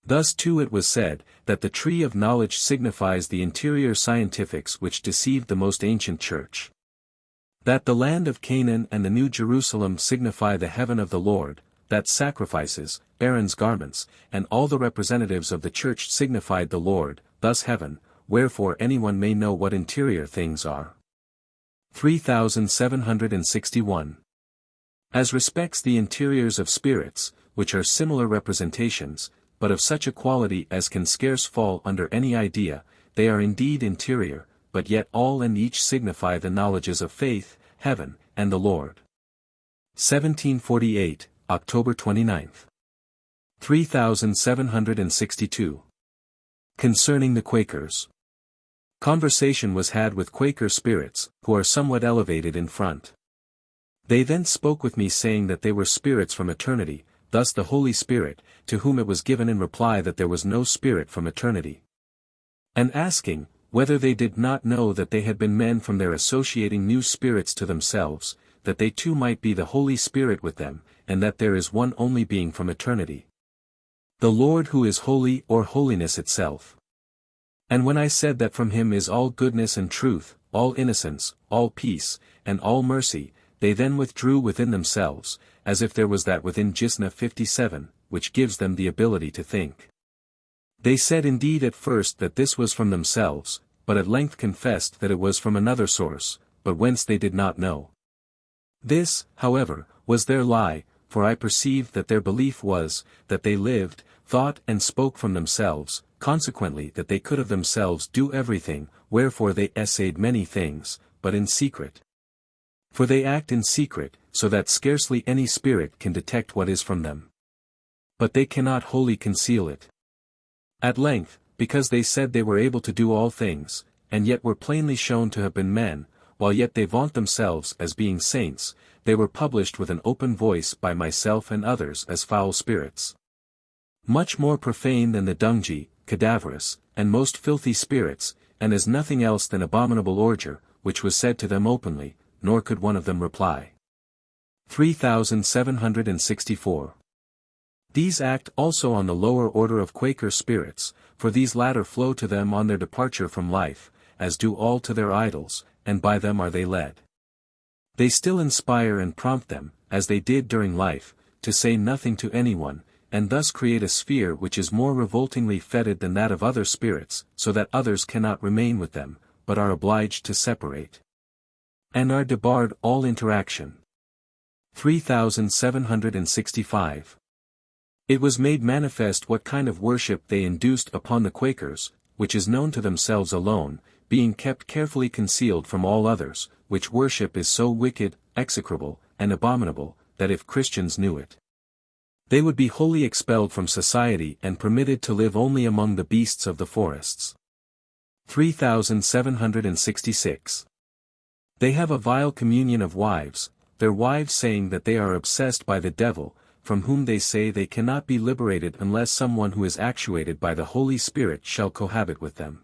Thus too it was said, that the tree of knowledge signifies the interior scientifics which deceived the most ancient church. That the land of Canaan and the New Jerusalem signify the heaven of the Lord, that sacrifices, Aaron's garments, and all the representatives of the church signified the Lord, thus heaven, wherefore anyone may know what interior things are. 3761. As respects the interiors of spirits, which are similar representations, but of such a quality as can scarce fall under any idea, they are indeed interior, but yet all and each signify the knowledges of faith, heaven, and the Lord. 1748, October 29. 3762. Concerning the Quakers. Conversation was had with Quaker spirits, who are somewhat elevated in front. They then spoke with me saying that they were spirits from eternity, thus the Holy Spirit, to whom it was given in reply that there was no spirit from eternity. And asking, whether they did not know that they had been men from their associating new spirits to themselves, that they too might be the Holy Spirit with them, and that there is one only being from eternity, the Lord who is holy or holiness itself. And when I said that from him is all goodness and truth, all innocence, all peace, and all mercy, they then withdrew within themselves, as if there was that within Jisna 57, which gives them the ability to think. They said indeed at first that this was from themselves, but at length confessed that it was from another source, but whence they did not know. This, however, was their lie, for I perceived that their belief was, that they lived, thought and spoke from themselves, consequently that they could of themselves do everything, wherefore they essayed many things, but in secret. For they act in secret, so that scarcely any spirit can detect what is from them. But they cannot wholly conceal it. At length, because they said they were able to do all things, and yet were plainly shown to have been men, while yet they vaunt themselves as being saints, they were published with an open voice by myself and others as foul spirits, much more profane than the dungy, cadaverous, and most filthy spirits, and as nothing else than abominable ordure, which was said to them openly, nor could one of them reply. 3764. These act also on the lower order of Quaker spirits, for these latter flow to them on their departure from life, as do all to their idols, and by them are they led. They still inspire and prompt them, as they did during life, to say nothing to anyone, and thus create a sphere which is more revoltingly fetid than that of other spirits, so that others cannot remain with them, but are obliged to separate, and are debarred all interaction. 3765. It was made manifest what kind of worship they induced upon the Quakers, which is known to themselves alone, being kept carefully concealed from all others, which worship is so wicked, execrable, and abominable, that if Christians knew it, they would be wholly expelled from society and permitted to live only among the beasts of the forests. 3766. They have a vile communion of wives, their wives saying that they are obsessed by the devil, from whom they say they cannot be liberated unless someone who is actuated by the Holy Spirit shall cohabit with them.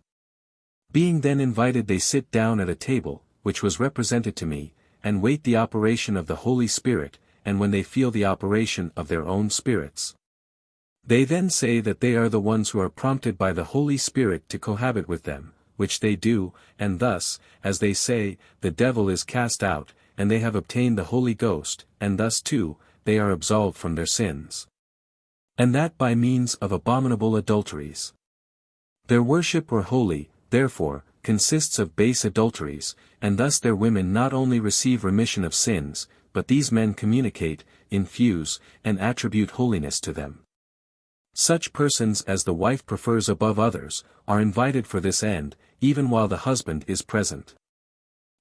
Being then invited they sit down at a table, which was represented to me, and wait the operation of the Holy Spirit, and when they feel the operation of their own spirits, they then say that they are the ones who are prompted by the Holy Spirit to cohabit with them, which they do, and thus, as they say, the devil is cast out, and they have obtained the Holy Ghost, and thus too, they are absolved from their sins. And that by means of abominable adulteries. Their worship or holy, therefore, consists of base adulteries, and thus their women not only receive remission of sins, but these men communicate, infuse, and attribute holiness to them. Such persons as the wife prefers above others, are invited for this end, even while the husband is present.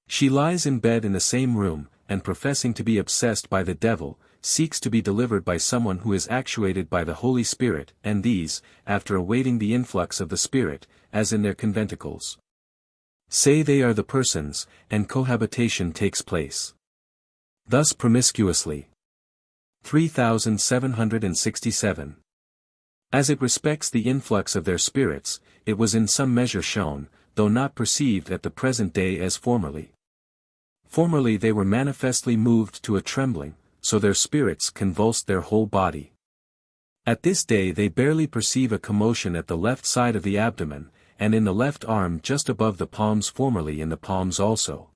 She lies in bed in the same room, and professing to be obsessed by the devil, seeks to be delivered by someone who is actuated by the Holy Spirit, and these, after awaiting the influx of the Spirit, as in their conventicles, say they are the persons, and cohabitation takes place thus promiscuously. 3767. As it respects the influx of their spirits, it was in some measure shown, though not perceived at the present day as formerly. Formerly they were manifestly moved to a trembling, so their spirits convulsed their whole body. At this day they barely perceive a commotion at the left side of the abdomen, and in the left arm just above the palms, formerly in the palms also.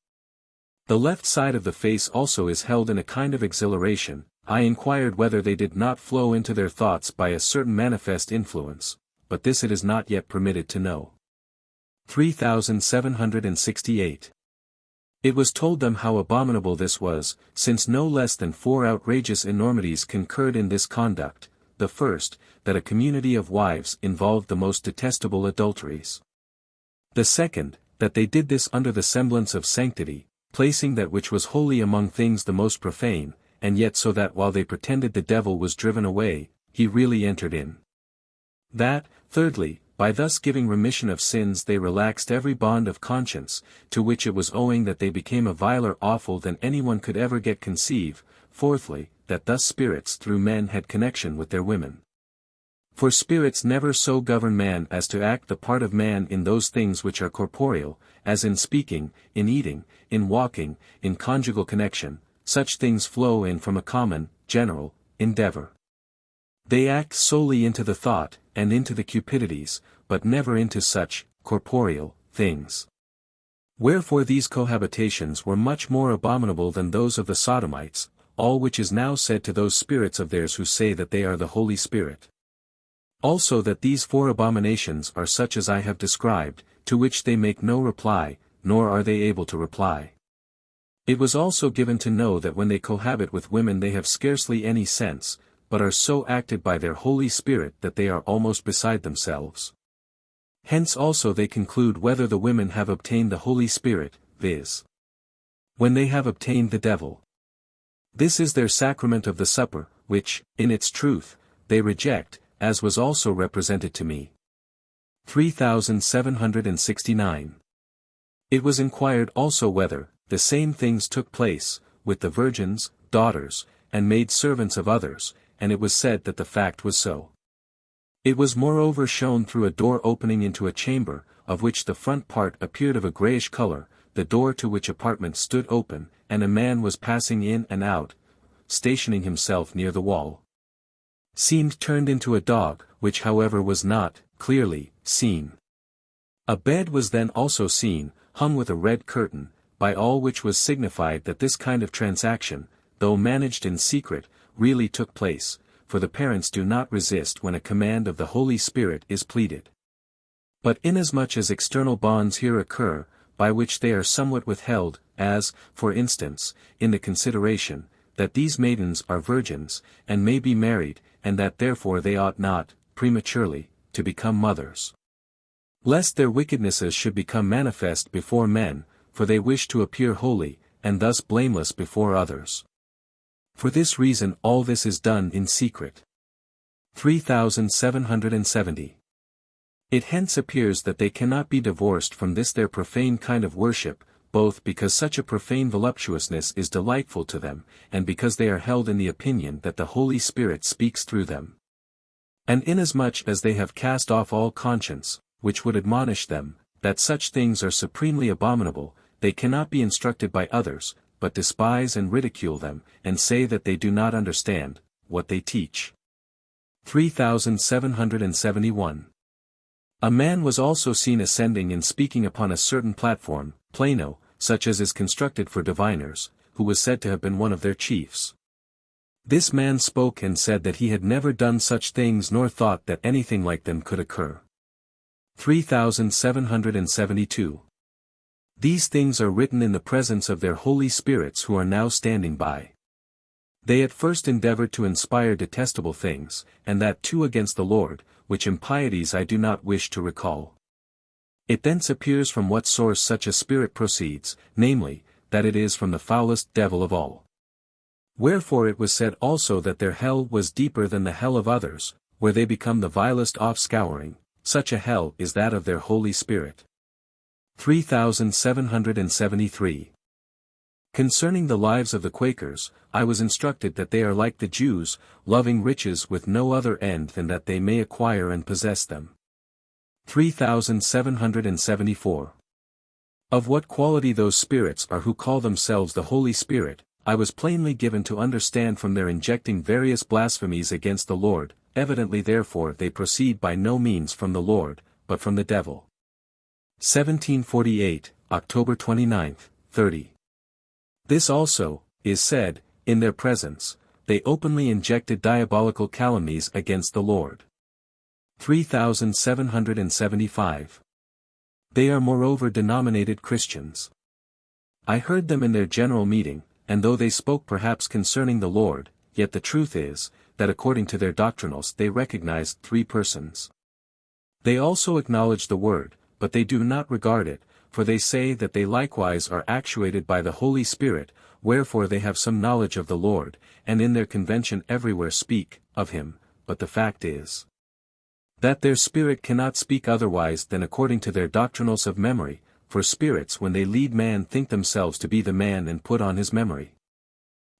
The left side of the face also is held in a kind of exhilaration. I inquired whether they did not flow into their thoughts by a certain manifest influence, but this it is not yet permitted to know. 3768. It was told them how abominable this was, since no less than 4 outrageous enormities concurred in this conduct. The first, that a community of wives involved the most detestable adulteries. The second, that they did this under the semblance of sanctity, placing that which was holy among things the most profane, and yet so that while they pretended the devil was driven away, he really entered in. That, thirdly, by thus giving remission of sins they relaxed every bond of conscience, to which it was owing that they became a viler offal than anyone could ever get conceive. Fourthly, that thus spirits through men had connection with their women. For spirits never so govern man as to act the part of man in those things which are corporeal, as in speaking, in eating, in walking, in conjugal connection, such things flow in from a common, general, endeavor. They act solely into the thought, and into the cupidities, but never into such, corporeal, things. Wherefore these cohabitations were much more abominable than those of the Sodomites, all which is now said to those spirits of theirs who say that they are the Holy Spirit. Also that these 4 abominations are such as I have described, to which they make no reply, nor are they able to reply. It was also given to know that when they cohabit with women they have scarcely any sense, but are so acted by their Holy Spirit that they are almost beside themselves. Hence also they conclude whether the women have obtained the Holy Spirit, viz. when they have obtained the devil. This is their sacrament of the supper, which, in its truth, they reject, as was also represented to me. 3769. It was inquired also whether, the same things took place, with the virgins, daughters, and maid servants of others, and it was said that the fact was so. It was moreover shown through a door opening into a chamber, of which the front part appeared of a greyish colour, the door to which apartment stood open, and a man was passing in and out, stationing himself near the wall. Seemed turned into a dog, which however was not, clearly, seen. A bed was then also seen, hung with a red curtain, by all which was signified that this kind of transaction, though managed in secret, really took place, for the parents do not resist when a command of the Holy Spirit is pleaded. But inasmuch as external bonds here occur, by which they are somewhat withheld, as, for instance, in the consideration, that these maidens are virgins, and may be married, and that therefore they ought not, prematurely, to become mothers. Lest their wickednesses should become manifest before men, for they wish to appear holy, and thus blameless before others. For this reason all this is done in secret. 3770. It hence appears that they cannot be divorced from this their profane kind of worship, both because such a profane voluptuousness is delightful to them, and because they are held in the opinion that the Holy Spirit speaks through them. And inasmuch as they have cast off all conscience, which would admonish them, that such things are supremely abominable, they cannot be instructed by others, but despise and ridicule them, and say that they do not understand what they teach. 3771. A man was also seen ascending and speaking upon a certain platform, plano, such as is constructed for diviners, who was said to have been one of their chiefs. This man spoke and said that he had never done such things nor thought that anything like them could occur. 3772. These things are written in the presence of their holy spirits who are now standing by. They at first endeavored to inspire detestable things, and that too against the Lord, which impieties I do not wish to recall. It thence appears from what source such a spirit proceeds, namely, that it is from the foulest devil of all. Wherefore it was said also that their hell was deeper than the hell of others, where they become the vilest offscouring, such a hell is that of their Holy Spirit. 3773. Concerning the lives of the Quakers, I was instructed that they are like the Jews, loving riches with no other end than that they may acquire and possess them. 3774. Of what quality those spirits are who call themselves the Holy Spirit, I was plainly given to understand from their injecting various blasphemies against the Lord, evidently therefore they proceed by no means from the Lord, but from the devil. 1748, October 29, 30. This also, is said, in their presence, they openly injected diabolical calumnies against the Lord. 3775. They are moreover denominated Christians. I heard them in their general meeting, and though they spoke perhaps concerning the Lord, yet the truth is, that according to their doctrinals they recognized 3 persons. They also acknowledge the Word, but they do not regard it, for they say that they likewise are actuated by the Holy Spirit, wherefore they have some knowledge of the Lord, and in their convention everywhere speak of him, but the fact is that their spirit cannot speak otherwise than according to their doctrinals of memory, for spirits when they lead man think themselves to be the man and put on his memory.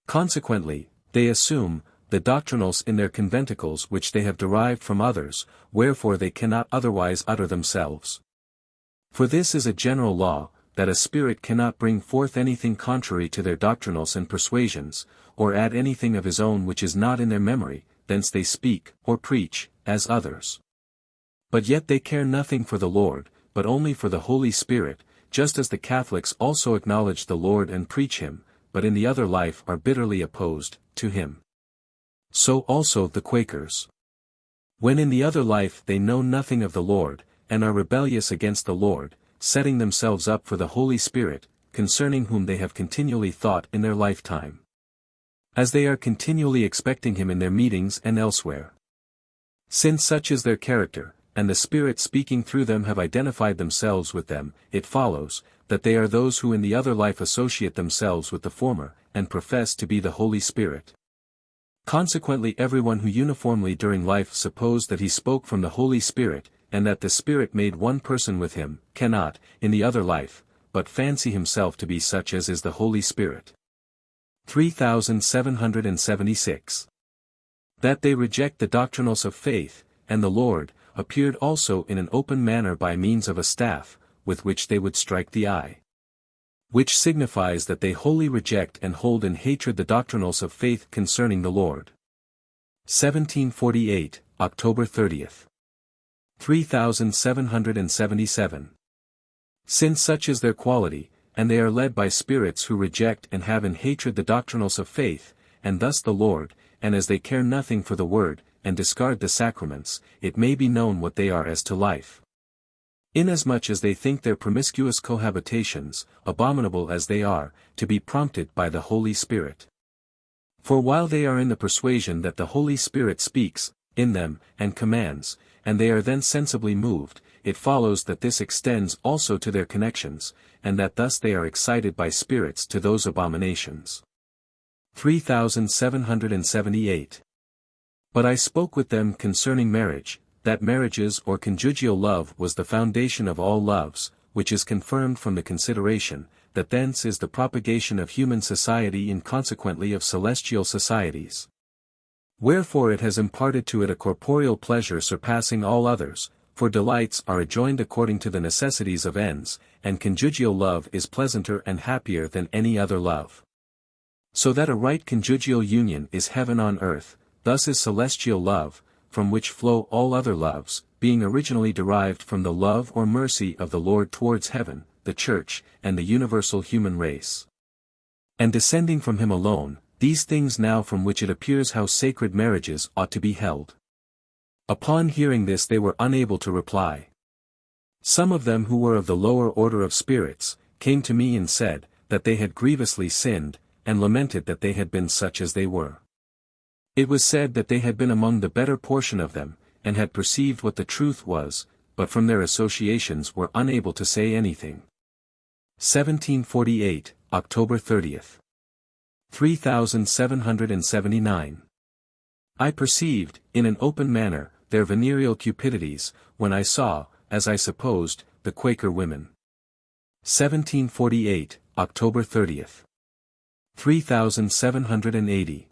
Consequently, they assume, the doctrinals in their conventicles which they have derived from others, wherefore they cannot otherwise utter themselves. For this is a general law, that a spirit cannot bring forth anything contrary to their doctrinals and persuasions, or add anything of his own which is not in their memory, thence they speak, or preach, as others. But yet they care nothing for the Lord, but only for the Holy Spirit, just as the Catholics also acknowledge the Lord and preach him, but in the other life are bitterly opposed to him. So also the Quakers. When in the other life they know nothing of the Lord, and are rebellious against the Lord, setting themselves up for the Holy Spirit, concerning whom they have continually thought in their lifetime. As they are continually expecting him in their meetings and elsewhere. Since such is their character, and the Spirit speaking through them have identified themselves with them, it follows, that they are those who in the other life associate themselves with the former, and profess to be the Holy Spirit. Consequently everyone who uniformly during life supposed that he spoke from the Holy Spirit, and that the Spirit made one person with him, cannot, in the other life, but fancy himself to be such as is the Holy Spirit. 3776. That they reject the doctrinals of faith, and the Lord, appeared also in an open manner by means of a staff, with which they would strike the eye. Which signifies that they wholly reject and hold in hatred the doctrinals of faith concerning the Lord. 1748, October 30th. 3777. Since such is their quality, and they are led by spirits who reject and have in hatred the doctrinals of faith, and thus the Lord, and as they care nothing for the word, and discard the sacraments, it may be known what they are as to life. Inasmuch as they think their promiscuous cohabitations, abominable as they are, to be prompted by the Holy Spirit. For while they are in the persuasion that the Holy Spirit speaks, in them, and commands, and they are then sensibly moved, it follows that this extends also to their connections, and that thus they are excited by spirits to those abominations. 3778. But I spoke with them concerning marriage, that marriages or conjugal love was the foundation of all loves, which is confirmed from the consideration, that thence is the propagation of human society and consequently of celestial societies. Wherefore it has imparted to it a corporeal pleasure surpassing all others, for delights are adjoined according to the necessities of ends, and conjugal love is pleasanter and happier than any other love. So that a right conjugal union is heaven on earth, thus is celestial love, from which flow all other loves, being originally derived from the love or mercy of the Lord towards heaven, the Church, and the universal human race. And descending from him alone, these things now from which it appears how sacred marriages ought to be held. Upon hearing this they were unable to reply. Some of them who were of the lower order of spirits, came to me and said, that they had grievously sinned, and lamented that they had been such as they were. It was said that they had been among the better portion of them, and had perceived what the truth was, but from their associations were unable to say anything. 1748, October 30th. 3779. I perceived, in an open manner, their venereal cupidities, when I saw, as I supposed, the Quaker women. 1748, October 30th. 3780.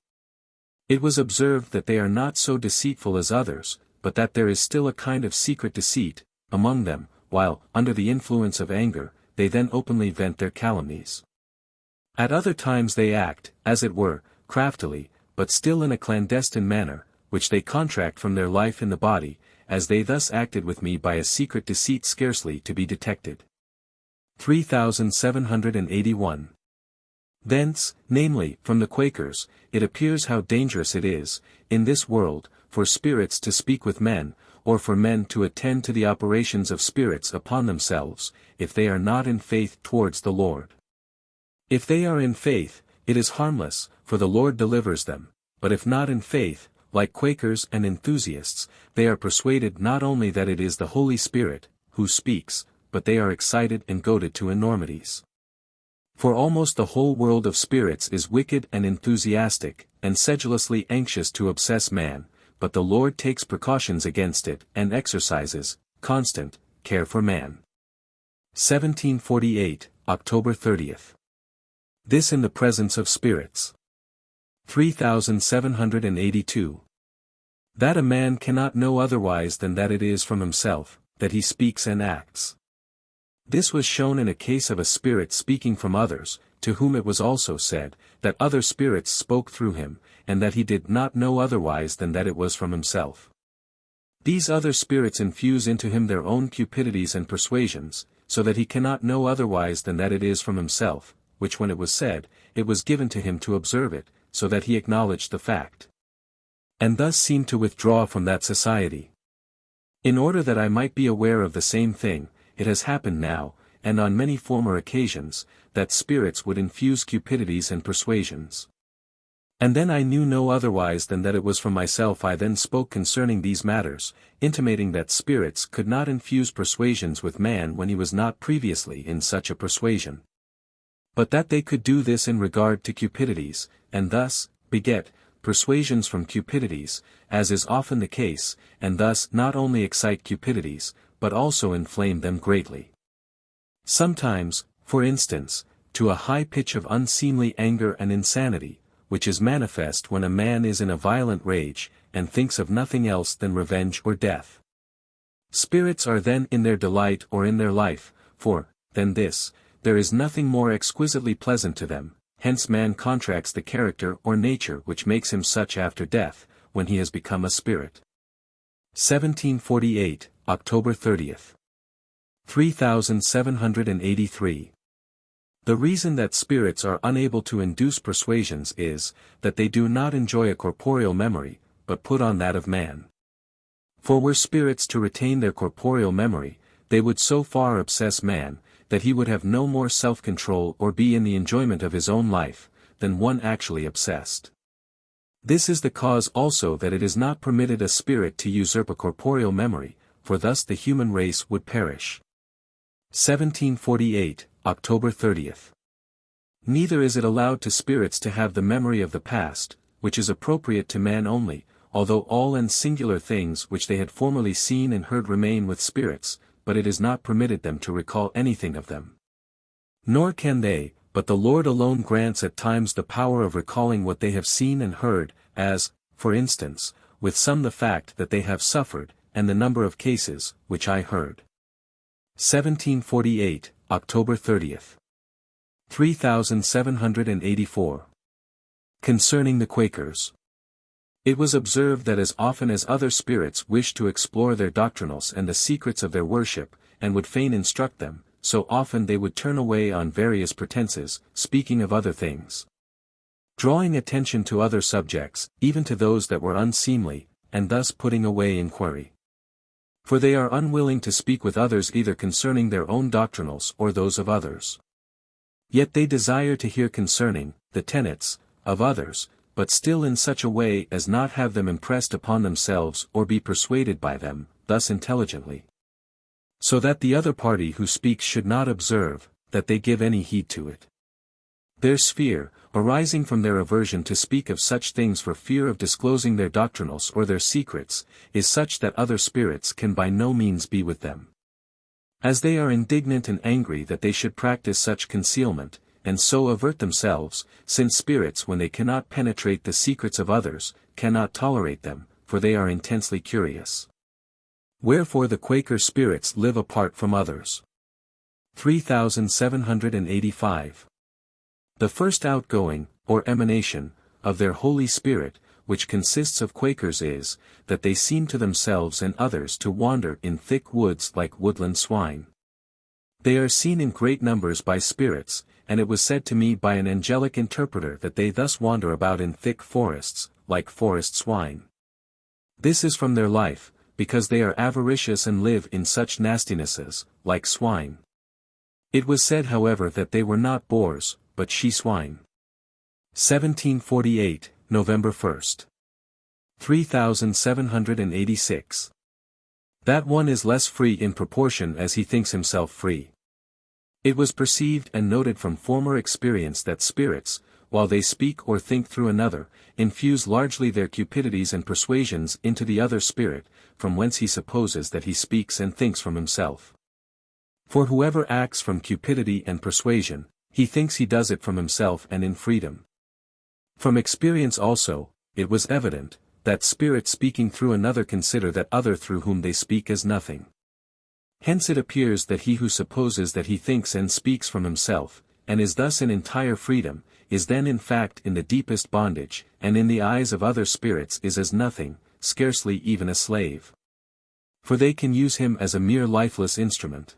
It was observed that they are not so deceitful as others, but that there is still a kind of secret deceit, among them, while, under the influence of anger, they then openly vent their calumnies. At other times they act, as it were, craftily, but still in a clandestine manner, which they contract from their life in the body, as they thus acted with me by a secret deceit scarcely to be detected. 3781. Thence, namely, from the Quakers, it appears how dangerous it is, in this world, for spirits to speak with men, or for men to attend to the operations of spirits upon themselves, if they are not in faith towards the Lord. If they are in faith, it is harmless, for the Lord delivers them, but if not in faith, like Quakers and enthusiasts, they are persuaded not only that it is the Holy Spirit, who speaks, but they are excited and goaded to enormities. For almost the whole world of spirits is wicked and enthusiastic, and sedulously anxious to obsess man, but the Lord takes precautions against it and exercises, constant, care for man. 1748, October 30th. This in the presence of spirits. 3782. That a man cannot know otherwise than that it is from himself, that he speaks and acts. This was shown in a case of a spirit speaking from others, to whom it was also said, that other spirits spoke through him, and that he did not know otherwise than that it was from himself. These other spirits infuse into him their own cupidities and persuasions, so that he cannot know otherwise than that it is from himself, which when it was said, it was given to him to observe it, so that he acknowledged the fact. And thus seemed to withdraw from that society. In order that I might be aware of the same thing, it has happened now, and on many former occasions, that spirits would infuse cupidities and persuasions. And then I knew no otherwise than that it was from myself. I then spoke concerning these matters, intimating that spirits could not infuse persuasions with man when he was not previously in such a persuasion. But that they could do this in regard to cupidities, and thus, beget, persuasions from cupidities, as is often the case, and thus not only excite cupidities, but also inflame them greatly. Sometimes, for instance, to a high pitch of unseemly anger and insanity, which is manifest when a man is in a violent rage, and thinks of nothing else than revenge or death. Spirits are then in their delight or in their life, for, than this, there is nothing more exquisitely pleasant to them, hence man contracts the character or nature which makes him such after death, when he has become a spirit. 1748, October 30th. 3783. The reason that spirits are unable to induce persuasions is, that they do not enjoy a corporeal memory, but put on that of man. For were spirits to retain their corporeal memory, they would so far obsess man, that he would have no more self-control or be in the enjoyment of his own life, than one actually obsessed. This is the cause also that it is not permitted a spirit to usurp a corporeal memory, for thus the human race would perish. 1748, October 30th. Neither is it allowed to spirits to have the memory of the past, which is appropriate to man only, although all and singular things which they had formerly seen and heard remain with spirits, but it is not permitted them to recall anything of them. Nor can they, but the Lord alone grants at times the power of recalling what they have seen and heard, as, for instance, with some the fact that they have suffered, and the number of cases, which I heard. 1748, October 30th. 3784. Concerning the Quakers. It was observed that as often as other spirits wished to explore their doctrinals and the secrets of their worship, and would fain instruct them, so often they would turn away on various pretenses, speaking of other things. Drawing attention to other subjects, even to those that were unseemly, and thus putting away inquiry. For they are unwilling to speak with others either concerning their own doctrinals or those of others. Yet they desire to hear concerning the tenets of others, but still in such a way as not have them impressed upon themselves or be persuaded by them, thus intelligently. So that the other party who speaks should not observe, that they give any heed to it. Their sphere, arising from their aversion to speak of such things for fear of disclosing their doctrinals or their secrets, is such that other spirits can by no means be with them. As they are indignant and angry that they should practice such concealment, and so avert themselves, since spirits when they cannot penetrate the secrets of others, cannot tolerate them, for they are intensely curious. Wherefore the Quaker spirits live apart from others. 3785. The first outgoing, or emanation, of their Holy Spirit, which consists of Quakers is, that they seem to themselves and others to wander in thick woods like woodland swine. They are seen in great numbers by spirits, and it was said to me by an angelic interpreter that they thus wander about in thick forests, like forest swine. This is from their life, because they are avaricious and live in such nastinesses, like swine. It was said however that they were not boars, but she-swine. 1748, November 1st. 3786. That one is less free in proportion as he thinks himself free. It was perceived and noted from former experience that spirits, while they speak or think through another, infuse largely their cupidities and persuasions into the other spirit, from whence he supposes that he speaks and thinks from himself. For whoever acts from cupidity and persuasion, he thinks he does it from himself and in freedom. From experience also, it was evident, that spirits speaking through another consider that other through whom they speak as nothing. Hence it appears that he who supposes that he thinks and speaks from himself, and is thus in entire freedom, is then in fact in the deepest bondage, and in the eyes of other spirits is as nothing, scarcely even a slave. For they can use him as a mere lifeless instrument.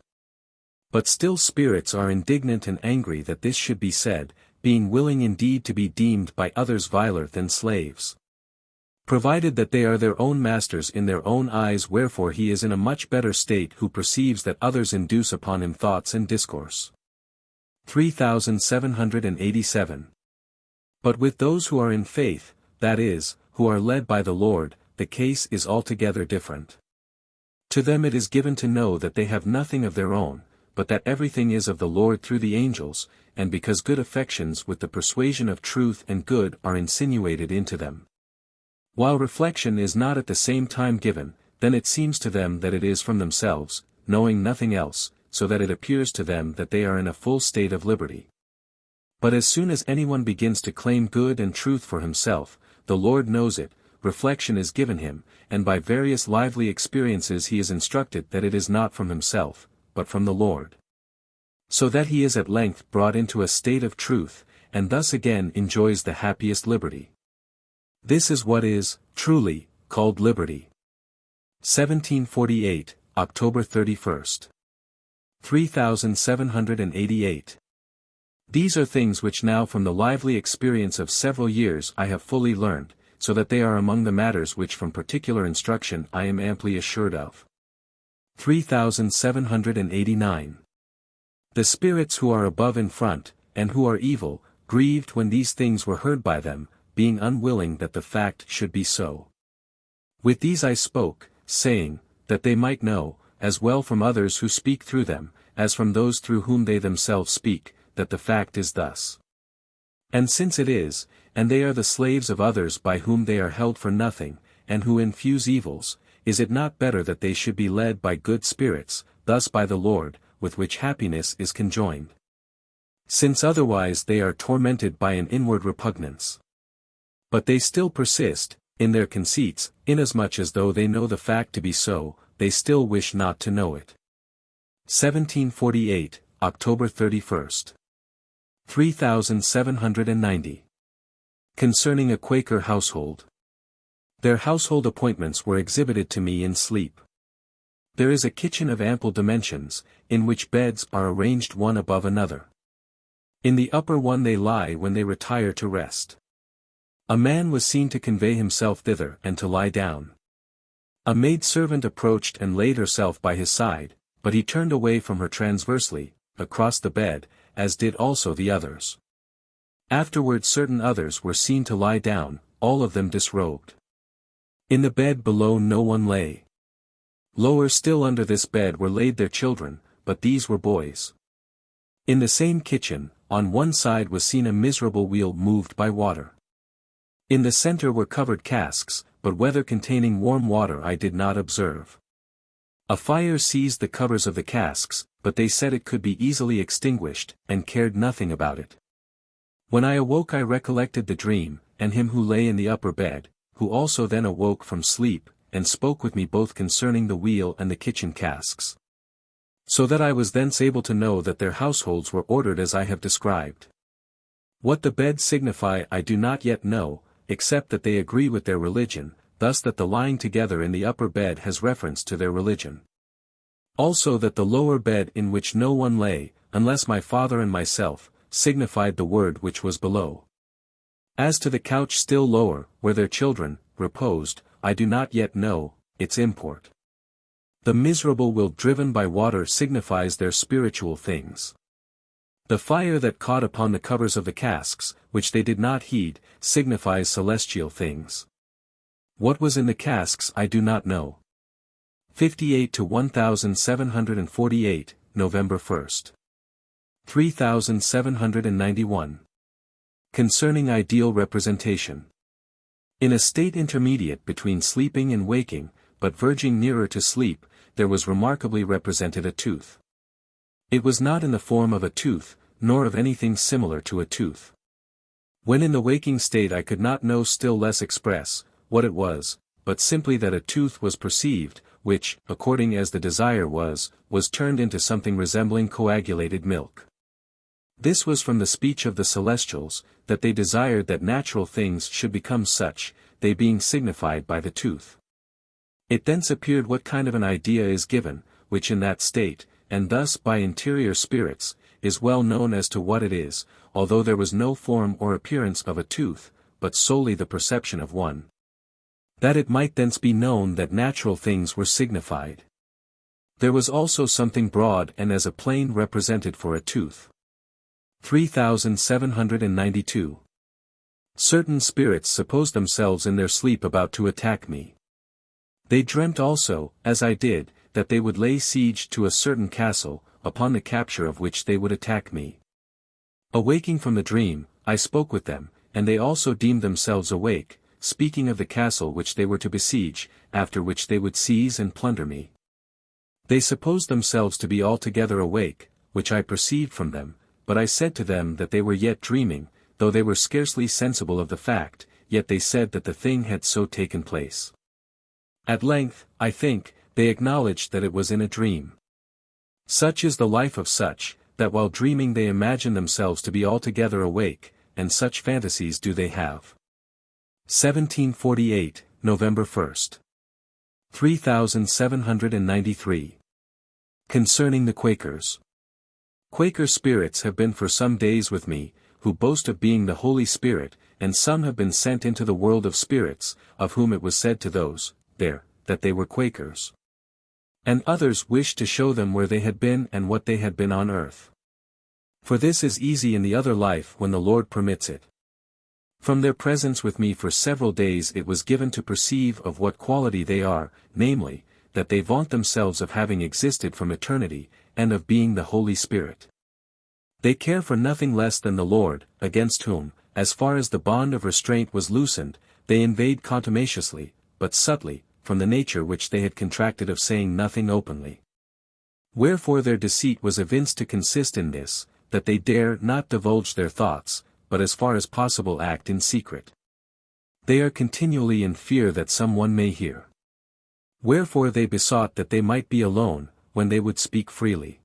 But still spirits are indignant and angry that this should be said, being willing indeed to be deemed by others viler than slaves. Provided that they are their own masters in their own eyes, wherefore he is in a much better state who perceives that others induce upon him thoughts and discourse. 3787. But with those who are in faith, that is, who are led by the Lord, the case is altogether different. To them it is given to know that they have nothing of their own, but that everything is of the Lord through the angels, and because good affections with the persuasion of truth and good are insinuated into them. While reflection is not at the same time given, then it seems to them that it is from themselves, knowing nothing else, so that it appears to them that they are in a full state of liberty. But as soon as anyone begins to claim good and truth for himself, the Lord knows it, reflection is given him, and by various lively experiences he is instructed that it is not from himself, but from the Lord. So that he is at length brought into a state of truth, and thus again enjoys the happiest liberty. This is what is, truly, called liberty. 1748, October 31st. 3788. These are things which now from the lively experience of several years I have fully learned, so that they are among the matters which from particular instruction I am amply assured of. 3789. The spirits who are above in front, and who are evil, grieved when these things were heard by them, being unwilling that the fact should be so. With these I spoke, saying, that they might know, as well from others who speak through them, as from those through whom they themselves speak, that the fact is thus. And since it is, and they are the slaves of others by whom they are held for nothing, and who infuse evils, is it not better that they should be led by good spirits, thus by the Lord, with which happiness is conjoined? Since otherwise they are tormented by an inward repugnance. But they still persist, in their conceits, inasmuch as though they know the fact to be so, they still wish not to know it. 1748, October 31st. 3790. Concerning a Quaker household. Their household appointments were exhibited to me in sleep. There is a kitchen of ample dimensions, in which beds are arranged one above another. In the upper one they lie when they retire to rest. A man was seen to convey himself thither and to lie down. A maid-servant approached and laid herself by his side, but he turned away from her transversely, across the bed, as did also the others. Afterwards certain others were seen to lie down, all of them disrobed. In the bed below no one lay. Lower still under this bed were laid their children, but these were boys. In the same kitchen, on one side was seen a miserable wheel moved by water. In the center were covered casks, but whether containing warm water I did not observe. A fire seized the covers of the casks, but they said it could be easily extinguished, and cared nothing about it. When I awoke I recollected the dream, and him who lay in the upper bed, who also then awoke from sleep, and spoke with me both concerning the wheel and the kitchen casks. So that I was thence able to know that their households were ordered as I have described. What the beds signify I do not yet know, except that they agree with their religion, thus that the lying together in the upper bed has reference to their religion. Also that the lower bed in which no one lay, unless my father and myself, signified the word which was below. As to the couch still lower, where their children, reposed, I do not yet know, its import. The miserable will driven by water signifies their spiritual things. The fire that caught upon the covers of the casks, which they did not heed, signifies celestial things. What was in the casks I do not know. 58 to 1748, November 1st. 3791. Concerning ideal representation. In a state intermediate between sleeping and waking, but verging nearer to sleep, there was remarkably represented a tooth. It was not in the form of a tooth, nor of anything similar to a tooth. When in the waking state I could not know, still less express, what it was, but simply that a tooth was perceived, which, according as the desire was turned into something resembling coagulated milk. This was from the speech of the celestials, that they desired that natural things should become such, they being signified by the tooth. It thence appeared what kind of an idea is given, which in that state, and thus by interior spirits, is well known as to what it is, although there was no form or appearance of a tooth, but solely the perception of one. That it might thence be known that natural things were signified. There was also something broad and as a plane represented for a tooth. 3792. Certain spirits supposed themselves in their sleep about to attack me. They dreamt also, as I did, that they would lay siege to a certain castle, upon the capture of which they would attack me. Awaking from the dream, I spoke with them, and they also deemed themselves awake, speaking of the castle which they were to besiege, after which they would seize and plunder me. They supposed themselves to be altogether awake, which I perceived from them, but I said to them that they were yet dreaming, though they were scarcely sensible of the fact, yet they said that the thing had so taken place. At length, I think, they acknowledged that it was in a dream. Such is the life of such, that while dreaming they imagine themselves to be altogether awake, and such fantasies do they have. 1748, November 1st. 3793. Concerning the Quakers. Quaker spirits have been for some days with me, who boast of being the Holy Spirit, and some have been sent into the world of spirits, of whom it was said to those there, that they were Quakers. And others wished to show them where they had been and what they had been on earth. For this is easy in the other life when the Lord permits it. From their presence with me for several days it was given to perceive of what quality they are, namely, that they vaunt themselves of having existed from eternity, and of being the Holy Spirit. They care for nothing less than the Lord, against whom, as far as the bond of restraint was loosened, they invade contumaciously, but subtly, from the nature which they had contracted of saying nothing openly. Wherefore their deceit was evinced to consist in this, that they dare not divulge their thoughts, but as far as possible act in secret. They are continually in fear that some one may hear. Wherefore they besought that they might be alone, when they would speak freely.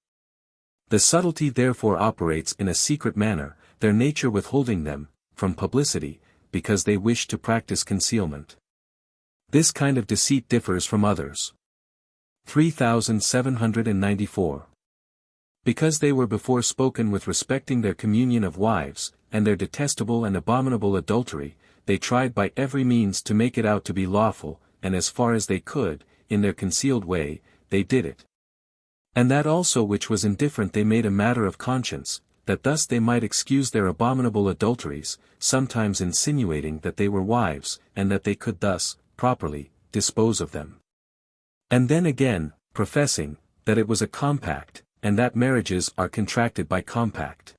The subtlety therefore operates in a secret manner, their nature withholding them from publicity, because they wish to practice concealment. This kind of deceit differs from others. 3794. Because they were before spoken with respecting their communion of wives, and their detestable and abominable adultery, they tried by every means to make it out to be lawful, and as far as they could, in their concealed way, they did it. And that also which was indifferent they made a matter of conscience, that thus they might excuse their abominable adulteries, sometimes insinuating that they were wives, and that they could thus, properly, dispose of them. And then again, professing, that it was a compact, and that marriages are contracted by compact.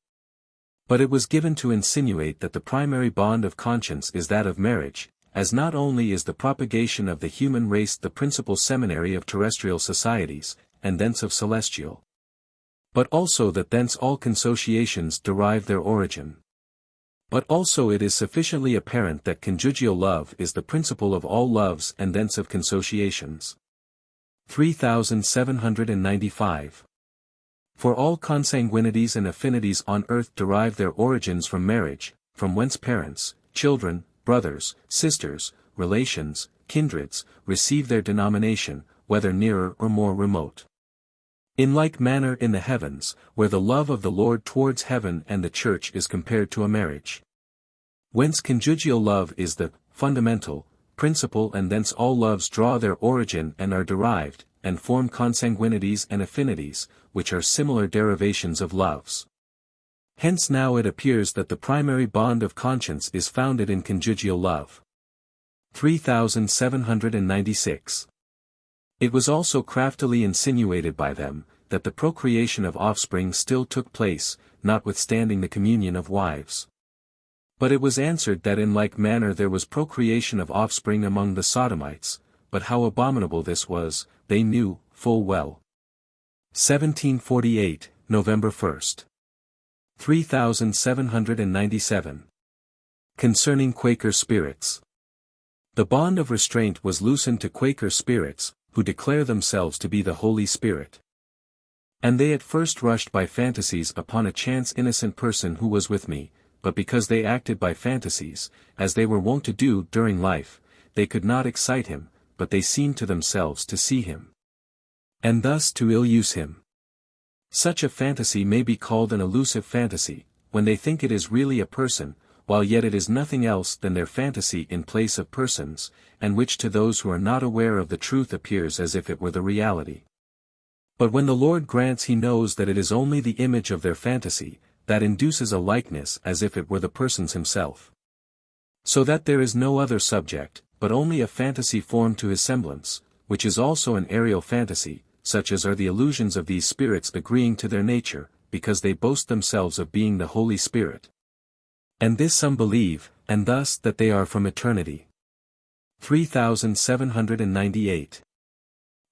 But it was given to insinuate that the primary bond of conscience is that of marriage, as not only is the propagation of the human race the principal seminary of terrestrial societies, and thence of celestial, but also that thence all consociations derive their origin. But also it is sufficiently apparent that conjugal love is the principle of all loves and thence of consociations. 3795. For all consanguinities and affinities on earth derive their origins from marriage, from whence parents, children, brothers, sisters, relations, kindreds, receive their denomination, whether nearer or more remote. In like manner in the heavens, where the love of the Lord towards heaven and the church is compared to a marriage. Whence conjugal love is the fundamental, principle, and thence all loves draw their origin and are derived, and form consanguinities and affinities, which are similar derivations of loves. Hence now it appears that the primary bond of conscience is founded in conjugal love. 3796. It was also craftily insinuated by them, that the procreation of offspring still took place, notwithstanding the communion of wives. But it was answered that in like manner there was procreation of offspring among the Sodomites, but how abominable this was, they knew, full well. 1748, November 1st. 3797. Concerning Quaker spirits. The bond of restraint was loosened to Quaker spirits, who declare themselves to be the Holy Spirit. And they at first rushed by fantasies upon a chance innocent person who was with me, but because they acted by fantasies, as they were wont to do during life, they could not excite him, but they seemed to themselves to see him, and thus to ill-use him. Such a fantasy may be called an illusive fantasy, when they think it is really a person, while yet it is nothing else than their fantasy in place of persons, and which to those who are not aware of the truth appears as if it were the reality. But when the Lord grants he knows that it is only the image of their fantasy, that induces a likeness as if it were the person's himself. So that there is no other subject, but only a fantasy formed to his semblance, which is also an aerial fantasy, such as are the illusions of these spirits agreeing to their nature, because they boast themselves of being the Holy Spirit. And this some believe, and thus that they are from eternity. 3798.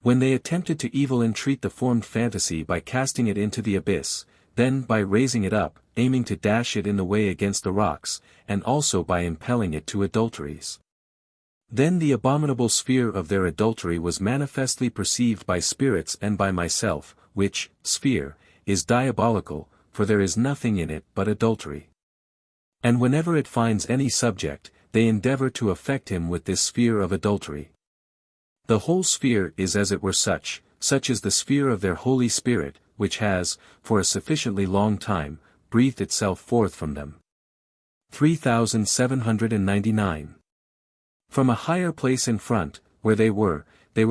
When they attempted to evil entreat the formed fantasy by casting it into the abyss, then by raising it up, aiming to dash it in the way against the rocks, and also by impelling it to adulteries. Then the abominable sphere of their adultery was manifestly perceived by spirits and by myself, which, sphere, is diabolical, for there is nothing in it but adultery. And whenever it finds any subject, they endeavor to affect him with this sphere of adultery. The whole sphere is as it were such is the sphere of their Holy Spirit, which has, for a sufficiently long time, breathed itself forth from them. 3799. From a higher place in front, where they were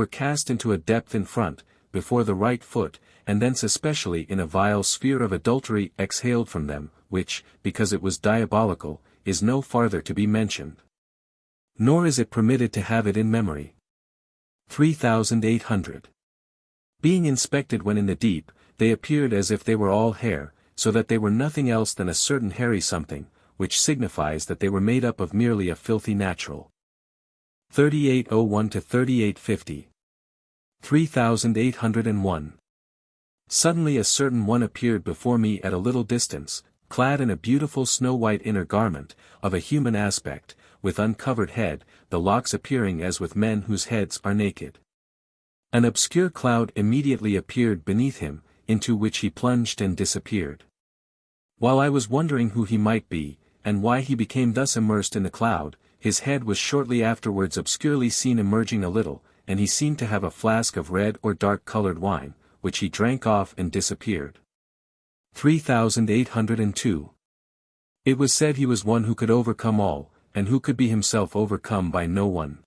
cast into a depth in front, before the right foot, and thence especially in a vile sphere of adultery exhaled from them, which, because it was diabolical, is no farther to be mentioned. Nor is it permitted to have it in memory. 3800. Being inspected when in the deep, they appeared as if they were all hair, so that they were nothing else than a certain hairy something, which signifies that they were made up of merely a filthy natural. 3801 to 3850. 3801. Suddenly a certain one appeared before me at a little distance, clad in a beautiful snow-white inner garment, of a human aspect, with uncovered head, the locks appearing as with men whose heads are naked. An obscure cloud immediately appeared beneath him, into which he plunged and disappeared. While I was wondering who he might be, and why he became thus immersed in the cloud, his head was shortly afterwards obscurely seen emerging a little, and he seemed to have a flask of red or dark-colored wine, which he drank off and disappeared. 3802. It was said he was one who could overcome all, and who could be himself overcome by no one.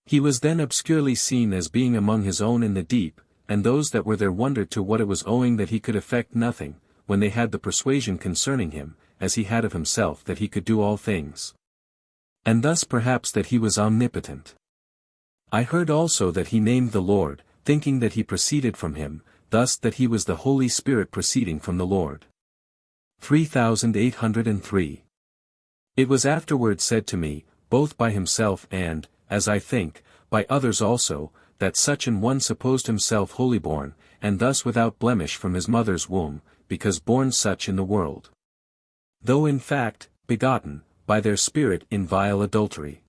He was then obscurely seen as being among his own in the deep, and those that were there wondered to what it was owing that he could effect nothing, when they had the persuasion concerning him, as he had of himself that he could do all things. And thus perhaps that he was omnipotent. I heard also that he named the Lord, thinking that he proceeded from him, thus that he was the Holy Spirit proceeding from the Lord. 3803. It was afterward said to me, both by himself and, as I think, by others also, that such an one supposed himself wholly born, and thus without blemish from his mother's womb, because born such in the world. Though in fact, begotten, by their spirit in vile adultery.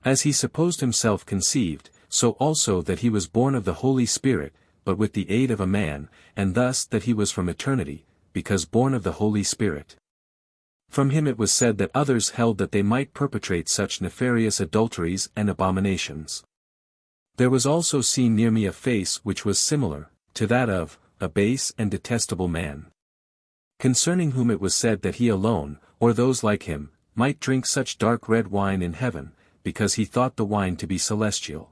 As he supposed himself conceived, so also that he was born of the Holy Spirit, but with the aid of a man, and thus that he was from eternity, because born of the Holy Spirit. From him it was said that others held that they might perpetrate such nefarious adulteries and abominations. There was also seen near me a face which was similar to that of a base and detestable man, concerning whom it was said that he alone, or those like him, might drink such dark red wine in heaven, because he thought the wine to be celestial.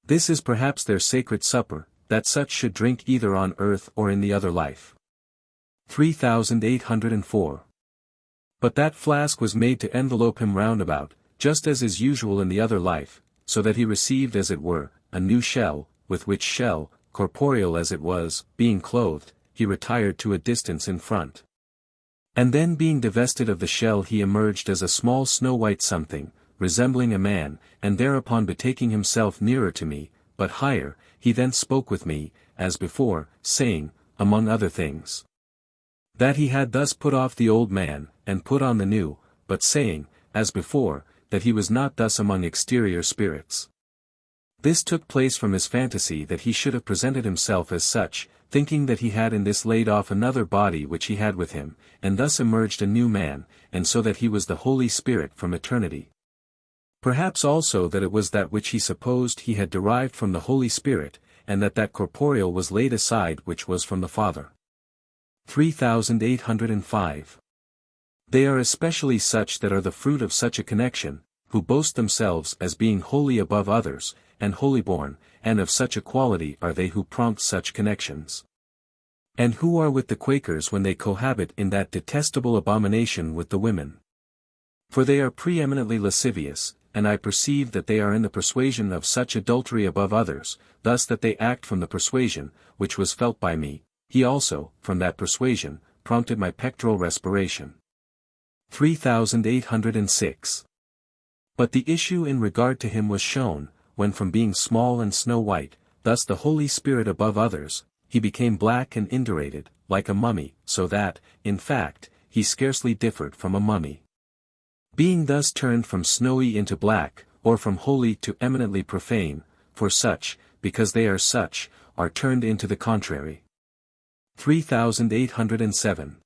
This is perhaps their sacred supper, that such should drink either on earth or in the other life. 3804. But that flask was made to envelope him round about, just as is usual in the other life, so that he received as it were, a new shell, with which shell, corporeal as it was, being clothed, he retired to a distance in front. And then being divested of the shell he emerged as a small snow-white something, resembling a man, and thereupon betaking himself nearer to me, but higher, he then spoke with me, as before, saying, among other things, that he had thus put off the old man, and put on the new, but saying, as before, that he was not thus among exterior spirits. This took place from his fantasy that he should have presented himself as such, thinking that he had in this laid off another body which he had with him, and thus emerged a new man, and so that he was the Holy Spirit from eternity. Perhaps also that it was that which he supposed he had derived from the Holy Spirit, and that corporeal was laid aside which was from the Father. 3805. They are especially such that are the fruit of such a connection, who boast themselves as being wholly above others, and holy born, and of such a quality are they who prompt such connections. And who are with the Quakers when they cohabit in that detestable abomination with the women. For they are preeminently lascivious, and I perceive that they are in the persuasion of such adultery above others, thus that they act from the persuasion, which was felt by me, he also, from that persuasion, prompted my pectoral respiration. 3806. But the issue in regard to him was shown, when from being small and snow-white, thus the Holy Spirit above others, he became black and indurated, like a mummy, so that, in fact, he scarcely differed from a mummy. Being thus turned from snowy into black, or from holy to eminently profane, for such, because they are such, are turned into the contrary. 3807.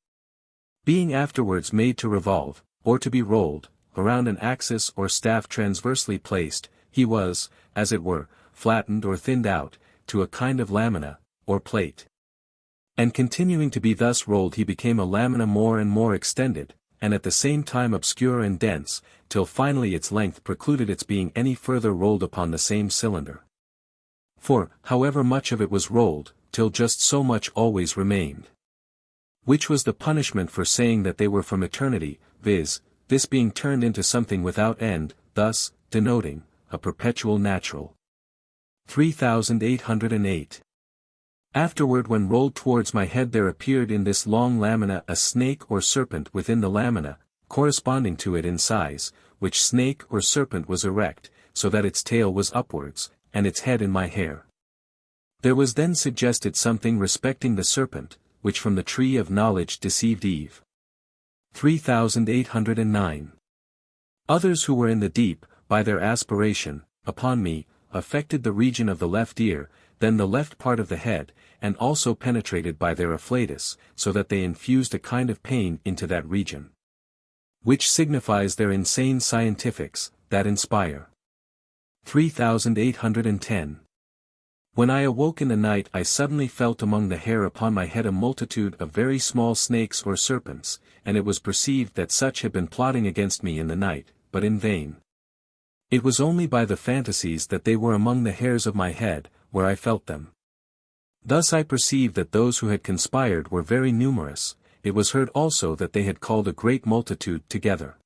Being afterwards made to revolve, or to be rolled, around an axis or staff transversely placed, he was, as it were, flattened or thinned out, to a kind of lamina, or plate. And continuing to be thus rolled he became a lamina more and more extended, and at the same time obscure and dense, till finally its length precluded its being any further rolled upon the same cylinder. For, however much of it was rolled, till just so much always remained. Which was the punishment for saying that they were from eternity, viz., this being turned into something without end, thus, denoting, a perpetual natural. 3808. Afterward when rolled towards my head there appeared in this long lamina a snake or serpent within the lamina, corresponding to it in size, which snake or serpent was erect, so that its tail was upwards, and its head in my hair. There was then suggested something respecting the serpent, which from the tree of knowledge deceived Eve. 3809. Others who were in the deep, by their aspiration, upon me, affected the region of the left ear, then the left part of the head, and also penetrated by their afflatus, so that they infused a kind of pain into that region. Which signifies their insane scientifics, that inspire. 3810. When I awoke in the night I suddenly felt among the hair upon my head a multitude of very small snakes or serpents, and it was perceived that such had been plotting against me in the night, but in vain. It was only by the fantasies that they were among the hairs of my head, where I felt them. Thus I perceived that those who had conspired were very numerous, it was heard also that they had called a great multitude together.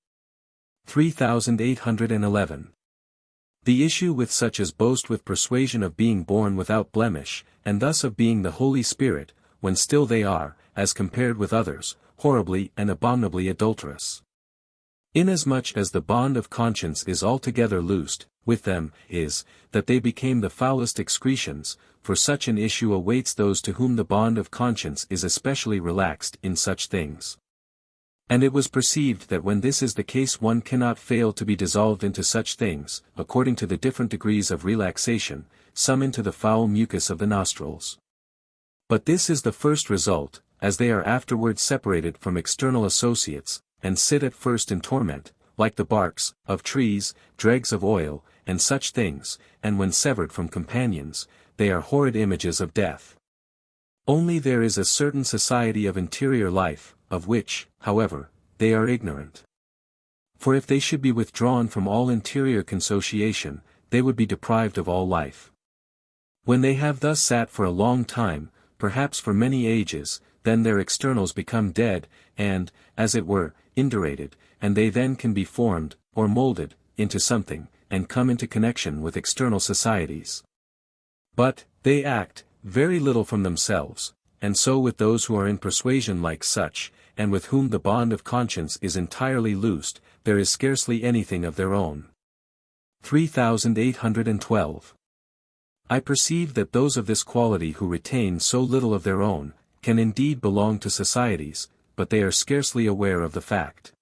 3811. The issue with such as boast with persuasion of being born without blemish, and thus of being the Holy Spirit, when still they are, as compared with others, horribly and abominably adulterous. Inasmuch as the bond of conscience is altogether loosed, with them, is, that they became the foulest excretions, for such an issue awaits those to whom the bond of conscience is especially relaxed in such things. And it was perceived that when this is the case one cannot fail to be dissolved into such things, according to the different degrees of relaxation, some into the foul mucus of the nostrils. But this is the first result, as they are afterwards separated from external associates, and sit at first in torment, like the barks, of trees, dregs of oil, and such things, and when severed from companions, they are horrid images of death. Only there is a certain society of interior life, of which, however, they are ignorant. For if they should be withdrawn from all interior consociation, they would be deprived of all life. When they have thus sat for a long time, perhaps for many ages, then their externals become dead, and, as it were, indurated, and they then can be formed, or molded, into something, and come into connection with external societies. But, they act, very little from themselves, and so with those who are in persuasion like such, and with whom the bond of conscience is entirely loosed, there is scarcely anything of their own. 3812. I perceive that those of this quality who retain so little of their own, can indeed belong to societies, but they are scarcely aware of the fact.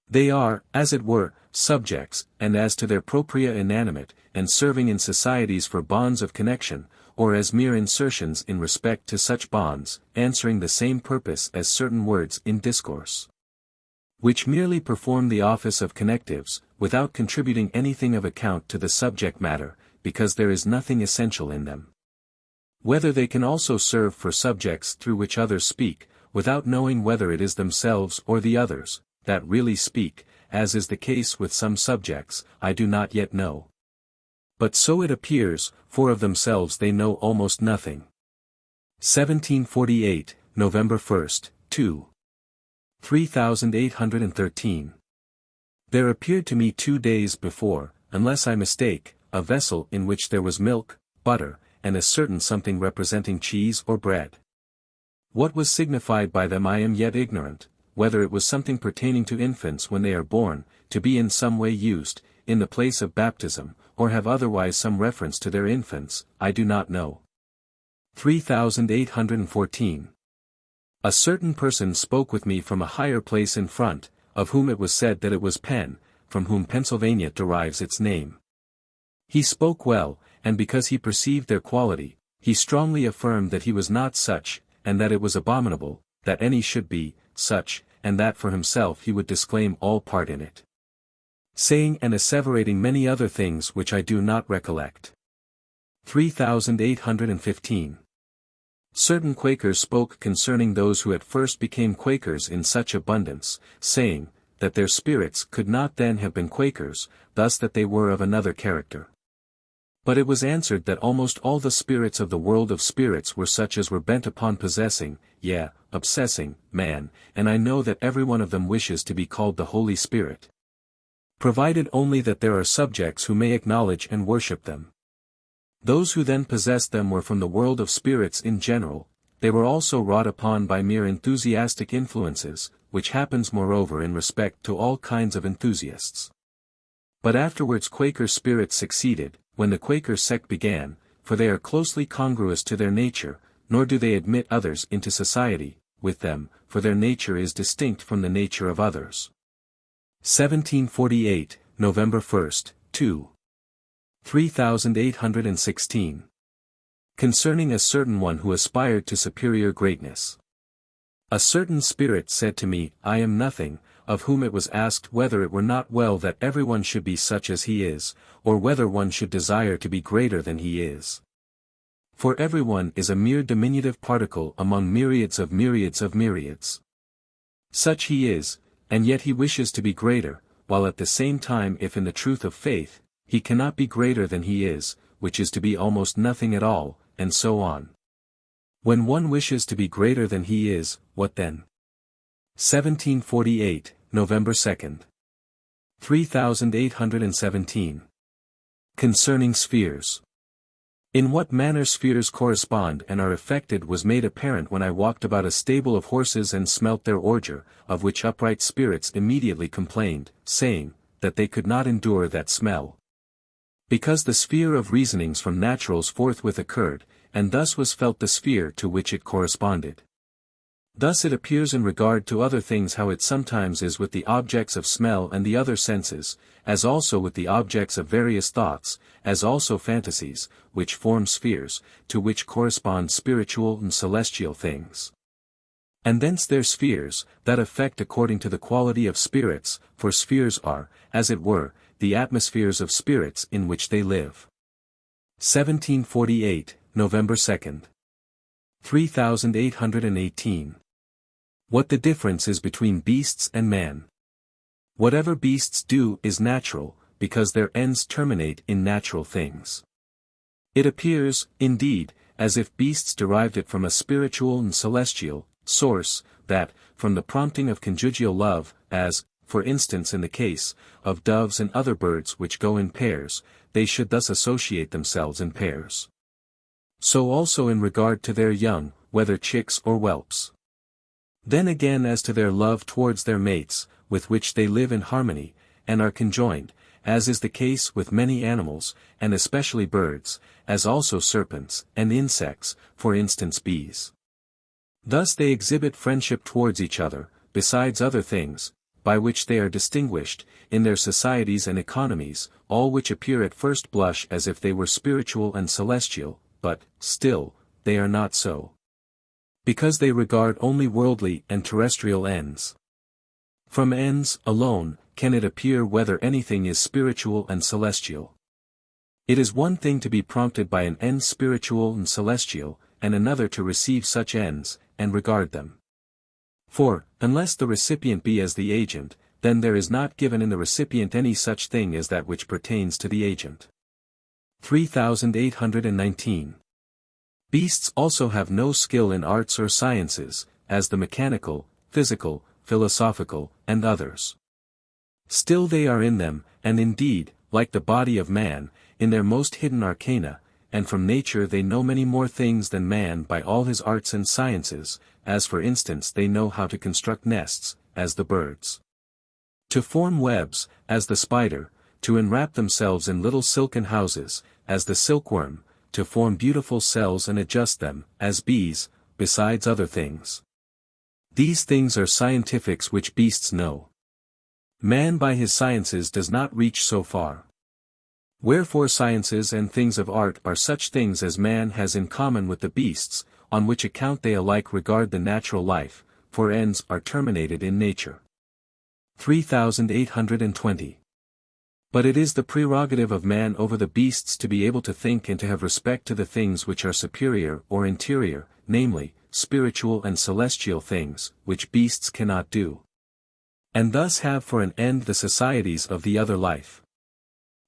They are, as it were, subjects, and as to their propria inanimate, and serving in societies for bonds of connection, or as mere insertions in respect to such bonds, answering the same purpose as certain words in discourse, which merely perform the office of connectives, without contributing anything of account to the subject matter, because there is nothing essential in them. Whether they can also serve for subjects through which others speak, without knowing whether it is themselves or the others that really speak, as is the case with some subjects, I do not yet know. But so it appears, for of themselves they know almost nothing. 1748, November 1st, 2. 3813. There appeared to me 2 days before, unless I mistake, a vessel in which there was milk, butter, and a certain something representing cheese or bread. What was signified by them I am yet ignorant, whether it was something pertaining to infants when they are born, to be in some way used, in the place of baptism, or have otherwise some reference to their infants, I do not know. 3814. A certain person spoke with me from a higher place in front, of whom it was said that it was Penn, from whom Pennsylvania derives its name. He spoke well, and because he perceived their quality, he strongly affirmed that he was not such, and that it was abominable, that any should be such, and that for himself he would disclaim all part in it. Saying and asseverating many other things which I do not recollect. 3815. Certain Quakers spoke concerning those who at first became Quakers in such abundance, saying, that their spirits could not then have been Quakers, thus that they were of another character. But it was answered that almost all the spirits of the world of spirits were such as were bent upon possessing, yea, obsessing, man, and I know that every one of them wishes to be called the Holy Spirit, provided only that there are subjects who may acknowledge and worship them. Those who then possessed them were from the world of spirits in general. They were also wrought upon by mere enthusiastic influences, which happens moreover in respect to all kinds of enthusiasts. But afterwards Quaker spirits succeeded, when the Quaker sect began, for they are closely congruous to their nature, nor do they admit others into society with them, for their nature is distinct from the nature of others. 1748, November 1st, 2. 3816. Concerning a certain one who aspired to superior greatness. A certain spirit said to me, I am nothing, of whom it was asked whether it were not well that everyone should be such as he is, or whether one should desire to be greater than he is. For everyone is a mere diminutive particle among myriads of myriads of myriads. Such he is, and yet he wishes to be greater, while at the same time if in the truth of faith, he cannot be greater than he is, which is to be almost nothing at all, and so on. When one wishes to be greater than he is, what then? 1748, November 2nd. 3817. Concerning spheres. In what manner spheres correspond and are affected was made apparent when I walked about a stable of horses and smelt their ordure, of which upright spirits immediately complained, saying, that they could not endure that smell. Because the sphere of reasonings from naturals forthwith occurred, and thus was felt the sphere to which it corresponded. Thus it appears in regard to other things how it sometimes is with the objects of smell and the other senses, as also with the objects of various thoughts, as also fantasies, which form spheres, to which correspond spiritual and celestial things. And thence their spheres, that affect according to the quality of spirits, for spheres are, as it were, the atmospheres of spirits in which they live. 1748, November 2nd. 3818. What the difference is between beasts and man. Whatever beasts do is natural, because their ends terminate in natural things. It appears, indeed, as if beasts derived it from a spiritual and celestial source, that, from the prompting of conjugal love, as, for instance in the case, of doves and other birds which go in pairs, they should thus associate themselves in pairs. So also in regard to their young, whether chicks or whelps. Then again as to their love towards their mates, with which they live in harmony, and are conjoined, as is the case with many animals, and especially birds, as also serpents, and insects, for instance bees. Thus they exhibit friendship towards each other, besides other things, by which they are distinguished, in their societies and economies, all which appear at first blush as if they were spiritual and celestial, but, still, they are not so. Because they regard only worldly and terrestrial ends. From ends, alone, can it appear whether anything is spiritual and celestial. It is one thing to be prompted by an end spiritual and celestial, and another to receive such ends, and regard them. For, unless the recipient be as the agent, then there is not given in the recipient any such thing as that which pertains to the agent. 3819. Beasts also have no skill in arts or sciences, as the mechanical, physical, philosophical, and others. Still they are in them, and indeed, like the body of man, in their most hidden arcana, and from nature they know many more things than man by all his arts and sciences, as for instance they know how to construct nests, as the birds. To form webs, as the spider, to enwrap themselves in little silken houses, as the silkworm, to form beautiful cells and adjust them, as bees, besides other things. These things are scientifics which beasts know. Man by his sciences does not reach so far. Wherefore sciences and things of art are such things as man has in common with the beasts, on which account they alike regard the natural life, for ends are terminated in nature. 3820. But it is the prerogative of man over the beasts to be able to think and to have respect to the things which are superior or interior, namely, spiritual and celestial things, which beasts cannot do. And thus have for an end the societies of the other life.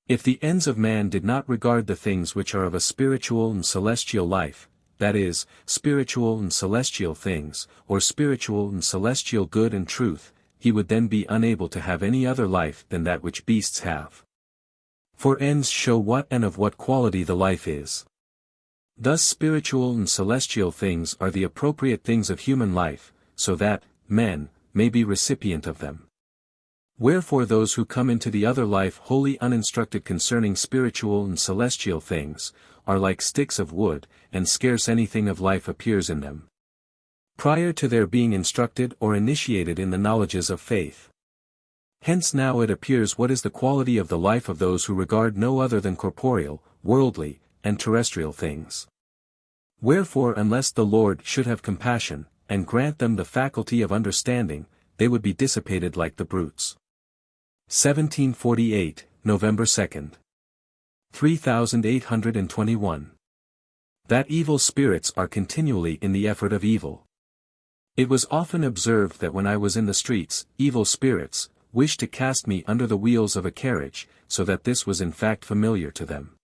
If the ends of man did not regard the things which are of a spiritual and celestial life, that is, spiritual and celestial things, or spiritual and celestial good and truth, he would then be unable to have any other life than that which beasts have. For ends show what and of what quality the life is. Thus spiritual and celestial things are the appropriate things of human life, so that, men, may be recipient of them. Wherefore those who come into the other life wholly uninstructed concerning spiritual and celestial things, are like sticks of wood, and scarce anything of life appears in them. Prior to their being instructed or initiated in the knowledges of faith. Hence now it appears what is the quality of the life of those who regard no other than corporeal, worldly, and terrestrial things. Wherefore unless the Lord should have compassion, and grant them the faculty of understanding, they would be dissipated like the brutes. 1748, November 2nd. 3821. That evil spirits are continually in the effort of evil. It was often observed that when I was in the streets, evil spirits wished to cast me under the wheels of a carriage, so that this was in fact familiar to them.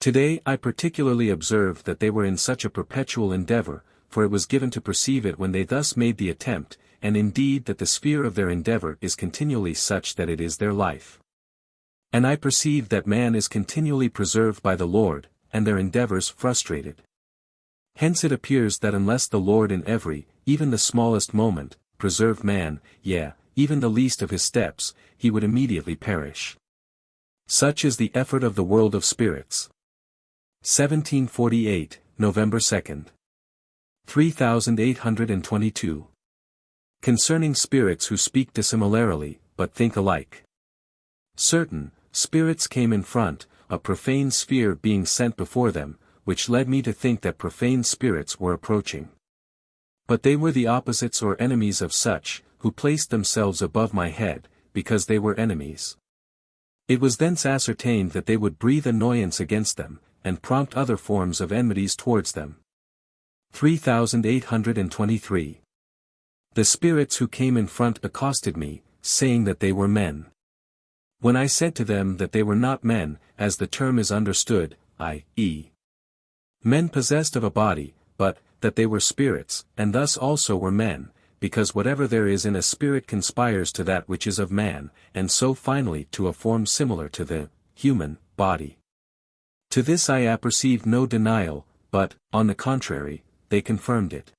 Today I particularly observed that they were in such a perpetual endeavor, for it was given to perceive it when they thus made the attempt, and indeed that the sphere of their endeavor is continually such that it is their life. And I perceive that man is continually preserved by the Lord, and their endeavors frustrated. Hence it appears that unless the Lord in every, even the smallest moment, preserved man, yea, even the least of his steps, he would immediately perish. Such is the effort of the world of spirits. 1748, November 2nd. 3822. Concerning spirits who speak dissimilarly, but think alike. Certain spirits came in front, a profane sphere being sent before them, which led me to think that profane spirits were approaching. But they were the opposites or enemies of such, who placed themselves above my head, because they were enemies. It was thence ascertained that they would breathe annoyance against them, and prompt other forms of enmities towards them. 3823. The spirits who came in front accosted me, saying that they were men. When I said to them that they were not men, as the term is understood, i.e., men possessed of a body, but that they were spirits, and thus also were men, because whatever there is in a spirit conspires to that which is of man, and so finally to a form similar to the human body. To this I apperceived no denial, but, on the contrary, they confirmed it.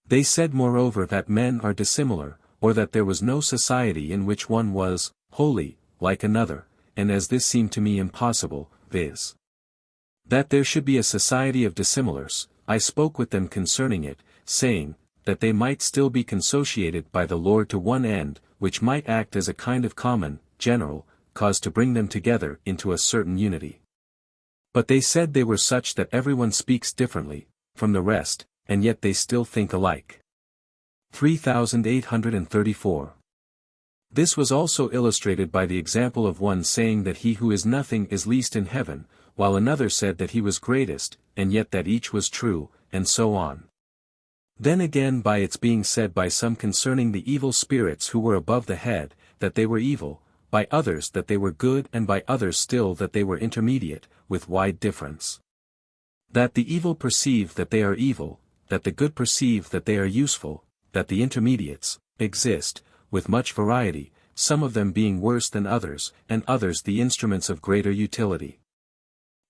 They said moreover that men are dissimilar, or that there was no society in which one was wholly like another, and as this seemed to me impossible, viz. that there should be a society of dissimilars, I spoke with them concerning it, saying, that they might still be consociated by the Lord to one end, which might act as a kind of common, general, cause to bring them together into a certain unity. But they said they were such that everyone speaks differently from the rest, and yet they still think alike. 3834. This was also illustrated by the example of one saying that he who is nothing is least in heaven, while another said that he was greatest, and yet that each was true, and so on. Then again by its being said by some concerning the evil spirits who were above the head, that they were evil, by others that they were good, and by others still that they were intermediate, with wide difference. That the evil perceive that they are evil, that the good perceive that they are useful, that the intermediates exist, with much variety, some of them being worse than others, and others the instruments of greater utility.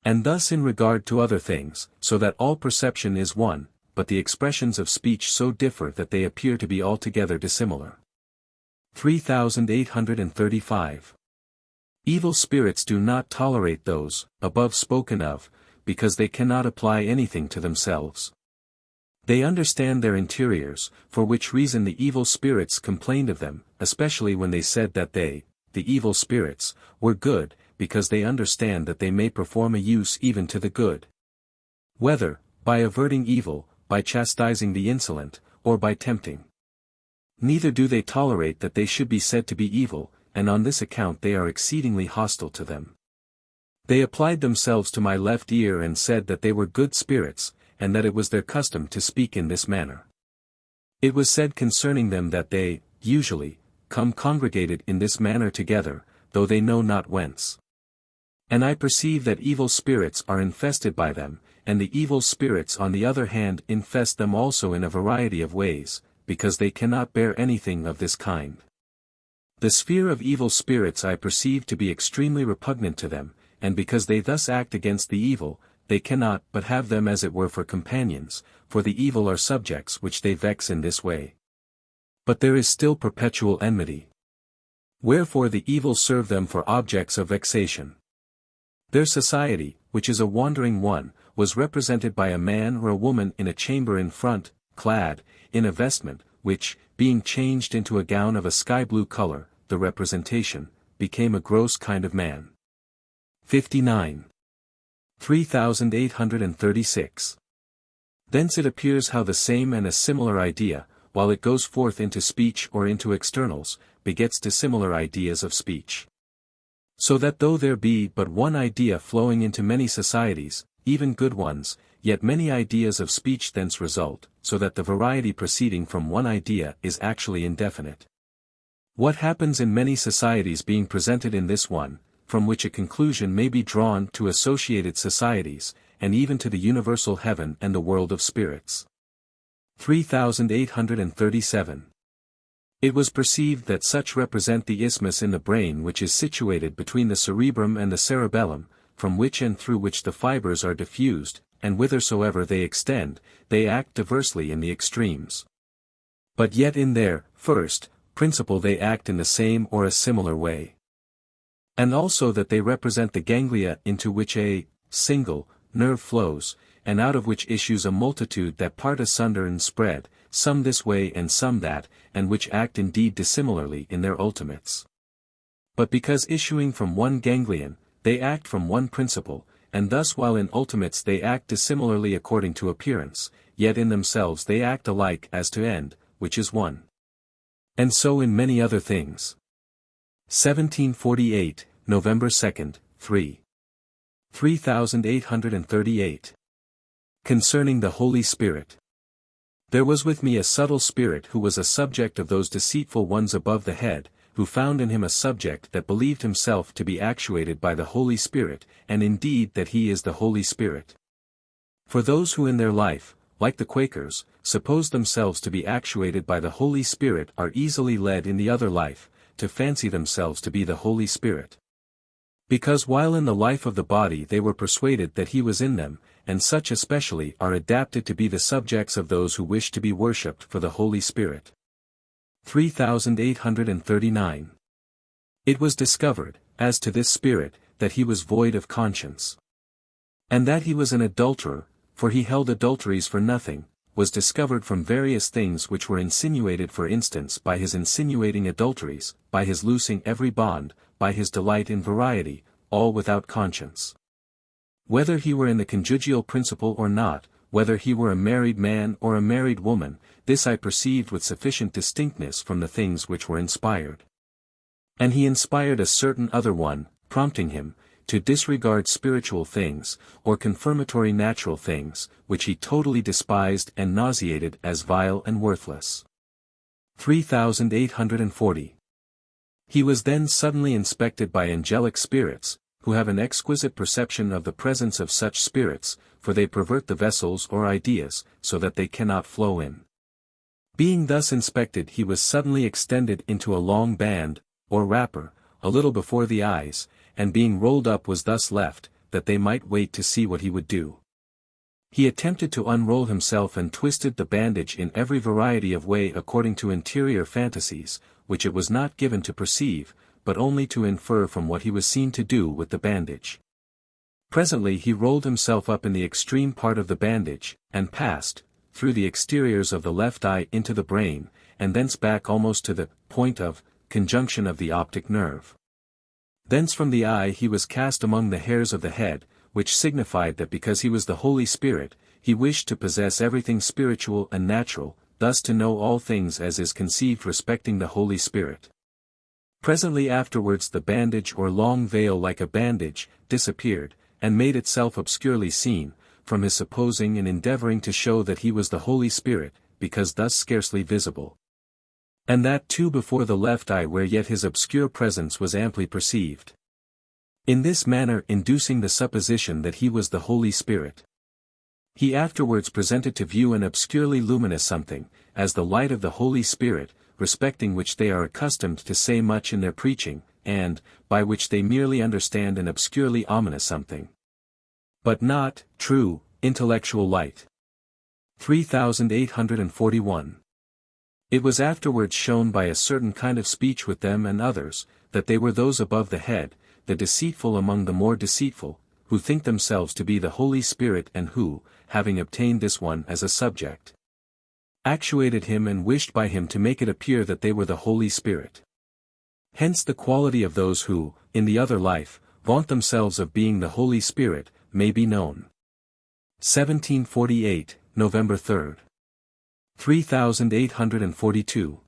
And thus in regard to other things, so that all perception is one, but the expressions of speech so differ that they appear to be altogether dissimilar. 3835. Evil spirits do not tolerate those, above spoken of, because they cannot apply anything to themselves. They understand their interiors, for which reason the evil spirits complained of them, especially when they said that they, the evil spirits, were good, because they understand that they may perform a use even to the good. Whether, by averting evil, by chastising the insolent, or by tempting. Neither do they tolerate that they should be said to be evil, and on this account they are exceedingly hostile to them. They applied themselves to my left ear and said that they were good spirits, and that it was their custom to speak in this manner. It was said concerning them that they, usually, come congregated in this manner together, though they know not whence. And I perceive that evil spirits are infested by them, and the evil spirits on the other hand infest them also in a variety of ways, because they cannot bear anything of this kind. The sphere of evil spirits I perceive to be extremely repugnant to them, and because they thus act against the evil, they cannot but have them as it were for companions, for the evil are subjects which they vex in this way. But there is still perpetual enmity. Wherefore the evil serve them for objects of vexation. Their society, which is a wandering one, was represented by a man or a woman in a chamber in front, clad, in a vestment, which, being changed into a gown of a sky-blue color, the representation, became a gross kind of man. 59. 3836. Thence it appears how the same and a similar idea, while it goes forth into speech or into externals, begets dissimilar ideas of speech. So that though there be but one idea flowing into many societies, even good ones, yet many ideas of speech thence result, so that the variety proceeding from one idea is actually indefinite. What happens in many societies being presented in this one, from which a conclusion may be drawn to associated societies, and even to the universal heaven and the world of spirits. 3837. It was perceived that such represent the isthmus in the brain which is situated between the cerebrum and the cerebellum, from which and through which the fibers are diffused, and whithersoever they extend, they act diversely in the extremes. But yet in their, first, principle they act in the same or a similar way. And also that they represent the ganglia into which a single nerve flows, and out of which issues a multitude that part asunder and spread, some this way and some that, and which act indeed dissimilarly in their ultimates. But because issuing from one ganglion, they act from one principle, and thus while in ultimates they act dissimilarly according to appearance, yet in themselves they act alike as to end, which is one. And so in many other things. 1748, November 2nd, 3838. Concerning the Holy Spirit. There was with me a subtle spirit who was a subject of those deceitful ones above the head, who found in him a subject that believed himself to be actuated by the Holy Spirit, and indeed that he is the Holy Spirit. For those who in their life, like the Quakers, suppose themselves to be actuated by the Holy Spirit are easily led in the other life, to fancy themselves to be the Holy Spirit. Because while in the life of the body they were persuaded that he was in them, and such especially are adapted to be the subjects of those who wish to be worshipped for the Holy Spirit. 3839. It was discovered, as to this spirit, that he was void of conscience. And that he was an adulterer, for he held adulteries for nothing, was discovered from various things which were insinuated, for instance by his insinuating adulteries, by his loosing every bond, by his delight in variety, all without conscience. Whether he were in the conjugal principle or not, whether he were a married man or a married woman, this I perceived with sufficient distinctness from the things which were inspired. And he inspired a certain other one, prompting him, to disregard spiritual things, or confirmatory natural things, which he totally despised and nauseated as vile and worthless. 3840. He was then suddenly inspected by angelic spirits, who have an exquisite perception of the presence of such spirits, for they pervert the vessels or ideas, so that they cannot flow in. Being thus inspected, he was suddenly extended into a long band, or wrapper, a little before the eyes, and being rolled up was thus left, that they might wait to see what he would do. He attempted to unroll himself and twisted the bandage in every variety of way according to interior fantasies, which it was not given to perceive, but only to infer from what he was seen to do with the bandage. Presently he rolled himself up in the extreme part of the bandage, and passed, through the exteriors of the left eye into the brain, and thence back almost to the point of conjunction of the optic nerve. Thence from the eye he was cast among the hairs of the head, which signified that because he was the Holy Spirit, he wished to possess everything spiritual and natural, thus to know all things as is conceived respecting the Holy Spirit. Presently afterwards the bandage or long veil like a bandage, disappeared, and made itself obscurely seen, from his supposing and endeavoring to show that he was the Holy Spirit, because thus scarcely visible. And that too before the left eye, where yet his obscure presence was amply perceived. In this manner inducing the supposition that he was the Holy Spirit. He afterwards presented to view an obscurely luminous something, as the light of the Holy Spirit, respecting which they are accustomed to say much in their preaching, and, by which they merely understand an obscurely ominous something. But not, true, intellectual light. 3841. It was afterwards shown by a certain kind of speech with them and others, that they were those above the head, the deceitful among the more deceitful, who think themselves to be the Holy Spirit and who, having obtained this one as a subject, actuated him and wished by him to make it appear that they were the Holy Spirit. Hence the quality of those who, in the other life, vaunt themselves of being the Holy Spirit, may be known. 1748, November 3rd. 3842.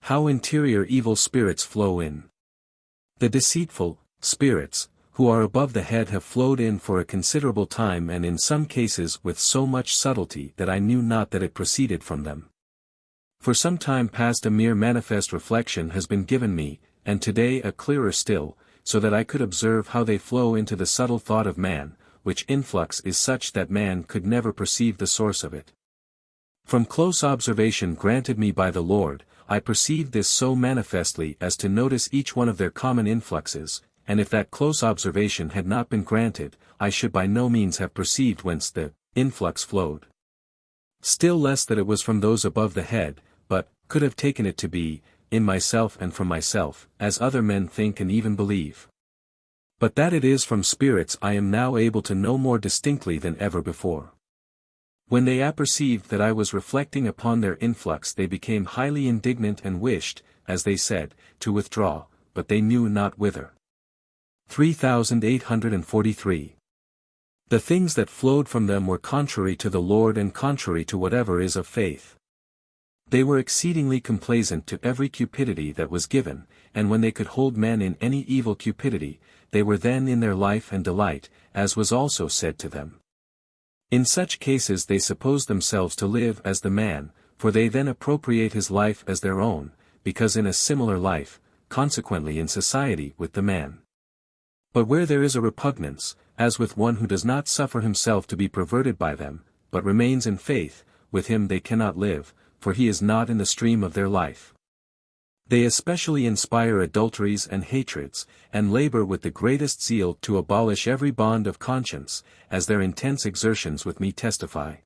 How interior evil spirits flow in. The deceitful spirits, who are above the head, have flowed in for a considerable time, and in some cases with so much subtlety that I knew not that it proceeded from them. For some time past a mere manifest reflection has been given me, and today a clearer still, so that I could observe how they flow into the subtle thought of man, which influx is such that man could never perceive the source of it. From close observation granted me by the Lord, I perceived this so manifestly as to notice each one of their common influxes, and if that close observation had not been granted, I should by no means have perceived whence the influx flowed. Still less that it was from those above the head, but could have taken it to be, in myself and from myself, as other men think and even believe. But that it is from spirits I am now able to know more distinctly than ever before. When they apperceived that I was reflecting upon their influx, they became highly indignant and wished, as they said, to withdraw, but they knew not whither. 3843. The things that flowed from them were contrary to the Lord and contrary to whatever is of faith. They were exceedingly complaisant to every cupidity that was given, and when they could hold men in any evil cupidity, they were then in their life and delight, as was also said to them. In such cases they suppose themselves to live as the man, for they then appropriate his life as their own, because in a similar life, consequently in society with the man. But where there is a repugnance, as with one who does not suffer himself to be perverted by them, but remains in faith, with him they cannot live, for he is not in the stream of their life. They especially inspire adulteries and hatreds, and labor with the greatest zeal to abolish every bond of conscience, as their intense exertions with me testify.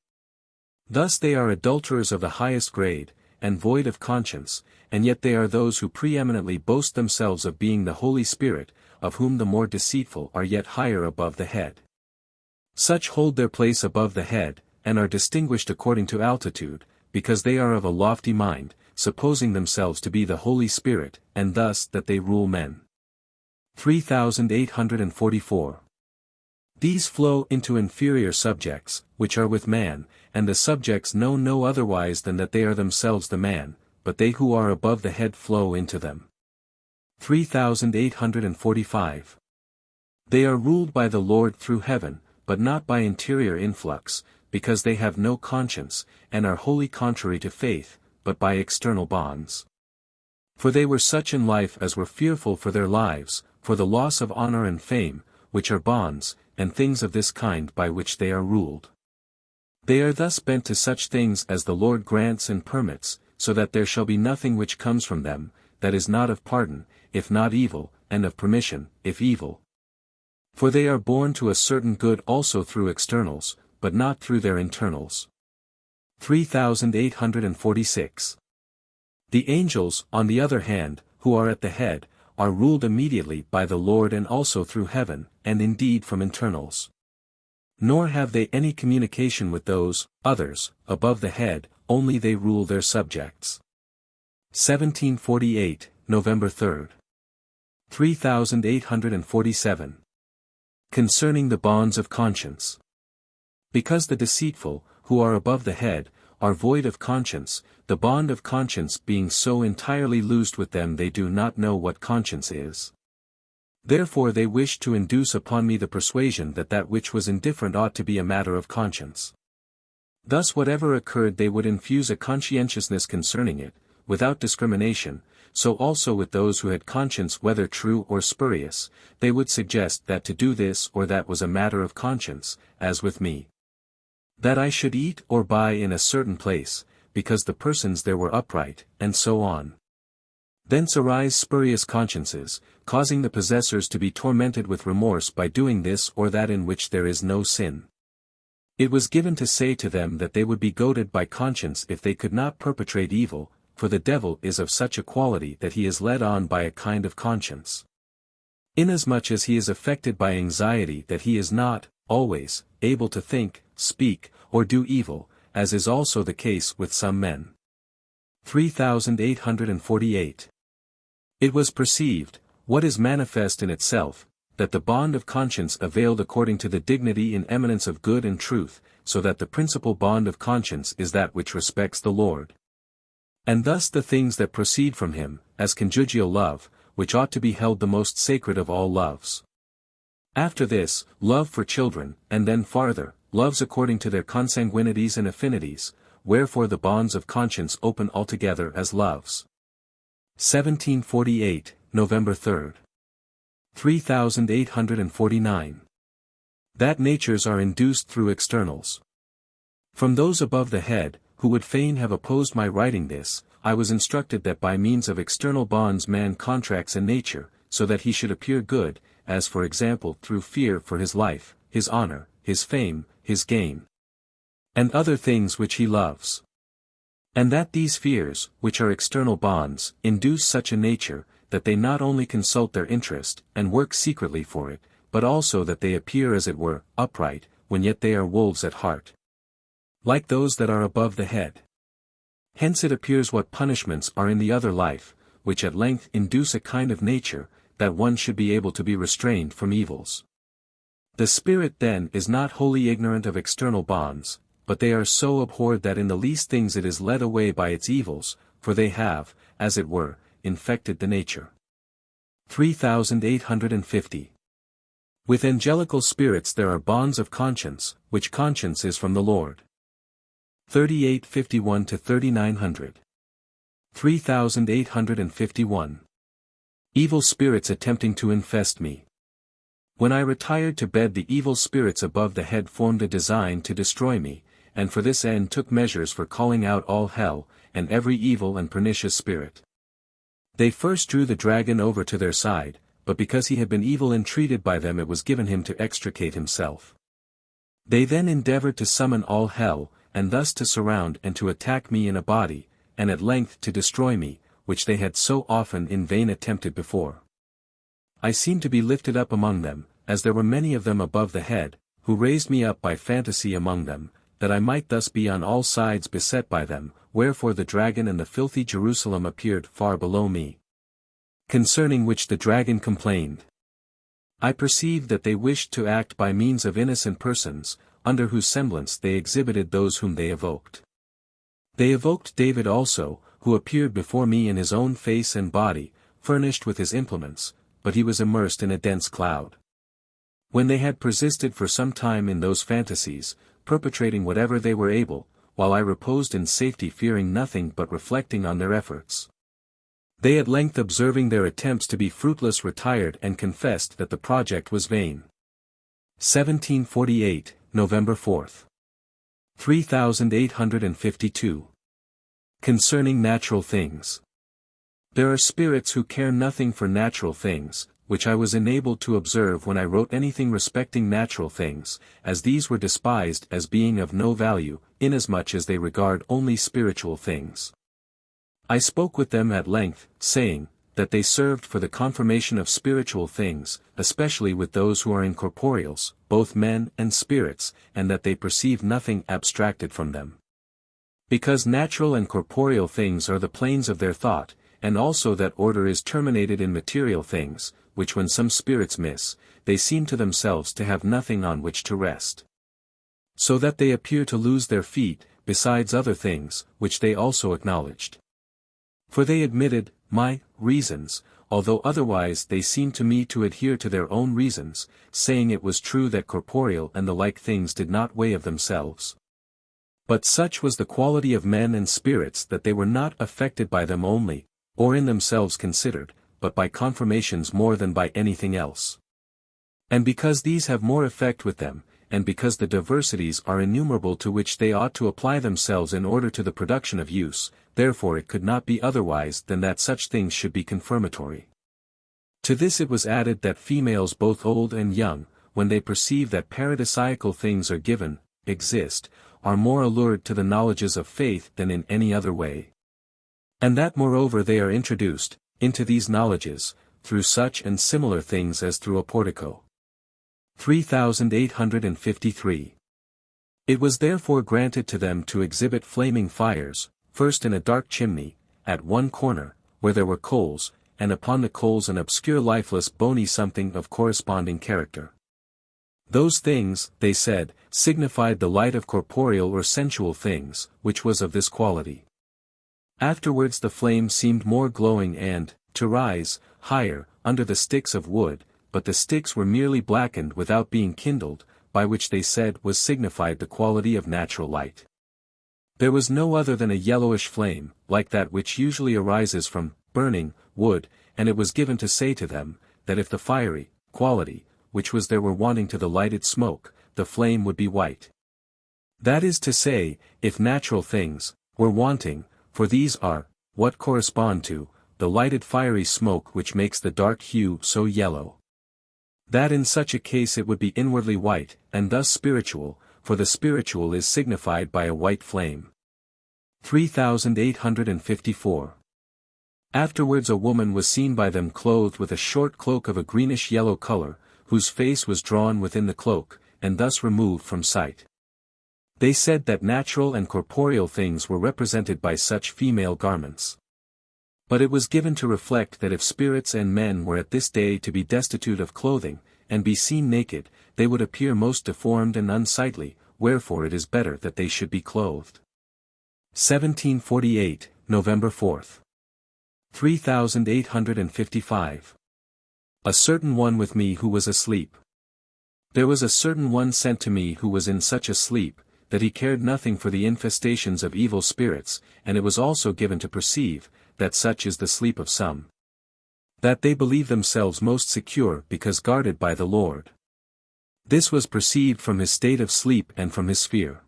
Thus they are adulterers of the highest grade, and void of conscience, and yet they are those who preeminently boast themselves of being the Holy Spirit, of whom the more deceitful are yet higher above the head. Such hold their place above the head, and are distinguished according to altitude, because they are of a lofty mind, supposing themselves to be the Holy Spirit, and thus that they rule men. 3844. These flow into inferior subjects, which are with man, and the subjects know no otherwise than that they are themselves the man, but they who are above the head flow into them. 3845. They are ruled by the Lord through heaven, but not by interior influx, because they have no conscience, and are wholly contrary to faith, but by external bonds. For they were such in life as were fearful for their lives, for the loss of honor and fame, which are bonds, and things of this kind by which they are ruled. They are thus bent to such things as the Lord grants and permits, so that there shall be nothing which comes from them, that is not of pardon, if not evil, and of permission, if evil. For they are born to a certain good also through externals, but not through their internals. 3846. The angels, on the other hand, who are at the head, are ruled immediately by the Lord and also through heaven, and indeed from internals. Nor have they any communication with those, others, above the head, only they rule their subjects. 1748, November 3. 3847. Concerning the bonds of conscience. Because the deceitful, who are above the head, are void of conscience, the bond of conscience being so entirely loosed with them they do not know what conscience is. Therefore they wish to induce upon me the persuasion that that which was indifferent ought to be a matter of conscience. Thus whatever occurred they would infuse a conscientiousness concerning it, without discrimination, so also with those who had conscience whether true or spurious, they would suggest that to do this or that was a matter of conscience, as with me. That I should eat or buy in a certain place, because the persons there were upright, and so on. Thence arise spurious consciences, causing the possessors to be tormented with remorse by doing this or that in which there is no sin. It was given to say to them that they would be goaded by conscience if they could not perpetrate evil, for the devil is of such a quality that he is led on by a kind of conscience. Inasmuch as he is affected by anxiety that he is not, always, able to think, speak, or do evil, as is also the case with some men. 3848. It was perceived, what is manifest in itself, that the bond of conscience availed according to the dignity and eminence of good and truth, so that the principal bond of conscience is that which respects the Lord. And thus the things that proceed from him, as conjugal love, which ought to be held the most sacred of all loves. After this, love for children, and then farther, loves according to their consanguinities and affinities, wherefore the bonds of conscience open altogether as loves. 1748, November 3. 3849. That natures are induced through externals. From those above the head, who would fain have opposed my writing this, I was instructed that by means of external bonds man contracts a nature, so that he should appear good, as for example through fear for his life, his honor, his fame, his gain, and other things which he loves. And that these fears, which are external bonds, induce such a nature, that they not only consult their interest, and work secretly for it, but also that they appear as it were, upright, when yet they are wolves at heart. Like those that are above the head. Hence it appears what punishments are in the other life, which at length induce a kind of nature, that one should be able to be restrained from evils. The spirit then is not wholly ignorant of external bonds, but they are so abhorred that in the least things it is led away by its evils, for they have, as it were, infected the nature. 3850. With angelical spirits there are bonds of conscience, which conscience is from the Lord. 3851 to 3900. 3851. Evil spirits attempting to infest me. When I retired to bed the evil spirits above the head formed a design to destroy me, and for this end took measures for calling out all hell, and every evil and pernicious spirit. They first drew the dragon over to their side, but because he had been evil entreated by them it was given him to extricate himself. They then endeavored to summon all hell, and thus to surround and to attack me in a body, and at length to destroy me, which they had so often in vain attempted before. I seemed to be lifted up among them, as there were many of them above the head, who raised me up by fantasy among them, that I might thus be on all sides beset by them, wherefore the dragon and the filthy Jerusalem appeared far below me. Concerning which the dragon complained. I perceived that they wished to act by means of innocent persons, under whose semblance they exhibited those whom they evoked. They evoked David also, who appeared before me in his own face and body, furnished with his implements, but he was immersed in a dense cloud. When they had persisted for some time in those fantasies, perpetrating whatever they were able, while I reposed in safety fearing nothing but reflecting on their efforts. They at length observing their attempts to be fruitless retired and confessed that the project was vain. 1748, November 4th. 3852. Concerning natural things. There are spirits who care nothing for natural things, which I was enabled to observe when I wrote anything respecting natural things, as these were despised as being of no value, inasmuch as they regard only spiritual things. I spoke with them at length, saying, that they served for the confirmation of spiritual things, especially with those who are incorporeals, both men and spirits, and that they perceive nothing abstracted from them. Because natural and corporeal things are the planes of their thought, and also that order is terminated in material things, which when some spirits miss, they seem to themselves to have nothing on which to rest. So that they appear to lose their feet, besides other things, which they also acknowledged. For they admitted my reasons, although otherwise they seemed to me to adhere to their own reasons, saying it was true that corporeal and the like things did not weigh of themselves. But such was the quality of men and spirits that they were not affected by them only, or in themselves considered, but by confirmations more than by anything else. And because these have more effect with them, and because the diversities are innumerable to which they ought to apply themselves in order to the production of use, therefore it could not be otherwise than that such things should be confirmatory. To this it was added that females both old and young, when they perceive that paradisiacal things are given, exist, are more allured to the knowledges of faith than in any other way. And that moreover they are introduced, into these knowledges, through such and similar things as through a portico. 3853. It was therefore granted to them to exhibit flaming fires, first in a dark chimney, at one corner, where there were coals, and upon the coals an obscure lifeless bony something of corresponding character. Those things, they said, signified the light of corporeal or sensual things, which was of this quality. Afterwards the flame seemed more glowing and, to rise, higher, under the sticks of wood, but the sticks were merely blackened without being kindled, by which they said was signified the quality of natural light. There was no other than a yellowish flame, like that which usually arises from burning wood, and it was given to say to them, that if the fiery quality, which was there were wanting to the lighted smoke, the flame would be white. That is to say, if natural things were wanting, for these are, what correspond to, the lighted fiery smoke which makes the dark hue so yellow. That in such a case it would be inwardly white, and thus spiritual, for the spiritual is signified by a white flame. 3854. Afterwards a woman was seen by them clothed with a short cloak of a greenish-yellow color, whose face was drawn within the cloak, and thus removed from sight. They said that natural and corporeal things were represented by such female garments. But it was given to reflect that if spirits and men were at this day to be destitute of clothing, and be seen naked, they would appear most deformed and unsightly, wherefore it is better that they should be clothed. 1748, November 4th. 3855. A certain one with me who was asleep. There was a certain one sent to me who was in such a sleep, that he cared nothing for the infestations of evil spirits, and it was also given to perceive, that such is the sleep of some. That they believe themselves most secure because guarded by the Lord. This was perceived from his state of sleep and from his fear.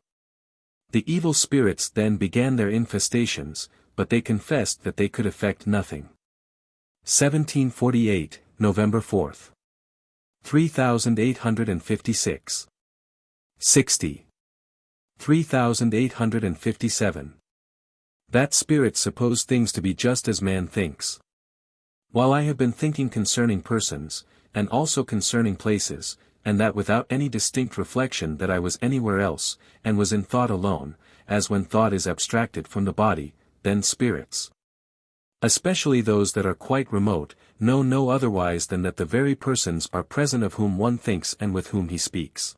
The evil spirits then began their infestations, but they confessed that they could effect nothing. 1748, November 4th. 3856. 60. 3857. That spirits suppose things to be just as man thinks. While I have been thinking concerning persons, and also concerning places, and that without any distinct reflection that I was anywhere else, and was in thought alone, as when thought is abstracted from the body, then spirits, especially those that are quite remote, know no otherwise than that the very persons are present of whom one thinks and with whom he speaks.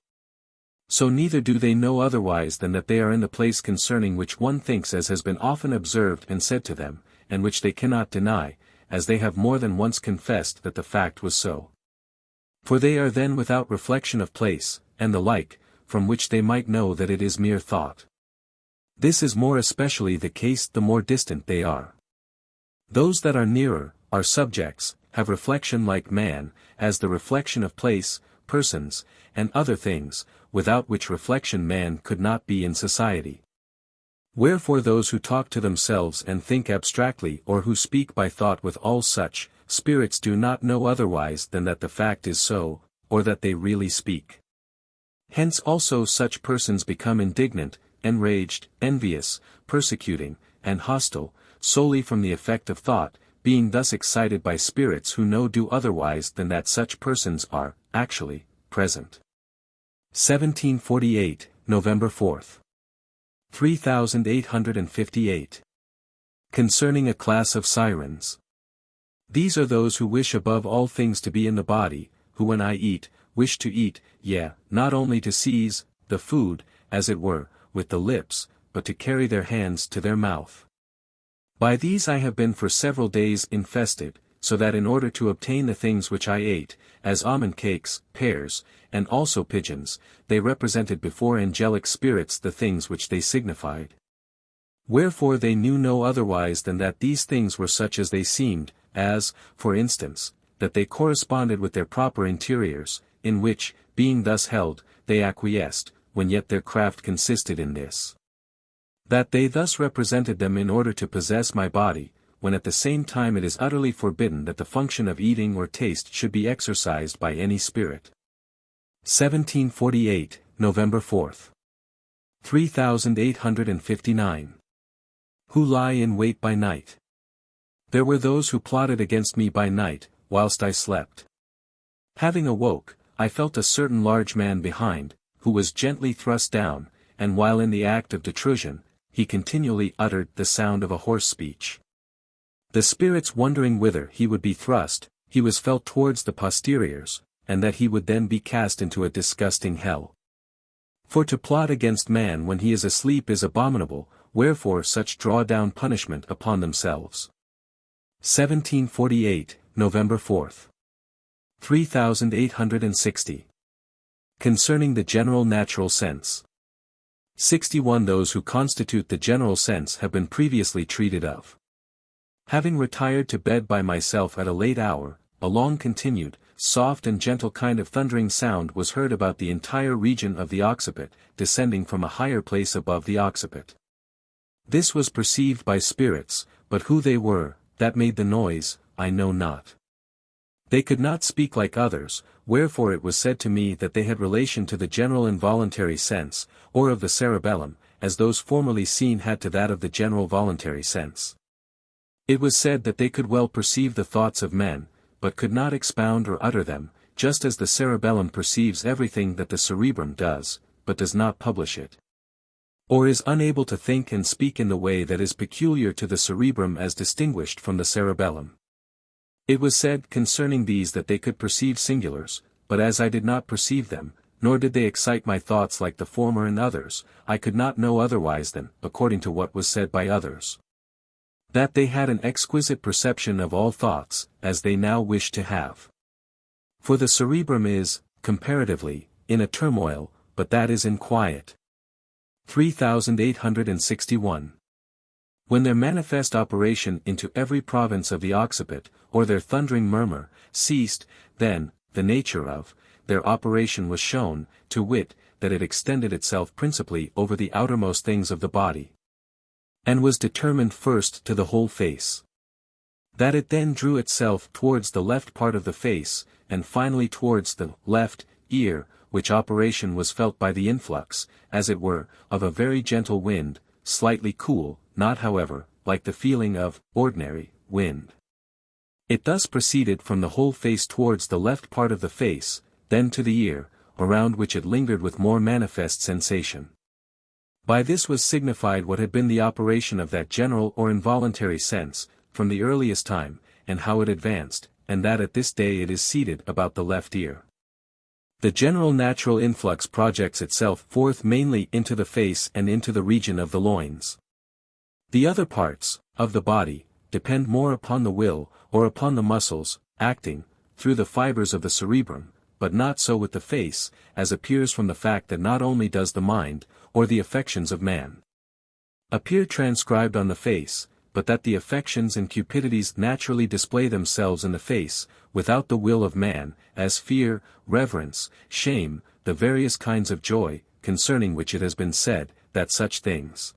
So neither do they know otherwise than that they are in the place concerning which one thinks, as has been often observed and said to them, and which they cannot deny, as they have more than once confessed that the fact was so. For they are then without reflection of place, and the like, from which they might know that it is mere thought. This is more especially the case the more distant they are. Those that are nearer, are subjects, have reflection like man, as the reflection of place, persons, and other things, without which reflection man could not be in society. Wherefore those who talk to themselves and think abstractly, or who speak by thought with all such spirits, do not know otherwise than that the fact is so, or that they really speak. Hence also such persons become indignant, enraged, envious, persecuting, and hostile, solely from the effect of thought, being thus excited by spirits who no do otherwise than that such persons are, actually, present. 1748, November 4th. 3858. Concerning a class of sirens. These are those who wish above all things to be in the body, who when I eat, wish to eat, yea, not only to seize the food, as it were, with the lips, but to carry their hands to their mouth. By these I have been for several days infested, so that in order to obtain the things which I ate, as almond cakes, pears, and also pigeons, they represented before angelic spirits the things which they signified. Wherefore they knew no otherwise than that these things were such as they seemed, as, for instance, that they corresponded with their proper interiors, in which, being thus held, they acquiesced, when yet their craft consisted in this, that they thus represented them in order to possess my body, when at the same time it is utterly forbidden that the function of eating or taste should be exercised by any spirit. 1748, November 4th. 3859. Who lie in wait by night. There were those who plotted against me by night, whilst I slept. Having awoke, I felt a certain large man behind, who was gently thrust down, and while in the act of detrusion, he continually uttered the sound of a hoarse speech. The spirits wondering whither he would be thrust, he was felt towards the posteriors, and that he would then be cast into a disgusting hell. For to plot against man when he is asleep is abominable, wherefore such draw down punishment upon themselves. 1748, November 4th. 3860. Concerning the general natural sense. 61. Those who constitute the general sense have been previously treated of. Having retired to bed by myself at a late hour, a long-continued, soft and gentle kind of thundering sound was heard about the entire region of the occiput, descending from a higher place above the occiput. This was perceived by spirits, but who they were, that made the noise, I know not. They could not speak like others, wherefore it was said to me that they had relation to the general involuntary sense, or of the cerebellum, as those formerly seen had to that of the general voluntary sense. It was said that they could well perceive the thoughts of men, but could not expound or utter them, just as the cerebellum perceives everything that the cerebrum does, but does not publish it. Or is unable to think and speak in the way that is peculiar to the cerebrum as distinguished from the cerebellum. It was said concerning these that they could perceive singulars, but as I did not perceive them, nor did they excite my thoughts like the former and others, I could not know otherwise than, according to what was said by others, that they had an exquisite perception of all thoughts, as they now wish to have. For the cerebrum is, comparatively, in a turmoil, but that is in quiet. 3861. When their manifest operation into every province of the occiput, or their thundering murmur, ceased, then, the nature of their operation was shown, to wit, that it extended itself principally over the outermost things of the body, and was determined first to the whole face. That it then drew itself towards the left part of the face, and finally towards the left ear, which operation was felt by the influx, as it were, of a very gentle wind, slightly cool, not however, like the feeling of ordinary wind. It thus proceeded from the whole face towards the left part of the face, then to the ear, around which it lingered with more manifest sensation. By this was signified what had been the operation of that general or involuntary sense, from the earliest time, and how it advanced, and that at this day it is seated about the left ear. The general natural influx projects itself forth mainly into the face and into the region of the loins. The other parts, of the body, depend more upon the will, or upon the muscles, acting, through the fibers of the cerebrum, but not so with the face, as appears from the fact that not only does the mind, or the affections of man, appear transcribed on the face, but that the affections and cupidities naturally display themselves in the face, without the will of man, as fear, reverence, shame, the various kinds of joy, concerning which it has been said, that such things,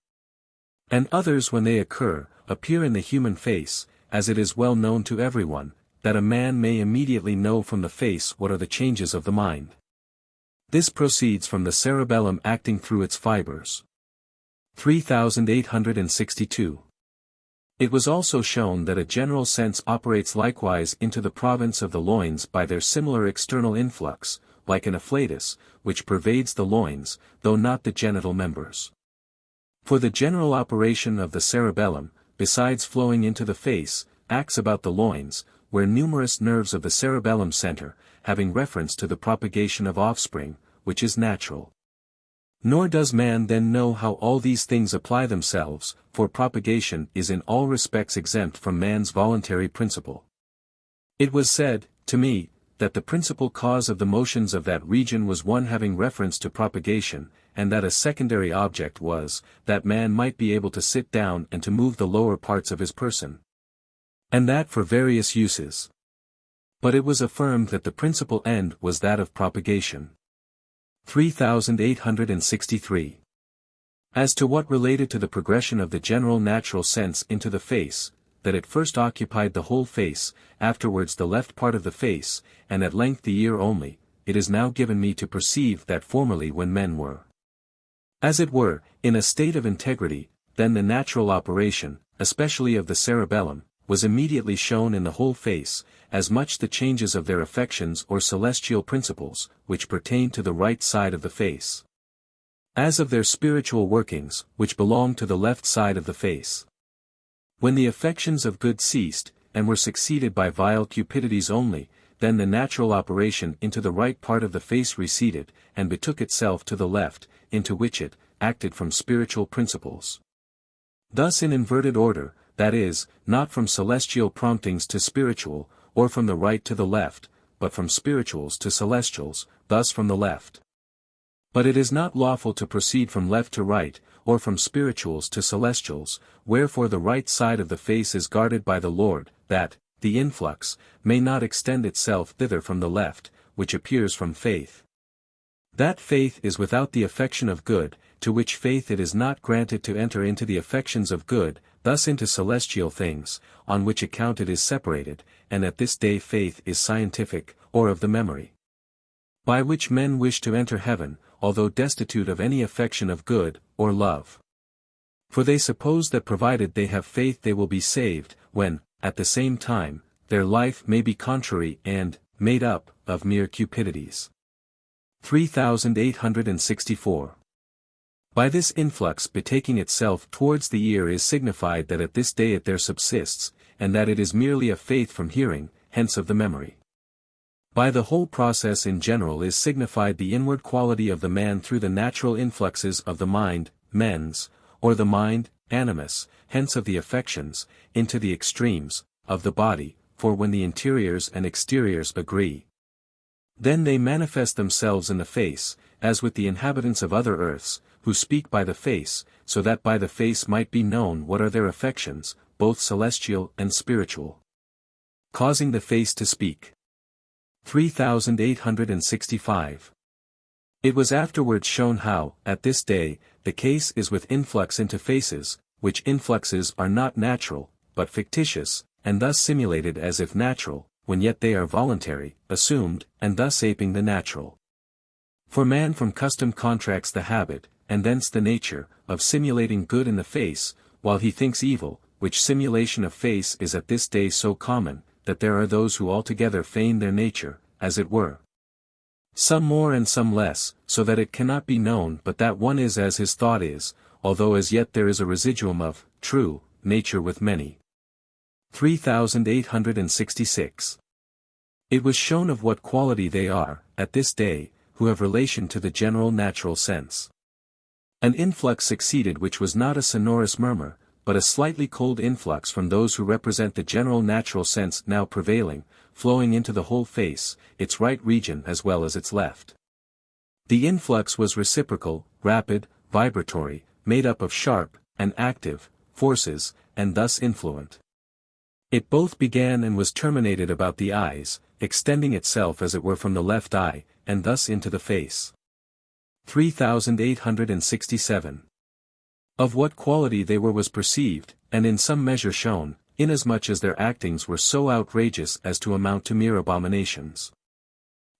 and others when they occur, appear in the human face, as it is well known to everyone, that a man may immediately know from the face what are the changes of the mind. This proceeds from the cerebellum acting through its fibers. 3862. It was also shown that a general sense operates likewise into the province of the loins by their similar external influx, like an afflatus, which pervades the loins, though not the genital members. For the general operation of the cerebellum, besides flowing into the face, acts about the loins, where numerous nerves of the cerebellum center, having reference to the propagation of offspring, which is natural. Nor does man then know how all these things apply themselves, for propagation is in all respects exempt from man's voluntary principle. It was said, to me, that the principal cause of the motions of that region was one having reference to propagation, and that a secondary object was, that man might be able to sit down and to move the lower parts of his person. And that for various uses. But it was affirmed that the principal end was that of propagation. 3863. As to what related to the progression of the general natural sense into the face, that it first occupied the whole face, afterwards the left part of the face, and at length the ear only, it is now given me to perceive that formerly when men were, as it were, in a state of integrity, then the natural operation, especially of the cerebellum, was immediately shown in the whole face, as much the changes of their affections or celestial principles, which pertain to the right side of the face, as of their spiritual workings, which belong to the left side of the face. When the affections of good ceased, and were succeeded by vile cupidities only, then the natural operation into the right part of the face receded, and betook itself to the left, into which it acted from spiritual principles. Thus in inverted order, that is, not from celestial promptings to spiritual, or from the right to the left, but from spirituals to celestials, thus from the left. But it is not lawful to proceed from left to right, or from spirituals to celestials, wherefore the right side of the face is guarded by the Lord, that, the influx, may not extend itself thither from the left, which appears from faith. That faith is without the affection of good, to which faith it is not granted to enter into the affections of good, thus into celestial things, on which account it is separated, and at this day faith is scientific, or of the memory, by which men wish to enter heaven, although destitute of any affection of good, or love. For they suppose that provided they have faith they will be saved, when, at the same time, their life may be contrary and, made up, of mere cupidities. 3864. By this influx betaking itself towards the ear is signified that at this day it there subsists, and that it is merely a faith from hearing, hence of the memory. By the whole process in general is signified the inward quality of the man through the natural influxes of the mind, mens, or the mind, animus, hence of the affections, into the extremes, of the body, for when the interiors and exteriors agree, then they manifest themselves in the face, as with the inhabitants of other earths, who speak by the face, so that by the face might be known what are their affections, both celestial and spiritual, causing the face to speak. 3865. It was afterwards shown how, at this day, the case is with influx into faces, which influxes are not natural, but fictitious, and thus simulated as if natural, when yet they are voluntary, assumed, and thus aping the natural. For man from custom contracts the habit, and thence the nature, of simulating good in the face, while he thinks evil, which simulation of face is at this day so common, that there are those who altogether feign their nature, as it were, Some more and some less, so that it cannot be known but that one is as his thought is, although as yet there is a residuum of true nature with many. 3866. It was shown of what quality they are, at this day, who have relation to the general natural sense. An influx succeeded which was not a sonorous murmur, but a slightly cold influx from those who represent the general natural sense now prevailing, flowing into the whole face, its right region as well as its left. The influx was reciprocal, rapid, vibratory, made up of sharp, and active, forces, and thus influent. It both began and was terminated about the eyes, extending itself as it were from the left eye, and thus into the face. 3867. Of what quality they were was perceived, and in some measure shown, inasmuch as their actings were so outrageous as to amount to mere abominations.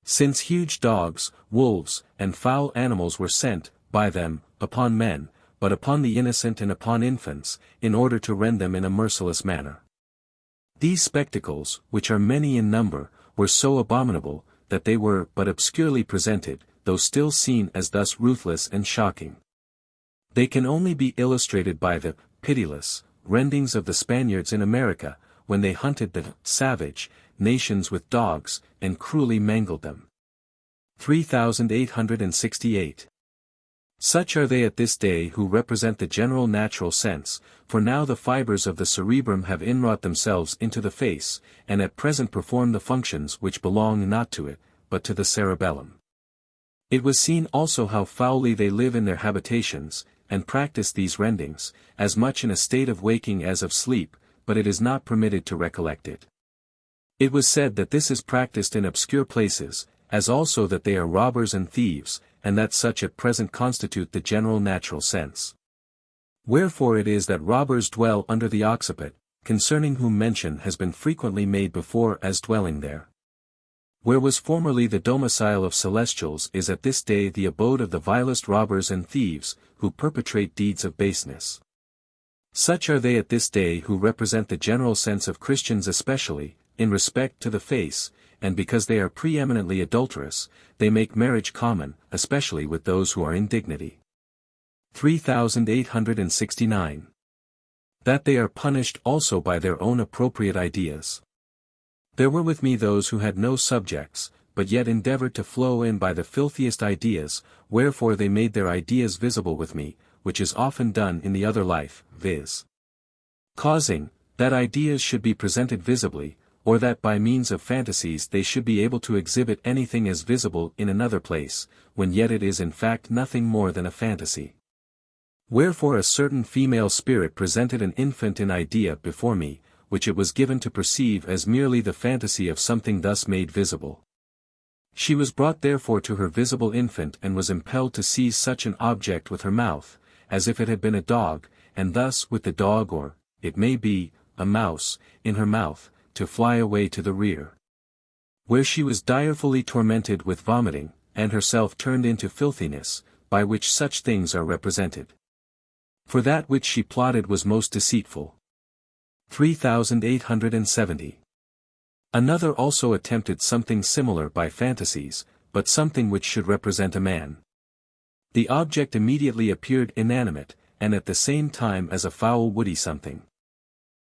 Since huge dogs, wolves, and foul animals were sent, by them, upon men, but upon the innocent and upon infants, in order to rend them in a merciless manner. These spectacles, which are many in number, were so abominable, that they were but obscurely presented, though still seen as thus ruthless and shocking. They can only be illustrated by the pitiless rendings of the Spaniards in America, when they hunted the savage nations with dogs, and cruelly mangled them. 3868. Such are they at this day who represent the general natural sense, for now the fibers of the cerebrum have inwrought themselves into the face, and at present perform the functions which belong not to it, but to the cerebellum. It was seen also how foully they live in their habitations, and practice these rendings, as much in a state of waking as of sleep, but it is not permitted to recollect it. It was said that this is practiced in obscure places, as also that they are robbers and thieves, and that such at present constitute the general natural sense. Wherefore it is that robbers dwell under the occiput, concerning whom mention has been frequently made before as dwelling there. Where was formerly the domicile of celestials is at this day the abode of the vilest robbers and thieves, who perpetrate deeds of baseness. Such are they at this day who represent the general sense of Christians especially, in respect to the face, and because they are preeminently adulterous, they make marriage common, especially with those who are in dignity. 3869. That they are punished also by their own appropriate ideas. There were with me those who had no subjects, but yet endeavored to flow in by the filthiest ideas, wherefore they made their ideas visible with me, which is often done in the other life, viz. Causing, that ideas should be presented visibly, or that by means of fantasies they should be able to exhibit anything as visible in another place, when yet it is in fact nothing more than a fantasy. Wherefore a certain female spirit presented an infant in idea before me, which it was given to perceive as merely the fantasy of something thus made visible. She was brought therefore to her visible infant and was impelled to seize such an object with her mouth, as if it had been a dog, and thus with the dog or, it may be, a mouse, in her mouth, to fly away to the rear. Where she was direfully tormented with vomiting, and herself turned into filthiness, by which such things are represented. For that which she plotted was most deceitful. 3870. Another also attempted something similar by fantasies, but something which should represent a man. The object immediately appeared inanimate, and at the same time as a foul woody something.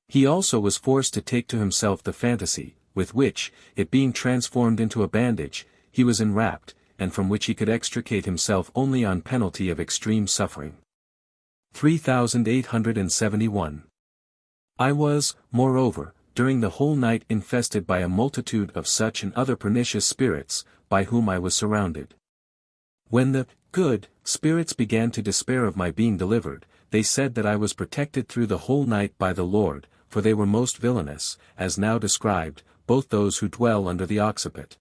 He also was forced to take to himself the fantasy, with which, it being transformed into a bandage, he was enwrapped, and from which he could extricate himself only on penalty of extreme suffering. 3871. I was, moreover, during the whole night infested by a multitude of such and other pernicious spirits, by whom I was surrounded. When the good spirits began to despair of my being delivered, they said that I was protected through the whole night by the Lord, for they were most villainous, as now described, both those who dwell under the occiput,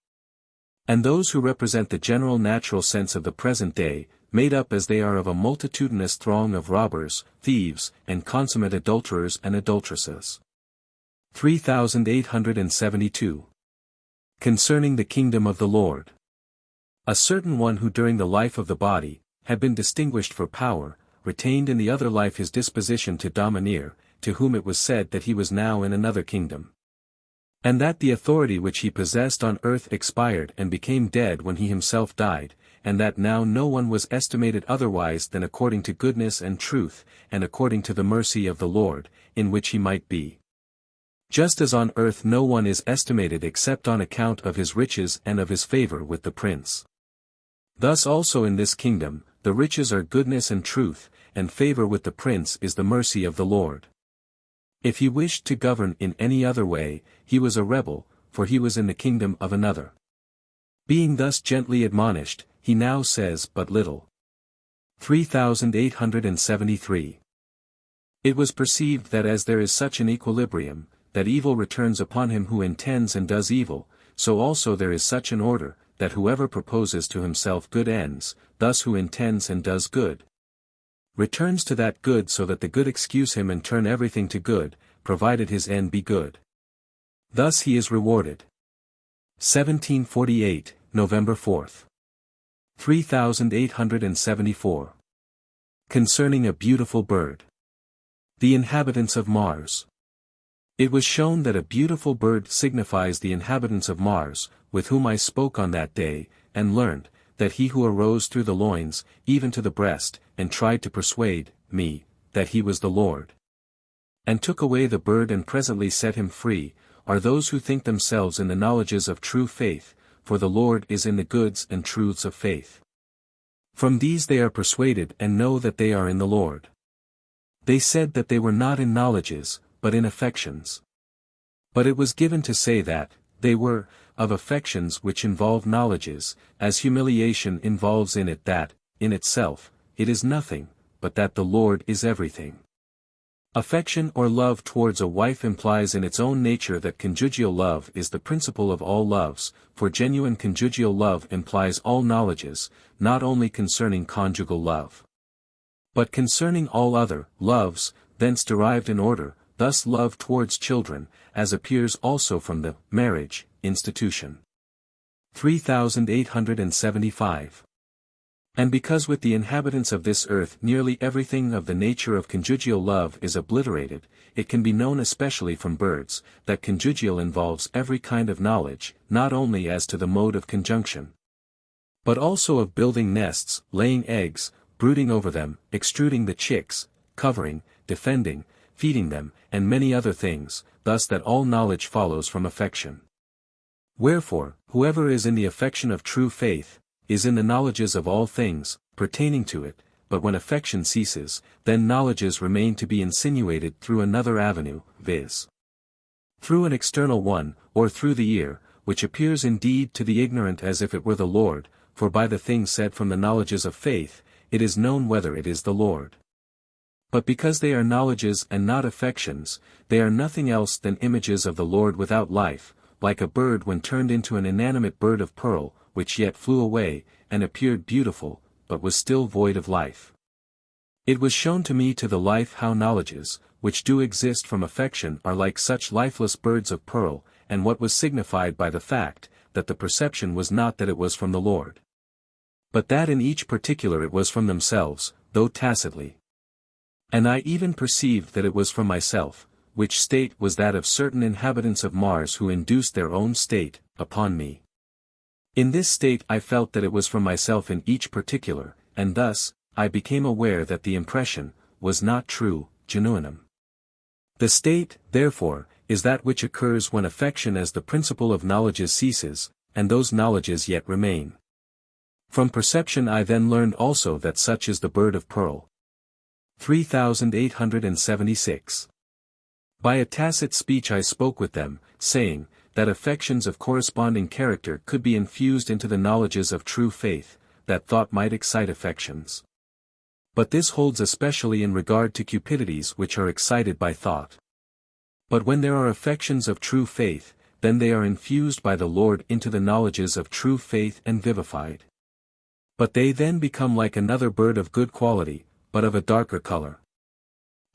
and those who represent the general natural sense of the present day, made up as they are of a multitudinous throng of robbers, thieves, and consummate adulterers and adulteresses. 3872. Concerning the kingdom of the Lord. A certain one who during the life of the body, had been distinguished for power, retained in the other life his disposition to domineer, to whom it was said that he was now in another kingdom. And that the authority which he possessed on earth expired and became dead when he himself died, and that now no one was estimated otherwise than according to goodness and truth, and according to the mercy of the Lord, in which he might be. Just as on earth no one is estimated except on account of his riches and of his favor with the prince. Thus also in this kingdom, the riches are goodness and truth, and favor with the prince is the mercy of the Lord. If he wished to govern in any other way, he was a rebel, for he was in the kingdom of another. Being thus gently admonished, he now says but little. 3873. It was perceived that as there is such an equilibrium, that evil returns upon him who intends and does evil, so also there is such an order, that whoever proposes to himself good ends, thus who intends and does good, returns to that good, so that the good excuse him and turn everything to good, provided his end be good. Thus he is rewarded. 1748, November 4th. 3874. Concerning a beautiful bird. The inhabitants of Mars. It was shown that a beautiful bird signifies the inhabitants of Mars, with whom I spoke on that day, and learned, that he who arose through the loins, even to the breast, and tried to persuade me, that he was the Lord, and took away the bird and presently set him free, are those who think themselves in the knowledges of true faith, for the Lord is in the goods and truths of faith. From these they are persuaded and know that they are in the Lord. They said that they were not in knowledges, but in affections. But it was given to say that, they were, of affections which involve knowledges, as humiliation involves in it that, in itself, it is nothing, but that the Lord is everything. Affection or love towards a wife implies in its own nature that conjugal love is the principle of all loves, for genuine conjugal love implies all knowledges, not only concerning conjugal love, but concerning all other loves, thence derived in order, thus love towards children, as appears also from the marriage institution. 3875. And because with the inhabitants of this earth nearly everything of the nature of conjugal love is obliterated, it can be known especially from birds, that conjugal involves every kind of knowledge, not only as to the mode of conjunction, but also of building nests, laying eggs, brooding over them, extruding the chicks, covering, defending, feeding them, and many other things, thus that all knowledge follows from affection. Wherefore, whoever is in the affection of true faith, is in the knowledges of all things, pertaining to it, but when affection ceases, then knowledges remain to be insinuated through another avenue, viz. through an external one, or through the ear, which appears indeed to the ignorant as if it were the Lord, for by the things said from the knowledges of faith, it is known whether it is the Lord. But because they are knowledges and not affections, they are nothing else than images of the Lord without life, like a bird when turned into an inanimate bird of pearl, which yet flew away, and appeared beautiful, but was still void of life. It was shown to me to the life how knowledges, which do exist from affection are like such lifeless birds of pearl, and what was signified by the fact, that the perception was not that it was from the Lord, but that in each particular it was from themselves, though tacitly. And I even perceived that it was from myself, which state was that of certain inhabitants of Mars who induced their own state, upon me. In this state I felt that it was from myself in each particular, and thus, I became aware that the impression, was not true, genuinum. The state, therefore, is that which occurs when affection as the principle of knowledges ceases, and those knowledges yet remain. From perception I then learned also that such is the bird of pearl. 3876. By a tacit speech I spoke with them, saying, that affections of corresponding character could be infused into the knowledges of true faith, that thought might excite affections. But this holds especially in regard to cupidities which are excited by thought. But when there are affections of true faith, then they are infused by the Lord into the knowledges of true faith and vivified. But they then become like another bird of good quality, but of a darker color.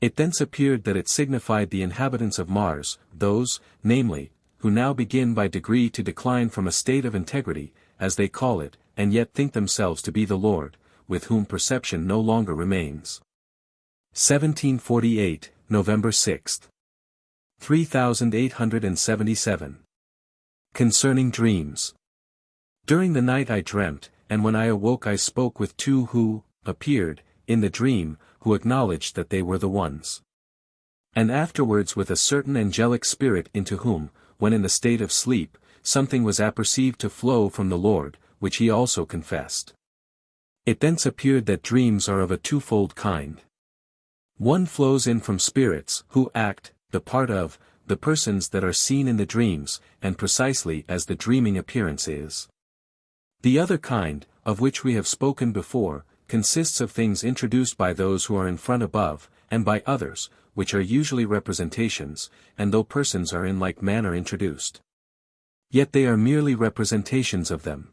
It thence appeared that it signified the inhabitants of Mars, those, namely, who now begin by degree to decline from a state of integrity, as they call it, and yet think themselves to be the Lord, with whom perception no longer remains. 1748, November 6. 3877. Concerning dreams. During the night I dreamt, and when I awoke I spoke with two who appeared in the dream, who acknowledged that they were the ones. And afterwards with a certain angelic spirit into whom, when in the state of sleep, something was apperceived to flow from the Lord, which he also confessed. It thence appeared that dreams are of a twofold kind. One flows in from spirits, who act the part of the persons that are seen in the dreams, and precisely as the dreaming appearance is. The other kind, of which we have spoken before, consists of things introduced by those who are in front above, and by others, which are usually representations, and though persons are in like manner introduced, yet they are merely representations of them.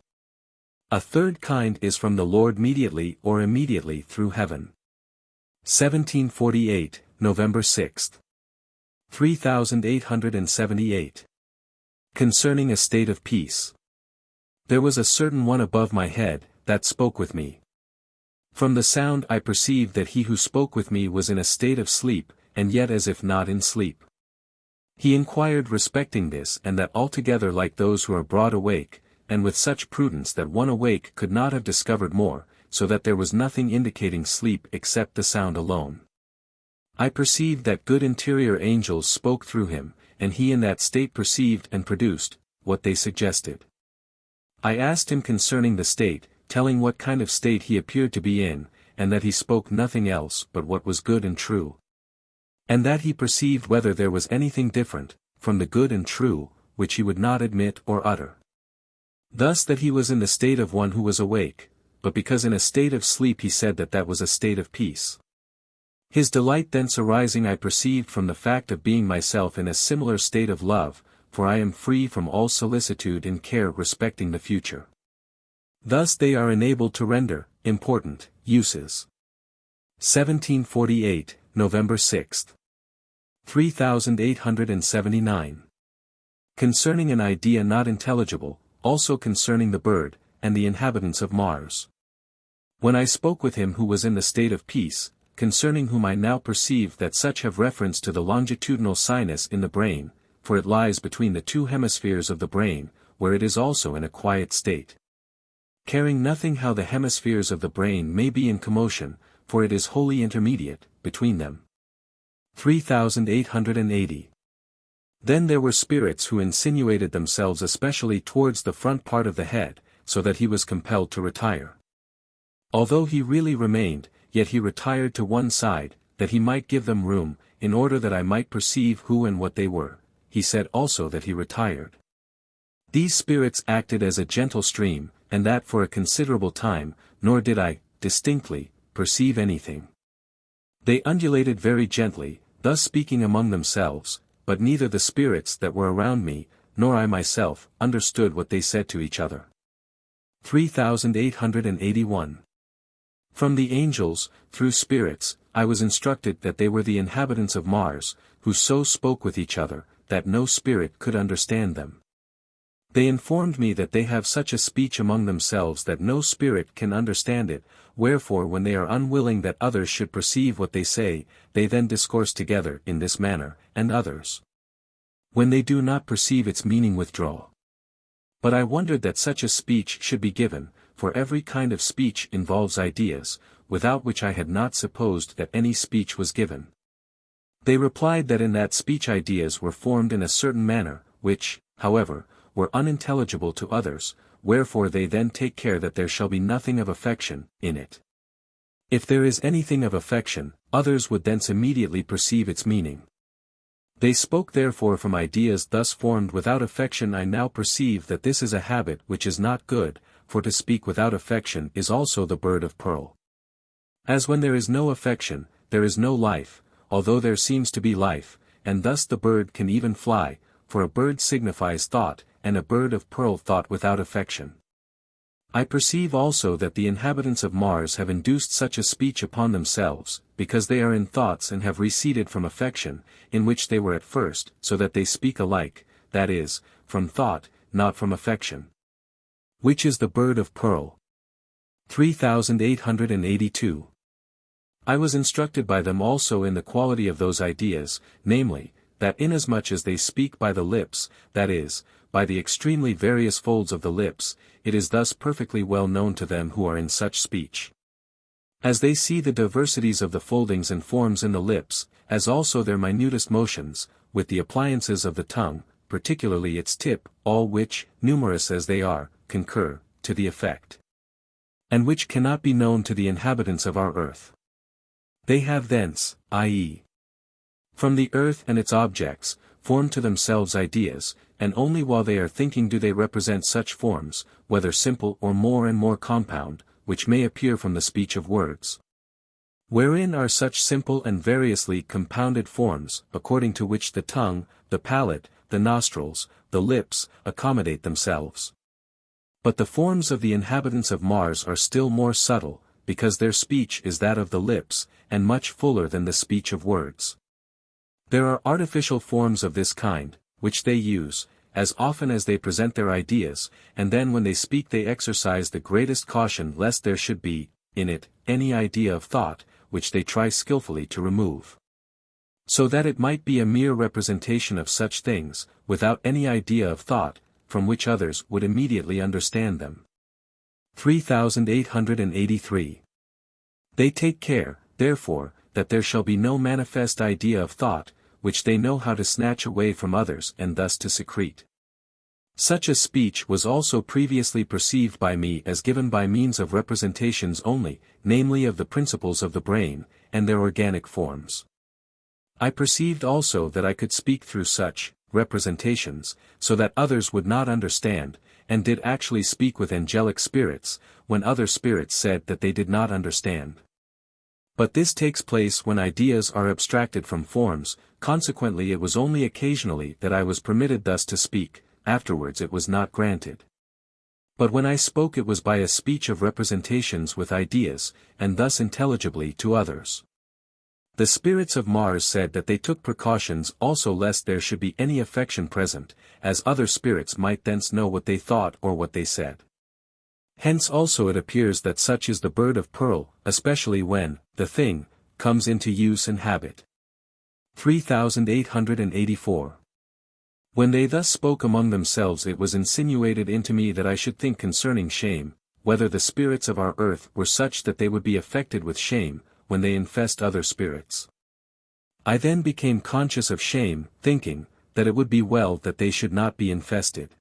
A third kind is from the Lord mediately or immediately through heaven. 1748, November 6. 3878. Concerning a state of peace. There was a certain one above my head, that spoke with me. From the sound I perceived that he who spoke with me was in a state of sleep, and yet as if not in sleep. He inquired respecting this and that altogether like those who are broad awake, and with such prudence that one awake could not have discovered more, so that there was nothing indicating sleep except the sound alone. I perceived that good interior angels spoke through him, and he in that state perceived and produced what they suggested. I asked him concerning the state, telling what kind of state he appeared to be in, and that he spoke nothing else but what was good and true. And that he perceived whether there was anything different, from the good and true, which he would not admit or utter. Thus that he was in the state of one who was awake, but because in a state of sleep he said that that was a state of peace. His delight thence arising I perceived from the fact of being myself in a similar state of love, for I am free from all solicitude and care respecting the future. Thus they are enabled to render important uses. 1748, November 6. 3879. Concerning an idea not intelligible, also concerning the bird, and the inhabitants of Mars. When I spoke with him who was in the state of peace, concerning whom I now perceive that such have reference to the longitudinal sinus in the brain, for it lies between the two hemispheres of the brain, where it is also in a quiet state. Caring nothing how the hemispheres of the brain may be in commotion, for it is wholly intermediate between them. 3880. Then there were spirits who insinuated themselves especially towards the front part of the head, so that he was compelled to retire. Although he really remained, yet he retired to one side, that he might give them room, in order that I might perceive who and what they were. He said also that he retired. These spirits acted as a gentle stream, and that for a considerable time, nor did I, distinctly, perceive anything. They undulated very gently, thus speaking among themselves, but neither the spirits that were around me, nor I myself, understood what they said to each other. 3881. From the angels, through spirits, I was instructed that they were the inhabitants of Mars, who so spoke with each other, that no spirit could understand them. They informed me that they have such a speech among themselves that no spirit can understand it, wherefore when they are unwilling that others should perceive what they say, they then discourse together in this manner, and others, when they do not perceive its meaning, withdraw. But I wondered that such a speech should be given, for every kind of speech involves ideas, without which I had not supposed that any speech was given. They replied that in that speech ideas were formed in a certain manner, which, however, were unintelligible to others, wherefore they then take care that there shall be nothing of affection in it. If there is anything of affection, others would thence immediately perceive its meaning. They spoke therefore from ideas thus formed without affection. I now perceive that this is a habit which is not good, for to speak without affection is also the bird of pearl. As when there is no affection, there is no life, although there seems to be life, and thus the bird can even fly, for a bird signifies thought, and a bird of pearl thought without affection. I perceive also that the inhabitants of Mars have induced such a speech upon themselves, because they are in thoughts and have receded from affection, in which they were at first, so that they speak alike, that is, from thought, not from affection. Which is the bird of pearl. 3882. I was instructed by them also in the quality of those ideas, namely, that inasmuch as they speak by the lips, that is, by the extremely various folds of the lips, it is thus perfectly well known to them who are in such speech. As they see the diversities of the foldings and forms in the lips, as also their minutest motions, with the appliances of the tongue, particularly its tip, all which, numerous as they are, concur, to the effect, and which cannot be known to the inhabitants of our earth. They have thence, i.e., from the earth and its objects, formed to themselves ideas, and only while they are thinking do they represent such forms, whether simple or more and more compound, which may appear from the speech of words. Wherein are such simple and variously compounded forms, according to which the tongue, the palate, the nostrils, the lips, accommodate themselves. But the forms of the inhabitants of Mars are still more subtle, because their speech is that of the lips, and much fuller than the speech of words. There are artificial forms of this kind, which they use, as often as they present their ideas, and then when they speak they exercise the greatest caution lest there should be, in it, any idea of thought, which they try skillfully to remove. So that it might be a mere representation of such things, without any idea of thought, from which others would immediately understand them. 3883. They take care, therefore, that there shall be no manifest idea of thought, which they know how to snatch away from others and thus to secrete. Such a speech was also previously perceived by me as given by means of representations only, namely of the principles of the brain, and their organic forms. I perceived also that I could speak through such representations, so that others would not understand, and did actually speak with angelic spirits, when other spirits said that they did not understand. But this takes place when ideas are abstracted from forms, consequently it was only occasionally that I was permitted thus to speak, afterwards it was not granted. But when I spoke it was by a speech of representations with ideas, and thus intelligibly to others. The spirits of Mars said that they took precautions also lest there should be any affection present, as other spirits might thence know what they thought or what they said. Hence also it appears that such is the bird of pearl, especially when, the thing, comes into use and habit. 3884. When they thus spoke among themselves it was insinuated into me that I should think concerning shame, whether the spirits of our earth were such that they would be affected with shame, when they infest other spirits. I then became conscious of shame, thinking, that it would be well that they should not be infested.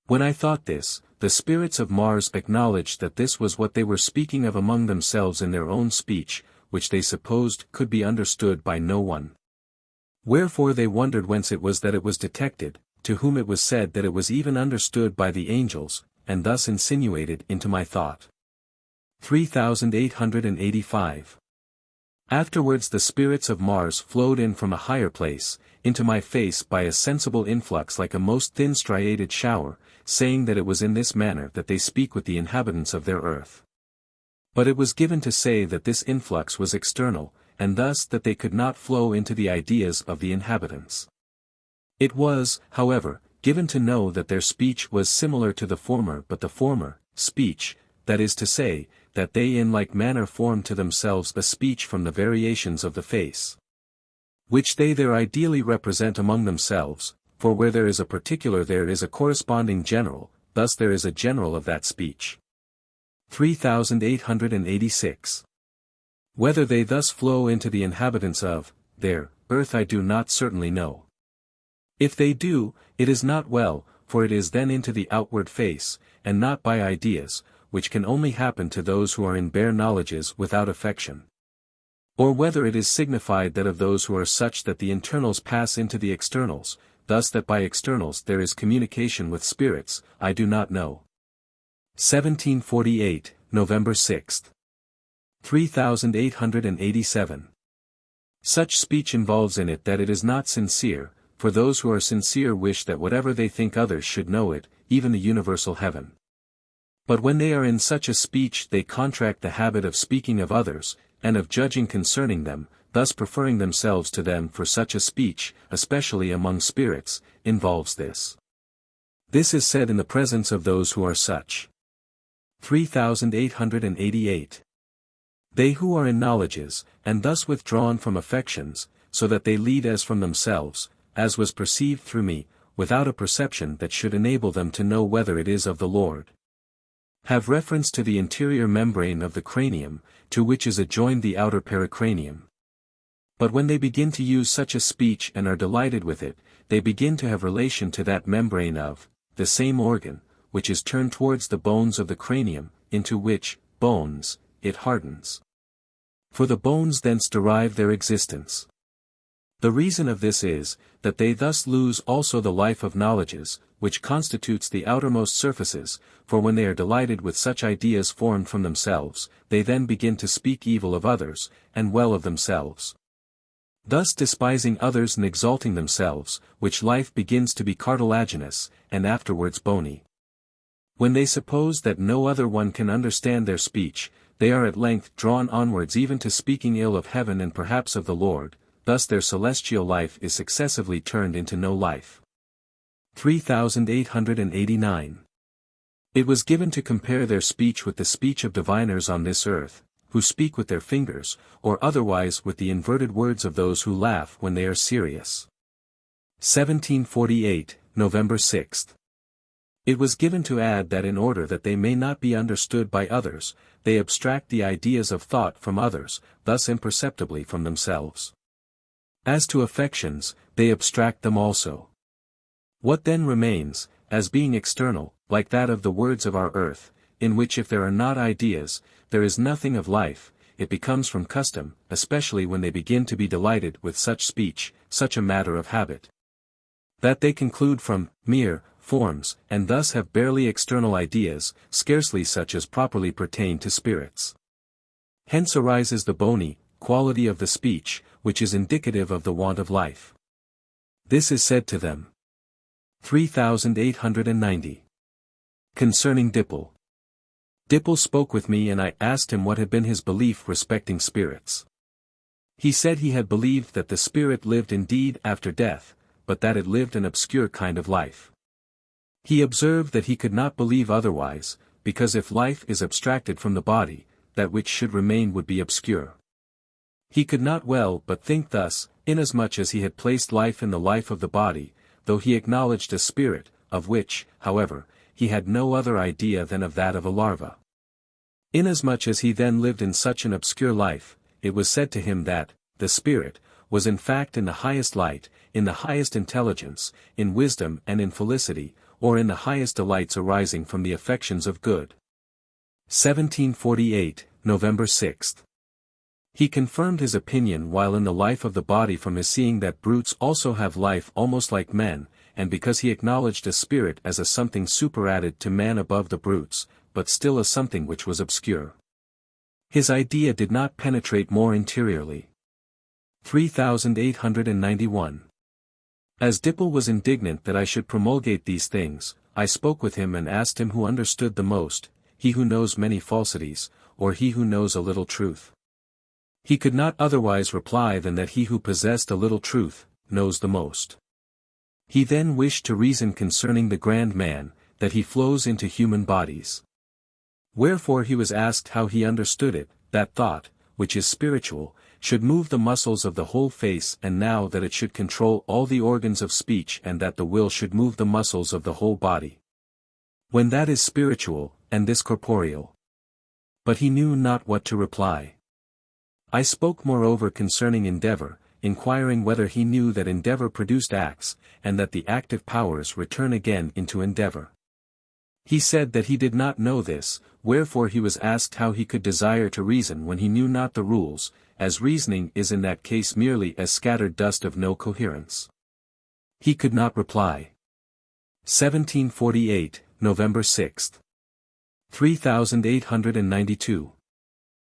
When I thought this, the spirits of Mars acknowledged that this was what they were speaking of among themselves in their own speech, which they supposed could be understood by no one. Wherefore they wondered whence it was that it was detected, to whom it was said that it was even understood by the angels, and thus insinuated into my thought. 3885. Afterwards the spirits of Mars flowed in from a higher place, into my face by a sensible influx like a most thin striated shower, saying that it was in this manner that they speak with the inhabitants of their earth. But it was given to say that this influx was external, and thus that they could not flow into the ideas of the inhabitants. It was, however, given to know that their speech was similar to the former but the former, speech, that is to say, that they in like manner formed to themselves a speech from the variations of the face, which they there ideally represent among themselves, for where there is a particular there is a corresponding general, thus there is a general of that speech. 3886. Whether they thus flow into the inhabitants of their earth I do not certainly know. If they do, it is not well, for it is then into the outward face, and not by ideas, which can only happen to those who are in bare knowledges without affection. Or whether it is signified that of those who are such that the internals pass into the externals, thus that by externals there is communication with spirits, I do not know. 1748, November 6. 3887. Such speech involves in it that it is not sincere, for those who are sincere wish that whatever they think others should know it, even the universal heaven. But when they are in such a speech they contract the habit of speaking of others, and of judging concerning them, thus preferring themselves to them for such a speech, especially among spirits, involves this. This is said in the presence of those who are such. 3888. They who are in knowledges, and thus withdrawn from affections, so that they lead as from themselves, as was perceived through me, without a perception that should enable them to know whether it is of the Lord. Have reference to the interior membrane of the cranium, to which is adjoined the outer pericranium. But when they begin to use such a speech and are delighted with it, they begin to have relation to that membrane of the same organ, which is turned towards the bones of the cranium, into which bones it hardens. For the bones thence derive their existence. The reason of this is, that they thus lose also the life of knowledges, which constitutes the outermost surfaces, for when they are delighted with such ideas formed from themselves, they then begin to speak evil of others, and well of themselves. Thus despising others and exalting themselves, which life begins to be cartilaginous, and afterwards bony. When they suppose that no other one can understand their speech, they are at length drawn onwards even to speaking ill of heaven and perhaps of the Lord, thus their celestial life is successively turned into no life. 3889. It was given to compare their speech with the speech of diviners on this earth, who speak with their fingers, or otherwise with the inverted words of those who laugh when they are serious. 1748, November 6. It was given to add that in order that they may not be understood by others, they abstract the ideas of thought from others, thus imperceptibly from themselves. As to affections, they abstract them also. What then remains, as being external, like that of the words of our earth, in which if there are not ideas, there is nothing of life, it becomes from custom, especially when they begin to be delighted with such speech, such a matter of habit, that they conclude from mere forms, and thus have barely external ideas, scarcely such as properly pertain to spirits. Hence arises the bony quality of the speech, which is indicative of the want of life. This is said to them. 3890. Concerning Dippel. Dippel spoke with me and I asked him what had been his belief respecting spirits. He said he had believed that the spirit lived indeed after death, but that it lived an obscure kind of life. He observed that he could not believe otherwise, because if life is abstracted from the body, that which should remain would be obscure. He could not well but think thus, inasmuch as he had placed life in the life of the body, though he acknowledged a spirit, of which, however, he had no other idea than of that of a larva. Inasmuch as he then lived in such an obscure life, it was said to him that the spirit was in fact in the highest light, in the highest intelligence, in wisdom and in felicity, or in the highest delights arising from the affections of good. 1748, November 6. He confirmed his opinion while in the life of the body from his seeing that brutes also have life almost like men, and because he acknowledged a spirit as a something superadded to man above the brutes, but still a something which was obscure. His idea did not penetrate more interiorly. 3891. As Dippel was indignant that I should promulgate these things, I spoke with him and asked him who understood the most, he who knows many falsities, or he who knows a little truth. He could not otherwise reply than that he who possessed a little truth, knows the most. He then wished to reason concerning the grand man, that he flows into human bodies. Wherefore he was asked how he understood it, that thought, which is spiritual, should move the muscles of the whole face, and now that it should control all the organs of speech, and that the will should move the muscles of the whole body. When that is spiritual, and this corporeal. But he knew not what to reply. I spoke moreover concerning endeavor, inquiring whether he knew that endeavor produced acts, and that the active powers return again into endeavor. He said that he did not know this, wherefore he was asked how he could desire to reason when he knew not the rules, as reasoning is in that case merely as scattered dust of no coherence. He could not reply. 1748, November 6. 3892.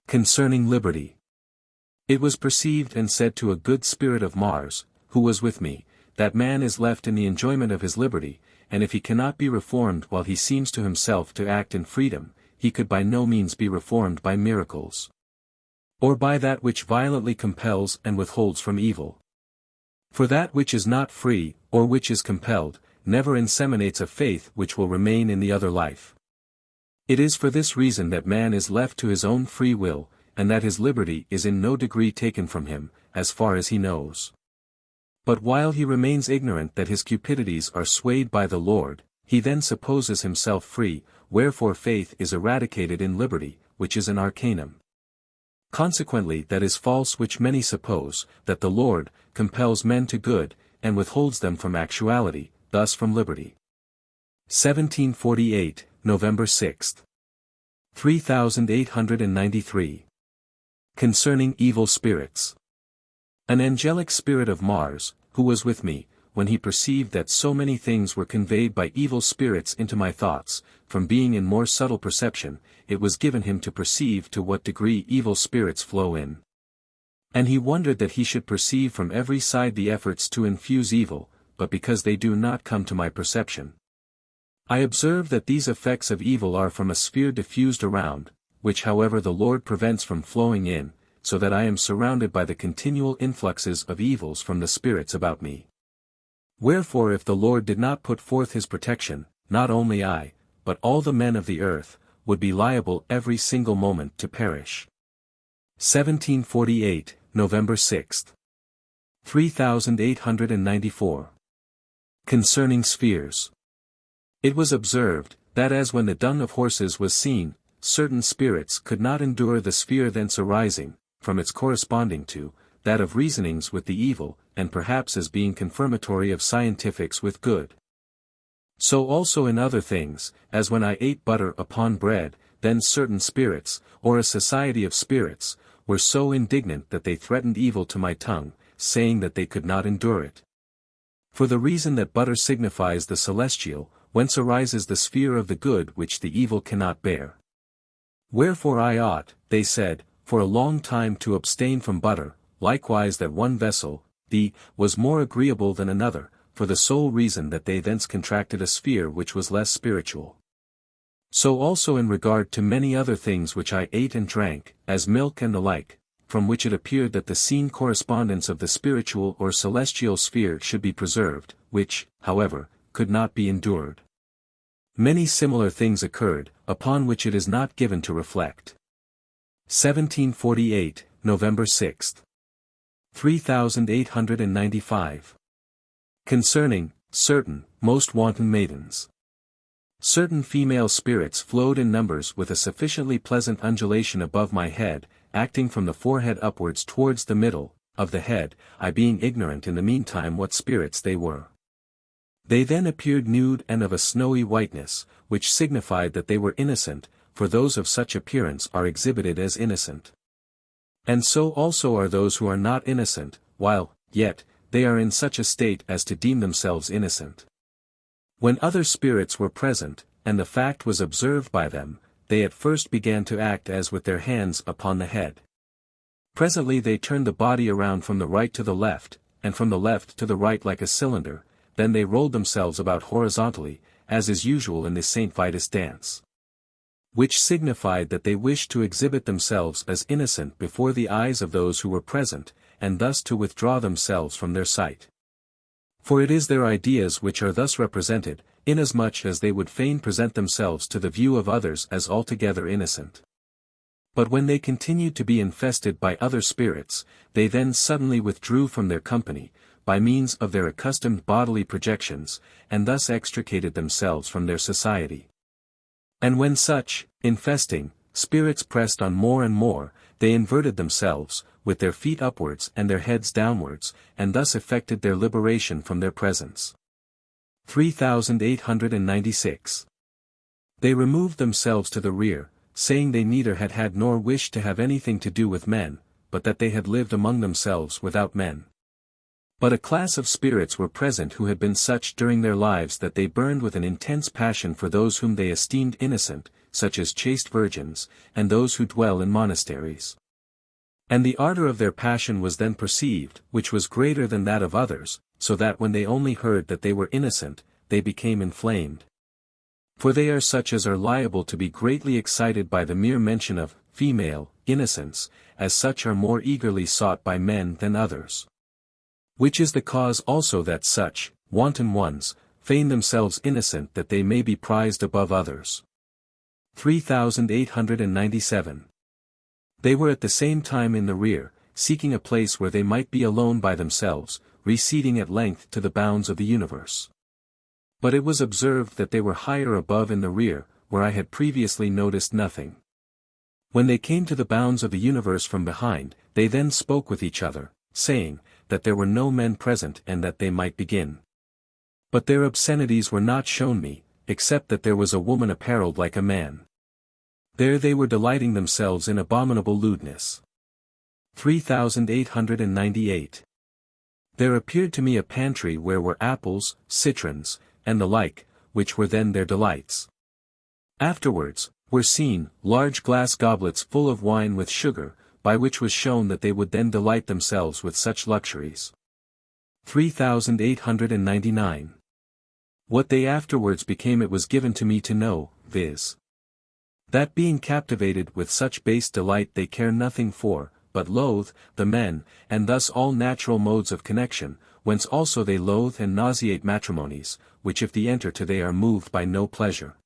Concerning liberty. It was perceived and said to a good spirit of Mars, who was with me, that man is left in the enjoyment of his liberty, and if he cannot be reformed while he seems to himself to act in freedom, he could by no means be reformed by miracles, or by that which violently compels and withholds from evil. For that which is not free, or which is compelled, never inseminates a faith which will remain in the other life. It is for this reason that man is left to his own free will, and that his liberty is in no degree taken from him, as far as he knows. But while he remains ignorant that his cupidities are swayed by the Lord, he then supposes himself free, wherefore faith is eradicated in liberty, which is an arcanum. Consequently that is false which many suppose, that the Lord compels men to good, and withholds them from actuality, thus from liberty. 1748, November 6. 3893. Concerning evil spirits. An angelic spirit of Mars, who was with me, when he perceived that so many things were conveyed by evil spirits into my thoughts, from being in more subtle perception, it was given him to perceive to what degree evil spirits flow in. And he wondered that he should perceive from every side the efforts to infuse evil, but because they do not come to my perception. I observe that these effects of evil are from a sphere diffused around, which however the Lord prevents from flowing in, so that I am surrounded by the continual influxes of evils from the spirits about me. Wherefore if the Lord did not put forth his protection, not only I, but all the men of the earth, would be liable every single moment to perish. 1748, November 6. 3894. Concerning spheres. It was observed, that as when the dung of horses was seen, certain spirits could not endure the sphere thence arising, from its corresponding to, that of reasonings with the evil, and perhaps as being confirmatory of scientifics with good. So also in other things, as when I ate butter upon bread, then certain spirits, or a society of spirits, were so indignant that they threatened evil to my tongue, saying that they could not endure it. For the reason that butter signifies the celestial, whence arises the sphere of the good which the evil cannot bear. Wherefore I ought, they said, for a long time to abstain from butter, likewise that one vessel, was more agreeable than another, for the sole reason that they thence contracted a sphere which was less spiritual. So also in regard to many other things which I ate and drank, as milk and the like, from which it appeared that the seen correspondence of the spiritual or celestial sphere should be preserved, which, however, could not be endured. Many similar things occurred, upon which it is not given to reflect. 1748, November 6. 3895. Concerning certain most wanton maidens. Certain female spirits flowed in numbers with a sufficiently pleasant undulation above my head, acting from the forehead upwards towards the middle of the head, I being ignorant in the meantime what spirits they were. They then appeared nude and of a snowy whiteness, which signified that they were innocent, for those of such appearance are exhibited as innocent. And so also are those who are not innocent, while, yet, they are in such a state as to deem themselves innocent. When other spirits were present, and the fact was observed by them, they at first began to act as with their hands upon the head. Presently they turned the body around from the right to the left, and from the left to the right like a cylinder, then they rolled themselves about horizontally, as is usual in the St. Vitus dance. Which signified that they wished to exhibit themselves as innocent before the eyes of those who were present, and thus to withdraw themselves from their sight. For it is their ideas which are thus represented, inasmuch as they would fain present themselves to the view of others as altogether innocent. But when they continued to be infested by other spirits, they then suddenly withdrew from their company, by means of their accustomed bodily projections, and thus extricated themselves from their society. And when such, infesting, spirits pressed on more and more, they inverted themselves, with their feet upwards and their heads downwards, and thus effected their liberation from their presence. 3896. They removed themselves to the rear, saying they neither had had nor wished to have anything to do with men, but that they had lived among themselves without men. But a class of spirits were present who had been such during their lives that they burned with an intense passion for those whom they esteemed innocent, such as chaste virgins, and those who dwell in monasteries. And the ardor of their passion was then perceived, which was greater than that of others, so that when they only heard that they were innocent, they became inflamed. For they are such as are liable to be greatly excited by the mere mention of female innocence, as such are more eagerly sought by men than others. Which is the cause also that such, wanton ones, feign themselves innocent that they may be prized above others. 3897. They were at the same time in the rear, seeking a place where they might be alone by themselves, receding at length to the bounds of the universe. But it was observed that they were higher above in the rear, where I had previously noticed nothing. When they came to the bounds of the universe from behind, they then spoke with each other, saying, that there were no men present and that they might begin. But their obscenities were not shown me, except that there was a woman apparelled like a man. There they were delighting themselves in abominable lewdness. 3898. There appeared to me a pantry where were apples, citrons, and the like, which were then their delights. Afterwards, were seen, large glass goblets full of wine with sugar, by which was shown that they would then delight themselves with such luxuries. 3899. What they afterwards became it was given to me to know, viz. That being captivated with such base delight they care nothing for, but loathe, the men, and thus all natural modes of connection, whence also they loathe and nauseate matrimonies, which if they enter to they are moved by no pleasure.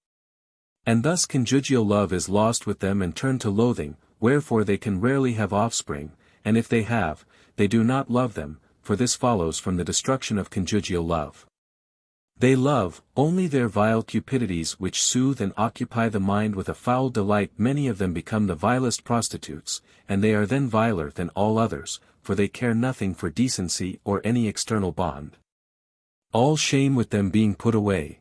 And thus conjugal love is lost with them and turned to loathing, wherefore they can rarely have offspring, and if they have, they do not love them, for this follows from the destruction of conjugal love. They love only their vile cupidities which soothe and occupy the mind with a foul delight. Many of them become the vilest prostitutes, and they are then viler than all others, for they care nothing for decency or any external bond. All shame with them being put away.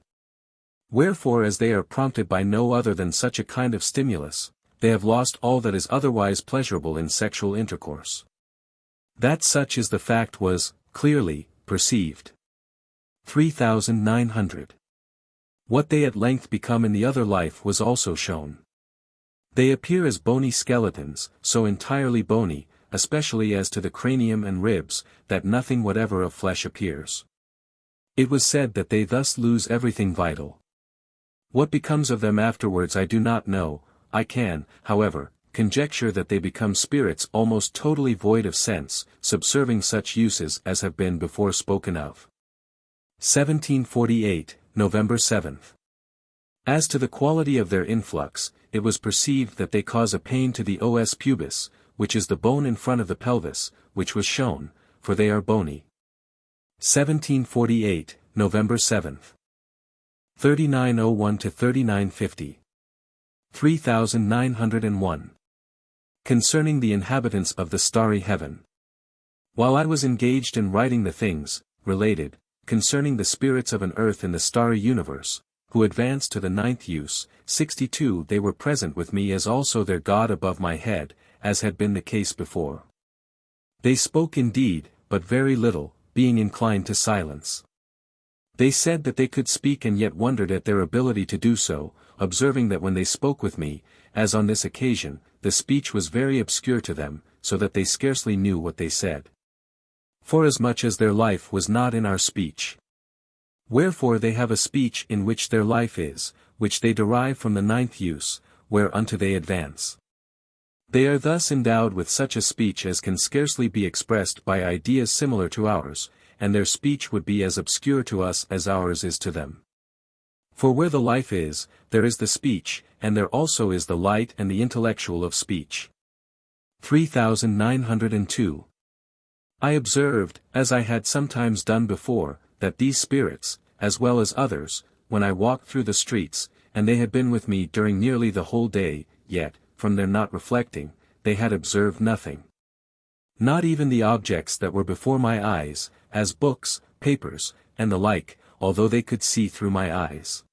Wherefore as they are prompted by no other than such a kind of stimulus, they have lost all that is otherwise pleasurable in sexual intercourse. That such is the fact was, clearly, perceived. 3900. What they at length become in the other life was also shown. They appear as bony skeletons, so entirely bony, especially as to the cranium and ribs, that nothing whatever of flesh appears. It was said that they thus lose everything vital. What becomes of them afterwards I do not know. I can, however, conjecture that they become spirits almost totally void of sense, subserving such uses as have been before spoken of. 1748, November 7th. As to the quality of their influx, it was perceived that they cause a pain to the os pubis, which is the bone in front of the pelvis, which was shown, for they are bony. 1748, November 7th. 3901 to 3950. 3901. Concerning the inhabitants of the starry heaven. While I was engaged in writing the things, related, concerning the spirits of an earth in the starry universe, who advanced to the ninth use, 62 they were present with me as also their God above my head, as had been the case before. They spoke indeed, but very little, being inclined to silence. They said that they could speak and yet wondered at their ability to do so, observing that when they spoke with me, as on this occasion, the speech was very obscure to them, so that they scarcely knew what they said. Forasmuch as their life was not in our speech. Wherefore they have a speech in which their life is, which they derive from the ninth use, whereunto they advance. They are thus endowed with such a speech as can scarcely be expressed by ideas similar to ours, and their speech would be as obscure to us as ours is to them. For where the life is, there is the speech, and there also is the light and the intellectual of speech. 3902. I observed, as I had sometimes done before, that these spirits, as well as others, when I walked through the streets, and they had been with me during nearly the whole day, yet, from their not reflecting, they had observed nothing. Not even the objects that were before my eyes, as books, papers, and the like, although they could see through my eyes.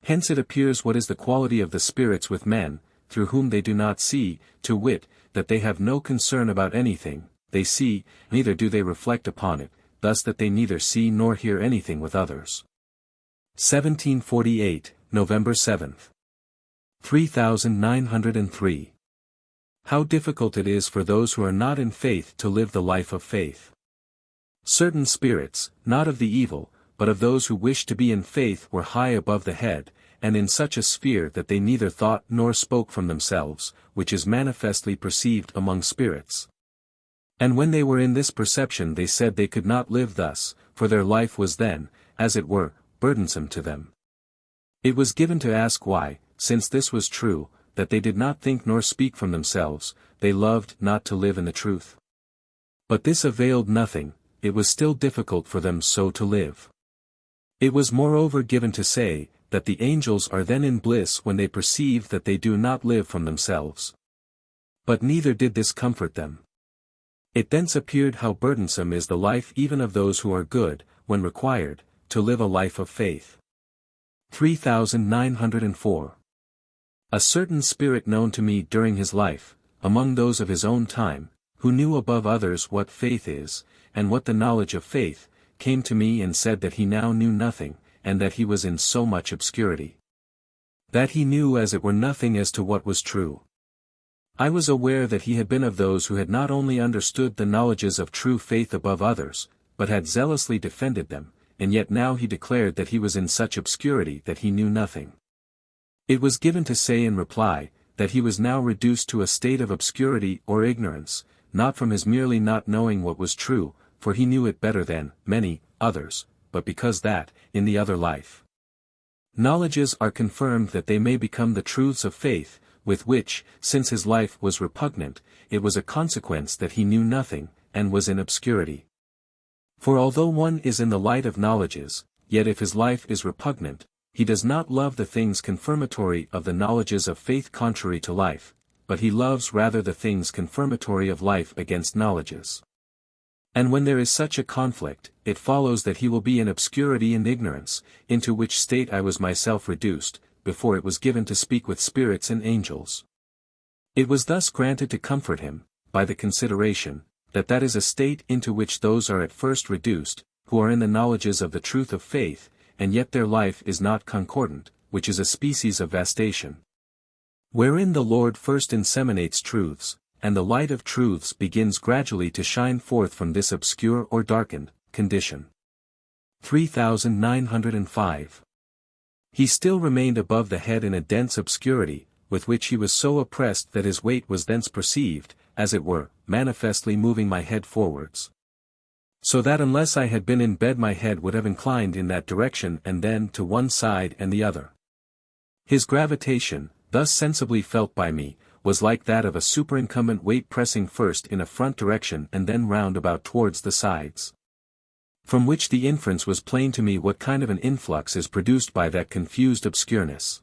Hence it appears what is the quality of the spirits with men, through whom they do not see, to wit, that they have no concern about anything, they see, neither do they reflect upon it, thus that they neither see nor hear anything with others. 1748, November 7th. 3903. How difficult it is for those who are not in faith to live the life of faith. Certain spirits, not of the evil, but of those who wish to be in faith were high above the head, and in such a sphere that they neither thought nor spoke from themselves, which is manifestly perceived among spirits. And when they were in this perception they said they could not live thus, for their life was then, as it were, burdensome to them. It was given to ask why, since this was true, that they did not think nor speak from themselves, they loved not to live in the truth. But this availed nothing, it was still difficult for them so to live. It was moreover given to say, that the angels are then in bliss when they perceive that they do not live from themselves. But neither did this comfort them. It thence appeared how burdensome is the life even of those who are good, when required, to live a life of faith. 3904. A certain spirit known to me during his life, among those of his own time, who knew above others what faith is, and what the knowledge of faith, came to me and said that he now knew nothing, and that he was in so much obscurity. That he knew as it were nothing as to what was true. I was aware that he had been of those who had not only understood the knowledges of true faith above others, but had zealously defended them, and yet now he declared that he was in such obscurity that he knew nothing. It was given to say in reply, that he was now reduced to a state of obscurity or ignorance, not from his merely not knowing what was true, for he knew it better than many others, but because that, in the other life, knowledges are confirmed that they may become the truths of faith, with which, since his life was repugnant, it was a consequence that he knew nothing, and was in obscurity. For although one is in the light of knowledges, yet if his life is repugnant, he does not love the things confirmatory of the knowledges of faith contrary to life, but he loves rather the things confirmatory of life against knowledges. And when there is such a conflict, it follows that he will be in obscurity and ignorance, into which state I was myself reduced, before it was given to speak with spirits and angels. It was thus granted to comfort him, by the consideration, that that is a state into which those are at first reduced, who are in the knowledges of the truth of faith, and yet their life is not concordant, which is a species of vastation. Wherein the Lord first inseminates truths, and the light of truths begins gradually to shine forth from this obscure or darkened condition. 3905. He still remained above the head in a dense obscurity, with which he was so oppressed that his weight was thence perceived, as it were, manifestly moving my head forwards. So that unless I had been in bed my head would have inclined in that direction and then to one side and the other. His gravitation, thus sensibly felt by me, was like that of a superincumbent weight pressing first in a front direction and then round about towards the sides. From which the inference was plain to me what kind of an influx is produced by that confused obscureness.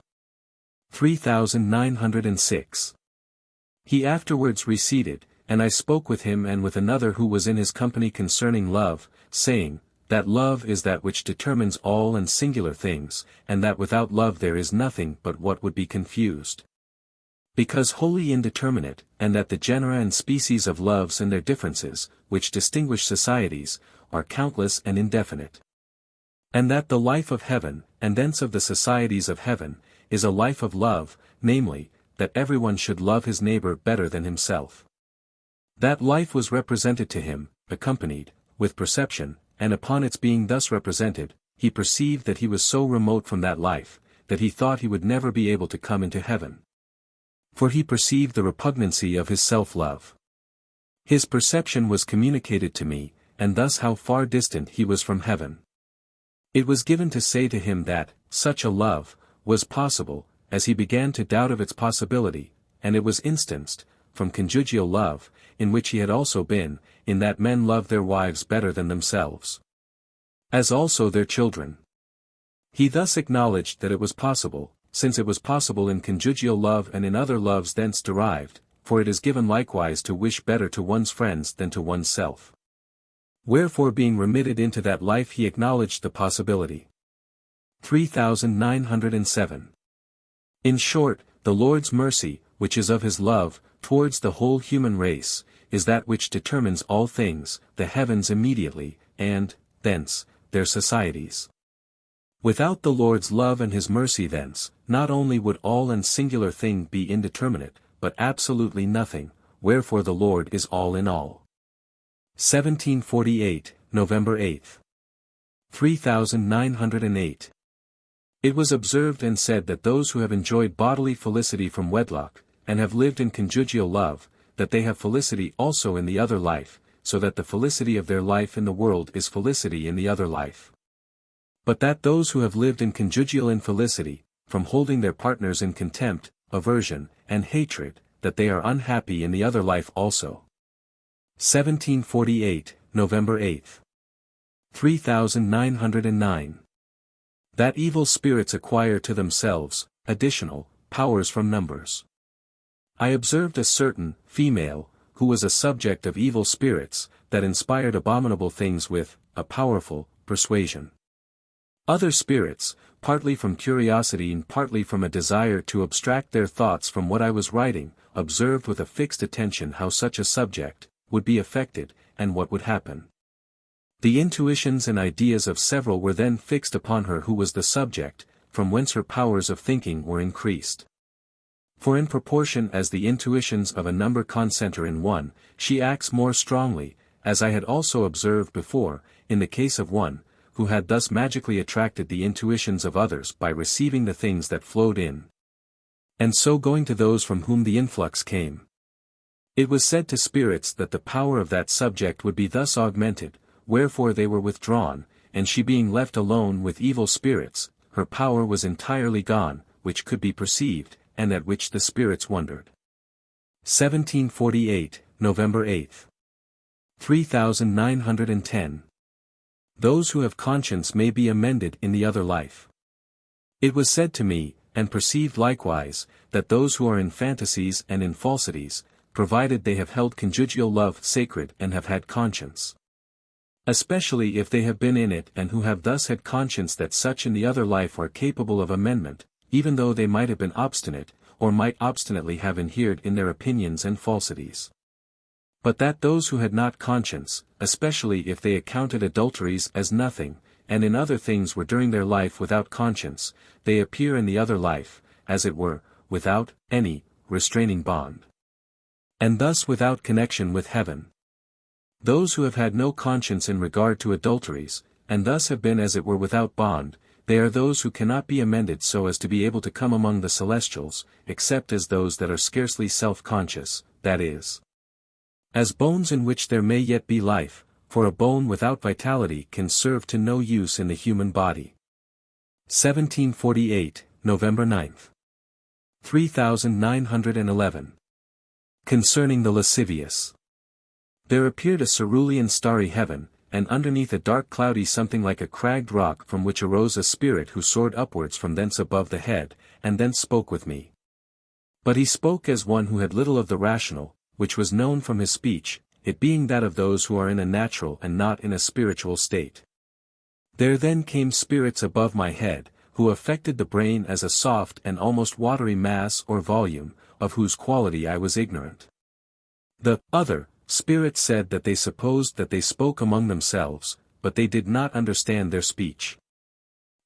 3906. He afterwards receded, and I spoke with him and with another who was in his company concerning love, saying, that love is that which determines all and singular things, and that without love there is nothing but what would be confused. Because wholly indeterminate, and that the genera and species of loves and their differences, which distinguish societies, are countless and indefinite. And that the life of heaven, and thence of the societies of heaven, is a life of love, namely, that everyone should love his neighbor better than himself. That life was represented to him, accompanied, with perception, and upon its being thus represented, he perceived that he was so remote from that life, that he thought he would never be able to come into heaven. For he perceived the repugnancy of his self-love. His perception was communicated to me, and thus how far distant he was from heaven. It was given to say to him that, such a love, was possible, as he began to doubt of its possibility, and it was instanced, from conjugal love, in which he had also been, in that men love their wives better than themselves. As also their children. He thus acknowledged that it was possible, since it was possible in conjugal love and in other loves thence derived, for it is given likewise to wish better to one's friends than to one's self. Wherefore being remitted into that life he acknowledged the possibility. 3907. In short, the Lord's mercy, which is of his love, towards the whole human race, is that which determines all things, the heavens immediately, and, thence, their societies. Without the Lord's love and his mercy thence, not only would all and singular thing be indeterminate, but absolutely nothing, wherefore the Lord is all in all. 1748, November 8. 3908. It was observed and said that those who have enjoyed bodily felicity from wedlock, and have lived in conjugal love, that they have felicity also in the other life, so that the felicity of their life in the world is felicity in the other life. But that those who have lived in conjugal infelicity, from holding their partners in contempt, aversion, and hatred, that they are unhappy in the other life also. 1748, November 8. 3909. That evil spirits acquire to themselves, additional, powers from numbers. I observed a certain, female, who was a subject of evil spirits, that inspired abominable things with, a powerful, persuasion. Other spirits, partly from curiosity and partly from a desire to abstract their thoughts from what I was writing, observed with a fixed attention how such a subject would be affected, and what would happen. The intuitions and ideas of several were then fixed upon her who was the subject, from whence her powers of thinking were increased. For in proportion as the intuitions of a number concentre in one, she acts more strongly, as I had also observed before, in the case of one, who had thus magically attracted the intuitions of others by receiving the things that flowed in, and so going to those from whom the influx came. It was said to spirits that the power of that subject would be thus augmented, wherefore they were withdrawn, and she being left alone with evil spirits, her power was entirely gone, which could be perceived, and at which the spirits wondered. 1748, November 8. 3910. Those who have conscience may be amended in the other life. It was said to me, and perceived likewise, that those who are in fantasies and in falsities, provided they have held conjugal love sacred and have had conscience. Especially if they have been in it and who have thus had conscience that such in the other life are capable of amendment, even though they might have been obstinate, or might obstinately have inhered in their opinions and falsities. But that those who had not conscience, especially if they accounted adulteries as nothing, and in other things were during their life without conscience, they appear in the other life, as it were, without any restraining bond, and thus without connection with heaven. Those who have had no conscience in regard to adulteries, and thus have been as it were without bond, they are those who cannot be amended so as to be able to come among the celestials, except as those that are scarcely self-conscious, that is, as bones in which there may yet be life, for a bone without vitality can serve to no use in the human body. 1748, November 9. 3911. Concerning the lascivious. There appeared a cerulean starry heaven, and underneath a dark cloudy something like a cragged rock from which arose a spirit who soared upwards from thence above the head, and thence spoke with me. But he spoke as one who had little of the rational, which was known from his speech, it being that of those who are in a natural and not in a spiritual state. There then came spirits above my head, who affected the brain as a soft and almost watery mass or volume, of whose quality I was ignorant. The other spirits said that they supposed that they spoke among themselves, but they did not understand their speech.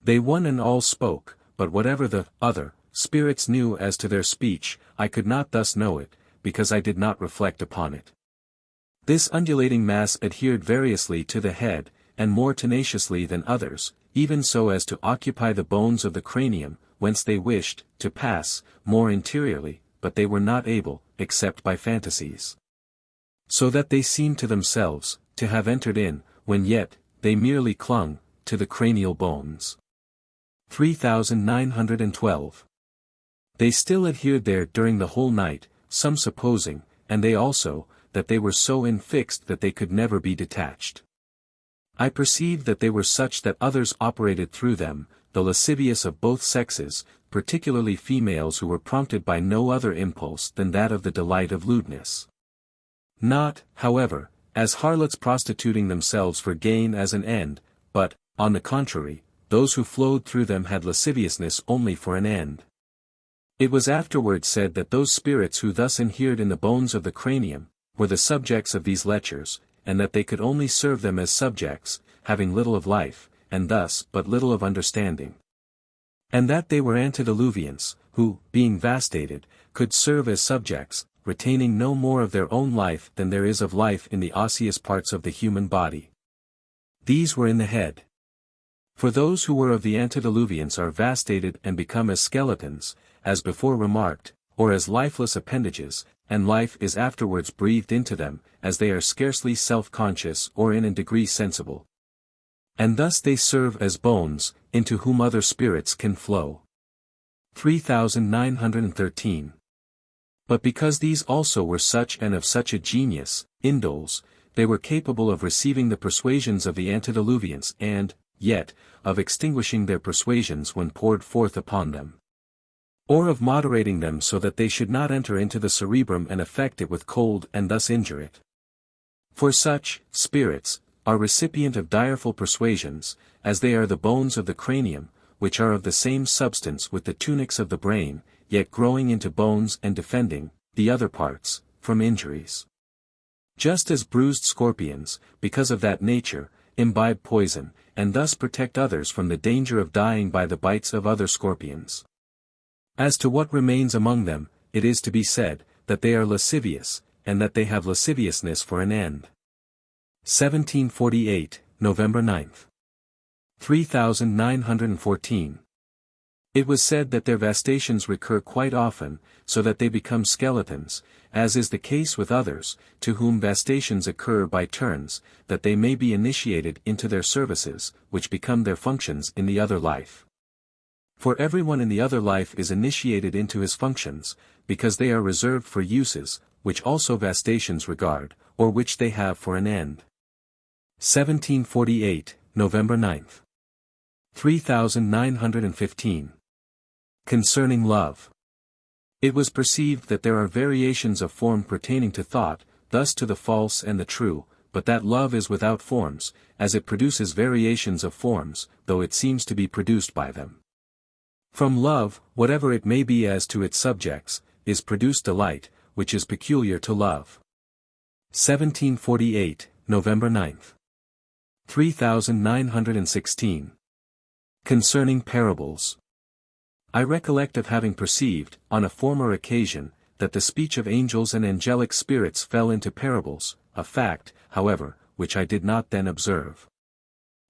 They one and all spoke, but whatever the other spirits knew as to their speech, I could not thus know it, because I did not reflect upon it. This undulating mass adhered variously to the head, and more tenaciously than others, even so as to occupy the bones of the cranium, whence they wished to pass more interiorly, but they were not able, except by fantasies. So that they seemed to themselves to have entered in, when yet they merely clung to the cranial bones. 3912. They still adhered there during the whole night, some supposing, and they also, that they were so infixed that they could never be detached. I perceived that they were such that others operated through them, the lascivious of both sexes, particularly females who were prompted by no other impulse than that of the delight of lewdness. Not, however, as harlots prostituting themselves for gain as an end, but, on the contrary, those who flowed through them had lasciviousness only for an end. It was afterwards said that those spirits who thus inhered in the bones of the cranium, were the subjects of these lectures, and that they could only serve them as subjects, having little of life, and thus but little of understanding. And that they were antediluvians, who, being vastated, could serve as subjects, retaining no more of their own life than there is of life in the osseous parts of the human body. These were in the head. For those who were of the antediluvians are vastated and become as skeletons, as before remarked, or as lifeless appendages, and life is afterwards breathed into them, as they are scarcely self-conscious or in a degree sensible. And thus they serve as bones, into whom other spirits can flow. 3913. But because these also were such and of such a genius, indoles, they were capable of receiving the persuasions of the antediluvians and, yet, of extinguishing their persuasions when poured forth upon them. Or of moderating them so that they should not enter into the cerebrum and affect it with cold and thus injure it. For such, spirits, are recipient of direful persuasions, as they are the bones of the cranium, which are of the same substance with the tunics of the brain, yet growing into bones and defending, the other parts, from injuries. Just as bruised scorpions, because of that nature, imbibe poison, and thus protect others from the danger of dying by the bites of other scorpions. As to what remains among them, it is to be said, that they are lascivious, and that they have lasciviousness for an end. 1748, November 9th. 3914. It was said that their vastations recur quite often, so that they become skeletons, as is the case with others, to whom vastations occur by turns, that they may be initiated into their services, which become their functions in the other life. For everyone in the other life is initiated into his functions, because they are reserved for uses, which also vastations regard, or which they have for an end. 1748, November 9th. 3915. Concerning love. It was perceived that there are variations of form pertaining to thought, thus to the false and the true, but that love is without forms, as it produces variations of forms, though it seems to be produced by them. From love, whatever it may be as to its subjects, is produced delight, which is peculiar to love. 1748, November 9th. 3916. Concerning parables. I recollect of having perceived, on a former occasion, that the speech of angels and angelic spirits fell into parables, a fact, however, which I did not then observe.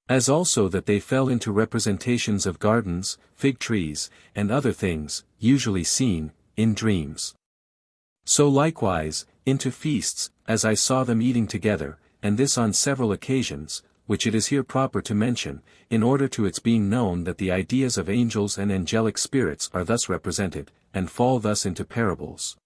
As also that they fell into representations of gardens, fig trees, and other things, usually seen, in dreams. So likewise, into feasts, as I saw them eating together, and this on several occasions, which it is here proper to mention, in order to its being known that the ideas of angels and angelic spirits are thus represented, and fall thus into parables.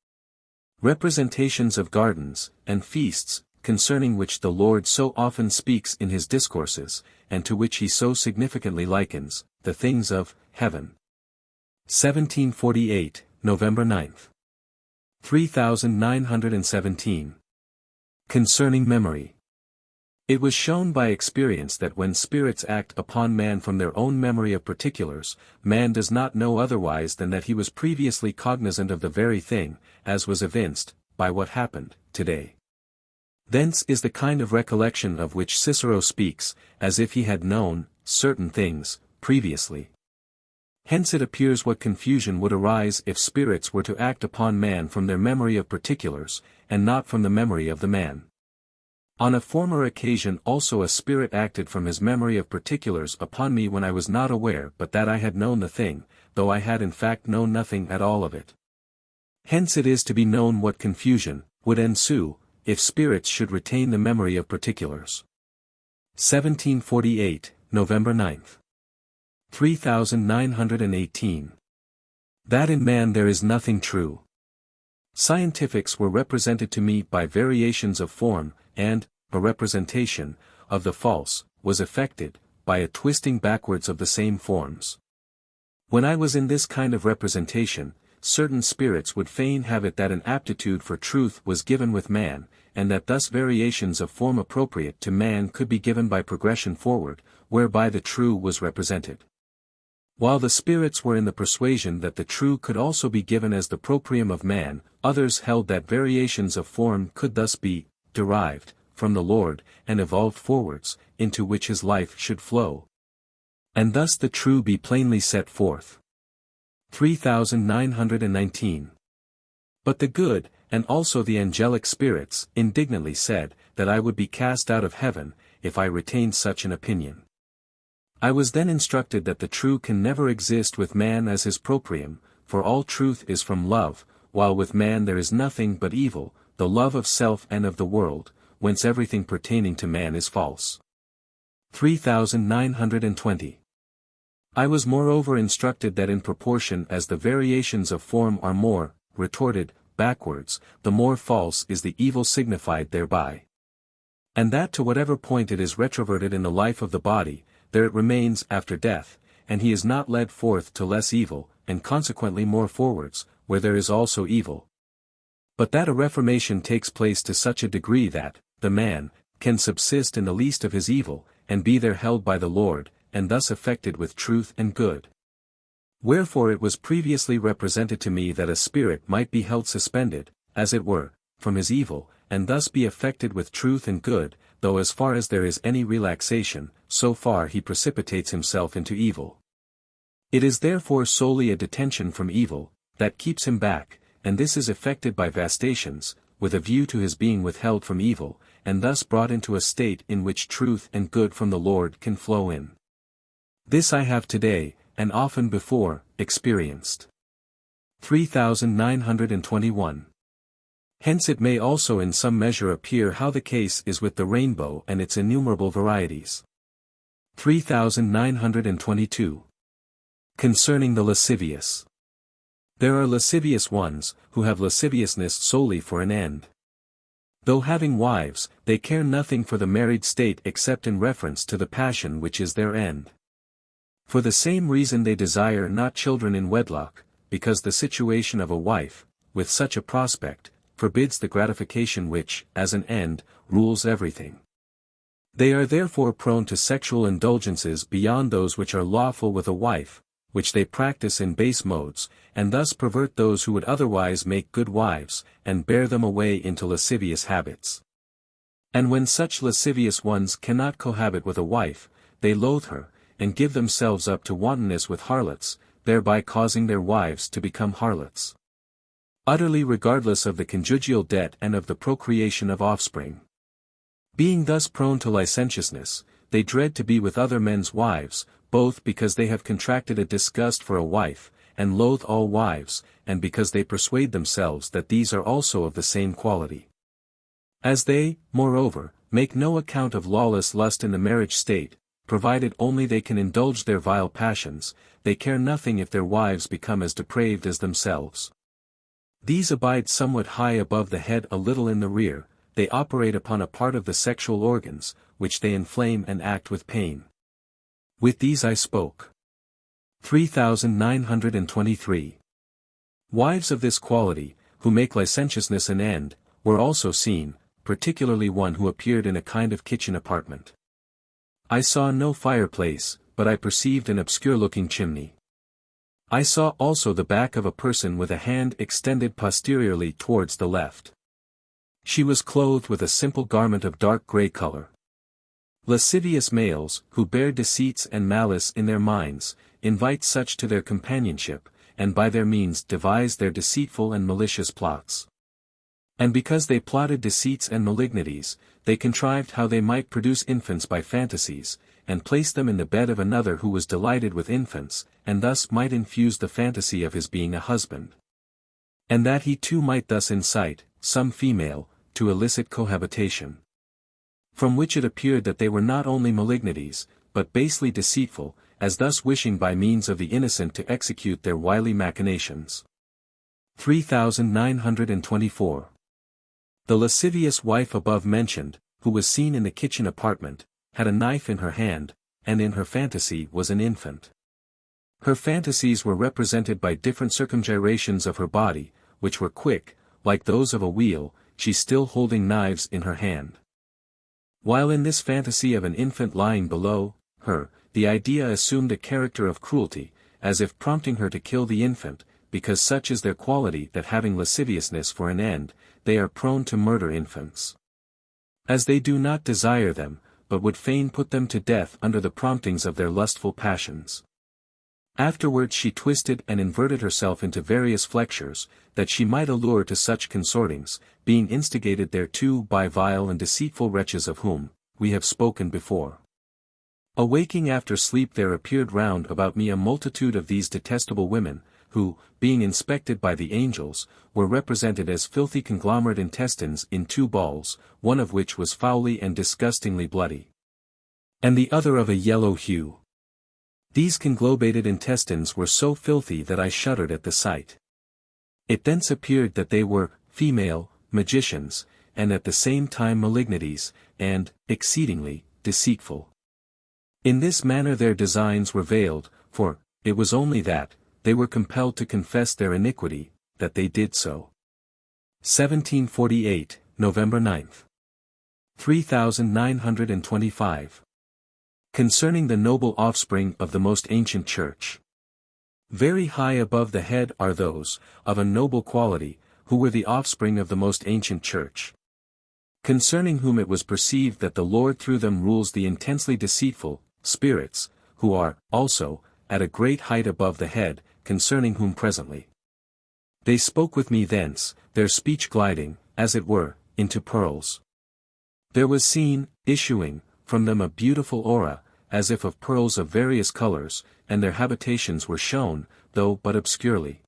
Representations of gardens, and feasts, concerning which the Lord so often speaks in his discourses, and to which he so significantly likens, the things of heaven. 1748, November 9th. 3917. Concerning memory. It was shown by experience that when spirits act upon man from their own memory of particulars, man does not know otherwise than that he was previously cognizant of the very thing, as was evinced, by what happened, today. Thence is the kind of recollection of which Cicero speaks, as if he had known certain things previously. Hence it appears what confusion would arise if spirits were to act upon man from their memory of particulars, and not from the memory of the man. On a former occasion also a spirit acted from his memory of particulars upon me when I was not aware but that I had known the thing, though I had in fact known nothing at all of it. Hence it is to be known what confusion would ensue, if spirits should retain the memory of particulars. 1748, November 9th. 3918. That in man there is nothing true. Scientifics were represented to me by variations of form, and, a representation, of the false, was effected, by a twisting backwards of the same forms. When I was in this kind of representation, certain spirits would fain have it that an aptitude for truth was given with man, and that thus variations of form appropriate to man could be given by progression forward, whereby the true was represented. While the spirits were in the persuasion that the true could also be given as the proprium of man, others held that variations of form could thus be derived from the Lord, and evolved forwards, into which his life should flow. And thus the true be plainly set forth. 3919. But the good, and also the angelic spirits, indignantly said, that I would be cast out of heaven, if I retained such an opinion. I was then instructed that the true can never exist with man as his proprium, for all truth is from love, while with man there is nothing but evil, the love of self and of the world, whence everything pertaining to man is false. 3920. I was moreover instructed that in proportion as the variations of form are more retorted backwards, the more false is the evil signified thereby. And that to whatever point it is retroverted in the life of the body, there it remains after death, and he is not led forth to less evil, and consequently more forwards, where there is also evil. But that a reformation takes place to such a degree that, the man, can subsist in the least of his evil, and be there held by the Lord, and thus affected with truth and good. Wherefore it was previously represented to me that a spirit might be held suspended, as it were, from his evil, and thus be affected with truth and good, though as far as there is any relaxation, so far he precipitates himself into evil. It is therefore solely a detention from evil, that keeps him back, and this is effected by vastations, with a view to his being withheld from evil, and thus brought into a state in which truth and good from the Lord can flow in. This I have today, and often before, experienced. 3921. Hence it may also in some measure appear how the case is with the rainbow and its innumerable varieties. 3922. Concerning the lascivious. There are lascivious ones, who have lasciviousness solely for an end. Though having wives, they care nothing for the married state except in reference to the passion which is their end. For the same reason they desire not children in wedlock, because the situation of a wife, with such a prospect, forbids the gratification which, as an end, rules everything. They are therefore prone to sexual indulgences beyond those which are lawful with a wife, which they practice in base modes, and thus pervert those who would otherwise make good wives, and bear them away into lascivious habits. And when such lascivious ones cannot cohabit with a wife, they loathe her, and give themselves up to wantonness with harlots, thereby causing their wives to become harlots. Utterly regardless of the conjugal debt and of the procreation of offspring. Being thus prone to licentiousness, they dread to be with other men's wives, both because they have contracted a disgust for a wife, and loathe all wives, and because they persuade themselves that these are also of the same quality. As they, moreover, make no account of lawless lust in the marriage state, provided only they can indulge their vile passions, they care nothing if their wives become as depraved as themselves. These abide somewhat high above the head, a little in the rear, they operate upon a part of the sexual organs, which they inflame and act with pain. With these I spoke. 3923. Wives of this quality, who make licentiousness an end, were also seen, particularly one who appeared in a kind of kitchen apartment. I saw no fireplace, but I perceived an obscure-looking chimney. I saw also the back of a person with a hand extended posteriorly towards the left. She was clothed with a simple garment of dark grey color. Lascivious males, who bear deceits and malice in their minds, invite such to their companionship, and by their means devise their deceitful and malicious plots. And because they plotted deceits and malignities, they contrived how they might produce infants by fantasies, and place them in the bed of another who was delighted with infants, and thus might infuse the fantasy of his being a husband. And that he too might thus incite, some female, to illicit cohabitation. From which it appeared that they were not only malignities, but basely deceitful, as thus wishing by means of the innocent to execute their wily machinations. 3924. The lascivious wife above mentioned, who was seen in the kitchen apartment, had a knife in her hand, and in her fantasy was an infant. Her fantasies were represented by different circumgyrations of her body, which were quick, like those of a wheel, she still holding knives in her hand. While in this fantasy of an infant lying below her, the idea assumed a character of cruelty, as if prompting her to kill the infant, because such is their quality that having lasciviousness for an end, they are prone to murder infants. As they do not desire them, but would fain put them to death under the promptings of their lustful passions. Afterwards she twisted and inverted herself into various flexures, that she might allure to such consortings, being instigated thereto by vile and deceitful wretches of whom we have spoken before. Awaking after sleep there appeared round about me a multitude of these detestable women, who, being inspected by the angels, were represented as filthy conglomerate intestines in two balls, one of which was foully and disgustingly bloody, and the other of a yellow hue. These conglobated intestines were so filthy that I shuddered at the sight. It thence appeared that they were female magicians, and at the same time malignities, and exceedingly deceitful. In this manner their designs were veiled, for it was only that they were compelled to confess their iniquity, that they did so. 1748, November 9th. 3925. Concerning the noble offspring of the most ancient church. Very high above the head are those, of a noble quality, who were the offspring of the most ancient church. Concerning whom it was perceived that the Lord through them rules the intensely deceitful spirits, who are, also, at a great height above the head, concerning whom presently they spoke with me thence, their speech gliding, as it were, into pearls. There was seen, issuing, from them a beautiful aura, as if of pearls of various colors, and their habitations were shown, though but obscurely.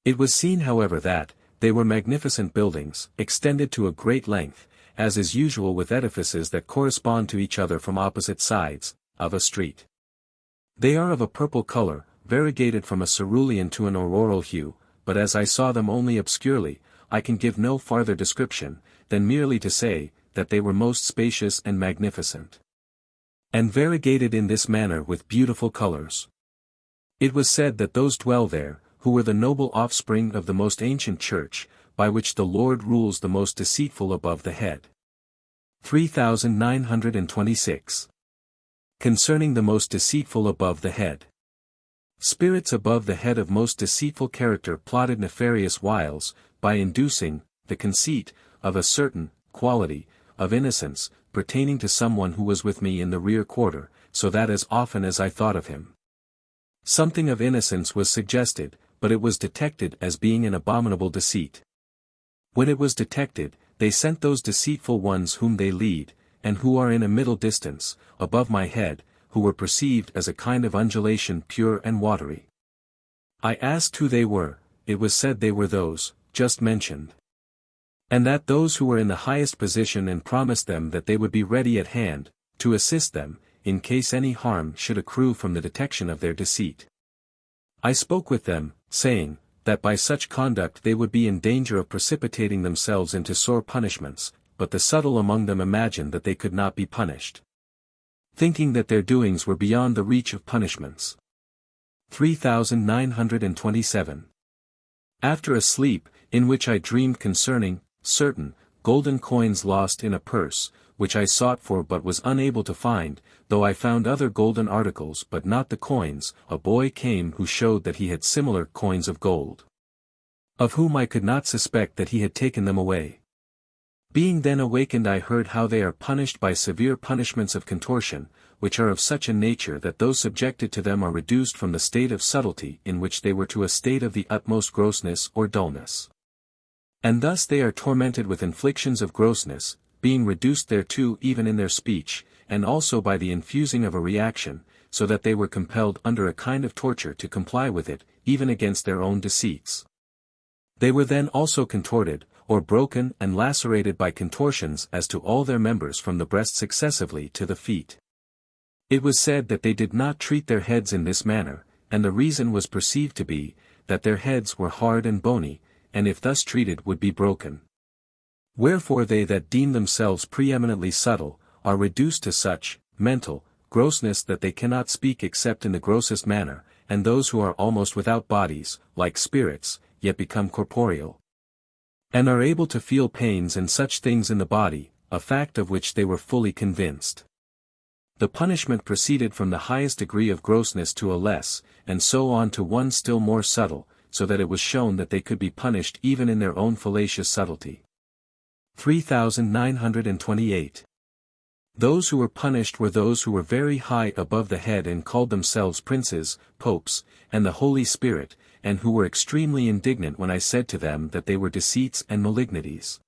It was seen however that, they were magnificent buildings, extended to a great length, as is usual with edifices that correspond to each other from opposite sides, of a street. They are of a purple color, variegated from a cerulean to an auroral hue, but as I saw them only obscurely, I can give no farther description, than merely to say, that they were most spacious and magnificent, and variegated in this manner with beautiful colors. It was said that those dwell there, who were the noble offspring of the most ancient church, by which the Lord rules the most deceitful above the head. 3926. Concerning the most deceitful above the head. Spirits above the head of most deceitful character plotted nefarious wiles, by inducing the conceit of a certain quality of innocence, pertaining to someone who was with me in the rear quarter, so that as often as I thought of him, something of innocence was suggested, but it was detected as being an abominable deceit. When it was detected, they sent those deceitful ones whom they lead, and who are in a middle distance, above my head, who were perceived as a kind of undulation pure and watery. I asked who they were, it was said they were those, just mentioned. And that those who were in the highest position and promised them that they would be ready at hand, to assist them, in case any harm should accrue from the detection of their deceit. I spoke with them, saying, that by such conduct they would be in danger of precipitating themselves into sore punishments, but the subtle among them imagined that they could not be punished, thinking that their doings were beyond the reach of punishments. 3927. After a sleep, in which I dreamed concerning certain golden coins lost in a purse, which I sought for but was unable to find, though I found other golden articles but not the coins, a boy came who showed that he had similar coins of gold, of whom I could not suspect that he had taken them away. Being then awakened I heard how they are punished by severe punishments of contortion, which are of such a nature that those subjected to them are reduced from the state of subtlety in which they were to a state of the utmost grossness or dullness. And thus they are tormented with inflictions of grossness, being reduced thereto even in their speech, and also by the infusing of a reaction, so that they were compelled under a kind of torture to comply with it, even against their own deceits. They were then also contorted, or broken and lacerated by contortions as to all their members from the breast successively to the feet. It was said that they did not treat their heads in this manner, and the reason was perceived to be, that their heads were hard and bony, and if thus treated would be broken. Wherefore they that deem themselves preeminently subtle, are reduced to such mental grossness that they cannot speak except in the grossest manner, and those who are almost without bodies, like spirits, yet become corporeal, and are able to feel pains and such things in the body, a fact of which they were fully convinced. The punishment proceeded from the highest degree of grossness to a less, and so on to one still more subtle, so that it was shown that they could be punished even in their own fallacious subtlety. 3928. Those who were punished were those who were very high above the head and called themselves princes, popes, and the Holy Spirit, and who were extremely indignant when I said to them that they were deceits and malignities,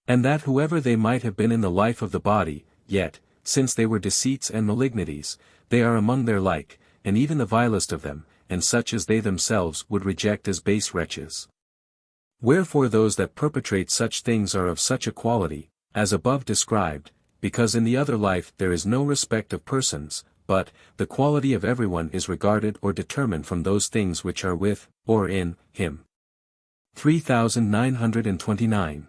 and that whoever they might have been in the life of the body, yet, since they were deceits and malignities, they are among their like, and even the vilest of them, and such as they themselves would reject as base wretches. Wherefore those that perpetrate such things are of such a quality, as above described, because in the other life there is no respect of persons, but the quality of everyone is regarded or determined from those things which are with, or in, him. 3929.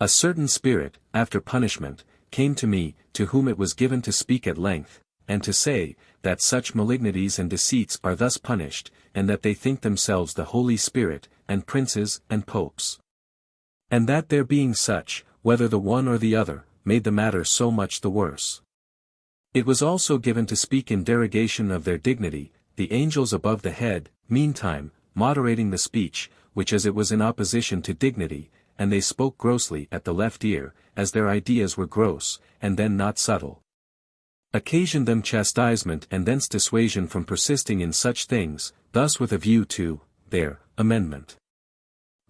A certain spirit, after punishment, came to me, to whom it was given to speak at length, and to say, that such malignities and deceits are thus punished, and that they think themselves the Holy Spirit, and princes, and popes. And that their being such, whether the one or the other, made the matter so much the worse. It was also given to speak in derogation of their dignity, the angels above the head, meantime, moderating the speech, which as it was in opposition to dignity, and they spoke grossly at the left ear, as their ideas were gross, and then not subtle. Occasioned them chastisement and thence dissuasion from persisting in such things, thus with a view to their amendment.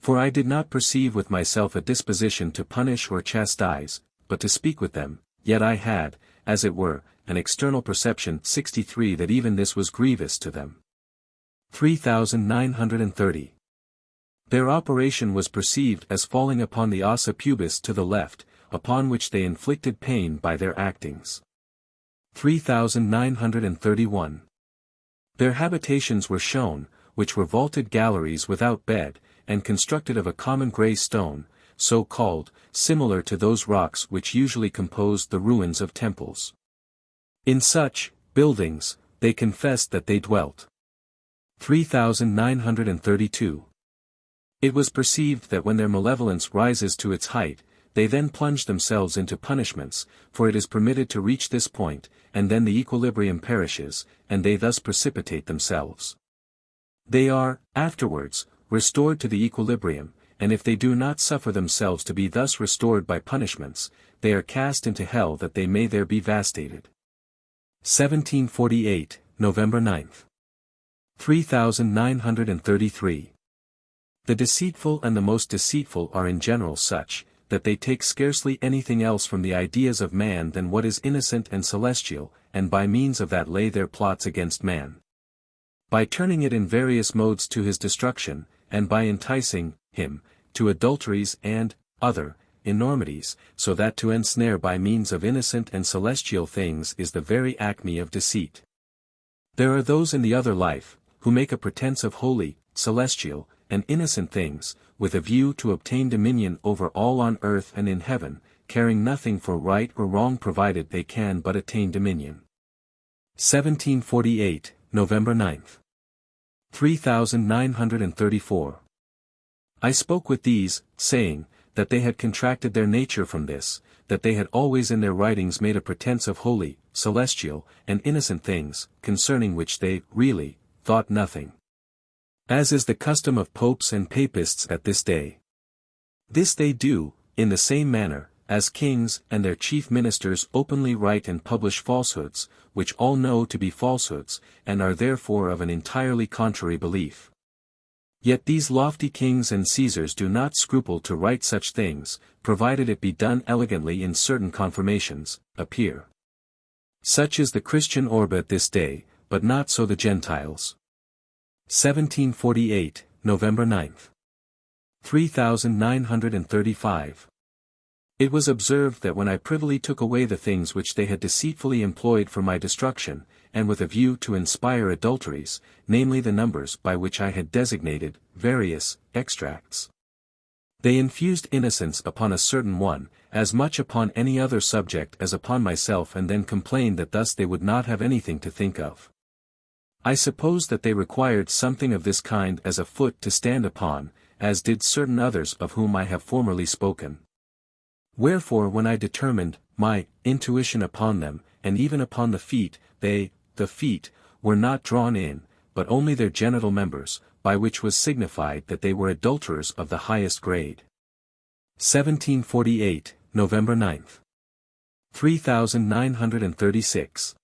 For I did not perceive with myself a disposition to punish or chastise, but to speak with them, yet I had, as it were, an external perception 63 that even this was grievous to them. 3930. Their operation was perceived as falling upon the ossa pubis to the left, upon which they inflicted pain by their actings. 3931. Their habitations were shown, which were vaulted galleries without bed, and constructed of a common grey stone, so called, similar to those rocks which usually composed the ruins of temples. In such buildings, they confessed that they dwelt. 3932. It was perceived that when their malevolence rises to its height, they then plunge themselves into punishments, for it is permitted to reach this point, and then the equilibrium perishes, and they thus precipitate themselves. They are, afterwards, restored to the equilibrium, and if they do not suffer themselves to be thus restored by punishments, they are cast into hell that they may there be vastated. 1748, November 9th. 3933. The deceitful and the most deceitful are in general such, that they take scarcely anything else from the ideas of man than what is innocent and celestial, and by means of that lay their plots against man. By turning it in various modes to his destruction, and by enticing him to adulteries and other enormities, so that to ensnare by means of innocent and celestial things is the very acme of deceit. There are those in the other life, who make a pretense of holy, celestial, and innocent things, with a view to obtain dominion over all on earth and in heaven, caring nothing for right or wrong provided they can but attain dominion. 1748, November 9th. 3934. I spoke with these, saying, that they had contracted their nature from this, that they had always in their writings made a pretense of holy, celestial, and innocent things, concerning which they, really, thought nothing. As is the custom of popes and papists at this day. This they do, in the same manner, as kings and their chief ministers openly write and publish falsehoods, which all know to be falsehoods, and are therefore of an entirely contrary belief. Yet these lofty kings and Caesars do not scruple to write such things, provided it be done elegantly in certain confirmations, appear. Such is the Christian orb at this day, but not so the Gentiles. 1748, November 9th. 3935. It was observed that when I privily took away the things which they had deceitfully employed for my destruction, and with a view to inspire adulteries, namely the numbers by which I had designated various extracts, they infused innocence upon a certain one, as much upon any other subject as upon myself, and then complained that thus they would not have anything to think of. I suppose that they required something of this kind as a foot to stand upon, as did certain others of whom I have formerly spoken. Wherefore when I determined my intuition upon them, and even upon the feet, the feet, were not drawn in, but only their genital members, by which was signified that they were adulterers of the highest grade. 1748, November 9th. 3936.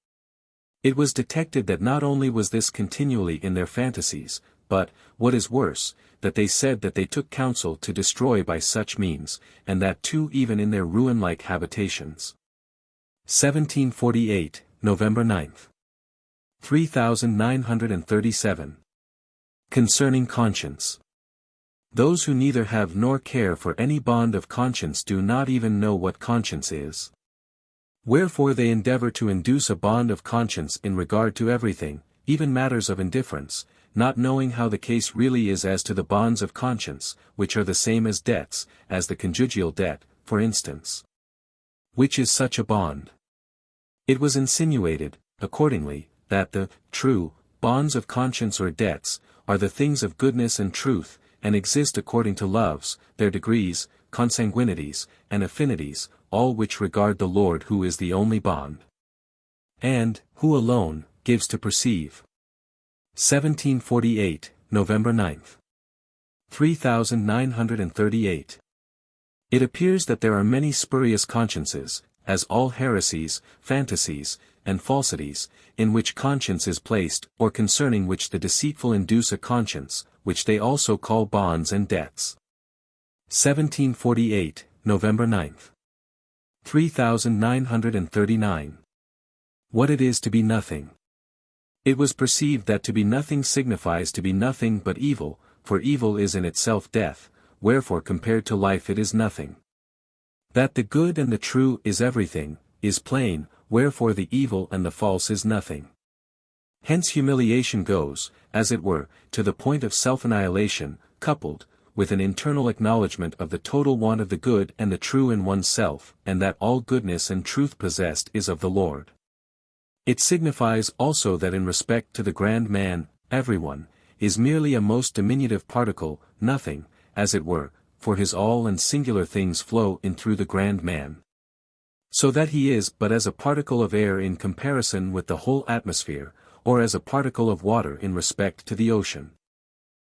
It was detected that not only was this continually in their fantasies, but, what is worse, that they said that they took counsel to destroy by such means, and that too even in their ruin-like habitations. 1748, November 9th. 3937. Concerning conscience. Those who neither have nor care for any bond of conscience do not even know what conscience is. Wherefore they endeavor to induce a bond of conscience in regard to everything, even matters of indifference, not knowing how the case really is as to the bonds of conscience, which are the same as debts, as the conjugal debt, for instance. Which is such a bond? It was insinuated, accordingly, that the true bonds of conscience or debts are the things of goodness and truth, and exist according to loves, their degrees, consanguinities, and affinities, all which regard the Lord who is the only bond, and who alone gives to perceive. 1748, November 9. 3938. It appears that there are many spurious consciences, as all heresies, fantasies, and falsities, in which conscience is placed, or concerning which the deceitful induce a conscience, which they also call bonds and debts. 1748, November 9. 3939. What it is to be nothing. It was perceived that to be nothing signifies to be nothing but evil, for evil is in itself death, wherefore compared to life it is nothing. That the good and the true is everything, is plain, wherefore the evil and the false is nothing. Hence humiliation goes, as it were, to the point of self-annihilation, coupled with an internal acknowledgement of the total want of the good and the true in oneself, and that all goodness and truth possessed is of the Lord. It signifies also that in respect to the grand man, everyone, is merely a most diminutive particle, nothing, as it were, for his all and singular things flow in through the grand man. So that he is but as a particle of air in comparison with the whole atmosphere, or as a particle of water in respect to the ocean.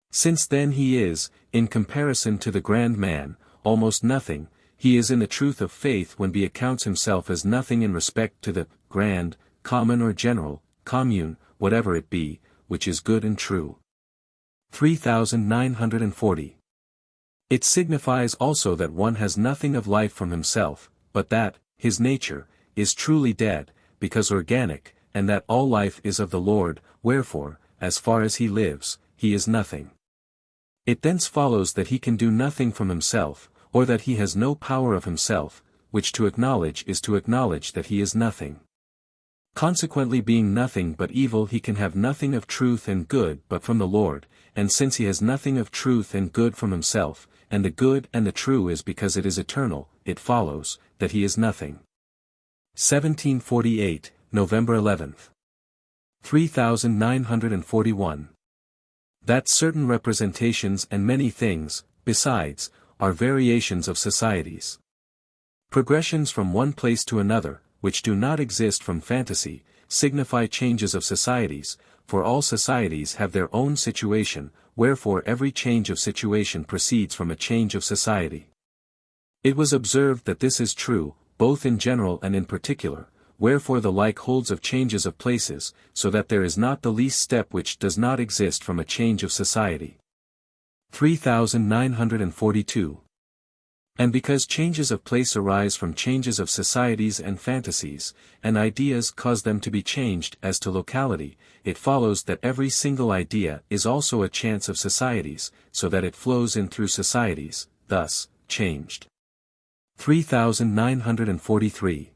Since then he is, in comparison to the grand man, almost nothing, he is in the truth of faith when he accounts himself as nothing in respect to the grand, common or general, commune, whatever it be, which is good and true. 3940. It signifies also that one has nothing of life from himself, but that, his nature, is truly dead, because organic, and that all life is of the Lord, wherefore, as far as he lives, he is nothing. It thence follows that he can do nothing from himself, or that he has no power of himself, which to acknowledge is to acknowledge that he is nothing. Consequently being nothing but evil he can have nothing of truth and good but from the Lord, and since he has nothing of truth and good from himself, and the good and the true is because it is eternal, it follows, that he is nothing. 1748, November 11. 3941. That certain representations and many things, besides, are variations of societies. Progressions from one place to another, which do not exist from fantasy, signify changes of societies, for all societies have their own situation, wherefore every change of situation proceeds from a change of society. It was observed that this is true, both in general and in particular, wherefore the like holds of changes of places, so that there is not the least step which does not exist from a change of society. 3942. And because changes of place arise from changes of societies and fantasies, and ideas cause them to be changed as to locality, it follows that every single idea is also a chance of societies, so that it flows in through societies, thus, changed. 3943.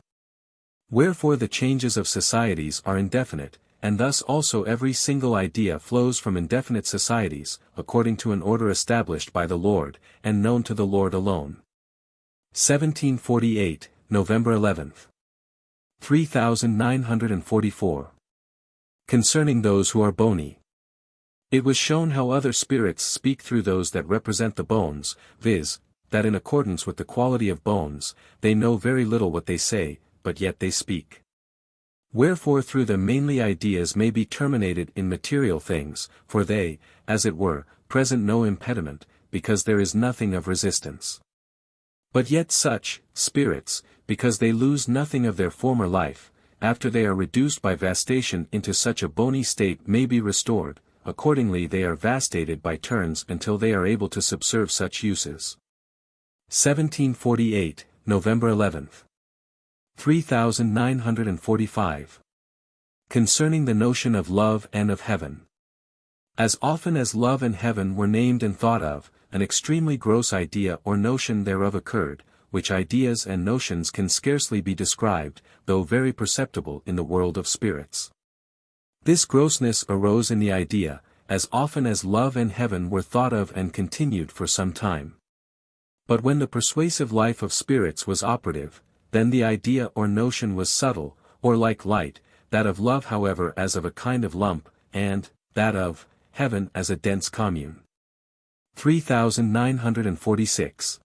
Wherefore the changes of societies are indefinite, and thus also every single idea flows from indefinite societies, according to an order established by the Lord, and known to the Lord alone. 1748, November 11. 3944. Concerning those who are bony. It was shown how other spirits speak through those that represent the bones, viz., that in accordance with the quality of bones, they know very little what they say, but yet they speak. Wherefore through them mainly ideas may be terminated in material things, for they, as it were, present no impediment, because there is nothing of resistance. But yet such spirits, because they lose nothing of their former life, after they are reduced by vastation into such a bony state may be restored, accordingly they are vastated by turns until they are able to subserve such uses. 1748, November 11. 3945. Concerning the notion of love and of heaven. As often as love and heaven were named and thought of, an extremely gross idea or notion thereof occurred, which ideas and notions can scarcely be described, though very perceptible in the world of spirits. This grossness arose in the idea, as often as love and heaven were thought of and continued for some time. But when the persuasive life of spirits was operative, then the idea or notion was subtle, or like light, that of love however as of a kind of lump, and that of heaven as a dense commune. 3946.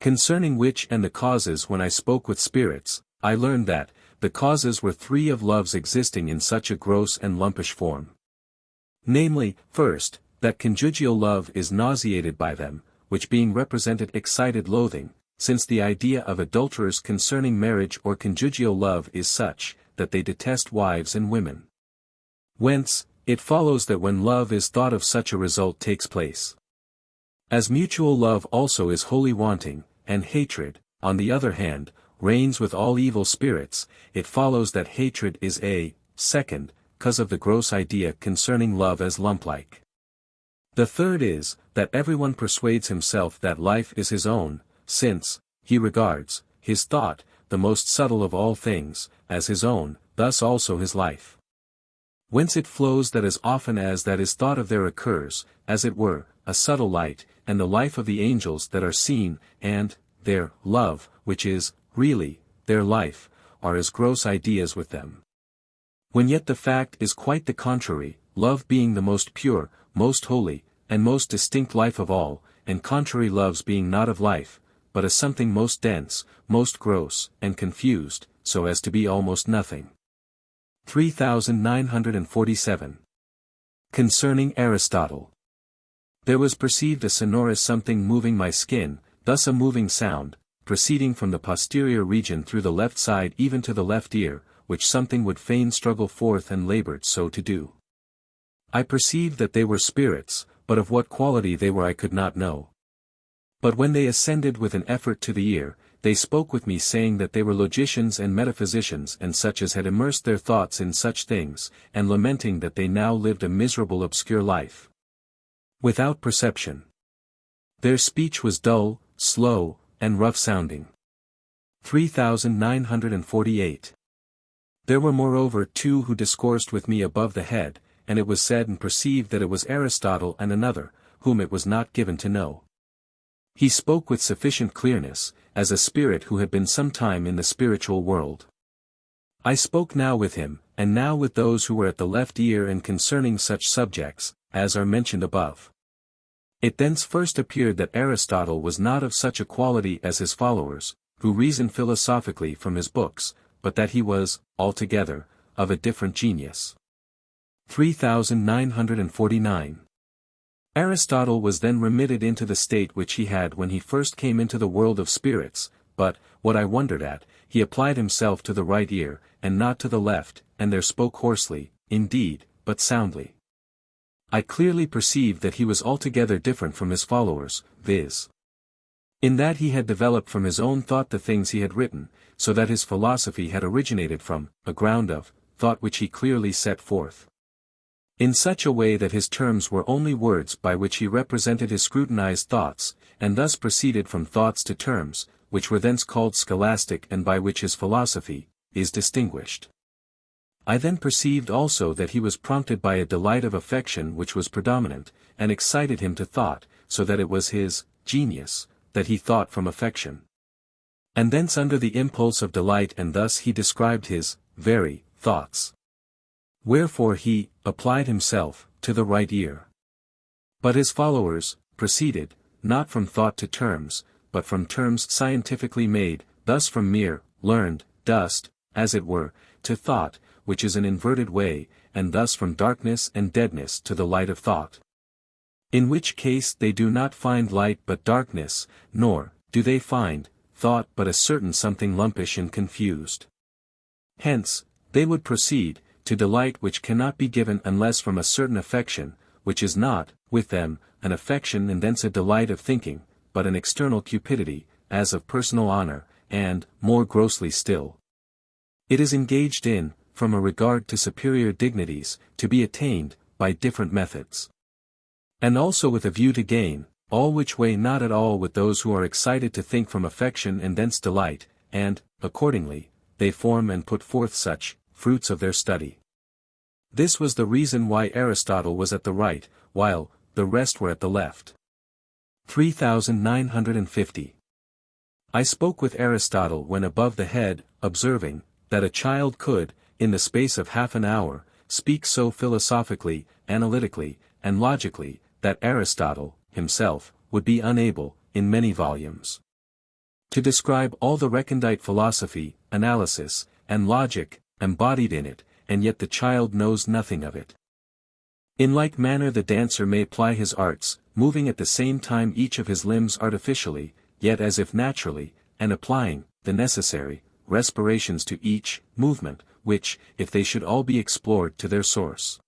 Concerning which and the causes when I spoke with spirits, I learned that, the causes were three of loves existing in such a gross and lumpish form. Namely, first, that conjugal love is nauseated by them, which being represented excited loathing, since the idea of adulterers concerning marriage or conjugal love is such, that they detest wives and women. Whence, it follows that when love is thought of such a result takes place. As mutual love also is wholly wanting, and hatred, on the other hand, reigns with all evil spirits, it follows that hatred is a second cause of the gross idea concerning love as lump-like. The third is, that everyone persuades himself that life is his own, since he regards his thought, the most subtle of all things, as his own, thus also his life. Whence it flows that as often as that is thought of there occurs, as it were, a subtle light, and the life of the angels that are seen, and their love, which is, really, their life, are as gross ideas with them. When yet the fact is quite the contrary, love being the most pure, most holy, and most distinct life of all, and contrary loves being not of life, but as something most dense, most gross, and confused, so as to be almost nothing. 3947. Concerning Aristotle. There was perceived a sonorous something moving my skin, thus a moving sound, proceeding from the posterior region through the left side even to the left ear, which something would fain struggle forth and labored so to do. I perceived that they were spirits, but of what quality they were I could not know. But when they ascended with an effort to the ear, they spoke with me saying that they were logicians and metaphysicians and such as had immersed their thoughts in such things, and lamenting that they now lived a miserable obscure life, without perception. Their speech was dull, slow, and rough-sounding. 3948. There were moreover two who discoursed with me above the head, and it was said and perceived that it was Aristotle and another, whom it was not given to know. He spoke with sufficient clearness, as a spirit who had been some time in the spiritual world. I spoke now with him, and now with those who were at the left ear and concerning such subjects, as are mentioned above. It thence first appeared that Aristotle was not of such a quality as his followers, who reason philosophically from his books, but that he was, altogether, of a different genius. 3949. Aristotle was then remitted into the state which he had when he first came into the world of spirits, but, what I wondered at, he applied himself to the right ear, and not to the left, and there spoke hoarsely, indeed, but soundly. I clearly perceived that he was altogether different from his followers, viz. in that he had developed from his own thought the things he had written, so that his philosophy had originated from a ground of thought which he clearly set forth. In such a way that his terms were only words by which he represented his scrutinized thoughts, and thus proceeded from thoughts to terms, which were thence called scholastic and by which his philosophy is distinguished. I then perceived also that he was prompted by a delight of affection which was predominant, and excited him to thought, so that it was his genius, that he thought from affection. And thence under the impulse of delight and thus he described his very thoughts. Wherefore he applied himself to the right ear. But his followers proceeded, not from thought to terms, but from terms scientifically made, thus from mere, learned, dust, as it were, to thought, which is an inverted way, and thus from darkness and deadness to the light of thought. In which case they do not find light but darkness, nor do they find thought but a certain something lumpish and confused. Hence, they would proceed to delight which cannot be given unless from a certain affection, which is not, with them, an affection and thence a delight of thinking, but an external cupidity, as of personal honor, and, more grossly still, it is engaged in, from a regard to superior dignities, to be attained, by different methods. And also with a view to gain, all which weigh not at all with those who are excited to think from affection and thence delight, and, accordingly, they form and put forth such fruits of their study. This was the reason why Aristotle was at the right, while the rest were at the left. 3950. I spoke with Aristotle when above the head, observing, that a child could, in the space of half an hour, speak so philosophically, analytically, and logically, that Aristotle, himself, would be unable, in many volumes, to describe all the recondite philosophy, analysis, and logic, embodied in it, and yet the child knows nothing of it. In like manner the dancer may ply his arts, moving at the same time each of his limbs artificially, yet as if naturally, and applying, the necessary, respirations to each, movement, which, if they should all be explored to their source,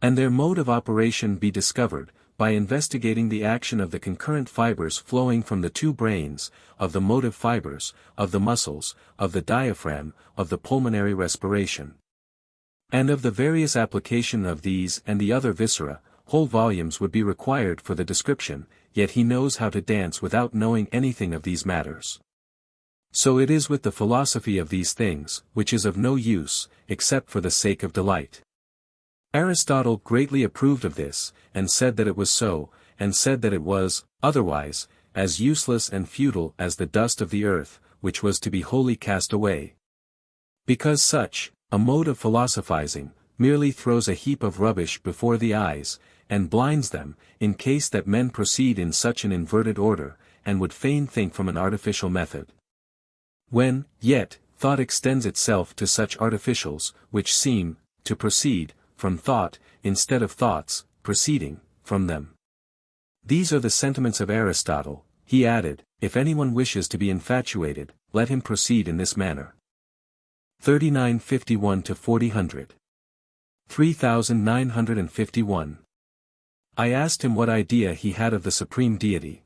and their mode of operation be discovered, by investigating the action of the concurrent fibers flowing from the two brains, of the motive fibers, of the muscles, of the diaphragm, of the pulmonary respiration, and of the various application of these and the other viscera, whole volumes would be required for the description, yet he knows how to dance without knowing anything of these matters. So it is with the philosophy of these things, which is of no use, except for the sake of delight. Aristotle greatly approved of this, and said that it was so, and said that it was, otherwise, as useless and futile as the dust of the earth, which was to be wholly cast away. Because such, a mode of philosophizing, merely throws a heap of rubbish before the eyes, and blinds them, in case that men proceed in such an inverted order, and would fain think from an artificial method. When, yet, thought extends itself to such artificials, which seem, to proceed, from thought, instead of thoughts, proceeding, from them. These are the sentiments of Aristotle, he added, if anyone wishes to be infatuated, let him proceed in this manner. 3951 to 4000. 3951. I asked him what idea he had of the supreme deity.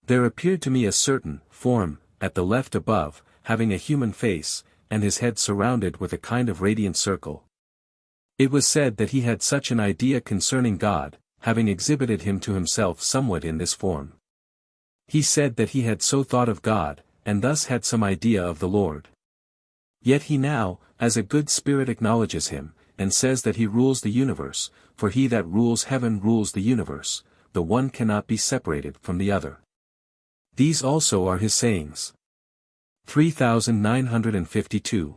There appeared to me a certain form, at the left above, having a human face, and his head surrounded with a kind of radiant circle. It was said that he had such an idea concerning God, having exhibited him to himself somewhat in this form. He said that he had so thought of God, and thus had some idea of the Lord. Yet he now, as a good spirit acknowledges him, and says that he rules the universe, for he that rules heaven rules the universe, the one cannot be separated from the other. These also are his sayings. 3952.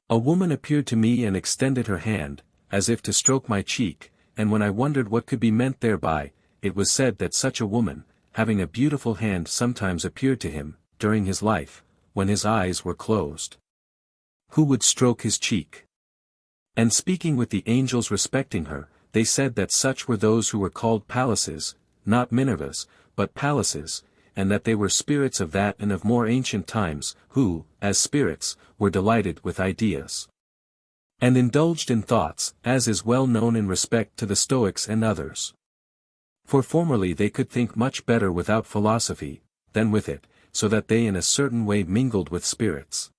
A woman appeared to me and extended her hand, as if to stroke my cheek, and when I wondered what could be meant thereby, it was said that such a woman, having a beautiful hand sometimes appeared to him, during his life, when his eyes were closed. Who would stroke his cheek? And speaking with the angels respecting her, they said that such were those who were called Palaces, not Minervas, but Palaces, and that they were spirits of that and of more ancient times, who, as spirits, were delighted with ideas, and indulged in thoughts, as is well known in respect to the Stoics and others. For formerly they could think much better without philosophy, than with it, so that they in a certain way mingled with spirits.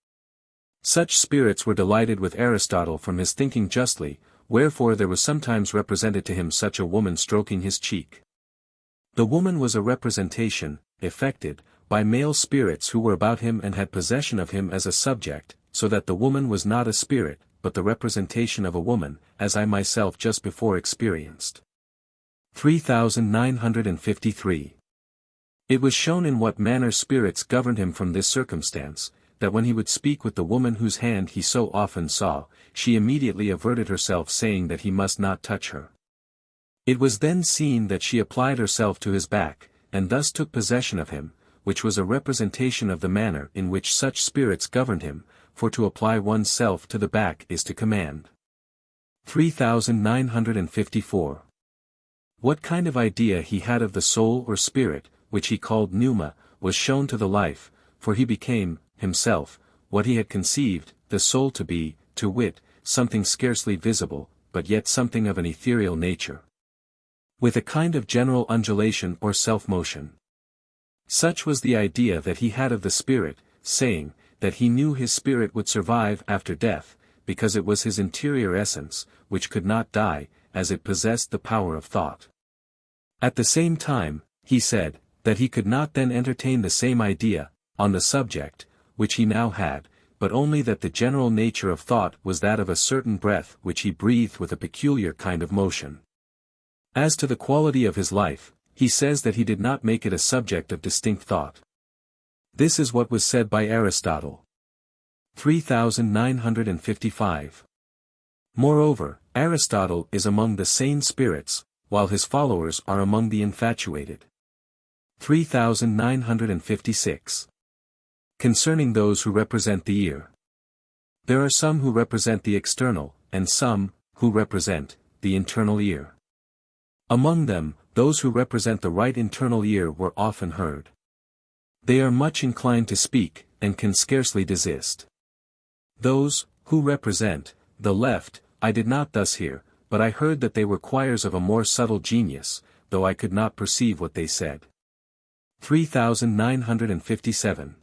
Such spirits were delighted with Aristotle from his thinking justly, wherefore there was sometimes represented to him such a woman stroking his cheek. The woman was a representation, effected, by male spirits who were about him and had possession of him as a subject, so that the woman was not a spirit, but the representation of a woman, as I myself just before experienced. 3953. It was shown in what manner spirits governed him from this circumstance, that when he would speak with the woman whose hand he so often saw, she immediately averted herself saying that he must not touch her. It was then seen that she applied herself to his back, and thus took possession of him, which was a representation of the manner in which such spirits governed him, for to apply one's self to the back is to command. 3954. What kind of idea he had of the soul or spirit, which he called pneuma, was shown to the life, for he became, himself, what he had conceived, the soul to be, to wit, something scarcely visible, but yet something of an ethereal nature, with a kind of general undulation or self-motion. Such was the idea that he had of the spirit, saying, that he knew his spirit would survive after death, because it was his interior essence, which could not die, as it possessed the power of thought. At the same time, he said, that he could not then entertain the same idea, on the subject, which he now had, but only that the general nature of thought was that of a certain breath which he breathed with a peculiar kind of motion. As to the quality of his life, he says that he did not make it a subject of distinct thought. This is what was said by Aristotle. 3955. Moreover, Aristotle is among the sane spirits, while his followers are among the infatuated. 3956. Concerning those who represent the ear. There are some who represent the external, and some, who represent, the internal ear. Among them, those who represent the right internal ear were often heard. They are much inclined to speak, and can scarcely desist. Those, who represent, the left, I did not thus hear, but I heard that they were choirs of a more subtle genius, though I could not perceive what they said. 3957.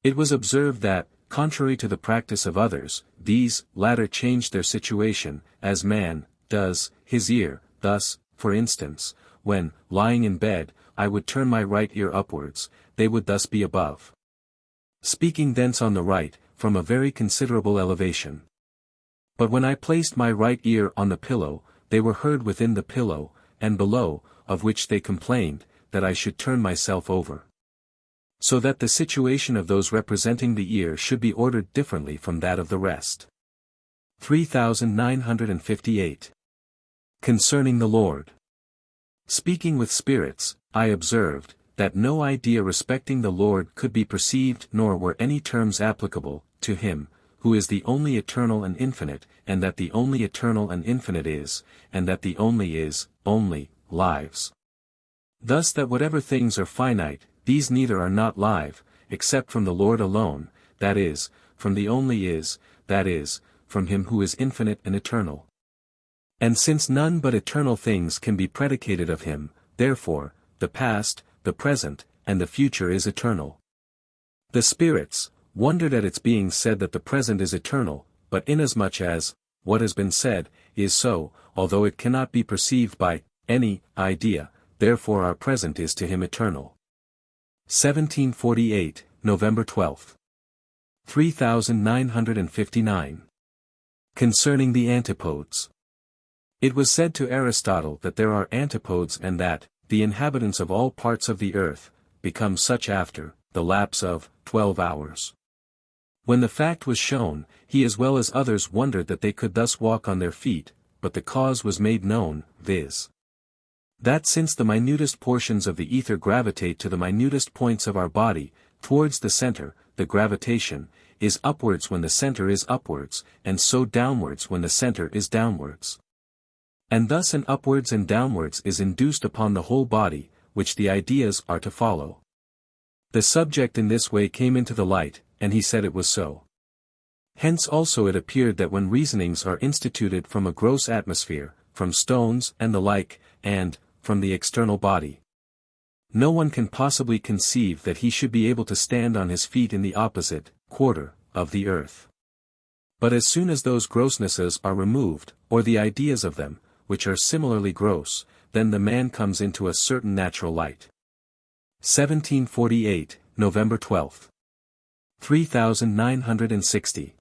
It was observed that, contrary to the practice of others, these latter changed their situation, as man does his ear, thus, for instance, when, lying in bed, I would turn my right ear upwards, they would thus be above. Speaking thence on the right, from a very considerable elevation. But when I placed my right ear on the pillow, they were heard within the pillow, and below, of which they complained, that I should turn myself over. So that the situation of those representing the ear should be ordered differently from that of the rest. 3958. Concerning the Lord. Speaking with spirits, I observed, that no idea respecting the Lord could be perceived nor were any terms applicable, to him, who is the only eternal and infinite, and that the only eternal and infinite is, and that the only is, only, lives. Thus that whatever things are finite, these neither are not live, except from the Lord alone, that is, from the only is, that is, from him who is infinite and eternal. And since none but eternal things can be predicated of him, therefore, the past, the present, and the future is eternal. The spirits wondered at its being said that the present is eternal, but inasmuch as, what has been said, is so, although it cannot be perceived by any idea, therefore our present is to him eternal. 1748, November 12. 3959. Concerning the antipodes. It was said to Aristotle that there are antipodes and that, the inhabitants of all parts of the earth, become such after, the lapse of, 12 hours. When the fact was shown, he as well as others wondered that they could thus walk on their feet, but the cause was made known, viz. That since the minutest portions of the ether gravitate to the minutest points of our body, towards the center, the gravitation, is upwards when the center is upwards, and so downwards when the center is downwards. And thus an upwards and downwards is induced upon the whole body, which the ideas are to follow. The subject in this way came into the light, and he said it was so. Hence also it appeared that when reasonings are instituted from a gross atmosphere, from stones and the like, and, from the external body, no one can possibly conceive that he should be able to stand on his feet in the opposite quarter of the earth. But as soon as those grossnesses are removed, or the ideas of them, which are similarly gross, then the man comes into a certain natural light. 1748, November 12. 3960.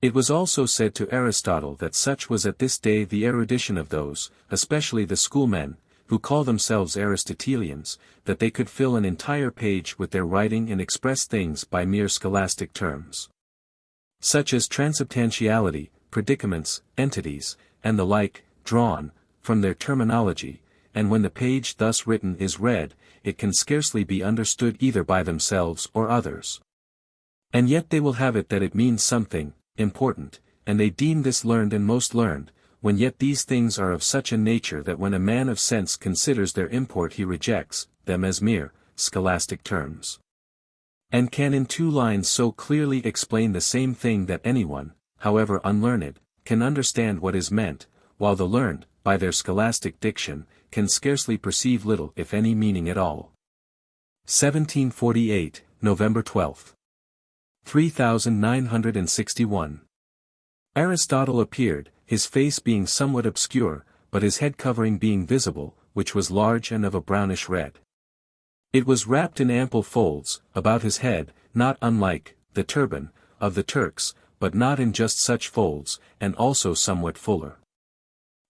It was also said to Aristotle that such was at this day the erudition of those, especially the schoolmen, who call themselves Aristotelians, that they could fill an entire page with their writing and express things by mere scholastic terms. Such as transubstantiality, predicaments, entities, and the like, drawn, from their terminology, and when the page thus written is read, it can scarcely be understood either by themselves or others. And yet they will have it that it means something important, and they deem this learned and most learned, when yet these things are of such a nature that when a man of sense considers their import he rejects them as mere scholastic terms. And can in 2 lines so clearly explain the same thing that anyone, however unlearned, can understand what is meant, while the learned, by their scholastic diction, can scarcely perceive little if any meaning at all. 1748, November 12. 3961. Aristotle appeared, his face being somewhat obscure, but his head covering being visible, which was large and of a brownish red. It was wrapped in ample folds, about his head, not unlike the turban, of the Turks, but not in just such folds, and also somewhat fuller.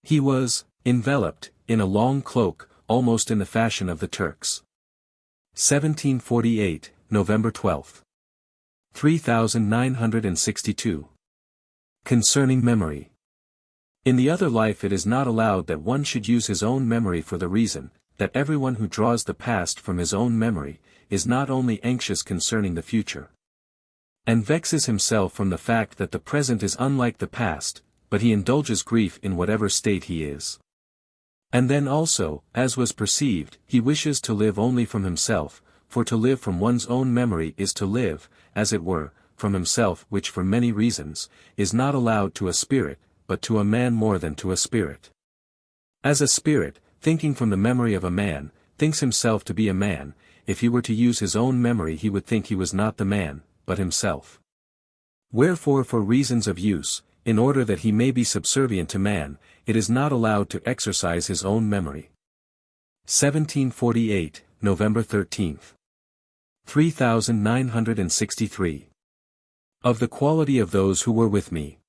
He was enveloped in a long cloak, almost in the fashion of the Turks. 1748, November 12. 3962. Concerning memory. In the other life it is not allowed that one should use his own memory for the reason, that everyone who draws the past from his own memory, is not only anxious concerning the future, and vexes himself from the fact that the present is unlike the past, but he indulges grief in whatever state he is. And then also, as was perceived, he wishes to live only from himself, for to live from one's own memory is to live, as it were, from himself, which for many reasons, is not allowed to a spirit, but to a man more than to a spirit. As a spirit, thinking from the memory of a man, thinks himself to be a man, if he were to use his own memory he would think he was not the man, but himself. Wherefore for reasons of use, in order that he may be subservient to man, it is not allowed to exercise his own memory. 1748, November 13. 3963. Of the quality of those who were with me.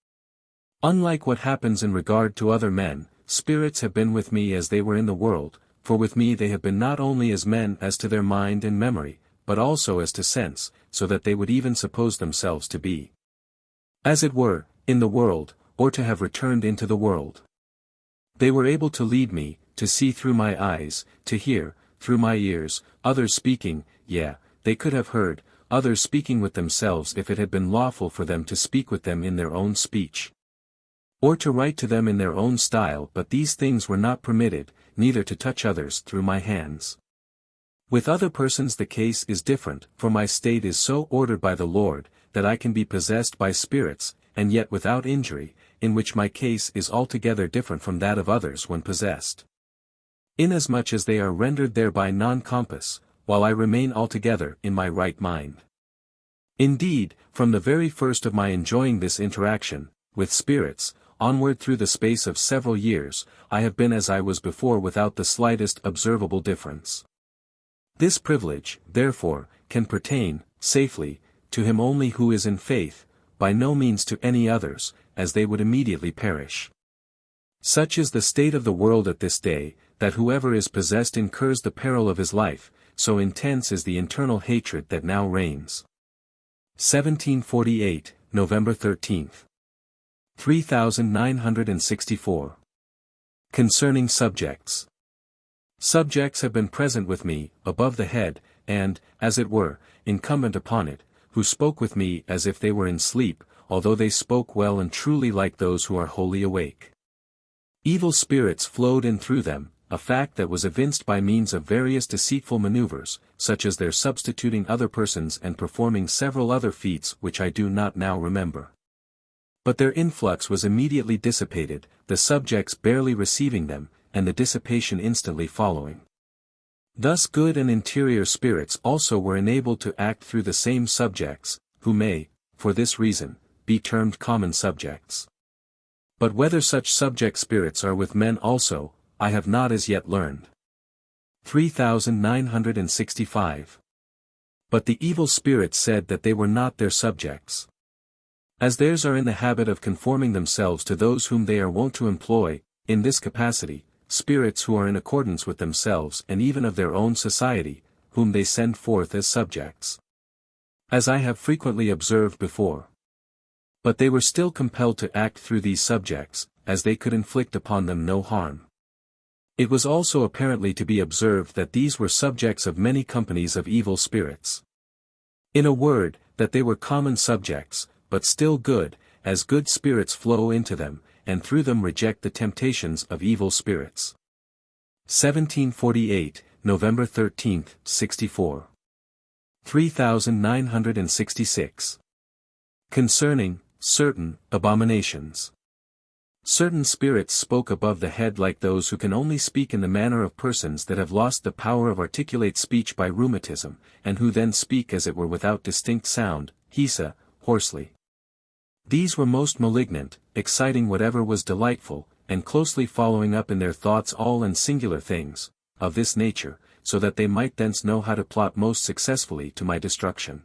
Unlike what happens in regard to other men, spirits have been with me as they were in the world, for with me they have been not only as men as to their mind and memory, but also as to sense, so that they would even suppose themselves to be, as it were, in the world, or to have returned into the world. They were able to lead me, to see through my eyes, to hear, through my ears, others speaking, yea, they could have heard, others speaking with themselves if it had been lawful for them to speak with them in their own speech, or to write to them in their own style, but these things were not permitted, neither to touch others through my hands. With other persons the case is different, for my state is so ordered by the Lord, that I can be possessed by spirits, and yet without injury, in which my case is altogether different from that of others when possessed. Inasmuch as they are rendered thereby non-compass, while I remain altogether in my right mind. Indeed, from the very first of my enjoying this interaction, with spirits, onward through the space of several years, I have been as I was before without the slightest observable difference. This privilege, therefore, can pertain, safely, to him only who is in faith, by no means to any others, as they would immediately perish. Such is the state of the world at this day, that whoever is possessed incurs the peril of his life, so intense is the internal hatred that now reigns. 1748, November 13. 3964. Concerning subjects. Subjects have been present with me, above the head, and, as it were, incumbent upon it, who spoke with me as if they were in sleep, although they spoke well and truly like those who are wholly awake. Evil spirits flowed in through them, a fact that was evinced by means of various deceitful maneuvers, such as their substituting other persons and performing several other feats which I do not now remember. But their influx was immediately dissipated, the subjects barely receiving them, and the dissipation instantly following. Thus good and interior spirits also were enabled to act through the same subjects, who may, for this reason, be termed common subjects. But whether such subject spirits are with men also, I have not as yet learned. 3965. But the evil spirits said that they were not their subjects. As theirs are in the habit of conforming themselves to those whom they are wont to employ, in this capacity, spirits who are in accordance with themselves and even of their own society, whom they send forth as subjects. As I have frequently observed before. But they were still compelled to act through these subjects, as they could inflict upon them no harm. It was also apparently to be observed that these were subjects of many companies of evil spirits. In a word, that they were common subjects, but still good, as good spirits flow into them, and through them reject the temptations of evil spirits. 1748, November 13, 64. 3966. Concerning certain abominations. Certain spirits spoke above the head like those who can only speak in the manner of persons that have lost the power of articulate speech by rheumatism, and who then speak as it were without distinct sound, hoarsely. These were most malignant, exciting whatever was delightful, and closely following up in their thoughts all and singular things, of this nature, so that they might thence know how to plot most successfully to my destruction.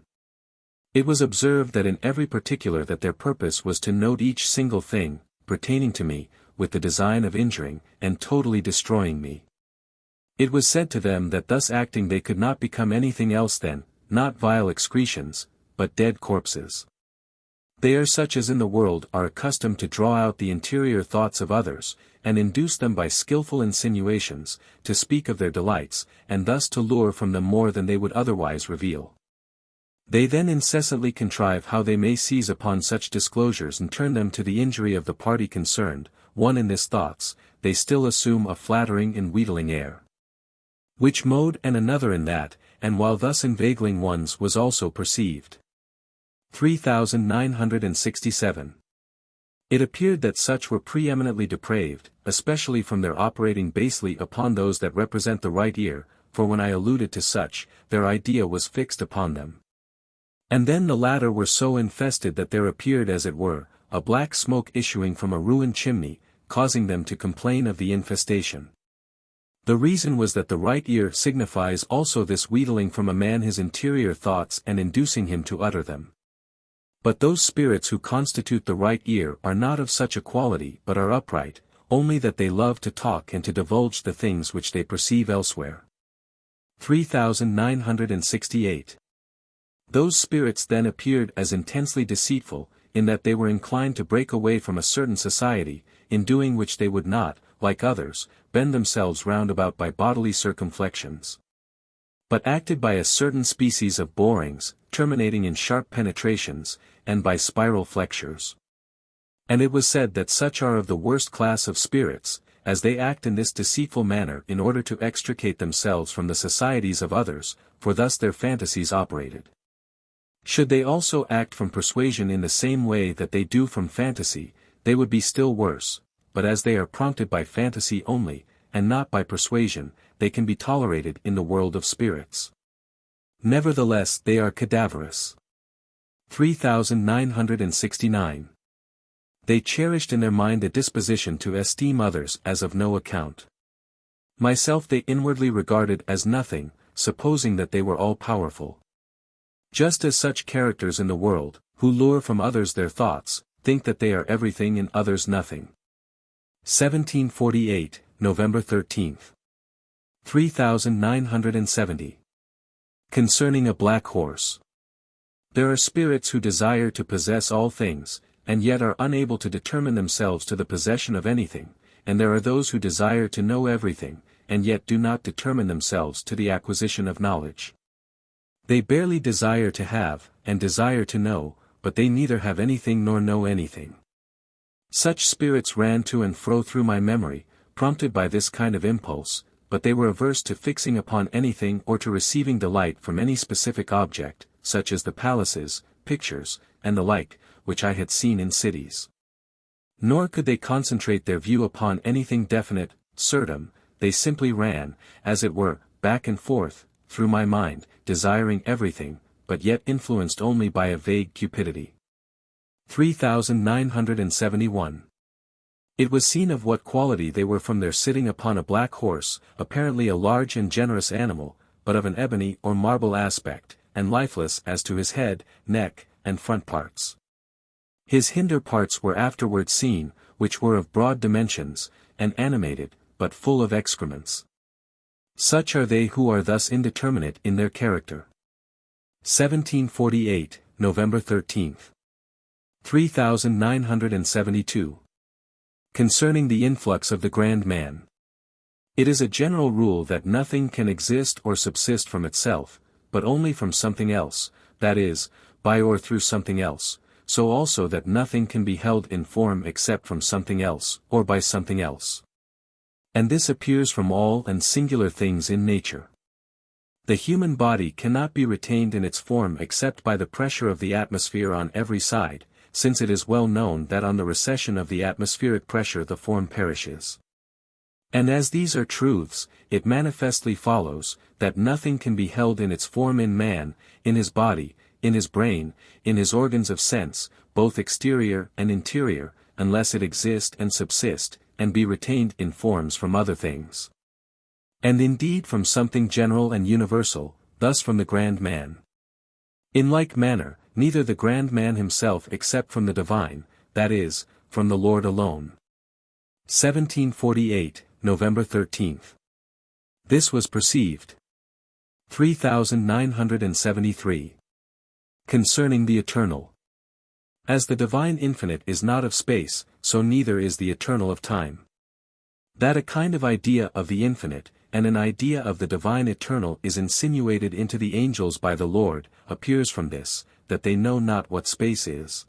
It was observed that in every particular that their purpose was to note each single thing, pertaining to me, with the design of injuring, and totally destroying me. It was said to them that thus acting they could not become anything else than, not vile excretions, but dead corpses. They are such as in the world are accustomed to draw out the interior thoughts of others, and induce them by skillful insinuations, to speak of their delights, and thus to lure from them more than they would otherwise reveal. They then incessantly contrive how they may seize upon such disclosures and turn them to the injury of the party concerned. One in this thoughts, they still assume a flattering and wheedling air. Which mode and another in that, and while thus inveigling ones was also perceived. 3967. It appeared that such were preeminently depraved, especially from their operating basely upon those that represent the right ear, for when I alluded to such, their idea was fixed upon them. And then the latter were so infested that there appeared as it were, a black smoke issuing from a ruined chimney, causing them to complain of the infestation. The reason was that the right ear signifies also this wheedling from a man his interior thoughts and inducing him to utter them. But those spirits who constitute the right ear are not of such a quality but are upright, only that they love to talk and to divulge the things which they perceive elsewhere. 3968. Those spirits then appeared as intensely deceitful, in that they were inclined to break away from a certain society, in doing which they would not, like others, bend themselves round about by bodily circumflections, but acted by a certain species of borings, terminating in sharp penetrations, and by spiral flexures. And it was said that such are of the worst class of spirits, as they act in this deceitful manner in order to extricate themselves from the societies of others, for thus their fantasies operated. Should they also act from persuasion in the same way that they do from fantasy, they would be still worse, but as they are prompted by fantasy only, and not by persuasion, they can be tolerated in the world of spirits. Nevertheless they are cadaverous. 3969. They cherished in their mind a disposition to esteem others as of no account. Myself they inwardly regarded as nothing, supposing that they were all powerful. Just as such characters in the world, who lure from others their thoughts, think that they are everything and others nothing. 1748, November 13. 3970. Concerning a black horse. There are spirits who desire to possess all things, and yet are unable to determine themselves to the possession of anything, and there are those who desire to know everything, and yet do not determine themselves to the acquisition of knowledge. They barely desire to have, and desire to know, but they neither have anything nor know anything. Such spirits ran to and fro through my memory, prompted by this kind of impulse, but they were averse to fixing upon anything or to receiving delight from any specific object, such as the palaces, pictures, and the like, which I had seen in cities. Nor could they concentrate their view upon anything definite, certain, they simply ran, as it were, back and forth, through my mind, desiring everything, but yet influenced only by a vague cupidity. 3971. It was seen of what quality they were from their sitting upon a black horse, apparently a large and generous animal, but of an ebony or marble aspect, and lifeless as to his head, neck, and front parts. His hinder parts were afterwards seen, which were of broad dimensions, and animated, but full of excrements. Such are they who are thus indeterminate in their character. 1748, November 13. 3972. Concerning the influx of the grand man. It is a general rule that nothing can exist or subsist from itself, but only from something else, that is, by or through something else, so also that nothing can be held in form except from something else, or by something else. And this appears from all and singular things in nature. The human body cannot be retained in its form except by the pressure of the atmosphere on every side, since it is well known that on the recession of the atmospheric pressure the form perishes. And as these are truths, it manifestly follows, that nothing can be held in its form in man, in his body, in his brain, in his organs of sense, both exterior and interior, unless it exist and subsist, and be retained in forms from other things. And indeed from something general and universal, thus from the grand man. In like manner, neither the grand man himself except from the divine, that is, from the Lord alone. 1748, November 13. This was perceived. 3973. Concerning the eternal. As the divine infinite is not of space, so neither is the eternal of time. That a kind of idea of the infinite, and an idea of the divine eternal is insinuated into the angels by the Lord, appears from this, that they know not what space is.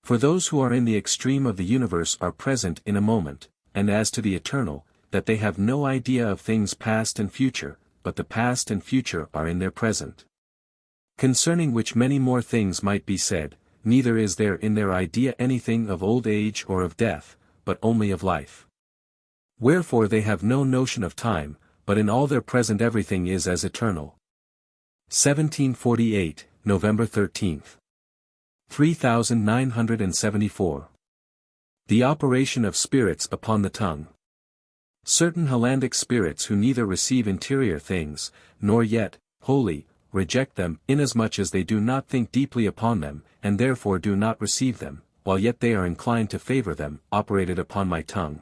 For those who are in the extreme of the universe are present in a moment, and as to the eternal, that they have no idea of things past and future, but the past and future are in their present. Concerning which many more things might be said, neither is there in their idea anything of old age or of death, but only of life. Wherefore they have no notion of time, but in all their present everything is as eternal. 1748, November 13. 3974. The operation of spirits upon the tongue. Certain Hellenic spirits who neither receive interior things, nor yet, wholly, reject them, inasmuch as they do not think deeply upon them, and therefore do not receive them, while yet they are inclined to favor them, operated upon my tongue.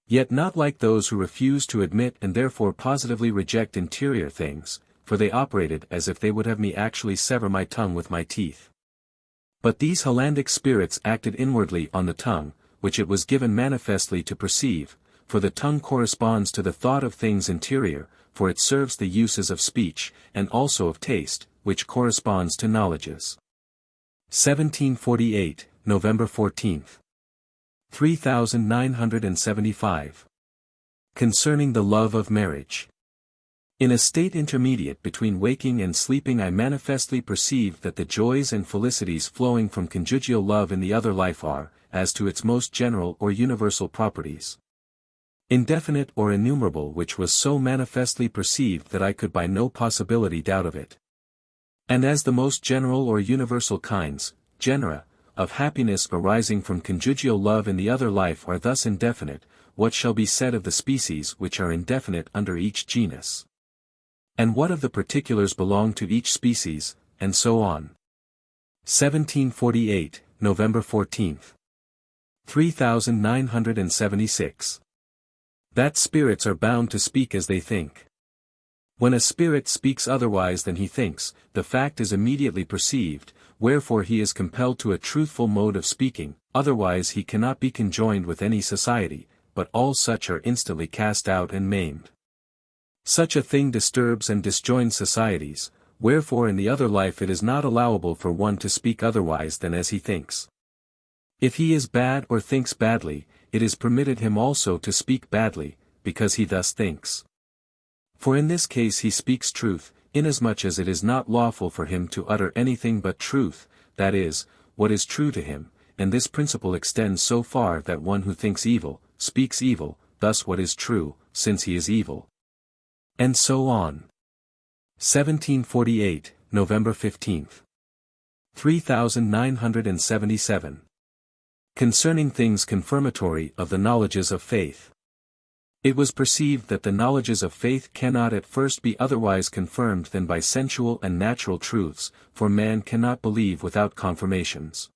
Yet not like those who refuse to admit and therefore positively reject interior things, for they operated as if they would have me actually sever my tongue with my teeth. But these Hellenic spirits acted inwardly on the tongue, which it was given manifestly to perceive, for the tongue corresponds to the thought of things interior, for it serves the uses of speech, and also of taste, which corresponds to knowledges. 1748, November 14. 3975. Concerning the love of marriage. In a state intermediate between waking and sleeping I manifestly perceive that the joys and felicities flowing from conjugal love in the other life are, as to its most general or universal properties, indefinite or innumerable, which was so manifestly perceived that I could by no possibility doubt of it. And as the most general or universal kinds, genera, of happiness arising from conjugal love in the other life are thus indefinite, what shall be said of the species which are indefinite under each genus? And what of the particulars belong to each species, and so on. 1748, November 14. 3976. That spirits are bound to speak as they think. When a spirit speaks otherwise than he thinks, the fact is immediately perceived, wherefore he is compelled to a truthful mode of speaking, otherwise he cannot be conjoined with any society, but all such are instantly cast out and maimed. Such a thing disturbs and disjoins societies, wherefore in the other life it is not allowable for one to speak otherwise than as he thinks. If he is bad or thinks badly, it is permitted him also to speak badly, because he thus thinks. For in this case he speaks truth, inasmuch as it is not lawful for him to utter anything but truth, that is, what is true to him, and this principle extends so far that one who thinks evil, speaks evil, thus what is true, since he is evil. And so on. 1748, November 15. 3977. Concerning things confirmatory of the knowledges of faith. It was perceived that the knowledges of faith cannot at first be otherwise confirmed than by sensual and natural truths, for man cannot believe without confirmations.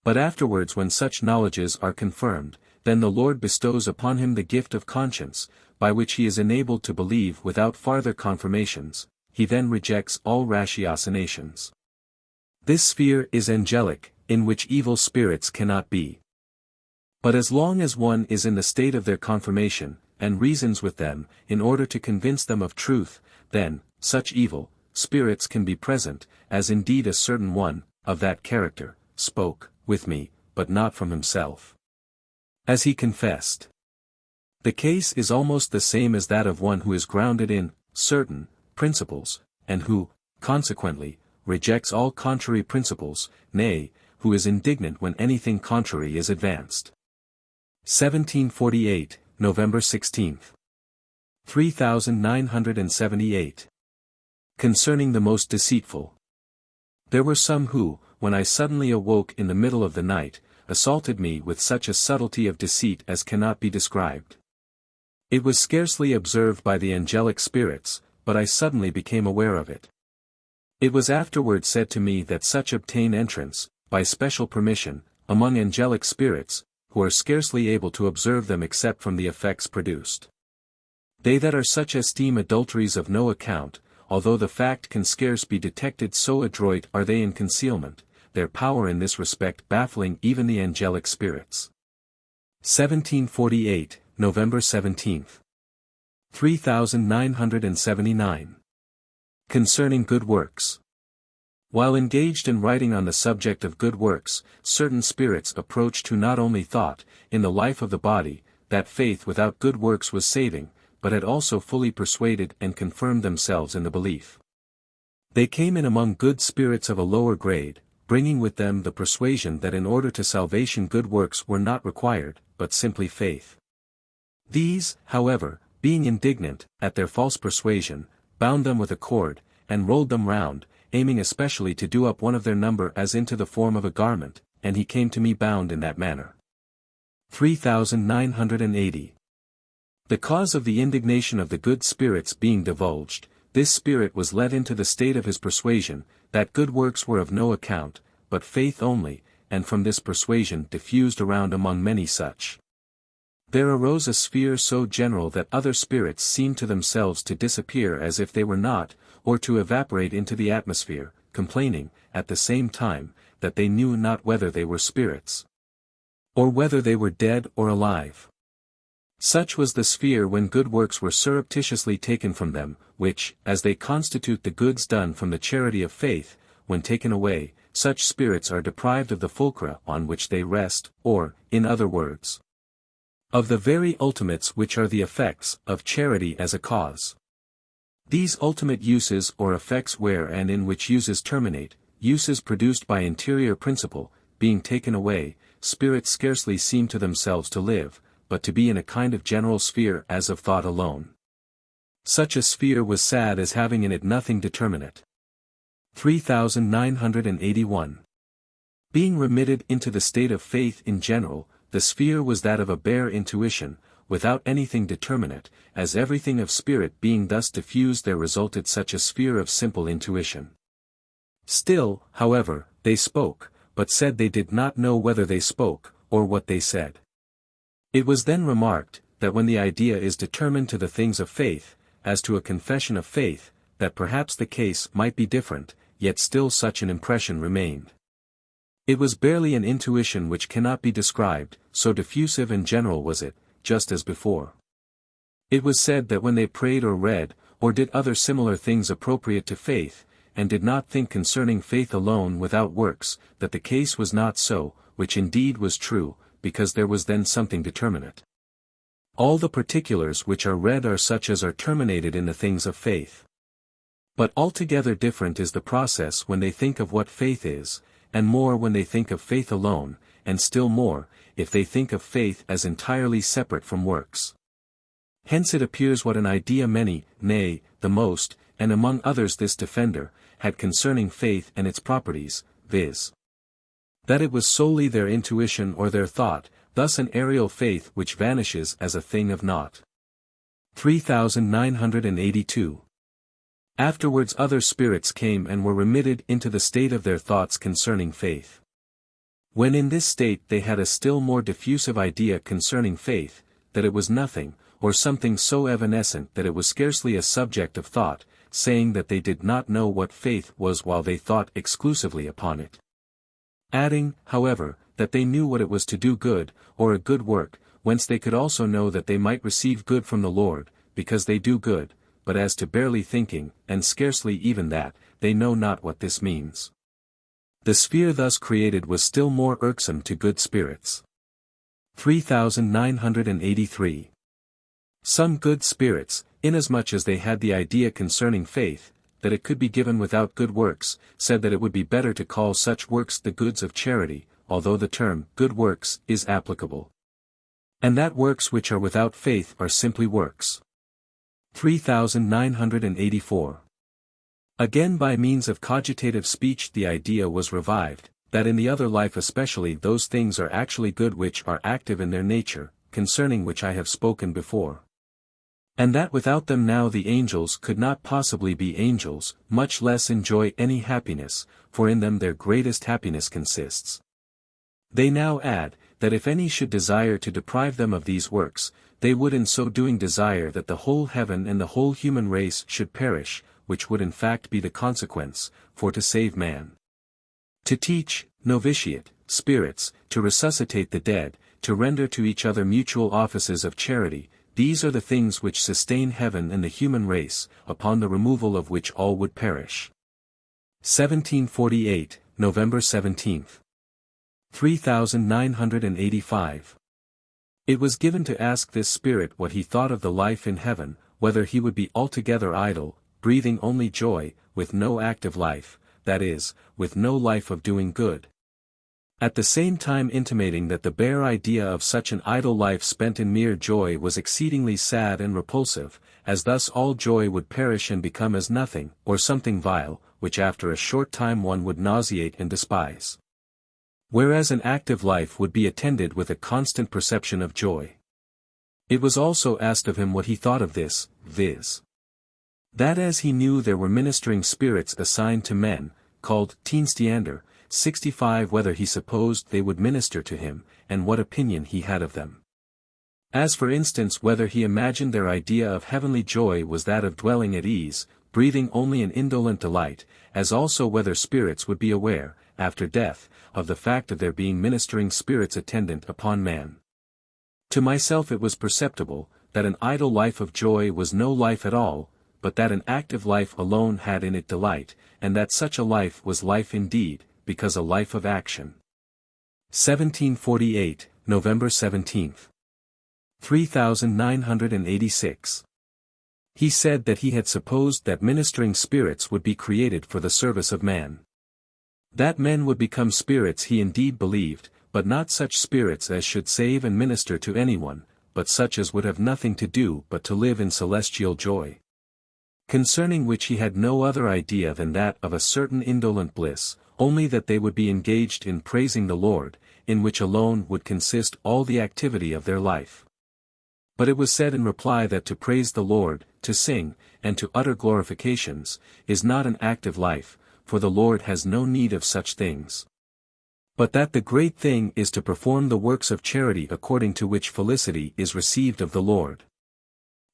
But afterwards when such knowledges are confirmed, then the Lord bestows upon him the gift of conscience, by which he is enabled to believe without farther confirmations, he then rejects all ratiocinations. This sphere is angelic, in which evil spirits cannot be. But as long as one is in the state of their confirmation, and reasons with them, in order to convince them of truth, then, such evil spirits can be present, as indeed a certain one, of that character, spoke, with me, but not from himself. As he confessed. The case is almost the same as that of one who is grounded in certain principles, and who, consequently, rejects all contrary principles, nay, who is indignant when anything contrary is advanced. 1748, November 16. 3978. Concerning the most deceitful. There were some who, when I suddenly awoke in the middle of the night, assaulted me with such a subtlety of deceit as cannot be described. It was scarcely observed by the angelic spirits, but I suddenly became aware of it. It was afterward said to me that such obtain entrance, by special permission, among angelic spirits, who are scarcely able to observe them except from the effects produced. They that are such esteem adulteries of no account, although the fact can scarce be detected, so adroit are they in concealment, their power in this respect baffling even the angelic spirits. 1748, November 17. 3979. Concerning good works. While engaged in writing on the subject of good works, certain spirits approached who not only thought, in the life of the body, that faith without good works was saving, but had also fully persuaded and confirmed themselves in the belief. They came in among good spirits of a lower grade, bringing with them the persuasion that in order to salvation good works were not required, but simply faith. These, however, being indignant at their false persuasion, bound them with a cord, and rolled them round, aiming especially to do up one of their number as into the form of a garment, and he came to me bound in that manner. 3980. The cause of the indignation of the good spirits being divulged, this spirit was led into the state of his persuasion, that good works were of no account, but faith only, and from this persuasion diffused around among many such. There arose a sphere so general that other spirits seemed to themselves to disappear as if they were not, or to evaporate into the atmosphere, complaining, at the same time, that they knew not whether they were spirits, or whether they were dead or alive. Such was the sphere when good works were surreptitiously taken from them, which, as they constitute the goods done from the charity of faith, when taken away, such spirits are deprived of the fulcra on which they rest, or, in other words, of the very ultimates which are the effects of charity as a cause. These ultimate uses or effects where and in which uses terminate, uses produced by interior principle, being taken away, spirits scarcely seem to themselves to live, but to be in a kind of general sphere as of thought alone. Such a sphere was sad as having in it nothing determinate. 3981. Being remitted into the state of faith in general, the sphere was that of a bare intuition, without anything determinate, as everything of spirit being thus diffused there resulted such a sphere of simple intuition. Still, however, they spoke, but said they did not know whether they spoke, or what they said. It was then remarked, that when the idea is determined to the things of faith, as to a confession of faith, that perhaps the case might be different, yet still such an impression remained. It was barely an intuition which cannot be described, so diffusive and general was it, just as before. It was said that when they prayed or read, or did other similar things appropriate to faith, and did not think concerning faith alone without works, that the case was not so, which indeed was true, because there was then something determinate. All the particulars which are read are such as are terminated in the things of faith. But altogether different is the process when they think of what faith is, and more when they think of faith alone, and still more, if they think of faith as entirely separate from works. Hence it appears what an idea many, nay, the most, and among others this defender, had concerning faith and its properties, viz. That it was solely their intuition or their thought, thus an aerial faith which vanishes as a thing of naught. 3982. Afterwards other spirits came and were remitted into the state of their thoughts concerning faith. When in this state they had a still more diffusive idea concerning faith, that it was nothing, or something so evanescent that it was scarcely a subject of thought, saying that they did not know what faith was while they thought exclusively upon it. Adding, however, that they knew what it was to do good, or a good work, whence they could also know that they might receive good from the Lord, because they do good, but as to barely thinking, and scarcely even that, they know not what this means. The sphere thus created was still more irksome to good spirits. 3983. Some good spirits, inasmuch as they had the idea concerning faith, that it could be given without good works, said that it would be better to call such works the goods of charity, although the term good works is applicable. And that works which are without faith are simply works. 3984. Again by means of cogitative speech the idea was revived, that in the other life especially those things are actually good which are active in their nature, concerning which I have spoken before. And that without them now the angels could not possibly be angels, much less enjoy any happiness, for in them their greatest happiness consists. They now add, that if any should desire to deprive them of these works, they would in so doing desire that the whole heaven and the whole human race should perish, which would in fact be the consequence, for to save man. To teach, novitiate, spirits, to resuscitate the dead, to render to each other mutual offices of charity, these are the things which sustain heaven and the human race, upon the removal of which all would perish. 1748, November 17. 3985. It was given to ask this spirit what he thought of the life in heaven, whether he would be altogether idle, breathing only joy, with no active life, that is, with no life of doing good. At the same time intimating that the bare idea of such an idle life spent in mere joy was exceedingly sad and repulsive, as thus all joy would perish and become as nothing, or something vile, which after a short time one would nauseate and despise. Whereas an active life would be attended with a constant perception of joy. It was also asked of him what he thought of this, viz. That as he knew there were ministering spirits assigned to men, called tjenstgående, 65 whether he supposed they would minister to him, and what opinion he had of them. As for instance whether he imagined their idea of heavenly joy was that of dwelling at ease, breathing only an indolent delight, as also whether spirits would be aware, after death, of the fact of there being ministering spirits attendant upon man. To myself it was perceptible, that an idle life of joy was no life at all, but that an active life alone had in it delight, and that such a life was life indeed, because a life of action. 1748, November 17. 3986. He said that he had supposed that ministering spirits would be created for the service of man. That men would become spirits he indeed believed, but not such spirits as should save and minister to anyone, but such as would have nothing to do but to live in celestial joy. Concerning which he had no other idea than that of a certain indolent bliss, only that they would be engaged in praising the Lord, in which alone would consist all the activity of their life. But it was said in reply that to praise the Lord, to sing, and to utter glorifications, is not an active life, for the Lord has no need of such things. But that the great thing is to perform the works of charity according to which felicity is received of the Lord.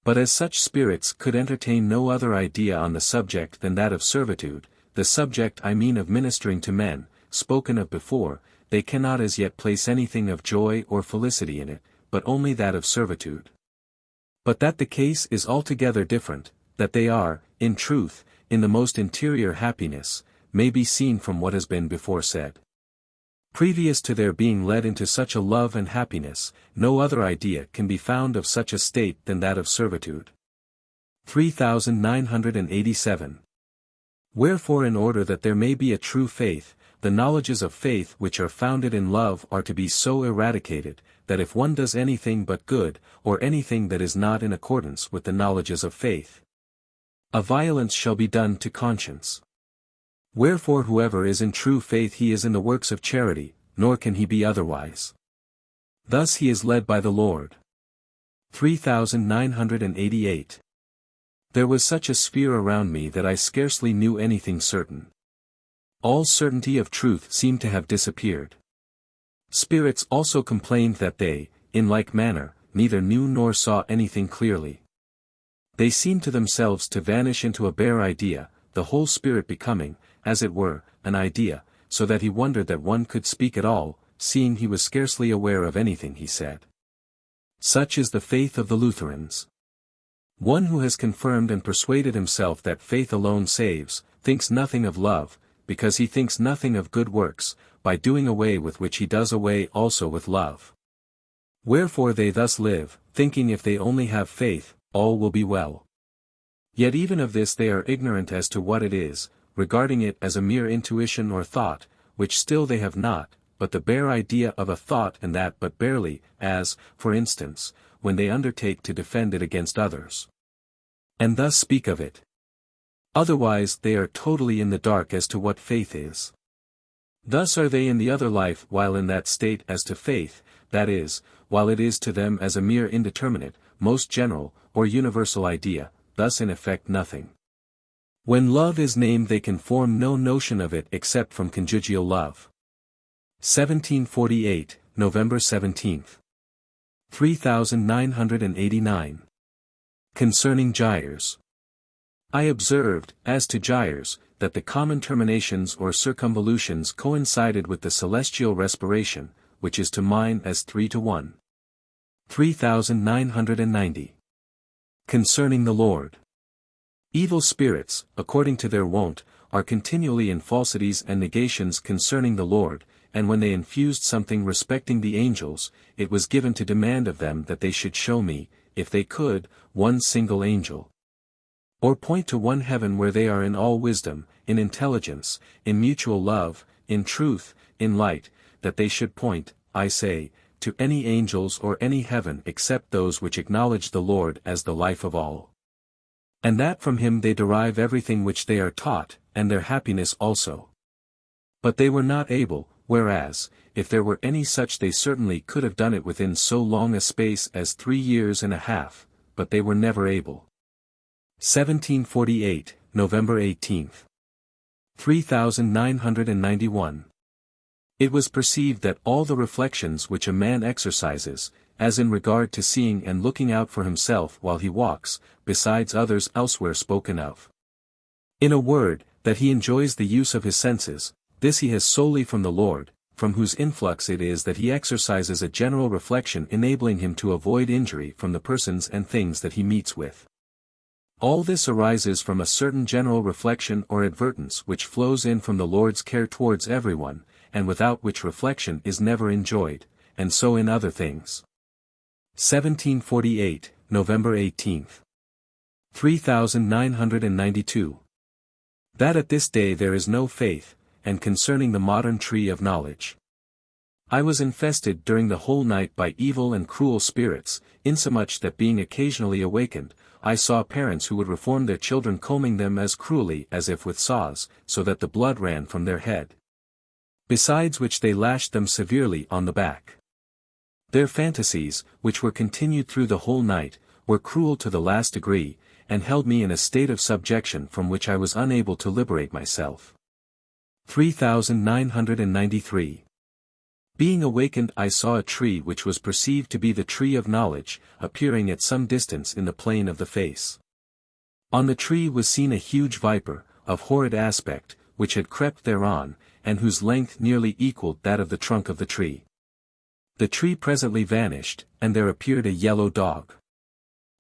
But as such spirits could entertain no other idea on the subject than that of servitude, the subject I mean of ministering to men, spoken of before, they cannot as yet place anything of joy or felicity in it, but only that of servitude. But that the case is altogether different, that they are, in truth, in the most interior happiness, may be seen from what has been before said. Previous to their being led into such a love and happiness, no other idea can be found of such a state than that of servitude. 3987. Wherefore in order that there may be a true faith, the knowledges of faith which are founded in love are to be so eradicated, that if one does anything but good, or anything that is not in accordance with the knowledges of faith, a violence shall be done to conscience. Wherefore whoever is in true faith he is in the works of charity, nor can he be otherwise. Thus he is led by the Lord. 3988. There was such a sphere around me that I scarcely knew anything certain. All certainty of truth seemed to have disappeared. Spirits also complained that they, in like manner, neither knew nor saw anything clearly. They seemed to themselves to vanish into a bare idea, the whole spirit becoming, as it were, an idea, so that he wondered that one could speak at all, seeing he was scarcely aware of anything he said. Such is the faith of the Lutherans. One who has confirmed and persuaded himself that faith alone saves, thinks nothing of love, because he thinks nothing of good works, by doing away with which he does away also with love. Wherefore they thus live, thinking if they only have faith, all will be well. Yet even of this they are ignorant as to what it is, regarding it as a mere intuition or thought, which still they have not, but the bare idea of a thought, and that but barely, as, for instance, when they undertake to defend it against others, and thus speak of it. Otherwise they are totally in the dark as to what faith is. Thus are they in the other life while in that state as to faith, that is, while it is to them as a mere indeterminate, most general, or universal idea, thus in effect nothing. When love is named they can form no notion of it except from conjugal love. 1748, November 17. 3989. Concerning gyres. I observed, as to gyres, that the common terminations or circumvolutions coincided with the celestial respiration, which is to mine as 3 to 1. 3990. Concerning the Lord. Evil spirits, according to their wont, are continually in falsities and negations concerning the Lord, and when they infused something respecting the angels, it was given to demand of them that they should show me, if they could, one single angel. Or point to one heaven where they are in all wisdom, in intelligence, in mutual love, in truth, in light, that they should point, I say, to any angels or any heaven except those which acknowledge the Lord as the life of all. And that from him they derive everything which they are taught, and their happiness also. But they were not able, whereas, if there were any such they certainly could have done it within so long a space as 3 years and a half, but they were never able. 1748, November 18. 3991. It was perceived that all the reflections which a man exercises, as in regard to seeing and looking out for himself while he walks, besides others elsewhere spoken of. In a word, that he enjoys the use of his senses, this he has solely from the Lord, from whose influx it is that he exercises a general reflection enabling him to avoid injury from the persons and things that he meets with. All this arises from a certain general reflection or advertence which flows in from the Lord's care towards everyone, and without which reflection is never enjoyed, and so in other things. 1748, November 18. 3992. That at this day there is no faith, and concerning the modern tree of knowledge. I was infested during the whole night by evil and cruel spirits, insomuch that being occasionally awakened, I saw parents who would reform their children combing them as cruelly as if with saws, so that the blood ran from their head. Besides which they lashed them severely on the back. Their fantasies, which were continued through the whole night, were cruel to the last degree, and held me in a state of subjection from which I was unable to liberate myself. 3993. Being awakened I saw a tree which was perceived to be the tree of knowledge, appearing at some distance in the plane of the face. On the tree was seen a huge viper, of horrid aspect, which had crept thereon, and whose length nearly equalled that of the trunk of the tree. The tree presently vanished, and there appeared a yellow dog.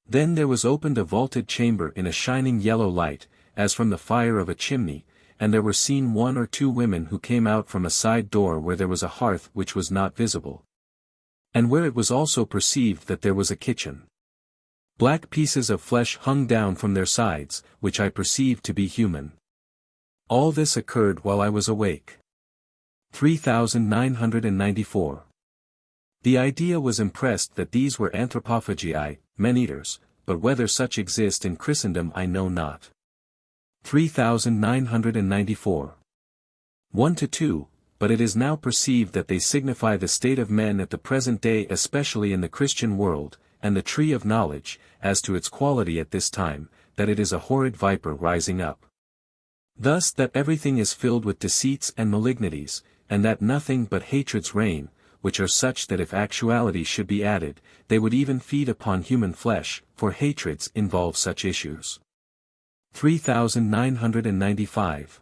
Then there was opened a vaulted chamber in a shining yellow light, as from the fire of a chimney, and there were seen 1 or 2 women who came out from a side door where there was a hearth which was not visible. And where it was also perceived that there was a kitchen. Black pieces of flesh hung down from their sides, which I perceived to be human. All this occurred while I was awake. 3994. The idea was impressed that these were anthropophagi, men-eaters, but whether such exist in Christendom I know not. 3994. 1 to 2, but it is now perceived that they signify the state of men at the present day especially in the Christian world, and the tree of knowledge, as to its quality at this time, that it is a horrid viper rising up. Thus that everything is filled with deceits and malignities, and that nothing but hatreds reign, which are such that if actuality should be added, they would even feed upon human flesh, for hatreds involve such issues. 3995.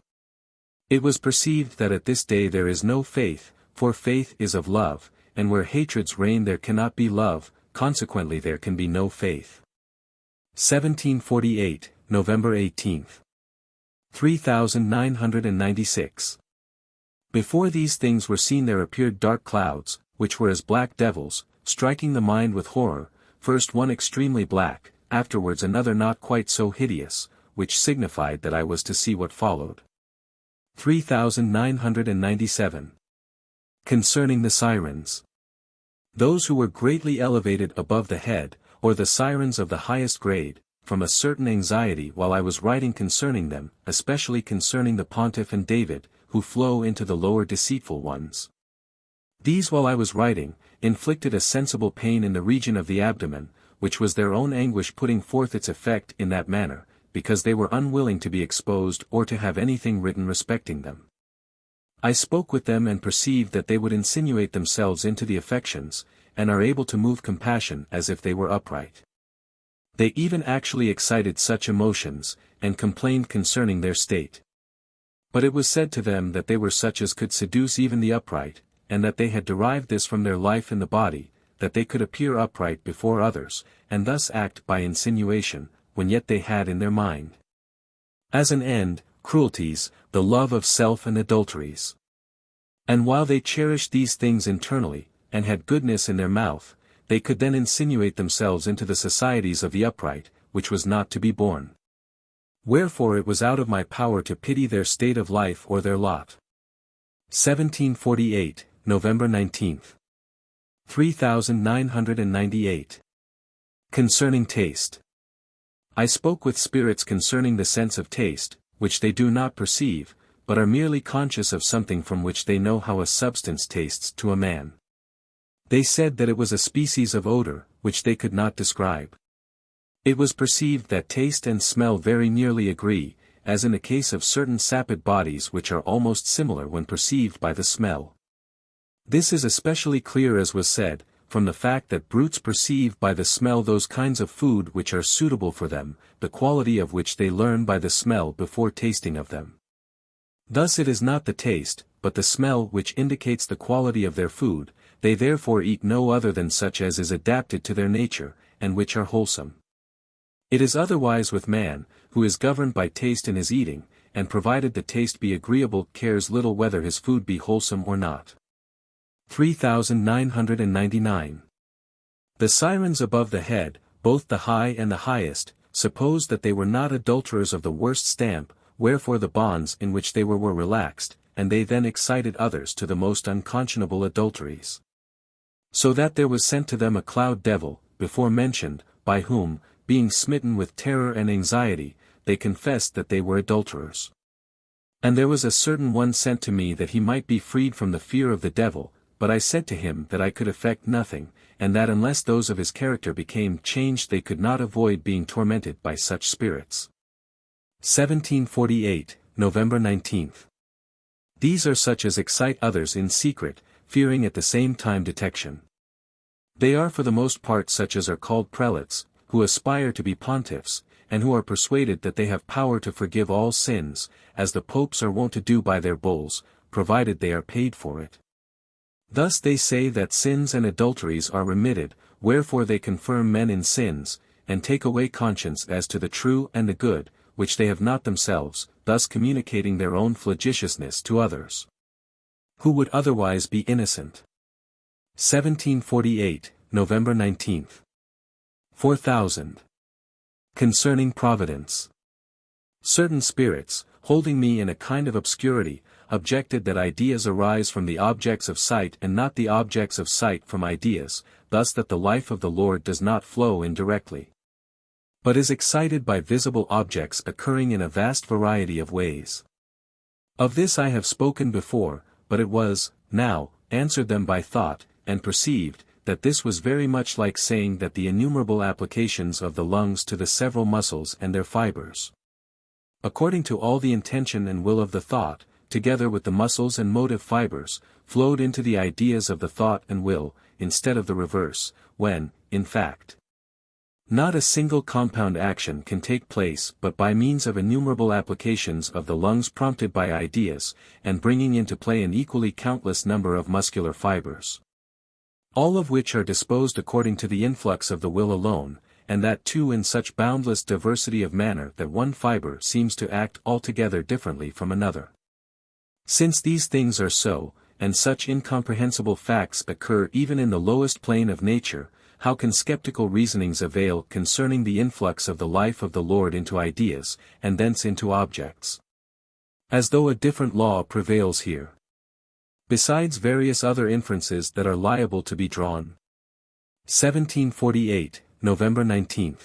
It was perceived that at this day there is no faith, for faith is of love, and where hatreds reign there cannot be love, consequently there can be no faith. 1748, November 18. 3996. Before these things were seen there appeared dark clouds, which were as black devils, striking the mind with horror, first one extremely black, afterwards another not quite so hideous, which signified that I was to see what followed. 3997. Concerning the sirens. Those who were greatly elevated above the head, or the sirens of the highest grade, from a certain anxiety while I was writing concerning them, especially concerning the Pontiff and David, who flow into the lower deceitful ones. These while I was writing, inflicted a sensible pain in the region of the abdomen, which was their own anguish putting forth its effect in that manner, because they were unwilling to be exposed or to have anything written respecting them. I spoke with them and perceived that they would insinuate themselves into the affections, and are able to move compassion as if they were upright. They even actually excited such emotions, and complained concerning their state. But it was said to them that they were such as could seduce even the upright, and that they had derived this from their life in the body, that they could appear upright before others, and thus act by insinuation, when yet they had in their mind, as an end, cruelties, the love of self and adulteries. And while they cherished these things internally, and had goodness in their mouth, they could then insinuate themselves into the societies of the upright, which was not to be borne. Wherefore it was out of my power to pity their state of life or their lot. 1748, November 19. 3998. Concerning taste. I spoke with spirits concerning the sense of taste, which they do not perceive, but are merely conscious of something from which they know how a substance tastes to a man. They said that it was a species of odor, which they could not describe. It was perceived that taste and smell very nearly agree, as in the case of certain sapid bodies which are almost similar when perceived by the smell. This is especially clear, as was said, from the fact that brutes perceive by the smell those kinds of food which are suitable for them, the quality of which they learn by the smell before tasting of them. Thus it is not the taste, but the smell which indicates the quality of their food, they therefore eat no other than such as is adapted to their nature, and which are wholesome. It is otherwise with man, who is governed by taste in his eating, and provided the taste be agreeable cares little whether his food be wholesome or not. 3999. The sirens above the head, both the high and the highest, supposed that they were not adulterers of the worst stamp, wherefore the bonds in which they were relaxed, and they then excited others to the most unconscionable adulteries. So that there was sent to them a cloud devil, before mentioned, by whom, being smitten with terror and anxiety, they confessed that they were adulterers. And there was a certain one sent to me that he might be freed from the fear of the devil, but I said to him that I could effect nothing, and that unless those of his character became changed they could not avoid being tormented by such spirits. 1748, November 19. These are such as excite others in secret, fearing at the same time detection. They are for the most part such as are called prelates, who aspire to be pontiffs, and who are persuaded that they have power to forgive all sins, as the popes are wont to do by their bulls, provided they are paid for it. Thus they say that sins and adulteries are remitted, wherefore they confirm men in sins, and take away conscience as to the true and the good, which they have not themselves, thus communicating their own flagitiousness to others, who would otherwise be innocent. 1748, November 19. 4000. Concerning providence. Certain spirits, holding me in a kind of obscurity, objected that ideas arise from the objects of sight and not the objects of sight from ideas, thus that the life of the Lord does not flow indirectly, but is excited by visible objects occurring in a vast variety of ways. Of this I have spoken before, but it was, now, answered them by thought, and perceived, that this was very much like saying that the innumerable applications of the lungs to the several muscles and their fibers, according to all the intention and will of the thought, together with the muscles and motive fibers, flowed into the ideas of the thought and will, instead of the reverse, when, in fact, not a single compound action can take place but by means of innumerable applications of the lungs prompted by ideas, and bringing into play an equally countless number of muscular fibers, all of which are disposed according to the influx of the will alone, and that too in such boundless diversity of manner that one fiber seems to act altogether differently from another. Since these things are so, and such incomprehensible facts occur even in the lowest plane of nature, how can skeptical reasonings avail concerning the influx of the life of the Lord into ideas, and thence into objects? As though a different law prevails here. Besides various other inferences that are liable to be drawn. 1748, November 19.